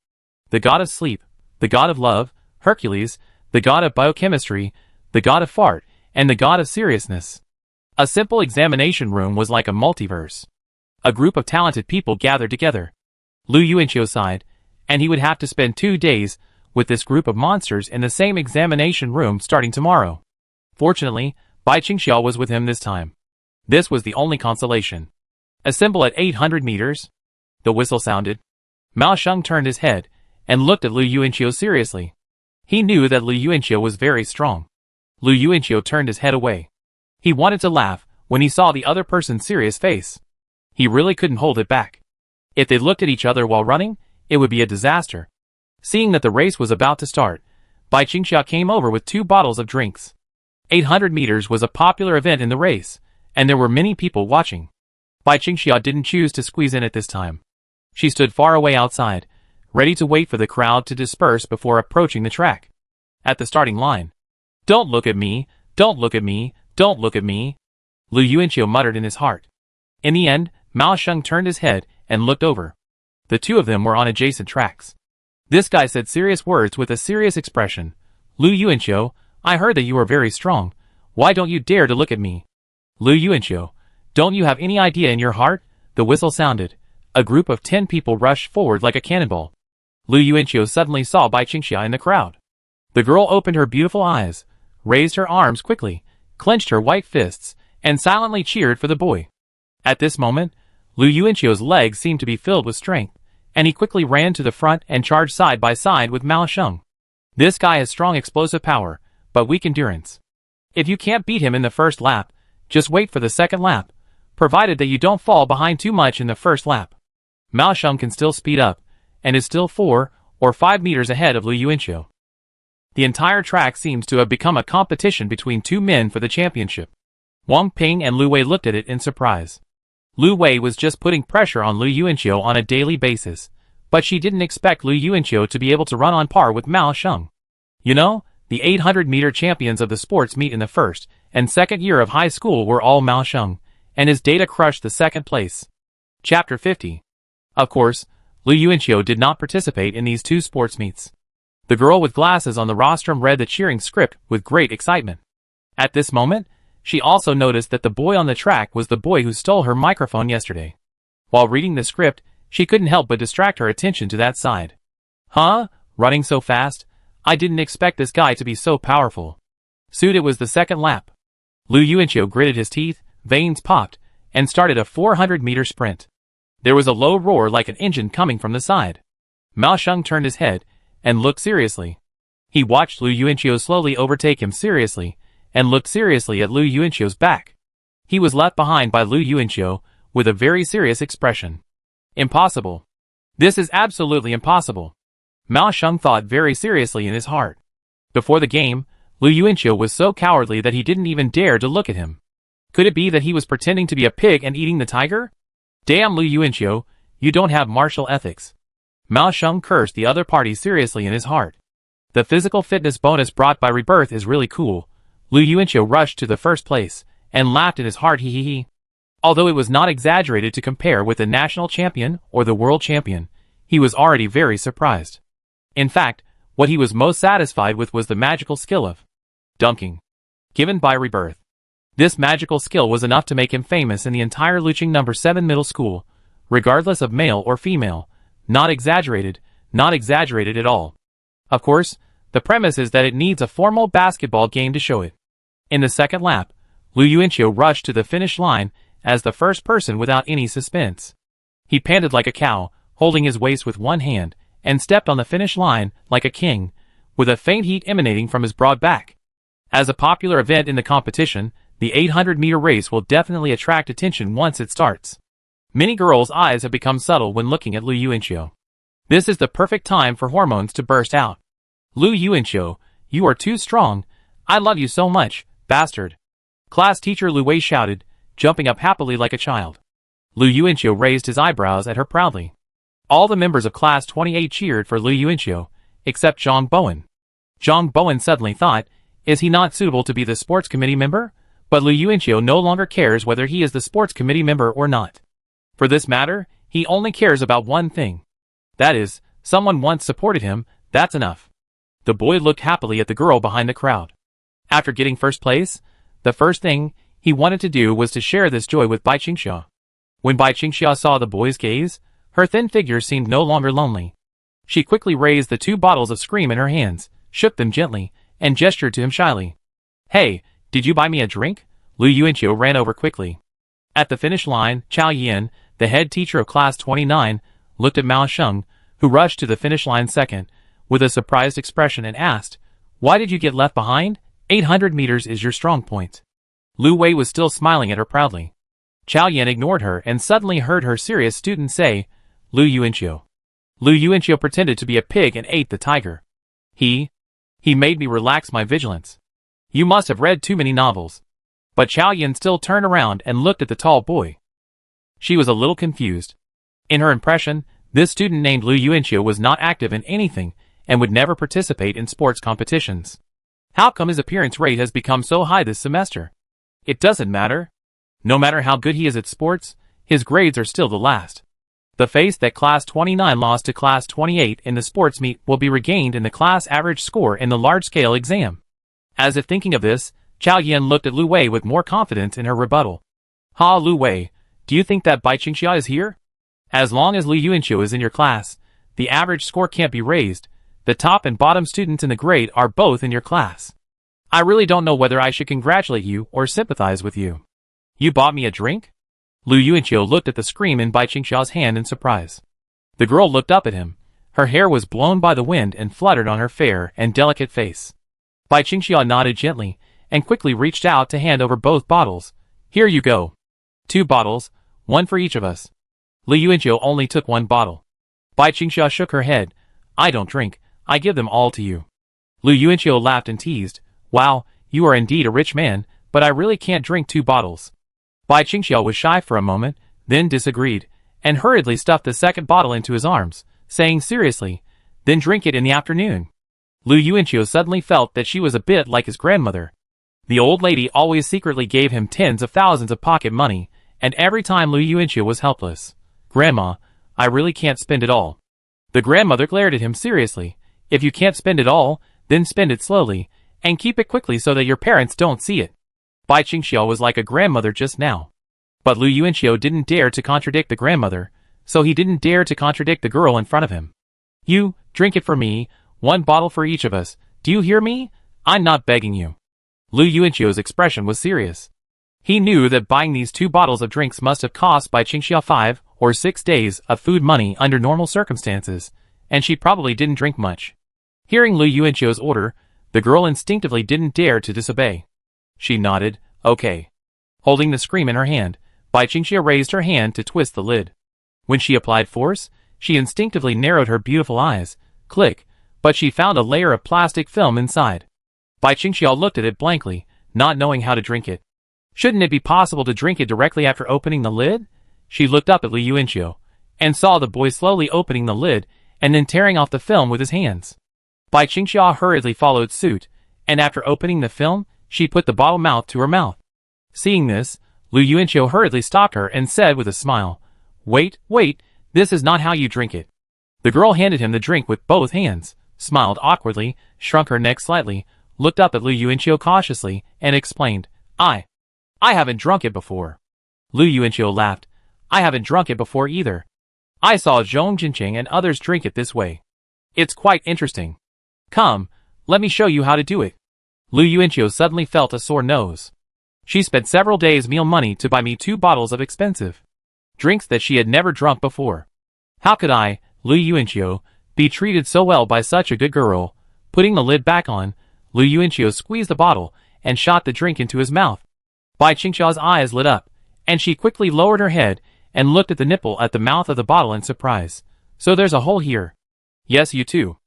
Speaker 1: The god of sleep, the god of love, Hercules, the god of biochemistry, the god of fart, and the god of seriousness. A simple examination room was like a multiverse. A group of talented people gathered together. Lu Yuanqiu sighed, and he would have to spend 2 days with this group of monsters in the same examination room starting tomorrow. Fortunately, Bai Qingxia was with him this time. This was the only consolation. "Assemble at 800 meters. The whistle sounded. Mao Sheng turned his head and looked at Lu Yuanqiu seriously. He knew that Lu Yuanqiu was very strong. Lu Yuanqiu turned his head away. He wanted to laugh when he saw the other person's serious face. He really couldn't hold it back. If they looked at each other while running, it would be a disaster. Seeing that the race was about to start, Bai Qingxia came over with 2 bottles of drinks. 800 meters was a popular event in the race, and there were many people watching. Bai Qingxia didn't choose to squeeze in at this time. She stood far away outside, ready to wait for the crowd to disperse before approaching the track. At the starting line, "Don't look at me, don't look at me, don't look at me," Lu Yuanqiu muttered in his heart. In the end, Mao Sheng turned his head and looked over. The two of them were on adjacent tracks. This guy said serious words with a serious expression. "Lu Yuanqiu, I heard that you are very strong. Why don't you dare to look at me?" "Lu Yuanqiu, don't you have any idea in your heart?" The whistle sounded. A group of 10 people rushed forward like a cannonball. Lu Yuanqiu suddenly saw Bai Qingxia in the crowd. The girl opened her beautiful eyes, raised her arms quickly, clenched her white fists, and silently cheered for the boy. At this moment, Lu Yuanqiu's legs seemed to be filled with strength, and he quickly ran to the front and charged side by side with Mao Sheng. This guy has strong explosive power, but weak endurance. If you can't beat him in the first lap, just wait for the second lap, provided that you don't fall behind too much in the first lap. Mao Sheng can still speed up, and is still 4 or 5 meters ahead of Lu Yuanqiu. The entire track seems to have become a competition between two men for the championship. Wang Ping and Lu Wei looked at it in surprise. Lu Wei was just putting pressure on Lu Yuanqiu on a daily basis, but she didn't expect Lu Yuanqiu to be able to run on par with Mao Sheng. You know, the 800-meter champions of the sports meet in the first and second year of high school were all Mao Sheng, and his data crushed the second place. Chapter 50. Of course, Lu Yuanqiu did not participate in these two sports meets. The girl with glasses on the rostrum read the cheering script with great excitement. At this moment, she also noticed that the boy on the track was the boy who stole her microphone yesterday. While reading the script, she couldn't help but distract her attention to that side. "Huh? Running so fast? I didn't expect this guy to be so powerful." Soon it was the second lap. Lu Yuanqiu gritted his teeth, veins popped, and started a 400-meter sprint. There was a low roar like an engine coming from the side. Mao Sheng turned his head and looked seriously. He watched Lu Yuanqiu slowly overtake him seriously, and looked seriously at Lu Yuanqiu's back. He was left behind by Lu Yuanqiu with a very serious expression. "Impossible. This is absolutely impossible." Mao Sheng thought very seriously in his heart. Before the game, Lu Yuanqiu was so cowardly that he didn't even dare to look at him. Could it be that he was pretending to be a pig and eating the tiger? "Damn Lu Yuanqiu, you don't have martial ethics." Mao Sheng cursed the other party seriously in his heart. The physical fitness bonus brought by rebirth is really cool. Lu Yuanqiu rushed to the first place, and laughed in his heart hee hee hee. Although it was not exaggerated to compare with the national champion or the world champion, he was already very surprised. In fact, what he was most satisfied with was the magical skill of dunking, given by rebirth. This magical skill was enough to make him famous in the entire Luqing No. 7 middle school, regardless of male or female. Not exaggerated at all. Of course, the premise is that it needs a formal basketball game to show it. In the second lap, Lu Yuanqiu rushed to the finish line as the first person without any suspense. He panted like a cow, holding his waist with one hand, and stepped on the finish line like a king, with a faint heat emanating from his broad back. As a popular event in the competition, the 800-meter race will definitely attract attention once it starts. Many girls' eyes have become subtle when looking at Lu Yuanqiu. This is the perfect time for hormones to burst out. "Lu Yuanqiu, you are too strong. I love you so much, bastard." Class teacher Lu Wei shouted, jumping up happily like a child. Lu Yuanqiu raised his eyebrows at her proudly. All the members of Class 28 cheered for Lu Yuanqiu, except Zhang Bowen. Zhang Bowen suddenly thought, is he not suitable to be the sports committee member? But Lu Yuanqiu no longer cares whether he is the sports committee member or not. For this matter, he only cares about one thing. That is, someone once supported him, that's enough. The boy looked happily at the girl behind the crowd. After getting first place, the first thing he wanted to do was to share this joy with Bai Qingxia. When Bai Qingxia saw the boy's gaze, her thin figure seemed no longer lonely. She quickly raised the 2 bottles of Scream in her hands, shook them gently, and gestured to him shyly. "Hey, did you buy me a drink?" Lu Yuanqiu ran over quickly. At the finish line, Chao Yan, the head teacher of Class 29, looked at Mao Sheng, who rushed to the finish line second, with a surprised expression and asked, "Why did you get left behind? 800 meters is your strong point." Lu Wei was still smiling at her proudly. Chao Yan ignored her and suddenly heard her serious student say, "Lu Yuanqiu." Lu Yuanqiu pretended to be a pig and ate the tiger. He made me relax my vigilance. You must have read too many novels. But Chow Yin still turned around and looked at the tall boy. She was a little confused. In her impression, this student named Lu Yuanqiu was not active in anything and would never participate in sports competitions. How come his appearance rate has become so high this semester? It doesn't matter. No matter how good he is at sports, his grades are still the last. The face that Class 29 lost to Class 28 in the sports meet will be regained in the class average score in the large-scale exam. As if thinking of this, Chow Yin looked at Lu Wei with more confidence in her rebuttal. Ha, Lu Wei, do you think that Bai Qingxia is here? As long as Lu Yuanqiu is in your class, the average score can't be raised. The top and bottom students in the grade are both in your class. I really don't know whether I should congratulate you or sympathize with you. You bought me a drink? Lu Yuanqiu looked at the scream in Bai Qingxia's hand in surprise. The girl looked up at him. Her hair was blown by the wind and fluttered on her fair and delicate face. Bai Qingxia nodded gently and quickly reached out to hand over both bottles. Here you go. 2 bottles, one for each of us. Lu Yuanqiu only took 1 bottle. Bai Qingxia shook her head. I don't drink, I give them all to you. Lu Yuanqiu laughed and teased. Wow, you are indeed a rich man, but I really can't drink 2 bottles. Bai Qingxia was shy for a moment, then disagreed, and hurriedly stuffed the second bottle into his arms, saying seriously, then drink it in the afternoon. Lu Yuanqiu suddenly felt that she was a bit like his grandmother. The old lady always secretly gave him tens of thousands of pocket money, and every time Lu Yuanqiu was helpless. Grandma, I really can't spend it all. The grandmother glared at him seriously. If you can't spend it all, then spend it slowly, and keep it quickly so that your parents don't see it. Bai Qingxia was like a grandmother just now. But Lu Yuanqiu didn't dare to contradict the grandmother, so he didn't dare to contradict the girl in front of him. You, drink it for me, 1 bottle for each of us, do you hear me? I'm not begging you. Lu Yuanqiu's expression was serious. He knew that buying these 2 bottles of drinks must have cost Bai Qingxia 5 or 6 days of food money under normal circumstances, and she probably didn't drink much. Hearing Lu Yuanqiu's order, the girl instinctively didn't dare to disobey. She nodded, okay. Holding the scream in her hand, Bai Qingxia raised her hand to twist the lid. When she applied force, she instinctively narrowed her beautiful eyes, click, but she found a layer of plastic film inside. Bai Qingxia looked at it blankly, not knowing how to drink it. Shouldn't it be possible to drink it directly after opening the lid? She looked up at Lu Yuanqiu, and saw the boy slowly opening the lid and then tearing off the film with his hands. Bai Qingxia hurriedly followed suit, and after opening the film, she put the bottle mouth to her mouth. Seeing this, Lu Yuanqiu hurriedly stopped her and said with a smile, Wait, this is not how you drink it. The girl handed him the drink with both hands, smiled awkwardly, shrunk her neck slightly, looked up at Lu Yuanqiu cautiously, and explained, I haven't drunk it before. Lu Yuanqiu laughed. I haven't drunk it before either. I saw Zhong Jinqing and others drink it this way. It's quite interesting. Come, let me show you how to do it. Lu Yuanqiu suddenly felt a sore nose. She spent several days' meal money to buy me 2 bottles of expensive drinks that she had never drunk before. How could I, Lu Yuanqiu, be treated so well by such a good girl? Putting the lid back on, Lu Yuanqiu squeezed the bottle and shot the drink into his mouth. Bai Qingxia's eyes lit up, and she quickly lowered her head and looked at the nipple at the mouth of the bottle in surprise. So there's a hole here. Yes, you too.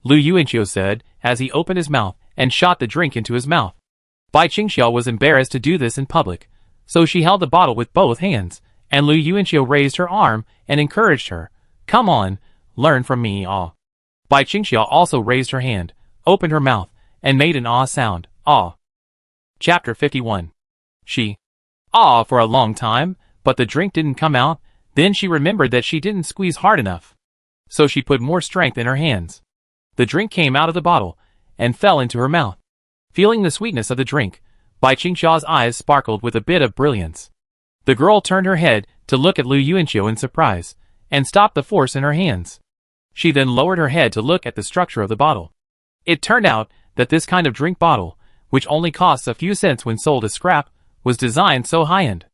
Speaker 1: Lu Yuanqiu said, as he opened his mouth and shot the drink into his mouth. Bai Qingxia was embarrassed to do this in public, so she held the bottle with both hands, and Lu Yuanqiu raised her arm and encouraged her. Come on, learn from me, ah. Bai Qingxia also raised her hand, opened her mouth, and made an ah sound, ah. Chapter 51. She ah for a long time, but the drink didn't come out. Then she remembered that she didn't squeeze hard enough. So she put more strength in her hands. The drink came out of the bottle and fell into her mouth. Feeling the sweetness of the drink, Bai Qingxia's eyes sparkled with a bit of brilliance. The girl turned her head to look at Lu Yuanqiu in surprise, and stopped the force in her hands. She then lowered her head to look at the structure of the bottle. It turned out that this kind of drink bottle, which only costs a few cents when sold as scrap, was designed so high-end.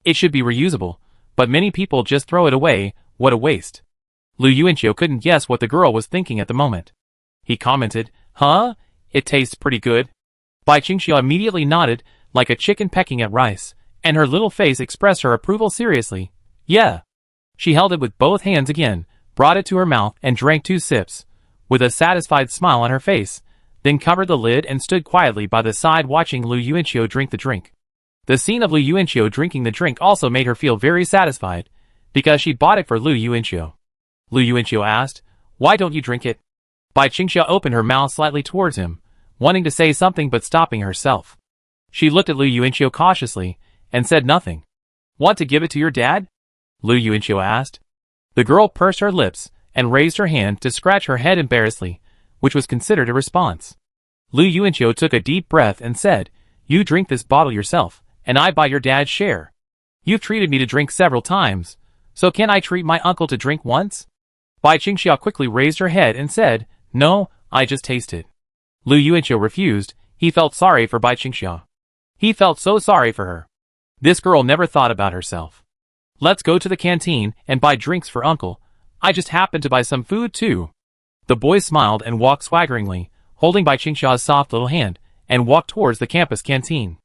Speaker 1: It should be reusable, but many people just throw it away. What a waste. Lu Yuanqiu couldn't guess what the girl was thinking at the moment. He commented, Huh? It tastes pretty good. Bai Qingxia immediately nodded, like a chicken pecking at rice, and her little face expressed her approval seriously. Yeah. She held it with both hands again, brought it to her mouth and drank 2 sips. With a satisfied smile on her face, then covered the lid and stood quietly by the side watching Lu Yuanqiu drink the drink. The scene of Lu Yuanqiu drinking the drink also made her feel very satisfied, because she'd bought it for Lu Yuanqiu. Lu Yuanqiu asked, "Why don't you drink it?" Bai Qingxia opened her mouth slightly towards him, wanting to say something but stopping herself. She looked at Lu Yuanqiu cautiously, and said nothing. "Want to give it to your dad?" Lu Yuanqiu asked. The girl pursed her lips, and raised her hand to scratch her head embarrassedly, which was considered a response. Lu Yuanqiu took a deep breath and said, "You drink this bottle yourself, and I buy your dad's share. You've treated me to drink several times, so can I treat my uncle to drink once?" Bai Qingxia quickly raised her head and said, "No, I just tasted." Lu Yuanqiu refused. He felt sorry for Bai Qingxia. He felt so sorry for her. This girl never thought about herself. "Let's go to the canteen and buy drinks for uncle. I just happened to buy some food too." The boy smiled and walked swaggeringly, holding Bai Qingxia's soft little hand, and walked towards the campus canteen.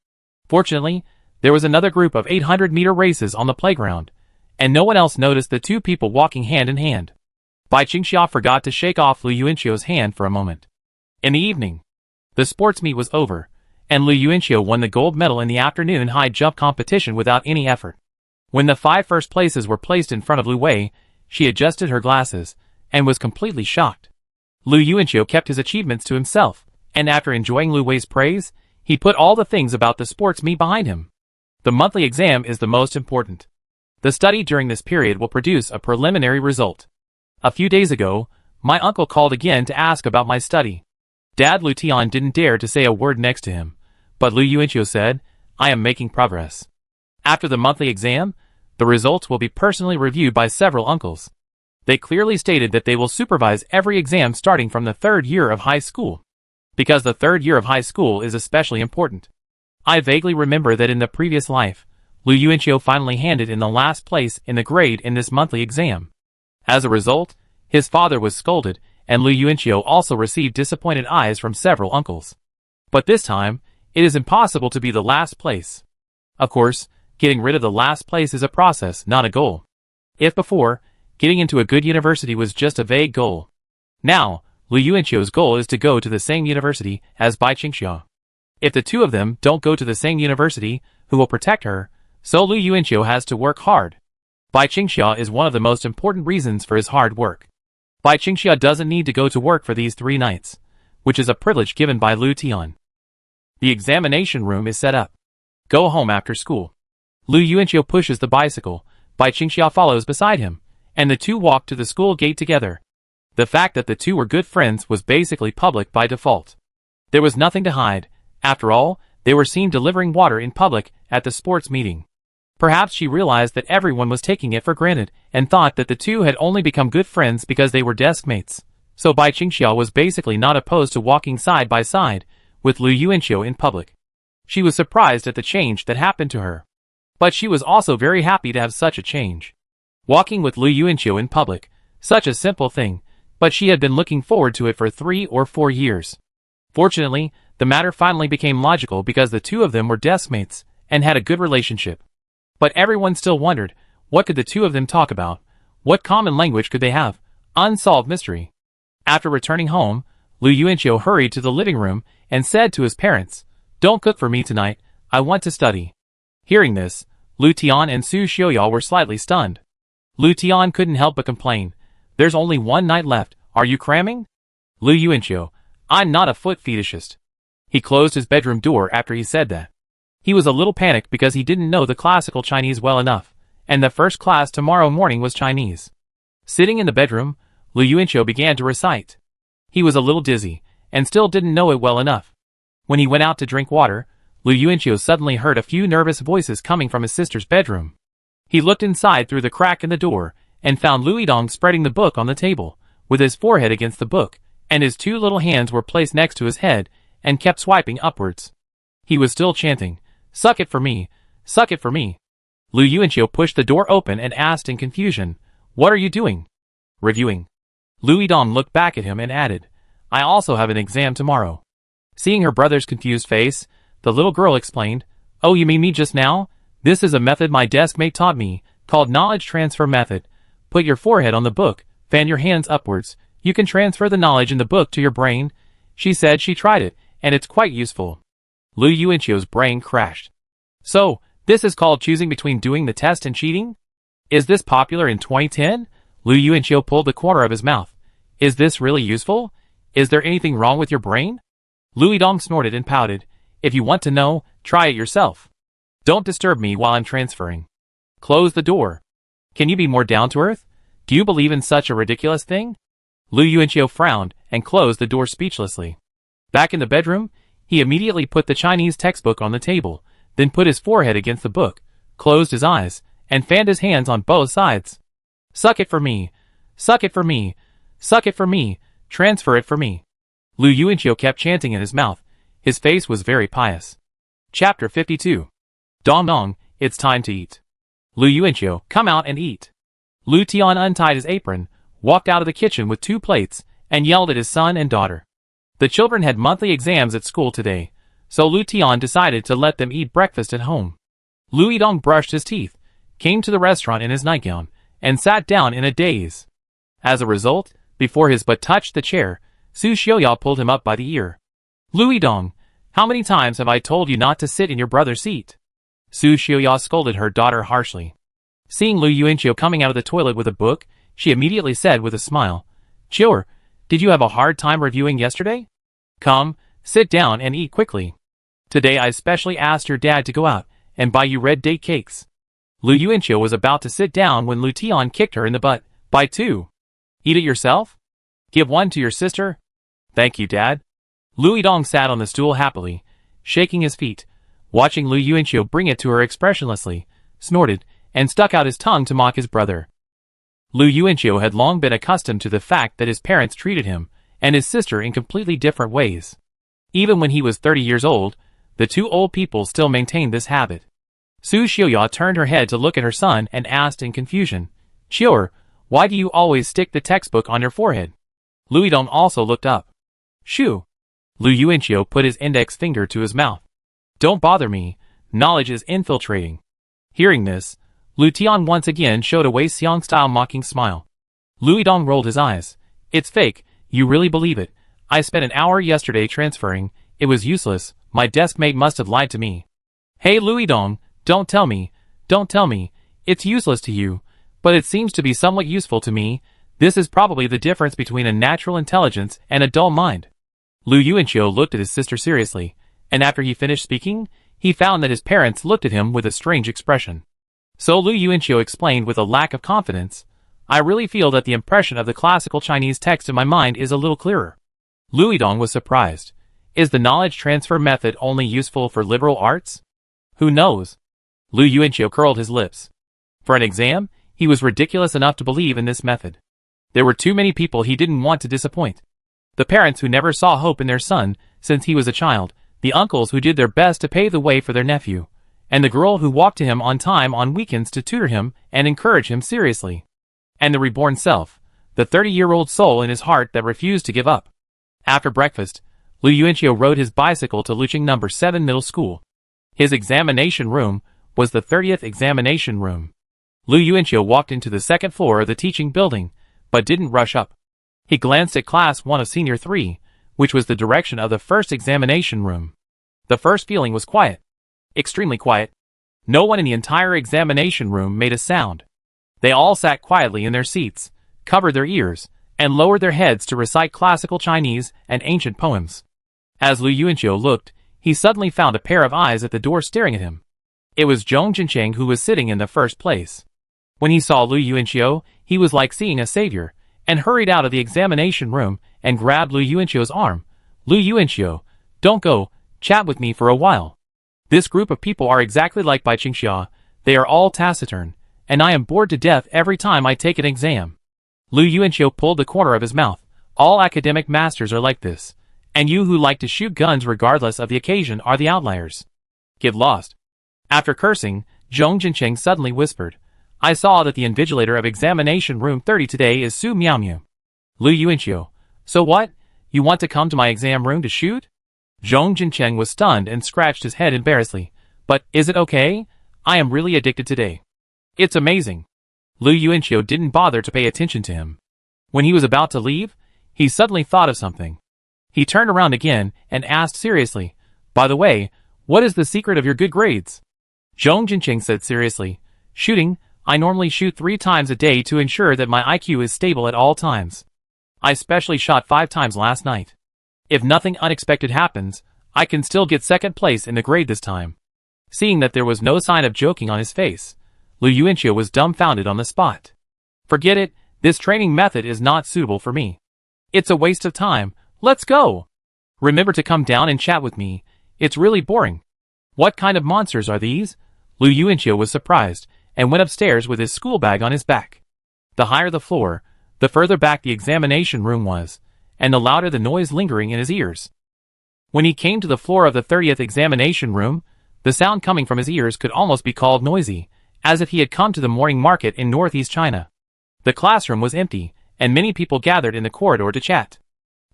Speaker 1: Fortunately, there was another group of 800-meter races on the playground, and no one else noticed the two people walking hand in hand. Bai Qingxia forgot to shake off Lu Yuanqiu's hand for a moment. In the evening, the sports meet was over, and Lu Yuanqiu won the gold medal in the afternoon high jump competition without any effort. When the 5 first places were placed in front of Lu Wei, she adjusted her glasses, and was completely shocked. Lu Yuanqiu kept his achievements to himself, and after enjoying Lu Wei's praise, he put all the things about the sports meet behind him. The monthly exam is the most important. The study during this period will produce a preliminary result. A few days ago, my uncle called again to ask about my study. Dad Lu Tian didn't dare to say a word next to him, but Lu Yuanqiu said, "I am making progress." After the monthly exam, the results will be personally reviewed by several uncles. They clearly stated that they will supervise every exam starting from the 3rd year of high school, because the 3rd year of high school is especially important. I vaguely remember that in the previous life, Lu Yuanqiu finally handed in the last place in the grade in this monthly exam. As a result, his father was scolded, and Lu Yuanqiu also received disappointed eyes from several uncles. But this time, it is impossible to be the last place. Of course, getting rid of the last place is a process, not a goal. If before, getting into a good university was just a vague goal, now, Lu Yuanqiu's goal is to go to the same university as Bai Qingxia. If the two of them don't go to the same university, who will protect her? So Lu Yuanqiu has to work hard. Bai Qingxia is one of the most important reasons for his hard work. Bai Qingxia doesn't need to go to work for these 3 nights, which is a privilege given by Lu Tian. The examination room is set up. Go home after school. Lu Yuanqiu pushes the bicycle, Bai Qingxia follows beside him, and the two walk to the school gate together. The fact that the two were good friends was basically public by default. There was nothing to hide. After all, they were seen delivering water in public at the sports meeting. Perhaps she realized that everyone was taking it for granted, and thought that the two had only become good friends because they were desk mates. So Bai Qingxia was basically not opposed to walking side by side with Lu Yuanqiu in public. She was surprised at the change that happened to her. But she was also very happy to have such a change. Walking with Lu Yuanqiu in public, such a simple thing, but she had been looking forward to it for 3 or 4 years. Fortunately, the matter finally became logical because the two of them were desk mates, and had a good relationship. But everyone still wondered, what could the two of them talk about? What common language could they have? Unsolved mystery. After returning home, Lu Yuanqiu hurried to the living room and said to his parents, "Don't cook for me tonight, I want to study." Hearing this, Lu Tian and Su Xiaoyao were slightly stunned. Lu Tian couldn't help but complain, "There's only 1 night left, are you cramming?" Lu Yuanqiu, "I'm not a foot fetishist." He closed his bedroom door after he said that. He was a little panicked because he didn't know the classical Chinese well enough, and the first class tomorrow morning was Chinese. Sitting in the bedroom, Lu Yuanqiu began to recite. He was a little dizzy, and still didn't know it well enough. When he went out to drink water, Lu Yuanqiu suddenly heard a few nervous voices coming from his sister's bedroom. He looked inside through the crack in the door, and found Lu Yidong spreading the book on the table, with his forehead against the book, and his 2 little hands were placed next to his head, and kept swiping upwards. He was still chanting, "Suck it for me, suck it for me." Lu Yuanqiu pushed the door open and asked in confusion, "What are you doing?" "Reviewing." Lu Yidong looked back at him and added, "I also have an exam tomorrow." Seeing her brother's confused face, the little girl explained, "Oh, you mean me just now? This is a method my desk mate taught me, called knowledge transfer method. Put your forehead on the book, fan your hands upwards, you can transfer the knowledge in the book to your brain." She said she tried it, and it's quite useful. Lu Yuanqiu's brain crashed. So, this is called choosing between doing the test and cheating? Is this popular in 2010? Lu Yuanqiu pulled the corner of his mouth. Is this really useful? Is there anything wrong with your brain? Lu Yidong snorted and pouted. If you want to know, try it yourself. Don't disturb me while I'm transferring. Close the door. Can you be more down to earth? Do you believe in such a ridiculous thing? Lu Yuanqiu frowned and closed the door speechlessly. Back in the bedroom, he immediately put the Chinese textbook on the table, then put his forehead against the book, closed his eyes, and fanned his hands on both sides. Suck it for me. Suck it for me. Suck it for me. Transfer it for me. Lu Yuanqiu kept chanting in his mouth. His face was very pious. Chapter 52. Dong Dong, it's time to eat. Lu Yuanqiu, come out and eat. Lu Tian untied his apron, walked out of the kitchen with 2 plates, and yelled at his son and daughter. The children had monthly exams at school today, so Lu Tian decided to let them eat breakfast at home. Lu Yidong brushed his teeth, came to the restaurant in his nightgown, and sat down in a daze. As a result, before his butt touched the chair, Su Xiaoya pulled him up by the ear. Lu Yidong, how many times have I told you not to sit in your brother's seat? Su Xiaoya scolded her daughter harshly. Seeing Lu Yuanqiu coming out of the toilet with a book, she immediately said with a smile, Qiu'er, did you have a hard time reviewing yesterday? Come, sit down and eat quickly. Today I specially asked your dad to go out and buy you red date cakes. Lu Yuanqiu was about to sit down when Lu Tian kicked her in the butt. Buy 2. Eat it yourself? Give 1 to your sister? Thank you, Dad. Lu Yidong sat on the stool happily, shaking his feet, watching Lu Yuanqiu bring it to her expressionlessly, snorted, and stuck out his tongue to mock his brother. Lu Yuanqiu had long been accustomed to the fact that his parents treated him and his sister in completely different ways. Even when he was 30 years old, the 2 old people still maintained this habit. Su Xiaoya turned her head to look at her son and asked in confusion, Qiu'er, why do you always stick the textbook on your forehead? Lu Yidong also looked up. Shoo! Lu Yuanqiu put his index finger to his mouth. Don't bother me, knowledge is infiltrating. Hearing this, Lu Tian once again showed a Wei Xiang-style mocking smile. Lu Yidong rolled his eyes. It's fake, you really believe it. I spent an hour yesterday transferring, it was useless, my desk mate must have lied to me. Hey Lu Yidong, don't tell me, it's useless to you, but it seems to be somewhat useful to me. This is probably the difference between a natural intelligence and a dull mind. Lu Yuanqiu looked at his sister seriously, and after he finished speaking, he found that his parents looked at him with a strange expression. So Lu Yuanqiu explained with a lack of confidence, I really feel that the impression of the classical Chinese text in my mind is a little clearer. Lu Yidong was surprised. Is the knowledge transfer method only useful for liberal arts? Who knows? Lu Yuanqiu curled his lips. For an exam, he was ridiculous enough to believe in this method. There were too many people he didn't want to disappoint. The parents who never saw hope in their son since he was a child, the uncles who did their best to pave the way for their nephew, and the girl who walked to him on time on weekends to tutor him and encourage him seriously. And the reborn self, the 30-year-old soul in his heart that refused to give up. After breakfast, Lu Yuanqiu rode his bicycle to Luqing No. 7 Middle School. His examination room was the 30th examination room. Lu Yuanqiu walked into the 2nd floor of the teaching building, but didn't rush up. He glanced at Class 1 of Senior 3, which was the direction of the first examination room. The first feeling was quiet. Extremely quiet. No one in the entire examination room made a sound. They all sat quietly in their seats, covered their ears, and lowered their heads to recite classical Chinese and ancient poems. As Lu Yuanqiu looked, he suddenly found a pair of eyes at the door staring at him. It was Zhong Jincheng who was sitting in the first place. When he saw Lu Yuanqiu, he was like seeing a savior, and hurried out of the examination room and grabbed Lu Yuanqiu's arm. Lu Yuanqiu, don't go, chat with me for a while. This group of people are exactly like Bai Qingxia, they are all taciturn, and I am bored to death every time I take an exam. Lu Yuanqiu pulled the corner of his mouth. All academic masters are like this, and you who like to shoot guns regardless of the occasion are the outliers. Get lost. After cursing, Zhong Jincheng suddenly whispered, I saw that the invigilator of examination room 30 today is Su Miaomiu. Lu Yuanqiu, so what? You want to come to my exam room to shoot? Zhong Jincheng was stunned and scratched his head embarrassedly. But, is it okay? I am really addicted today. It's amazing. Lu Yuanqiu didn't bother to pay attention to him. When he was about to leave, he suddenly thought of something. He turned around again and asked seriously, "By the way, what is the secret of your good grades?" Zhong Jinqing said seriously, "Shooting. I normally shoot 3 times a day to ensure that my IQ is stable at all times. I specially shot 5 times last night. If nothing unexpected happens, I can still get second place in the grade this time." Seeing that there was no sign of joking on his face, Lu Yuanqiu was dumbfounded on the spot. "Forget it, this training method is not suitable for me. It's a waste of time, let's go. Remember to come down and chat with me, it's really boring." "What kind of monsters are these?" Lu Yuanqiu was surprised, and went upstairs with his school bag on his back. The higher the floor, the further back the examination room was, and the louder the noise lingering in his ears. When he came to the floor of the 30th examination room, the sound coming from his ears could almost be called noisy, as if he had come to the morning market in northeast China. The classroom was empty, and many people gathered in the corridor to chat.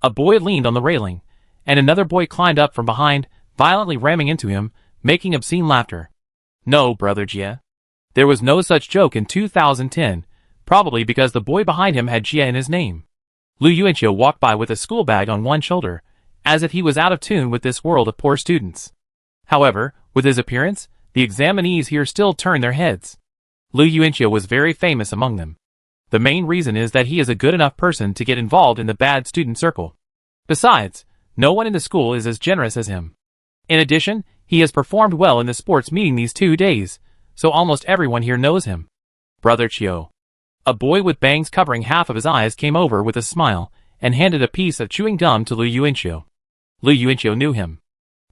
Speaker 1: A boy leaned on the railing, and another boy climbed up from behind, violently ramming into him, making obscene laughter. No, brother Jia. There was no such joke in 2010, probably because the boy behind him had Jia in his name. Lu Yuanqiu walked by with a school bag on one shoulder, as if he was out of tune with this world of poor students. However, with his appearance, the examinees here still turned their heads. Lu Yuanqiu was very famous among them. The main reason is that he is a good enough person to get involved in the bad student circle. Besides, no one in the school is as generous as him. In addition, he has performed well in the sports meeting these 2 days, so almost everyone here knows him. Brother Chiu. A boy with bangs covering half of his eyes came over with a smile, and handed a piece of chewing gum to Lu Yuanqiu. Lu Yuanqiu knew him.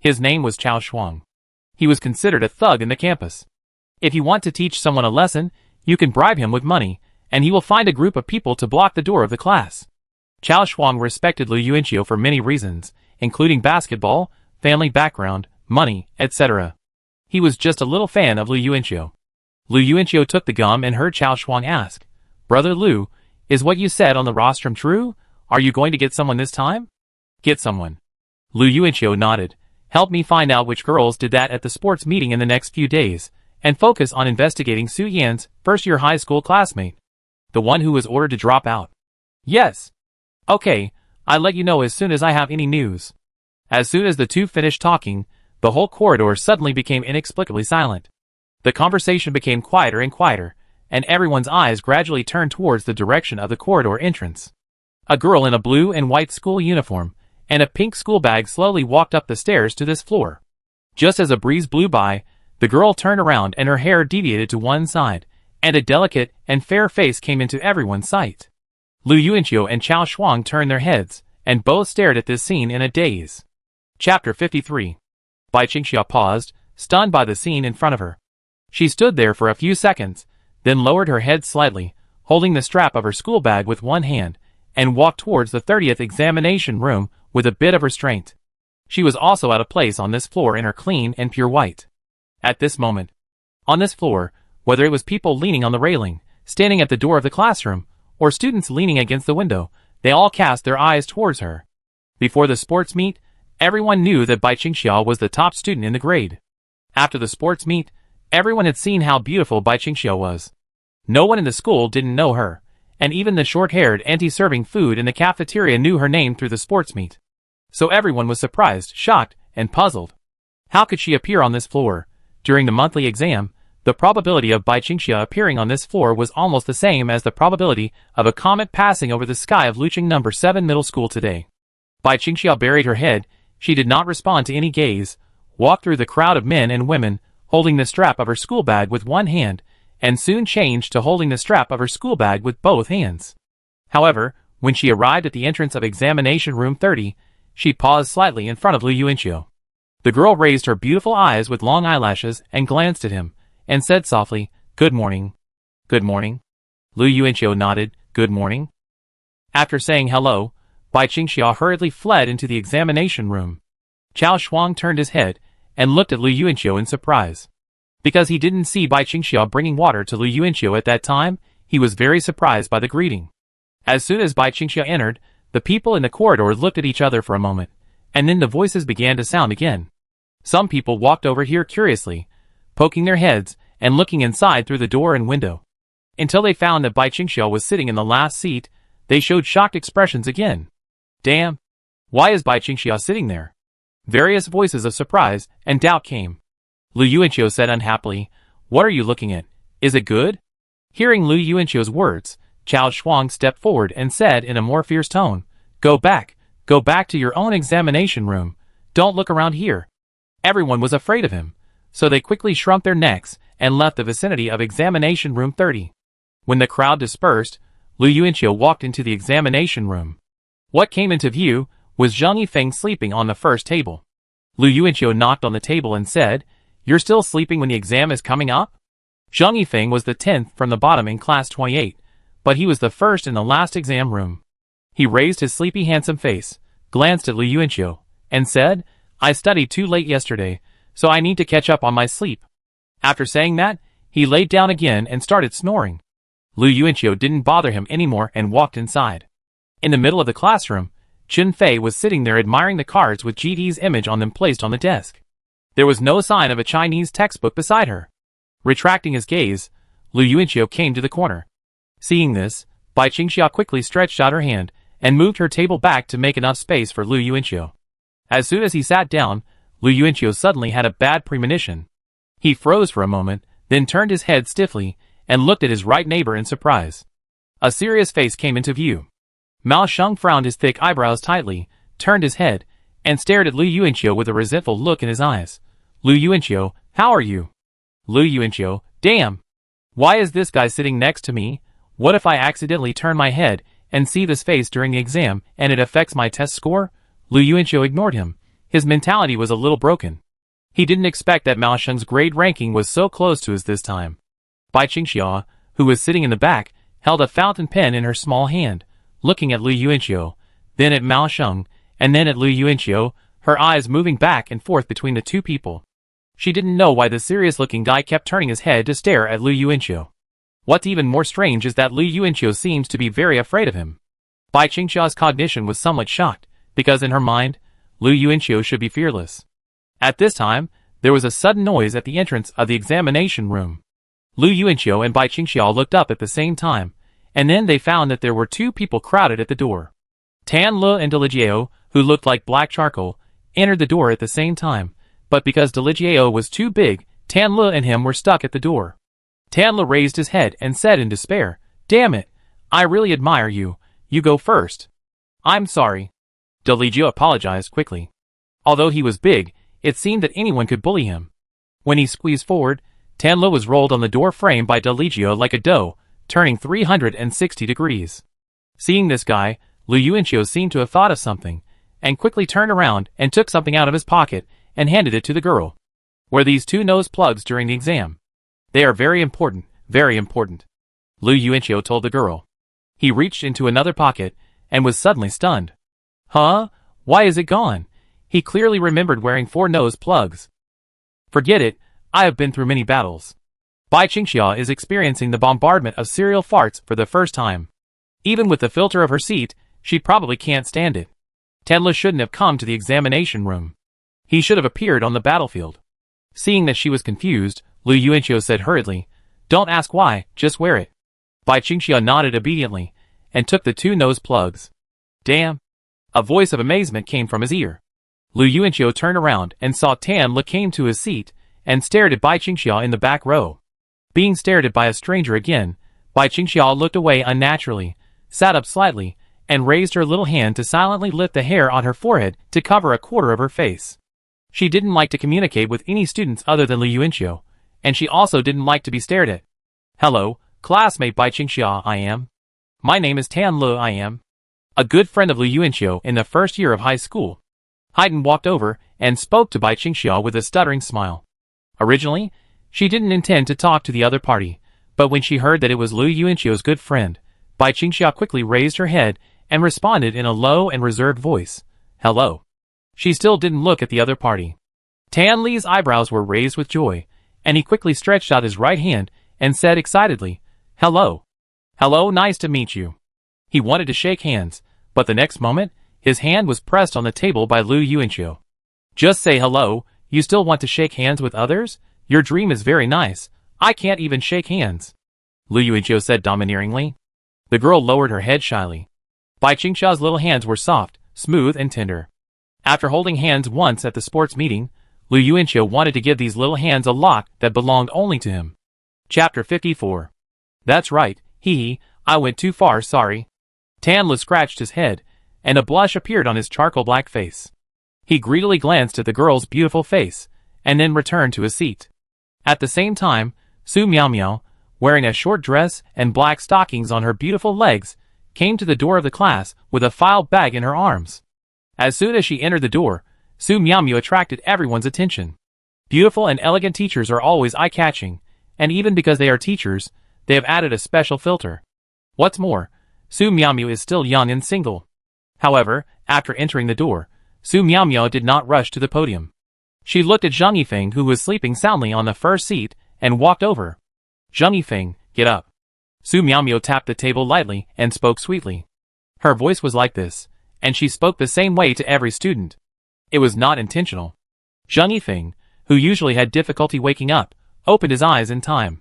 Speaker 1: His name was Chao Shuang. He was considered a thug in the campus. If you want to teach someone a lesson, you can bribe him with money, and he will find a group of people to block the door of the class. Chao Shuang respected Lu Yuanqiu for many reasons, including basketball, family background, money, etc. He was just a little fan of Lu Yuanqiu. Lu Yuanqiu took the gum and heard Chao Shuang ask, "Brother Lu, is what you said on the rostrum true? Are you going to get someone this time?" "Get someone." Lu Yuanqiu nodded. "Help me find out which girls did that at the sports meeting in the next few days, and focus on investigating Su Yan's first-year high school classmate. The one who was ordered to drop out." "Yes." "Okay, I'll let you know as soon as I have any news." As soon as the two finished talking, the whole corridor suddenly became inexplicably silent. The conversation became quieter and quieter, and everyone's eyes gradually turned towards the direction of the corridor entrance. A girl in a blue and white school uniform and a pink school bag slowly walked up the stairs to this floor. Just as a breeze blew by, the girl turned around and her hair deviated to one side, and a delicate and fair face came into everyone's sight. Lu Yuanqiu and Chao Shuang turned their heads, and both stared at this scene in a daze. Chapter 53. Bai Qingxia paused, stunned by the scene in front of her. She stood there for a few seconds, then lowered her head slightly, holding the strap of her school bag with one hand, and walked towards the 30th examination room with a bit of restraint. She was also out of place on this floor in her clean and pure white. At this moment, on this floor, whether it was people leaning on the railing, standing at the door of the classroom, or students leaning against the window, they all cast their eyes towards her. Before the sports meet, everyone knew that Bai Qingxia was the top student in the grade. After the sports meet, everyone had seen how beautiful Bai Qingxia was. No one in the school didn't know her, and even the short-haired auntie serving food in the cafeteria knew her name through the sports meet. So everyone was surprised, shocked, and puzzled. How could she appear on this floor? During the monthly exam, the probability of Bai Qingxia appearing on this floor was almost the same as the probability of a comet passing over the sky of Lucheng No. 7 Middle School today. Bai Qingxia buried her head. She did not respond to any gaze, walked through the crowd of men and women, holding the strap of her school bag with one hand, and soon changed to holding the strap of her school bag with both hands. However, when she arrived at the entrance of examination room 30, she paused slightly in front of Lu Yuanqiu. The girl raised her beautiful eyes with long eyelashes and glanced at him, and said softly, "Good morning." "Good morning." Lu Yuanqiu nodded, "Good morning." After saying hello, Bai Qingxia hurriedly fled into the examination room. Chao Shuang turned his head and looked at Lu Yuanqiu in surprise. Because he didn't see Bai Qingxia bringing water to Lu Yuanqiu at that time, he was very surprised by the greeting. As soon as Bai Qingxia entered, the people in the corridor looked at each other for a moment, and then the voices began to sound again. Some people walked over here curiously, poking their heads and looking inside through the door and window. Until they found that Bai Qingxia was sitting in the last seat, they showed shocked expressions again. "Damn! Why is Bai Qingxia sitting there? Various voices of surprise and doubt came. Lu Yuanqiu said unhappily, What are you looking at? Is it good? Hearing Lu Yuanqiu's words, Chao Shuang stepped forward and said in a more fierce tone, Go back to your own examination room. Don't look around here. Everyone was afraid of him, so they quickly shrunk their necks and left the vicinity of examination room 30. When the crowd dispersed, Lu Yuanqiu walked into the examination room. What came into view was Zheng Yifeng sleeping on the first table. Lu Yuanqiu knocked on the table and said, You're still sleeping when the exam is coming up? Zheng Yifeng was the 10th from the bottom in class 28, but he was the first in the last exam room. He raised his sleepy handsome face, glanced at Lu Yuanqiu, and said, I studied too late yesterday, so I need to catch up on my sleep. After saying that, he laid down again and started snoring. Lu Yuanqiu didn't bother him anymore and walked inside. In the middle of the classroom, Chun Fei was sitting there admiring the cards with GD's image on them placed on the desk. There was no sign of a Chinese textbook beside her. Retracting his gaze, Lu Yuanqiu came to the corner. Seeing this, Bai Qingxia quickly stretched out her hand and moved her table back to make enough space for Lu Yuanqiu. As soon as he sat down, Lu Yuanqiu suddenly had a bad premonition. He froze for a moment, then turned his head stiffly and looked at his right neighbor in surprise. A serious face came into view. Mao Sheng frowned his thick eyebrows tightly, turned his head, and stared at Lu Yuanqiu with a resentful look in his eyes. Lu Yuanqiu, how are you? Lu Yuanqiu, damn! Why is this guy sitting next to me? What if I accidentally turn my head and see this face during the exam and it affects my test score? Lu Yuanqiu ignored him. His mentality was a little broken. He didn't expect that Mao Sheng's grade ranking was so close to his this time. Bai Qingxia, who was sitting in the back, held a fountain pen in her small hand, looking at Lu Yuanqiu, then at Mao Sheng, and then at Lu Yuanqiu, her eyes moving back and forth between the two people. She didn't know why the serious-looking guy kept turning his head to stare at Lu Yuanqiu. What's even more strange is that Lu Yuanqiu seems to be very afraid of him. Bai Qingxia's cognition was somewhat shocked, because in her mind, Lu Yuanqiu should be fearless. At this time, there was a sudden noise at the entrance of the examination room. Lu Yuanqiu and Bai Qingxia looked up at the same time, and then they found that there were two people crowded at the door. Tan Le and Delijiao, who looked like black charcoal, entered the door at the same time, but because Delijiao was too big, Tan Le and him were stuck at the door. Tan Le raised his head and said in despair, Damn it! I really admire you. You go first. I'm sorry. Delijiao apologized quickly. Although he was big, it seemed that anyone could bully him. When he squeezed forward, Tan Le was rolled on the door frame by Delijiao like a dough, turning 360 degrees. Seeing this guy, Lu Yuanqiu seemed to have thought of something, and quickly turned around and took something out of his pocket and handed it to the girl. Wear these two nose plugs during the exam. They are very important, very important. Lu Yuanqiu told the girl. He reached into another pocket and was suddenly stunned. Huh? Why is it gone? He clearly remembered wearing 4 nose plugs. Forget it, I have been through many battles. Bai Qingxia is experiencing the bombardment of serial farts for the first time. Even with the filter of her seat, she probably can't stand it. Tan Le shouldn't have come to the examination room. He should have appeared on the battlefield. Seeing that she was confused, Lu Yuanqiu said hurriedly, Don't ask why, just wear it. Bai Qingxia nodded obediently, and took the 2 nose plugs. Damn! A voice of amazement came from his ear. Lu Yuanqiu turned around and saw Tan Le came to his seat, and stared at Bai Qingxia in the back row. Being stared at by a stranger again, Bai Qingxia looked away unnaturally, sat up slightly, and raised her little hand to silently lift the hair on her forehead to cover a quarter of her face. She didn't like to communicate with any students other than Lu Yuanqiu, and she also didn't like to be stared at. Hello, classmate Bai Qingxia I am. My name is Tan Le I am. A good friend of Lu Yuanqiu in the first year of high school. Haydn walked over and spoke to Bai Qingxia with a stuttering smile. Originally, she didn't intend to talk to the other party, but when she heard that it was Lu Yuanqiu's good friend, Bai Qingxia quickly raised her head and responded in a low and reserved voice, Hello. She still didn't look at the other party. Tan Le's eyebrows were raised with joy, and he quickly stretched out his right hand and said excitedly, Hello. Hello, nice to meet you. He wanted to shake hands, but the next moment, his hand was pressed on the table by Lu Yuanqiu. Just say hello, you still want to shake hands with others? Your dream is very nice, I can't even shake hands. Lu Yuanqiu said domineeringly. The girl lowered her head shyly. Bai Qingxia's little hands were soft, smooth and tender. After holding hands once at the sports meeting, Lu Yuanqiu wanted to give these little hands a lock that belonged only to him. Chapter 54. That's right, I went too far, sorry. Tan Lu scratched his head, and a blush appeared on his charcoal-black face. He greedily glanced at the girl's beautiful face, and then returned to his seat. At the same time, Su Miao, wearing a short dress and black stockings on her beautiful legs, came to the door of the class with a file bag in her arms. As soon as she entered the door, Su Miao attracted everyone's attention. Beautiful and elegant teachers are always eye-catching, and even because they are teachers, they have added a special filter. What's more, Su Miao is still young and single. However, after entering the door, Su Miao did not rush to the podium. She looked at Zhang Yifeng, who was sleeping soundly on the first seat, and walked over. Zhang Yifeng, get up. Su Miao tapped the table lightly and spoke sweetly. Her voice was like this, and she spoke the same way to every student. It was not intentional. Zhang Yifeng, who usually had difficulty waking up, opened his eyes in time.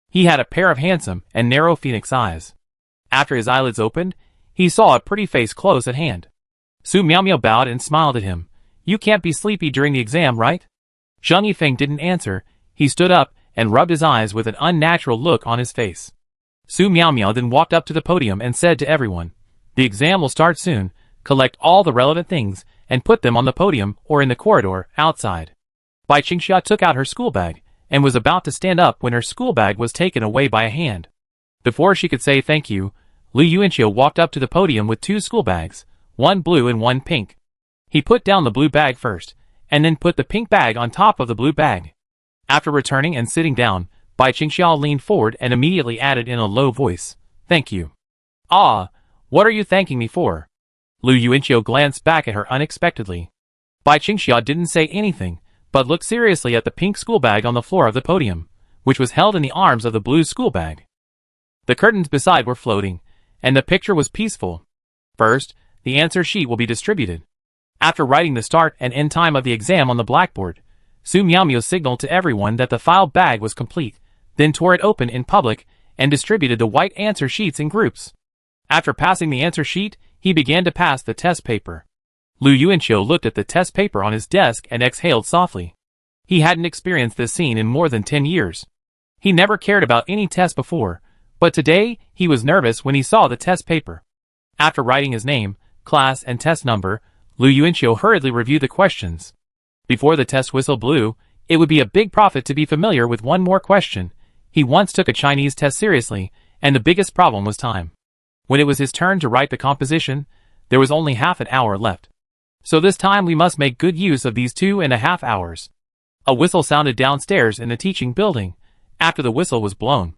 Speaker 1: He had a pair of handsome and narrow phoenix eyes. After his eyelids opened, he saw a pretty face close at hand. Su Miao bowed and smiled at him. You can't be sleepy during the exam, right? Zhang Yifeng didn't answer. He stood up and rubbed his eyes with an unnatural look on his face. Su Miao then walked up to the podium and said to everyone, the exam will start soon. Collect all the relevant things and put them on the podium or in the corridor outside. Bai Qingxia took out her school bag and was about to stand up when her school bag was taken away by a hand. Before she could say thank you, Lu Yuanqiu walked up to the podium with two school bags, one blue and one pink. He put down the blue bag first, and then put the pink bag on top of the blue bag. After returning and sitting down, Bai Qingxia leaned forward and immediately added in a low voice, thank you. Ah, what are you thanking me for? Lu Yuanqiu glanced back at her unexpectedly. Bai Qingxia didn't say anything, but looked seriously at the pink school bag on the floor of the podium, which was held in the arms of the blue school bag. The curtains beside were floating, and the picture was peaceful. First, the answer sheet will be distributed. After writing the start and end time of the exam on the blackboard, Su Miao signaled to everyone that the file bag was complete, then tore it open in public and distributed the white answer sheets in groups. After passing the answer sheet, he began to pass the test paper. Lu Yuanqiu looked at the test paper on his desk and exhaled softly. He hadn't experienced this scene in more than 10 years. He never cared about any test before, but today he was nervous when he saw the test paper. After writing his name, class, and test number, Lu Yuanqiu hurriedly reviewed the questions. Before the test whistle blew, it would be a big profit to be familiar with one more question. He once took a Chinese test seriously, and the biggest problem was time. When it was his turn to write the composition, there was only half an hour left. So this time we must make good use of these 2.5 hours. A whistle sounded downstairs in the teaching building. After the whistle was blown,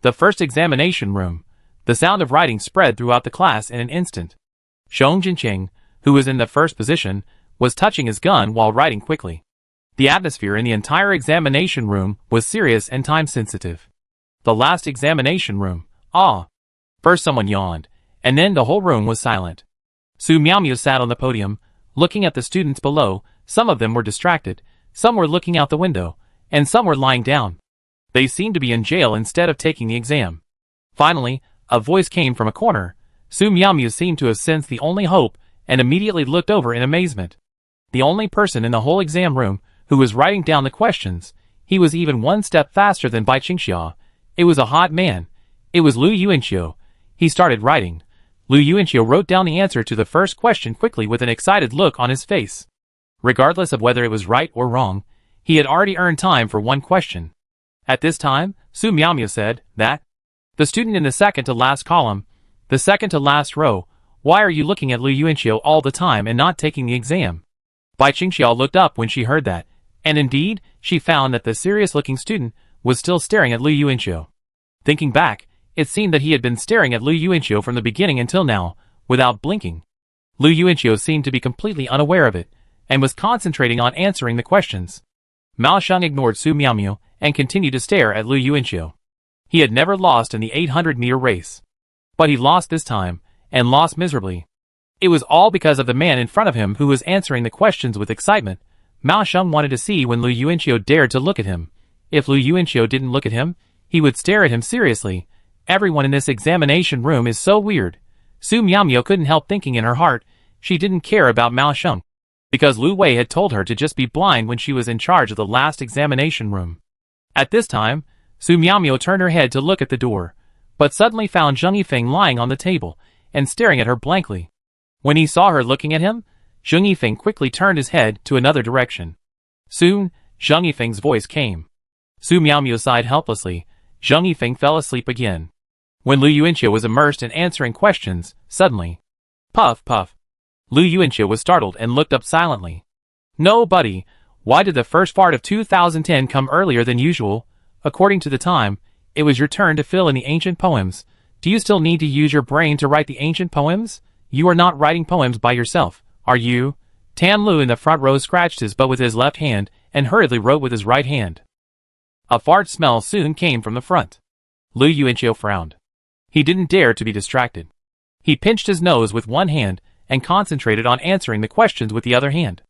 Speaker 1: the first examination room, the sound of writing spread throughout the class in an instant. Xiong Jinqing, who was in the first position, was touching his gun while writing quickly. The atmosphere in the entire examination room was serious and time-sensitive. The last examination room, First someone yawned, and then the whole room was silent. Su Miao sat on the podium, looking at the students below. Some of them were distracted, some were looking out the window, and some were lying down. They seemed to be in jail instead of taking the exam. Finally, a voice came from a corner. Su Miao seemed to have sensed the only hope and immediately looked over in amazement. The only person in the whole exam room who was writing down the questions. He was even one step faster than Bai Qingxia. It was a hot man. It was Lu Yuanqiu. He started writing. Lu Yuanqiu wrote down the answer to the first question quickly with an excited look on his face. Regardless of whether it was right or wrong, he had already earned time for one question. At this time, Su Miao said, that. The student in the second to last column, the second to last row, why are you looking at Lu Yuanqiu all the time and not taking the exam? Bai Qingxia looked up when she heard that, and indeed, she found that the serious-looking student was still staring at Lu Yuanqiu. Thinking back, it seemed that he had been staring at Lu Yuanqiu from the beginning until now, without blinking. Lu Yuanqiu seemed to be completely unaware of it, and was concentrating on answering the questions. Mao Sheng ignored Su Miao and continued to stare at Lu Yuanqiu. He had never lost in the 800-meter race. But he lost this time, and lost miserably. It was all because of the man in front of him who was answering the questions with excitement. Mao Sheng wanted to see when Lu Yuanqiu dared to look at him. If Lu Yuanqiu didn't look at him, he would stare at him seriously. Everyone in this examination room is so weird. Su Miao couldn't help thinking in her heart. she didn't care about Mao Sheng, because Lu Wei had told her to just be blind when she was in charge of the last examination room. At this time, Su Miaomio turned her head to look at the door, but suddenly found Zheng Yifeng lying on the table and staring at her blankly. When he saw her looking at him, Zheng Yifeng quickly turned his head to another direction. Soon, Zheng Yifeng's voice came. Su Miaomio sighed helplessly. Zheng Yifeng fell asleep again. When Lu Yuanqiu was immersed in answering questions, suddenly, puff, puff. Lu Yuanqiu was startled and looked up silently. No, buddy, why did the first fart of 2010 come earlier than usual? According to the time, it was your turn to fill in the ancient poems. Do you still need to use your brain to write the ancient poems? You are not writing poems by yourself, are you? Tan Lu in the front row scratched his butt with his left hand and hurriedly wrote with his right hand. A fart smell soon came from the front. Lu Yuanqiu frowned. He didn't dare to be distracted. He pinched his nose with one hand and concentrated on answering the questions with the other hand.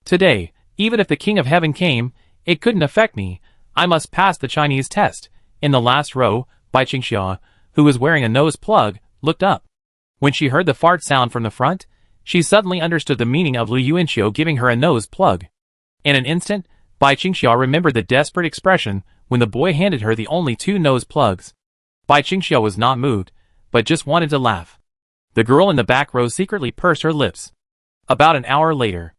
Speaker 1: Today, even if the King of Heaven came, it couldn't affect me. I must pass the Chinese test. In the last row, Bai Qingxia, who was wearing a nose plug, looked up. When she heard the fart sound from the front, she suddenly understood the meaning of Lu Yuanqiu giving her a nose plug. In an instant, Bai Qingxia remembered the desperate expression when the boy handed her the only 2 nose plugs. Bai Qingxia was not moved, but just wanted to laugh. The girl in the back row secretly pursed her lips. About an hour later,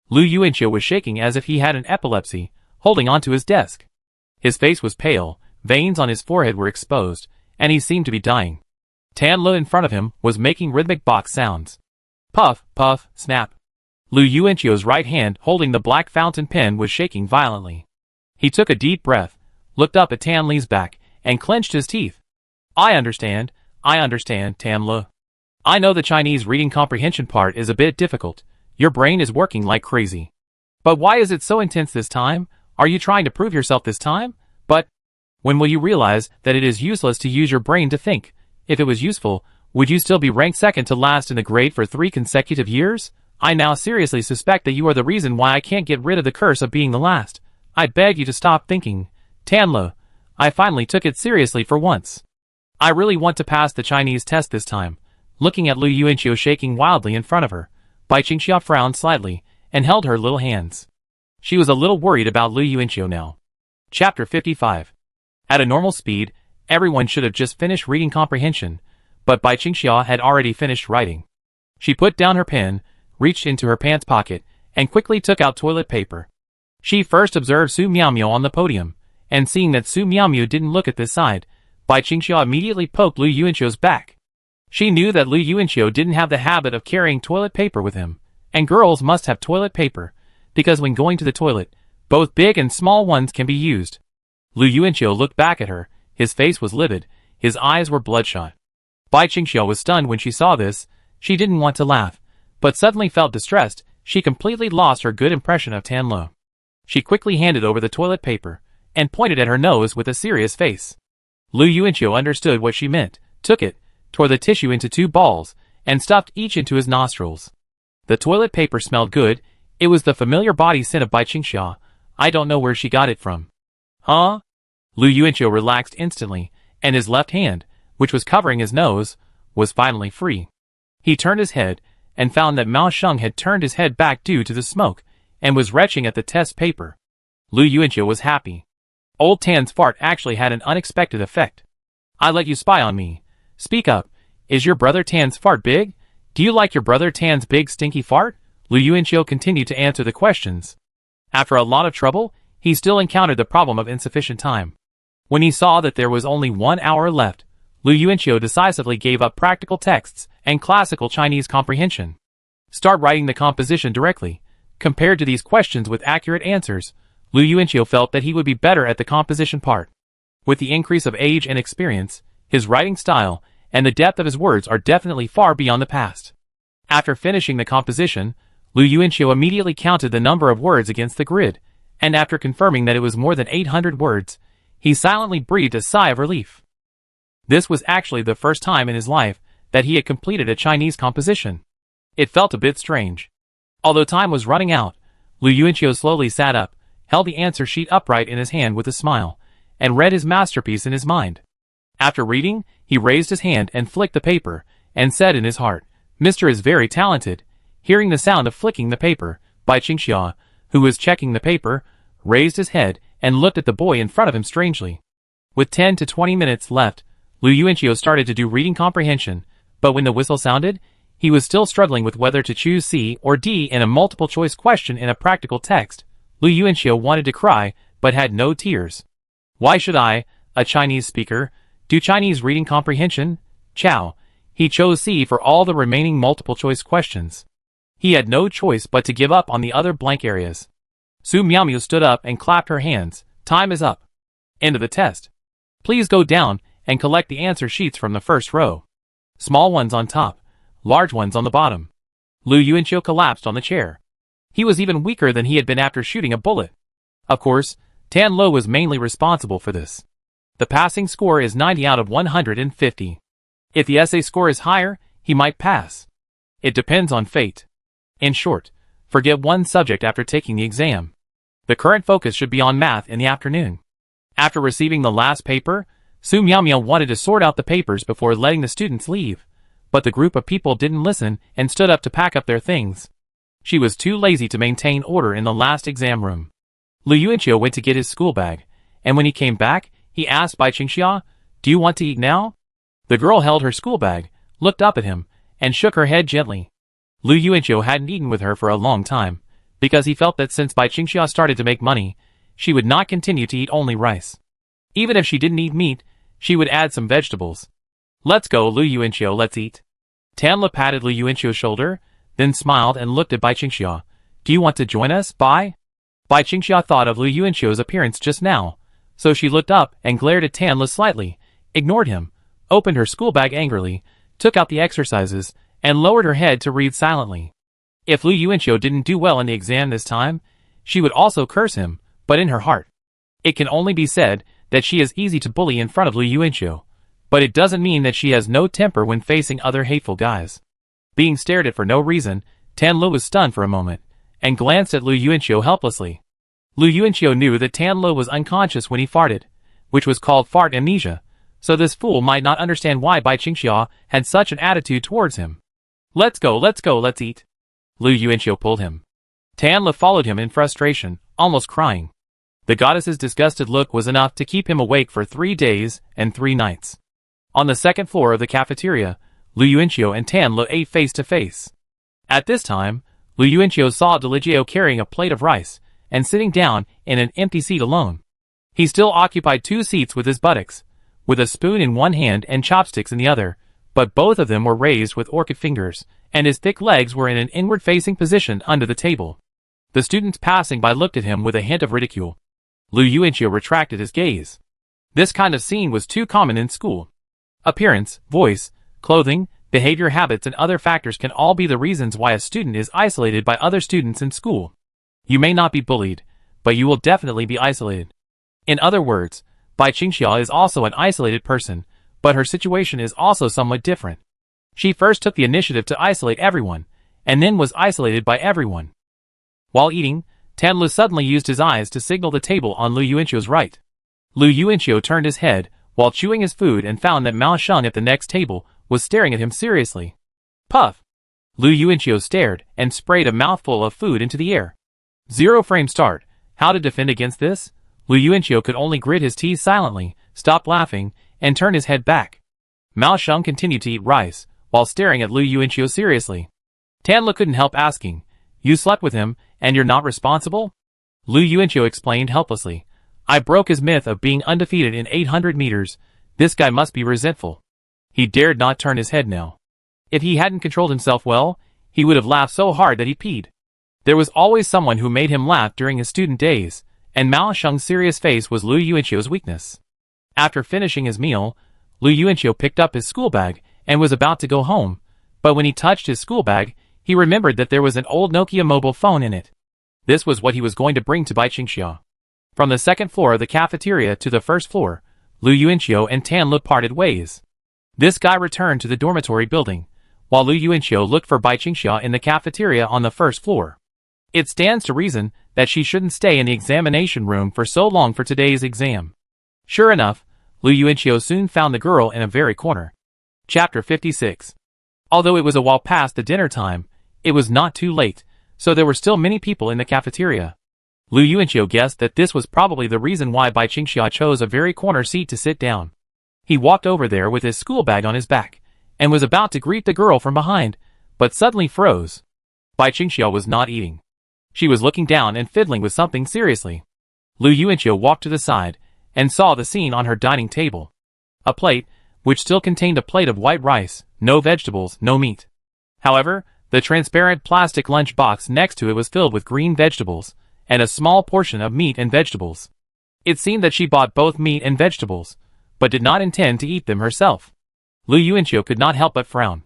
Speaker 1: Lu Yuanqiu was shaking as if he had an epilepsy, holding onto his desk. His face was pale, veins on his forehead were exposed, and he seemed to be dying. Tan Lu in front of him was making rhythmic box sounds. Puff, puff, snap. Lu Yuanqiu's right hand holding the black fountain pen was shaking violently. He took a deep breath, looked up at Tan Li's back, and clenched his teeth. I understand, Tan Lu. I know the Chinese reading comprehension part is a bit difficult. Your brain is working like crazy. But why is it so intense this time? Are you trying to prove yourself this time? But when will you realize that it is useless to use your brain to think? If it was useful, would you still be ranked second to last in the grade for 3 consecutive years? I now seriously suspect that you are the reason why I can't get rid of the curse of being the last. I beg you to stop thinking. Tan Lu, I finally took it seriously for once. I really want to pass the Chinese test this time. Looking at Lu Yuanqiu shaking wildly in front of her, Bai Qingxia frowned slightly and held her little hands. She was a little worried about Lu Yuanqiu now. Chapter 55. At a normal speed, everyone should have just finished reading comprehension, but Bai Qingxia had already finished writing. She put down her pen, reached into her pants pocket, and quickly took out toilet paper. She first observed Su Miaomio on the podium, and seeing that Su Miaomio didn't look at this side, Bai Qingxia immediately poked Lu Yuanqiu's back. She knew that Lu Yuanqiu didn't have the habit of carrying toilet paper with him, and girls must have toilet paper, because when going to the toilet, both big and small ones can be used. Lu Yuanqiu looked back at her, his face was livid, his eyes were bloodshot. Bai Qingxia was stunned when she saw this. She didn't want to laugh, but suddenly felt distressed. She completely lost her good impression of Tan Lu. She quickly handed over the toilet paper, and pointed at her nose with a serious face. Lu Yuanqiu understood what she meant, took it, tore the tissue into 2 balls, and stuffed each into his nostrils. The toilet paper smelled good. It was the familiar body scent of Bai Qingxia. I don't know where she got it from. Huh? Lu Yuanqiu relaxed instantly, and his left hand, which was covering his nose, was finally free. He turned his head, and found that Mao Sheng had turned his head back due to the smoke, and was retching at the test paper. Lu Yuanqiu was happy. Old Tan's fart actually had an unexpected effect. I let you spy on me. Speak up. Is your brother Tan's fart big? Do you like your brother Tan's big stinky fart? Lu Yuanqiu continued to answer the questions. After a lot of trouble, he still encountered the problem of insufficient time. When he saw that there was only 1 hour left, Lu Yuanqiu decisively gave up practical texts and classical Chinese comprehension. Start writing the composition directly. Compared to these questions with accurate answers, Lu Yuanqiu felt that he would be better at the composition part. With the increase of age and experience, his writing style and the depth of his words are definitely far beyond the past. After finishing the composition, Lu Yuanqiu immediately counted the number of words against the grid, and after confirming that it was more than 800 words, he silently breathed a sigh of relief. This was actually the first time in his life that he had completed a Chinese composition. It felt a bit strange. Although time was running out, Lu Yuanqiu slowly sat up, held the answer sheet upright in his hand with a smile, and read his masterpiece in his mind. After reading, he raised his hand and flicked the paper, and said in his heart, Mr. is very talented. Hearing the sound of flicking the paper, Bai Qingxia, who was checking the paper, raised his head and looked at the boy in front of him strangely. With 10 to 20 minutes left, Lu Yuanqiu started to do reading comprehension, but when the whistle sounded, he was still struggling with whether to choose C or D in a multiple-choice question in a practical text. Lu Yuanqiu wanted to cry, but had no tears. Why should I, a Chinese speaker, do Chinese reading comprehension? Chow. He chose C for all the remaining multiple-choice questions. He had no choice but to give up on the other blank areas. Su Miaomiu stood up and clapped her hands. Time is up. End of the test. Please go down and collect the answer sheets from the first row. Small ones on top, large ones on the bottom. Lu Yuanqiu collapsed on the chair. He was even weaker than he had been after shooting a bullet. Of course, Tan Lo was mainly responsible for this. The passing score is 90 out of 150. If the essay score is higher, he might pass. It depends on fate. In short, forget one subject after taking the exam. The current focus should be on math in the afternoon. After receiving the last paper, Su Miaomiu wanted to sort out the papers before letting the students leave, but the group of people didn't listen and stood up to pack up their things. She was too lazy to maintain order in the last exam room. Lu Yuanqiu went to get his school bag, and when he came back, he asked Bai Qingxia, "Do you want to eat now?" The girl held her school bag, looked up at him, and shook her head gently. Lu Yuanqiu hadn't eaten with her for a long time, because he felt that since Bai Qingxia started to make money, she would not continue to eat only rice. Even if she didn't eat meat, she would add some vegetables. "Let's go, Lu Yuanqiu, let's eat." Tanla patted Lu Yuanqiu's shoulder, then smiled and looked at Bai Qingxia. "Do you want to join us, Bai?" Bai Qingxia thought of Lu Yuanqiu's appearance just now, so she looked up and glared at Tanla slightly, ignored him, opened her school bag angrily, took out the exercises, and lowered her head to read silently. If Lu Yuanqiu didn't do well in the exam this time, she would also curse him, but in her heart. It can only be said that she is easy to bully in front of Lu Yuanqiu, but it doesn't mean that she has no temper when facing other hateful guys. Being stared at for no reason, Tan Lo was stunned for a moment, and glanced at Lu Yuanqiu helplessly. Lu Yuanqiu knew that Tan Lo was unconscious when he farted, which was called fart amnesia, so this fool might not understand why Bai Qingxia had such an attitude towards him. Let's go, let's eat." Lu Yuanqiu pulled him. Tan Lo followed him in frustration, almost crying. The goddess's disgusted look was enough to keep him awake for 3 days and 3 nights. On the second floor of the cafeteria, Lu Yuanqiu and Tan Lo ate face to face. At this time, Lu Yuanqiu saw Deligio carrying a plate of rice and sitting down in an empty seat alone. He still occupied 2 seats with his buttocks, with a spoon in one hand and chopsticks in the other, but both of them were raised with orchid fingers, and his thick legs were in an inward-facing position under the table. The students passing by looked at him with a hint of ridicule. Lu Yuanqiu retracted his gaze. This kind of scene was too common in school. Appearance, voice, clothing, behavior habits and other factors can all be the reasons why a student is isolated by other students in school. You may not be bullied, but you will definitely be isolated. In other words, Bai Qingxia is also an isolated person, but her situation is also somewhat different. She first took the initiative to isolate everyone, and then was isolated by everyone. While eating, Tan Lu suddenly used his eyes to signal the table on Lu Yuanqiu's right. Lu Yuanqiu turned his head while chewing his food and found that Mao Sheng at the next table was staring at him seriously. Puff! Lu Yuanqiu stared and sprayed a mouthful of food into the air. 0 frame start. How to defend against this? Lu Yuanqiu could only grit his teeth silently, stop laughing, and turn his head back. Mao Sheng continued to eat rice, while staring at Lu Yuanqiu seriously. Tanla couldn't help asking, "You slept with him, and you're not responsible?" Lu Yuanqiu explained helplessly. "I broke his myth of being undefeated in 800 meters. This guy must be resentful." He dared not turn his head now. If he hadn't controlled himself well, he would have laughed so hard that he peed. There was always someone who made him laugh during his student days, and Mao Sheng's serious face was Lu Yuanqiu's weakness. After finishing his meal, Lu Yuanqiu picked up his school bag and was about to go home, but when he touched his school bag, he remembered that there was an old Nokia mobile phone in it. This was what he was going to bring to Bai Qingxia. From the second floor of the cafeteria to the first floor, Lu Yuanqiu and Tan Lu parted ways. This guy returned to the dormitory building, while Lu Yuanqiu looked for Bai Qingxia in the cafeteria on the first floor. It stands to reason that she shouldn't stay in the examination room for so long for today's exam. Sure enough, Lu Yuanqiu soon found the girl in a very corner. Chapter 56. Although it was a while past the dinner time, It was not too late, so there were still many people in the cafeteria. Lu Yuanqiu guessed that this was probably the reason why Bai Qingxia chose a very corner seat to sit down. He walked over there with his school bag on his back, and was about to greet the girl from behind, but suddenly froze. Bai Qingxia was not eating. She was looking down and fiddling with something seriously. Lu Yuanqiu walked to the side, and saw the scene on her dining table. A plate, which still contained a plate of white rice, no vegetables, no meat. However, the transparent plastic lunch box next to it was filled with green vegetables, and a small portion of meat and vegetables. It seemed that she bought both meat and vegetables, but did not intend to eat them herself. Lu Yuanqiu could not help but frown.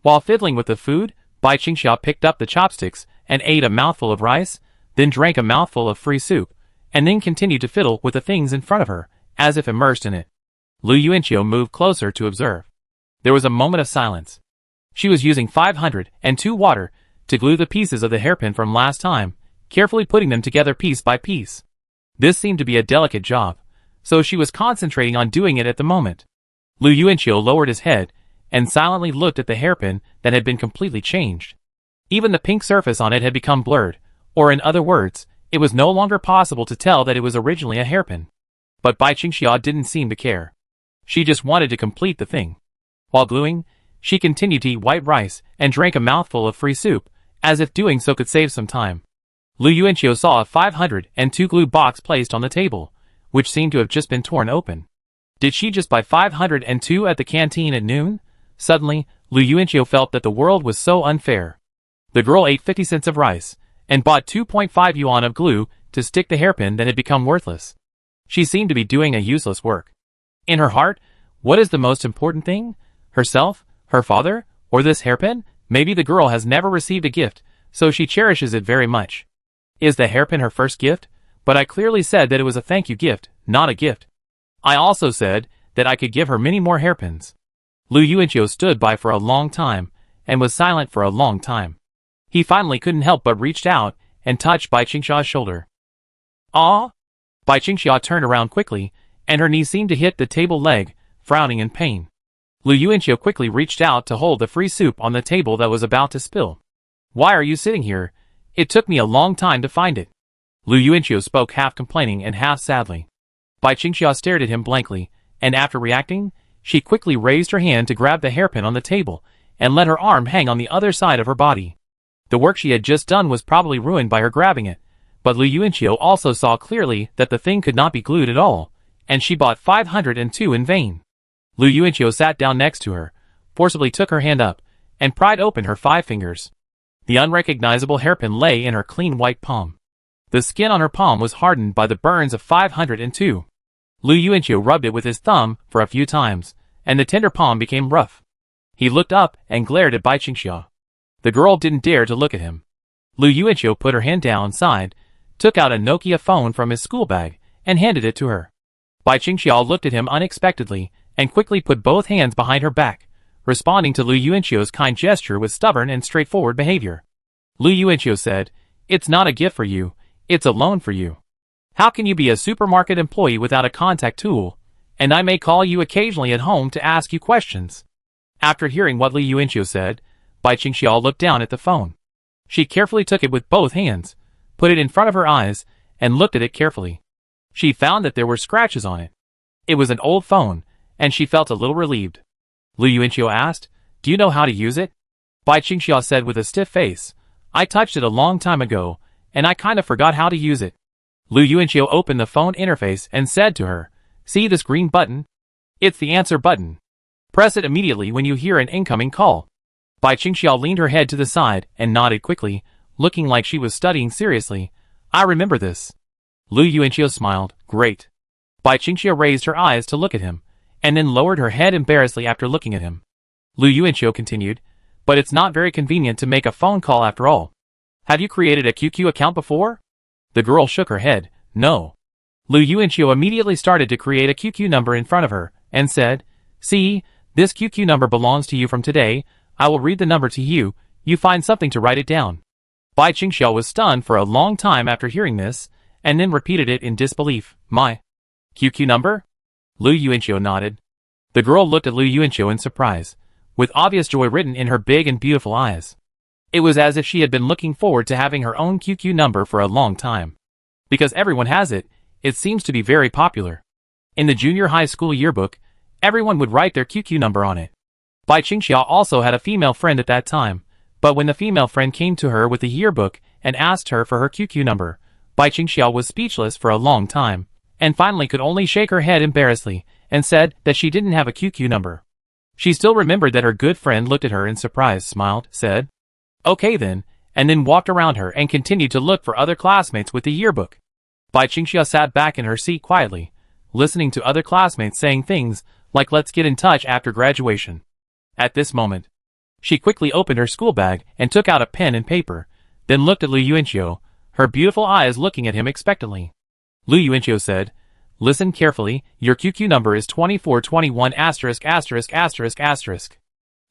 Speaker 1: While fiddling with the food, Bai Qingxia picked up the chopsticks and ate a mouthful of rice, then drank a mouthful of free soup, and then continued to fiddle with the things in front of her, as if immersed in it. Lu Yuanqiu moved closer to observe. There was a moment of silence. She was using 502 water to glue the pieces of the hairpin from last time, carefully putting them together piece by piece. This seemed to be a delicate job, so she was concentrating on doing it at the moment. Lu Yuanqiu lowered his head and silently looked at the hairpin that had been completely changed. Even the pink surface on it had become blurred, or in other words, it was no longer possible to tell that it was originally a hairpin. But Bai Qingxia didn't seem to care. She just wanted to complete the thing. While gluing, she continued to eat white rice and drank a mouthful of free soup, as if doing so could save some time. Lu Yuanqiu saw a 502 glue box placed on the table, which seemed to have just been torn open. Did she just buy 502 at the canteen at noon? Suddenly, Lu Yuanqiu felt that the world was so unfair. The girl ate 50 cents of rice, and bought 2.5 yuan of glue to stick the hairpin that had become worthless. She seemed to be doing a useless work. In her heart, what is the most important thing? Herself, her father, or this hairpin? Maybe the girl has never received a gift, so she cherishes it very much. Is the hairpin her first gift? But I clearly said that it was a thank you gift, not a gift. I also said that I could give her many more hairpins. Lu Yuanqiu stood by for a long time, and was silent for a long time. He finally couldn't help but reached out and touched Bai Qingxia's shoulder. "Ah!" Bai Qingxia turned around quickly, and her knee seemed to hit the table leg, frowning in pain. Lu Yuanqiu quickly reached out to hold the free soup on the table that was about to spill. "Why are you sitting here? It took me a long time to find it." Lu Yuanqiu spoke half complaining and half sadly. Bai Qingxia stared at him blankly, and after reacting, she quickly raised her hand to grab the hairpin on the table, and let her arm hang on the other side of her body. The work she had just done was probably ruined by her grabbing it, but Lu Yuanqiu also saw clearly that the thing could not be glued at all, and she bought 502 in vain. Lu Yuanqiu sat down next to her, forcibly took her hand up, and pried open her 5 fingers. The unrecognizable hairpin lay in her clean white palm. The skin on her palm was hardened by the burns of 502. Lu Yuanqiu rubbed it with his thumb for a few times, and the tender palm became rough. He looked up and glared at Bai Qingxia. The girl didn't dare to look at him. Lu Yuanqiu put her hand down, sighed, took out a Nokia phone from his school bag, and handed it to her. Bai Qingxia looked at him unexpectedly, and quickly put both hands behind her back, responding to Lu Yuanqiu's kind gesture with stubborn and straightforward behavior. Lu Yuanqiu said, "It's not a gift for you, it's a loan for you. How can you be a supermarket employee without a contact tool? And I may call you occasionally at home to ask you questions." After hearing what Lu Yuanqiu said, Bai Qingxia looked down at the phone. She carefully took it with both hands, put it in front of her eyes, and looked at it carefully. She found that there were scratches on it. It was an old phone, and she felt a little relieved. Lu Yuanqiu asked, "Do you know how to use it?" Bai Qingxia said with a stiff face, "I touched it a long time ago, and I kind of forgot how to use it." Lu Yuanqiu opened the phone interface and said to her, "See this green button? It's the answer button. Press it immediately when you hear an incoming call." Bai Qingxia leaned her head to the side and nodded quickly, looking like she was studying seriously. "I remember this." Lu Yuanqiu smiled. "Great." Bai Qingxia raised her eyes to look at him, and then lowered her head embarrassedly after looking at him. Lu Yuanqiu continued, "But it's not very convenient to make a phone call after all. Have you created a QQ account before?" The girl shook her head. "No." Lu Yuanqiu immediately started to create a QQ number in front of her, and said, "See, this QQ number belongs to you from today. I will read the number to you, you find something to write it down." Bai Qingxia was stunned for a long time after hearing this, and then repeated it in disbelief. "My QQ number?" Lu Yuanqiu nodded. The girl looked at Lu Yuanqiu in surprise, with obvious joy written in her big and beautiful eyes. It was as if she had been looking forward to having her own QQ number for a long time. Because everyone has it, it seems to be very popular. In the junior high school yearbook, everyone would write their QQ number on it. Bai Qingxia also had a female friend at that time, but when the female friend came to her with the yearbook and asked her for her QQ number, Bai Qingxia was speechless for a long time, and finally could only shake her head embarrassedly, and said that she didn't have a QQ number. She still remembered that her good friend looked at her in surprise, smiled, said, "Okay then," and then walked around her and continued to look for other classmates with the yearbook. Bai Qingxia sat back in her seat quietly, listening to other classmates saying things like "let's get in touch after graduation." At this moment, she quickly opened her school bag and took out a pen and paper, then looked at Lu Yuanqiu, her beautiful eyes looking at him expectantly. Lu Yuanqiu said, "Listen carefully, your QQ number is 2421 *******.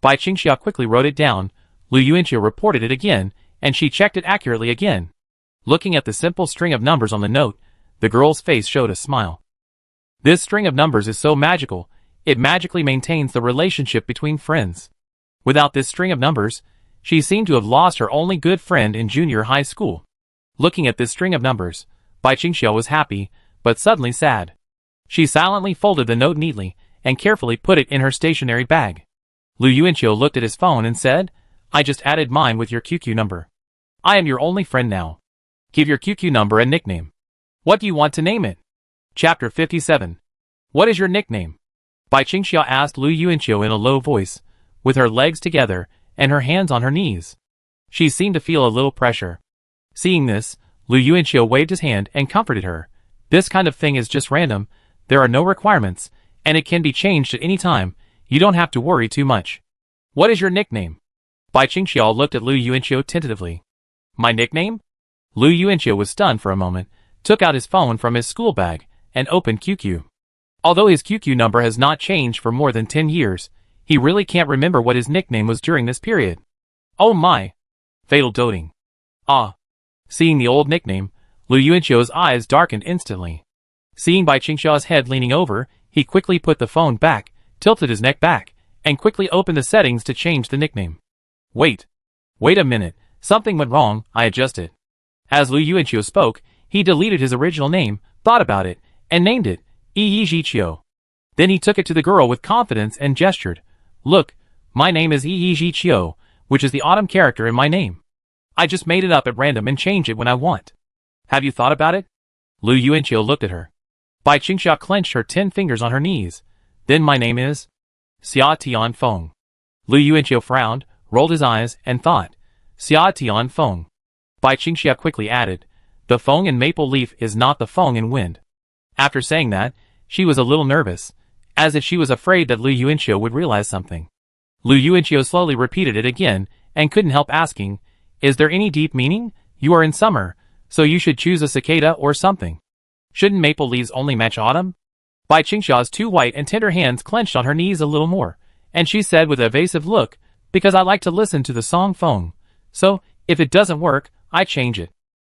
Speaker 1: Bai Qingxia quickly wrote it down. Lu Yuanqiu reported it again, and she checked it accurately again. Looking at the simple string of numbers on the note, the girl's face showed a smile. This string of numbers is so magical, it magically maintains the relationship between friends. Without this string of numbers, she seemed to have lost her only good friend in junior high school. Looking at this string of numbers, Bai Qingxia was happy, but suddenly sad. She silently folded the note neatly, and carefully put it in her stationery bag. Lu Yuanqiu looked at his phone and said, "I just added mine with your QQ number. I am your only friend now. Give your QQ number a nickname. What do you want to name it?" Chapter 57. What is your nickname? Bai Qingxia asked Lu Yuanqiu in a low voice, with her legs together and her hands on her knees. She seemed to feel a little pressure. Seeing this, Lu Yuanqiu waved his hand and comforted her. This kind of thing is just random, there are no requirements, and it can be changed at any time, you don't have to worry too much. What is your nickname? Bai Qingxia looked at Lu Yuanqiu tentatively. My nickname? Lu Yuanqiu was stunned for a moment, took out his phone from his school bag, and opened QQ. Although his QQ number has not changed for more than 10 years, he really can't remember what his nickname was during this period. Oh my! Fatal doting. Ah! Seeing the old nickname, Lu Yuanqiu's eyes darkened instantly. Seeing Bai Qingxia's head leaning over, he quickly put the phone back, tilted his neck back, and quickly opened the settings to change the nickname. Wait a minute, something went wrong, I adjusted. As Lu Yuanqiu spoke, he deleted his original name, thought about it, and named it Yi. Then he took it to the girl with confidence and gestured. Look, my name is Yi, which is the autumn character in my name. I just made it up at random and change it when I want. Have you thought about it? Lu Yuanqiu looked at her. Bai Qingxia clenched her 10 fingers on her knees. Then my name is Xia Tianfeng. Lu Yuanqiu frowned, rolled his eyes, and thought. Xia Tianfeng. Bai Qingxia quickly added, the feng in maple leaf is not the feng in wind. After saying that, she was a little nervous, as if she was afraid that Lu Yuanqiu would realize something. Lu Yuanqiu slowly repeated it again, and couldn't help asking, is there any deep meaning? You are in summer, so you should choose a cicada or something. Shouldn't maple leaves only match autumn? Bai Qingxia's 2 white and tender hands clenched on her knees a little more, and she said with an evasive look, because I like to listen to the song Feng. So, if it doesn't work, I change it.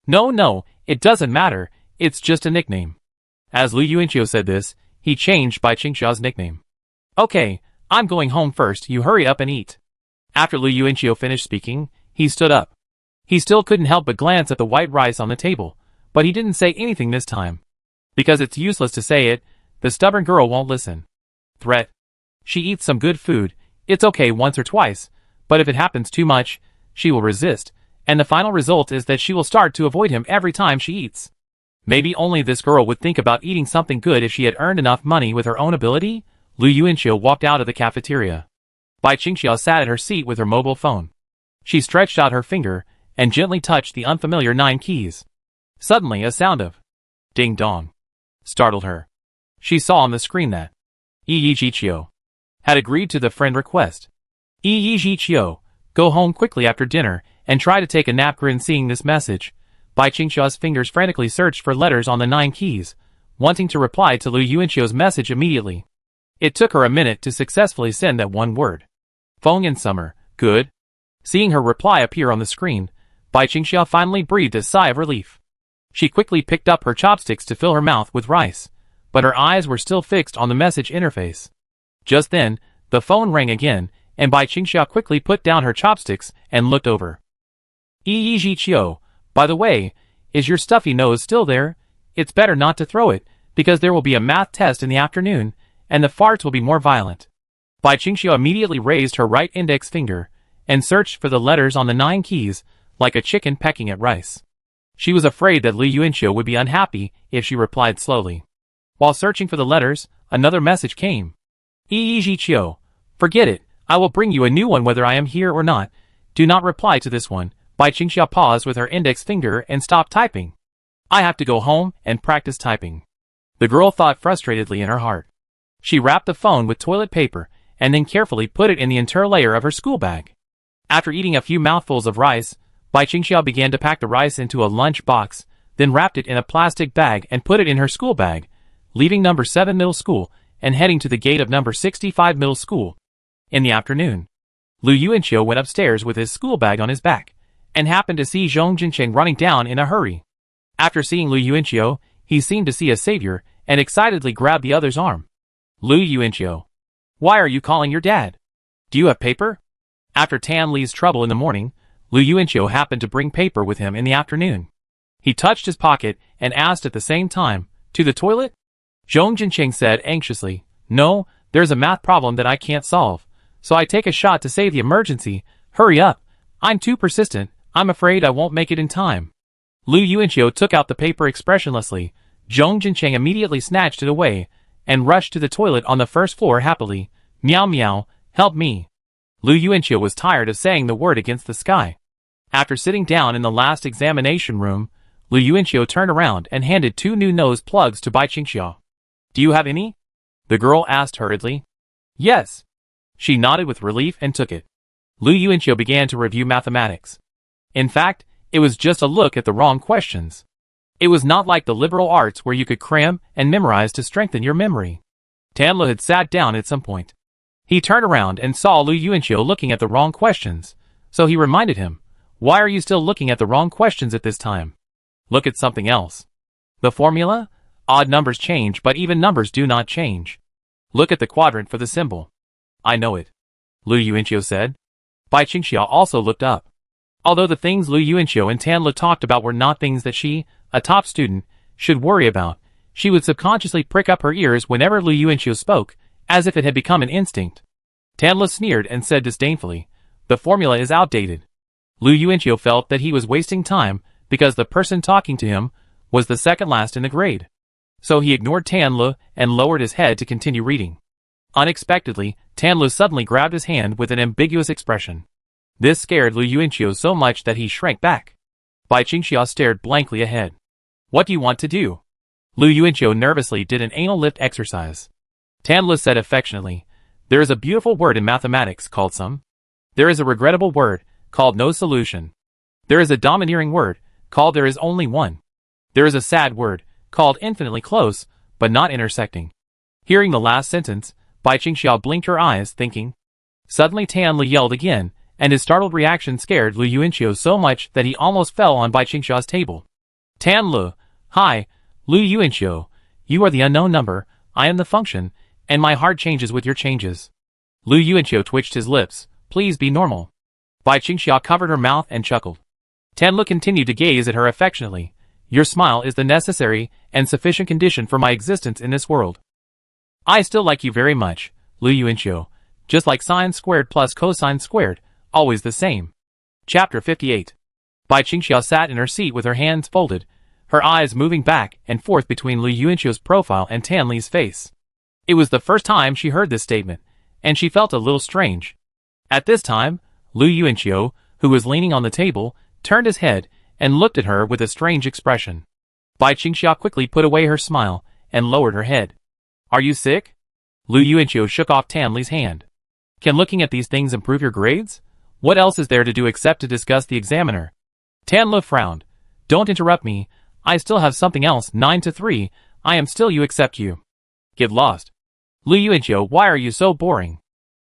Speaker 1: No, it doesn't matter, it's just a nickname. As Lu Yuanqiu said this, he changed Bai Qingxia's nickname. Okay, I'm going home first, you hurry up and eat. After Lu Yuanqiu finished speaking, he stood up. He still couldn't help but glance at the white rice on the table, but he didn't say anything this time. Because it's useless to say it, the stubborn girl won't listen. Threat. She eats some good food, it's okay once or twice, but if it happens too much, she will resist, and the final result is that she will start to avoid him every time she eats. Maybe only this girl would think about eating something good if she had earned enough money with her own ability? Lu Yuanqiu walked out of the cafeteria. Bai Qingxia sat at her seat with her mobile phone. She stretched out her finger and gently touched the unfamiliar 9 keys. Suddenly a sound of ding dong startled her. She saw on the screen that Yi had agreed to the friend request. Yi, go home quickly after dinner and try to take a nap. Seeing this message, Bai Qingxia's fingers frantically searched for letters on the 9 keys, wanting to reply to Lu Yuanqiu's message immediately. It took her a minute to successfully send that one word. Feng in summer, good. Seeing her reply appear on the screen, Bai Qingxia finally breathed a sigh of relief. She quickly picked up her chopsticks to fill her mouth with rice, but her eyes were still fixed on the message interface. Just then, the phone rang again, and Bai Qingxia quickly put down her chopsticks and looked over. Chiu, by the way, is your stuffy nose still there? It's better not to throw it, because there will be a math test in the afternoon, and the farts will be more violent. Bai Qingxiu immediately raised her right index finger, and searched for the letters on the 9 keys, like a chicken pecking at rice. She was afraid that Lu Yuanqiu would be unhappy if she replied slowly. While searching for the letters, another message came. Chiu, forget it, I will bring you a new one whether I am here or not. Do not reply to this one. Bai Qingxiu paused with her index finger and stopped typing. I have to go home and practice typing. The girl thought frustratedly in her heart. She wrapped the phone with toilet paper, and then carefully put it in the interior layer of her school bag. After eating a few mouthfuls of rice, Bai Qingxiu began to pack the rice into a lunch box, then wrapped it in a plastic bag and put it in her school bag, leaving number 7 middle school and heading to the gate of number 65 middle school. In the afternoon, Lu Yuanqiu went upstairs with his school bag on his back, and happened to see Zhong Jincheng running down in a hurry. After seeing Lu Yuanqiu, he seemed to see a savior, and excitedly grabbed the other's arm. Lu Yuanqiu, why are you calling your dad? Do you have paper? After Tan Li's trouble in the morning, Lu Yuanqiu happened to bring paper with him in the afternoon. He touched his pocket and asked at the same time, to the toilet? Zhong Jincheng said anxiously, no, there's a math problem that I can't solve, so I take a shot to save the emergency. Hurry up, I'm too persistent, I'm afraid I won't make it in time. Lu Yuanqiu took out the paper expressionlessly. Zhong Jincheng immediately snatched it away, and rushed to the toilet on the first floor happily. Meow meow, help me. Lu Yuanqiu was tired of saying the word against the sky. After sitting down in the last examination room, Lu Yuanqiu turned around and handed 2 new nose plugs to Bai Qingxiu. Do you have any? The girl asked hurriedly. Yes. She nodded with relief and took it. Lu Yuanqiu began to review mathematics. In fact, it was just a look at the wrong questions. It was not like the liberal arts where you could cram and memorize to strengthen your memory. Tanlu had sat down at some point. He turned around and saw Lu Yuanqiu looking at the wrong questions, so he reminded him, why are you still looking at the wrong questions at this time? Look at something else. The formula? Odd numbers change, but even numbers do not change. Look at the quadrant for the symbol. I know it, Lu Yuanqiu said. Bai Qingxiu also looked up. Although the things Lu Yuanqiu and Tanlu talked about were not things that she, a top student, should worry about, she would subconsciously prick up her ears whenever Lu Yuanqiu spoke, as if it had become an instinct. Tanlu sneered and said disdainfully, the formula is outdated. Lu Yuanqiu felt that he was wasting time, because the person talking to him was the second last in the grade. So he ignored Tanlu and lowered his head to continue reading. Unexpectedly, Tanlu suddenly grabbed his hand with an ambiguous expression. This scared Lu Yuanqiu so much that he shrank back. Bai Qingxiu stared blankly ahead. What do you want to do? Lu Yuanqiu nervously did an anal lift exercise. Tanlu said affectionately, there is a beautiful word in mathematics called sum. There is a regrettable word called no solution. There is a domineering word called there is only one. There is a sad word called infinitely close, but not intersecting. Hearing the last sentence, Bai Qingxiu blinked her eyes, thinking. Suddenly Tanlu yelled again, and his startled reaction scared Lu Yuanqiu so much that he almost fell on Bai Qingxiu's table. Tanlu, hi, Lu Yuanqiu, you are the unknown number, I am the function, and my heart changes with your changes. Lu Yuanqiu twitched his lips, please be normal. Bai Qingxiu covered her mouth and chuckled. Tanlu continued to gaze at her affectionately. Your smile is the necessary and sufficient condition for my existence in this world. I still like you very much, Lu Yuanqiu, just like sine squared plus cosine squared, always the same. Chapter 58. Bai Qingxiu sat in her seat with her hands folded, her eyes moving back and forth between Lu Yuanqiu's profile and Tan Li's face. It was the first time she heard this statement, and she felt a little strange. At this time, Lu Yuanqiu, who was leaning on the table, turned his head and looked at her with a strange expression. Bai Qingxiu quickly put away her smile and lowered her head. Are you sick? Lu Yuanqiu shook off Tan Li's hand. Can looking at these things improve your grades? What else is there to do except to discuss the examiner? Tan Lu frowned. Don't interrupt me, I still have something else. 9 to 3, I am still you except you. Get lost. Lu Yuanqiu, why are you so boring?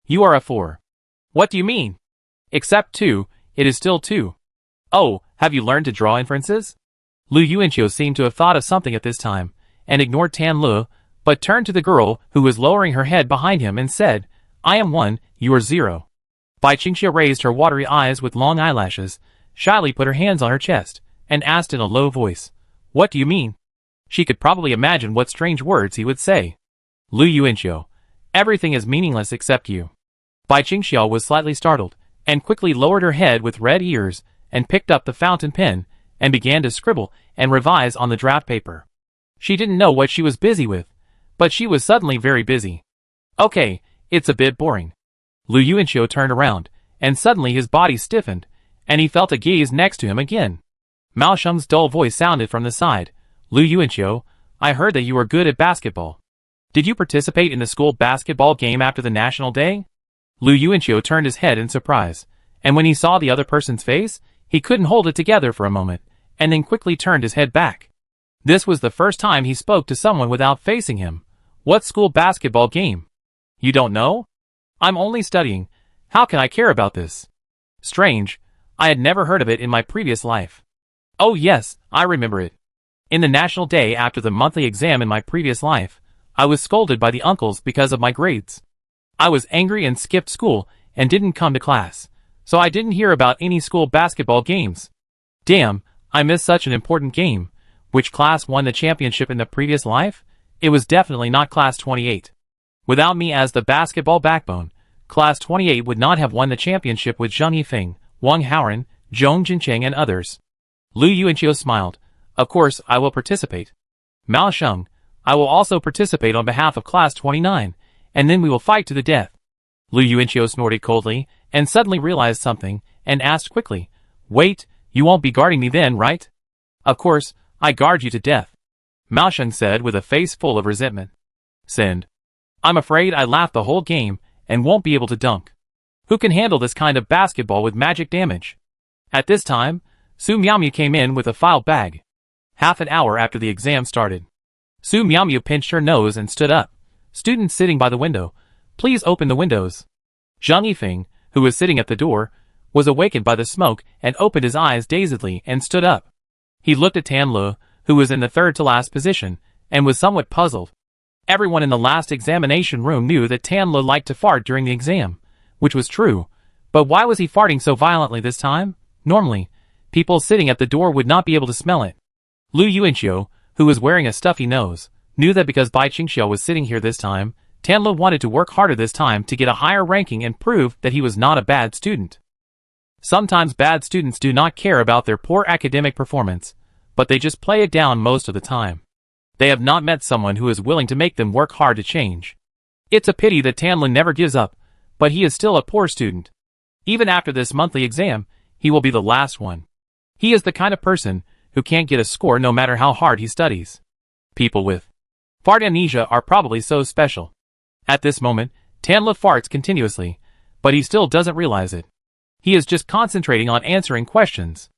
Speaker 1: You are a 4. What do you mean? Except 2, it is still 2. Oh, have you learned to draw inferences? Lu Yuanqiu seemed to have thought of something at this time, and ignored Tan Lu, but turned to the girl who was lowering her head behind him and said, I am 1, you are 0. Bai Qingxiu raised her watery eyes with long eyelashes. shyly put her hands on her chest, and asked in a low voice, "What do you mean?" She could probably imagine what strange words he would say. "Lu Yuanqiu, everything is meaningless except you." Bai Qingxiao was slightly startled, and quickly lowered her head with red ears, and picked up the fountain pen, and began to scribble and revise on the draft paper. She didn't know what she was busy with, but she was suddenly very busy. "Okay, it's a bit boring." Lu Yuanqiu turned around, and suddenly his body stiffened, and he felt a gaze next to him again. Mao Sheng's dull voice sounded from the side. "Lu Yuanqiu, I heard that you were good at basketball. Did you participate in the school basketball game after the national day?" Lu Yuanqiu turned his head in surprise, and when he saw the other person's face, he couldn't hold it together for a moment, and then quickly turned his head back. This was the first time he spoke to someone without facing him. "What school basketball game? You don't know? I'm only studying. How can I care about this?" Strange, I had never heard of it in my previous life. "Oh yes, I remember it. In the national day after the monthly exam in my previous life, I was scolded by the uncles because of my grades. I was angry and skipped school and didn't come to class, so I didn't hear about any school basketball games. Damn, I missed such an important game. Which class won the championship in the previous life? It was definitely not class 28. Without me as the basketball backbone, class 28 would not have won the championship with Zheng Yifeng, Wang Haoren, Zhong Jincheng and others." Lu Yuanqiu smiled. "Of course, I will participate. Mao Sheng, I will also participate on behalf of class 29, and then we will fight to the death." Lu Yuanqiu snorted coldly, and suddenly realized something, and asked quickly, "Wait, you won't be guarding me then, right?" "Of course, I guard you to death," Mao Sheng said with a face full of resentment. "Send. I'm afraid I laughed the whole game, and won't be able to dunk. Who can handle this kind of basketball with magic damage?" At this time, Su Miaomiu came in with a file bag. Half an hour after the exam started. Su Miaomiu pinched her nose and stood up. "Students sitting by the window, please open the windows." Zheng Yifeng, who was sitting at the door, was awakened by the smoke and opened his eyes dazedly and stood up. He looked at Tan Le, who was in the third-to-last position, and was somewhat puzzled. Everyone in the last examination room knew that Tan Le liked to fart during the exam, which was true, but why was he farting so violently this time? Normally, people sitting at the door would not be able to smell it. Lu Yuanqiu, who was wearing a stuffy nose, knew that because Bai Qingxiao was sitting here this time, Tan Le wanted to work harder this time to get a higher ranking and prove that he was not a bad student. Sometimes bad students do not care about their poor academic performance, but they just play it down most of the time. They have not met someone who is willing to make them work hard to change. It's a pity that Tan Le never gives up, but he is still a poor student. Even after this monthly exam, he will be the last one. He is the kind of person who can't get a score no matter how hard he studies. People with fart amnesia are probably so special. At this moment, Tan Le farts continuously, but he still doesn't realize it. He is just concentrating on answering questions.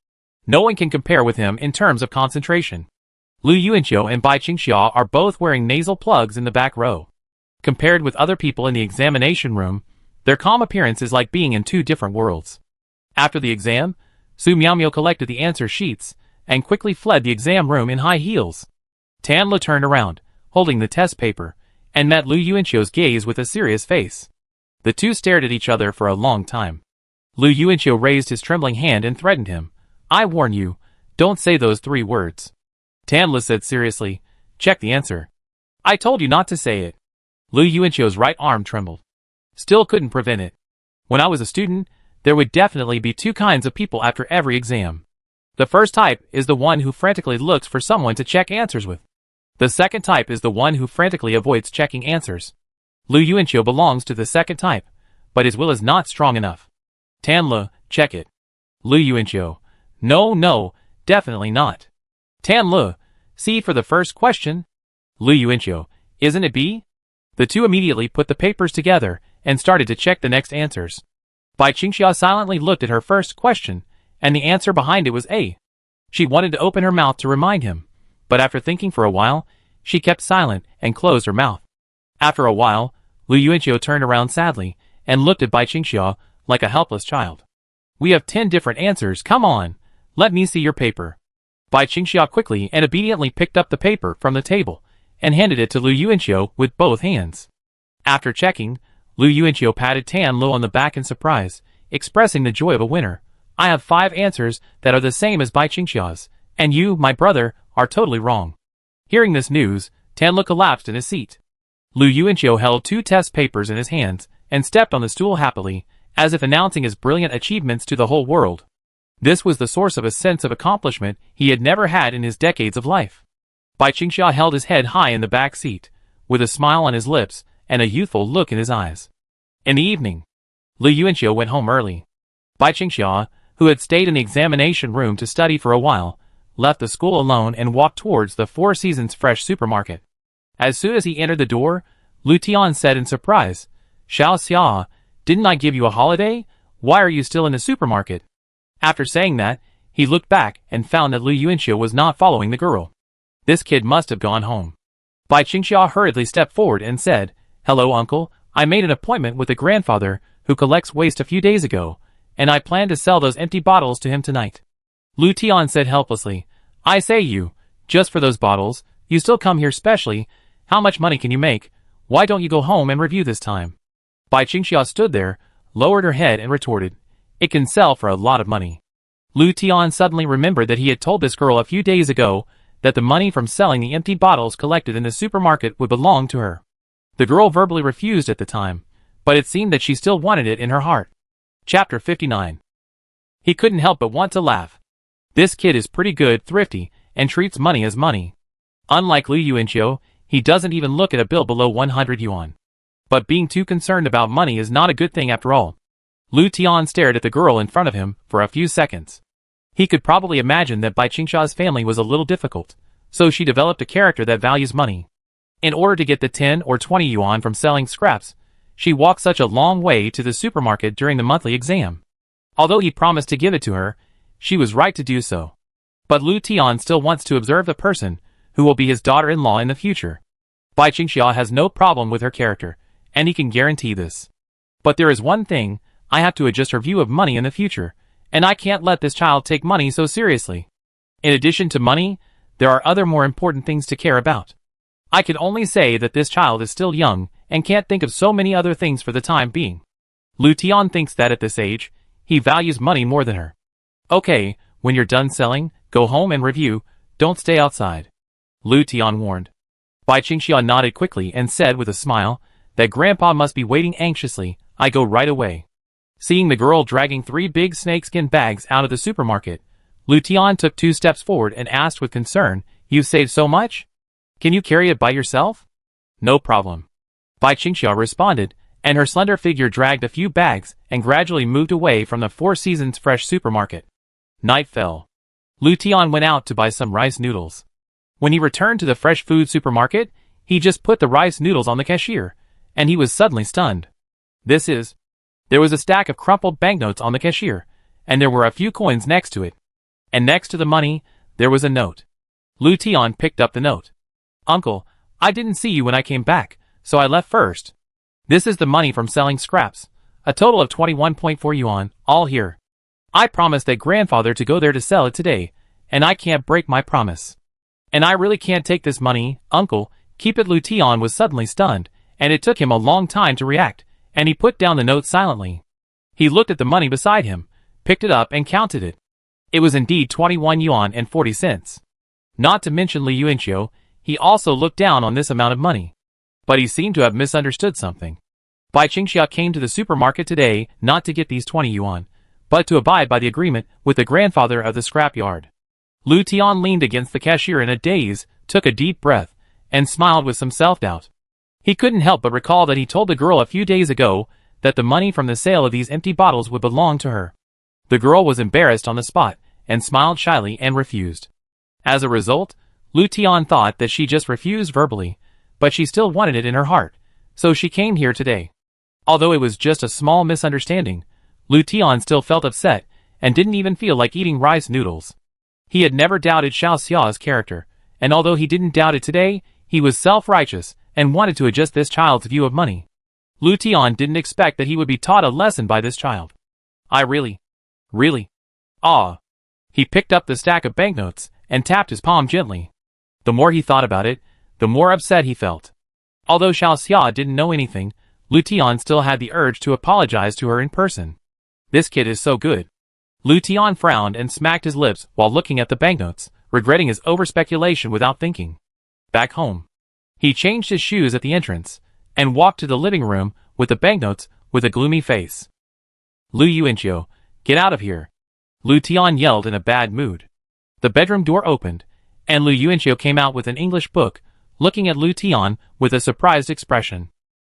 Speaker 1: No one can compare with him in terms of concentration. Lu Yuanqiu and Bai Qingxiao are both wearing nasal plugs in the back row. Compared with other people in the examination room, their calm appearance is like being in two different worlds. After the exam, Su Miaomiu collected the answer sheets and quickly fled the exam room in high heels. Tan Le turned around, holding the test paper, and met Lu Yuanqiu's gaze with a serious face. The two stared at each other for a long time. Lu Yuanqiu raised his trembling hand and threatened him. "I warn you, don't say those 3 words." Tan Le said seriously, "Check the answer." "I told you not to say it." Lu Yuanqiu's right arm trembled. Still couldn't prevent it. When I was a student, there would definitely be 2 kinds of people after every exam. The first type is the one who frantically looks for someone to check answers with. The second type is the one who frantically avoids checking answers. Lu Yuanqiu belongs to the second type, but his will is not strong enough. Tan Le, check it. Lu Yuanqiu, no, definitely not. Tan Le, C for the first question. Lu Yuanqiu, isn't it B? The two immediately put the papers together and started to check the next answers. Bai Qingxiao silently looked at her first question, and the answer behind it was A. She wanted to open her mouth to remind him, but after thinking for a while, she kept silent and closed her mouth. After a while, Lu Yuanqiu turned around sadly and looked at Bai Qingxiao like a helpless child. "We have 10 different answers, come on, let me see your paper." Bai Qingxiao quickly and obediently picked up the paper from the table and handed it to Lu Yuanqiu with both hands. After checking, Lu Yuanqiu patted Tan Le on the back in surprise, expressing the joy of a winner. I have 5 answers that are the same as Bai Qingxia's, and you, my brother, are totally wrong. Hearing this news, Tanlu collapsed in his seat. Lu Yuanqiu held 2 test papers in his hands and stepped on the stool happily, as if announcing his brilliant achievements to the whole world. This was the source of a sense of accomplishment he had never had in his decades of life. Bai Qingxia held his head high in the back seat, with a smile on his lips and a youthful look in his eyes. In the evening, Lu Yuanqiu went home early. Bai Qingxia, who had stayed in the examination room to study for a while, left the school alone and walked towards the Four Seasons Fresh supermarket. As soon as he entered the door, Lu Tian said in surprise, "Xiao Xia, didn't I give you a holiday? Why are you still in the supermarket?" After saying that, he looked back and found that Lu Yuanqiu was not following the girl. This kid must have gone home. Bai Qingxia hurriedly stepped forward and said, "Hello, uncle. I made an appointment with the grandfather who collects waste a few days ago, and I plan to sell those empty bottles to him tonight." Lu Tian said helplessly, "I say you, just for those bottles, you still come here specially. How much money can you make? Why don't you go home and review this time?" Bai Qingxia stood there, lowered her head and retorted, "It can sell for a lot of money." Lu Tian suddenly remembered that he had told this girl a few days ago that the money from selling the empty bottles collected in the supermarket would belong to her. The girl verbally refused at the time, but it seemed that she still wanted it in her heart. Chapter 59. He couldn't help but want to laugh. This kid is pretty good, thrifty, and treats money as money. Unlike Lu Yuanqiu, he doesn't even look at a bill below 100 yuan. But being too concerned about money is not a good thing after all. Lu Tian stared at the girl in front of him for a few seconds. He could probably imagine that Bai Qingxia's family was a little difficult, so she developed a character that values money. In order to get the 10 or 20 yuan from selling scraps, she walked such a long way to the supermarket during the monthly exam. Although he promised to give it to her, she was right to do so. But Lu Tian still wants to observe the person who will be his daughter-in-law in the future. Bai Qingxia has no problem with her character, and he can guarantee this. But there is one thing, I have to adjust her view of money in the future, and I can't let this child take money so seriously. In addition to money, there are other more important things to care about. I can only say that this child is still young and can't think of so many other things for the time being. Lu Tian thinks that at this age, he values money more than her. Okay, when you're done selling, go home and review, don't stay outside, Lu Tian warned. Bai Qingxia nodded quickly and said with a smile that Grandpa must be waiting anxiously. "I go right away." Seeing the girl dragging 3 big snakeskin bags out of the supermarket, Lu Tian took 2 steps forward and asked with concern, "You've saved so much? Can you carry it by yourself?" "No problem," Bai Qingxia responded, and her slender figure dragged a few bags and gradually moved away from the Four Seasons Fresh supermarket. Night fell. Lu Tian went out to buy some rice noodles. When he returned to the fresh food supermarket, he just put the rice noodles on the cashier, and he was suddenly stunned. There was a stack of crumpled banknotes on the cashier, and there were a few coins next to it. And next to the money, there was a note. Lu Tian picked up the note. "Uncle, I didn't see you when I came back, so I left first. This is the money from selling scraps, a total of 21.4 yuan, all here. I promised that grandfather to go there to sell it today, and I can't break my promise. And I really can't take this money, uncle, keep it." Lu Tian was suddenly stunned, and it took him a long time to react, and he put down the note silently. He looked at the money beside him, picked it up and counted it. It was indeed 21 yuan and 40 cents. Not to mention Lu Yuanqiu, he also looked down on this amount of money. But he seemed to have misunderstood something. Bai Qingxia came to the supermarket today not to get these 20 yuan, but to abide by the agreement with the grandfather of the scrapyard. Lu Tian leaned against the cashier in a daze, took a deep breath, and smiled with some self-doubt. He couldn't help but recall that he told the girl a few days ago that the money from the sale of these empty bottles would belong to her. The girl was embarrassed on the spot, and smiled shyly and refused. As a result, Lu Tian thought that she just refused verbally, but she still wanted it in her heart, so she came here today. Although it was just a small misunderstanding, Lu Tian still felt upset, and didn't even feel like eating rice noodles. He had never doubted Xiao Xia's character, and although he didn't doubt it today, he was self-righteous, and wanted to adjust this child's view of money. Lu Tian didn't expect that he would be taught a lesson by this child. "I really. Ah." He picked up the stack of banknotes, and tapped his palm gently. The more he thought about it, the more upset he felt. Although Xiao Xia didn't know anything, Lu Tian still had the urge to apologize to her in person. This kid is so good. Lu Tian frowned and smacked his lips while looking at the banknotes, regretting his over-speculation without thinking. Back home. He changed his shoes at the entrance, and walked to the living room with the banknotes with a gloomy face. Lu Yuanqiu, get out of here. Lu Tian yelled in a bad mood. The bedroom door opened, and Lu Yuanqiu came out with an English book, looking at Lu Tian with a surprised expression.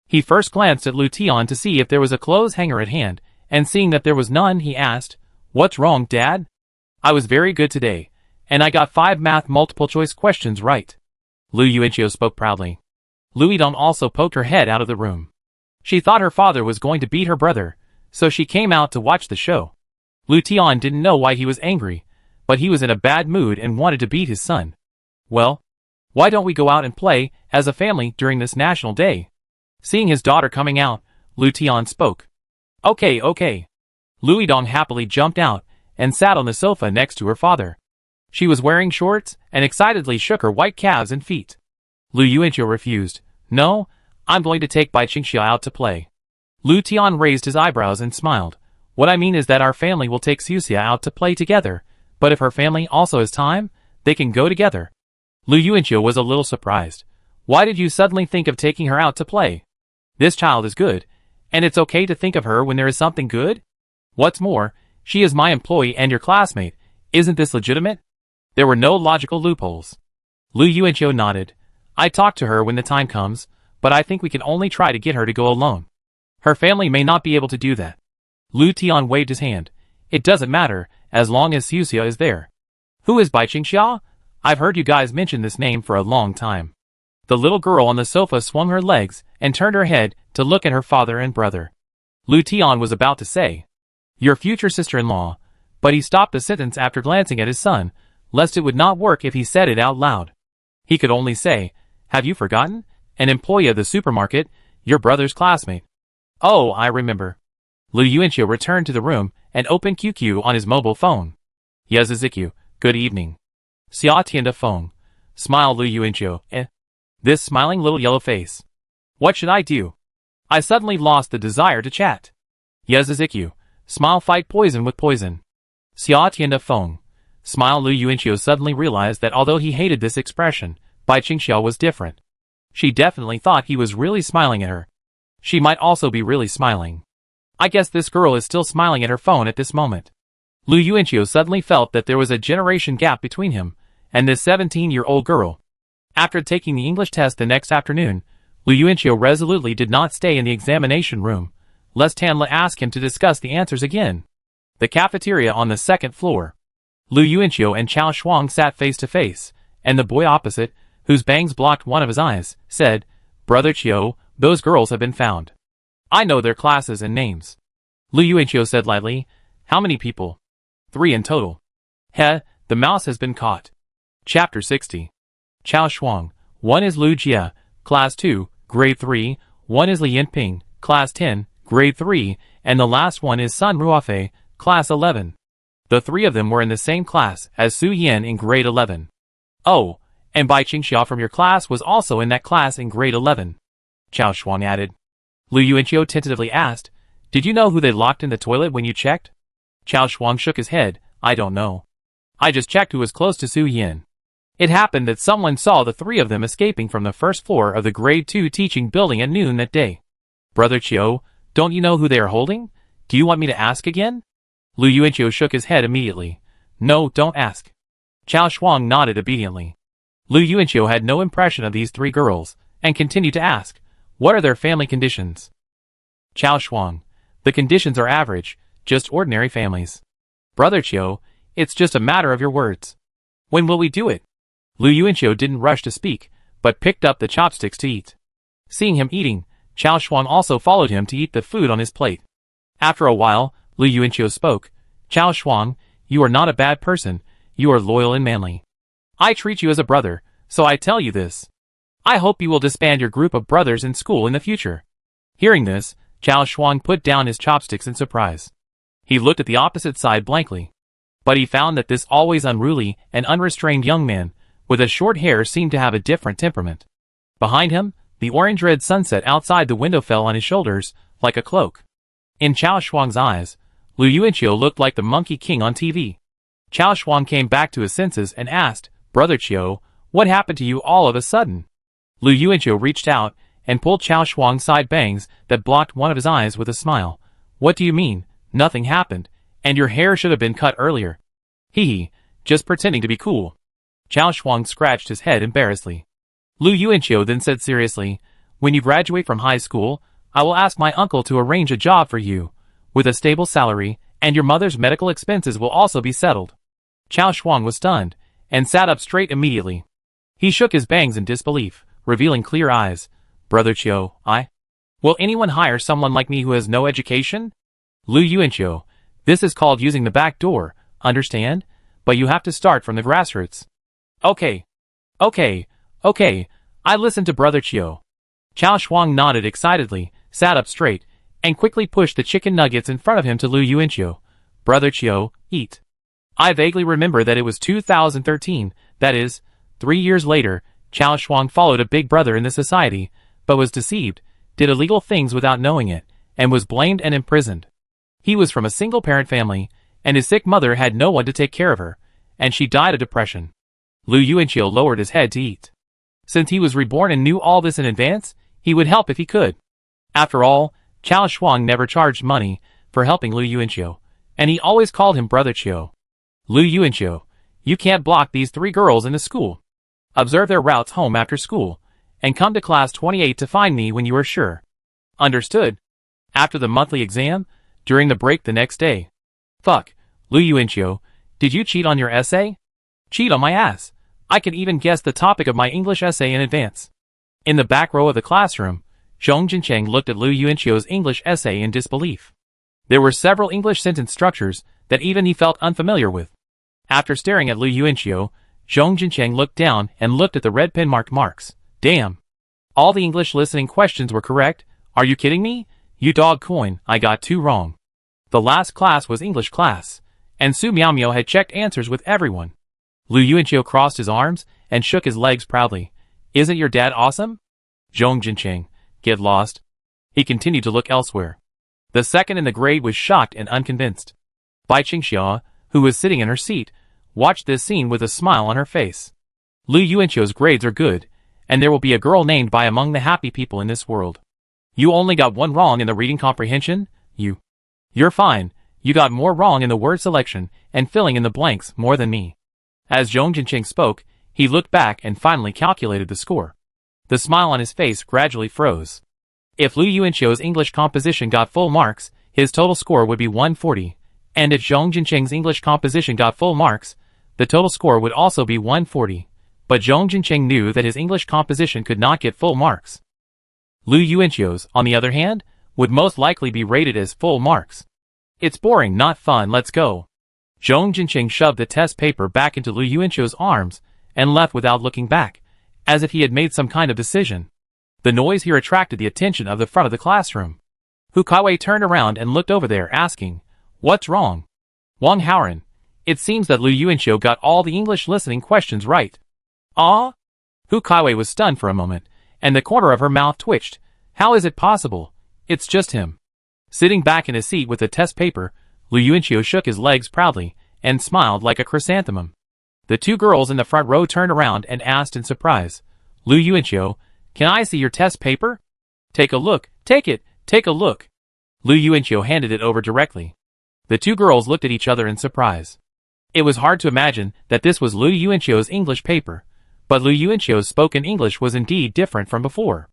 Speaker 1: He first glanced at Lu Tian to see if there was a clothes hanger at hand, and seeing that there was none, he asked, "What's wrong, Dad?" "I was very good today, and I got 5 math multiple-choice questions right." Lu Yuanqiu spoke proudly. Lu Yidong also poked her head out of the room. She thought her father was going to beat her brother, so she came out to watch the show. Lu Tian didn't know why he was angry, but he was in a bad mood and wanted to beat his son. "Well, why don't we go out and play as a family during this national day?" Seeing his daughter coming out, Lu Tian spoke. Okay. Lu Yidong happily jumped out and sat on the sofa next to her father. She was wearing shorts and excitedly shook her white calves and feet. Lu Yuanqiu refused. "No, I'm going to take Bai Qingxia out to play." Lu Tian raised his eyebrows and smiled. "What I mean is that our family will take Xuxia out to play together, but if her family also has time, they can go together." Lu Yuanqiu was a little surprised. "Why did you suddenly think of taking her out to play? This child is good, and it's okay to think of her when there is something good? What's more, she is my employee and your classmate. Isn't this legitimate?" There were no logical loopholes. Lu Yuanqiu nodded. "I talk to her when the time comes, but I think we can only try to get her to go alone. Her family may not be able to do that." Lu Tian waved his hand. "It doesn't matter, as long as Xuxia is there." "Who is Bai Qingxia? I've heard you guys mention this name for a long time." The little girl on the sofa swung her legs and turned her head to look at her father and brother. Lu Tian was about to say, "Your future sister-in-law," but he stopped the sentence after glancing at his son, lest it would not work if he said it out loud. He could only say, "Have you forgotten? An employee of the supermarket, your brother's classmate." "Oh, I remember." Lu Yuanqiu returned to the room and opened QQ on his mobile phone. "Yeziziku, good evening." "Xia Tianda Feng," smiled Lu Yuanqiu. This smiling little yellow face. "What should I do? I suddenly lost the desire to chat." "Yeziziku, smile fight poison with poison." "Xia Tianda Feng." Smile. Lu Yuanqiu suddenly realized that although he hated this expression, Bai Qingxia was different. She definitely thought he was really smiling at her. She might also be really smiling. I guess this girl is still smiling at her phone at this moment. Lu Yuanqiu suddenly felt that there was a generation gap between him and this 17-year-old girl. After taking the English test the next afternoon, Lu Yuanqiu resolutely did not stay in the examination room, lest Tanla ask him to discuss the answers again. The cafeteria on the 2nd floor. Lu Yuanqiu and Chao Shuang sat face to face, and the boy opposite, whose bangs blocked one of his eyes, said, "Brother Qiu, those girls have been found. I know their classes and names." Lu Yuanqiu said lightly, "How many people?" 3 in total. "He, the mouse has been caught." Chapter 60. Chao Shuang, 1 is Lu Jia, Class 2, Grade 3, 1 is Li Yinping, Class 10, Grade 3, and the last one is Sun Ruofei, Class 11. The 3 of them were in the same class as Su Yin in Grade 11. "Oh, and Bai Qingxia from your class was also in that class in Grade 11. Chao Shuang added. Lu Yuanqiu tentatively asked, "Did you know who they locked in the toilet when you checked?" Chao Shuang shook his head. "I don't know. I just checked who was close to Su Yin." It happened that someone saw the 3 of them escaping from the 1st floor of the Grade 2 teaching building at noon that day. "Brother Qiu, don't you know who they are holding? Do you want me to ask again?" Lu Yuanqiu shook his head immediately. "No, don't ask." Chao Shuang nodded obediently. Lu Yuanqiu had no impression of these 3 girls, and continued to ask, "What are their family conditions?" Chao Shuang, "The conditions are average, just ordinary families." "Brother Qiu, it's just a matter of your words. When will we do it?" Lu Yuanqiu didn't rush to speak, but picked up the chopsticks to eat. Seeing him eating, Chao Shuang also followed him to eat the food on his plate. After a while, Lu Yuanqiu spoke. "Chao Shuang, you are not a bad person, you are loyal and manly. I treat you as a brother, so I tell you this. I hope you will disband your group of brothers in school in the future." Hearing this, Chao Shuang put down his chopsticks in surprise. He looked at the opposite side blankly. But he found that this always unruly and unrestrained young man, with a short hair, seemed to have a different temperament. Behind him, the orange-red sunset outside the window fell on his shoulders, like a cloak. In Chao Shuang's eyes, Lu Yuanqiu looked like the Monkey King on TV. Chao Shuang came back to his senses and asked, "Brother Qiu, what happened to you all of a sudden?" Lu Yuanqiu reached out and pulled Chao Shuang's side bangs that blocked one of his eyes with a smile. "What do you mean? Nothing happened, and your hair should have been cut earlier." "Hee, just pretending to be cool." Chao Shuang scratched his head embarrassedly. Lu Yuanqiu then said seriously, "When you graduate from high school, I will ask my uncle to arrange a job for you, with a stable salary, and your mother's medical expenses will also be settled." Chao Shuang was stunned, and sat up straight immediately. He shook his bangs in disbelief, revealing clear eyes. "Brother Qiu, will anyone hire someone like me who has no education?" "Lu Yuanqiu, this is called using the back door, understand? But you have to start from the grassroots." Okay, I listen to Brother Qiu." Chao Shuang nodded excitedly, sat up straight, and quickly pushed the chicken nuggets in front of him to Lu Yuanqiu. "Brother Qiu, eat." I vaguely remember that it was 2013, that is, 3 years later. Chao Shuang followed a big brother in the society, but was deceived, did illegal things without knowing it, and was blamed and imprisoned. He was from a single-parent family, and his sick mother had no one to take care of her, and she died of depression. Lu Yuanqiu lowered his head to eat. Since he was reborn and knew all this in advance, he would help if he could. After all, Chao Shuang never charged money for helping Lu Yuanqiu, and he always called him Brother Qiu. "Lu Yuanqiu, you can't block these 3 girls in the school. Observe their routes home after school, and come to class 28 to find me when you are sure." "Understood." After the monthly exam, during the break the next day. "Fuck, Lu Yuanqiu, did you cheat on your essay?" "Cheat on my ass. I can even guess the topic of my English essay in advance." In the back row of the classroom, Zhong Jincheng looked at Lu Yuanqiu's English essay in disbelief. There were several English sentence structures that even he felt unfamiliar with. After staring at Lu Yuanqiu, Zhong Jincheng looked down and looked at the red pen-marked marks. "Damn. All the English listening questions were correct. Are you kidding me? You dog coin, I got 2 wrong." The last class was English class, and Su Miaomiao had checked answers with everyone. Lu Yuanqiu crossed his arms and shook his legs proudly. "Isn't your dad awesome?" Zhong Jincheng, get lost. He continued to look elsewhere. The second in the grade was shocked and unconvinced. Bai Qingxia, who was sitting in her seat, watched this scene with a smile on her face. "Lu Yuanqiu's grades are good, and there will be a girl named Bai among the happy people in this world. You only got 1 wrong in the reading comprehension, You're fine, you got more wrong in the word selection and filling in the blanks more than me." As Zhong Jincheng spoke, he looked back and finally calculated the score. The smile on his face gradually froze. If Lu Yuanqiu's English composition got full marks, his total score would be 140, and if Zhong Jincheng's English composition got full marks, the total score would also be 140. But Zhong Jincheng knew that his English composition could not get full marks. Lu Yuanqiu's, on the other hand, would most likely be rated as full marks. "It's boring, not fun, let's go." Zhong Jincheng shoved the test paper back into Lu Yuanqiu's arms and left without looking back, as if he had made some kind of decision. The noise here attracted the attention of the front of the classroom. Hu Caiwei turned around and looked over there, asking, "What's wrong?" "Wang Haoran, it seems that Lu Yuanqiu got all the English listening questions right." "Ah?" Hu Caiwei was stunned for a moment, and the corner of her mouth twitched. "How is it possible? It's just him." Sitting back in his seat with the test paper, Lu Yuanqiu shook his legs proudly and smiled like a chrysanthemum. The 2 girls in the front row turned around and asked in surprise, "Lu Yuanqiu, can I see your test paper?" "Take a look, take a look." Lu Yuanqiu handed it over directly. The 2 girls looked at each other in surprise. It was hard to imagine that this was Lu Yuanqiu's English paper, but Lu Yuanqiu's spoken English was indeed different from before.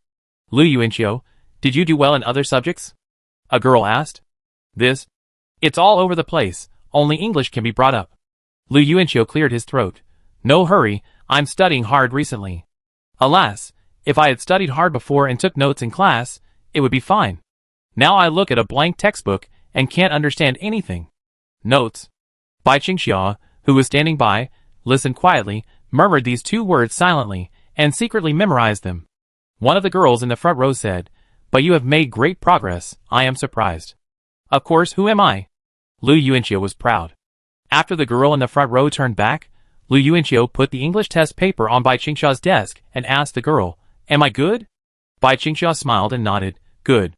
Speaker 1: "Lu Yuanqiu, did you do well in other subjects?" a girl asked. It's all over the place, only English can be brought up." Lu Yuanqiu cleared his throat. "No hurry, I'm studying hard recently." Alas, if I had studied hard before and took notes in class, it would be fine. Now I look at a blank textbook and can't understand anything. Notes. Bai Qingxia, who was standing by, listened quietly, murmured these 2 words silently, and secretly memorized them. One of the girls in the front row said, "But you have made great progress, I am surprised." "Of course, who am I?" Lu Yuanqiu was proud. After the girl in the front row turned back, Lu Yuanqiu put the English test paper on Bai Qingxia's desk and asked the girl, "Am I good?" Bai Qingxia smiled and nodded, "Good."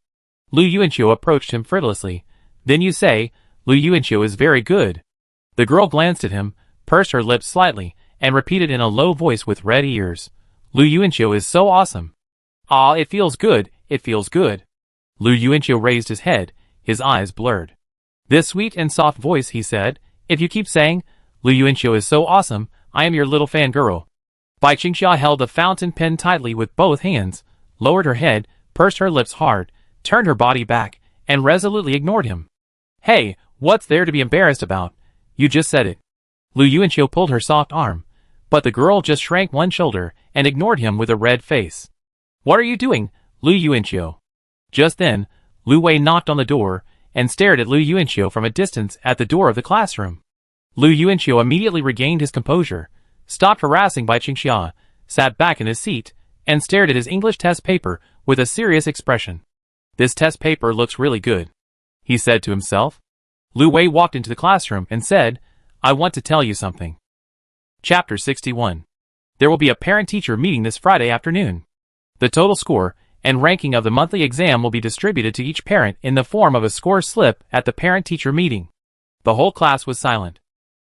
Speaker 1: Lu Yuanqiu approached him frivolously. "Then you say, Lu Yuanqiu is very good. The girl glanced at him, pursed her lips slightly, and repeated in a low voice with red ears. Lu Yuanqiu is so awesome. Ah, it feels good, it feels good. Lu Yuanqiu raised his head, his eyes blurred. This sweet and soft voice, he said, if you keep saying, Lu Yuanqiu is so awesome, I am your little fangirl. Bai Qingxia held the fountain pen tightly with both hands, lowered her head, pursed her lips hard, turned her body back, and resolutely ignored him. Hey, what's there to be embarrassed about? You just said it. Lu Yuanqiu pulled her soft arm, but the girl just shrank one shoulder and ignored him with a red face. What are you doing, Lu Yuanqiu? Just then, Lu Wei knocked on the door and stared at Lu Yuanqiu from a distance at the door of the classroom. Lu Yuanqiu immediately regained his composure, stopped harassing Bai Qingxia, sat back in his seat, and stared at his English test paper with a serious expression. This test paper looks really good, he said to himself. Lu Wei walked into the classroom and said, I want to tell you something. Chapter 61. There will be a parent-teacher meeting this Friday afternoon. The total score and ranking of the monthly exam will be distributed to each parent in the form of a score slip at the parent-teacher meeting. The whole class was silent.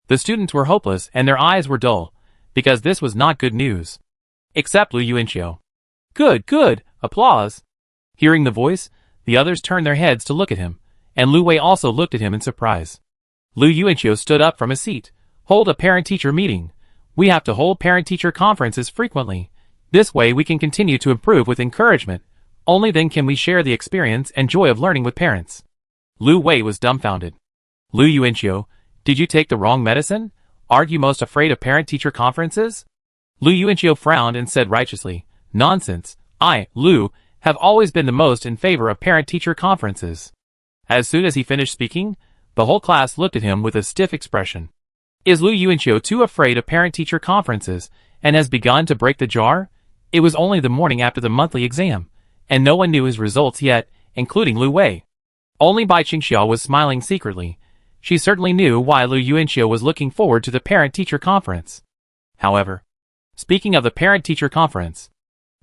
Speaker 1: The students were hopeless and their eyes were dull, because this was not good news. Except Lu Yuanqiu. Good, good, applause. Hearing the voice, the others turned their heads to look at him, and Lu Wei also looked at him in surprise. Lu Yuanqiu stood up from his seat. Hold a parent-teacher meeting. We have to hold parent-teacher conferences frequently. This way we can continue to improve with encouragement. Only then can we share the experience and joy of learning with parents. Lu Wei was dumbfounded. Lu Yuanqiu, did you take the wrong medicine? Aren't you most afraid of parent-teacher conferences? Lu Yuanqiu frowned and said righteously, Nonsense. I, Lu, have always been the most in favor of parent-teacher conferences. As soon as he finished speaking, the whole class looked at him with a stiff expression. Is Lu Yuanqiu too afraid of parent-teacher conferences and has begun to break the jar? It was only the morning after the monthly exam, and no one knew his results yet, including Lu Wei. Only Bai Qingxia was smiling secretly. She certainly knew why Lu Yuanqiu was looking forward to the parent-teacher conference. However, speaking of the parent-teacher conference,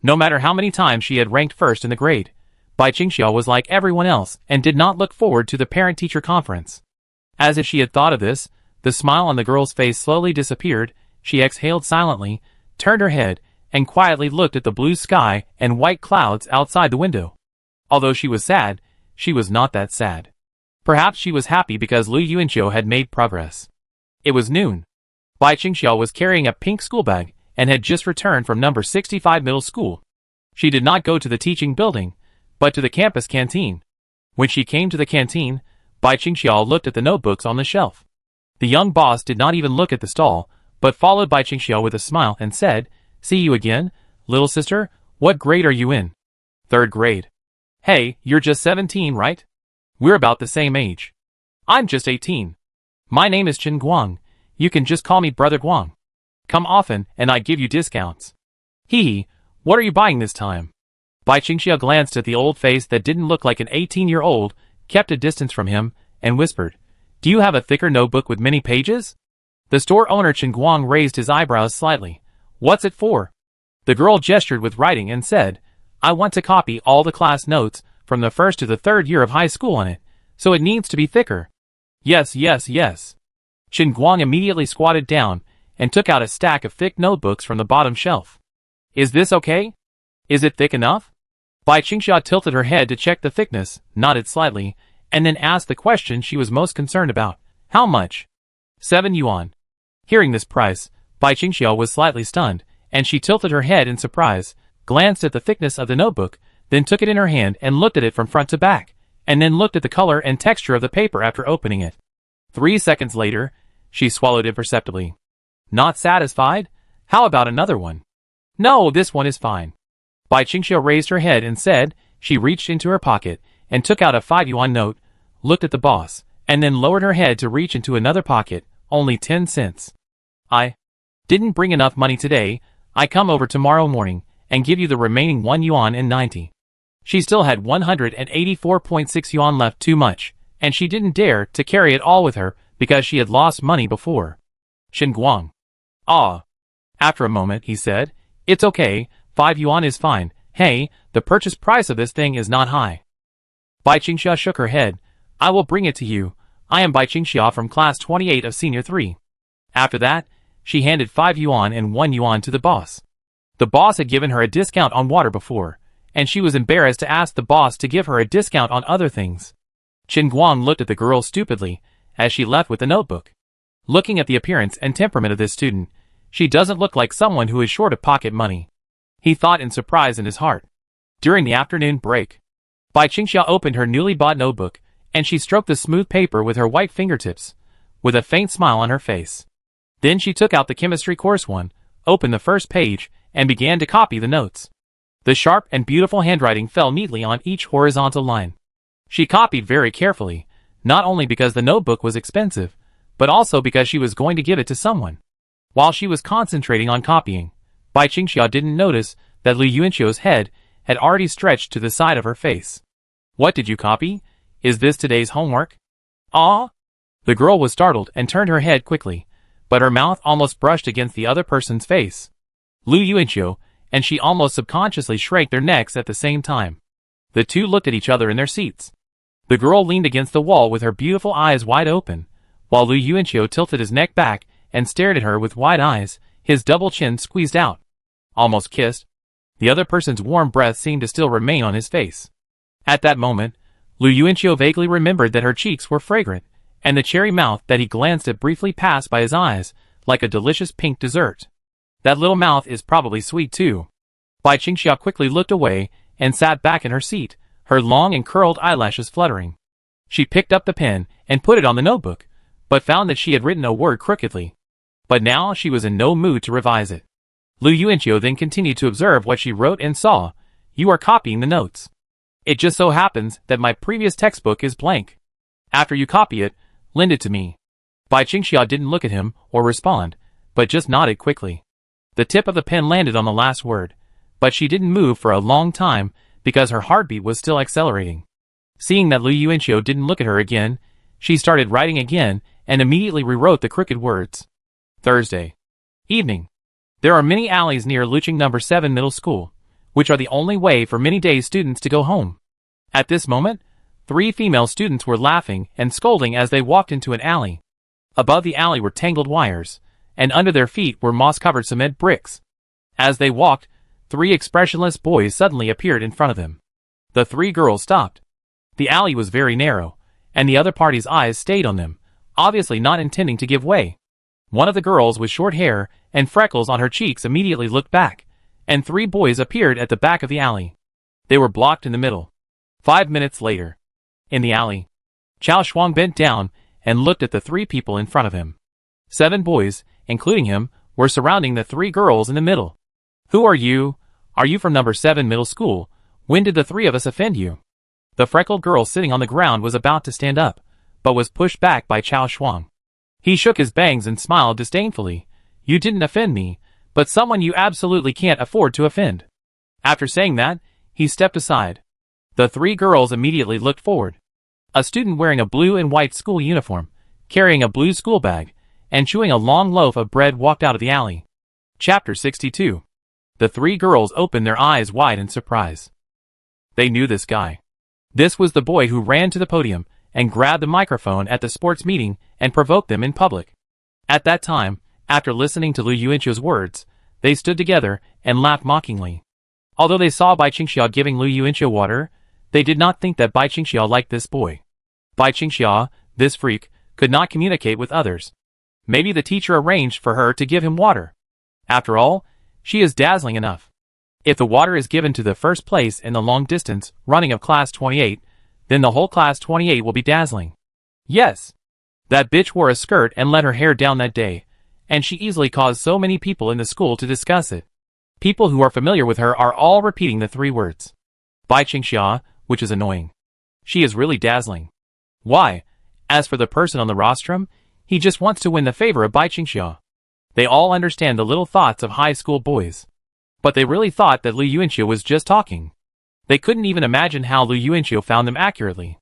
Speaker 1: no matter how many times she had ranked first in the grade, Bai Qingxia was like everyone else and did not look forward to the parent-teacher conference. As if she had thought of this, the smile on the girl's face slowly disappeared. She exhaled silently, turned her head, and quietly looked at the blue sky and white clouds outside the window. Although she was sad, she was not that sad. Perhaps she was happy because Lu Yuanqiu had made progress. It was noon. Bai Qingxia was carrying a pink school bag and had just returned from number 65 middle school. She did not go to the teaching building, but to the campus canteen. When she came to the canteen, Bai Qingxia looked at the notebooks on the shelf. The young boss did not even look at the stall, but followed Bai Qingxia with a smile and said, See you again, little sister. What grade are you in? 3rd grade. Hey, you're just 17, right? We're about the same age. I'm just 18. My name is Chen Guang. You can just call me Brother Guang. Come often, and I give you discounts. Hee, what are you buying this time? Bai Qingxia glanced at the old face that didn't look like an 18-year-old, kept a distance from him, and whispered, Do you have a thicker notebook with many pages? The store owner Chen Guang raised his eyebrows slightly. What's it for? The girl gestured with writing and said, I want to copy all the class notes from the 1st to the 3rd year of high school on it, so it needs to be thicker. Yes, yes, yes. Chen Guang immediately squatted down and took out a stack of thick notebooks from the bottom shelf. Is this okay? Is it thick enough? Bai Qingxia tilted her head to check the thickness, nodded slightly, and then asked the question she was most concerned about. How much? 7 yuan. Hearing this price, Bai Qingxia was slightly stunned, and she tilted her head in surprise, glanced at the thickness of the notebook, then took it in her hand and looked at it from front to back, and then looked at the color and texture of the paper after opening it. 3 seconds later, she swallowed imperceptibly. Not satisfied? How about another one? No, this one is fine. Bai Qingxia raised her head and said, she reached into her pocket and took out a 5 yuan note, looked at the boss, and then lowered her head to reach into another pocket, only 10 cents. I didn't bring enough money today. I come over tomorrow morning and give you the remaining 1 yuan and 90. She still had 184.6 yuan left, too much, and she didn't dare to carry it all with her because she had lost money before. Chen Guang. Ah. After a moment, he said, It's okay, 5 yuan is fine. Hey, the purchase price of this thing is not high. Bai Qingxia shook her head. I will bring it to you, I am Bai Qingxia from class 28 of senior 3. After that, she handed 5 yuan and 1 yuan to the boss. The boss had given her a discount on water before, and she was embarrassed to ask the boss to give her a discount on other things. Qin Guang looked at the girl stupidly as she left with the notebook. Looking at the appearance and temperament of this student, she doesn't look like someone who is short of pocket money. He thought in surprise in his heart. During the afternoon break, Bai Qingxia opened her newly bought notebook, and she stroked the smooth paper with her white fingertips, with a faint smile on her face. Then she took out the chemistry course one, opened the first page, and began to copy the notes. The sharp and beautiful handwriting fell neatly on each horizontal line. She copied very carefully, not only because the notebook was expensive, but also because she was going to give it to someone. While she was concentrating on copying, Bai Qingxia didn't notice that Lu Yuanqiu's head had already stretched to the side of her face. What did you copy? Is this today's homework? Ah! The girl was startled and turned her head quickly, but her mouth almost brushed against the other person's face. Lu Yuanqiu and she almost subconsciously shrank their necks at the same time. The two looked at each other in their seats. The girl leaned against the wall with her beautiful eyes wide open, while Lu Yuanqiu tilted his neck back and stared at her with wide eyes, his double chin squeezed out. Almost kissed. The other person's warm breath seemed to still remain on his face. At that moment, Lu Yuanqiu vaguely remembered that her cheeks were fragrant, and the cherry mouth that he glanced at briefly passed by his eyes, like a delicious pink dessert. That little mouth is probably sweet too. Bai Qingxia quickly looked away and sat back in her seat, her long and curled eyelashes fluttering. She picked up the pen and put it on the notebook, but found that she had written a word crookedly. But now she was in no mood to revise it. Lu Yuanqiu then continued to observe what she wrote and saw. You are copying the notes. It just so happens that my previous textbook is blank. After you copy it, lend it to me. Bai Qingxia didn't look at him or respond, but just nodded quickly. The tip of the pen landed on the last word, but she didn't move for a long time because her heartbeat was still accelerating. Seeing that Lu Yuanqiu didn't look at her again, she started writing again and immediately rewrote the crooked words. Thursday. Evening. There are many alleys near Luqing No. 7 Middle School, which are the only way for many days students to go home. At this moment, 3 female students were laughing and scolding as they walked into an alley. Above the alley were tangled wires, and under their feet were moss-covered cement bricks. As they walked, 3 expressionless boys suddenly appeared in front of them. The 3 girls stopped. The alley was very narrow, and the other party's eyes stayed on them, obviously not intending to give way. One of the girls with short hair and freckles on her cheeks immediately looked back, and 3 boys appeared at the back of the alley. They were blocked in the middle. 5 minutes later, in the alley, Chao Shuang bent down and looked at the 3 people in front of him. 7 boys, including him, were surrounding the 3 girls in the middle. Who are you? Are you from No. 7 Middle School? When did the 3 of us offend you? The freckled girl sitting on the ground was about to stand up, but was pushed back by Chao Shuang. He shook his bangs and smiled disdainfully. You didn't offend me, but someone you absolutely can't afford to offend. After saying that, he stepped aside. The 3 girls immediately looked forward. A student wearing a blue and white school uniform, carrying a blue school bag, and chewing a long loaf of bread walked out of the alley. Chapter 62. The 3 girls opened their eyes wide in surprise. They knew this guy. This was the boy who ran to the podium and grabbed the microphone at the sports meeting and provoked them in public. At that time, after listening to Lu Yuanqiu's words, they stood together and laughed mockingly. Although they saw Bai Qingxia giving Lu Yuanqiu water, they did not think that Bai Qingxia liked this boy. Bai Qingxia, this freak, could not communicate with others. Maybe the teacher arranged for her to give him water. After all, she is dazzling enough. If the water is given to the first place in the long distance running of class 28, then the whole class 28 will be dazzling. Yes. That bitch wore a skirt and let her hair down that day, and she easily caused so many people in the school to discuss it. People who are familiar with her are all repeating the 3 words. Bai Qingxia, which is annoying. She is really dazzling. Why? As for the person on the rostrum, he just wants to win the favor of Bai Qingxia. They all understand the little thoughts of high school boys. But they really thought that Lu Yuanqiu was just talking. They couldn't even imagine how Lu Yuanqiu found them accurately.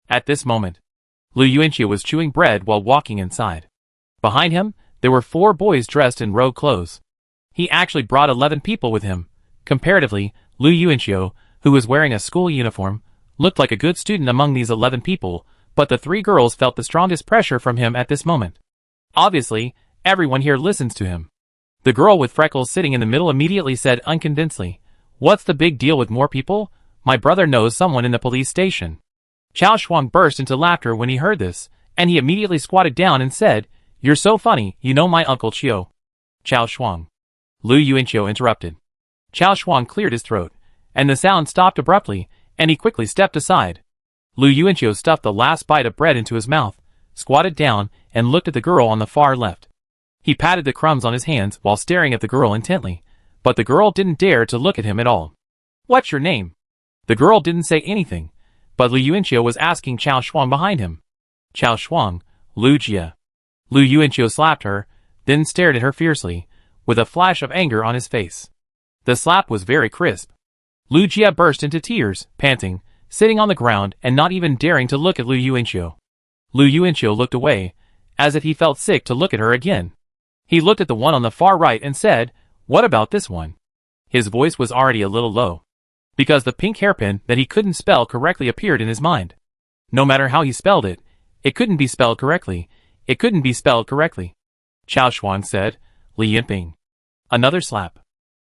Speaker 1: At this moment, Lu Yuanqiu was chewing bread while walking inside. Behind him, there were 4 boys dressed in rogue clothes. He actually brought 11 people with him. Comparatively, Lu Yuanqiu, who was wearing a school uniform, looked like a good student among these 11 people, but the three girls felt the strongest pressure from him at this moment. Obviously, everyone here listens to him. The girl with freckles sitting in the middle immediately said unconvincingly, "What's the big deal with more people? My brother knows someone in the police station." Chao Shuang burst into laughter when he heard this, and he immediately squatted down and said, "You're so funny, you know my Uncle Chiu." Chao Shuang. Lu Yuanqiu interrupted. Chao Shuang cleared his throat, and the sound stopped abruptly, and he quickly stepped aside. Lu Yuanqiu stuffed the last bite of bread into his mouth, squatted down, and looked at the girl on the far left. He patted the crumbs on his hands while staring at the girl intently, but the girl didn't dare to look at him at all. "What's your name?" The girl didn't say anything, but Lu Yuanqiu was asking Chao Shuang behind him. Chao Shuang, Lu Jia. Lu Yuanqiu slapped her, then stared at her fiercely, with a flash of anger on his face. The slap was very crisp. Lu Jia burst into tears, panting, sitting on the ground and not even daring to look at Lu Yuanqiu. Lu Yuanqiu looked away, as if he felt sick to look at her again. He looked at the one on the far right and said, "What about this one?" His voice was already a little low, because the pink hairpin that he couldn't spell correctly appeared in his mind. No matter how he spelled it, it couldn't be spelled correctly. It couldn't be spelled correctly. Chao Shuang said, "Li Yinping." Another slap.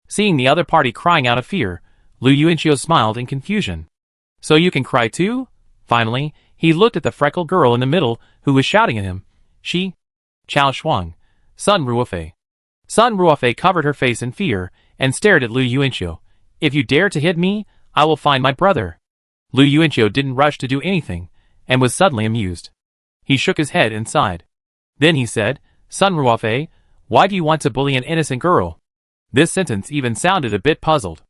Speaker 1: Seeing the other party crying out of fear, Lu Yuanqiu smiled in confusion. "So you can cry too?" Finally, he looked at the freckled girl in the middle who was shouting at him. "She?" Chao Shuang. Sun Ruofei. Sun Ruofei covered her face in fear and stared at Lu Yuanqiu. "If you dare to hit me, I will find my brother." Lu Yuanqiu didn't rush to do anything, and was suddenly amused. He shook his head and sighed. Then he said, "Sun Ruofei, why do you want to bully an innocent girl?" This sentence even sounded a bit puzzled,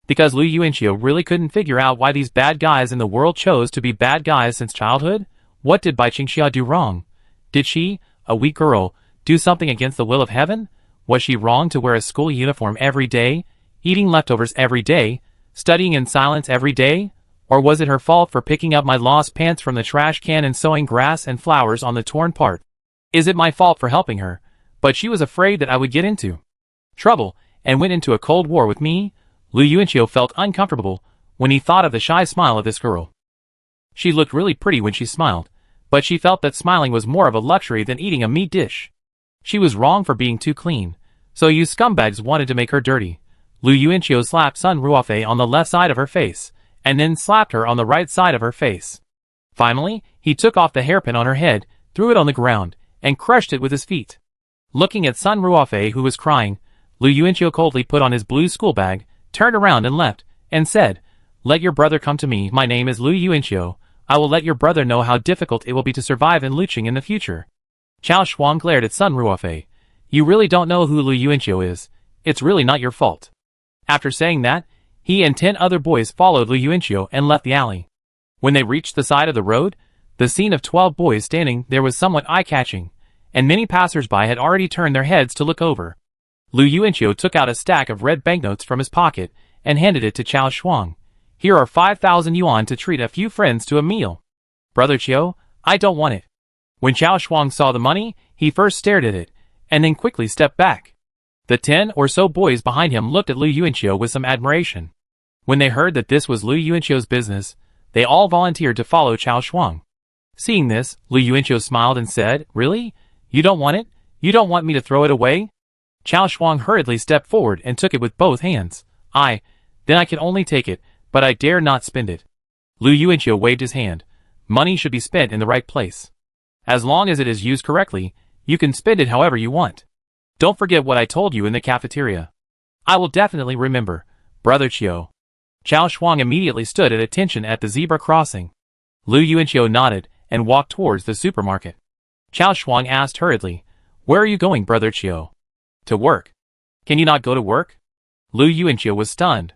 Speaker 1: because Lu Yuanqiu really couldn't figure out why these bad guys in the world chose to be bad guys since childhood. What did Bai Qingxia do wrong? Did she, a weak girl, do something against the will of heaven? Was she wrong to wear a school uniform every day, eating leftovers every day, studying in silence every day? Or was it her fault for picking up my lost pants from the trash can and sowing grass and flowers on the torn part? Is it my fault for helping her, but she was afraid that I would get into trouble and went into a cold war with me? Lu Yuanqiu felt uncomfortable when he thought of the shy smile of this girl. She looked really pretty when she smiled, but she felt that smiling was more of a luxury than eating a meat dish. She was wrong for being too clean, so you scumbags wanted to make her dirty. Lu Yuanqiu slapped Sun Ruofei on the left side of her face, and then slapped her on the right side of her face. Finally, he took off the hairpin on her head, threw it on the ground, and crushed it with his feet. Looking at Sun Ruofei who was crying, Lu Yuanqiu coldly put on his blue school bag, turned around and left, and said, "Let your brother come to me. My name is Lu Yuanqiu. I will let your brother know how difficult it will be to survive in Luqing in the future." Chao Shuang glared at Sun Ruofei. "You really don't know who Lu Yuanqiu is. It's really not your fault." After saying that, he and 10 other boys followed Lu Yuanqiu and left the alley. When they reached the side of the road, the scene of 12 boys standing there was somewhat eye-catching, and many passers-by had already turned their heads to look over. Lu Yuanqiu took out a stack of red banknotes from his pocket and handed it to Chao Shuang. "Here are 5,000 yuan to treat a few friends to a meal." "Brother Chiu, I don't want it." When Chao Shuang saw the money, he first stared at it, and then quickly stepped back. The 10 or so boys behind him looked at Lu Yuanqiu with some admiration. When they heard that this was Lu Yuanqiu's business, they all volunteered to follow Chao Shuang. Seeing this, Lu Yuanqiu smiled and said, "Really? You don't want it? You don't want me to throw it away?" Chao Shuang hurriedly stepped forward and took it with both hands. Then I can only take it, but I dare not spend it." Lu Yuanqiu waved his hand. "Money should be spent in the right place. As long as it is used correctly, you can spend it however you want. Don't forget what I told you in the cafeteria." "I will definitely remember, Brother Chiu." Chao Shuang immediately stood at attention at the zebra crossing. Lu Yuanqiu nodded and walked towards the supermarket. Chao Shuang asked hurriedly, "Where are you going, Brother Chiu?" "To work." "Can you not go to work?" Lu Yuanqiu was stunned.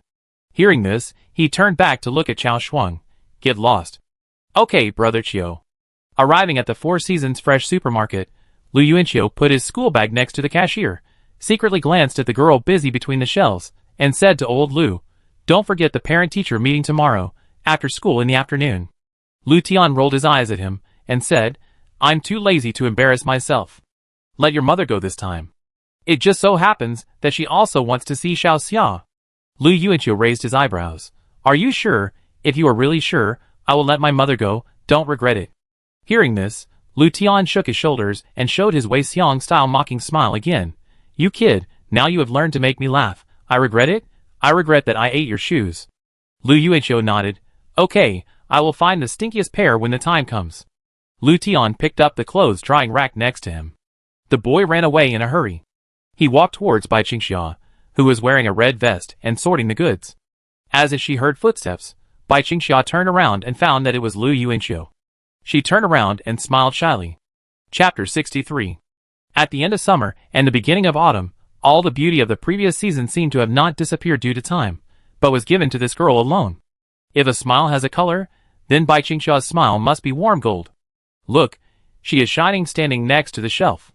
Speaker 1: Hearing this, he turned back to look at Chao Shuang. "Get lost." "Okay, Brother Chiu." Arriving at the Four Seasons Fresh supermarket, Lu Yuanqiu put his school bag next to the cashier, secretly glanced at the girl busy between the shelves, and said to old Lu, "Don't forget the parent-teacher meeting tomorrow, after school in the afternoon." Lu Tian rolled his eyes at him, and said, "I'm too lazy to embarrass myself. Let your mother go this time. It just so happens that she also wants to see Xiao Xia." Lu Yuanqiu raised his eyebrows. "Are you sure? If you are really sure, I will let my mother go, don't regret it." Hearing this, Lu Tian shook his shoulders and showed his Wei Xiong-style mocking smile again. You kid, now you have learned to make me laugh. I regret it? I regret that I ate your shoes. Lu Yuanqiu nodded. Okay, I will find the stinkiest pair when the time comes. Lu Tian picked up the clothes drying rack next to him. The boy ran away in a hurry. He walked towards Bai Qingxia, who was wearing a red vest and sorting the goods. As if she heard footsteps, Bai Qingxia turned around and found that it was Lu Yuanqiu. She turned around and smiled shyly. Chapter 63. At the end of summer and the beginning of autumn, all the beauty of the previous season seemed to have not disappeared due to time, but was given to this girl alone. If a smile has a color, then Bai Qingxia's smile must be warm gold. Look, she is shining standing next to the shelf.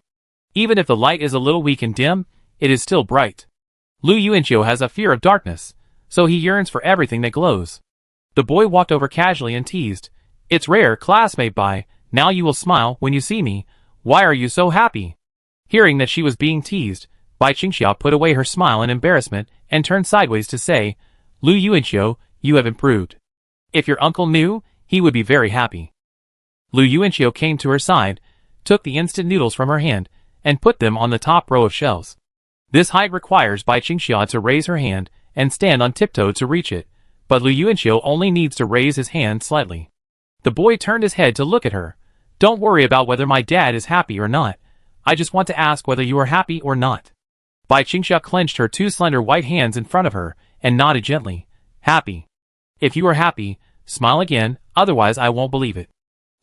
Speaker 1: Even if the light is a little weak and dim, it is still bright. Lu Yuanqiu has a fear of darkness, so he yearns for everything that glows. The boy walked over casually and teased, It's rare, classmate Bai, now you will smile when you see me. Why are you so happy? Hearing that she was being teased, Bai Qingxia put away her smile in embarrassment and turned sideways to say, Lu Yuanqiu, you have improved. If your uncle knew, he would be very happy. Lu Yuanqiu came to her side, took the instant noodles from her hand, and put them on the top row of shelves. This height requires Bai Qingxia to raise her hand and stand on tiptoe to reach it, but Lu Yuanqiu only needs to raise his hand slightly. The boy turned his head to look at her. Don't worry about whether my dad is happy or not. I just want to ask whether you are happy or not. Bai Qingxia clenched her two slender white hands in front of her and nodded gently. Happy. If you are happy, smile again, otherwise I won't believe it.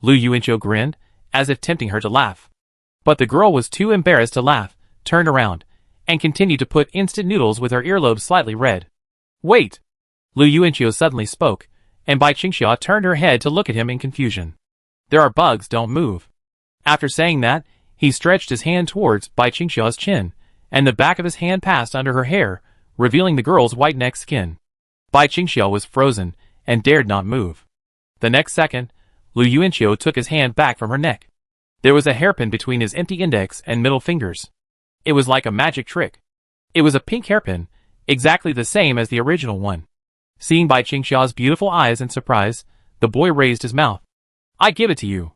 Speaker 1: Lu Yuanqiu grinned, as if tempting her to laugh. But the girl was too embarrassed to laugh, turned around, and continued to put instant noodles with her earlobes slightly red. Wait! Lu Yuanqiu suddenly spoke, and Bai Qingxia turned her head to look at him in confusion. There are bugs, don't move. After saying that, he stretched his hand towards Bai Qingxia's chin, and the back of his hand passed under her hair, revealing the girl's white neck skin. Bai Qingxia was frozen, and dared not move. The next second, Lu Yuanqiu took his hand back from her neck. There was a hairpin between his empty index and middle fingers. It was like a magic trick. It was a pink hairpin, exactly the same as the original one. Seeing Bai Qingxia's beautiful eyes in surprise, the boy raised his mouth. I give it to you.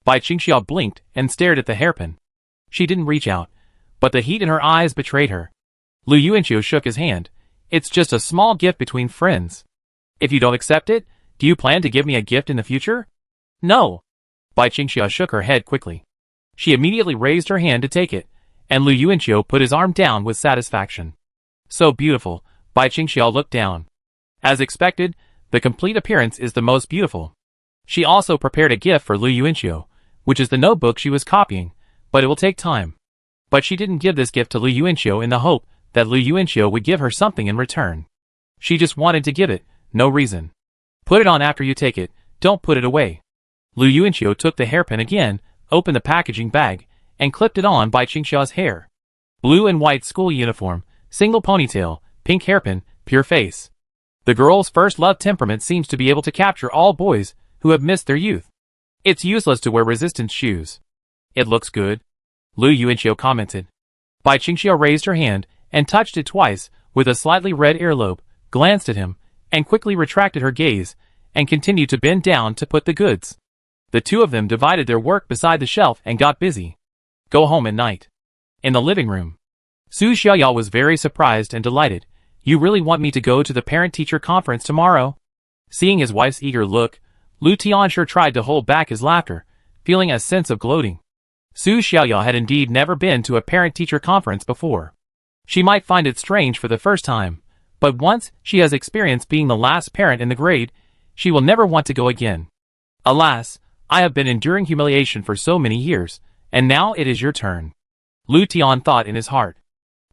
Speaker 1: Bai Qingxia blinked and stared at the hairpin. She didn't reach out, but the heat in her eyes betrayed her. Lu Yuanqiu shook his hand. It's just a small gift between friends. If you don't accept it, do you plan to give me a gift in the future? No. Bai Qingxia shook her head quickly. She immediately raised her hand to take it, and Lu Yuanqiu put his arm down with satisfaction. So beautiful, Bai Qingxia looked down. As expected, the complete appearance is the most beautiful. She also prepared a gift for Lu Yuanqiu, which is the notebook she was copying, but it will take time. But she didn't give this gift to Lu Yuanqiu in the hope that Lu Yuanqiu would give her something in return. She just wanted to give it, no reason. Put it on after you take it, don't put it away. Lu Yuanqiu took the hairpin again, opened the packaging bag, and clipped it on Bai Qingxia's hair. Blue and white school uniform, single ponytail, pink hairpin, pure face. The girl's first love temperament seems to be able to capture all boys who have missed their youth. It's useless to wear resistance shoes. It looks good, Lu Yuanqiu commented. Bai Qingxia raised her hand and touched it twice with a slightly red earlobe, glanced at him, and quickly retracted her gaze, and continued to bend down to put the goods. The two of them divided their work beside the shelf and got busy. Go home at night. In the living room. Su Xiaoyao was very surprised and delighted. You really want me to go to the parent-teacher conference tomorrow? Seeing his wife's eager look, Lu Tianxia tried to hold back his laughter, feeling a sense of gloating. Su Xiaoyao had indeed never been to a parent-teacher conference before. She might find it strange for the first time, but once she has experienced being the last parent in the grade, she will never want to go again. Alas, I have been enduring humiliation for so many years, and now it is your turn. Lu Tian thought in his heart.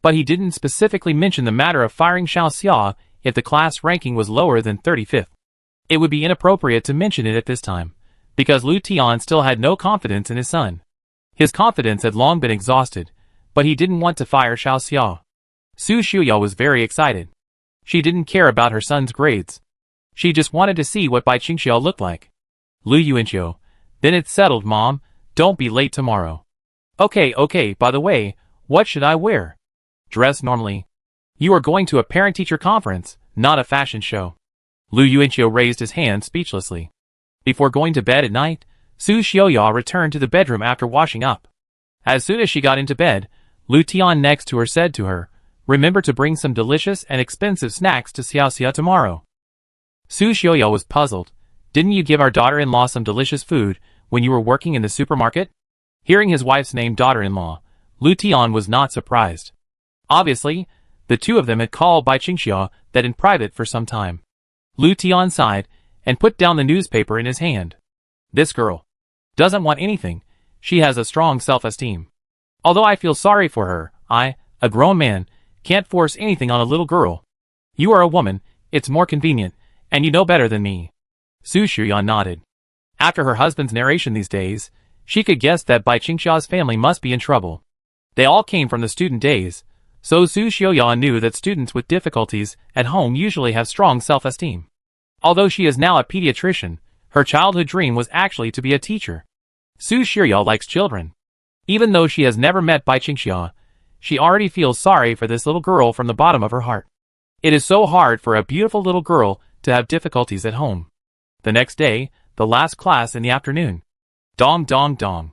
Speaker 1: But he didn't specifically mention the matter of firing Xiao Xia if the class ranking was lower than 35th. It would be inappropriate to mention it at this time, because Lu Tian still had no confidence in his son. His confidence had long been exhausted, but he didn't want to fire Xiao Xia. Su Xiaoyao was very excited. She didn't care about her son's grades. She just wanted to see what Bai Qingxia looked like. Lu Yuanqiu, then it's settled, Mom. Don't be late tomorrow. Okay, by the way, what should I wear? Dress normally. You are going to a parent-teacher conference, not a fashion show. Lu Yuanqiu raised his hand speechlessly. Before going to bed at night, Su Xiaoya returned to the bedroom after washing up. As soon as she got into bed, Lu Tian next to her said to her, "Remember to bring some delicious and expensive snacks to Xiaoxia tomorrow." Su Xiaoya was puzzled. "Didn't you give our daughter-in-law some delicious food when you were working in the supermarket?" Hearing his wife's name daughter-in-law, Lu Tian was not surprised. Obviously, the two of them had called Bai Qingxia that in private for some time. Lu Tian sighed and put down the newspaper in his hand. "This girl doesn't want anything. She has a strong self-esteem. Although I feel sorry for her, I, a grown man, can't force anything on a little girl. You are a woman, it's more convenient, and you know better than me." Su Xiaoya nodded. After her husband's narration these days, she could guess that Bai Qingxia's family must be in trouble. They all came from the student days, so Su Xiaoya knew that students with difficulties at home usually have strong self-esteem. Although she is now a pediatrician, her childhood dream was actually to be a teacher. Su Xiaoya likes children. Even though she has never met Bai Qingxia, she already feels sorry for this little girl from the bottom of her heart. It is so hard for a beautiful little girl to have difficulties at home. The next day, the last class in the afternoon. Dong dong dong.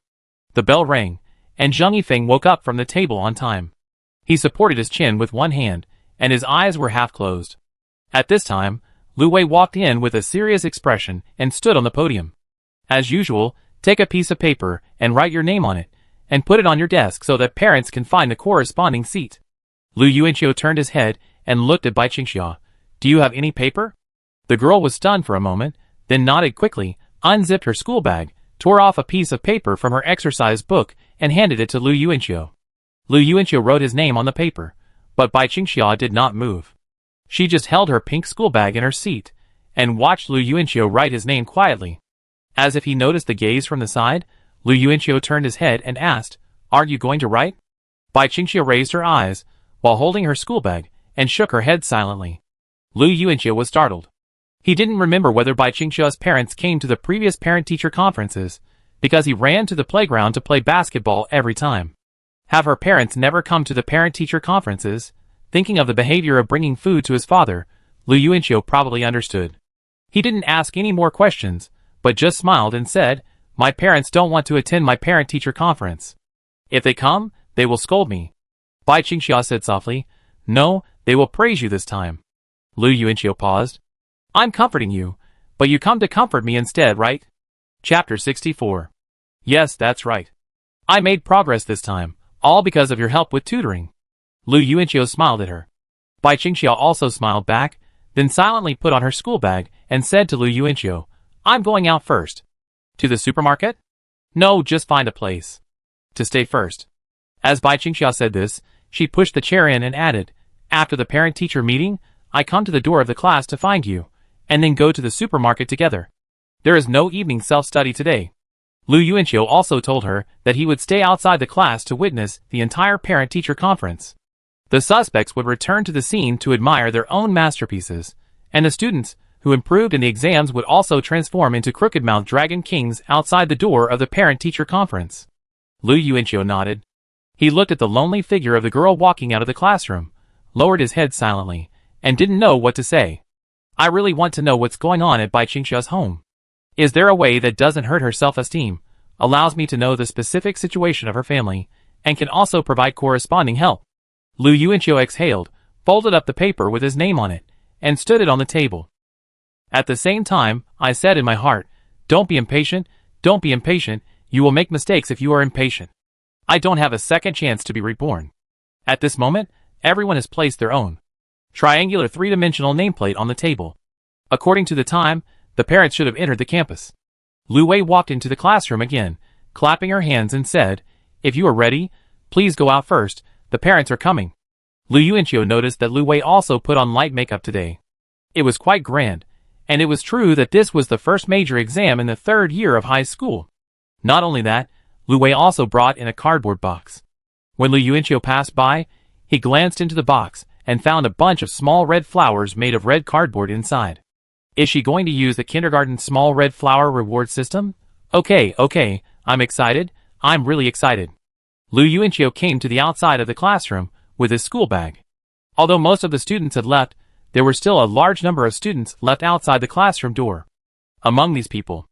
Speaker 1: The bell rang, and Zheng Yifeng woke up from the table on time. He supported his chin with one hand, and his eyes were half closed. At this time, Lu Wei walked in with a serious expression and stood on the podium. "As usual, take a piece of paper and write your name on it, and put it on your desk so that parents can find the corresponding seat." Lu Yuanqiu turned his head and looked at Bai Qingxia. "Do you have any paper?" The girl was stunned for a moment, then nodded quickly, unzipped her school bag, tore off a piece of paper from her exercise book, and handed it to Lu Yuanqiu. Lu Yuanqiu wrote his name on the paper, but Bai Qingxia did not move. She just held her pink school bag in her seat, and watched Lu Yuanqiu write his name quietly. As if he noticed the gaze from the side, Lu Yuanqiu turned his head and asked, "Aren't you going to write?" Bai Qingxia raised her eyes, while holding her school bag, and shook her head silently. Lu Yuanqiu was startled. He didn't remember whether Bai Qingxia's parents came to the previous parent-teacher conferences, because he ran to the playground to play basketball every time. Have her parents never come to the parent-teacher conferences? Thinking of the behavior of bringing food to his father, Lu Yuanqiu probably understood. He didn't ask any more questions, but just smiled and said, "My parents don't want to attend my parent-teacher conference. If they come, they will scold me." Bai Qingxia said softly, "No, they will praise you this time." Lu Yuanqiu paused. "I'm comforting you, but you come to comfort me instead, right?" Chapter 64. "Yes, that's right. I made progress this time, all because of your help with tutoring." Lu Yuanqiu smiled at her. Bai Qingxia also smiled back, then silently put on her school bag and said to Lu Yuanqiu, "I'm going out first." "To the supermarket?" "No, just find a place to stay first." As Bai Qingxia said this, she pushed the chair in and added, "After the parent-teacher meeting, I come to the door of the class to find you, and then go to the supermarket together. There is no evening self-study today." Lu Yuanqiu also told her that he would stay outside the class to witness the entire parent-teacher conference. The suspects would return to the scene to admire their own masterpieces, and the students who improved in the exams would also transform into crooked-mouthed dragon kings outside the door of the parent-teacher conference. Lu Yuanqiu nodded. He looked at the lonely figure of the girl walking out of the classroom, lowered his head silently, and didn't know what to say. "I really want to know what's going on at Bai Qingxia's home. Is there a way that doesn't hurt her self-esteem, allows me to know the specific situation of her family, and can also provide corresponding help?" Lu Yuanqiu exhaled, folded up the paper with his name on it, and stood it on the table. "At the same time, I said in my heart, don't be impatient, you will make mistakes if you are impatient. I don't have a second chance to be reborn." At this moment, everyone has placed their own triangular three-dimensional nameplate on the table. According to the time, the parents should have entered the campus. Lu Wei walked into the classroom again, clapping her hands and said, "If you are ready, please go out first, the parents are coming." Lu Yuanqiu noticed that Lu Wei also put on light makeup today. It was quite grand, and it was true that this was the first major exam in the third year of high school. Not only that, Lu Wei also brought in a cardboard box. When Lu Yuanqiu passed by, he glanced into the box and found a bunch of small red flowers made of red cardboard inside. Is she going to use the kindergarten small red flower reward system? Okay, I'm excited, I'm really excited. Lu Yuanqiu came to the outside of the classroom with his school bag. Although most of the students had left, there were still a large number of students left outside the classroom door. Among these people,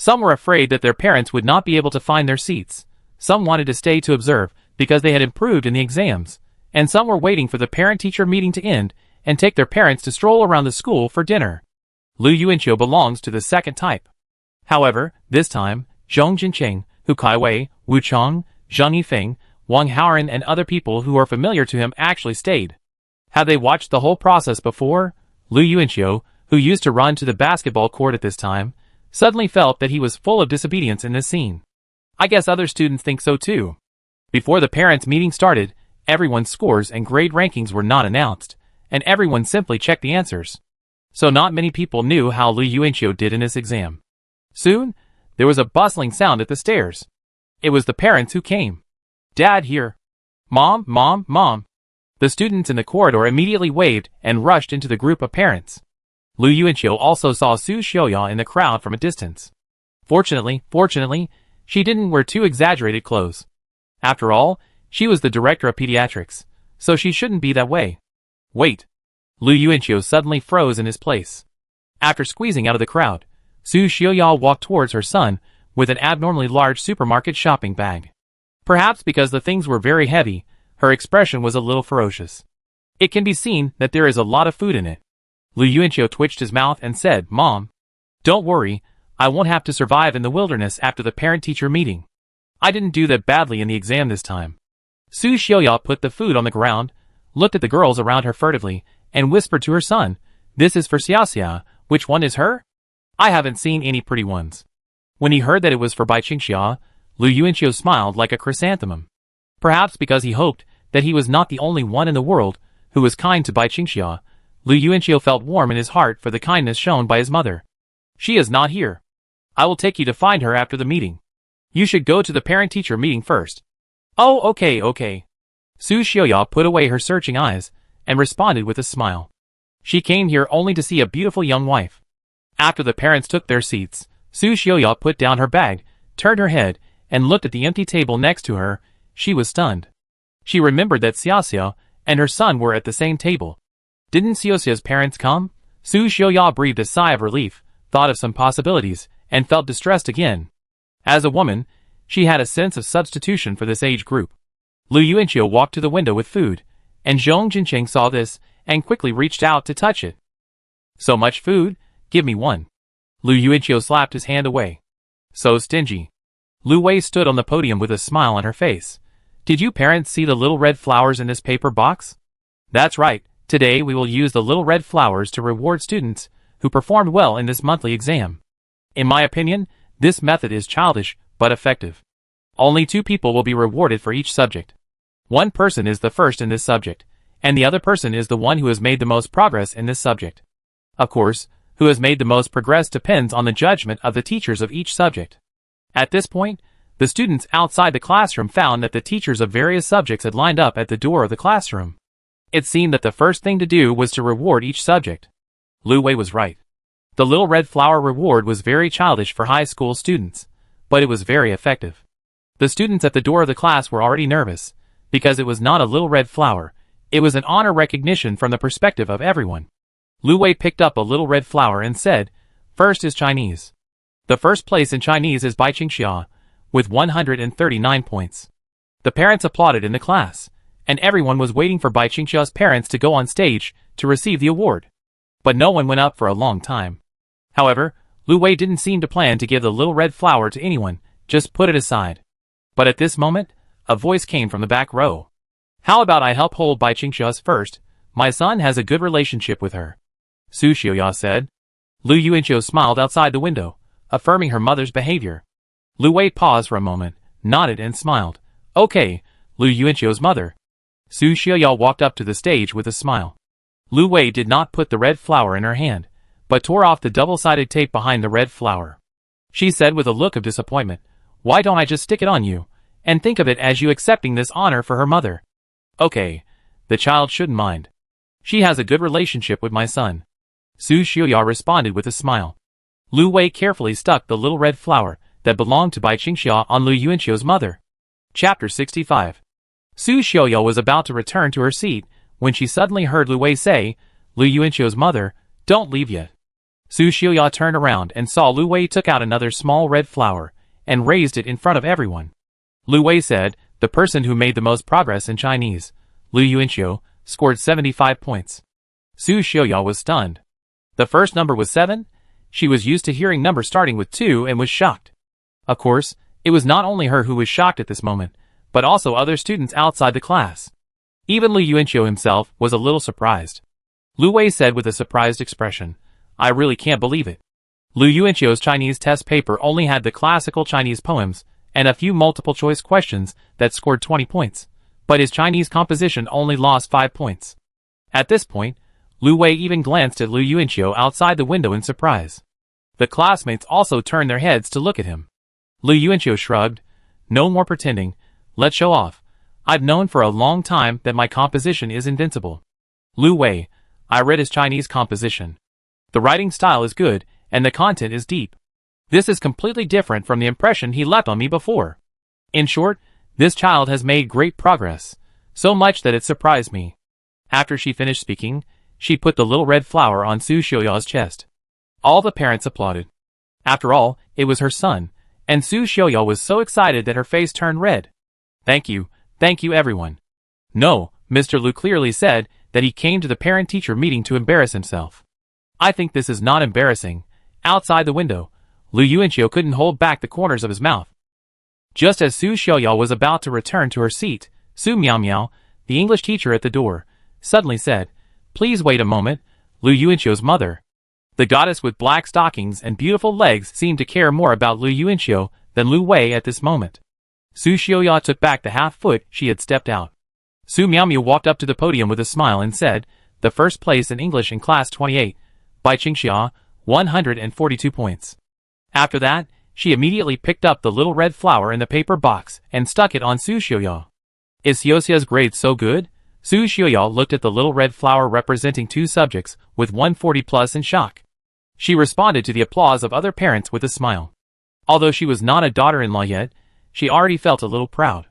Speaker 1: Some were afraid that their parents would not be able to find their seats. Some wanted to stay to observe because they had improved in the exams, and some were waiting for the parent-teacher meeting to end and take their parents to stroll around the school for dinner. Lu Yuanqiu belongs to the second type. However, this time, Zhong Jinqing, Hu Caiwei, Wu Chong, Zhang Yifeng, Wang Haoran and other people who are familiar to him actually stayed. Had they watched the whole process before? Lu Yuanqiu, who used to run to the basketball court at this time, suddenly felt that he was full of disobedience in this scene. I guess other students think so too. Before the parents' meeting started, everyone's scores and grade rankings were not announced, and everyone simply checked the answers. So not many people knew how Lu Yuanqiu did in this exam. Soon, there was a bustling sound at the stairs. It was the parents who came. Dad here. Mom, Mom, Mom. The students in the corridor immediately waved and rushed into the group of parents. Lu Yuanqiu also saw Su Xiaoya in the crowd from a distance. Fortunately, she didn't wear too exaggerated clothes. After all, she was the director of pediatrics, so she shouldn't be that way. Wait. Lu Yuanqiu suddenly froze in his place. After squeezing out of the crowd, Su Xiaoya walked towards her son with an abnormally large supermarket shopping bag. Perhaps because the things were very heavy, her expression was a little ferocious. It can be seen that there is a lot of food in it. Lu Yuanqiu twitched his mouth and said, Mom, don't worry, I won't have to survive in the wilderness after the parent-teacher meeting. I didn't do that badly in the exam this time. Su Xiaoya put the food on the ground, looked at the girls around her furtively, and whispered to her son, This is for Xiaxia, which one is her? I haven't seen any pretty ones. When he heard that it was for Bai Qingxia, Lu Yuanqiu smiled like a chrysanthemum. Perhaps because he hoped that he was not the only one in the world who was kind to Bai Qingxia, Lu Yuanqiu felt warm in his heart for the kindness shown by his mother. She is not here. I will take you to find her after the meeting. You should go to the parent-teacher meeting first. Oh, okay. Su Xiaoya put away her searching eyes and responded with a smile. She came here only to see a beautiful young wife. After the parents took their seats, Su Xiaoya put down her bag, turned her head, and looked at the empty table next to her. She was stunned. She remembered that Xiaxia and her son were at the same table. Didn't Xiaxia's parents come? Su Xiaoya breathed a sigh of relief, thought of some possibilities, and felt distressed again. As a woman, she had a sense of substitution for this age group. Lu Yuanqiu walked to the window with food, and Zhong Jinqing saw this and quickly reached out to touch it. So much food? Give me one. Lu Yuanqiu slapped his hand away. So stingy. Lu Wei stood on the podium with a smile on her face. Did you parents see the little red flowers in this paper box? That's right. Today we will use the little red flowers to reward students who performed well in this monthly exam. In my opinion, this method is childish, but effective. Only 2 people will be rewarded for each subject. One person is the first in this subject, and the other person is the one who has made the most progress in this subject. Of course, who has made the most progress depends on the judgment of the teachers of each subject. At this point, the students outside the classroom found that the teachers of various subjects had lined up at the door of the classroom. It seemed that the first thing to do was to reward each subject. Lu Wei was right. The little red flower reward was very childish for high school students, but it was very effective. The students at the door of the class were already nervous, because it was not a little red flower, it was an honor recognition from the perspective of everyone. Lu Wei picked up a little red flower and said, First is Chinese. The first place in Chinese is Bai Qingxia, with 139 points. The parents applauded in the class, and everyone was waiting for Bai Qingxia's parents to go on stage to receive the award. But no one went up for a long time. However, Lu Wei didn't seem to plan to give the little red flower to anyone, just put it aside. But at this moment, a voice came from the back row. How about I help hold Bai Qingxia's first? My son has a good relationship with her. Su Xiaoya said. Lu Yuanqiu smiled outside the window, affirming her mother's behavior. Lu Wei paused for a moment, nodded and smiled. Okay, Lu Yuanqiu's mother. Su Xiaoya walked up to the stage with a smile. Lu Wei did not put the red flower in her hand, but tore off the double-sided tape behind the red flower. She said with a look of disappointment, Why don't I just stick it on you, and think of it as you accepting this honor for her mother? Okay, the child shouldn't mind. She has a good relationship with my son. Su Xiaoya responded with a smile. Lu Wei carefully stuck the little red flower that belonged to Bai Qingxia on Lu Yuanqiu's mother. Chapter 65. Su Xiaoya was about to return to her seat when she suddenly heard Lu Wei say, Lu Yuanqiu's mother, don't leave yet. Su Xiuya turned around and saw Lu Wei took out another small red flower and raised it in front of everyone. Lu Wei said, the person who made the most progress in Chinese, Lu Yuanqiu, scored 75 points. Su Xiuya was stunned. The first number was 7. She was used to hearing numbers starting with 2 and was shocked. Of course, it was not only her who was shocked at this moment, but also other students outside the class. Even Lu Yuanqiu himself was a little surprised. Lu Wei said with a surprised expression, I really can't believe it. Lu Yuanqiu's Chinese test paper only had the classical Chinese poems and a few multiple-choice questions that scored 20 points, but his Chinese composition only lost 5 points. At this point, Lu Wei even glanced at Lu Yuanqiu outside the window in surprise. The classmates also turned their heads to look at him. Lu Yuanqiu shrugged, no more pretending, let's show off. I've known for a long time that my composition is invincible. Lu Wei, I read his Chinese composition. The writing style is good, and the content is deep. This is completely different from the impression he left on me before. In short, this child has made great progress, so much that it surprised me. After she finished speaking, she put the little red flower on Su Xiuya's chest. All the parents applauded. After all, it was her son, and Su Xiuya was so excited that her face turned red. Thank you everyone. No, Mr. Lu clearly said that he came to the parent-teacher meeting to embarrass himself. I think this is not embarrassing. Outside the window, Lu Yuanqiu couldn't hold back the corners of his mouth. Just as Su Xiuya was about to return to her seat, Su Miao, the English teacher at the door, suddenly said, Please wait a moment, Lu Yuanqiu's mother. The goddess with black stockings and beautiful legs seemed to care more about Lu Yuanqiu than Lu Wei at this moment. Su Xiuya took back the half-foot she had stepped out. Su Miao walked up to the podium with a smile and said, The first place in English in class 28, by Qingxia, 142 points. After that, she immediately picked up the little red flower in the paper box and stuck it on Su Xiuya. Is Xiuxia's grade so good? Su Xiuya looked at the little red flower representing 2 subjects with 140 plus in shock. She responded to the applause of other parents with a smile. Although she was not a daughter-in-law yet, she already felt a little proud.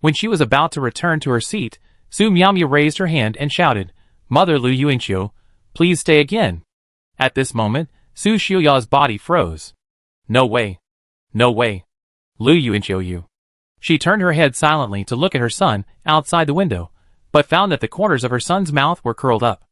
Speaker 1: When she was about to return to her seat, Su Miao raised her hand and shouted, Mother Lu Yuanqiu, please stay again. At this moment, Su Xiuya's body froze. No way. No way. Lu Yuanqiu you. She turned her head silently to look at her son outside the window, but found that the corners of her son's mouth were curled up.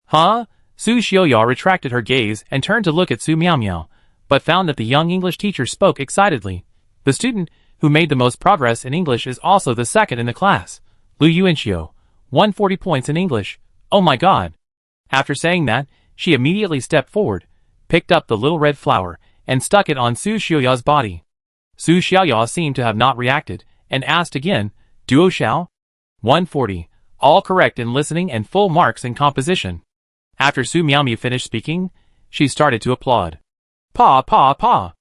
Speaker 1: Huh? Su Xiuya retracted her gaze and turned to look at Su Miao, but found that the young English teacher spoke excitedly. The student who made the most progress in English is also the second in the class. Lu Yuanqiu, 140 points in English. Oh my god. After saying that, she immediately stepped forward, picked up the little red flower, and stuck it on Su Xiuya's body. Su Xiuya seemed to have not reacted, and asked again, Duo Xiao? 140, all correct in listening and full marks in composition. After Su Miao finished speaking, she started to applaud. Pa, pa, pa.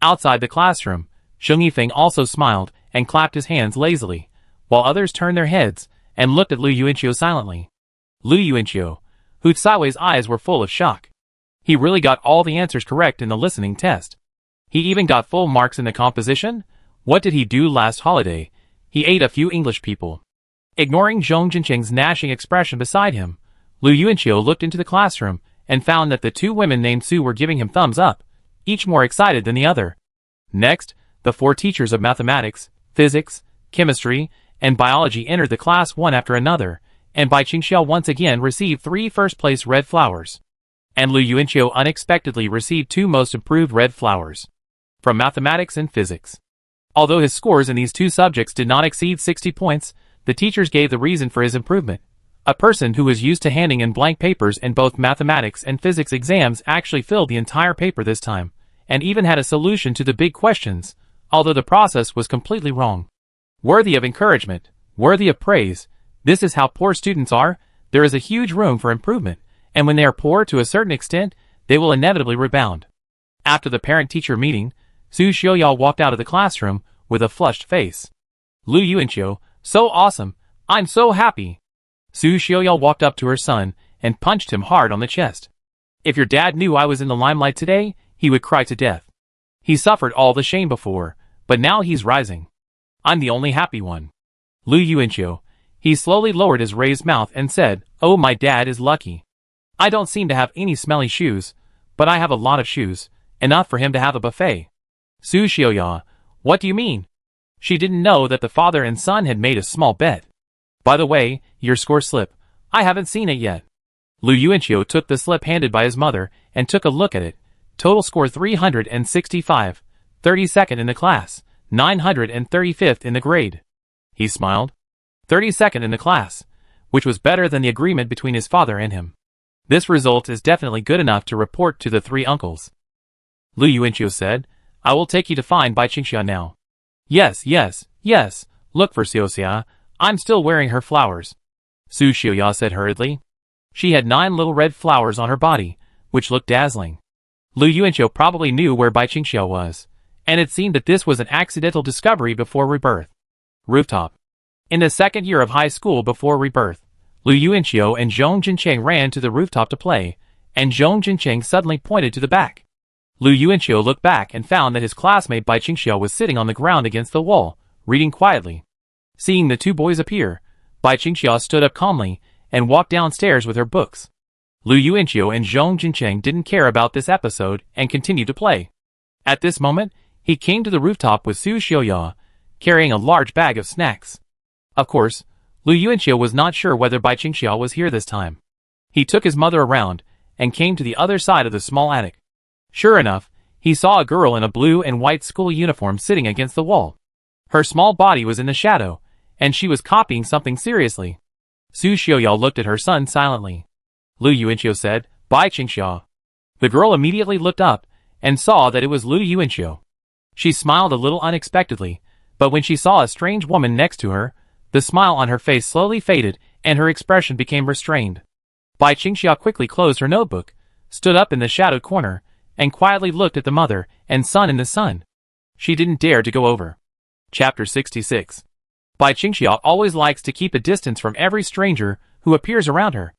Speaker 1: Outside the classroom, Sheng Yifeng also smiled and clapped his hands lazily, while others turned their heads and looked at Lu Yuanqiu silently. Lu Yuanqiu, Hu Caiwei's eyes were full of shock. He really got all the answers correct in the listening test. He even got full marks in the composition? What did he do last holiday? He ate a few English people. Ignoring Zhong Jinqing's gnashing expression beside him, Lu Yuanqiu looked into the classroom and found that the 2 women named Su were giving him thumbs up, each more excited than the other. Next, the 4 teachers of mathematics, physics, chemistry, and biology entered the class one after another, and Bai Qingxiao once again received 3 first-place red flowers. And Lu Yuanqiu unexpectedly received 2 most improved red flowers from mathematics and physics. Although his scores in these 2 subjects did not exceed 60 points, the teachers gave the reason for his improvement. A person who was used to handing in blank papers in both mathematics and physics exams actually filled the entire paper this time, and even had a solution to the big questions, although the process was completely wrong. Worthy of encouragement, worthy of praise. This is how poor students are. There is a huge room for improvement, and when they are poor to a certain extent, they will inevitably rebound. After the parent-teacher meeting, Su Xiuya walked out of the classroom with a flushed face. Lu Yuanqiu, so awesome, I'm so happy. Su Xiuya walked up to her son and punched him hard on the chest. If your dad knew I was in the limelight today, he would cry to death. He suffered all the shame before, but now he's rising. I'm the only happy one. Lu Yuanqiu. He slowly lowered his raised mouth and said, Oh, my dad is lucky. I don't seem to have any smelly shoes, but I have a lot of shoes, enough for him to have a buffet. Su Xiaoya, what do you mean? She didn't know that the father and son had made a small bet. By the way, your score slip. I haven't seen it yet. Lu Yuanqiu took the slip handed by his mother and took a look at it. Total score 365, 32nd in the class, 935th in the grade. He smiled. 32nd in the class, which was better than the agreement between his father and him. This result is definitely good enough to report to the three uncles. Lu Yuanqiu said, I will take you to find Bai Qingxia now. Yes, look for Xiaoxia, I'm still wearing her flowers. Su Xiaoya said hurriedly. She had 9 little red flowers on her body, which looked dazzling. Lu Yuanqiu probably knew where Bai Qingxia was, and it seemed that this was an accidental discovery before rebirth. Rooftop. In the second year of high school before rebirth, Lu Yuanqiu and Zhong Jincheng ran to the rooftop to play, and Zhong Jincheng suddenly pointed to the back. Lu Yuanqiu looked back and found that his classmate Bai Qingxia was sitting on the ground against the wall, reading quietly. Seeing the two boys appear, Bai Qingxia stood up calmly and walked downstairs with her books. Lu Yuanqiu and Zhong Jincheng didn't care about this episode and continued to play. At this moment, he came to the rooftop with Su Xiaoya, carrying a large bag of snacks. Of course, Lu Yuanqiu was not sure whether Bai Qingxia was here this time. He took his mother around and came to the other side of the small attic. Sure enough, he saw a girl in a blue and white school uniform sitting against the wall. Her small body was in the shadow, and she was copying something seriously. Su Xiaoya looked at her son silently. Lu Yuanqiu said, Bai Qingxia. The girl immediately looked up and saw that it was Lu Yuanqiu. She smiled a little unexpectedly, but when she saw a strange woman next to her, the smile on her face slowly faded and her expression became restrained. Bai Qingxia quickly closed her notebook, stood up in the shadowed corner, and quietly looked at the mother and son in the sun. She didn't dare to go over. Chapter 66. Bai Qingxia always likes to keep a distance from every stranger who appears around her.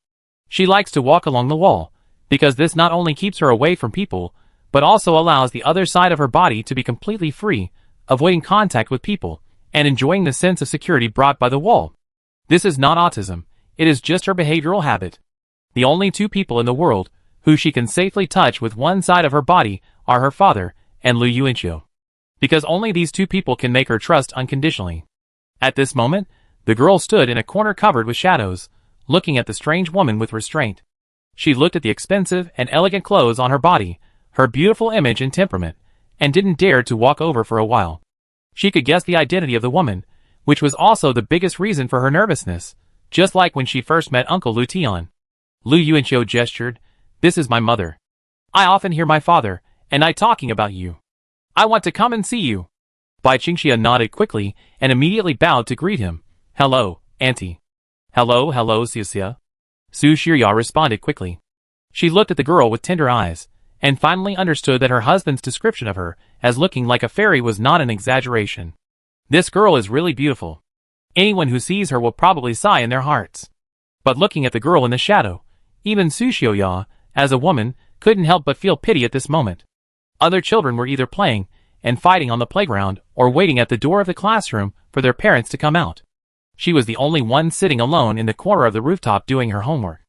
Speaker 1: She likes to walk along the wall, because this not only keeps her away from people, but also allows the other side of her body to be completely free, avoiding contact with people, and enjoying the sense of security brought by the wall. This is not autism, it is just her behavioral habit. The only two people in the world who she can safely touch with one side of her body are her father and Lu Yuanqiu. Because only these two people can make her trust unconditionally. At this moment, the girl stood in a corner covered with shadows, looking at the strange woman with restraint. She looked at the expensive and elegant clothes on her body, her beautiful image and temperament, and didn't dare to walk over for a while. She could guess the identity of the woman, which was also the biggest reason for her nervousness, just like when she first met Uncle Lu Tian. Lu Yuanqiu gestured, This is my mother. I often hear my father and I talking about you. I want to come and see you. Bai Qingxia nodded quickly and immediately bowed to greet him. Hello, auntie. Hello, Xiaoxia. Su Xiaoya responded quickly. She looked at the girl with tender eyes, and finally understood that her husband's description of her as looking like a fairy was not an exaggeration. This girl is really beautiful. Anyone who sees her will probably sigh in their hearts. But looking at the girl in the shadow, even Su Xiaoya, as a woman, couldn't help but feel pity at this moment. Other children were either playing and fighting on the playground or waiting at the door of the classroom for their parents to come out. She was the only one sitting alone in the corner of the rooftop doing her homework.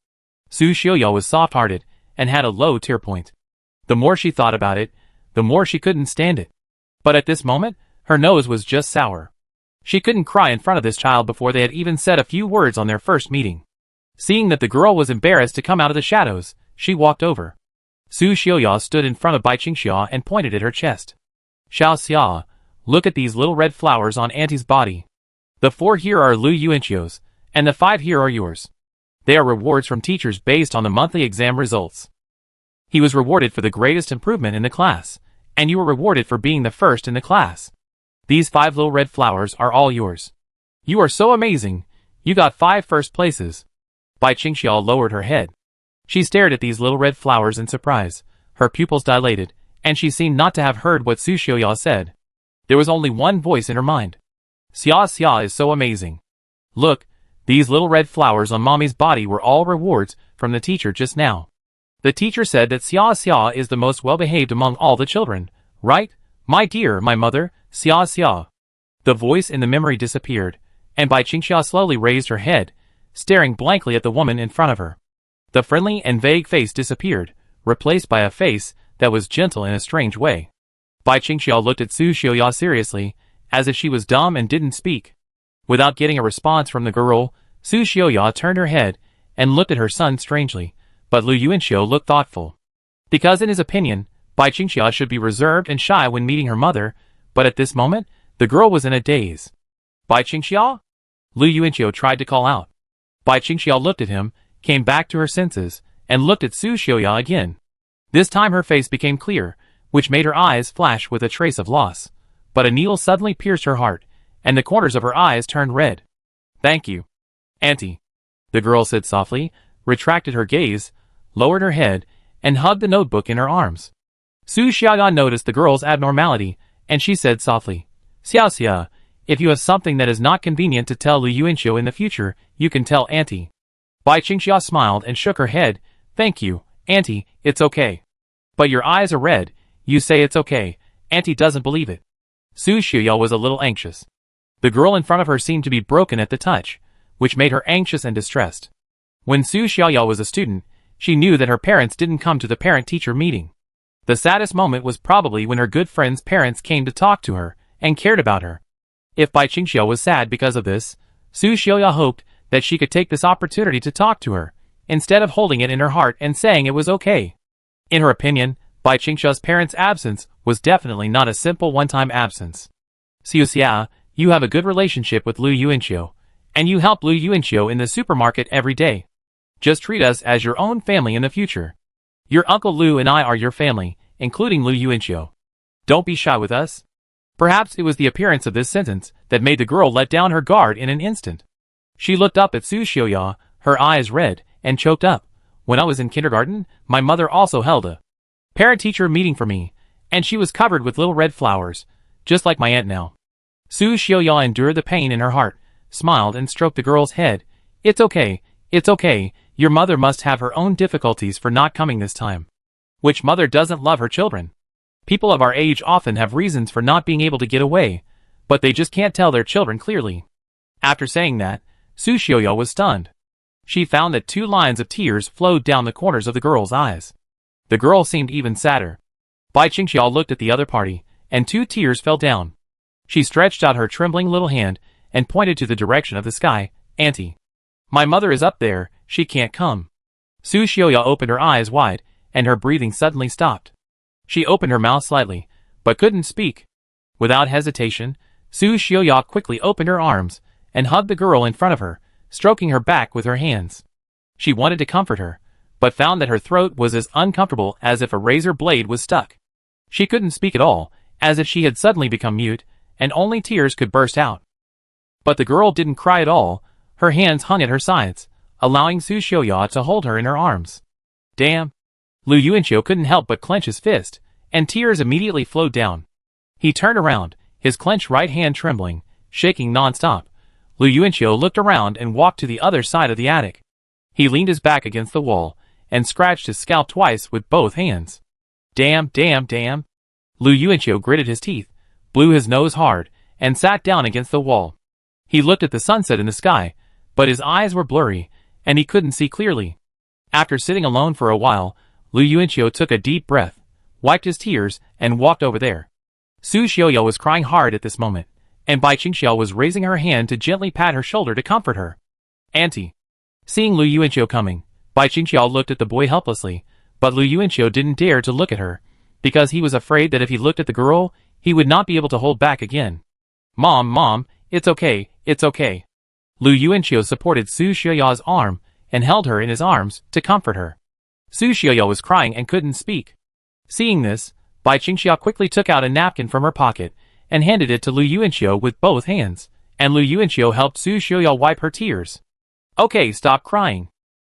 Speaker 1: Su Xiaoya was soft-hearted and had a low tear point. The more she thought about it, the more she couldn't stand it. But at this moment, her nose was just sour. She couldn't cry in front of this child before they had even said a few words on their first meeting. Seeing that the girl was embarrassed to come out of the shadows, she walked over. Su Xiaoya stood in front of Bai Qingxia and pointed at her chest. Xiaoxia, look at these little red flowers on auntie's body. The 4 here are Lu Yuanqiu's, and the 5 here are yours. They are rewards from teachers based on the monthly exam results. He was rewarded for the greatest improvement in the class, and you were rewarded for being the first in the class. These 5 little red flowers are all yours. You are so amazing, you got 5 first places. Bai Qingxia lowered her head. She stared at these little red flowers in surprise, her pupils dilated, and she seemed not to have heard what Su Xiaoya said. There was only one voice in her mind. Xia is so amazing. Look, these little red flowers on mommy's body were all rewards from the teacher just now. The teacher said that Xia is the most well-behaved among all the children, right? My dear, my mother, Xia. The voice in the memory disappeared, and Bai Qingxia slowly raised her head, staring blankly at the woman in front of her. The friendly and vague face disappeared, replaced by a face that was gentle in a strange way. Bai Qingxiao looked at Su Xiaoya seriously, as if she was dumb and didn't speak. Without getting a response from the girl, Su Xiaoya turned her head and looked at her son strangely, but Lu Yuanxiu looked thoughtful. Because in his opinion, Bai Qingxiao should be reserved and shy when meeting her mother, but at this moment, the girl was in a daze. Bai Qingxiao? Lu Yuanxiu tried to call out. Bai Qingxiao looked at him, came back to her senses, and looked at Su Xiaoya again. This time her face became clear, which made her eyes flash with a trace of loss. But a needle suddenly pierced her heart, and the corners of her eyes turned red. "Thank you, Auntie," the girl said softly, retracted her gaze, lowered her head, and hugged the notebook in her arms. Su Xiaoya noticed the girl's abnormality, and she said softly, "Xiao Xia, if you have something that is not convenient to tell Lu Yuanxiu in the future, you can tell Auntie." Bai Qingxiao smiled and shook her head. "Thank you, Auntie, it's okay." "But your eyes are red. You say it's okay. Auntie doesn't believe it." Su Xiaoya was a little anxious. The girl in front of her seemed to be broken at the touch, which made her anxious and distressed. When Su Xiaoya was a student, she knew that her parents didn't come to the parent-teacher meeting. The saddest moment was probably when her good friend's parents came to talk to her and cared about her. If Bai Qingxiao was sad because of this, Su Xiaoya hoped that she could take this opportunity to talk to her, instead of holding it in her heart and saying it was okay. In her opinion, Bai Qingxiao's parents' absence was definitely not a simple one-time absence. "Xiu Xia, you have a good relationship with Lu Yuanxiu, and you help Lu Yuanxiu in the supermarket every day. Just treat us as your own family in the future. Your Uncle Lu and I are your family, including Lu Yuanxiu. Don't be shy with us." Perhaps it was the appearance of this sentence that made the girl let down her guard in an instant. She looked up at Su Xiaoya, her eyes red, and choked up. "When I was in kindergarten, my mother also held a parent-teacher meeting for me, and she was covered with little red flowers, just like my aunt now." Su Xiaoya endured the pain in her heart, smiled and stroked the girl's head. It's okay. Your mother must have her own difficulties for not coming this time. Which mother doesn't love her children? People of our age often have reasons for not being able to get away, but they just can't tell their children clearly." After saying that, Su Xiaoya was stunned. She found that 2 lines of tears flowed down the corners of the girl's eyes. The girl seemed even sadder. Bai Qingxiao looked at the other party, and 2 tears fell down. She stretched out her trembling little hand and pointed to the direction of the sky. "Auntie, my mother is up there, she can't come." Su Xiaoya opened her eyes wide, and her breathing suddenly stopped. She opened her mouth slightly, but couldn't speak. Without hesitation, Su Xiaoya quickly opened her arms and hugged the girl in front of her, stroking her back with her hands. She wanted to comfort her, but found that her throat was as uncomfortable as if a razor blade was stuck. She couldn't speak at all, as if she had suddenly become mute, and only tears could burst out. But the girl didn't cry at all. Her hands hung at her sides, allowing Su Xiaoya to hold her in her arms. "Damn!" Lu Yuanxiu couldn't help but clench his fist, and tears immediately flowed down. He turned around, his clenched right hand trembling, shaking non-stop. Lu Yuanxiu looked around and walked to the other side of the attic. He leaned his back against the wall, and scratched his scalp twice with both hands. Damn. Lu Yuanxiu gritted his teeth, blew his nose hard, and sat down against the wall. He looked at the sunset in the sky, but his eyes were blurry, and he couldn't see clearly. After sitting alone for a while, Lu Yuanxiu took a deep breath, wiped his tears, and walked over there. Su Xiaoya was crying hard at this moment, and Bai Qingxiao was raising her hand to gently pat her shoulder to comfort her. "Auntie." Seeing Lu Yuanxiu coming, Bai Qingxiao looked at the boy helplessly, but Lu Yuanxiu didn't dare to look at her, because he was afraid that if he looked at the girl, he would not be able to hold back again. Mom, it's okay. Lu Yuanxiu supported Su Xiaoya's arm, and held her in his arms to comfort her. Su Xiaoya was crying and couldn't speak. Seeing this, Bai Qingxiao quickly took out a napkin from her pocket, and handed it to Lu Yuanxiu with both hands, and Lu Yuanxiu helped Su Xiaoya wipe her tears. "Okay, stop crying,"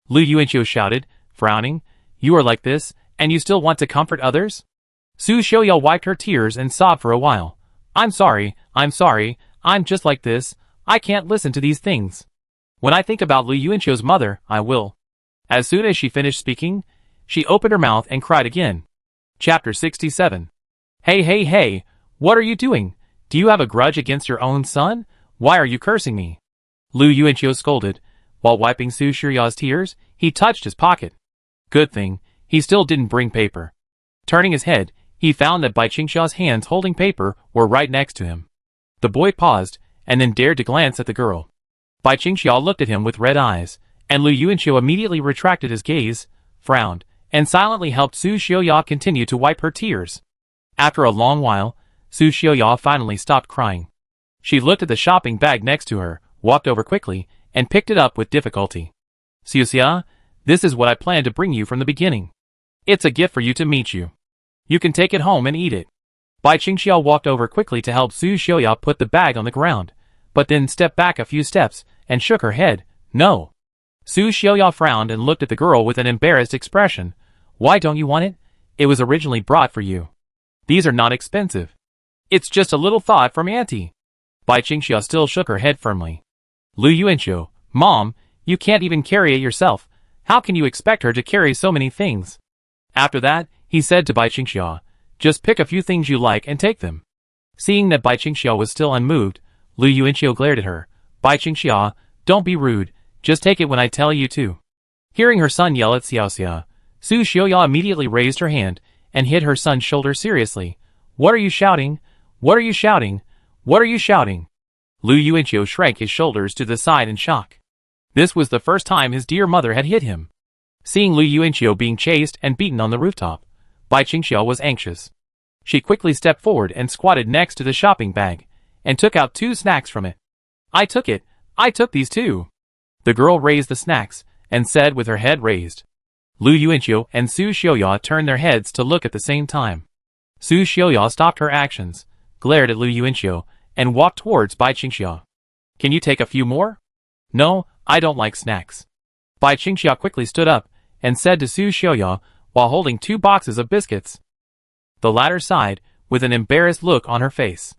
Speaker 1: Lu Yuanxiu shouted, frowning. "You are like this, and you still want to comfort others?" Su Xiaoya wiped her tears and sobbed for a while. I'm sorry, I'm just like this, I can't listen to these things. When I think about Lu Yuanxiu's mother, I will." As soon as she finished speaking, she opened her mouth and cried again. Chapter 67. Hey, what are you doing? Do you have a grudge against your own son? Why are you cursing me? Lu Yuanxiu scolded. While wiping Su Xiaoya's tears, he touched his pocket. Good thing, He still didn't bring paper. Turning his head, he found that Bai Qingxia's hands holding paper were right next to him. The boy paused, and then dared to glance at the girl. Bai Qingxia looked at him with red eyes, and Lu Yuanqiu immediately retracted his gaze, frowned, and silently helped Su Xiuya continue to wipe her tears. After a long while, Su Xiuya finally stopped crying. She looked at the shopping bag next to her, walked over quickly, and picked it up with difficulty. Xiuxia, this is what I planned to bring you from the beginning. It's a gift for you to meet you. You can take it home and eat it. Bai Qingxia walked over quickly to help Su Xiuya put the bag on the ground, but then stepped back a few steps and shook her head. No. Su Xiuya frowned and looked at the girl with an embarrassed expression. Why don't you want it? It was originally brought for you. These are not expensive. It's just a little thought from Auntie. Bai Qingxia still shook her head firmly. Lu Yuanqiu, Mom, you can't even carry it yourself. How can you expect her to carry so many things? After that, he said to Bai Qingxia, just pick a few things you like and take them. Seeing that Bai Qingxia was still unmoved, Lu Yuanqiu glared at her. Bai Qingxia, don't be rude, just take it when I tell you to. Hearing her son yell at Xiaoxia, Su Xiuya immediately raised her hand and hit her son's shoulder seriously. What are you shouting? What are you shouting? What are you shouting? Lu Yuanqiu shrank his shoulders to the side in shock. This was the first time his dear mother had hit him. Seeing Lu Yuanqiu being chased and beaten on the rooftop, Bai Qingxia was anxious. She quickly stepped forward and squatted next to the shopping bag, and took out 2 snacks from it. I took it. I took these too. The girl raised the snacks, and said with her head raised. Lu Yuanqiu and Su Xiuya turned their heads to look at the same time. Su Xiuya stopped her actions, glared at Lu Yuanqiu, and walked towards Bai Qingxia. Can you take a few more? No, I don't like snacks. Bai Qingxia quickly stood up, and said to Su Xiuya, while holding 2 boxes of biscuits. The latter sighed, with an embarrassed look on her face.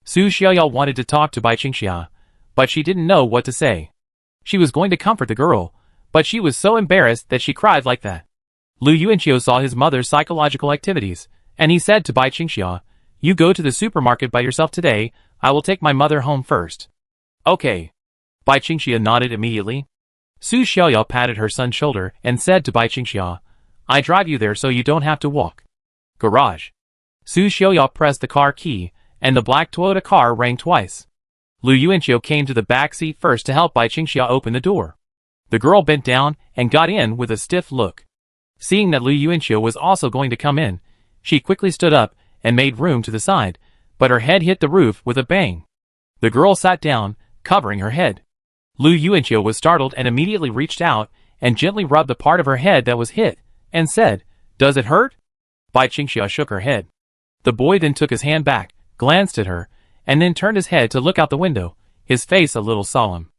Speaker 1: Su Xiuya wanted to talk to Bai Qingxia, but she didn't know what to say. She was going to comfort the girl, but she was so embarrassed that she cried like that. Lu Yuanqiu saw his mother's psychological activities, and he said to Bai Qingxia, you go to the supermarket by yourself today, I will take my mother home first. Okay. Bai Qingxia nodded immediately. Su Xiuya patted her son's shoulder and said to Bai Qingxia, I drive you there so you don't have to walk. Garage. Su Xiuya pressed the car key, and the black Toyota car rang twice. Lu Yuanqiu came to the back seat first to help Bai Qingxia open the door. The girl bent down and got in with a stiff look. Seeing that Lu Yuanqiu was also going to come in, she quickly stood up and made room to the side, but her head hit the roof with a bang. The girl sat down, covering her head. Lu Yuanqiu was startled and immediately reached out and gently rubbed the part of her head that was hit, and said, Does it hurt? Bai Qingxia shook her head. The boy then took his hand back, glanced at her, and then turned his head to look out the window, his face a little solemn.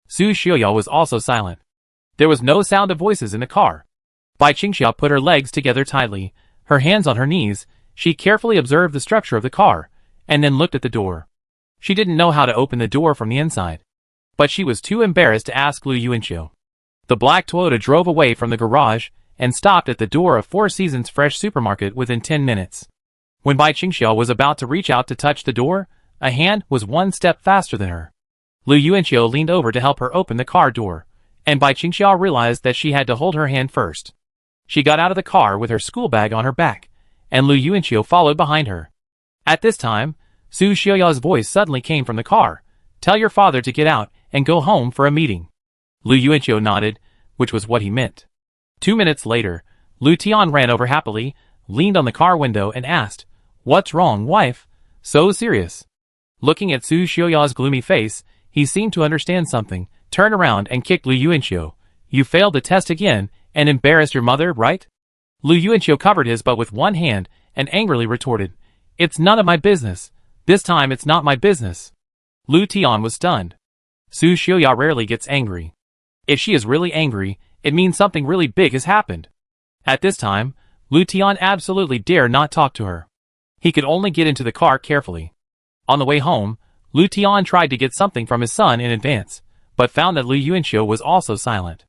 Speaker 1: Su Xiuya was also silent. There was no sound of voices in the car. Bai Qingxia put her legs together tightly, her hands on her knees. She carefully observed the structure of the car, and then looked at the door. She didn't know how to open the door from the inside, but she was too embarrassed to ask Lu Yuanqiu. The black Toyota drove away from the garage and stopped at the door of Four Seasons Fresh Supermarket within 10 minutes. When Bai Qingxia was about to reach out to touch the door, a hand was 1 step faster than her. Lu Yuanqiu leaned over to help her open the car door, and Bai Qingxia realized that she had to hold her hand first. She got out of the car with her school bag on her back, and Lu Yuanqiu followed behind her. At this time, Su Xiuya's voice suddenly came from the car. Tell your father to get out and go home for a meeting. Lu Yuanqiu nodded, which was what he meant. 2 minutes later, Lu Tian ran over happily, leaned on the car window and asked, What's wrong, wife? So serious. Looking at Su Xiuya's gloomy face, he seemed to understand something, turned around and kicked Lu Yuanqiu. You failed the test again and embarrassed your mother, right? Lu Yuanqiu covered his butt with one hand and angrily retorted, It's none of my business. This time it's not my business. Lu Tian was stunned. Su Xiuya rarely gets angry. If she is really angry, it means something really big has happened. At this time, Lu Tian absolutely dare not talk to her. He could only get into the car carefully. On the way home, Lu Tian tried to get something from his son in advance, but found that Lu Yuanqiu was also silent.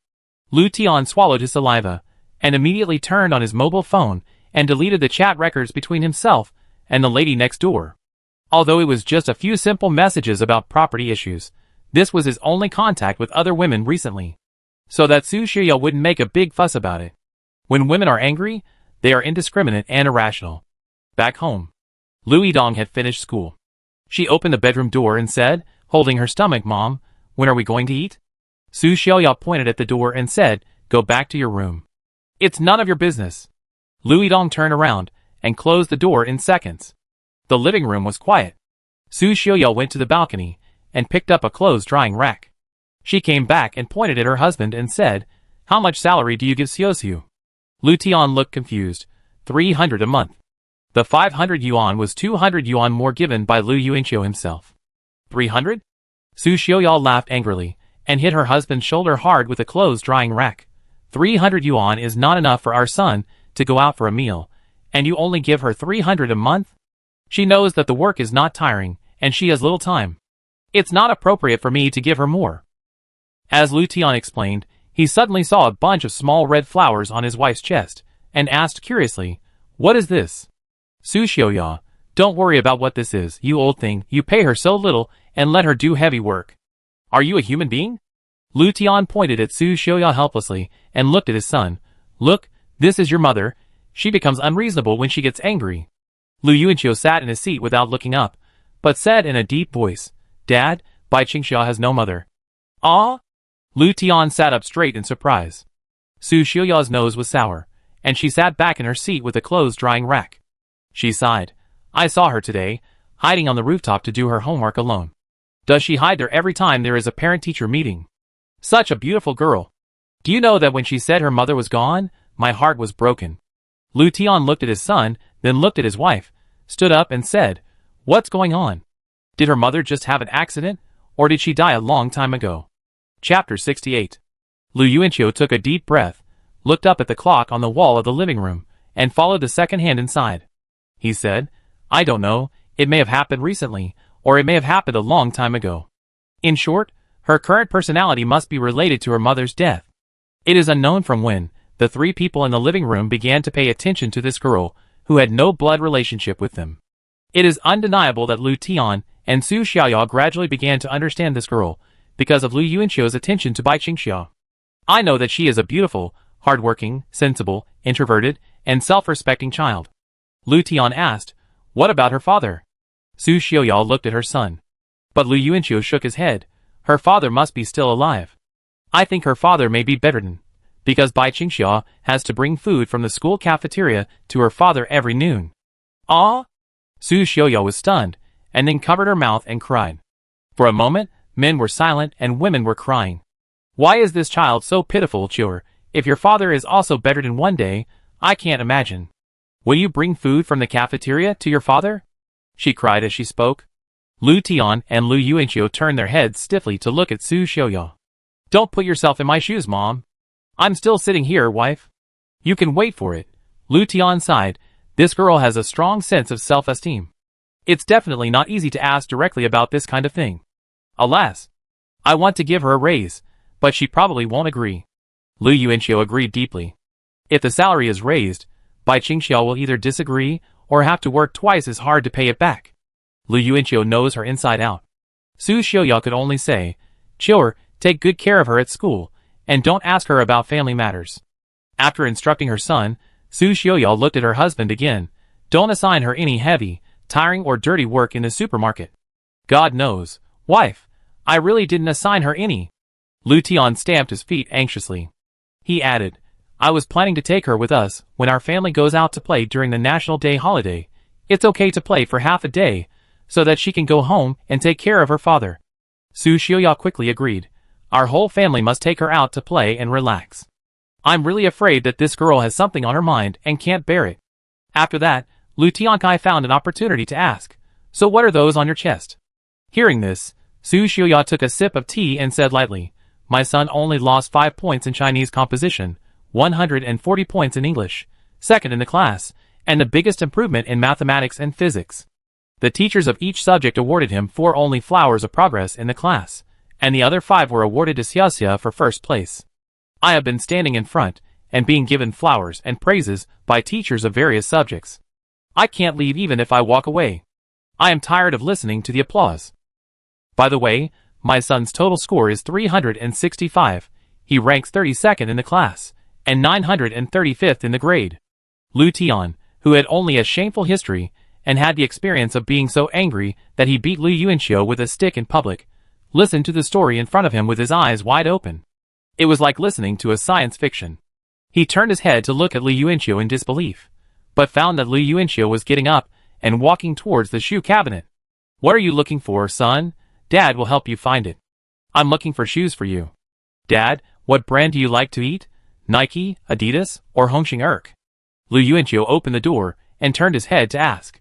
Speaker 1: Lu Tian swallowed his saliva, and immediately turned on his mobile phone and deleted the chat records between himself and the lady next door. Although it was just a few simple messages about property issues, this was his only contact with other women recently, so that Su Xiuya wouldn't make a big fuss about it. When women are angry, they are indiscriminate and irrational. Back home, Lu Yidong had finished school. She opened the bedroom door and said, holding her stomach, "Mom, when are we going to eat?" Su Xiaoya pointed at the door and said, "Go back to your room. It's none of your business." Lu Yidong turned around and closed the door in seconds. The living room was quiet. Su Xiaoya went to the balcony and picked up a clothes drying rack. She came back and pointed at her husband and said, "How much salary do you give Xiaosiu?" Lu Tian looked confused. 300 a month. The 500 yuan was 200 yuan more given by Lu Yuanqiu himself. 300? Su Xiaoya laughed angrily and hit her husband's shoulder hard with a clothes drying rack. 300 yuan is not enough for our son to go out for a meal, and you only give her 300 a month? She knows that the work is not tiring, and she has little time. It's not appropriate for me to give her more. As Lu Tian explained, he suddenly saw a bunch of small red flowers on his wife's chest, and asked curiously, "What is this?" Su Xiaoya, "Don't worry about what this is, you old thing. You pay her so little and let her do heavy work. Are you a human being?" Lu Tian pointed at Su Xiaoya helplessly and looked at his son. "Look, this is your mother. She becomes unreasonable when she gets angry." Lu Yuanqiu sat in his seat without looking up, but said in a deep voice, "Dad, Bai Qingxia has no mother." "Ah?" Lu Tian sat up straight in surprise. Su Xiaoya's nose was sour, and she sat back in her seat with a clothes drying rack. She sighed. "I saw her today, hiding on the rooftop to do her homework alone. Does she hide there every time there is a parent-teacher meeting? Such a beautiful girl. Do you know that when she said her mother was gone, my heart was broken." Lu Tian looked at his son, then looked at his wife, stood up and said, "What's going on? Did her mother just have an accident, or did she die a long time ago?" Chapter 68. Lu Yuanqiu took a deep breath, looked up at the clock on the wall of the living room, and followed the second hand inside. He said, "I don't know, it may have happened recently, or it may have happened a long time ago. In short, her current personality must be related to her mother's death." It is unknown from when the three people in the living room began to pay attention to this girl who had no blood relationship with them. It is undeniable that Lu Tian and Su Xiaoya gradually began to understand this girl because of Lu Yuanqiu's attention to Bai Qingxia. "I know that she is a beautiful, hardworking, sensible, introverted, and self-respecting child." Lu Tian asked, "What about her father?" Su Xiaoya looked at her son. But Lu Yuanqiu shook his head. "Her father must be still alive. I think her father may be bedridden, because Bai Qingxia has to bring food from the school cafeteria to her father every noon." "Ah?" Su Xiaoya was stunned, and then covered her mouth and cried. For a moment, men were silent and women were crying. "Why is this child so pitiful, Chiur? If your father is also bedridden one day, I can't imagine. Will you bring food from the cafeteria to your father?" she cried as she spoke. Lu Tian and Lu Yuanqiu turned their heads stiffly to look at Su Xiaoya. "Don't put yourself in my shoes, Mom. I'm still sitting here, wife. You can wait for it." Lu Tian sighed. This girl has a strong sense of self-esteem. It's definitely not easy to ask directly about this kind of thing. Alas, I want to give her a raise, but she probably won't agree. Lu Yuanqiu agreed deeply. If the salary is raised, Bai Qingxia will either disagree or have to work twice as hard to pay it back. Lu Yuanqiu knows her inside out. Su Xiaoya could only say, "Chiur, take good care of her at school, and don't ask her about family matters." After instructing her son, Su Xiaoya looked at her husband again. "Don't assign her any heavy, tiring or dirty work in the supermarket." "God knows, wife, I really didn't assign her any." Lu Tian stamped his feet anxiously. He added, "I was planning to take her with us when our family goes out to play during the National Day holiday. It's okay to play for half a day, so that she can go home and take care of her father." Su Xiaoya quickly agreed. "Our whole family must take her out to play and relax. I'm really afraid that this girl has something on her mind and can't bear it." After that, Lu Tiankai found an opportunity to ask, "So what are those on your chest?" Hearing this, Su Xiaoya took a sip of tea and said lightly, "My son only lost 5 points in Chinese composition, 140 points in English, second in the class, and the biggest improvement in mathematics and physics. The teachers of each subject awarded him 4 only flowers of progress in the class, and the other 5 were awarded to Xiaxia for first place. I have been standing in front and being given flowers and praises by teachers of various subjects. I can't leave even if I walk away. I am tired of listening to the applause. By the way, my son's total score is 365. He ranks 32nd in the class, and 935th in the grade. Lu Tian, who had only a shameful history, and had the experience of being so angry that he beat Lu Yuanqiu with a stick in public, listened to the story in front of him with his eyes wide open. It was like listening to a science fiction. He turned his head to look at Lu Yuanqiu in disbelief, but found that Lu Yuanqiu was getting up and walking towards the shoe cabinet. "What are you looking for, son? Dad will help you find it." "I'm looking for shoes for you." "Dad, what brand do you like to eat? Nike, Adidas, or Hongxing Erk?" Lu Yuanqiu opened the door and turned his head to ask.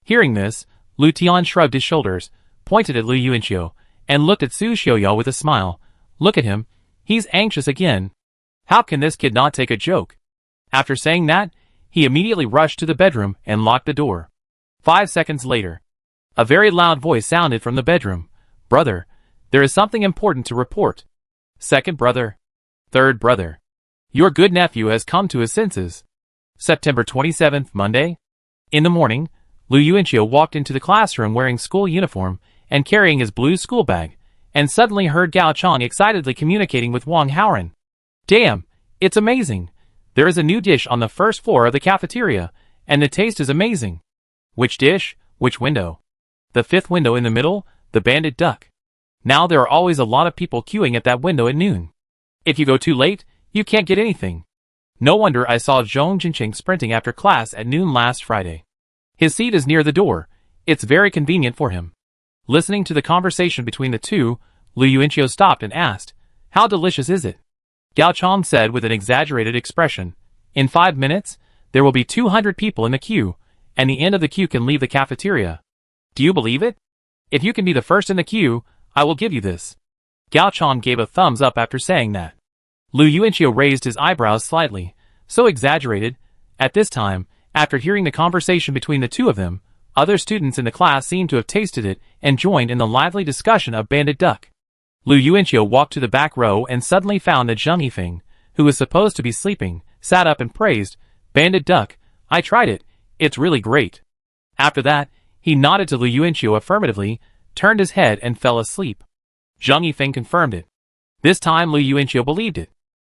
Speaker 1: Hearing this, Lu Tian shrugged his shoulders, pointed at Lu Yuanqiu, and looked at Su Xiaoyao with a smile. "Look at him. He's anxious again. How can this kid not take a joke?" After saying that, he immediately rushed to the bedroom and locked the door. 5 seconds later, a very loud voice sounded from the bedroom. "Brother, there is something important to report." "Second brother." "Third brother. Your good nephew has come to his senses." September 27th, Monday. In the morning, Lu Yuanqiu walked into the classroom wearing school uniform and carrying his blue school bag, and suddenly heard Gao Chong excitedly communicating with Wang Haoran. "Damn, it's amazing. There is a new dish on the first floor of the cafeteria, and the taste is amazing." "Which dish? Which window?" "The 5th window in the middle, the banded duck. Now there are always a lot of people queuing at that window at noon. If you go too late, you can't get anything. No wonder I saw Zhong Jinqing sprinting after class at noon last Friday. His seat is near the door. It's very convenient for him." Listening to the conversation between the two, Lu Yuanqiu stopped and asked, "How delicious is it?" Gao Chong said with an exaggerated expression, "In 5 minutes, there will be 200 people in the queue, and the end of the queue can leave the cafeteria. Do you believe it? If you can be the first in the queue, I will give you this." Gao Chong gave a thumbs up after saying that. Lu Yuanqiu raised his eyebrows slightly, so exaggerated. At this time, after hearing the conversation between the two of them, other students in the class seemed to have tasted it and joined in the lively discussion of banded duck. Lu Yuanqiu walked to the back row and suddenly found that Zheng Yifeng, who was supposed to be sleeping, sat up and praised, "Banded duck, I tried it, it's really great." After that, he nodded to Lu Yuanqiu affirmatively, turned his head and fell asleep. Zheng Yifeng confirmed it. This time Lu Yuanqiu believed it.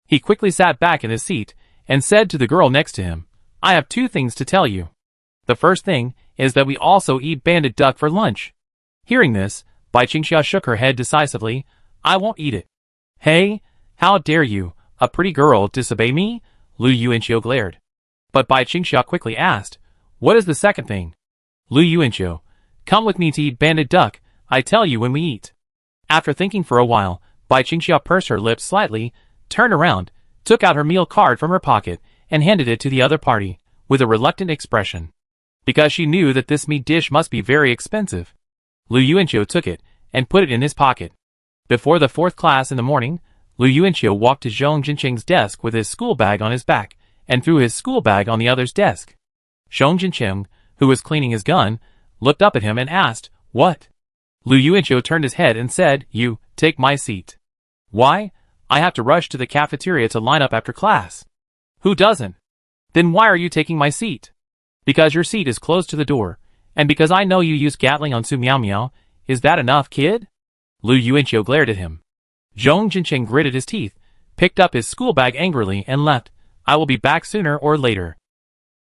Speaker 1: He quickly sat back in his seat and said to the girl next to him, "I have 2 things to tell you. The first thing is that we also eat banded duck for lunch." Hearing this, Bai Qingxia shook her head decisively. "I won't eat it." "Hey, how dare you, a pretty girl, disobey me?" Lu Yuanqiu glared. But Bai Qingxia quickly asked, "What is the second thing?" Lu Yuanqiu, "Come with me to eat banded duck, I tell you when we eat." After thinking for a while, Bai Qingxia pursed her lips slightly, turned around, took out her meal card from her pocket, and handed it to the other party, with a reluctant expression. Because she knew that this meat dish must be very expensive. Lu Yuanqiu took it, and put it in his pocket. Before the 4th class in the morning, Lu Yuanqiu walked to Zhong Jinqing's desk with his school bag on his back, and threw his school bag on the other's desk. Zhong Jinqing, who was cleaning his gun, looked up at him and asked, "What?" Lu Yuanqiu turned his head and said, "You, take my seat." "Why? I have to rush to the cafeteria to line up after class." "Who doesn't?" "Then why are you taking my seat?" "Because your seat is close to the door, and because I know you use Gatling on Su Miao Miao. Is that enough, kid?" Lu Yuanqiu glared at him. Zhong Jinqing gritted his teeth, picked up his school bag angrily and left. "I will be back sooner or later."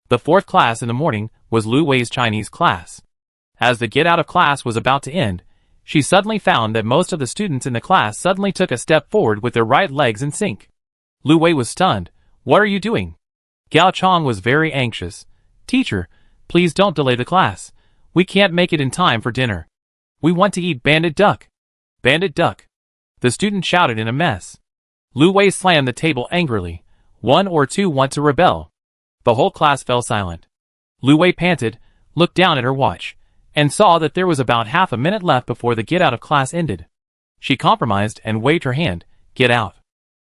Speaker 1: The 4th class in the morning was Lu Wei's Chinese class. As the get out of class was about to end, she suddenly found that most of the students in the class suddenly took a step forward with their right legs in sync. Lu Wei was stunned. "What are you doing?" Gao Chong was very anxious. "Teacher, please don't delay the class. We can't make it in time for dinner. We want to eat banded duck." "Banded duck?" the student shouted in a mess. Lu Wei slammed the table angrily. "1 or 2 want to rebel." The whole class fell silent. Lu Wei panted, looked down at her watch, and saw that there was about half a minute left before the get out of class ended. She compromised and waved her hand, "Get out."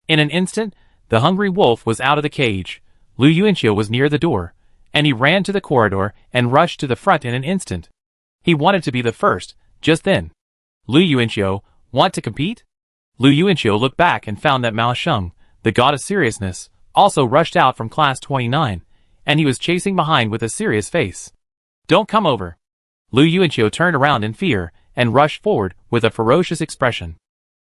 Speaker 1: In an instant, the hungry wolf was out of the cage. Lu Yuanqiu was near the door, and he ran to the corridor and rushed to the front in an instant. He wanted to be the first, just then. "Lu Yuanqiu, want to compete?" Lu Yuanqiu looked back and found that Mao Sheng, the god of seriousness, also rushed out from class 29, and he was chasing behind with a serious face. "Don't come over." Lu Yuanqiu turned around in fear and rushed forward with a ferocious expression.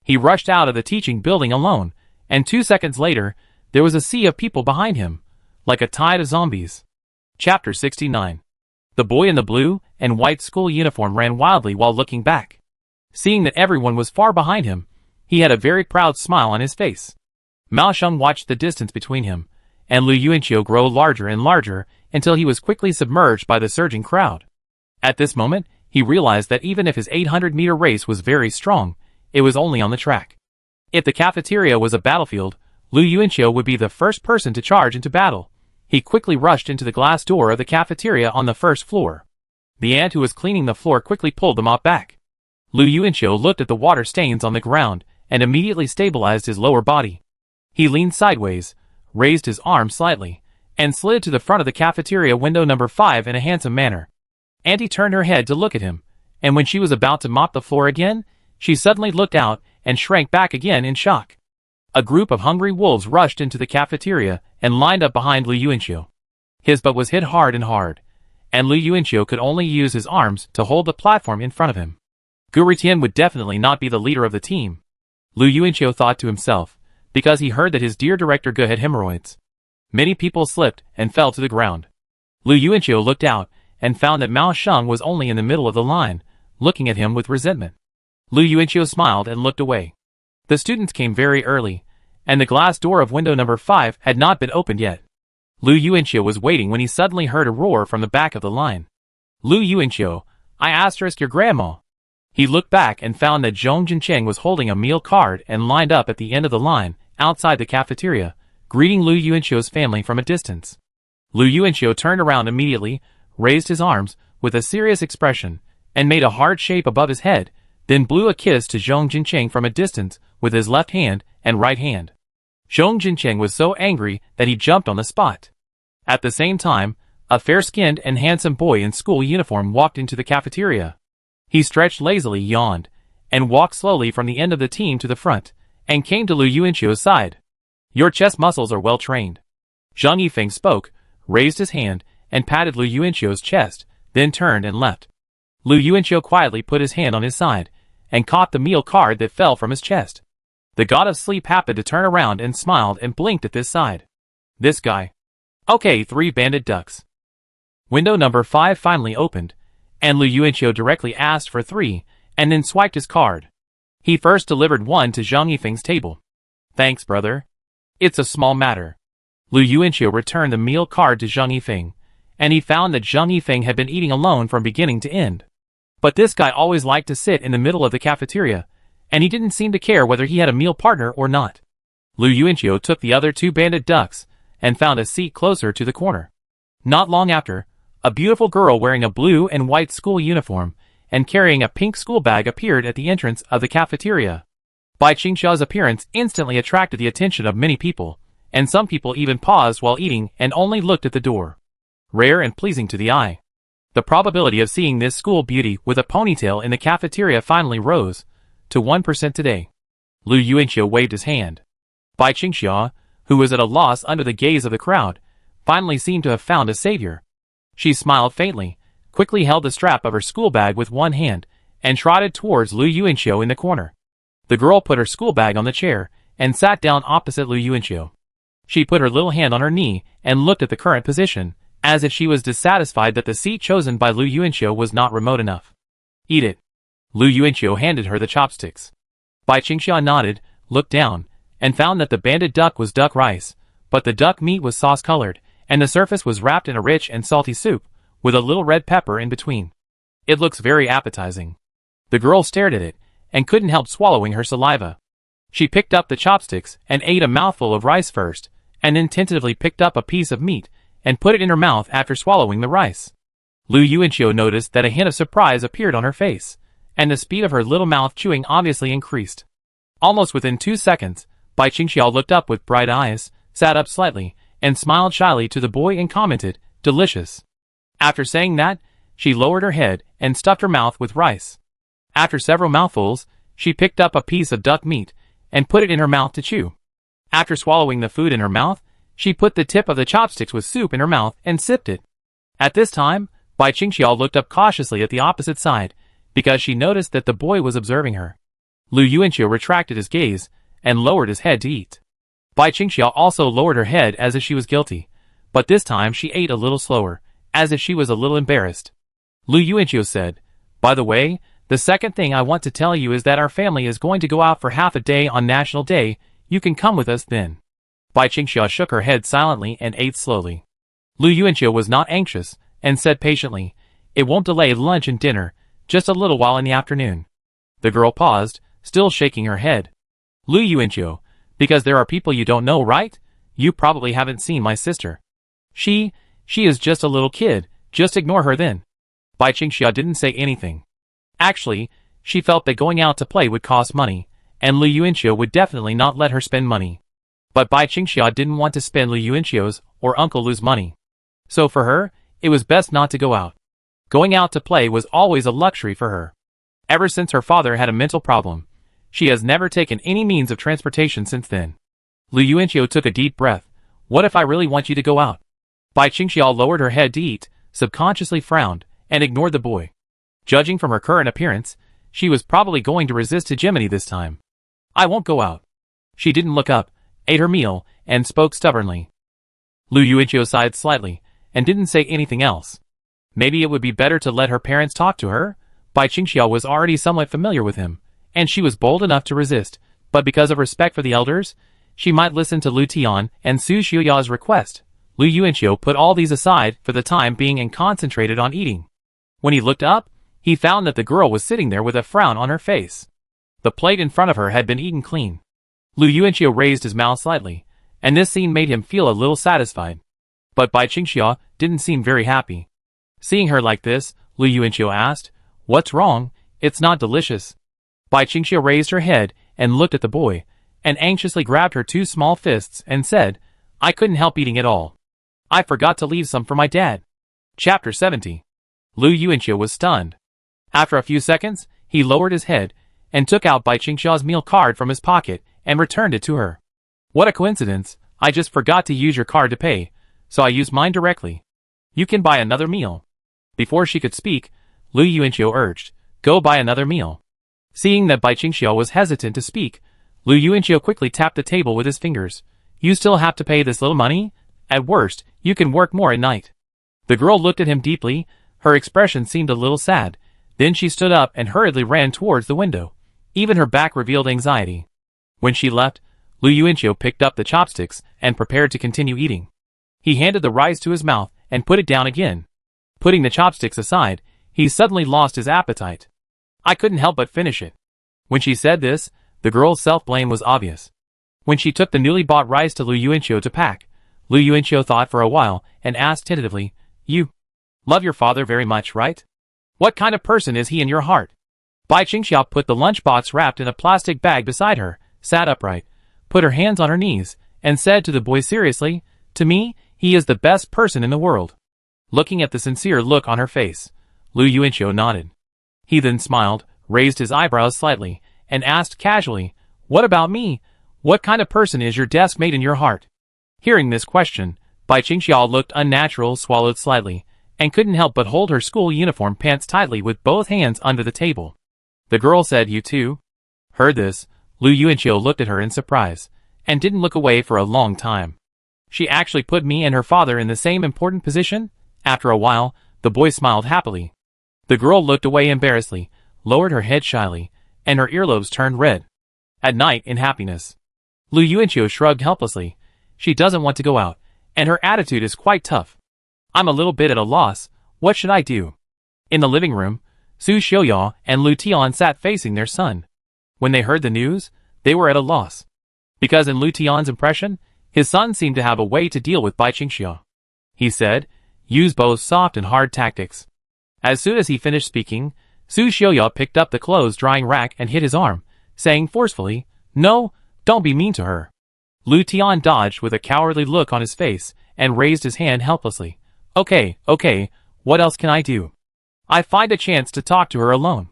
Speaker 1: He rushed out of the teaching building alone, and 2 seconds later, There was a sea of people behind him, like a tide of zombies. Chapter 69. The boy in the blue and white school uniform ran wildly while looking back. Seeing that everyone was far behind him, he had a very proud smile on his face. Mao Sheng watched the distance between him and Lu Yuanqiu grow larger and larger until he was quickly submerged by the surging crowd. At this moment, he realized that even if his 800-meter race was very strong, it was only on the track. If the cafeteria was a battlefield, Lu Yuanqiu would be the first person to charge into battle. He quickly rushed into the glass door of the cafeteria on the first floor. The ant who was cleaning the floor quickly pulled the mop back. Lu Yuanqiu looked at the water stains on the ground and immediately stabilized his lower body. He leaned sideways, raised his arm slightly, and slid to the front of the cafeteria window number 5 in a handsome manner. Auntie turned her head to look at him, and when she was about to mop the floor again, she suddenly looked out and shrank back again in shock. A group of hungry wolves rushed into the cafeteria and lined up behind Lu Yuanqiu. His butt was hit hard, and Lu Yuanqiu could only use his arms to hold the platform in front of him. Gu Tian would definitely not be the leader of the team, Lu Yuanqiu thought to himself, because he heard that his dear director Gu had hemorrhoids. Many people slipped and fell to the ground. Lu Yuanqiu looked out and found that Mao Sheng was only in the middle of the line, looking at him with resentment. Lu Yuanqiu smiled and looked away. The students came very early, and the glass door of window number 5 had not been opened yet. Lu Yuanqiu was waiting when he suddenly heard a roar from the back of the line. Lu Yuanqiu, I asterisk your grandma. He looked back and found that Zhong Jincheng was holding a meal card and lined up at the end of the line, outside the cafeteria, greeting Lu Yuanqiu's family from a distance. Lu Yuanqiu turned around immediately, raised his arms with a serious expression, and made a hard shape above his head, then blew a kiss to Zhong Jincheng from a distance with his left hand and right hand. Zhong Jincheng was so angry that he jumped on the spot. At the same time, a fair-skinned and handsome boy in school uniform walked into the cafeteria. He stretched lazily, yawned, and walked slowly from the end of the team to the front, and came to Lu Yuanqiu's side. Your chest muscles are well trained. Zhang Yifeng spoke, raised his hand, and patted Lu Yuanqiu's chest, then turned and left. Lu Yuanqiu quietly put his hand on his side, and caught the meal card that fell from his chest. The god of sleep happened to turn around and smiled and blinked at this side. This guy. Okay, 3 banded ducks. Window number 5 finally opened, and Lu Yuanqiu directly asked for 3, and then swiped his card. He first delivered 1 to Zhang Yifeng's table. Thanks, brother. It's a small matter. Lu Yuanqiu returned the meal card to Zhang Yifeng, and he found that Zhang Yifeng had been eating alone from beginning to end. But this guy always liked to sit in the middle of the cafeteria, and he didn't seem to care whether he had a meal partner or not. Lu Yuanqiu took the other 2 banded ducks, and found a seat closer to the corner. Not long after, a beautiful girl wearing a blue and white school uniform and carrying a pink school bag appeared at the entrance of the cafeteria. Bai Qingxia's appearance instantly attracted the attention of many people, and some people even paused while eating and only looked at the door. Rare and pleasing to the eye. The probability of seeing this school beauty with a ponytail in the cafeteria finally rose to 1% today. Lu Yuanqiu waved his hand. Bai Qingxia, who was at a loss under the gaze of the crowd, finally seemed to have found a savior. She smiled faintly, quickly held the strap of her school bag with one hand, and trotted towards Lu Yuanqiu in the corner. The girl put her school bag on the chair and sat down opposite Lu Yuanqiu. She put her little hand on her knee and looked at the current position, as if she was dissatisfied that the seat chosen by Lu Yuanqiu was not remote enough. Eat it. Lu Yuanqiu handed her the chopsticks. Bai Qingxia nodded, looked down, and found that the banded duck was duck rice, but the duck meat was sauce-colored, and the surface was wrapped in a rich and salty soup, with a little red pepper in between. It looks very appetizing. The girl stared at it, and couldn't help swallowing her saliva. She picked up the chopsticks and ate a mouthful of rice first, and then tentatively picked up a piece of meat, and put it in her mouth after swallowing the rice. Lu Yuanqiu noticed that a hint of surprise appeared on her face, and the speed of her little mouth chewing obviously increased. Almost within 2 seconds, Bai Qingxia looked up with bright eyes, sat up slightly, and smiled shyly to the boy and commented, "Delicious." After saying that, she lowered her head and stuffed her mouth with rice. After several mouthfuls, she picked up a piece of duck meat and put it in her mouth to chew. After swallowing the food in her mouth, she put the tip of the chopsticks with soup in her mouth and sipped it. At this time, Bai Qingxia looked up cautiously at the opposite side, because she noticed that the boy was observing her. Lu Yuanqiu retracted his gaze and lowered his head to eat. Bai Qingxia also lowered her head as if she was guilty, but this time she ate a little slower, as if she was a little embarrassed. Lu Yuanqiu said, "By the way, the second thing I want to tell you is that our family is going to go out for half a day on National Day. You can come with us then." Bai Qingxia shook her head silently and ate slowly. Lu Yuanqiu was not anxious, and said patiently, "It won't delay lunch and dinner, just a little while in the afternoon." The girl paused, still shaking her head. "Lu Yuanqiu, because there are people you don't know, right? You probably haven't seen my sister. She is just a little kid, just ignore her then." Bai Qingxia didn't say anything. Actually, she felt that going out to play would cost money, and Lu Yuanqiu would definitely not let her spend money. But Bai Qingxia didn't want to spend Lu Yuanqiu's or Uncle Lu's money. So for her, it was best not to go out. Going out to play was always a luxury for her. Ever since her father had a mental problem, she has never taken any means of transportation since then. Lu Yuanqiu took a deep breath. "What if I really want you to go out?" Bai Qingxia lowered her head to eat, subconsciously frowned, and ignored the boy. Judging from her current appearance, she was probably going to resist hegemony this time. "I won't go out." She didn't look up, ate her meal, and spoke stubbornly. Lu Yuanqiu sighed slightly, and didn't say anything else. Maybe it would be better to let her parents talk to her? Bai Qingxia was already somewhat familiar with him, and she was bold enough to resist, but because of respect for the elders, she might listen to Lu Tian and Su Xiuya's request. Lu Yuanqiu put all these aside for the time being and concentrated on eating. When he looked up, he found that the girl was sitting there with a frown on her face. The plate in front of her had been eaten clean. Lu Yuanqiu raised his mouth slightly, and this scene made him feel a little satisfied. But Bai Qingxia didn't seem very happy. Seeing her like this, Lu Yuanqiu asked, "What's wrong? It's not delicious." Bai Qingxia raised her head and looked at the boy, and anxiously grabbed her two small fists and said, "I couldn't help eating it all. I forgot to leave some for my dad." Chapter 70. Lu Yuanqiu was stunned. After a few seconds, he lowered his head and took out Bai Qingxia's meal card from his pocket and returned it to her. "What a coincidence, I just forgot to use your card to pay, so I used mine directly. You can buy another meal." Before she could speak, Lu Yuanqiu urged, "Go buy another meal." Seeing that Bai Qingxia was hesitant to speak, Lu Yuanqiu quickly tapped the table with his fingers. "You still have to pay this little money? At worst, you can work more at night." The girl looked at him deeply, her expression seemed a little sad, then she stood up and hurriedly ran towards the window. Even her back revealed anxiety. When she left, Lu Yuanqiu picked up the chopsticks and prepared to continue eating. He handed the rice to his mouth and put it down again. Putting the chopsticks aside, he suddenly lost his appetite. "I couldn't help but finish it." When she said this, the girl's self-blame was obvious. When she took the newly bought rice to Lu Yuanqiu to pack, Lu Yuanqiu thought for a while and asked tentatively, "You love your father very much, right? What kind of person is he in your heart?" Bai Qingxia put the lunchbox wrapped in a plastic bag beside her, sat upright, put her hands on her knees, and said to the boy seriously, "To me, he is the best person in the world." Looking at the sincere look on her face, Lu Yuanqiu nodded. He then smiled, raised his eyebrows slightly, and asked casually, "What about me? What kind of person is your desk mate in your heart?" Hearing this question, Bai Qingxia looked unnatural, swallowed slightly, and couldn't help but hold her school uniform pants tightly with both hands under the table. The girl said, "You too?" Heard this, Lu Yuanqiu looked at her in surprise, and didn't look away for a long time. She actually put me and her father in the same important position? After a while, the boy smiled happily. The girl looked away embarrassedly, lowered her head shyly, and her earlobes turned red. At night in happiness. Lu Yuanqiu shrugged helplessly. She doesn't want to go out, and her attitude is quite tough. "I'm a little bit at a loss. What should I do?" In the living room, Su Xiuya and Lu Tian sat facing their son. When they heard the news, they were at a loss. Because in Lu Tian's impression, his son seemed to have a way to deal with Bai Qingxia. He said, "Use both soft and hard tactics." As soon as he finished speaking, Su Xiuya picked up the clothes drying rack and hit his arm, saying forcefully, "No, don't be mean to her." Lu Tian dodged with a cowardly look on his face and raised his hand helplessly. Okay, what else can I do? I find a chance to talk to her alone.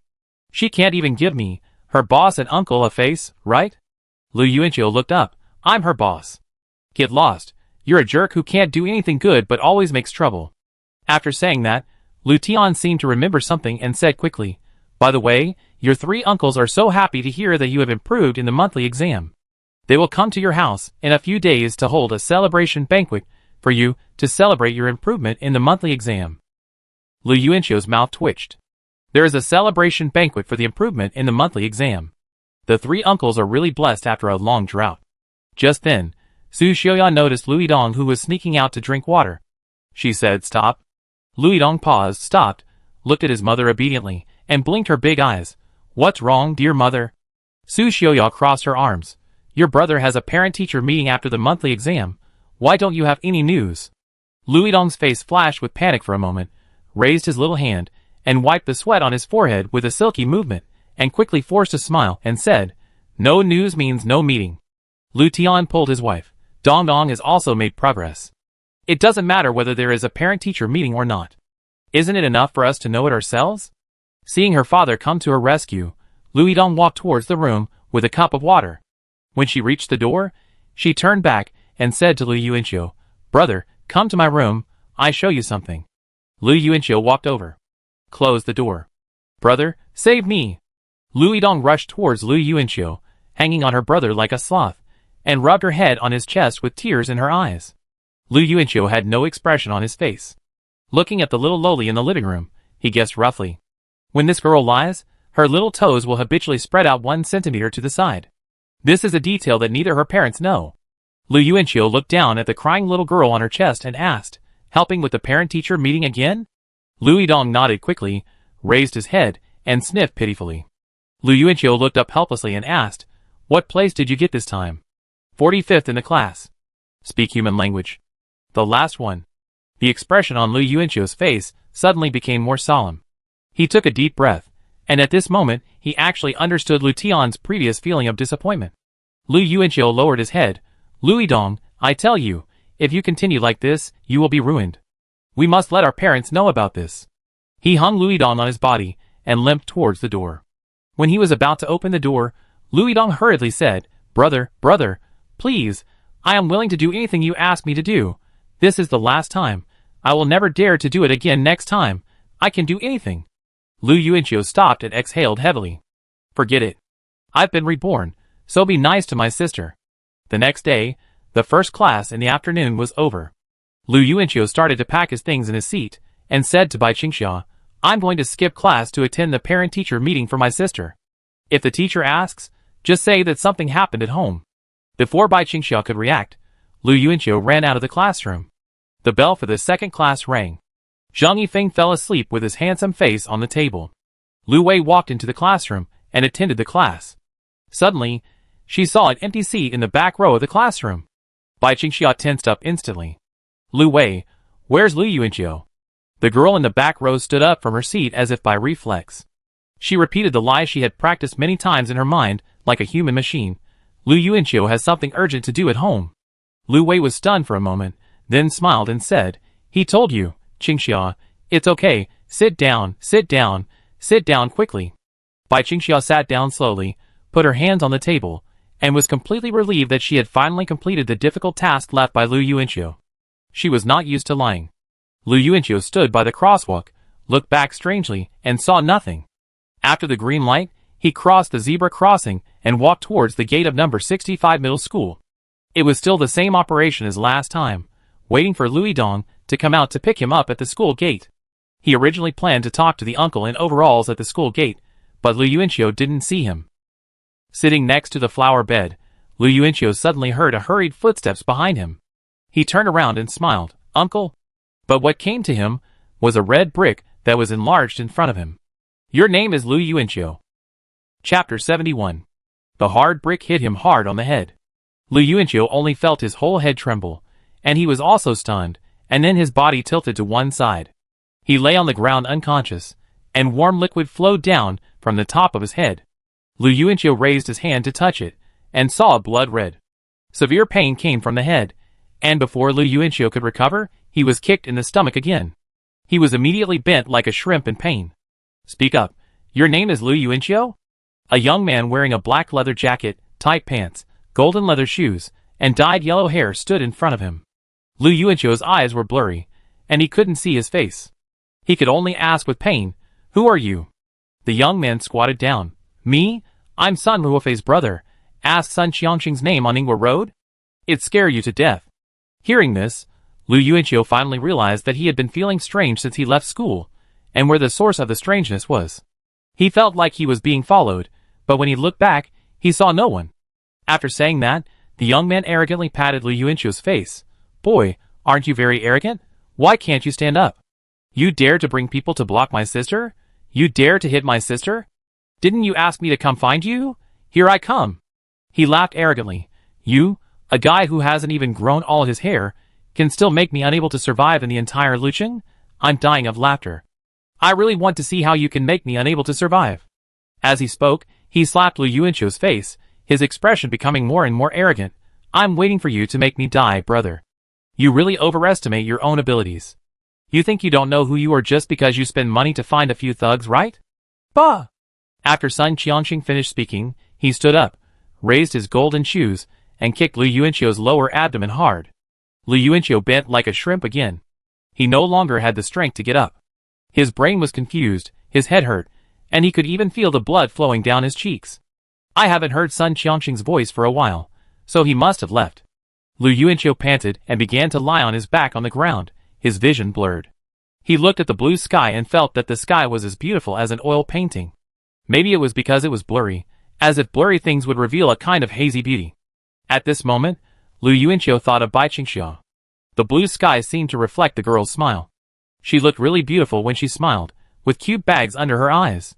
Speaker 1: She can't even give me, her boss and uncle, a face, right?" Lu Yuanqiu looked up. "I'm her boss. Get lost. You're a jerk who can't do anything good but always makes trouble." After saying that, Lu Tian seemed to remember something and said quickly, "By the way, your three uncles are so happy to hear that you have improved in the monthly exam." They will come to your house in a few days to hold a celebration banquet for you to celebrate your improvement in the monthly exam. Lu Yuanqiu's mouth twitched. There is a celebration banquet for the improvement in the monthly exam. The three uncles are really blessed after a long drought. Just then, Su Xiaoyan noticed Lu Yidong, who was sneaking out to drink water. She said, "Stop." Lu Yidong paused, stopped, looked at his mother obediently, and blinked her big eyes. "What's wrong, dear mother?" Su Xiaoyan crossed her arms. "Your brother has a parent-teacher meeting after the monthly exam. Why don't you have any news?" Lu Yidong's face flashed with panic for a moment, raised his little hand, and wiped the sweat on his forehead with a silky movement, and quickly forced a smile, and said, "No news means no meeting." Lu Tian pulled his wife. "Dong Dong has also made progress. It doesn't matter whether there is a parent-teacher meeting or not. Isn't it enough for us to know it ourselves?" Seeing her father come to her rescue, Lu Yidong walked towards the room with a cup of water. When she reached the door, she turned back and said to Lu Yuanqiu, "Brother, come to my room, I show you something." Lu Yuanqiu walked over. "Close the door." "Brother, save me." Lu Yidong rushed towards Lu Yuanqiu, hanging on her brother like a sloth, and rubbed her head on his chest with tears in her eyes. Lu Yuanqiu had no expression on his face. Looking at the little loli in the living room, he guessed roughly. When this girl lies, her little toes will habitually spread out 1 centimeter to the side. This is a detail that neither her parents know. Lu Yuanqiu looked down at the crying little girl on her chest and asked, "Helping with the parent-teacher meeting again?" Lu Yidong nodded quickly, raised his head, and sniffed pitifully. Lu Yuanqiu looked up helplessly and asked, "What place did you get this time?" 45th in the class. "Speak human language." "The last one." The expression on Lu Yuanqiu's face suddenly became more solemn. He took a deep breath, and at this moment he actually understood Lu Tian's previous feeling of disappointment. Lu Yuanqiu lowered his head. "Lu Yidong, I tell you, if you continue like this, you will be ruined. We must let our parents know about this." He hung Lu Yidong on his body and limped towards the door. When he was about to open the door, Lu Yidong hurriedly said, Brother, please, I am willing to do anything you ask me to do. This is the last time. I will never dare to do it again next time. I can do anything." Lu Yuanqiu stopped and exhaled heavily. "Forget it. I've been reborn, so be nice to my sister." The next day, the first class in the afternoon was over. Lu Yuanqiu started to pack his things in his seat, and said to Bai Qingxia, "I'm going to skip class to attend the parent-teacher meeting for my sister. If the teacher asks, just say that something happened at home." Before Bai Qingxia could react, Lu Yuanqiu ran out of the classroom. The bell for the second class rang. Zhang Yifeng fell asleep with his handsome face on the table. Lu Wei walked into the classroom and attended the class. Suddenly, she saw an empty seat in the back row of the classroom. Bai Qingxia tensed up instantly. "Lu Wei, where's Lu Yuanqiu?" The girl in the back row stood up from her seat as if by reflex. She repeated the lie she had practiced many times in her mind, like a human machine. "Lu Yuanqiu has something urgent to do at home." Lu Wei was stunned for a moment, then smiled and said, "He told you, Qingxia. It's okay, sit down quickly." Bai Qingxia sat down slowly, put her hands on the table, and was completely relieved that she had finally completed the difficult task left by Lu Yuanqiu. She was not used to lying. Lu Yuanqiu stood by the crosswalk, looked back strangely, and saw nothing. After the green light, he crossed the zebra crossing and walked towards the gate of number 65 middle school. It was still the same operation as last time, waiting for Lu Yidong to come out to pick him up at the school gate. He originally planned to talk to the uncle in overalls at the school gate, but Lu Yuanqiu didn't see him. Sitting next to the flower bed, Lu Yuanqiu suddenly heard a hurried footsteps behind him. He turned around and smiled, "Uncle?" But what came to him was a red brick that was enlarged in front of him. "Your name is Lu Yuanqiu." Chapter 71. The hard brick hit him hard on the head. Lu Yuanqiu only felt his whole head tremble, and he was also stunned, and then his body tilted to one side. He lay on the ground unconscious, and warm liquid flowed down from the top of his head. Lu Yuanqiu raised his hand to touch it, and saw a blood red. Severe pain came from the head, and before Lu Yuanqiu could recover, he was kicked in the stomach again. He was immediately bent like a shrimp in pain. "Speak up. Your name is Lu Yuanqiu?" A young man wearing a black leather jacket, tight pants, golden leather shoes, and dyed yellow hair stood in front of him. Lu Yuanqiu's eyes were blurry, and he couldn't see his face. He could only ask with pain, "Who are you?" The young man squatted down. "Me? I'm Sun Luofei's brother, asked Sun Qiangxing's name on Ningguo Road? It'd scare you to death. Hearing this, Lu Yuanqiu finally realized that he had been feeling strange since he left school, and where the source of the strangeness was. He felt like he was being followed, but when he looked back, he saw no one. After saying that, the young man arrogantly patted Lu Yuanqiu's face. Boy, aren't you very arrogant? Why can't you stand up? You dare to bring people to block my sister? You dare to hit my sister? Didn't you ask me to come find you? Here I come. He laughed arrogantly. You, a guy who hasn't even grown all his hair, can still make me unable to survive in the entire Lucheng? I'm dying of laughter. I really want to see how you can make me unable to survive. As he spoke, he slapped Lu Yuanqiu's face, his expression becoming more and more arrogant. I'm waiting for you to make me die, brother. You really overestimate your own abilities. You think you don't know who you are just because you spend money to find a few thugs, right? Bah! After Sun Qiangxing finished speaking, he stood up, raised his golden shoes, and kicked Lu Yuanqiu's lower abdomen hard. Lu Yuanqiu bent like a shrimp again. He no longer had the strength to get up. His brain was confused, his head hurt, and he could even feel the blood flowing down his cheeks. I haven't heard Sun Qiangxing's voice for a while, so he must have left. Lu Yuanqiu panted and began to lie on his back on the ground, his vision blurred. He looked at the blue sky and felt that the sky was as beautiful as an oil painting. Maybe it was because it was blurry, as if blurry things would reveal a kind of hazy beauty. At this moment, Lu Yuanqiu thought of Bai Qingxia. The blue sky seemed to reflect the girl's smile. She looked really beautiful when she smiled, with cute bags under her eyes.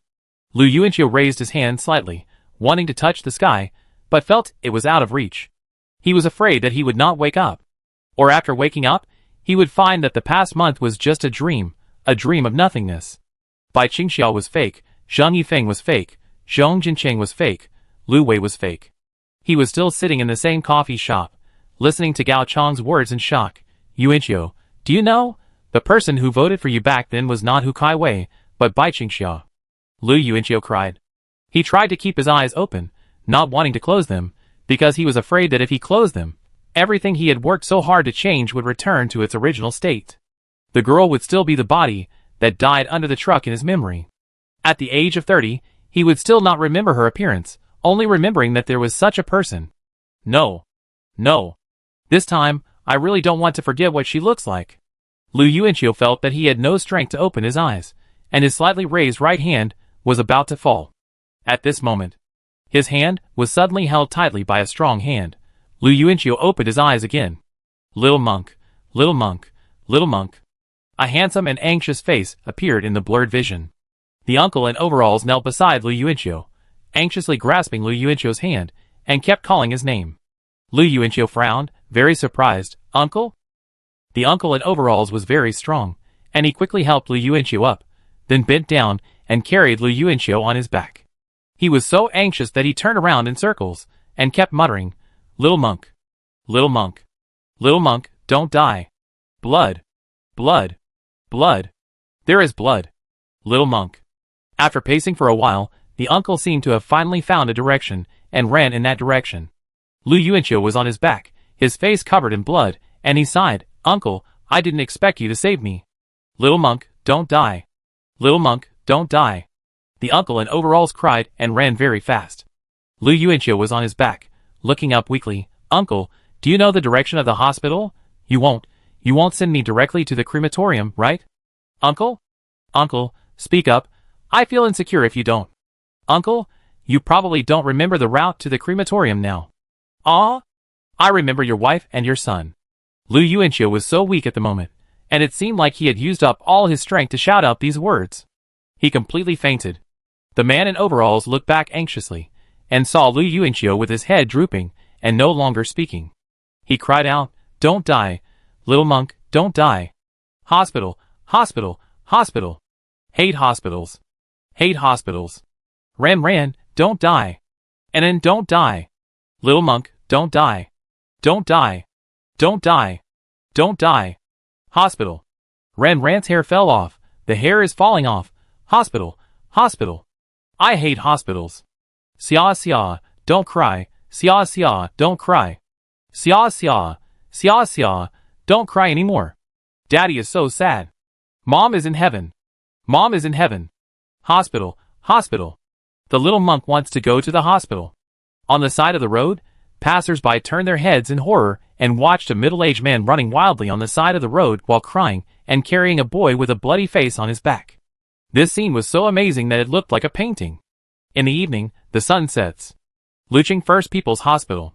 Speaker 1: Lu Yuanqiu raised his hand slightly, wanting to touch the sky, but felt it was out of reach. He was afraid that he would not wake up. Or after waking up, he would find that the past month was just a dream of nothingness. Bai Qingxia was fake, Zheng Yifeng was fake, Zhong Jincheng was fake, Lu Wei was fake. He was still sitting in the same coffee shop, listening to Gao Chang's words in shock. Yuanqiu, do you know? The person who voted for you back then was not Hu Caiwei, but Bai Qingxia. Lu Yuanqiu cried. He tried to keep his eyes open, not wanting to close them, because he was afraid that if he closed them, everything he had worked so hard to change would return to its original state. The girl would still be the body that died under the truck in his memory. At the age of 30, he would still not remember her appearance, only remembering that there was such a person. No. No. This time, I really don't want to forget what she looks like. Lu Yuanqiu felt that he had no strength to open his eyes, and his slightly raised right hand was about to fall. At this moment, his hand was suddenly held tightly by a strong hand. Lu Yuanqiu opened his eyes again. Little monk, little monk, little monk. A handsome and anxious face appeared in the blurred vision. The uncle in overalls knelt beside Lu Yuanqiu, anxiously grasping Lu Yuanqiu's hand, and kept calling his name. Lu Yuanqiu frowned, very surprised. Uncle? The uncle in overalls was very strong, and he quickly helped Lu Yuanqiu up, then bent down and carried Lu Yuanqiu on his back. He was so anxious that he turned around in circles, and kept muttering, Little monk, little monk, little monk, don't die. Blood, blood, blood. There is blood. Little monk. After pacing for a while, the uncle seemed to have finally found a direction, and ran in that direction. Lu Yuanqiu was on his back, his face covered in blood, and he sighed, Uncle, I didn't expect you to save me. Little monk, don't die. Little monk, don't die. The uncle in overalls cried and ran very fast. Lu Yuanqiu was on his back, looking up weakly. Uncle, do you know the direction of the hospital? You won't send me directly to the crematorium, right? Uncle? Uncle, speak up. I feel insecure if you don't. Uncle, you probably don't remember the route to the crematorium now. Ah? I remember your wife and your son. Lu Yuanqiu was so weak at the moment, and it seemed like he had used up all his strength to shout out these words. He completely fainted. The man in overalls looked back anxiously, and saw Lu Yuanqiu with his head drooping, and no longer speaking. He cried out, Don't die, little monk, don't die. Hospital, hospital, hospital. Hate hospitals. Hate hospitals. Ran, don't die. And then don't die. Little monk, don't die. Don't die. Don't die. Don't die. Hospital. Ran's hair fell off. The hair is falling off. Hospital. Hospital. I hate hospitals. Xia, don't cry. Xia, don't cry. Xia, don't cry anymore. Daddy is so sad. Mom is in heaven. Mom is in heaven. Hospital. Hospital. The little monk wants to go to the hospital. On the side of the road, passers-by turned their heads in horror and watched a middle-aged man running wildly on the side of the road while crying and carrying a boy with a bloody face on his back. This scene was so amazing that it looked like a painting. In the evening, the sun sets. Lucheng First People's Hospital.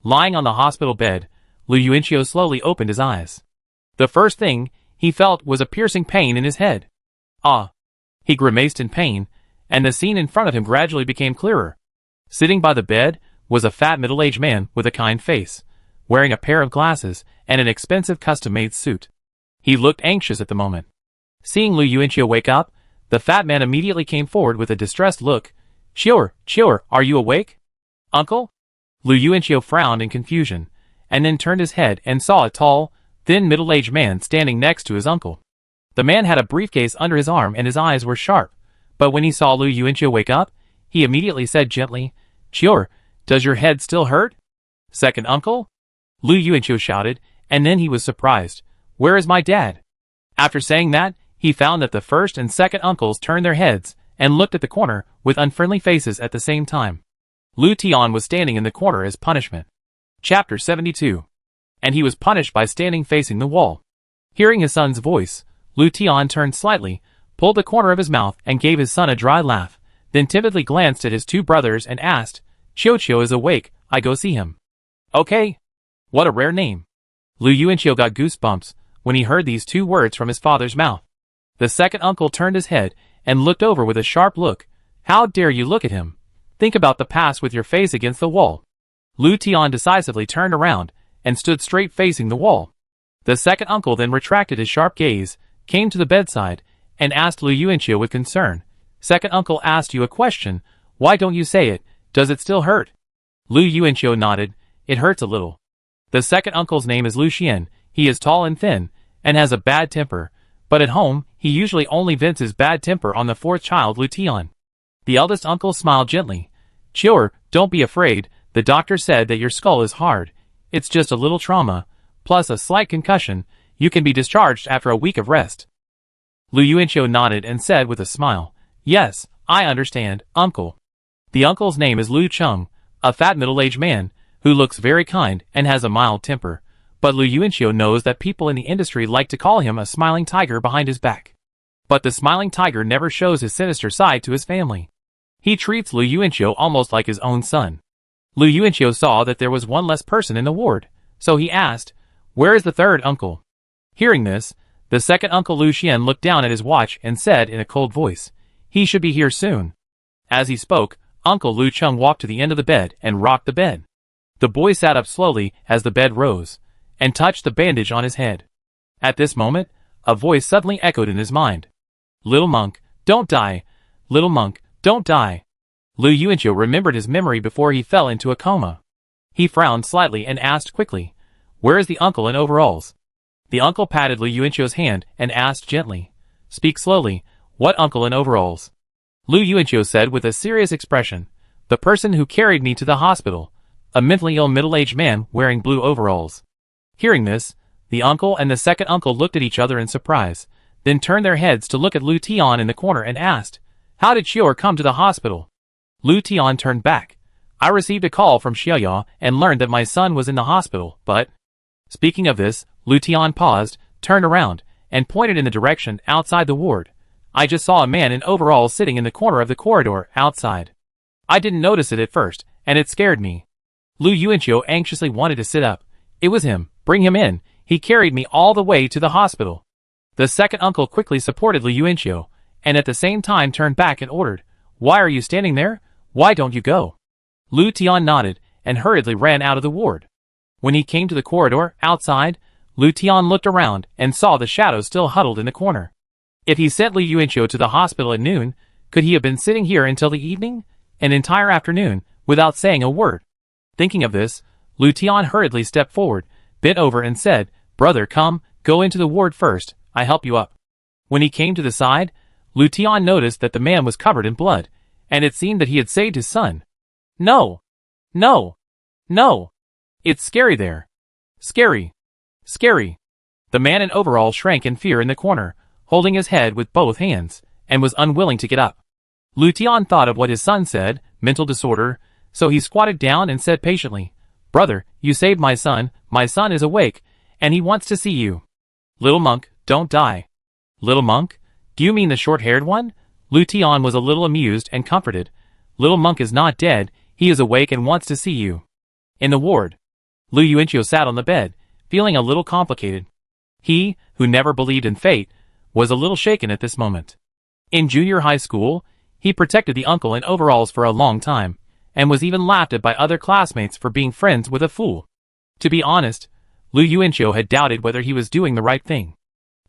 Speaker 1: Lying on the hospital bed, Lu Yuanqiu slowly opened his eyes. The first thing he felt was a piercing pain in his head. Ah! He grimaced in pain, and the scene in front of him gradually became clearer. Sitting by the bed was a fat middle-aged man with a kind face, wearing a pair of glasses and an expensive custom-made suit. He looked anxious at the moment. Seeing Lu Yuanqiu wake up, the fat man immediately came forward with a distressed look. Chior, are you awake? Uncle? Lu Yuanqiu frowned in confusion, and then turned his head and saw a tall, thin middle-aged man standing next to his uncle. The man had a briefcase under his arm and his eyes were sharp, but when he saw Lu Yuanqiu wake up, he immediately said gently, Chior, does your head still hurt? Second uncle? Lu Yuanqiu shouted, and then he was surprised. Where is my dad? After saying that, he found that the first and second uncles turned their heads and looked at the corner with unfriendly faces at the same time. Lu Tian was standing in the corner as punishment. Chapter 72. And he was punished by standing facing the wall. Hearing his son's voice, Lu Tian turned slightly, pulled the corner of his mouth and gave his son a dry laugh, then timidly glanced at his two brothers and asked, Chiu is awake, I go see him. Okay. What a rare name. Lu Yuanqiu got goosebumps when he heard these two words from his father's mouth. The second uncle turned his head and looked over with a sharp look. How dare you look at him? Think about the past with your face against the wall. Lu Tian decisively turned around and stood straight facing the wall. The second uncle then retracted his sharp gaze, came to the bedside, and asked Lu Yuanqiu with concern. Second uncle asked you a question. Why don't you say it? Does it still hurt? Lu Yuanqiu nodded. It hurts a little. The second uncle's name is Lu Xian. He is tall and thin, and has a bad temper, but at home, he usually only vents his bad temper on the fourth child, Lu Tian. The eldest uncle smiled gently. Chior, don't be afraid, the doctor said that your skull is hard. It's just a little trauma, plus a slight concussion. You can be discharged after a week of rest. Lu Yuanqiu nodded and said with a smile, Yes, I understand, uncle. The uncle's name is Lu Cheng, a fat middle-aged man, who looks very kind and has a mild temper, but Lu Yuanqiu knows that people in the industry like to call him a smiling tiger behind his back. But the smiling tiger never shows his sinister side to his family. He treats Lu Yuanqiu almost like his own son. Lu Yuanqiu saw that there was one less person in the ward, so he asked, Where is the third uncle? Hearing this, the second uncle Lu Xian looked down at his watch and said in a cold voice, He should be here soon. As he spoke, Uncle Lu Cheng walked to the end of the bed and rocked the bed. The boy sat up slowly as the bed rose, and touched the bandage on his head. At this moment, a voice suddenly echoed in his mind. Little monk, don't die. Little monk, don't die. Lu Yuanqiu remembered his memory before he fell into a coma. He frowned slightly and asked quickly, Where is the uncle in overalls? The uncle patted Lu Yuanqiu's hand and asked gently, Speak slowly, what uncle in overalls? Lu Yuanqiu said with a serious expression, The person who carried me to the hospital, a mentally ill middle-aged man wearing blue overalls. Hearing this, the uncle and the second uncle looked at each other in surprise, then turned their heads to look at Lu Tian in the corner and asked, How did Chior come to the hospital? Lu Tian turned back. I received a call from Xiaoya and learned that my son was in the hospital, but... Speaking of this, Lu Tian paused, turned around, and pointed in the direction outside the ward. I just saw a man in overalls sitting in the corner of the corridor outside. I didn't notice it at first, and it scared me. Lu Yuanqiu anxiously wanted to sit up. It was him. Bring him in. He carried me all the way to the hospital. The second uncle quickly supported Lu Yuanqiu, and at the same time turned back and ordered, Why are you standing there? Why don't you go? Lu Tian nodded, and hurriedly ran out of the ward. When he came to the corridor outside, Lu Tian looked around and saw the shadows still huddled in the corner. If he sent Lu Yuanqiu to the hospital at noon, could he have been sitting here until the evening? An entire afternoon, without saying a word. Thinking of this, Lu Tian hurriedly stepped forward, bent over and said, Brother, come, go into the ward first, I help you up. When he came to the side, Lu Tian noticed that the man was covered in blood, and it seemed that he had saved his son. No! No! No! It's scary there. Scary. Scary. The man in overalls shrank in fear in the corner, holding his head with both hands, and was unwilling to get up. Lu Tian thought of what his son said, mental disorder, so he squatted down and said patiently, "Brother, you saved my son is awake, and he wants to see you. Little monk, don't die." "Little monk? Do you mean the short-haired one?" Lu Tian was a little amused and comforted. "Little monk is not dead, he is awake and wants to see you." In the ward, Lu Yuanqiu sat on the bed, feeling a little complicated. He, who never believed in fate, was a little shaken at this moment. In junior high school, he protected the uncle in overalls for a long time, and was even laughed at by other classmates for being friends with a fool. To be honest, Lu Yuanqiu had doubted whether he was doing the right thing.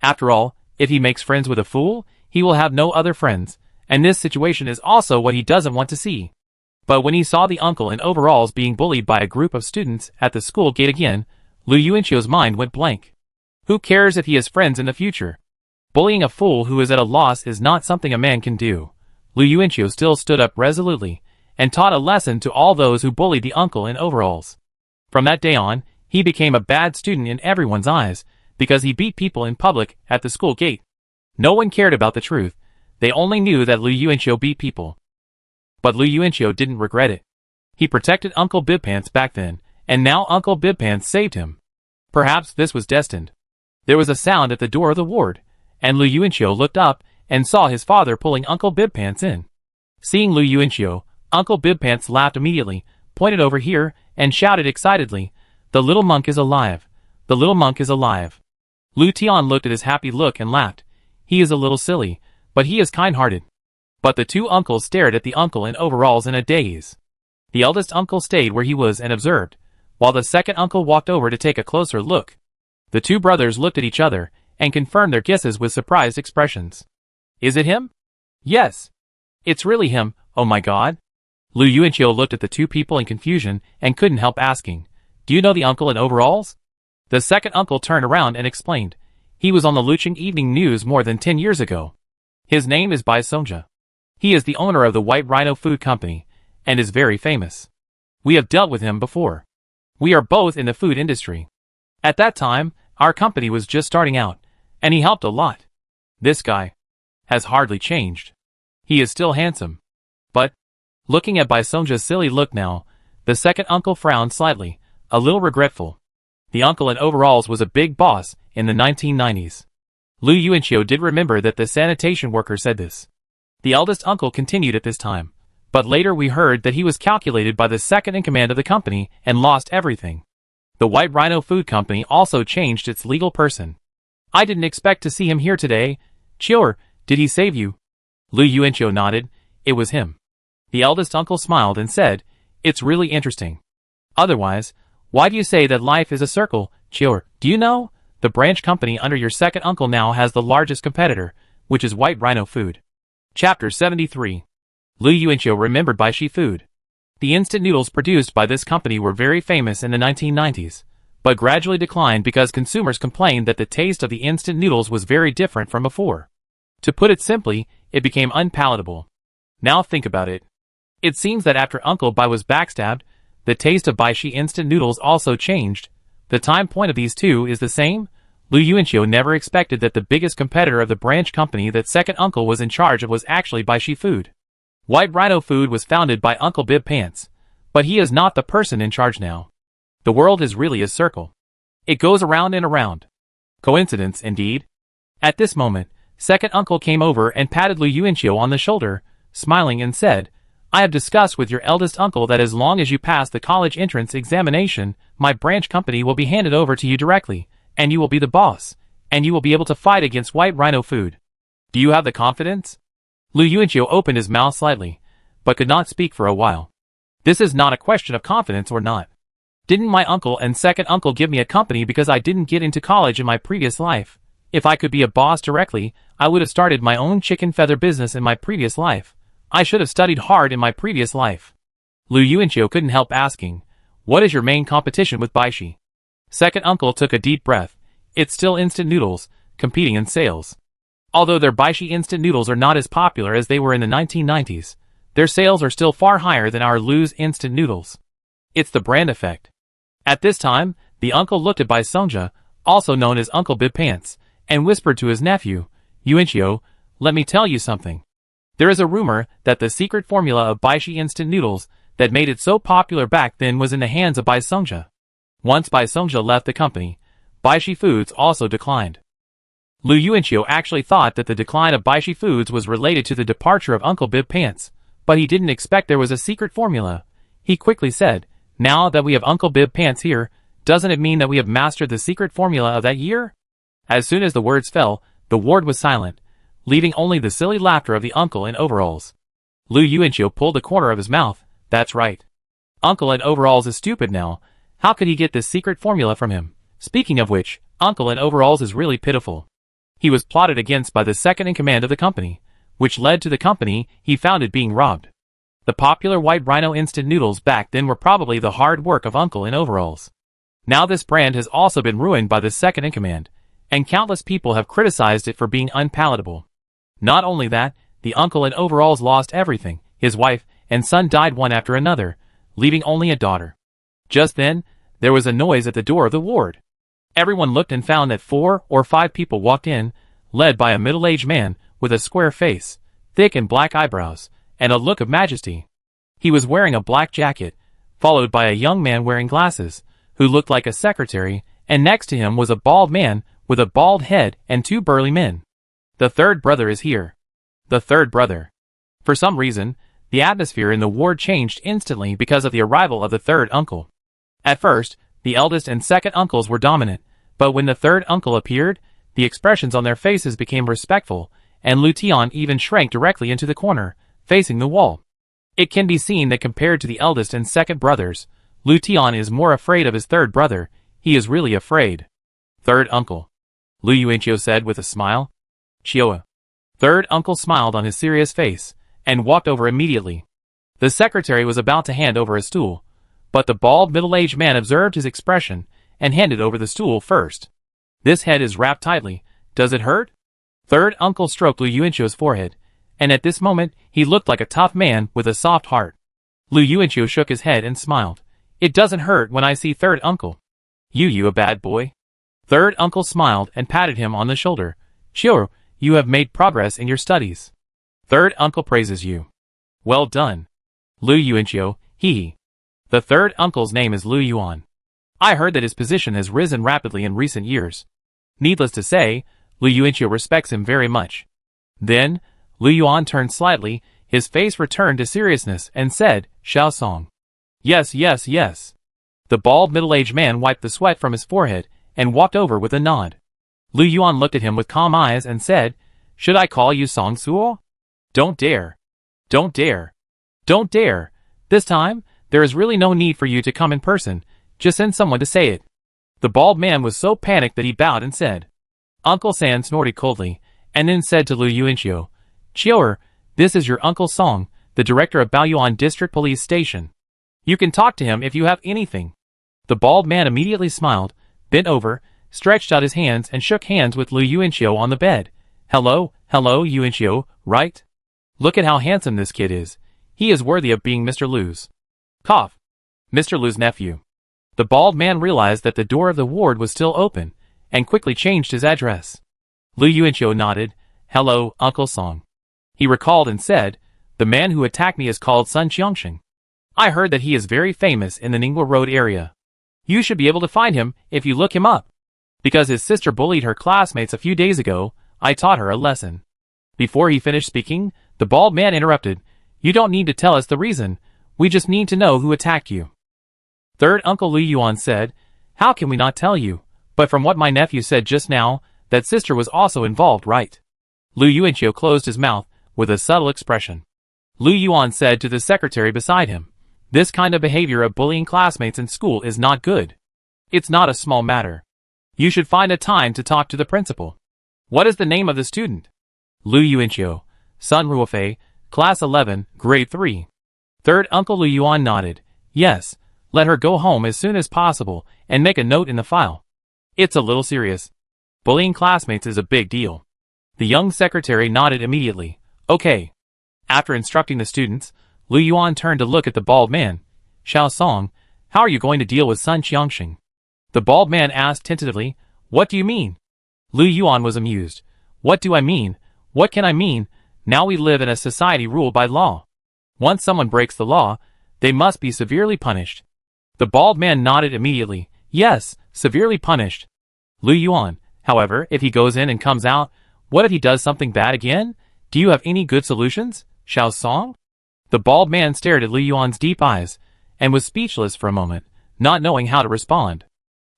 Speaker 1: After all, if he makes friends with a fool, he will have no other friends, and this situation is also what he doesn't want to see. But when he saw the uncle in overalls being bullied by a group of students at the school gate again, Lu Yuanqiu's mind went blank. Who cares if he has friends in the future? Bullying a fool who is at a loss is not something a man can do. Lu Yuanqiu still stood up resolutely, and taught a lesson to all those who bullied the uncle in overalls. From that day on, he became a bad student in everyone's eyes, because he beat people in public at the school gate. No one cared about the truth, they only knew that Lu Yuanqiu beat people. But Lu Yuanqiu didn't regret it. He protected Uncle Bibpants back then, and now Uncle Bibpants saved him. Perhaps this was destined. There was a sound at the door of the ward, and Lu Yuanqiu looked up and saw his father pulling Uncle Bibpants in. Seeing Lu Yuanqiu, Uncle Bibpants laughed immediately, pointed over here, and shouted excitedly, "The little monk is alive! The little monk is alive!" Lu Tian looked at his happy look and laughed. He is a little silly, but he is kind-hearted. But the two uncles stared at the uncle in overalls in a daze. The eldest uncle stayed where he was and observed, while the second uncle walked over to take a closer look. The two brothers looked at each other, and confirmed their guesses with surprised expressions. "Is it him?" "Yes. It's really him, oh my god." Lu Yuanqiu looked at the two people in confusion and couldn't help asking, "Do you know the uncle in overalls?" The second uncle turned around and explained, "He was on the Luqing Evening News more than 10 years ago. His name is Bai Songja. He is the owner of the White Rhino Food Company, and is very famous. We have dealt with him before. We are both in the food industry. At that time, our company was just starting out, and he helped a lot. This guy has hardly changed. He is still handsome. But, looking at Bai Songja's silly look now, the second uncle frowned slightly, a little regretful. The uncle in overalls was a big boss in the 1990s. Lu Yuanqiu did remember that the sanitation worker said this. The eldest uncle continued at this time, but later we heard that he was calculated by the second in command of the company and lost everything. The White Rhino Food Company also changed its legal person. I didn't expect to see him here today. Chior, did he save you? Lu Yuanqiu nodded. It was him. The eldest uncle smiled and said, "It's really interesting. Otherwise, why do you say that life is a circle, Chior? Do you know? The branch company under your second uncle now has the largest competitor, which is White Rhino Food." Chapter 73. Lu Yuanqiu remembered Baishi Food. The instant noodles produced by this company were very famous in the 1990s, but gradually declined because consumers complained that the taste of the instant noodles was very different from before. To put it simply, it became unpalatable. Now think about it. It seems that after Uncle Bai was backstabbed, the taste of Baishi instant noodles also changed. The time point of these two is the same. Lu Yuanqiu never expected that the biggest competitor of the branch company that second uncle was in charge of was actually Baishi Food. White Rhino Food was founded by Uncle Bib Pants, but he is not the person in charge now. The world is really a circle. It goes around and around. Coincidence, indeed. At this moment, second uncle came over and patted Lu Yuanqiu on the shoulder, smiling and said, "I have discussed with your eldest uncle that as long as you pass the college entrance examination, my branch company will be handed over to you directly, and you will be the boss, and you will be able to fight against White Rhino Food. Do you have the confidence?" Lu Yuanqiu opened his mouth slightly, but could not speak for a while. This is not a question of confidence or not. Didn't my uncle and second uncle give me a company because I didn't get into college in my previous life? If I could be a boss directly, I would have started my own chicken feather business in my previous life. I should have studied hard in my previous life. Lu Yuanqiu couldn't help asking, "What is your main competition with Baishi?" Second uncle took a deep breath. It's still instant noodles, competing in sales. Although their Baishi instant noodles are not as popular as they were in the 1990s, their sales are still far higher than our Lu's instant noodles. It's the brand effect. At this time, the uncle looked at Bai Songja, also known as Uncle Bib Pants, and whispered to his nephew, "Yuanqiu, let me tell you something. There is a rumor that the secret formula of Baishi instant noodles, that made it so popular back then was in the hands of Bai Songjia. Once Bai Songjia left the company, Baishi Foods also declined. Lu Yuanqiu actually thought that the decline of Baishi Foods was related to the departure of Uncle Bib Pants, but he didn't expect there was a secret formula. He quickly said, "Now that we have Uncle Bib Pants here, doesn't it mean that we have mastered the secret formula of that year?" As soon as the words fell, the ward was silent, leaving only the silly laughter of the uncle in overalls. Lu Yuanqiu pulled the corner of his mouth. That's right. Uncle in overalls is stupid now. How could he get this secret formula from him? Speaking of which, Uncle in overalls is really pitiful. He was plotted against by the second in command of the company, which led to the company he founded being robbed. The popular White Rhino instant noodles back then were probably the hard work of Uncle in overalls. Now this brand has also been ruined by the second in command, and countless people have criticized it for being unpalatable. Not only that, the uncle in overalls lost everything. His wife and son died one after another, leaving only a daughter. Just then, there was a noise at the door of the ward. Everyone looked and found that 4 or 5 people walked in, led by a middle-aged man with a square face, thick and black eyebrows, and a look of majesty. He was wearing a black jacket, followed by a young man wearing glasses, who looked like a secretary, and next to him was a bald man with a bald head and 2 burly men. The third brother is here. The third brother. For some reason, the atmosphere in the ward changed instantly because of the arrival of the third uncle. At first, the eldest and second uncles were dominant, but when the third uncle appeared, the expressions on their faces became respectful, and Lu Tian even shrank directly into the corner, facing the wall. It can be seen that compared to the eldest and second brothers, Lu Tian is more afraid of his third brother. He is really afraid. Third uncle. Lu Yuanqiu said with a smile. Chiua. Third uncle smiled on his serious face, and walked over immediately. The secretary was about to hand over a stool, but the bald middle-aged man observed his expression, and handed over the stool first. This head is wrapped tightly. Does it hurt? Third uncle stroked Lu Yuanqiu's forehead, and at this moment, he looked like a tough man with a soft heart. Lu Yuanqiu shook his head and smiled. It doesn't hurt when I see third uncle. You a bad boy. Third uncle smiled and patted him on the shoulder. Chiu, you have made progress in your studies. Third uncle praises you. Well done. Lu Yuanqiu, he. The third uncle's name is Lu Yuan. I heard that his position has risen rapidly in recent years. Needless to say, Lu Yuanqiu respects him very much. Then, Lu Yuan turned slightly, his face returned to seriousness, and said, Xiao Song. Yes. The bald middle-aged man wiped the sweat from his forehead, and walked over with a nod. Lu Yuan looked at him with calm eyes and said, Should I call you Song Suo? Don't dare. Don't dare. Don't dare. This time, there is really no need for you to come in person, just send someone to say it. The bald man was so panicked that he bowed and said. Uncle San snorted coldly, and then said to Lu Yuanqiu, Chiu, this is your Uncle Song, the director of Baoyuan District Police Station. You can talk to him if you have anything. The bald man immediately smiled, bent over, stretched out his hands and shook hands with Lu Yuanqiu on the bed. Hello, Yuanqiu, right? Look at how handsome this kid is. He is worthy of being Mr. Lu's. Cough. Mr. Lu's nephew. The bald man realized that the door of the ward was still open, and quickly changed his address. Lu Yuanqiu nodded. Hello, Uncle Song. He recalled and said, The man who attacked me is called Sun Qiangxing. I heard that he is very famous in the Ningbo Road area. You should be able to find him if you look him up. Because his sister bullied her classmates a few days ago, I taught her a lesson. Before he finished speaking, the bald man interrupted. You don't need to tell us the reason. We just need to know who attacked you. Third Uncle Lu Yuan said, How can we not tell you? But from what my nephew said just now, that sister was also involved, right? Lu Yuanqiu closed his mouth with a subtle expression. Lu Yuan said to the secretary beside him, This kind of behavior of bullying classmates in school is not good. It's not a small matter. You should find a time to talk to the principal. What is the name of the student? Lu Yuanqiu, Sun Ruofei, Class 11, Grade 3. Third Uncle Lu Yuan nodded. Yes, let her go home as soon as possible and make a note in the file. It's a little serious. Bullying classmates is a big deal. The young secretary nodded immediately. Okay. After instructing the students, Lu Yuan turned to look at the bald man. Xiao Song, how are you going to deal with Sun Qiangxing? The bald man asked tentatively. What do you mean? Lu Yuan was amused. What do I mean? What can I mean? Now we live in a society ruled by law. Once someone breaks the law, They must be severely punished. The bald man nodded immediately. Yes, severely punished. Lu Yuan, however, if he goes in and comes out, what if he does something bad again? Do you have any good solutions, Xiao Song? The bald man stared at Lu Yuan's deep eyes, and was speechless for a moment, not knowing how to respond.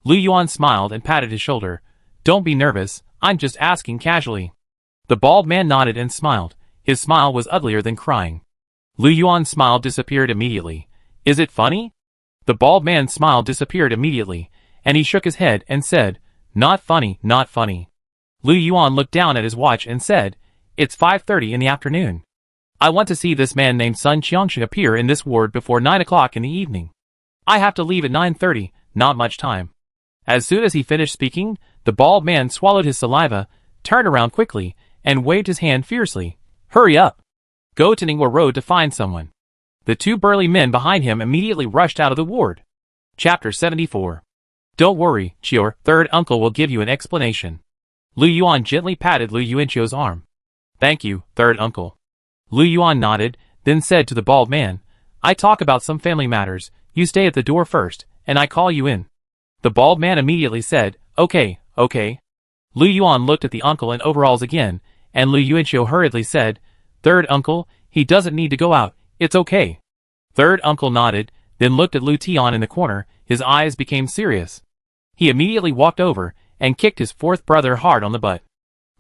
Speaker 1: Lu Yuan smiled and patted his shoulder. Don't be nervous, I'm just asking casually. The bald man nodded and smiled. His smile was uglier than crying. Lu Yuan's smile disappeared immediately. Is it funny? The bald man's smile disappeared immediately, and he shook his head and said, Not funny, not funny. Lu Yuan looked down at his watch and said, It's 5:30 in the afternoon. I want to see this man named Sun Qiangshi appear in this ward before 9 o'clock in the evening. I have to leave at 9:30, not much time. As soon as he finished speaking, the bald man swallowed his saliva, turned around quickly, and waved his hand fiercely. Hurry up! Go to Ningwa Road to find someone. The two burly men behind him immediately rushed out of the ward. Chapter 74. Don't worry, Chior, third uncle will give you an explanation. Lu Yuan gently patted Lu Yuanchio's arm. Thank you, third uncle. Lu Yuan nodded, then said to the bald man, I talk about some family matters, you stay at the door first, and I call you in. The bald man immediately said, Okay, okay. Lu Yuan looked at the uncle in overalls again, and Lu Yuanchio hurriedly said, Third uncle, he doesn't need to go out, it's okay. Third uncle nodded, then looked at Lu Tian in the corner, his eyes became serious. He immediately walked over, and kicked his fourth brother hard on the butt.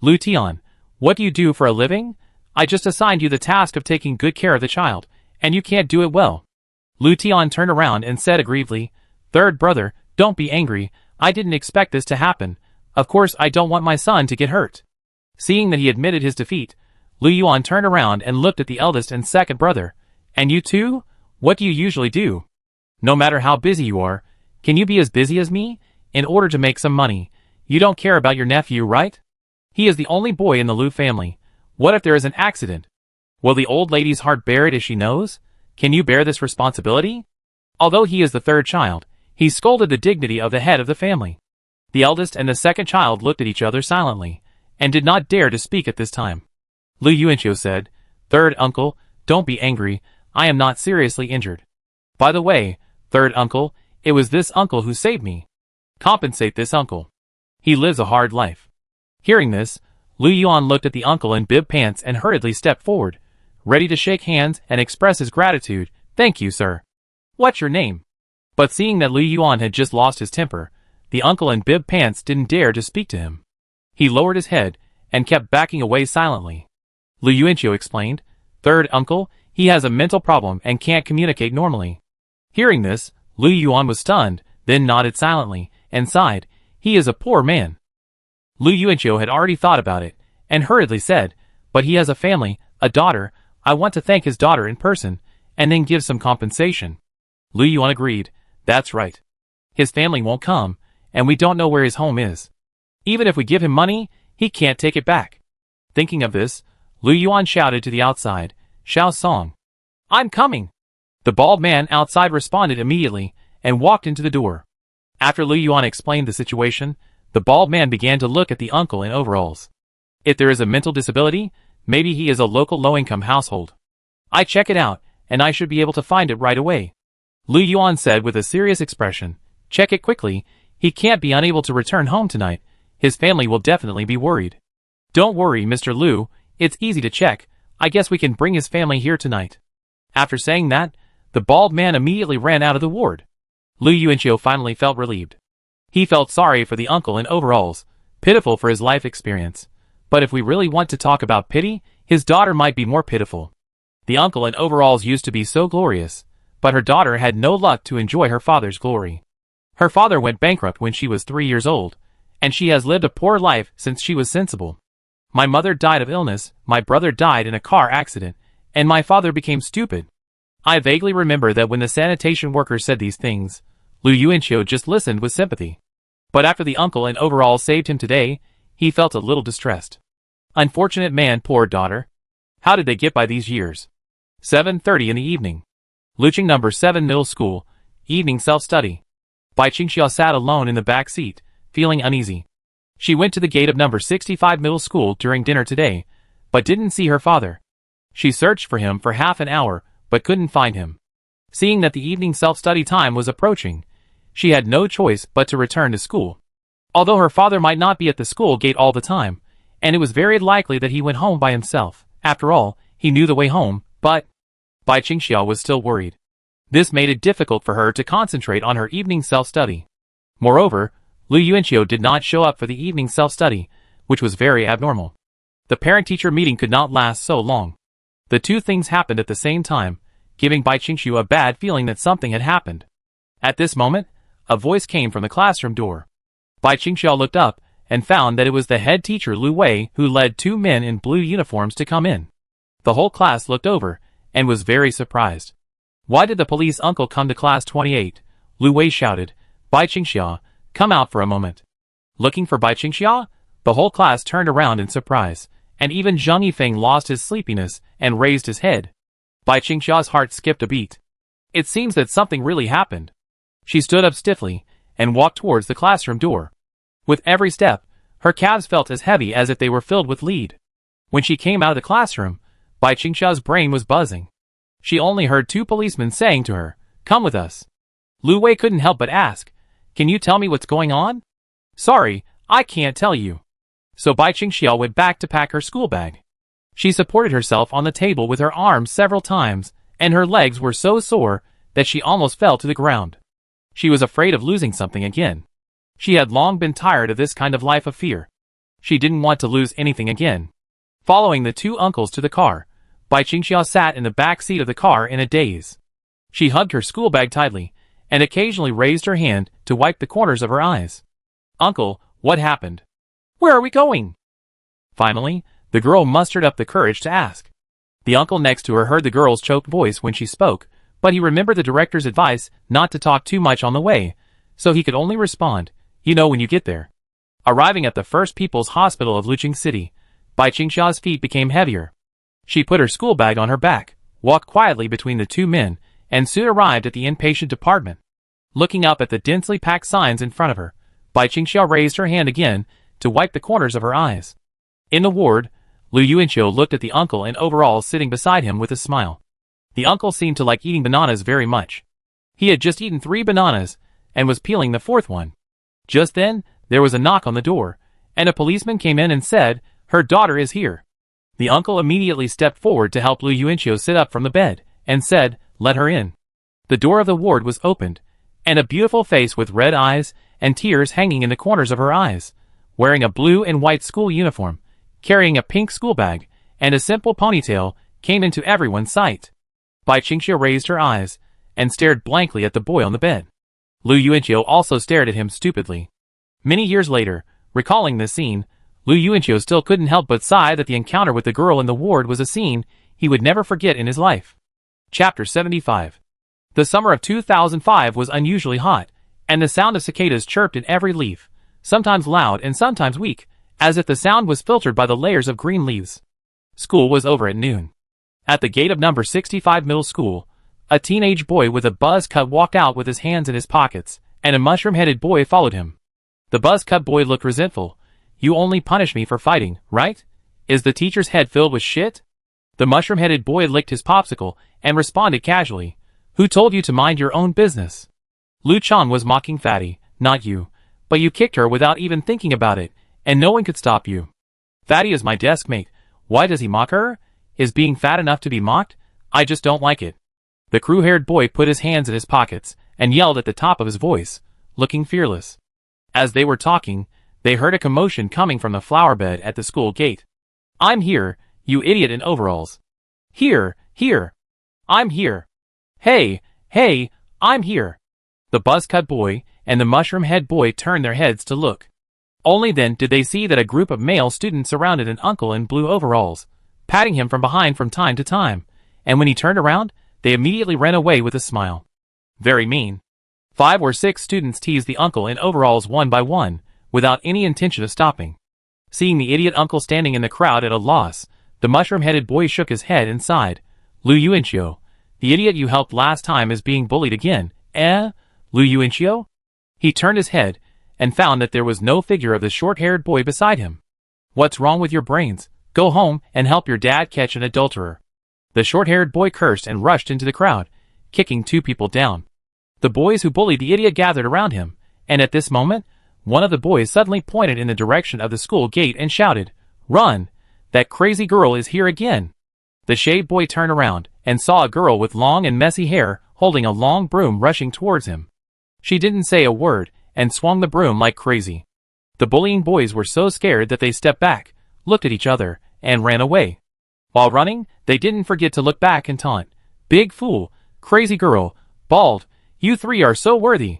Speaker 1: Lu Tian, what do you do for a living? I just assigned you the task of taking good care of the child, and you can't do it well. Lu Tian turned around and said aggrievedly, Third brother, don't be angry, I didn't expect this to happen. Of course I don't want my son to get hurt. Seeing that he admitted his defeat, Lu Yuan turned around and looked at the eldest and second brother. And you too? What do you usually do? No matter how busy you are, can you be as busy as me? In order to make some money, you don't care about your nephew, right? He is the only boy in the Lu family. What if there is an accident? Will the old lady's heart bear it if she knows? Can you bear this responsibility? Although he is the third child, he scolded the dignity of the head of the family. The eldest and the second child looked at each other silently, and did not dare to speak at this time. Lu Yuanchio said, Third uncle, don't be angry, I am not seriously injured. By the way, third uncle, it was this uncle who saved me. Compensate this uncle. He lives a hard life. Hearing this, Lu Yuan looked at the uncle in bib pants and hurriedly stepped forward, ready to shake hands and express his gratitude. Thank you, sir. What's your name? But seeing that Lu Yuan had just lost his temper, the uncle in bib pants didn't dare to speak to him. He lowered his head and kept backing away silently. Lu Yuanchio explained, Third uncle, he has a mental problem and can't communicate normally. Hearing this, Lu Yuan was stunned, then nodded silently, and sighed, he is a poor man. Lu Yuanchio had already thought about it, and hurriedly said, but he has a family, a daughter, I want to thank his daughter in person, and then give some compensation. Lu Yuan agreed, that's right. His family won't come, and we don't know where his home is. Even if we give him money, he can't take it back. Thinking of this, Lu Yuan shouted to the outside, Xiao Song. I'm coming. The bald man outside responded immediately, and walked into the door. After Lu Yuan explained the situation, the bald man began to look at the uncle in overalls. If there is a mental disability, maybe he is a local low-income household. I check it out, and I should be able to find it right away. Lu Yuan said with a serious expression, check it quickly, he can't be unable to return home tonight, his family will definitely be worried. Don't worry, Mr. Lu, it's easy to check, I guess we can bring his family here tonight. After saying that, the bald man immediately ran out of the ward. Lu Yuanchio finally felt relieved. He felt sorry for the uncle in overalls, pitiful for his life experience. But if we really want to talk about pity, his daughter might be more pitiful. The uncle in overalls used to be so glorious, but her daughter had no luck to enjoy her father's glory. Her father went bankrupt when she was 3 years old, and she has lived a poor life since she was sensible. My mother died of illness, my brother died in a car accident, and my father became stupid. I vaguely remember that when the sanitation worker said these things, Lu Yuanchio just listened with sympathy. But after the uncle in overalls saved him today, he felt a little distressed. Unfortunate man, poor daughter. How did they get by these years? 7:30 in the evening. Luching number 7 middle school, evening self-study. Bai Qingxia sat alone in the back seat, feeling uneasy. She went to the gate of number 65 middle school during dinner today, but didn't see her father. She searched for him for half an hour, but couldn't find him. Seeing that the evening self-study time was approaching, she had no choice but to return to school. Although her father might not be at the school gate all the time, and it was very likely that he went home by himself. After all, he knew the way home, but Bai Qingxiao was still worried. This made it difficult for her to concentrate on her evening self-study. Moreover, Lu Yuanqiu did not show up for the evening self-study, which was very abnormal. The parent-teacher meeting could not last so long. The two things happened at the same time, giving Bai Qingxiu a bad feeling that something had happened. At this moment, a voice came from the classroom door. Bai Qingxiu looked up and found that it was the head teacher Lu Wei who led two men in blue uniforms to come in. The whole class looked over and was very surprised. "Why did the police uncle come to class 28? Lu Wei shouted. "Bai Qingxiu, come out for a moment." Looking for Bai Qingxiu? The whole class turned around in surprise, and even Zhang Yifeng lost his sleepiness and raised his head. Bai Qingxia's heart skipped a beat. It seems that something really happened. She stood up stiffly and walked towards the classroom door. With every step, her calves felt as heavy as if they were filled with lead. When she came out of the classroom, Bai Qingxia's brain was buzzing. She only heard two policemen saying to her, "Come with us." Lu Wei couldn't help but ask, "Can you tell me what's going on?" "Sorry, I can't tell you." So Bai Qingxiu went back to pack her school bag. She supported herself on the table with her arms several times, and her legs were so sore that she almost fell to the ground. She was afraid of losing something again. She had long been tired of this kind of life of fear. She didn't want to lose anything again. Following the two uncles to the car, Bai Qingxiu sat in the back seat of the car in a daze. She hugged her school bag tightly, and occasionally raised her hand to wipe the corners of her eyes. "Uncle, what happened? Where are we going?" Finally, the girl mustered up the courage to ask. The uncle next to her heard the girl's choked voice when she spoke, but he remembered the director's advice not to talk too much on the way, so he could only respond, "You know when you get there." Arriving at the First People's Hospital of Luqing City, Bai Qingxia's feet became heavier. She put her school bag on her back, walked quietly between the two men, and soon arrived at the inpatient department. Looking up at the densely packed signs in front of her, Bai Qingxiu raised her hand again to wipe the corners of her eyes. In the ward, Lu Yuanqiu looked at the uncle in overalls sitting beside him with a smile. The uncle seemed to like eating bananas very much. He had just eaten 3 bananas, and was peeling the 4th one. Just then, there was a knock on the door, and a policeman came in and said, "Her daughter is here." The uncle immediately stepped forward to help Lu Yuanqiu sit up from the bed, and said, "Let her in." The door of the ward was opened, and a beautiful face with red eyes and tears hanging in the corners of her eyes, wearing a blue and white school uniform, carrying a pink school bag, and a simple ponytail, came into everyone's sight. Bai Qingxiu raised her eyes, and stared blankly at the boy on the bed. Lu Yuanqiu also stared at him stupidly. Many years later, recalling this scene, Lu Yuanqiu still couldn't help but sigh that the encounter with the girl in the ward was a scene he would never forget in his life. Chapter 75. The summer of 2005 was unusually hot, and the sound of cicadas chirped in every leaf, sometimes loud and sometimes weak, as if the sound was filtered by the layers of green leaves. School was over at noon. At the gate of number 65 middle school, a teenage boy with a buzz cut walked out with his hands in his pockets, and a mushroom-headed boy followed him. The buzz-cut boy looked resentful. "You only punish me for fighting, right? Is the teacher's head filled with shit?" The mushroom-headed boy licked his popsicle and responded casually, "Who told you to mind your own business?" Lu Chan was mocking Fatty, "Not you, but you kicked her without even thinking about it, and no one could stop you." "Fatty is my desk mate. Why does he mock her? Is being fat enough to be mocked? I just don't like it." The crew-haired boy put his hands in his pockets and yelled at the top of his voice, looking fearless. As they were talking, they heard a commotion coming from the flower bed at the school gate. "I'm here, you idiot in overalls." "Here, here. I'm here. Hey, hey, I'm here." The buzz-cut boy and the mushroom-head boy turned their heads to look. Only then did they see that a group of male students surrounded an uncle in blue overalls, patting him from behind from time to time, and when he turned around, they immediately ran away with a smile. Very mean. 5 or 6 students teased the uncle in overalls one by one, without any intention of stopping. Seeing the idiot uncle standing in the crowd at a loss, the mushroom-headed boy shook his head and sighed. "Lu Yuanqiu, the idiot you helped last time is being bullied again, eh? Lu Yuanqiu?" He turned his head, and found that there was no figure of the short-haired boy beside him. "What's wrong with your brains? Go home and help your dad catch an adulterer." The short-haired boy cursed and rushed into the crowd, kicking 2 people down. The boys who bullied the idiot gathered around him, and at this moment, one of the boys suddenly pointed in the direction of the school gate and shouted, "Run! That crazy girl is here again!" The shaved boy turned around and saw a girl with long and messy hair holding a long broom rushing towards him. She didn't say a word and swung the broom like crazy. The bullying boys were so scared that they stepped back, looked at each other, and ran away. While running, they didn't forget to look back and taunt, "Big fool, crazy girl, bald, you 3 are so worthy."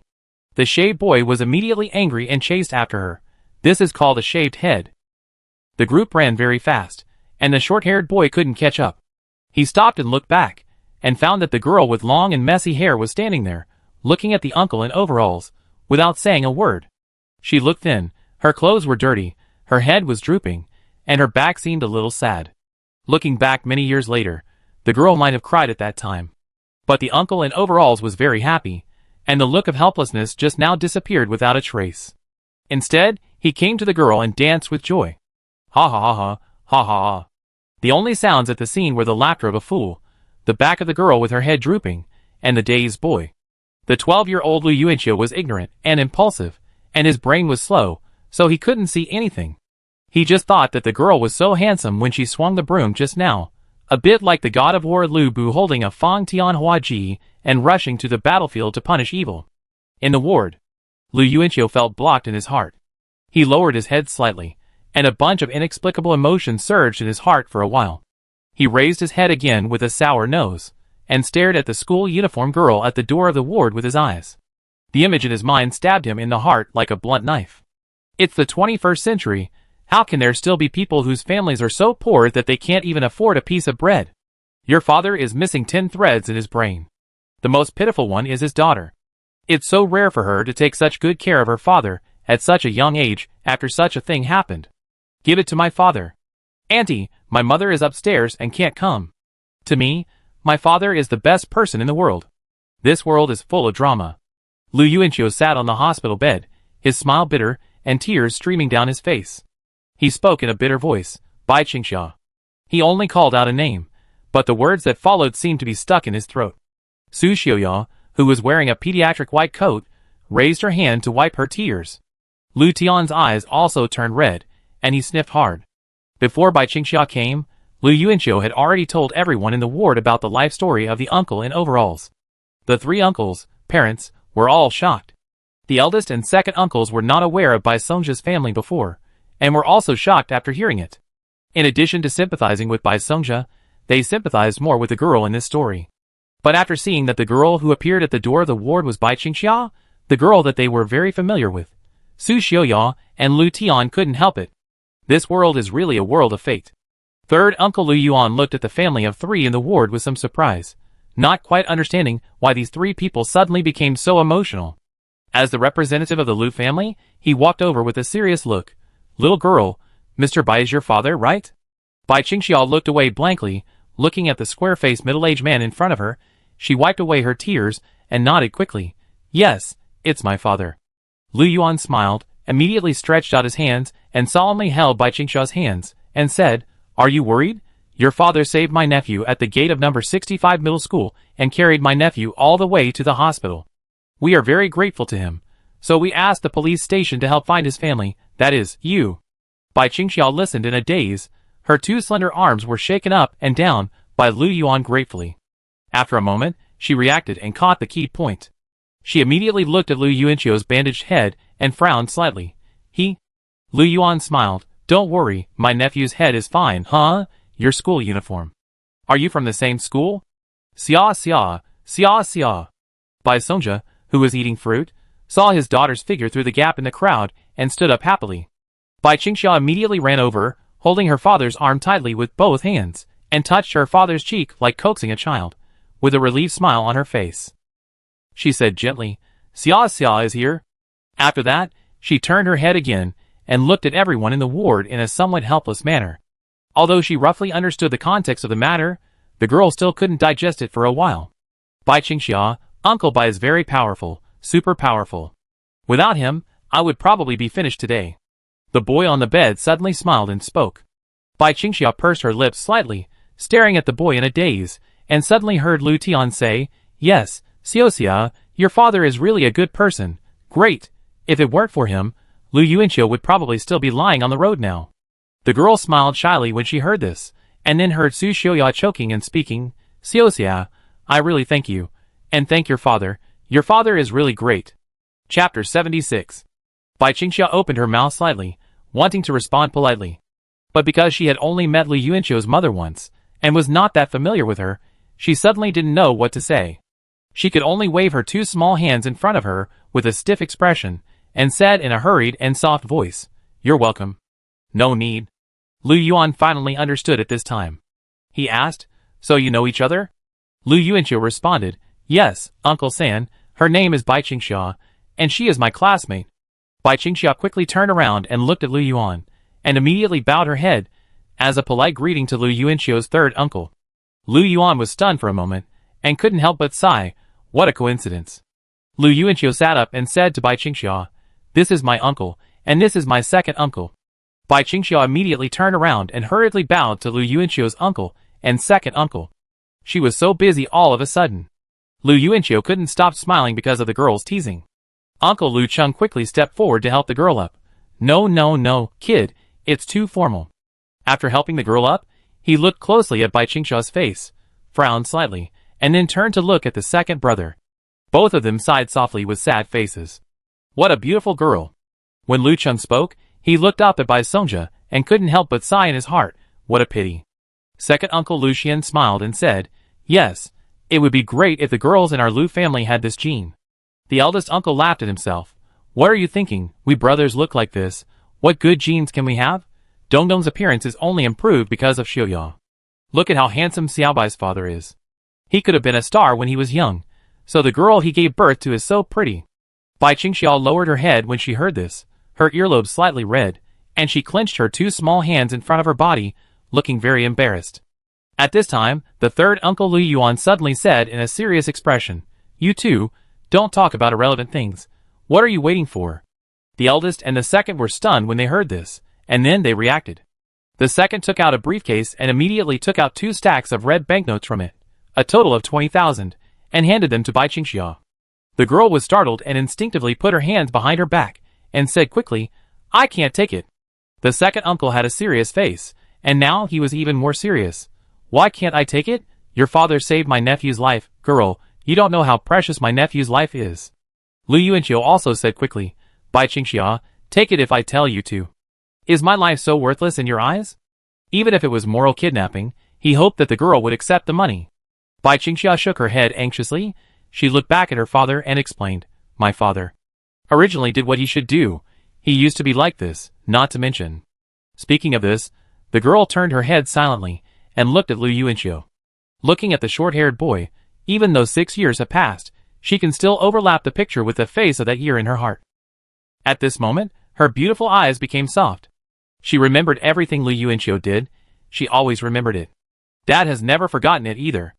Speaker 1: The shaved boy was immediately angry and chased after her. This is called a shaved head. The group ran very fast, and the short-haired boy couldn't catch up. He stopped and looked back, and found that the girl with long and messy hair was standing there, looking at the uncle in overalls, without saying a word. She looked thin, her clothes were dirty, her head was drooping, and her back seemed a little sad. Looking back many years later, the girl might have cried at that time. But the uncle in overalls was very happy, and the look of helplessness just now disappeared without a trace. Instead, he came to the girl and danced with joy. Ha ha ha ha, ha ha ha. The only sounds at the scene were the laughter of a fool, the back of the girl with her head drooping, and the dazed boy. The 12-year-old Lu Yuanqiu was ignorant and impulsive, and his brain was slow, so he couldn't see anything. He just thought that the girl was so handsome when she swung the broom just now, a bit like the god of war Lu Bu holding a Fang Tian Hua Ji and rushing to the battlefield to punish evil. In the ward, Lu Yuanqiu felt blocked in his heart. He lowered his head slightly, and a bunch of inexplicable emotions surged in his heart for a while. He raised his head again with a sour nose, and stared at the school uniform girl at the door of the ward with his eyes. The image in his mind stabbed him in the heart like a blunt knife. It's the 21st century. How can there still be people whose families are so poor that they can't even afford a piece of bread? Your father is missing 10 threads in his brain. The most pitiful one is his daughter. It's so rare for her to take such good care of her father at such a young age after such a thing happened. Give it to my father. Auntie, my mother is upstairs and can't come. To me, my father is the best person in the world. This world is full of drama. Lu Yuanqiu sat on the hospital bed, his smile bitter and tears streaming down his face. He spoke in a bitter voice, "Bai Qingxia." He only called out a name, but the words that followed seemed to be stuck in his throat. Su Xiuya, who was wearing a pediatric white coat, raised her hand to wipe her tears. Lu Tian's eyes also turned red, and he sniffed hard. Before Bai Qingxia came, Lu Yuanqiu had already told everyone in the ward about the life story of the uncle in overalls. The 3 uncles, parents, were all shocked. The eldest and second uncles were not aware of Bai Songjia's family before, and were also shocked after hearing it. In addition to sympathizing with Bai Songjia, they sympathized more with the girl in this story. But after seeing that the girl who appeared at the door of the ward was Bai Qingxia, the girl that they were very familiar with, Su Xiuya and Lu Tian couldn't help it. This world is really a world of fate. Third Uncle Lu Yuan looked at the family of 3 in the ward with some surprise, not quite understanding why these 3 people suddenly became so emotional. As the representative of the Lu family, he walked over with a serious look. "Little girl, Mr. Bai is your father, right?" Bai Qingxia looked away blankly, looking at the square-faced middle-aged man in front of her. She wiped away her tears and nodded quickly. "Yes, it's my father." Lu Yuan smiled, immediately stretched out his hands and solemnly held Bai Qingxia's hands, and said, "Are you worried? Your father saved my nephew at the gate of number 65 middle school and carried my nephew all the way to the hospital. We are very grateful to him, so we asked the police station to help find his family, that is, you." Bai Qingxia listened in a daze. Her 2 slender arms were shaken up and down by Lu Yuan gratefully. After a moment, she reacted and caught the key point. She immediately looked at Lu Yuanqiu's bandaged head and frowned slightly. Lu Yuan smiled. "Don't worry, my nephew's head is fine, huh? Your school uniform. Are you from the same school?" "Xia xia, xia xia." Bai Songjia, who was eating fruit, saw his daughter's figure through the gap in the crowd and stood up happily. Bai Qingxia immediately ran over, holding her father's arm tightly with both hands, and touched her father's cheek like coaxing a child, with a relieved smile on her face. She said gently, "Xia Xia is here." After that, she turned her head again and looked at everyone in the ward in a somewhat helpless manner. Although she roughly understood the context of the matter, the girl still couldn't digest it for a while. Bai Qingxia, Uncle Bai is very powerful, super powerful. Without him, I would probably be finished today. The boy on the bed suddenly smiled and spoke. Bai Qingxia pursed her lips slightly, staring at the boy in a daze, and suddenly heard Lu Tian say, Yes, Xiaoxia, your father is really a good person. Great. If it weren't for him, Lu Yuanqiu would probably still be lying on the road now. The girl smiled shyly when she heard this, and then heard Su Xiuya choking and speaking. Xiaoxia, I really thank you. And thank your father. Your father is really great. Chapter 76. Bai Qingxia opened her mouth slightly, wanting to respond politely. But because she had only met Lu Yuanqiu's mother once, and was not that familiar with her, she suddenly didn't know what to say. She could only wave her two small hands in front of her with a stiff expression, and said in a hurried and soft voice, You're welcome. No need. Lu Yuan finally understood at this time. He asked, So you know each other? Lu Yuanqiu responded, Yes, Uncle San, her name is Bai Qingxia, and she is my classmate. Bai Qingxia quickly turned around and looked at Lu Yuan, and immediately bowed her head, as a polite greeting to Lu Yuanqiu's third uncle. Lu Yuan was stunned for a moment, and couldn't help but sigh, What a coincidence. Lu Yuanqiu sat up and said to Bai Qingxia, This is my uncle, and this is my second uncle. Bai Qingxia immediately turned around and hurriedly bowed to Lu Yuanqiu's uncle and second uncle. She was so busy all of a sudden. Lu Yuanqiu couldn't stop smiling because of the girl's teasing. Uncle Lu Chung quickly stepped forward to help the girl up. No, kid, it's too formal. After helping the girl up, he looked closely at Bai Qingxia's face, frowned slightly, and then turned to look at the second brother. Both of them sighed softly with sad faces. What a beautiful girl. When Lu Chung spoke, he looked up at Bai Songjia and couldn't help but sigh in his heart, what a pity. Second uncle Lu Xian smiled and said, Yes, it would be great if the girls in our Lu family had this gene. The eldest uncle laughed at himself. What are you thinking? We brothers look like this. What good genes can we have? Dongdong's appearance is only improved because of Xiuya. Look at how handsome Xiaobai's father is. He could have been a star when he was young, so the girl he gave birth to is so pretty. Bai Qingxia lowered her head when she heard this, her earlobes slightly red, and she clenched her two small hands in front of her body, looking very embarrassed. At this time, the third uncle Lu Yuan suddenly said in a serious expression, You two, don't talk about irrelevant things. What are you waiting for? The eldest and the second were stunned when they heard this, and then they reacted. The second took out a briefcase and immediately took out 2 stacks of red banknotes from it, a total of 20,000, and handed them to Bai Qingxia. The girl was startled and instinctively put her hands behind her back, and said quickly, I can't take it. The second uncle had a serious face, and now he was even more serious. Why can't I take it? Your father saved my nephew's life, girl, you don't know how precious my nephew's life is. Lu Yuanqiu also said quickly, Bai Qingxia, take it if I tell you to. Is my life so worthless in your eyes? Even if it was moral kidnapping, he hoped that the girl would accept the money. Bai Qingxia shook her head anxiously. She looked back at her father and explained, My father originally did what he should do. He used to be like this, not to mention. Speaking of this, the girl turned her head silently and looked at Lu Yuanqiu. Looking at the short-haired boy, even though 6 years have passed, she can still overlap the picture with the face of that year in her heart. At this moment, her beautiful eyes became soft. She remembered everything Lu Yuanqiu did. She always remembered it. Dad has never forgotten it either.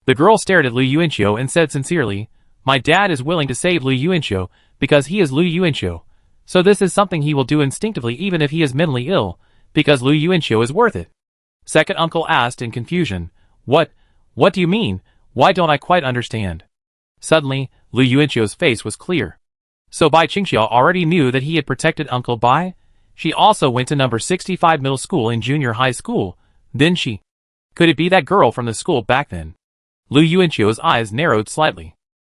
Speaker 1: The girl stared at Lu Yuanqiu and said sincerely, My dad is willing to save Lu Yuanqiu because he is Lu Yuanqiu. So this is something he will do instinctively even if he is mentally ill, because Lu Yuanqiu is worth it. Second uncle asked in confusion, What do you mean? Why don't I quite understand? Suddenly, Lu Yuanqiu's face was clear. So Bai Qingxia already knew that he had protected Uncle Bai? She also went to number 65 middle school in junior high school, didn't she? Could it be that girl from the school back then? Lu Yuanqiu's eyes narrowed slightly.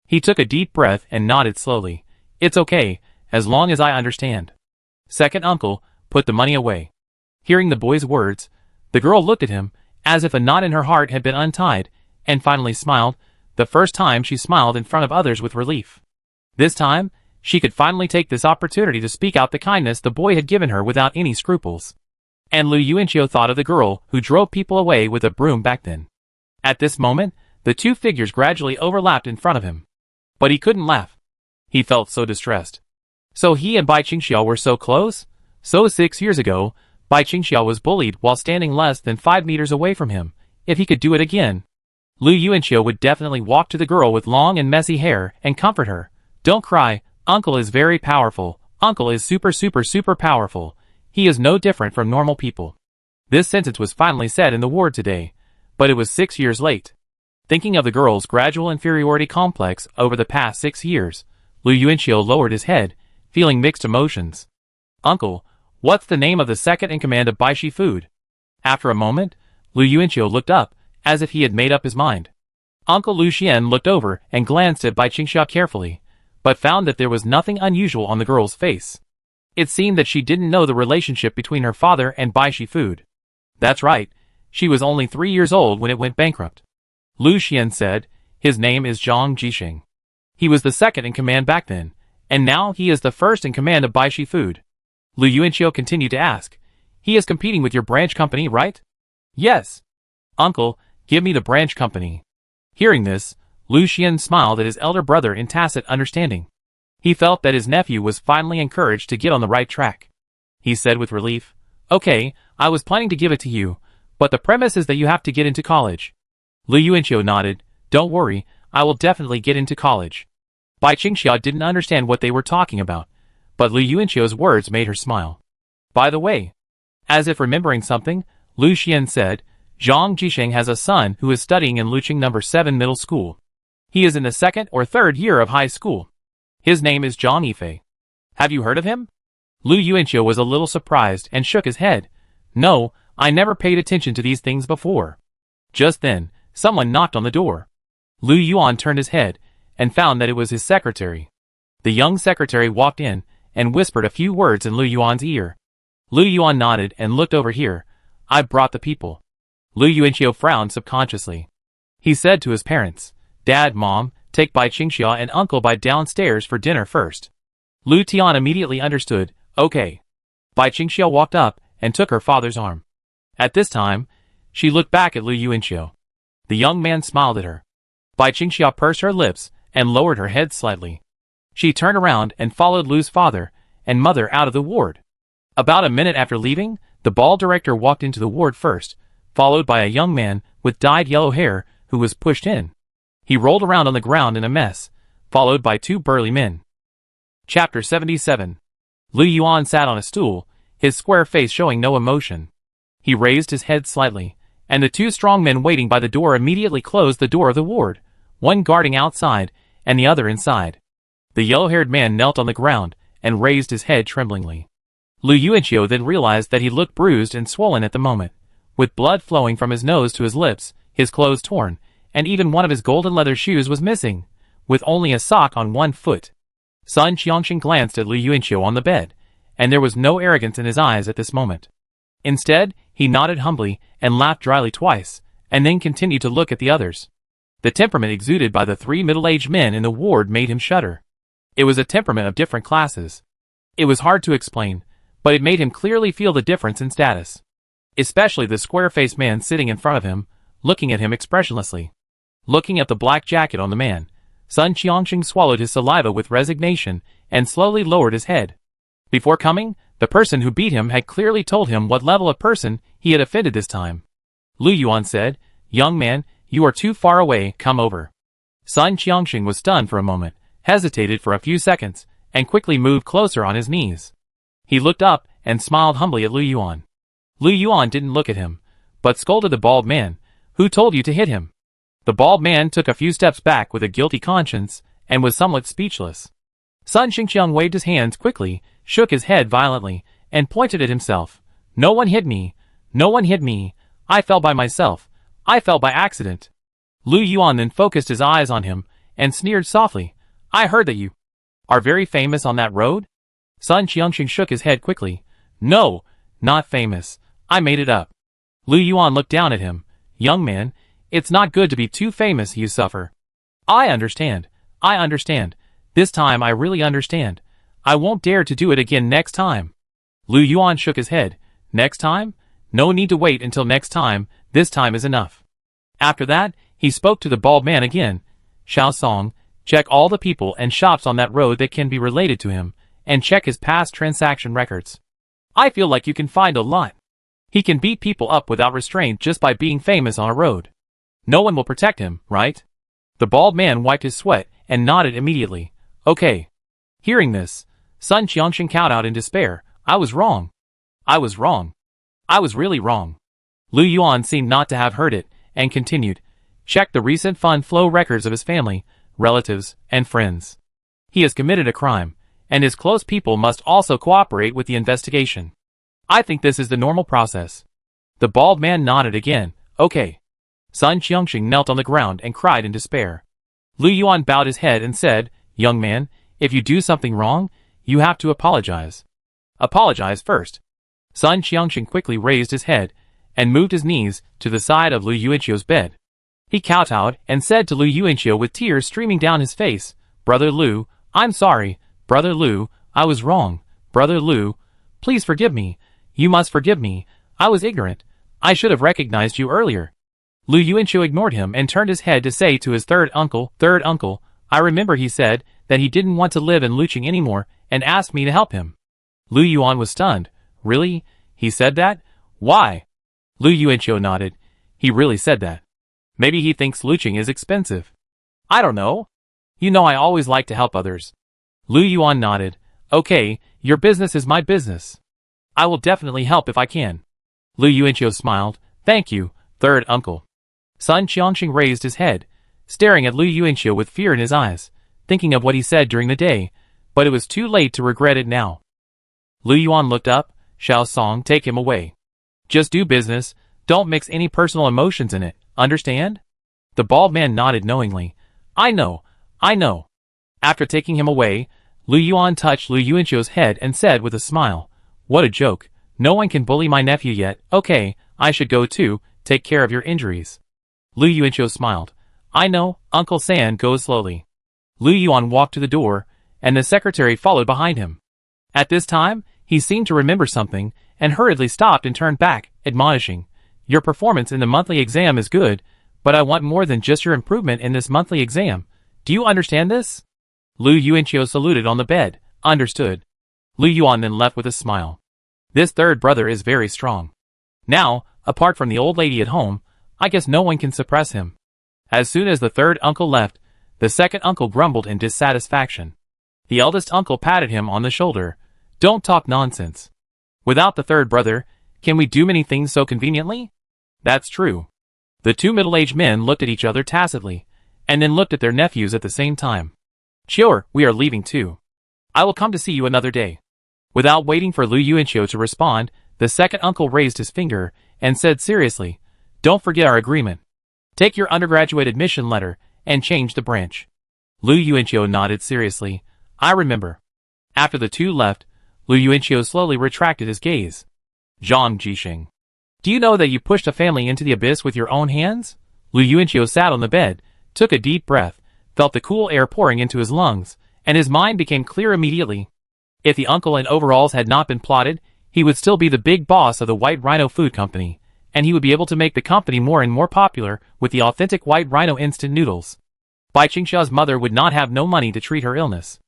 Speaker 1: He took a deep breath and nodded slowly. It's okay, as long as I understand. Second uncle, put the money away. Hearing the boy's words, the girl looked at him, as if a knot in her heart had been untied, and finally smiled, the first time she smiled in front of others with relief. This time, she could finally take this opportunity to speak out the kindness the boy had given her without any scruples. And Lu Yuanqiu thought of the girl who drove people away with a broom back then. At this moment, the two figures gradually overlapped in front of him. But he couldn't laugh. He felt so distressed. So he and Bai Qingxia were so close? So 6 years ago, Bai Qingxia was bullied while standing less than 5 meters away from him. If he could do it again, Lu Yuanqiu would definitely walk to the girl with long and messy hair and comfort her. Don't cry, Uncle is very powerful. Uncle is super powerful. He is no different from normal people. This sentence was finally said in the ward today, but it was 6 years late. Thinking of the girl's gradual inferiority complex over the past 6 years, Lu Yuanqiu lowered his head, feeling mixed emotions. Uncle, what's the name of the second in command of Baishi Food? After a moment, Lu Yuanqiu looked up, as if he had made up his mind. Uncle Lu Xian looked over and glanced at Bai Qingxia carefully, but found that there was nothing unusual on the girl's face. It seemed that she didn't know the relationship between her father and Baishi Food. That's right, she was only 3 years old when it went bankrupt. Lu Xian said, his name is Zhang Jixing. He was the second in command back then, and now he is the first in command of Baishi Food. Lu Yuanqiu continued to ask, he is competing with your branch company, right? Yes. Uncle, give me the branch company. Hearing this, Lu Xian smiled at his elder brother in tacit understanding. He felt that his nephew was finally encouraged to get on the right track. He said with relief, okay, I was planning to give it to you, but the premise is that you have to get into college. Lu Yuanqiu nodded, don't worry, I will definitely get into college. Bai Qingxia didn't understand what they were talking about, but Lu Yuanqiu's words made her smile. By the way, as if remembering something, Lu Xian said, Zhang Jixing has a son who is studying in Luqing No. 7 Middle School. He is in the 2nd or 3rd year of high school. His name is Zhang Yifei. Have you heard of him? Lu Yuanqiu was a little surprised and shook his head. No, I never paid attention to these things before. Just then, someone knocked on the door. Lu Yuan turned his head and found that it was his secretary. The young secretary walked in and whispered a few words in Lu Yuan's ear. Lu Yuan nodded and looked over here. I brought the people. Lu Yuanqiu frowned subconsciously. He said to his parents, Dad, Mom, take Bai Qingxia and Uncle Bai downstairs for dinner first. Lu Tian immediately understood, okay. Bai Qingxia walked up and took her father's arm. At this time, she looked back at Lu Yuanqiu. The young man smiled at her. Bai Qingxia pursed her lips and lowered her head slightly. She turned around and followed Lu's father and mother out of the ward. About a minute after leaving, the ball director walked into the ward first, followed by a young man with dyed yellow hair who was pushed in. He rolled around on the ground in a mess, followed by 2 burly men. Chapter 77. Lu Yuan sat on a stool, his square face showing no emotion. He raised his head slightly, and the 2 strong men waiting by the door immediately closed the door of the ward, one guarding outside and the other inside. The yellow-haired man knelt on the ground and raised his head tremblingly. Lu Yuanqiu then realized that he looked bruised and swollen at the moment, with blood flowing from his nose to his lips, his clothes torn, and even one of his golden leather shoes was missing, with only a sock on one foot. Sun Qiangxing glanced at Lu Yuanqiu on the bed, and there was no arrogance in his eyes at this moment. Instead, he nodded humbly and laughed dryly twice, and then continued to look at the others. The temperament exuded by the 3 middle-aged men in the ward made him shudder. It was a temperament of different classes. It was hard to explain, but it made him clearly feel the difference in status. Especially the square-faced man sitting in front of him, looking at him expressionlessly. Looking at the black jacket on the man, Sun Qiangxing swallowed his saliva with resignation and slowly lowered his head. Before coming, the person who beat him had clearly told him what level of person he had offended this time. Lu Yuan said, Young man, you are too far away, come over. Sun Qiangxing was stunned for a moment, hesitated for a few seconds, and quickly moved closer on his knees. He looked up and smiled humbly at Lu Yuan. Lu Yuan didn't look at him, but scolded the bald man, who told you to hit him? The bald man took a few steps back with a guilty conscience, and was somewhat speechless. Sun Xingqiang waved his hands quickly, shook his head violently, and pointed at himself. No one hit me. No one hit me. I fell by myself. I fell by accident. Lu Yuan then focused his eyes on him, and sneered softly. I heard that you are very famous on that road? Sun Qiangxing shook his head quickly. No, not famous. I made it up. Lu Yuan looked down at him. Young man, it's not good to be too famous, you suffer. I understand. I understand. This time I really understand. I won't dare to do it again next time. Lu Yuan shook his head. Next time? No need to wait until next time. This time is enough. After that, he spoke to the bald man again. Xiao Song, check all the people and shops on that road that can be related to him, and check his past transaction records. I feel like you can find a lot. He can beat people up without restraint just by being famous on a road. No one will protect him, right? The bald man wiped his sweat and nodded immediately. Okay. Hearing this, Sun Qiangxing cowed out in despair. I was wrong. I was wrong. I was really wrong. Lu Yuan seemed not to have heard it, and continued. checked the recent fund flow records of his family, relatives, and friends. He has committed a crime, and his close people must also cooperate with the investigation. I think this is the normal process. The bald man nodded again. Okay. Sun Qiangxing knelt on the ground and cried in despair. Lu Yuan bowed his head and said, Young man, if you do something wrong, you have to apologize. Apologize first. Sun Qiangxing quickly raised his head and moved his knees to the side of Lu Yuanqiu's bed. He kowtowed and said to Lu Yuanqiu with tears streaming down his face, Brother Lu, I'm sorry. Brother Lu, I was wrong. Brother Lu, please forgive me. You must forgive me. I was ignorant. I should have recognized you earlier. Lu Yuanqiu ignored him and turned his head to say to his third uncle, I remember he said that he didn't want to live in Luqing anymore and asked me to help him. Lu Yuan was stunned. Really? He said that? Why? Lu Yuanqiu nodded. He really said that. Maybe he thinks Luqing is expensive. I don't know. You know I always like to help others. Lu Yuan nodded. Okay, your business is my business. I will definitely help if I can. Lu Yuanqiu smiled. Thank you, third uncle. Sun Qiangxing raised his head, staring at Lu Yuanqiu with fear in his eyes, thinking of what he said during the day, but it was too late to regret it now. Lu Yuan looked up. Xiao Song, take him away. Just do business, don't mix any personal emotions in it, understand? The bald man nodded knowingly. I know. After taking him away, Lu Yuan touched Lu Yuanqiu's head and said with a smile, What a joke. No one can bully my nephew yet. Okay, I should go too, take care of your injuries. Lu Yuanqiu smiled. I know, Uncle San, goes slowly. Lu Yuan walked to the door, and the secretary followed behind him. At this time, he seemed to remember something, and hurriedly stopped and turned back, admonishing, Your performance in the monthly exam is good, but I want more than just your improvement in this monthly exam. Do you understand this? Lu Yuanqiu saluted on the bed. Understood. Lu Yuan then left with a smile. This third brother is very strong. Now, apart from the old lady at home, I guess no one can suppress him. As soon as the third uncle left, the second uncle grumbled in dissatisfaction. The eldest uncle patted him on the shoulder. Don't talk nonsense. Without the third brother, can we do many things so conveniently? That's true. The two middle-aged men looked at each other tacitly, and then looked at their nephews at the same time. Sure, we are leaving too. I will come to see you another day. Without waiting for Lu Yuanqiu to respond, the second uncle raised his finger and said seriously, Don't forget our agreement. Take your undergraduate admission letter and change the branch. Lu Yuanqiu nodded seriously. I remember. After the two left, Lu Yuanqiu slowly retracted his gaze. Zhang Jixing. Do you know that you pushed a family into the abyss with your own hands? Lu Yuanqiu sat on the bed, took a deep breath, felt the cool air pouring into his lungs, and his mind became clear immediately. If the uncle in overalls had not been plotted, he would still be the big boss of the White Rhino Food Company, and he would be able to make the company more and more popular with the authentic White Rhino instant noodles. Bai Qingxia's mother would not have no money to treat her illness.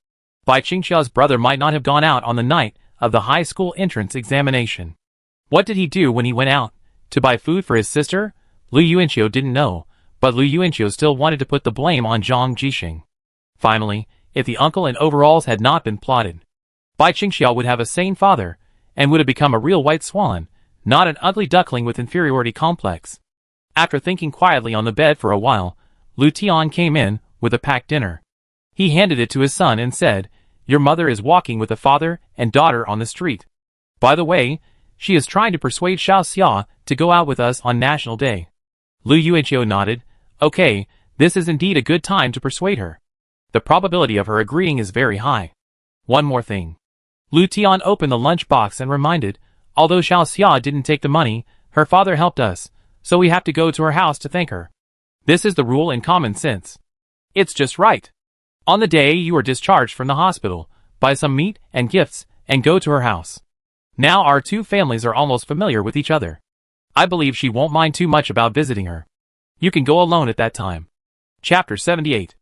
Speaker 1: Bai Qingxia's brother might not have gone out on the night of the high school entrance examination. What did he do when he went out? To buy food for his sister? Lu Yuanqiu didn't know, but Lu Yuanqiu still wanted to put the blame on Zhang Jixing. Finally, if the uncle in overalls had not been plotted, Bai Qingxia would have a sane father, and would have become a real white swan, not an ugly duckling with inferiority complex. After thinking quietly on the bed for a while, Lu Tian came in with a packed dinner. He handed it to his son and said, Your mother is walking with a father and daughter on the street. By the way, she is trying to persuade Xiao Xia to go out with us on National Day. Lu Yuanqiu nodded. Okay, this is indeed a good time to persuade her. The probability of her agreeing is very high. One more thing. Lu Tian opened the lunch box and reminded, although Xiao Xia didn't take the money, her father helped us, so we have to go to her house to thank her. This is the rule in common sense. It's just right. On the day you are discharged from the hospital, buy some meat and gifts and go to her house. Now our two families are almost familiar with each other. I believe she won't mind too much about visiting her. You can go alone at that time. Chapter 78.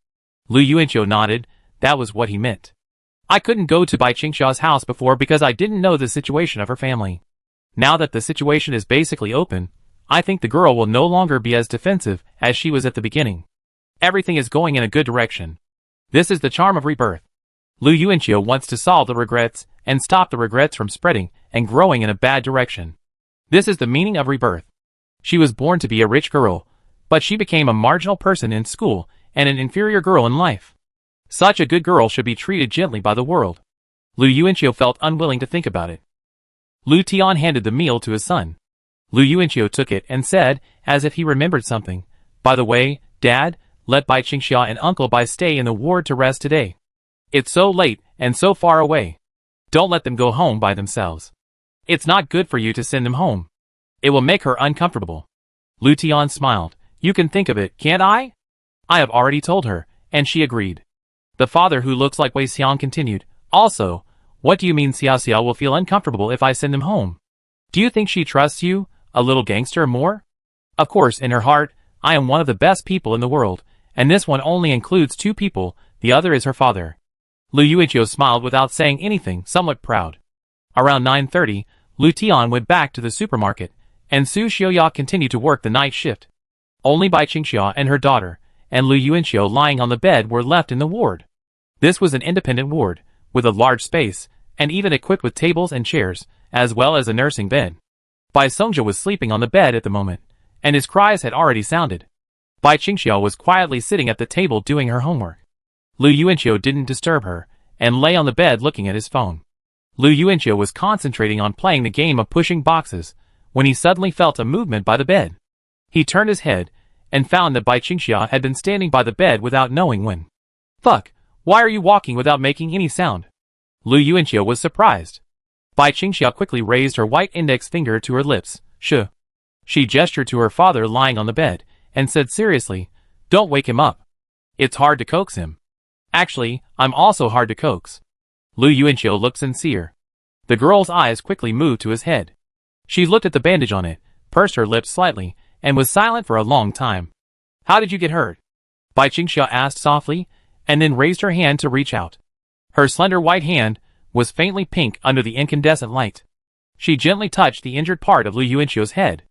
Speaker 1: Lu Yuanqiu nodded. That was what he meant. I couldn't go to Bai Qingxia's house before because I didn't know the situation of her family. Now that the situation is basically open, I think the girl will no longer be as defensive as she was at the beginning. Everything is going in a good direction. This is the charm of rebirth. Lu Yuanqiu wants to solve the regrets and stop the regrets from spreading and growing in a bad direction. This is the meaning of rebirth. She was born to be a rich girl, But she became a marginal person in school and an inferior girl in life. Such a good girl should be treated gently by the world. Lu Yuanqiu felt unwilling to think about it. Lu Tian handed the meal to his son. Lu Yuanqiu took it and said, as if he remembered something, "By the way, Dad, let Bai Qingxia and Uncle Bai stay in the ward to rest today. It's so late and so far away. Don't let them go home by themselves. It's not good for you to send them home. It will make her uncomfortable." Lu Tian smiled. "You can think of it, can't I? I have already told her," and she agreed. The father who looks like Wei Xiang continued, "Also, what do you mean Xiao Xiao will feel uncomfortable if I send them home? Do you think she trusts you, a little gangster, more? Of course, in her heart, I am one of the best people in the world, and this one only includes 2 people, the other is her father." Lu Yuanqiu smiled without saying anything, somewhat proud. Around 9:30, Lu Tian went back to the supermarket, and Su Xiuya continued to work the night shift. Only Bai Qingxia and her daughter, and Lu Yuanqiu lying on the bed were left in the ward. This was an independent ward, with a large space, and even equipped with tables and chairs, as well as a nursing bed. Bai Songjia was sleeping on the bed at the moment, and his cries had already sounded. Bai Qingxia was quietly sitting at the table doing her homework. Lu Yuanqiu didn't disturb her, and lay on the bed looking at his phone. Lu Yuanqiu was concentrating on playing the game of pushing boxes, when he suddenly felt a movement by the bed. He turned his head, and found that Bai Qingxia had been standing by the bed without knowing when. "Fuck, why are you walking without making any sound?" Lu Yuanqiu was surprised. Bai Qingxia quickly raised her white index finger to her lips. "Shh." She gestured to her father lying on the bed, and said seriously, "Don't wake him up. It's hard to coax him." "Actually, I'm also hard to coax." Lu Yuanqiu looked sincere. The girl's eyes quickly moved to his head. She looked at the bandage on it, pursed her lips slightly, and was silent for a long time. "How did you get hurt?" Bai Qingxia asked softly, and then raised her hand to reach out. Her slender white hand was faintly pink under the incandescent light. She gently touched the injured part of Lu Yuanqiu's head.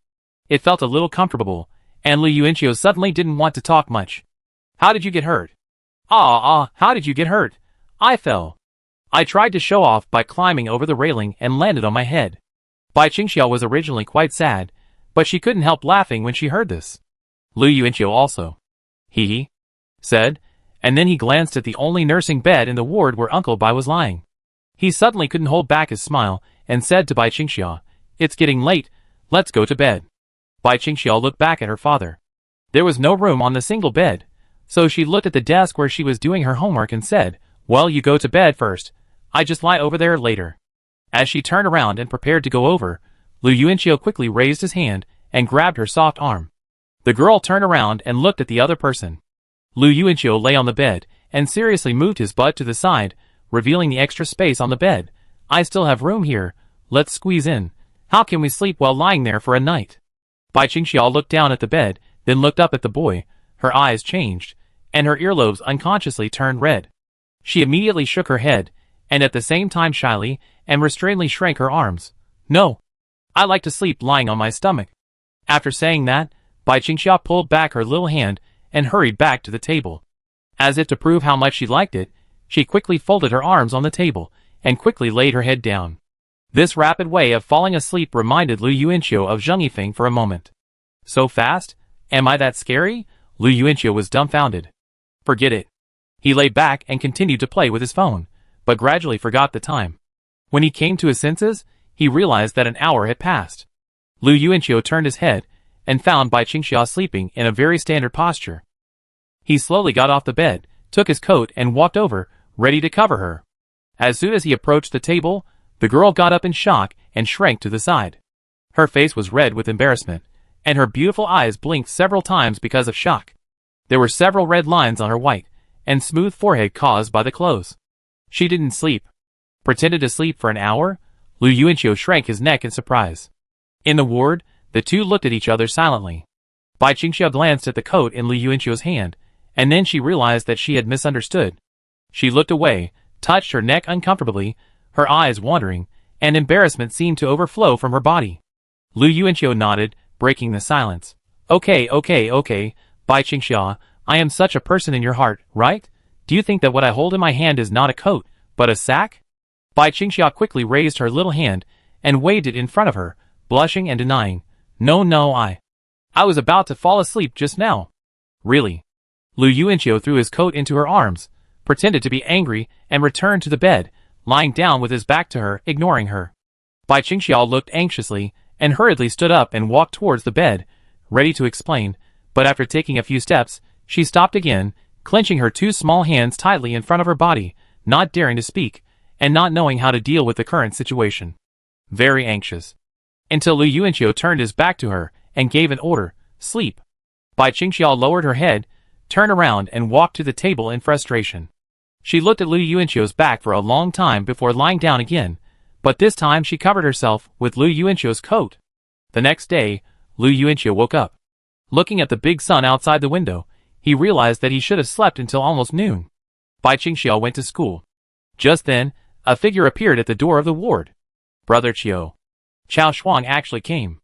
Speaker 1: It felt a little comfortable, and Lu Yuanqiu suddenly didn't want to talk much. "How did you get hurt?" How did you get hurt?" "I fell. I tried to show off by climbing over the railing and landed on my head." Bai Qingxia was originally quite sad, but she couldn't help laughing when she heard this. Lu Yuanqiu also. He said, and then he glanced at the only nursing bed in the ward where Uncle Bai was lying. He suddenly couldn't hold back his smile, and said to Bai Qingxia, "It's getting late, let's go to bed." Bai Qingxia looked back at her father. There was no room on the single bed, so she looked at the desk where she was doing her homework and said, "Well, you go to bed first. I just lie over there later." As she turned around and prepared to go over, Lu Yuanqiu quickly raised his hand and grabbed her soft arm. The girl turned around and looked at the other person. Lu Yuanqiu lay on the bed and seriously moved his butt to the side, revealing the extra space on the bed. "I still have room here. Let's squeeze in. How can we sleep while lying there for a night?" Bai Qingxia looked down at the bed, then looked up at the boy. Her eyes changed, and her earlobes unconsciously turned red. She immediately shook her head, and at the same time shyly and restrainedly shrank her arms. "No. I like to sleep lying on my stomach." After saying that, Bai Qingxia pulled back her little hand and hurried back to the table. As if to prove how much she liked it, she quickly folded her arms on the table and quickly laid her head down. This rapid way of falling asleep reminded Lu Yuanqiu of Zheng Yifeng for a moment. "So fast? Am I that scary?" Lu Yuanqiu was dumbfounded. "Forget it." He lay back and continued to play with his phone, but gradually forgot the time. When he came to his senses, he realized that an hour had passed. Lu Yuanqiu turned his head and found Bai Qingxia sleeping in a very standard posture. He slowly got off the bed, took his coat and walked over, ready to cover her. As soon as he approached the table, the girl got up in shock and shrank to the side. Her face was red with embarrassment, and her beautiful eyes blinked several times because of shock. There were several red lines on her white and smooth forehead caused by the clothes. She didn't sleep. Pretended to sleep for an hour? Lu Yuanqiu shrank his neck in surprise. In the ward, the two looked at each other silently. Bai Qingxia glanced at the coat in Lu Yuanqiu's hand, and then she realized that she had misunderstood. She looked away, touched her neck uncomfortably, her eyes wandering, and embarrassment seemed to overflow from her body. Lu Yuanqiu nodded, breaking the silence. Okay, Bai Qingxia, I am such a person in your heart, right? Do you think that what I hold in my hand is not a coat, but a sack?" Bai Qingxia quickly raised her little hand and waved it in front of her, blushing and denying. No, I was about to fall asleep just now. Really? Lu Yuanqiu threw his coat into her arms, pretended to be angry, and returned to the bed, lying down with his back to her, ignoring her. Bai Qingxiao looked anxiously, and hurriedly stood up and walked towards the bed, ready to explain, but after taking a few steps, she stopped again, clenching her two small hands tightly in front of her body, not daring to speak, and not knowing how to deal with the current situation. Very anxious. Until Lu Yuanqiu turned his back to her, and gave an order, sleep. Bai Qingxiao lowered her head, turned around and walked to the table in frustration. She looked at Lu Yuanqiu's back for a long time before lying down again, but this time she covered herself with Lu Yuanqiu's coat. The next day, Lu Yuanqiu woke up. Looking at the big sun outside the window, he realized that he should have slept until almost noon. Bai Qingxiao went to school. Just then, a figure appeared at the door of the ward. Brother Qiu. Chao Shuang actually came.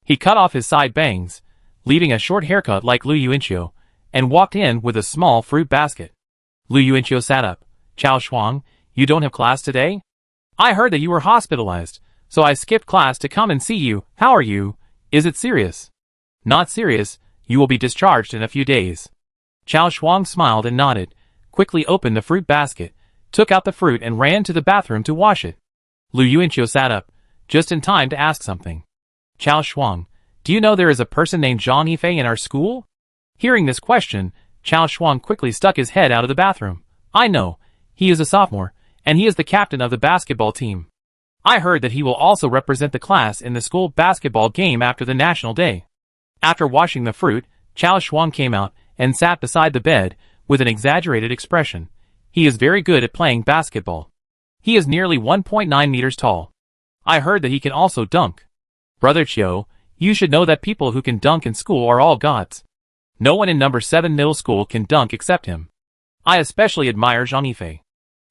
Speaker 1: He cut off his side bangs, leaving a short haircut like Lu Yuanqiu, and walked in with a small fruit basket. Lu Yuanqiu sat up. Chao Shuang, you don't have class today? I heard that you were hospitalized, so I skipped class to come and see you. How are you? Is it serious? Not serious, you will be discharged in a few days. Chao Shuang smiled and nodded, quickly opened the fruit basket, took out the fruit and ran to the bathroom to wash it. Lu Yuanqiu sat up, just in time to ask something. Chao Shuang, do you know there is a person named Zhang Yifei in our school? Hearing this question, Chao Shuang quickly stuck his head out of the bathroom. I know, he is a sophomore, and he is the captain of the basketball team. I heard that he will also represent the class in the school basketball game after the national day. After washing the fruit, Chao Shuang came out and sat beside the bed with an exaggerated expression. He is very good at playing basketball. He is nearly 1.9 meters tall. I heard that he can also dunk. Brother Qiu, you should know that people who can dunk in school are all gods. No one in number 7 middle school can dunk except him. I especially admire Zhang Yifei.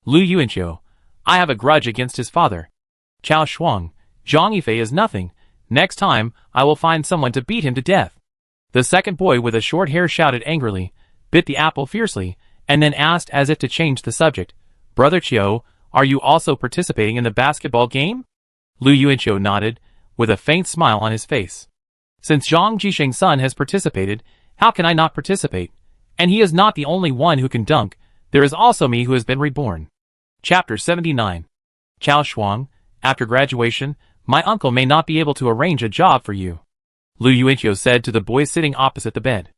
Speaker 1: Lu Yuanqiu, I have a grudge against his father. Chao Shuang, Zhang Yifei is nothing. Next time, I will find someone to beat him to death. The second boy with a short hair shouted angrily, bit the apple fiercely, and then asked as if to change the subject. Brother Qiu, are you also participating in the basketball game? Lu Yuanqiu nodded, with a faint smile on his face. Since Zhang Jisheng's son has participated, how can I not participate? And he is not the only one who can dunk, there is also me who has been reborn. Chapter 79. Chao Shuang, after graduation, my uncle may not be able to arrange a job for you. Lu Yuanqiu said to the boy sitting opposite the bed.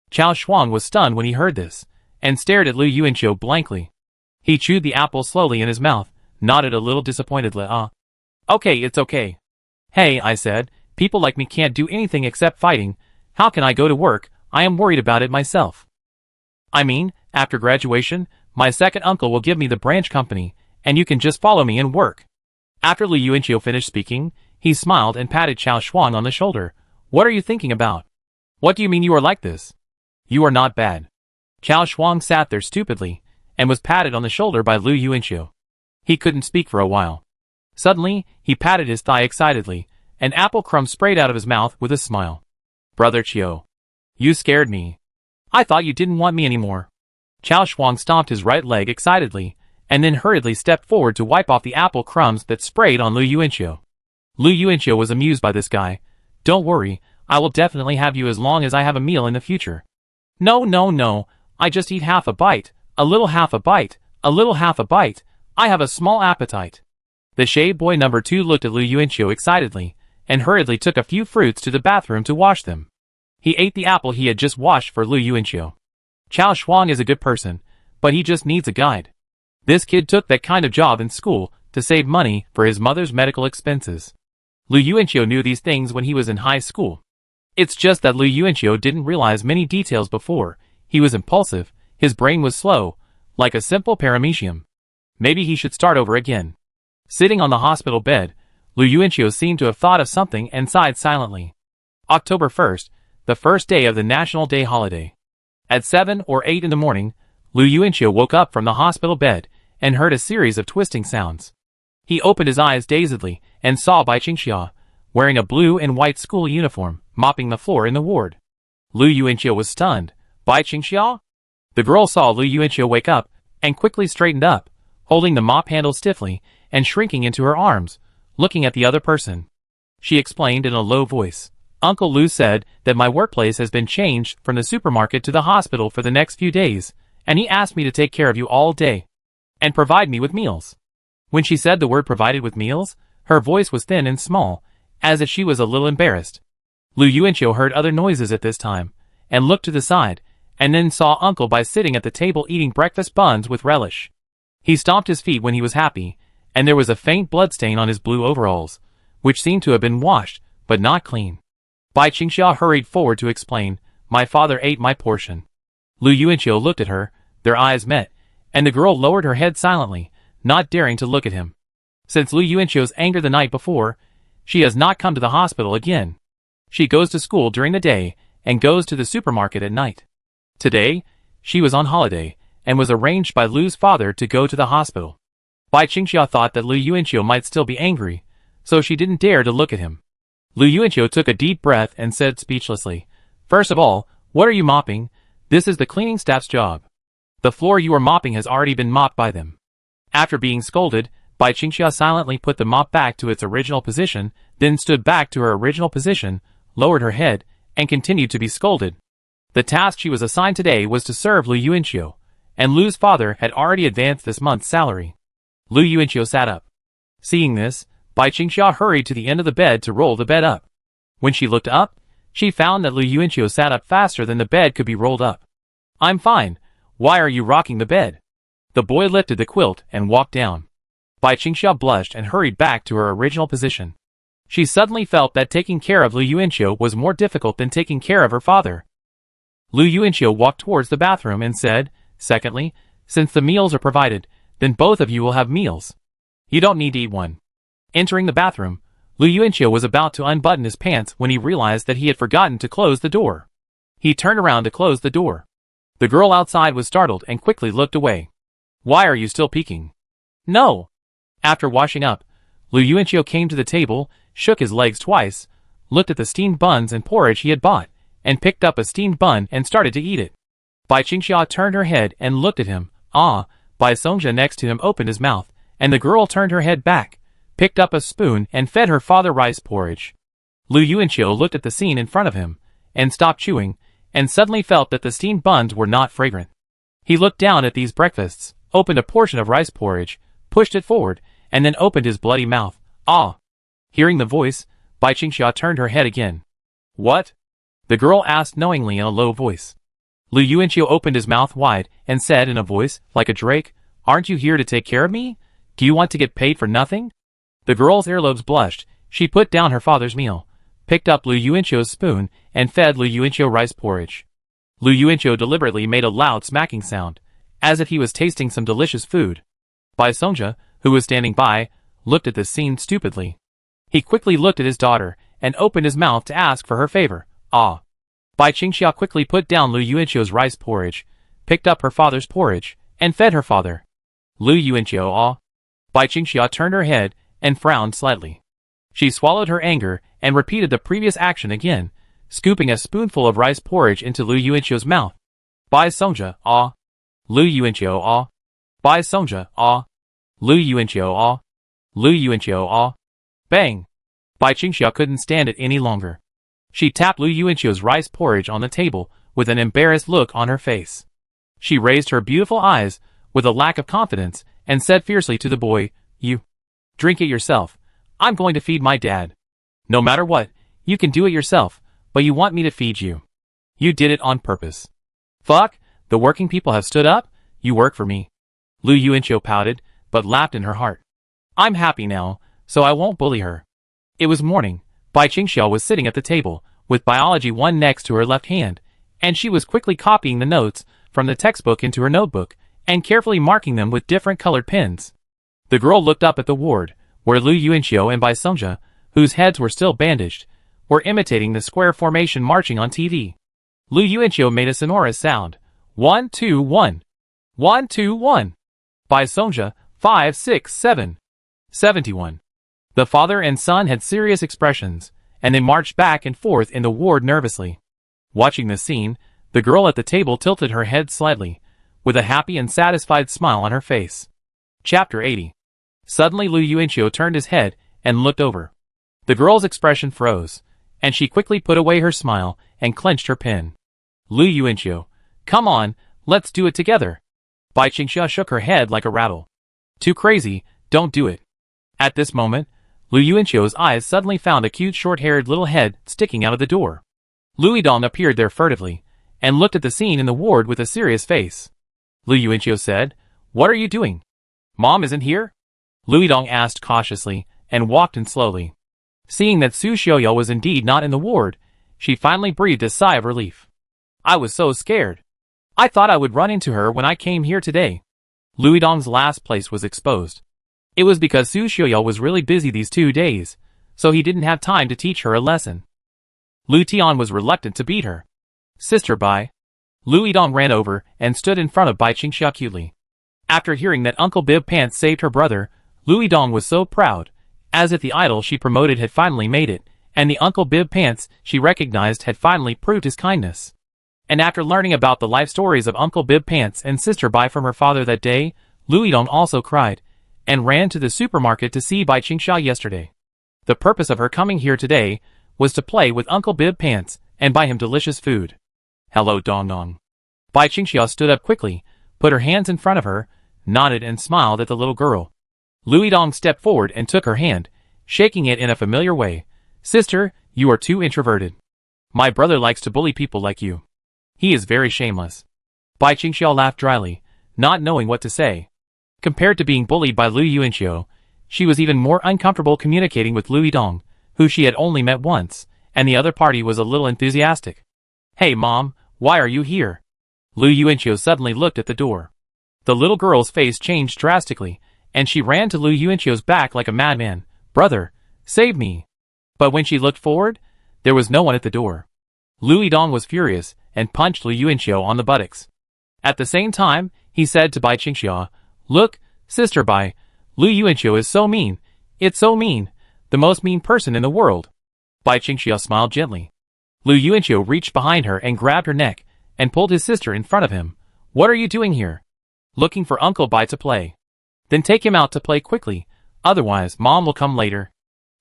Speaker 1: Chao Shuang was stunned when he heard this, and stared at Lu Yuanqiu blankly. He chewed the apple slowly in his mouth, nodded a little disappointedly. Okay, it's okay. Hey, I said, people like me can't do anything except fighting. How can I go to work? I am worried about it myself. I mean, after graduation, my second uncle will give me the branch company, and you can just follow me and work. After Lu Yuanqiu finished speaking, he smiled and patted Chao Shuang on the shoulder. What are you thinking about? What do you mean you are like this? You are not bad. Chao Shuang sat there stupidly, and was patted on the shoulder by Lu Yuanqiu. He couldn't speak for a while. Suddenly, he patted his thigh excitedly, and apple crumb sprayed out of his mouth with a smile. Brother Qiu. You scared me. I thought you didn't want me anymore. Chao Shuang stomped his right leg excitedly, and then hurriedly stepped forward to wipe off the apple crumbs that sprayed on Lu Yuanqiu. Lu Yuanqiu was amused by this guy. Don't worry, I will definitely have you as long as I have a meal in the future. No, I just eat half a bite, a little half a bite, a little half a bite. I have a small appetite. The shade boy number 2 looked at Lu Yuanqiu excitedly, and hurriedly took a few fruits to the bathroom to wash them. He ate the apple he had just washed for Lu Yuanqiu. Chao Shuang is a good person, but he just needs a guide. This kid took that kind of job in school to save money for his mother's medical expenses. Lu Yuanqiu knew these things when he was in high school. It's just that Lu Yuanqiu didn't realize many details before. He was impulsive, his brain was slow, like a simple paramecium. Maybe he should start over again. Sitting on the hospital bed, Lu Yuanqiu seemed to have thought of something and sighed silently. October 1st, the first day of the National Day holiday. At 7 or 8 in the morning, Lu Yuanqiu woke up from the hospital bed and heard a series of twisting sounds. He opened his eyes dazedly and saw Bai Qingxiao, wearing a blue and white school uniform, mopping the floor in the ward. Lu Yuanqiu was stunned. Bai Qingxiao? The girl saw Lu Yuanqiu wake up and quickly straightened up, holding the mop handle stiffly and shrinking into her arms, looking at the other person. She explained in a low voice. Uncle Lu said that my workplace has been changed from the supermarket to the hospital for the next few days, and he asked me to take care of you all day and provide me with meals. When she said the word provided with meals, her voice was thin and small, as if she was a little embarrassed. Lu Yuanqiu heard other noises at this time, and looked to the side, and then saw Uncle Bai sitting at the table eating breakfast buns with relish. He stomped his feet when he was happy, and there was a faint bloodstain on his blue overalls, which seemed to have been washed, but not clean. Bai Qingxia hurried forward to explain, "My father ate my portion." Lu Yuanqiu looked at her, their eyes met, and the girl lowered her head silently, not daring to look at him. Since Lu Yuanqiu's anger the night before, she has not come to the hospital again. She goes to school during the day, and goes to the supermarket at night. Today, she was on holiday, and was arranged by Lu's father to go to the hospital. Bai Qingxia thought that Lu Yuanqiu might still be angry, so she didn't dare to look at him. Lu Yuanqiu took a deep breath and said speechlessly, "First of all, what are you mopping? This is the cleaning staff's job. The floor you are mopping has already been mopped by them." After being scolded, Bai Qingxia silently put the mop back to its original position, then stood back to her original position, lowered her head, and continued to be scolded. The task she was assigned today was to serve Lu Yuanqiu, and Lu's father had already advanced this month's salary. Lu Yuanqiu sat up. Seeing this, Bai Qingxia hurried to the end of the bed to roll the bed up. When she looked up, she found that Lu Yuanqiu sat up faster than the bed could be rolled up. "I'm fine. Why are you rocking the bed?" The boy lifted the quilt and walked down. Bai Qingxia blushed and hurried back to her original position. She suddenly felt that taking care of Lu Yuanqiu was more difficult than taking care of her father. Lu Yuanqiu walked towards the bathroom and said, "Secondly, since the meals are provided, then both of you will have meals. You don't need to eat one." Entering the bathroom, Lu Yuanqiu was about to unbutton his pants when he realized that he had forgotten to close the door. He turned around to close the door. The girl outside was startled and quickly looked away. "Why are you still peeking?" "No." After washing up, Lu Yuanqiu came to the table, shook his legs twice, looked at the steamed buns and porridge he had bought, and picked up a steamed bun and started to eat it. Bai Qingxia turned her head and looked at him. Bai Songjia next to him opened his mouth, and the girl turned her head back, picked up a spoon and fed her father rice porridge. Lu Yuanqiu looked at the scene in front of him, and stopped chewing, and suddenly felt that the steamed buns were not fragrant. He looked down at these breakfasts, opened a portion of rice porridge, pushed it forward, and then opened his bloody mouth. Hearing the voice, Bai Qingxia turned her head again. "What?" the girl asked knowingly in a low voice. Lu Yuanqiu opened his mouth wide and said in a voice like a drake, "Aren't you here to take care of me? Do you want to get paid for nothing?" The girl's earlobes blushed. She put down her father's meal, picked up Lu Yuanqiu's spoon, and fed Lu Yuanqiu rice porridge. Lu Yuanqiu deliberately made a loud smacking sound, as if he was tasting some delicious food. Bai Songjia, who was standing by, looked at this scene stupidly. He quickly looked at his daughter, and opened his mouth to ask for her favor. Bai Qingxia quickly put down Lu Yuanqiu's rice porridge, picked up her father's porridge, and fed her father. Lu Yuanqiu, Bai Qingxia turned her head, and frowned slightly. She swallowed her anger, and repeated the previous action again, scooping a spoonful of rice porridge into Lu Yuanqiu's mouth. Bai Songjia, Lu Yuanqiu, Bai Songjia, Lu Yuanqiu, Lu Yuanqiu, Bang! Bai Qingxia couldn't stand it any longer. She tapped Lu Yuanqiu's rice porridge on the table, with an embarrassed look on her face. She raised her beautiful eyes, with a lack of confidence, and said fiercely to the boy, "You drink it yourself. I'm going to feed my dad. No matter what, you can do it yourself, but you want me to feed you. You did it on purpose. Fuck, the working people have stood up, you work for me." Lu Yuanqiu pouted, but laughed in her heart. "I'm happy now, so I won't bully her." It was morning. Bai Qingxia was sitting at the table, with Biology 1 next to her left hand, and she was quickly copying the notes from the textbook into her notebook, and carefully marking them with different colored pens. The girl looked up at the ward, where Lu Yuanqiu and Bai Songjia, whose heads were still bandaged, were imitating the square formation marching on TV. Lu Yuanqiu made a sonorous sound. 1, 2, 1. 1, 2, 1. Bai Songjia, 5, 6, 7. 71. The father and son had serious expressions, and they marched back and forth in the ward nervously. Watching this scene, the girl at the table tilted her head slightly, with a happy and satisfied smile on her face. Chapter 80. Suddenly Lu Yuanqiu turned his head and looked over. The girl's expression froze, and she quickly put away her smile and clenched her pen. Lu Yuanqiu, come on, let's do it together. Bai Qingxia shook her head like a rattle. Too crazy, don't do it. At this moment, Lu Yuanqiu's eyes suddenly found a cute short-haired little head sticking out of the door. Lu Yidong appeared there furtively, and looked at the scene in the ward with a serious face. Lu Yuanqiu said, "What are you doing? Mom isn't here?" Lu Yidong asked cautiously, and walked in slowly. Seeing that Su Xiaoyao was indeed not in the ward, she finally breathed a sigh of relief. I was so scared. I thought I would run into her when I came here today. Lu Yidong's last place was exposed. It was because Su Xiaoyao was really busy these 2 days, so he didn't have time to teach her a lesson. Lu Tian was reluctant to beat her. Sister Bai. Lu Yidong ran over and stood in front of Bai Qingxia cutely. After hearing that Uncle Bib Pants saved her brother, Lu Yidong was so proud, as if the idol she promoted had finally made it, and the Uncle Bib Pants she recognized had finally proved his kindness. And after learning about the life stories of Uncle Bib Pants and Sister Bai from her father that day, Lu Yidong also cried, and ran to the supermarket to see Bai Qingxia yesterday. The purpose of her coming here today was to play with Uncle Bib Pants and buy him delicious food. Hello Dong Dong. Bai Qingxia stood up quickly, put her hands in front of her, nodded and smiled at the little girl. Lu Yidong stepped forward and took her hand, shaking it in a familiar way. Sister, you are too introverted. My brother likes to bully people like you. He is very shameless. Bai Qingxia laughed dryly, not knowing what to say. Compared to being bullied by Lu Yuanqiu, she was even more uncomfortable communicating with Lu Yidong, who she had only met once, and the other party was a little enthusiastic. Hey Mom, why are you here? Lu Yuanqiu suddenly looked at the door. The little girl's face changed drastically, and she ran to Lu Yuanqiu's back like a madman. Brother, save me. But when she looked forward, there was no one at the door. Lu Yidong was furious, and punched Lu Yuanqiu on the buttocks. At the same time, he said to Bai Qingxia, Look, Sister Bai, Lu Yuanqiu is so mean. It's so mean. The most mean person in the world. Bai Qingxia smiled gently. Lu Yuanqiu reached behind her and grabbed her neck, and pulled his sister in front of him. What are you doing here? Looking for Uncle Bai to play. Then take him out to play quickly, otherwise Mom will come later.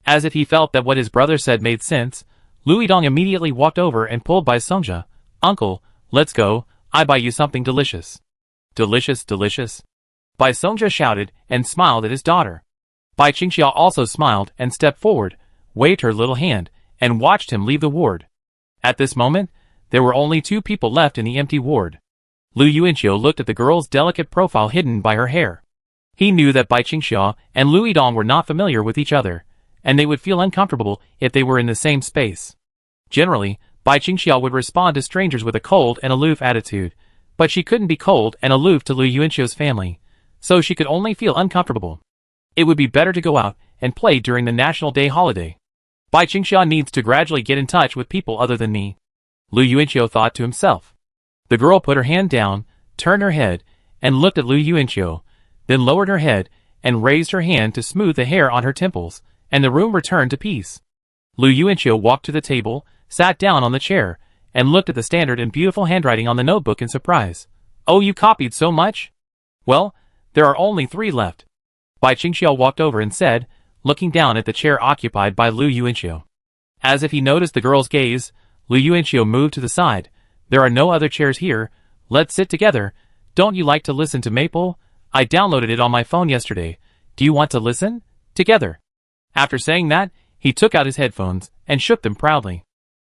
Speaker 1: As if he felt that what his brother said made sense, Lu Yidong immediately walked over and pulled Bai Songjia. Uncle, let's go, I buy you something delicious. Delicious, delicious. Bai Songjia shouted and smiled at his daughter. Bai Qingxia also smiled and stepped forward, waved her little hand, and watched him leave the ward. At this moment, there were only 2 people left in the empty ward. Lu Yuanqiu looked at the girl's delicate profile hidden by her hair. He knew that Bai Qingxia and Lu Yidong were not familiar with each other, and they would feel uncomfortable if they were in the same space. Generally, Bai Qingxia would respond to strangers with a cold and aloof attitude, but she couldn't be cold and aloof to Lu Yuanqiu's family, so she could only feel uncomfortable. It would be better to go out and play during the National Day holiday. Bai Qingxia needs to gradually get in touch with people other than me. Lu Yuanqiu thought to himself. The girl put her hand down, turned her head, and looked at Lu Yuanqiu, then lowered her head and raised her hand to smooth the hair on her temples, and the room returned to peace. Lu Yuanqiu walked to the table, sat down on the chair, and looked at the standard and beautiful handwriting on the notebook in surprise. Oh, you copied so much? Well, there are only 3 left. Bai Qingxia walked over and said, looking down at the chair occupied by Lu Yuanqiu. As if he noticed the girl's gaze, Lu Yuanqiu moved to the side. There are no other chairs here, let's sit together. Don't you like to listen to Maple? I downloaded it on my phone yesterday. Do you want to listen? Together. After saying that, he took out his headphones and shook them proudly.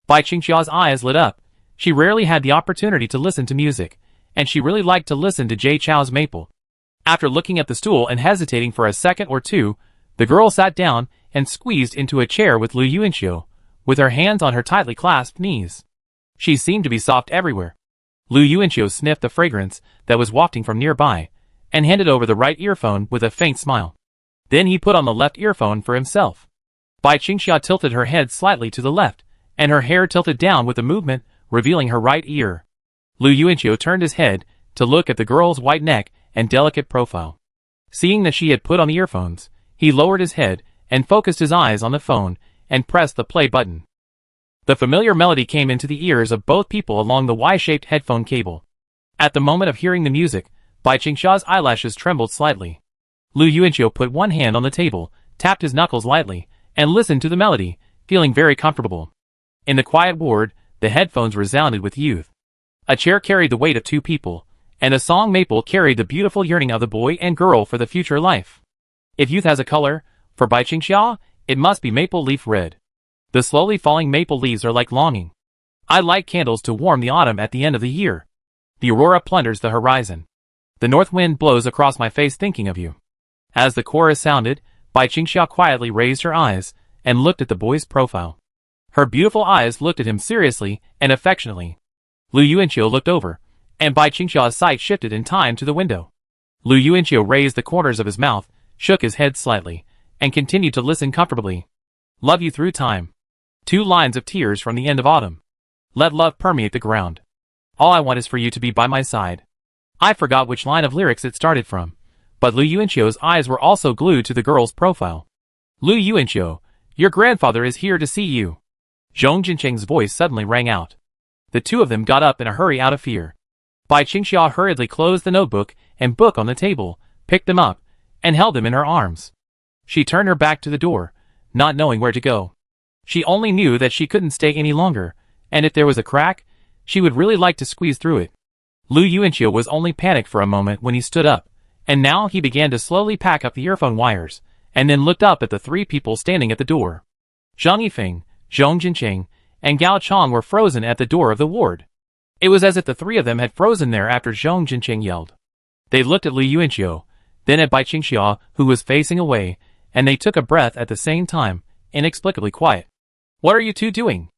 Speaker 1: Bai Qingxia's eyes lit up. She rarely had the opportunity to listen to music, and she really liked to listen to Jay Chou's Maple. After looking at the stool and hesitating for a second or two, the girl sat down and squeezed into a chair with Lu Yuanqiu, with her hands on her tightly clasped knees. She seemed to be soft everywhere. Lu Yuanqiu sniffed the fragrance that was wafting from nearby, and handed over the right earphone with a faint smile. Then he put on the left earphone for himself. Bai Qingxia tilted her head slightly to the left, and her hair tilted down with the movement, revealing her right ear. Lu Yuanqiu turned his head to look at the girl's white neck and delicate profile. Seeing that she had put on the earphones, he lowered his head and focused his eyes on the phone and pressed the play button. The familiar melody came into the ears of both people along the Y-shaped headphone cable. At the moment of hearing the music, Bai Qingxia's eyelashes trembled slightly. Lu Yuanqiu put one hand on the table, tapped his knuckles lightly, and listened to the melody, feeling very comfortable. In the quiet ward, the headphones resounded with youth. A chair carried the weight of two people, and a song maple carried the beautiful yearning of the boy and girl for the future life. If youth has a color, for Bai Qingxia, it must be maple leaf red. The slowly falling maple leaves are like longing. I light candles to warm the autumn at the end of the year. The aurora plunders the horizon. The north wind blows across my face thinking of you. As the chorus sounded, Bai Qingxia quietly raised her eyes and looked at the boy's profile. Her beautiful eyes looked at him seriously and affectionately. Lu Yuanqiu looked over, and Bai Qingxia's sight shifted in time to the window. Lu Yuanqiu raised the corners of his mouth, shook his head slightly, and continued to listen comfortably. Love you through time. 2 lines of tears from the end of autumn. Let love permeate the ground. All I want is for you to be by my side. I forgot which line of lyrics it started from, but Lu Yuanqiu's eyes were also glued to the girl's profile. Lu Yuanqiu, your grandfather is here to see you. Zhong Jincheng's voice suddenly rang out. The two of them got up in a hurry out of fear. Bai Qingxia hurriedly closed the notebook and book on the table, picked them up, and held them in her arms. She turned her back to the door, not knowing where to go. She only knew that she couldn't stay any longer, and if there was a crack, she would really like to squeeze through it. Lu Yuanqiu was only panicked for a moment when he stood up, and now he began to slowly pack up the earphone wires, and then looked up at the 3 people standing at the door. Zhang Yifeng, Zhong Jincheng, and Gao Chong were frozen at the door of the ward. It was as if the 3 of them had frozen there after Zhong Jincheng yelled. They looked at Lu Yuanqiu, then at Bai Qingxia, who was facing away, and they took a breath at the same time, inexplicably quiet. What are you two doing?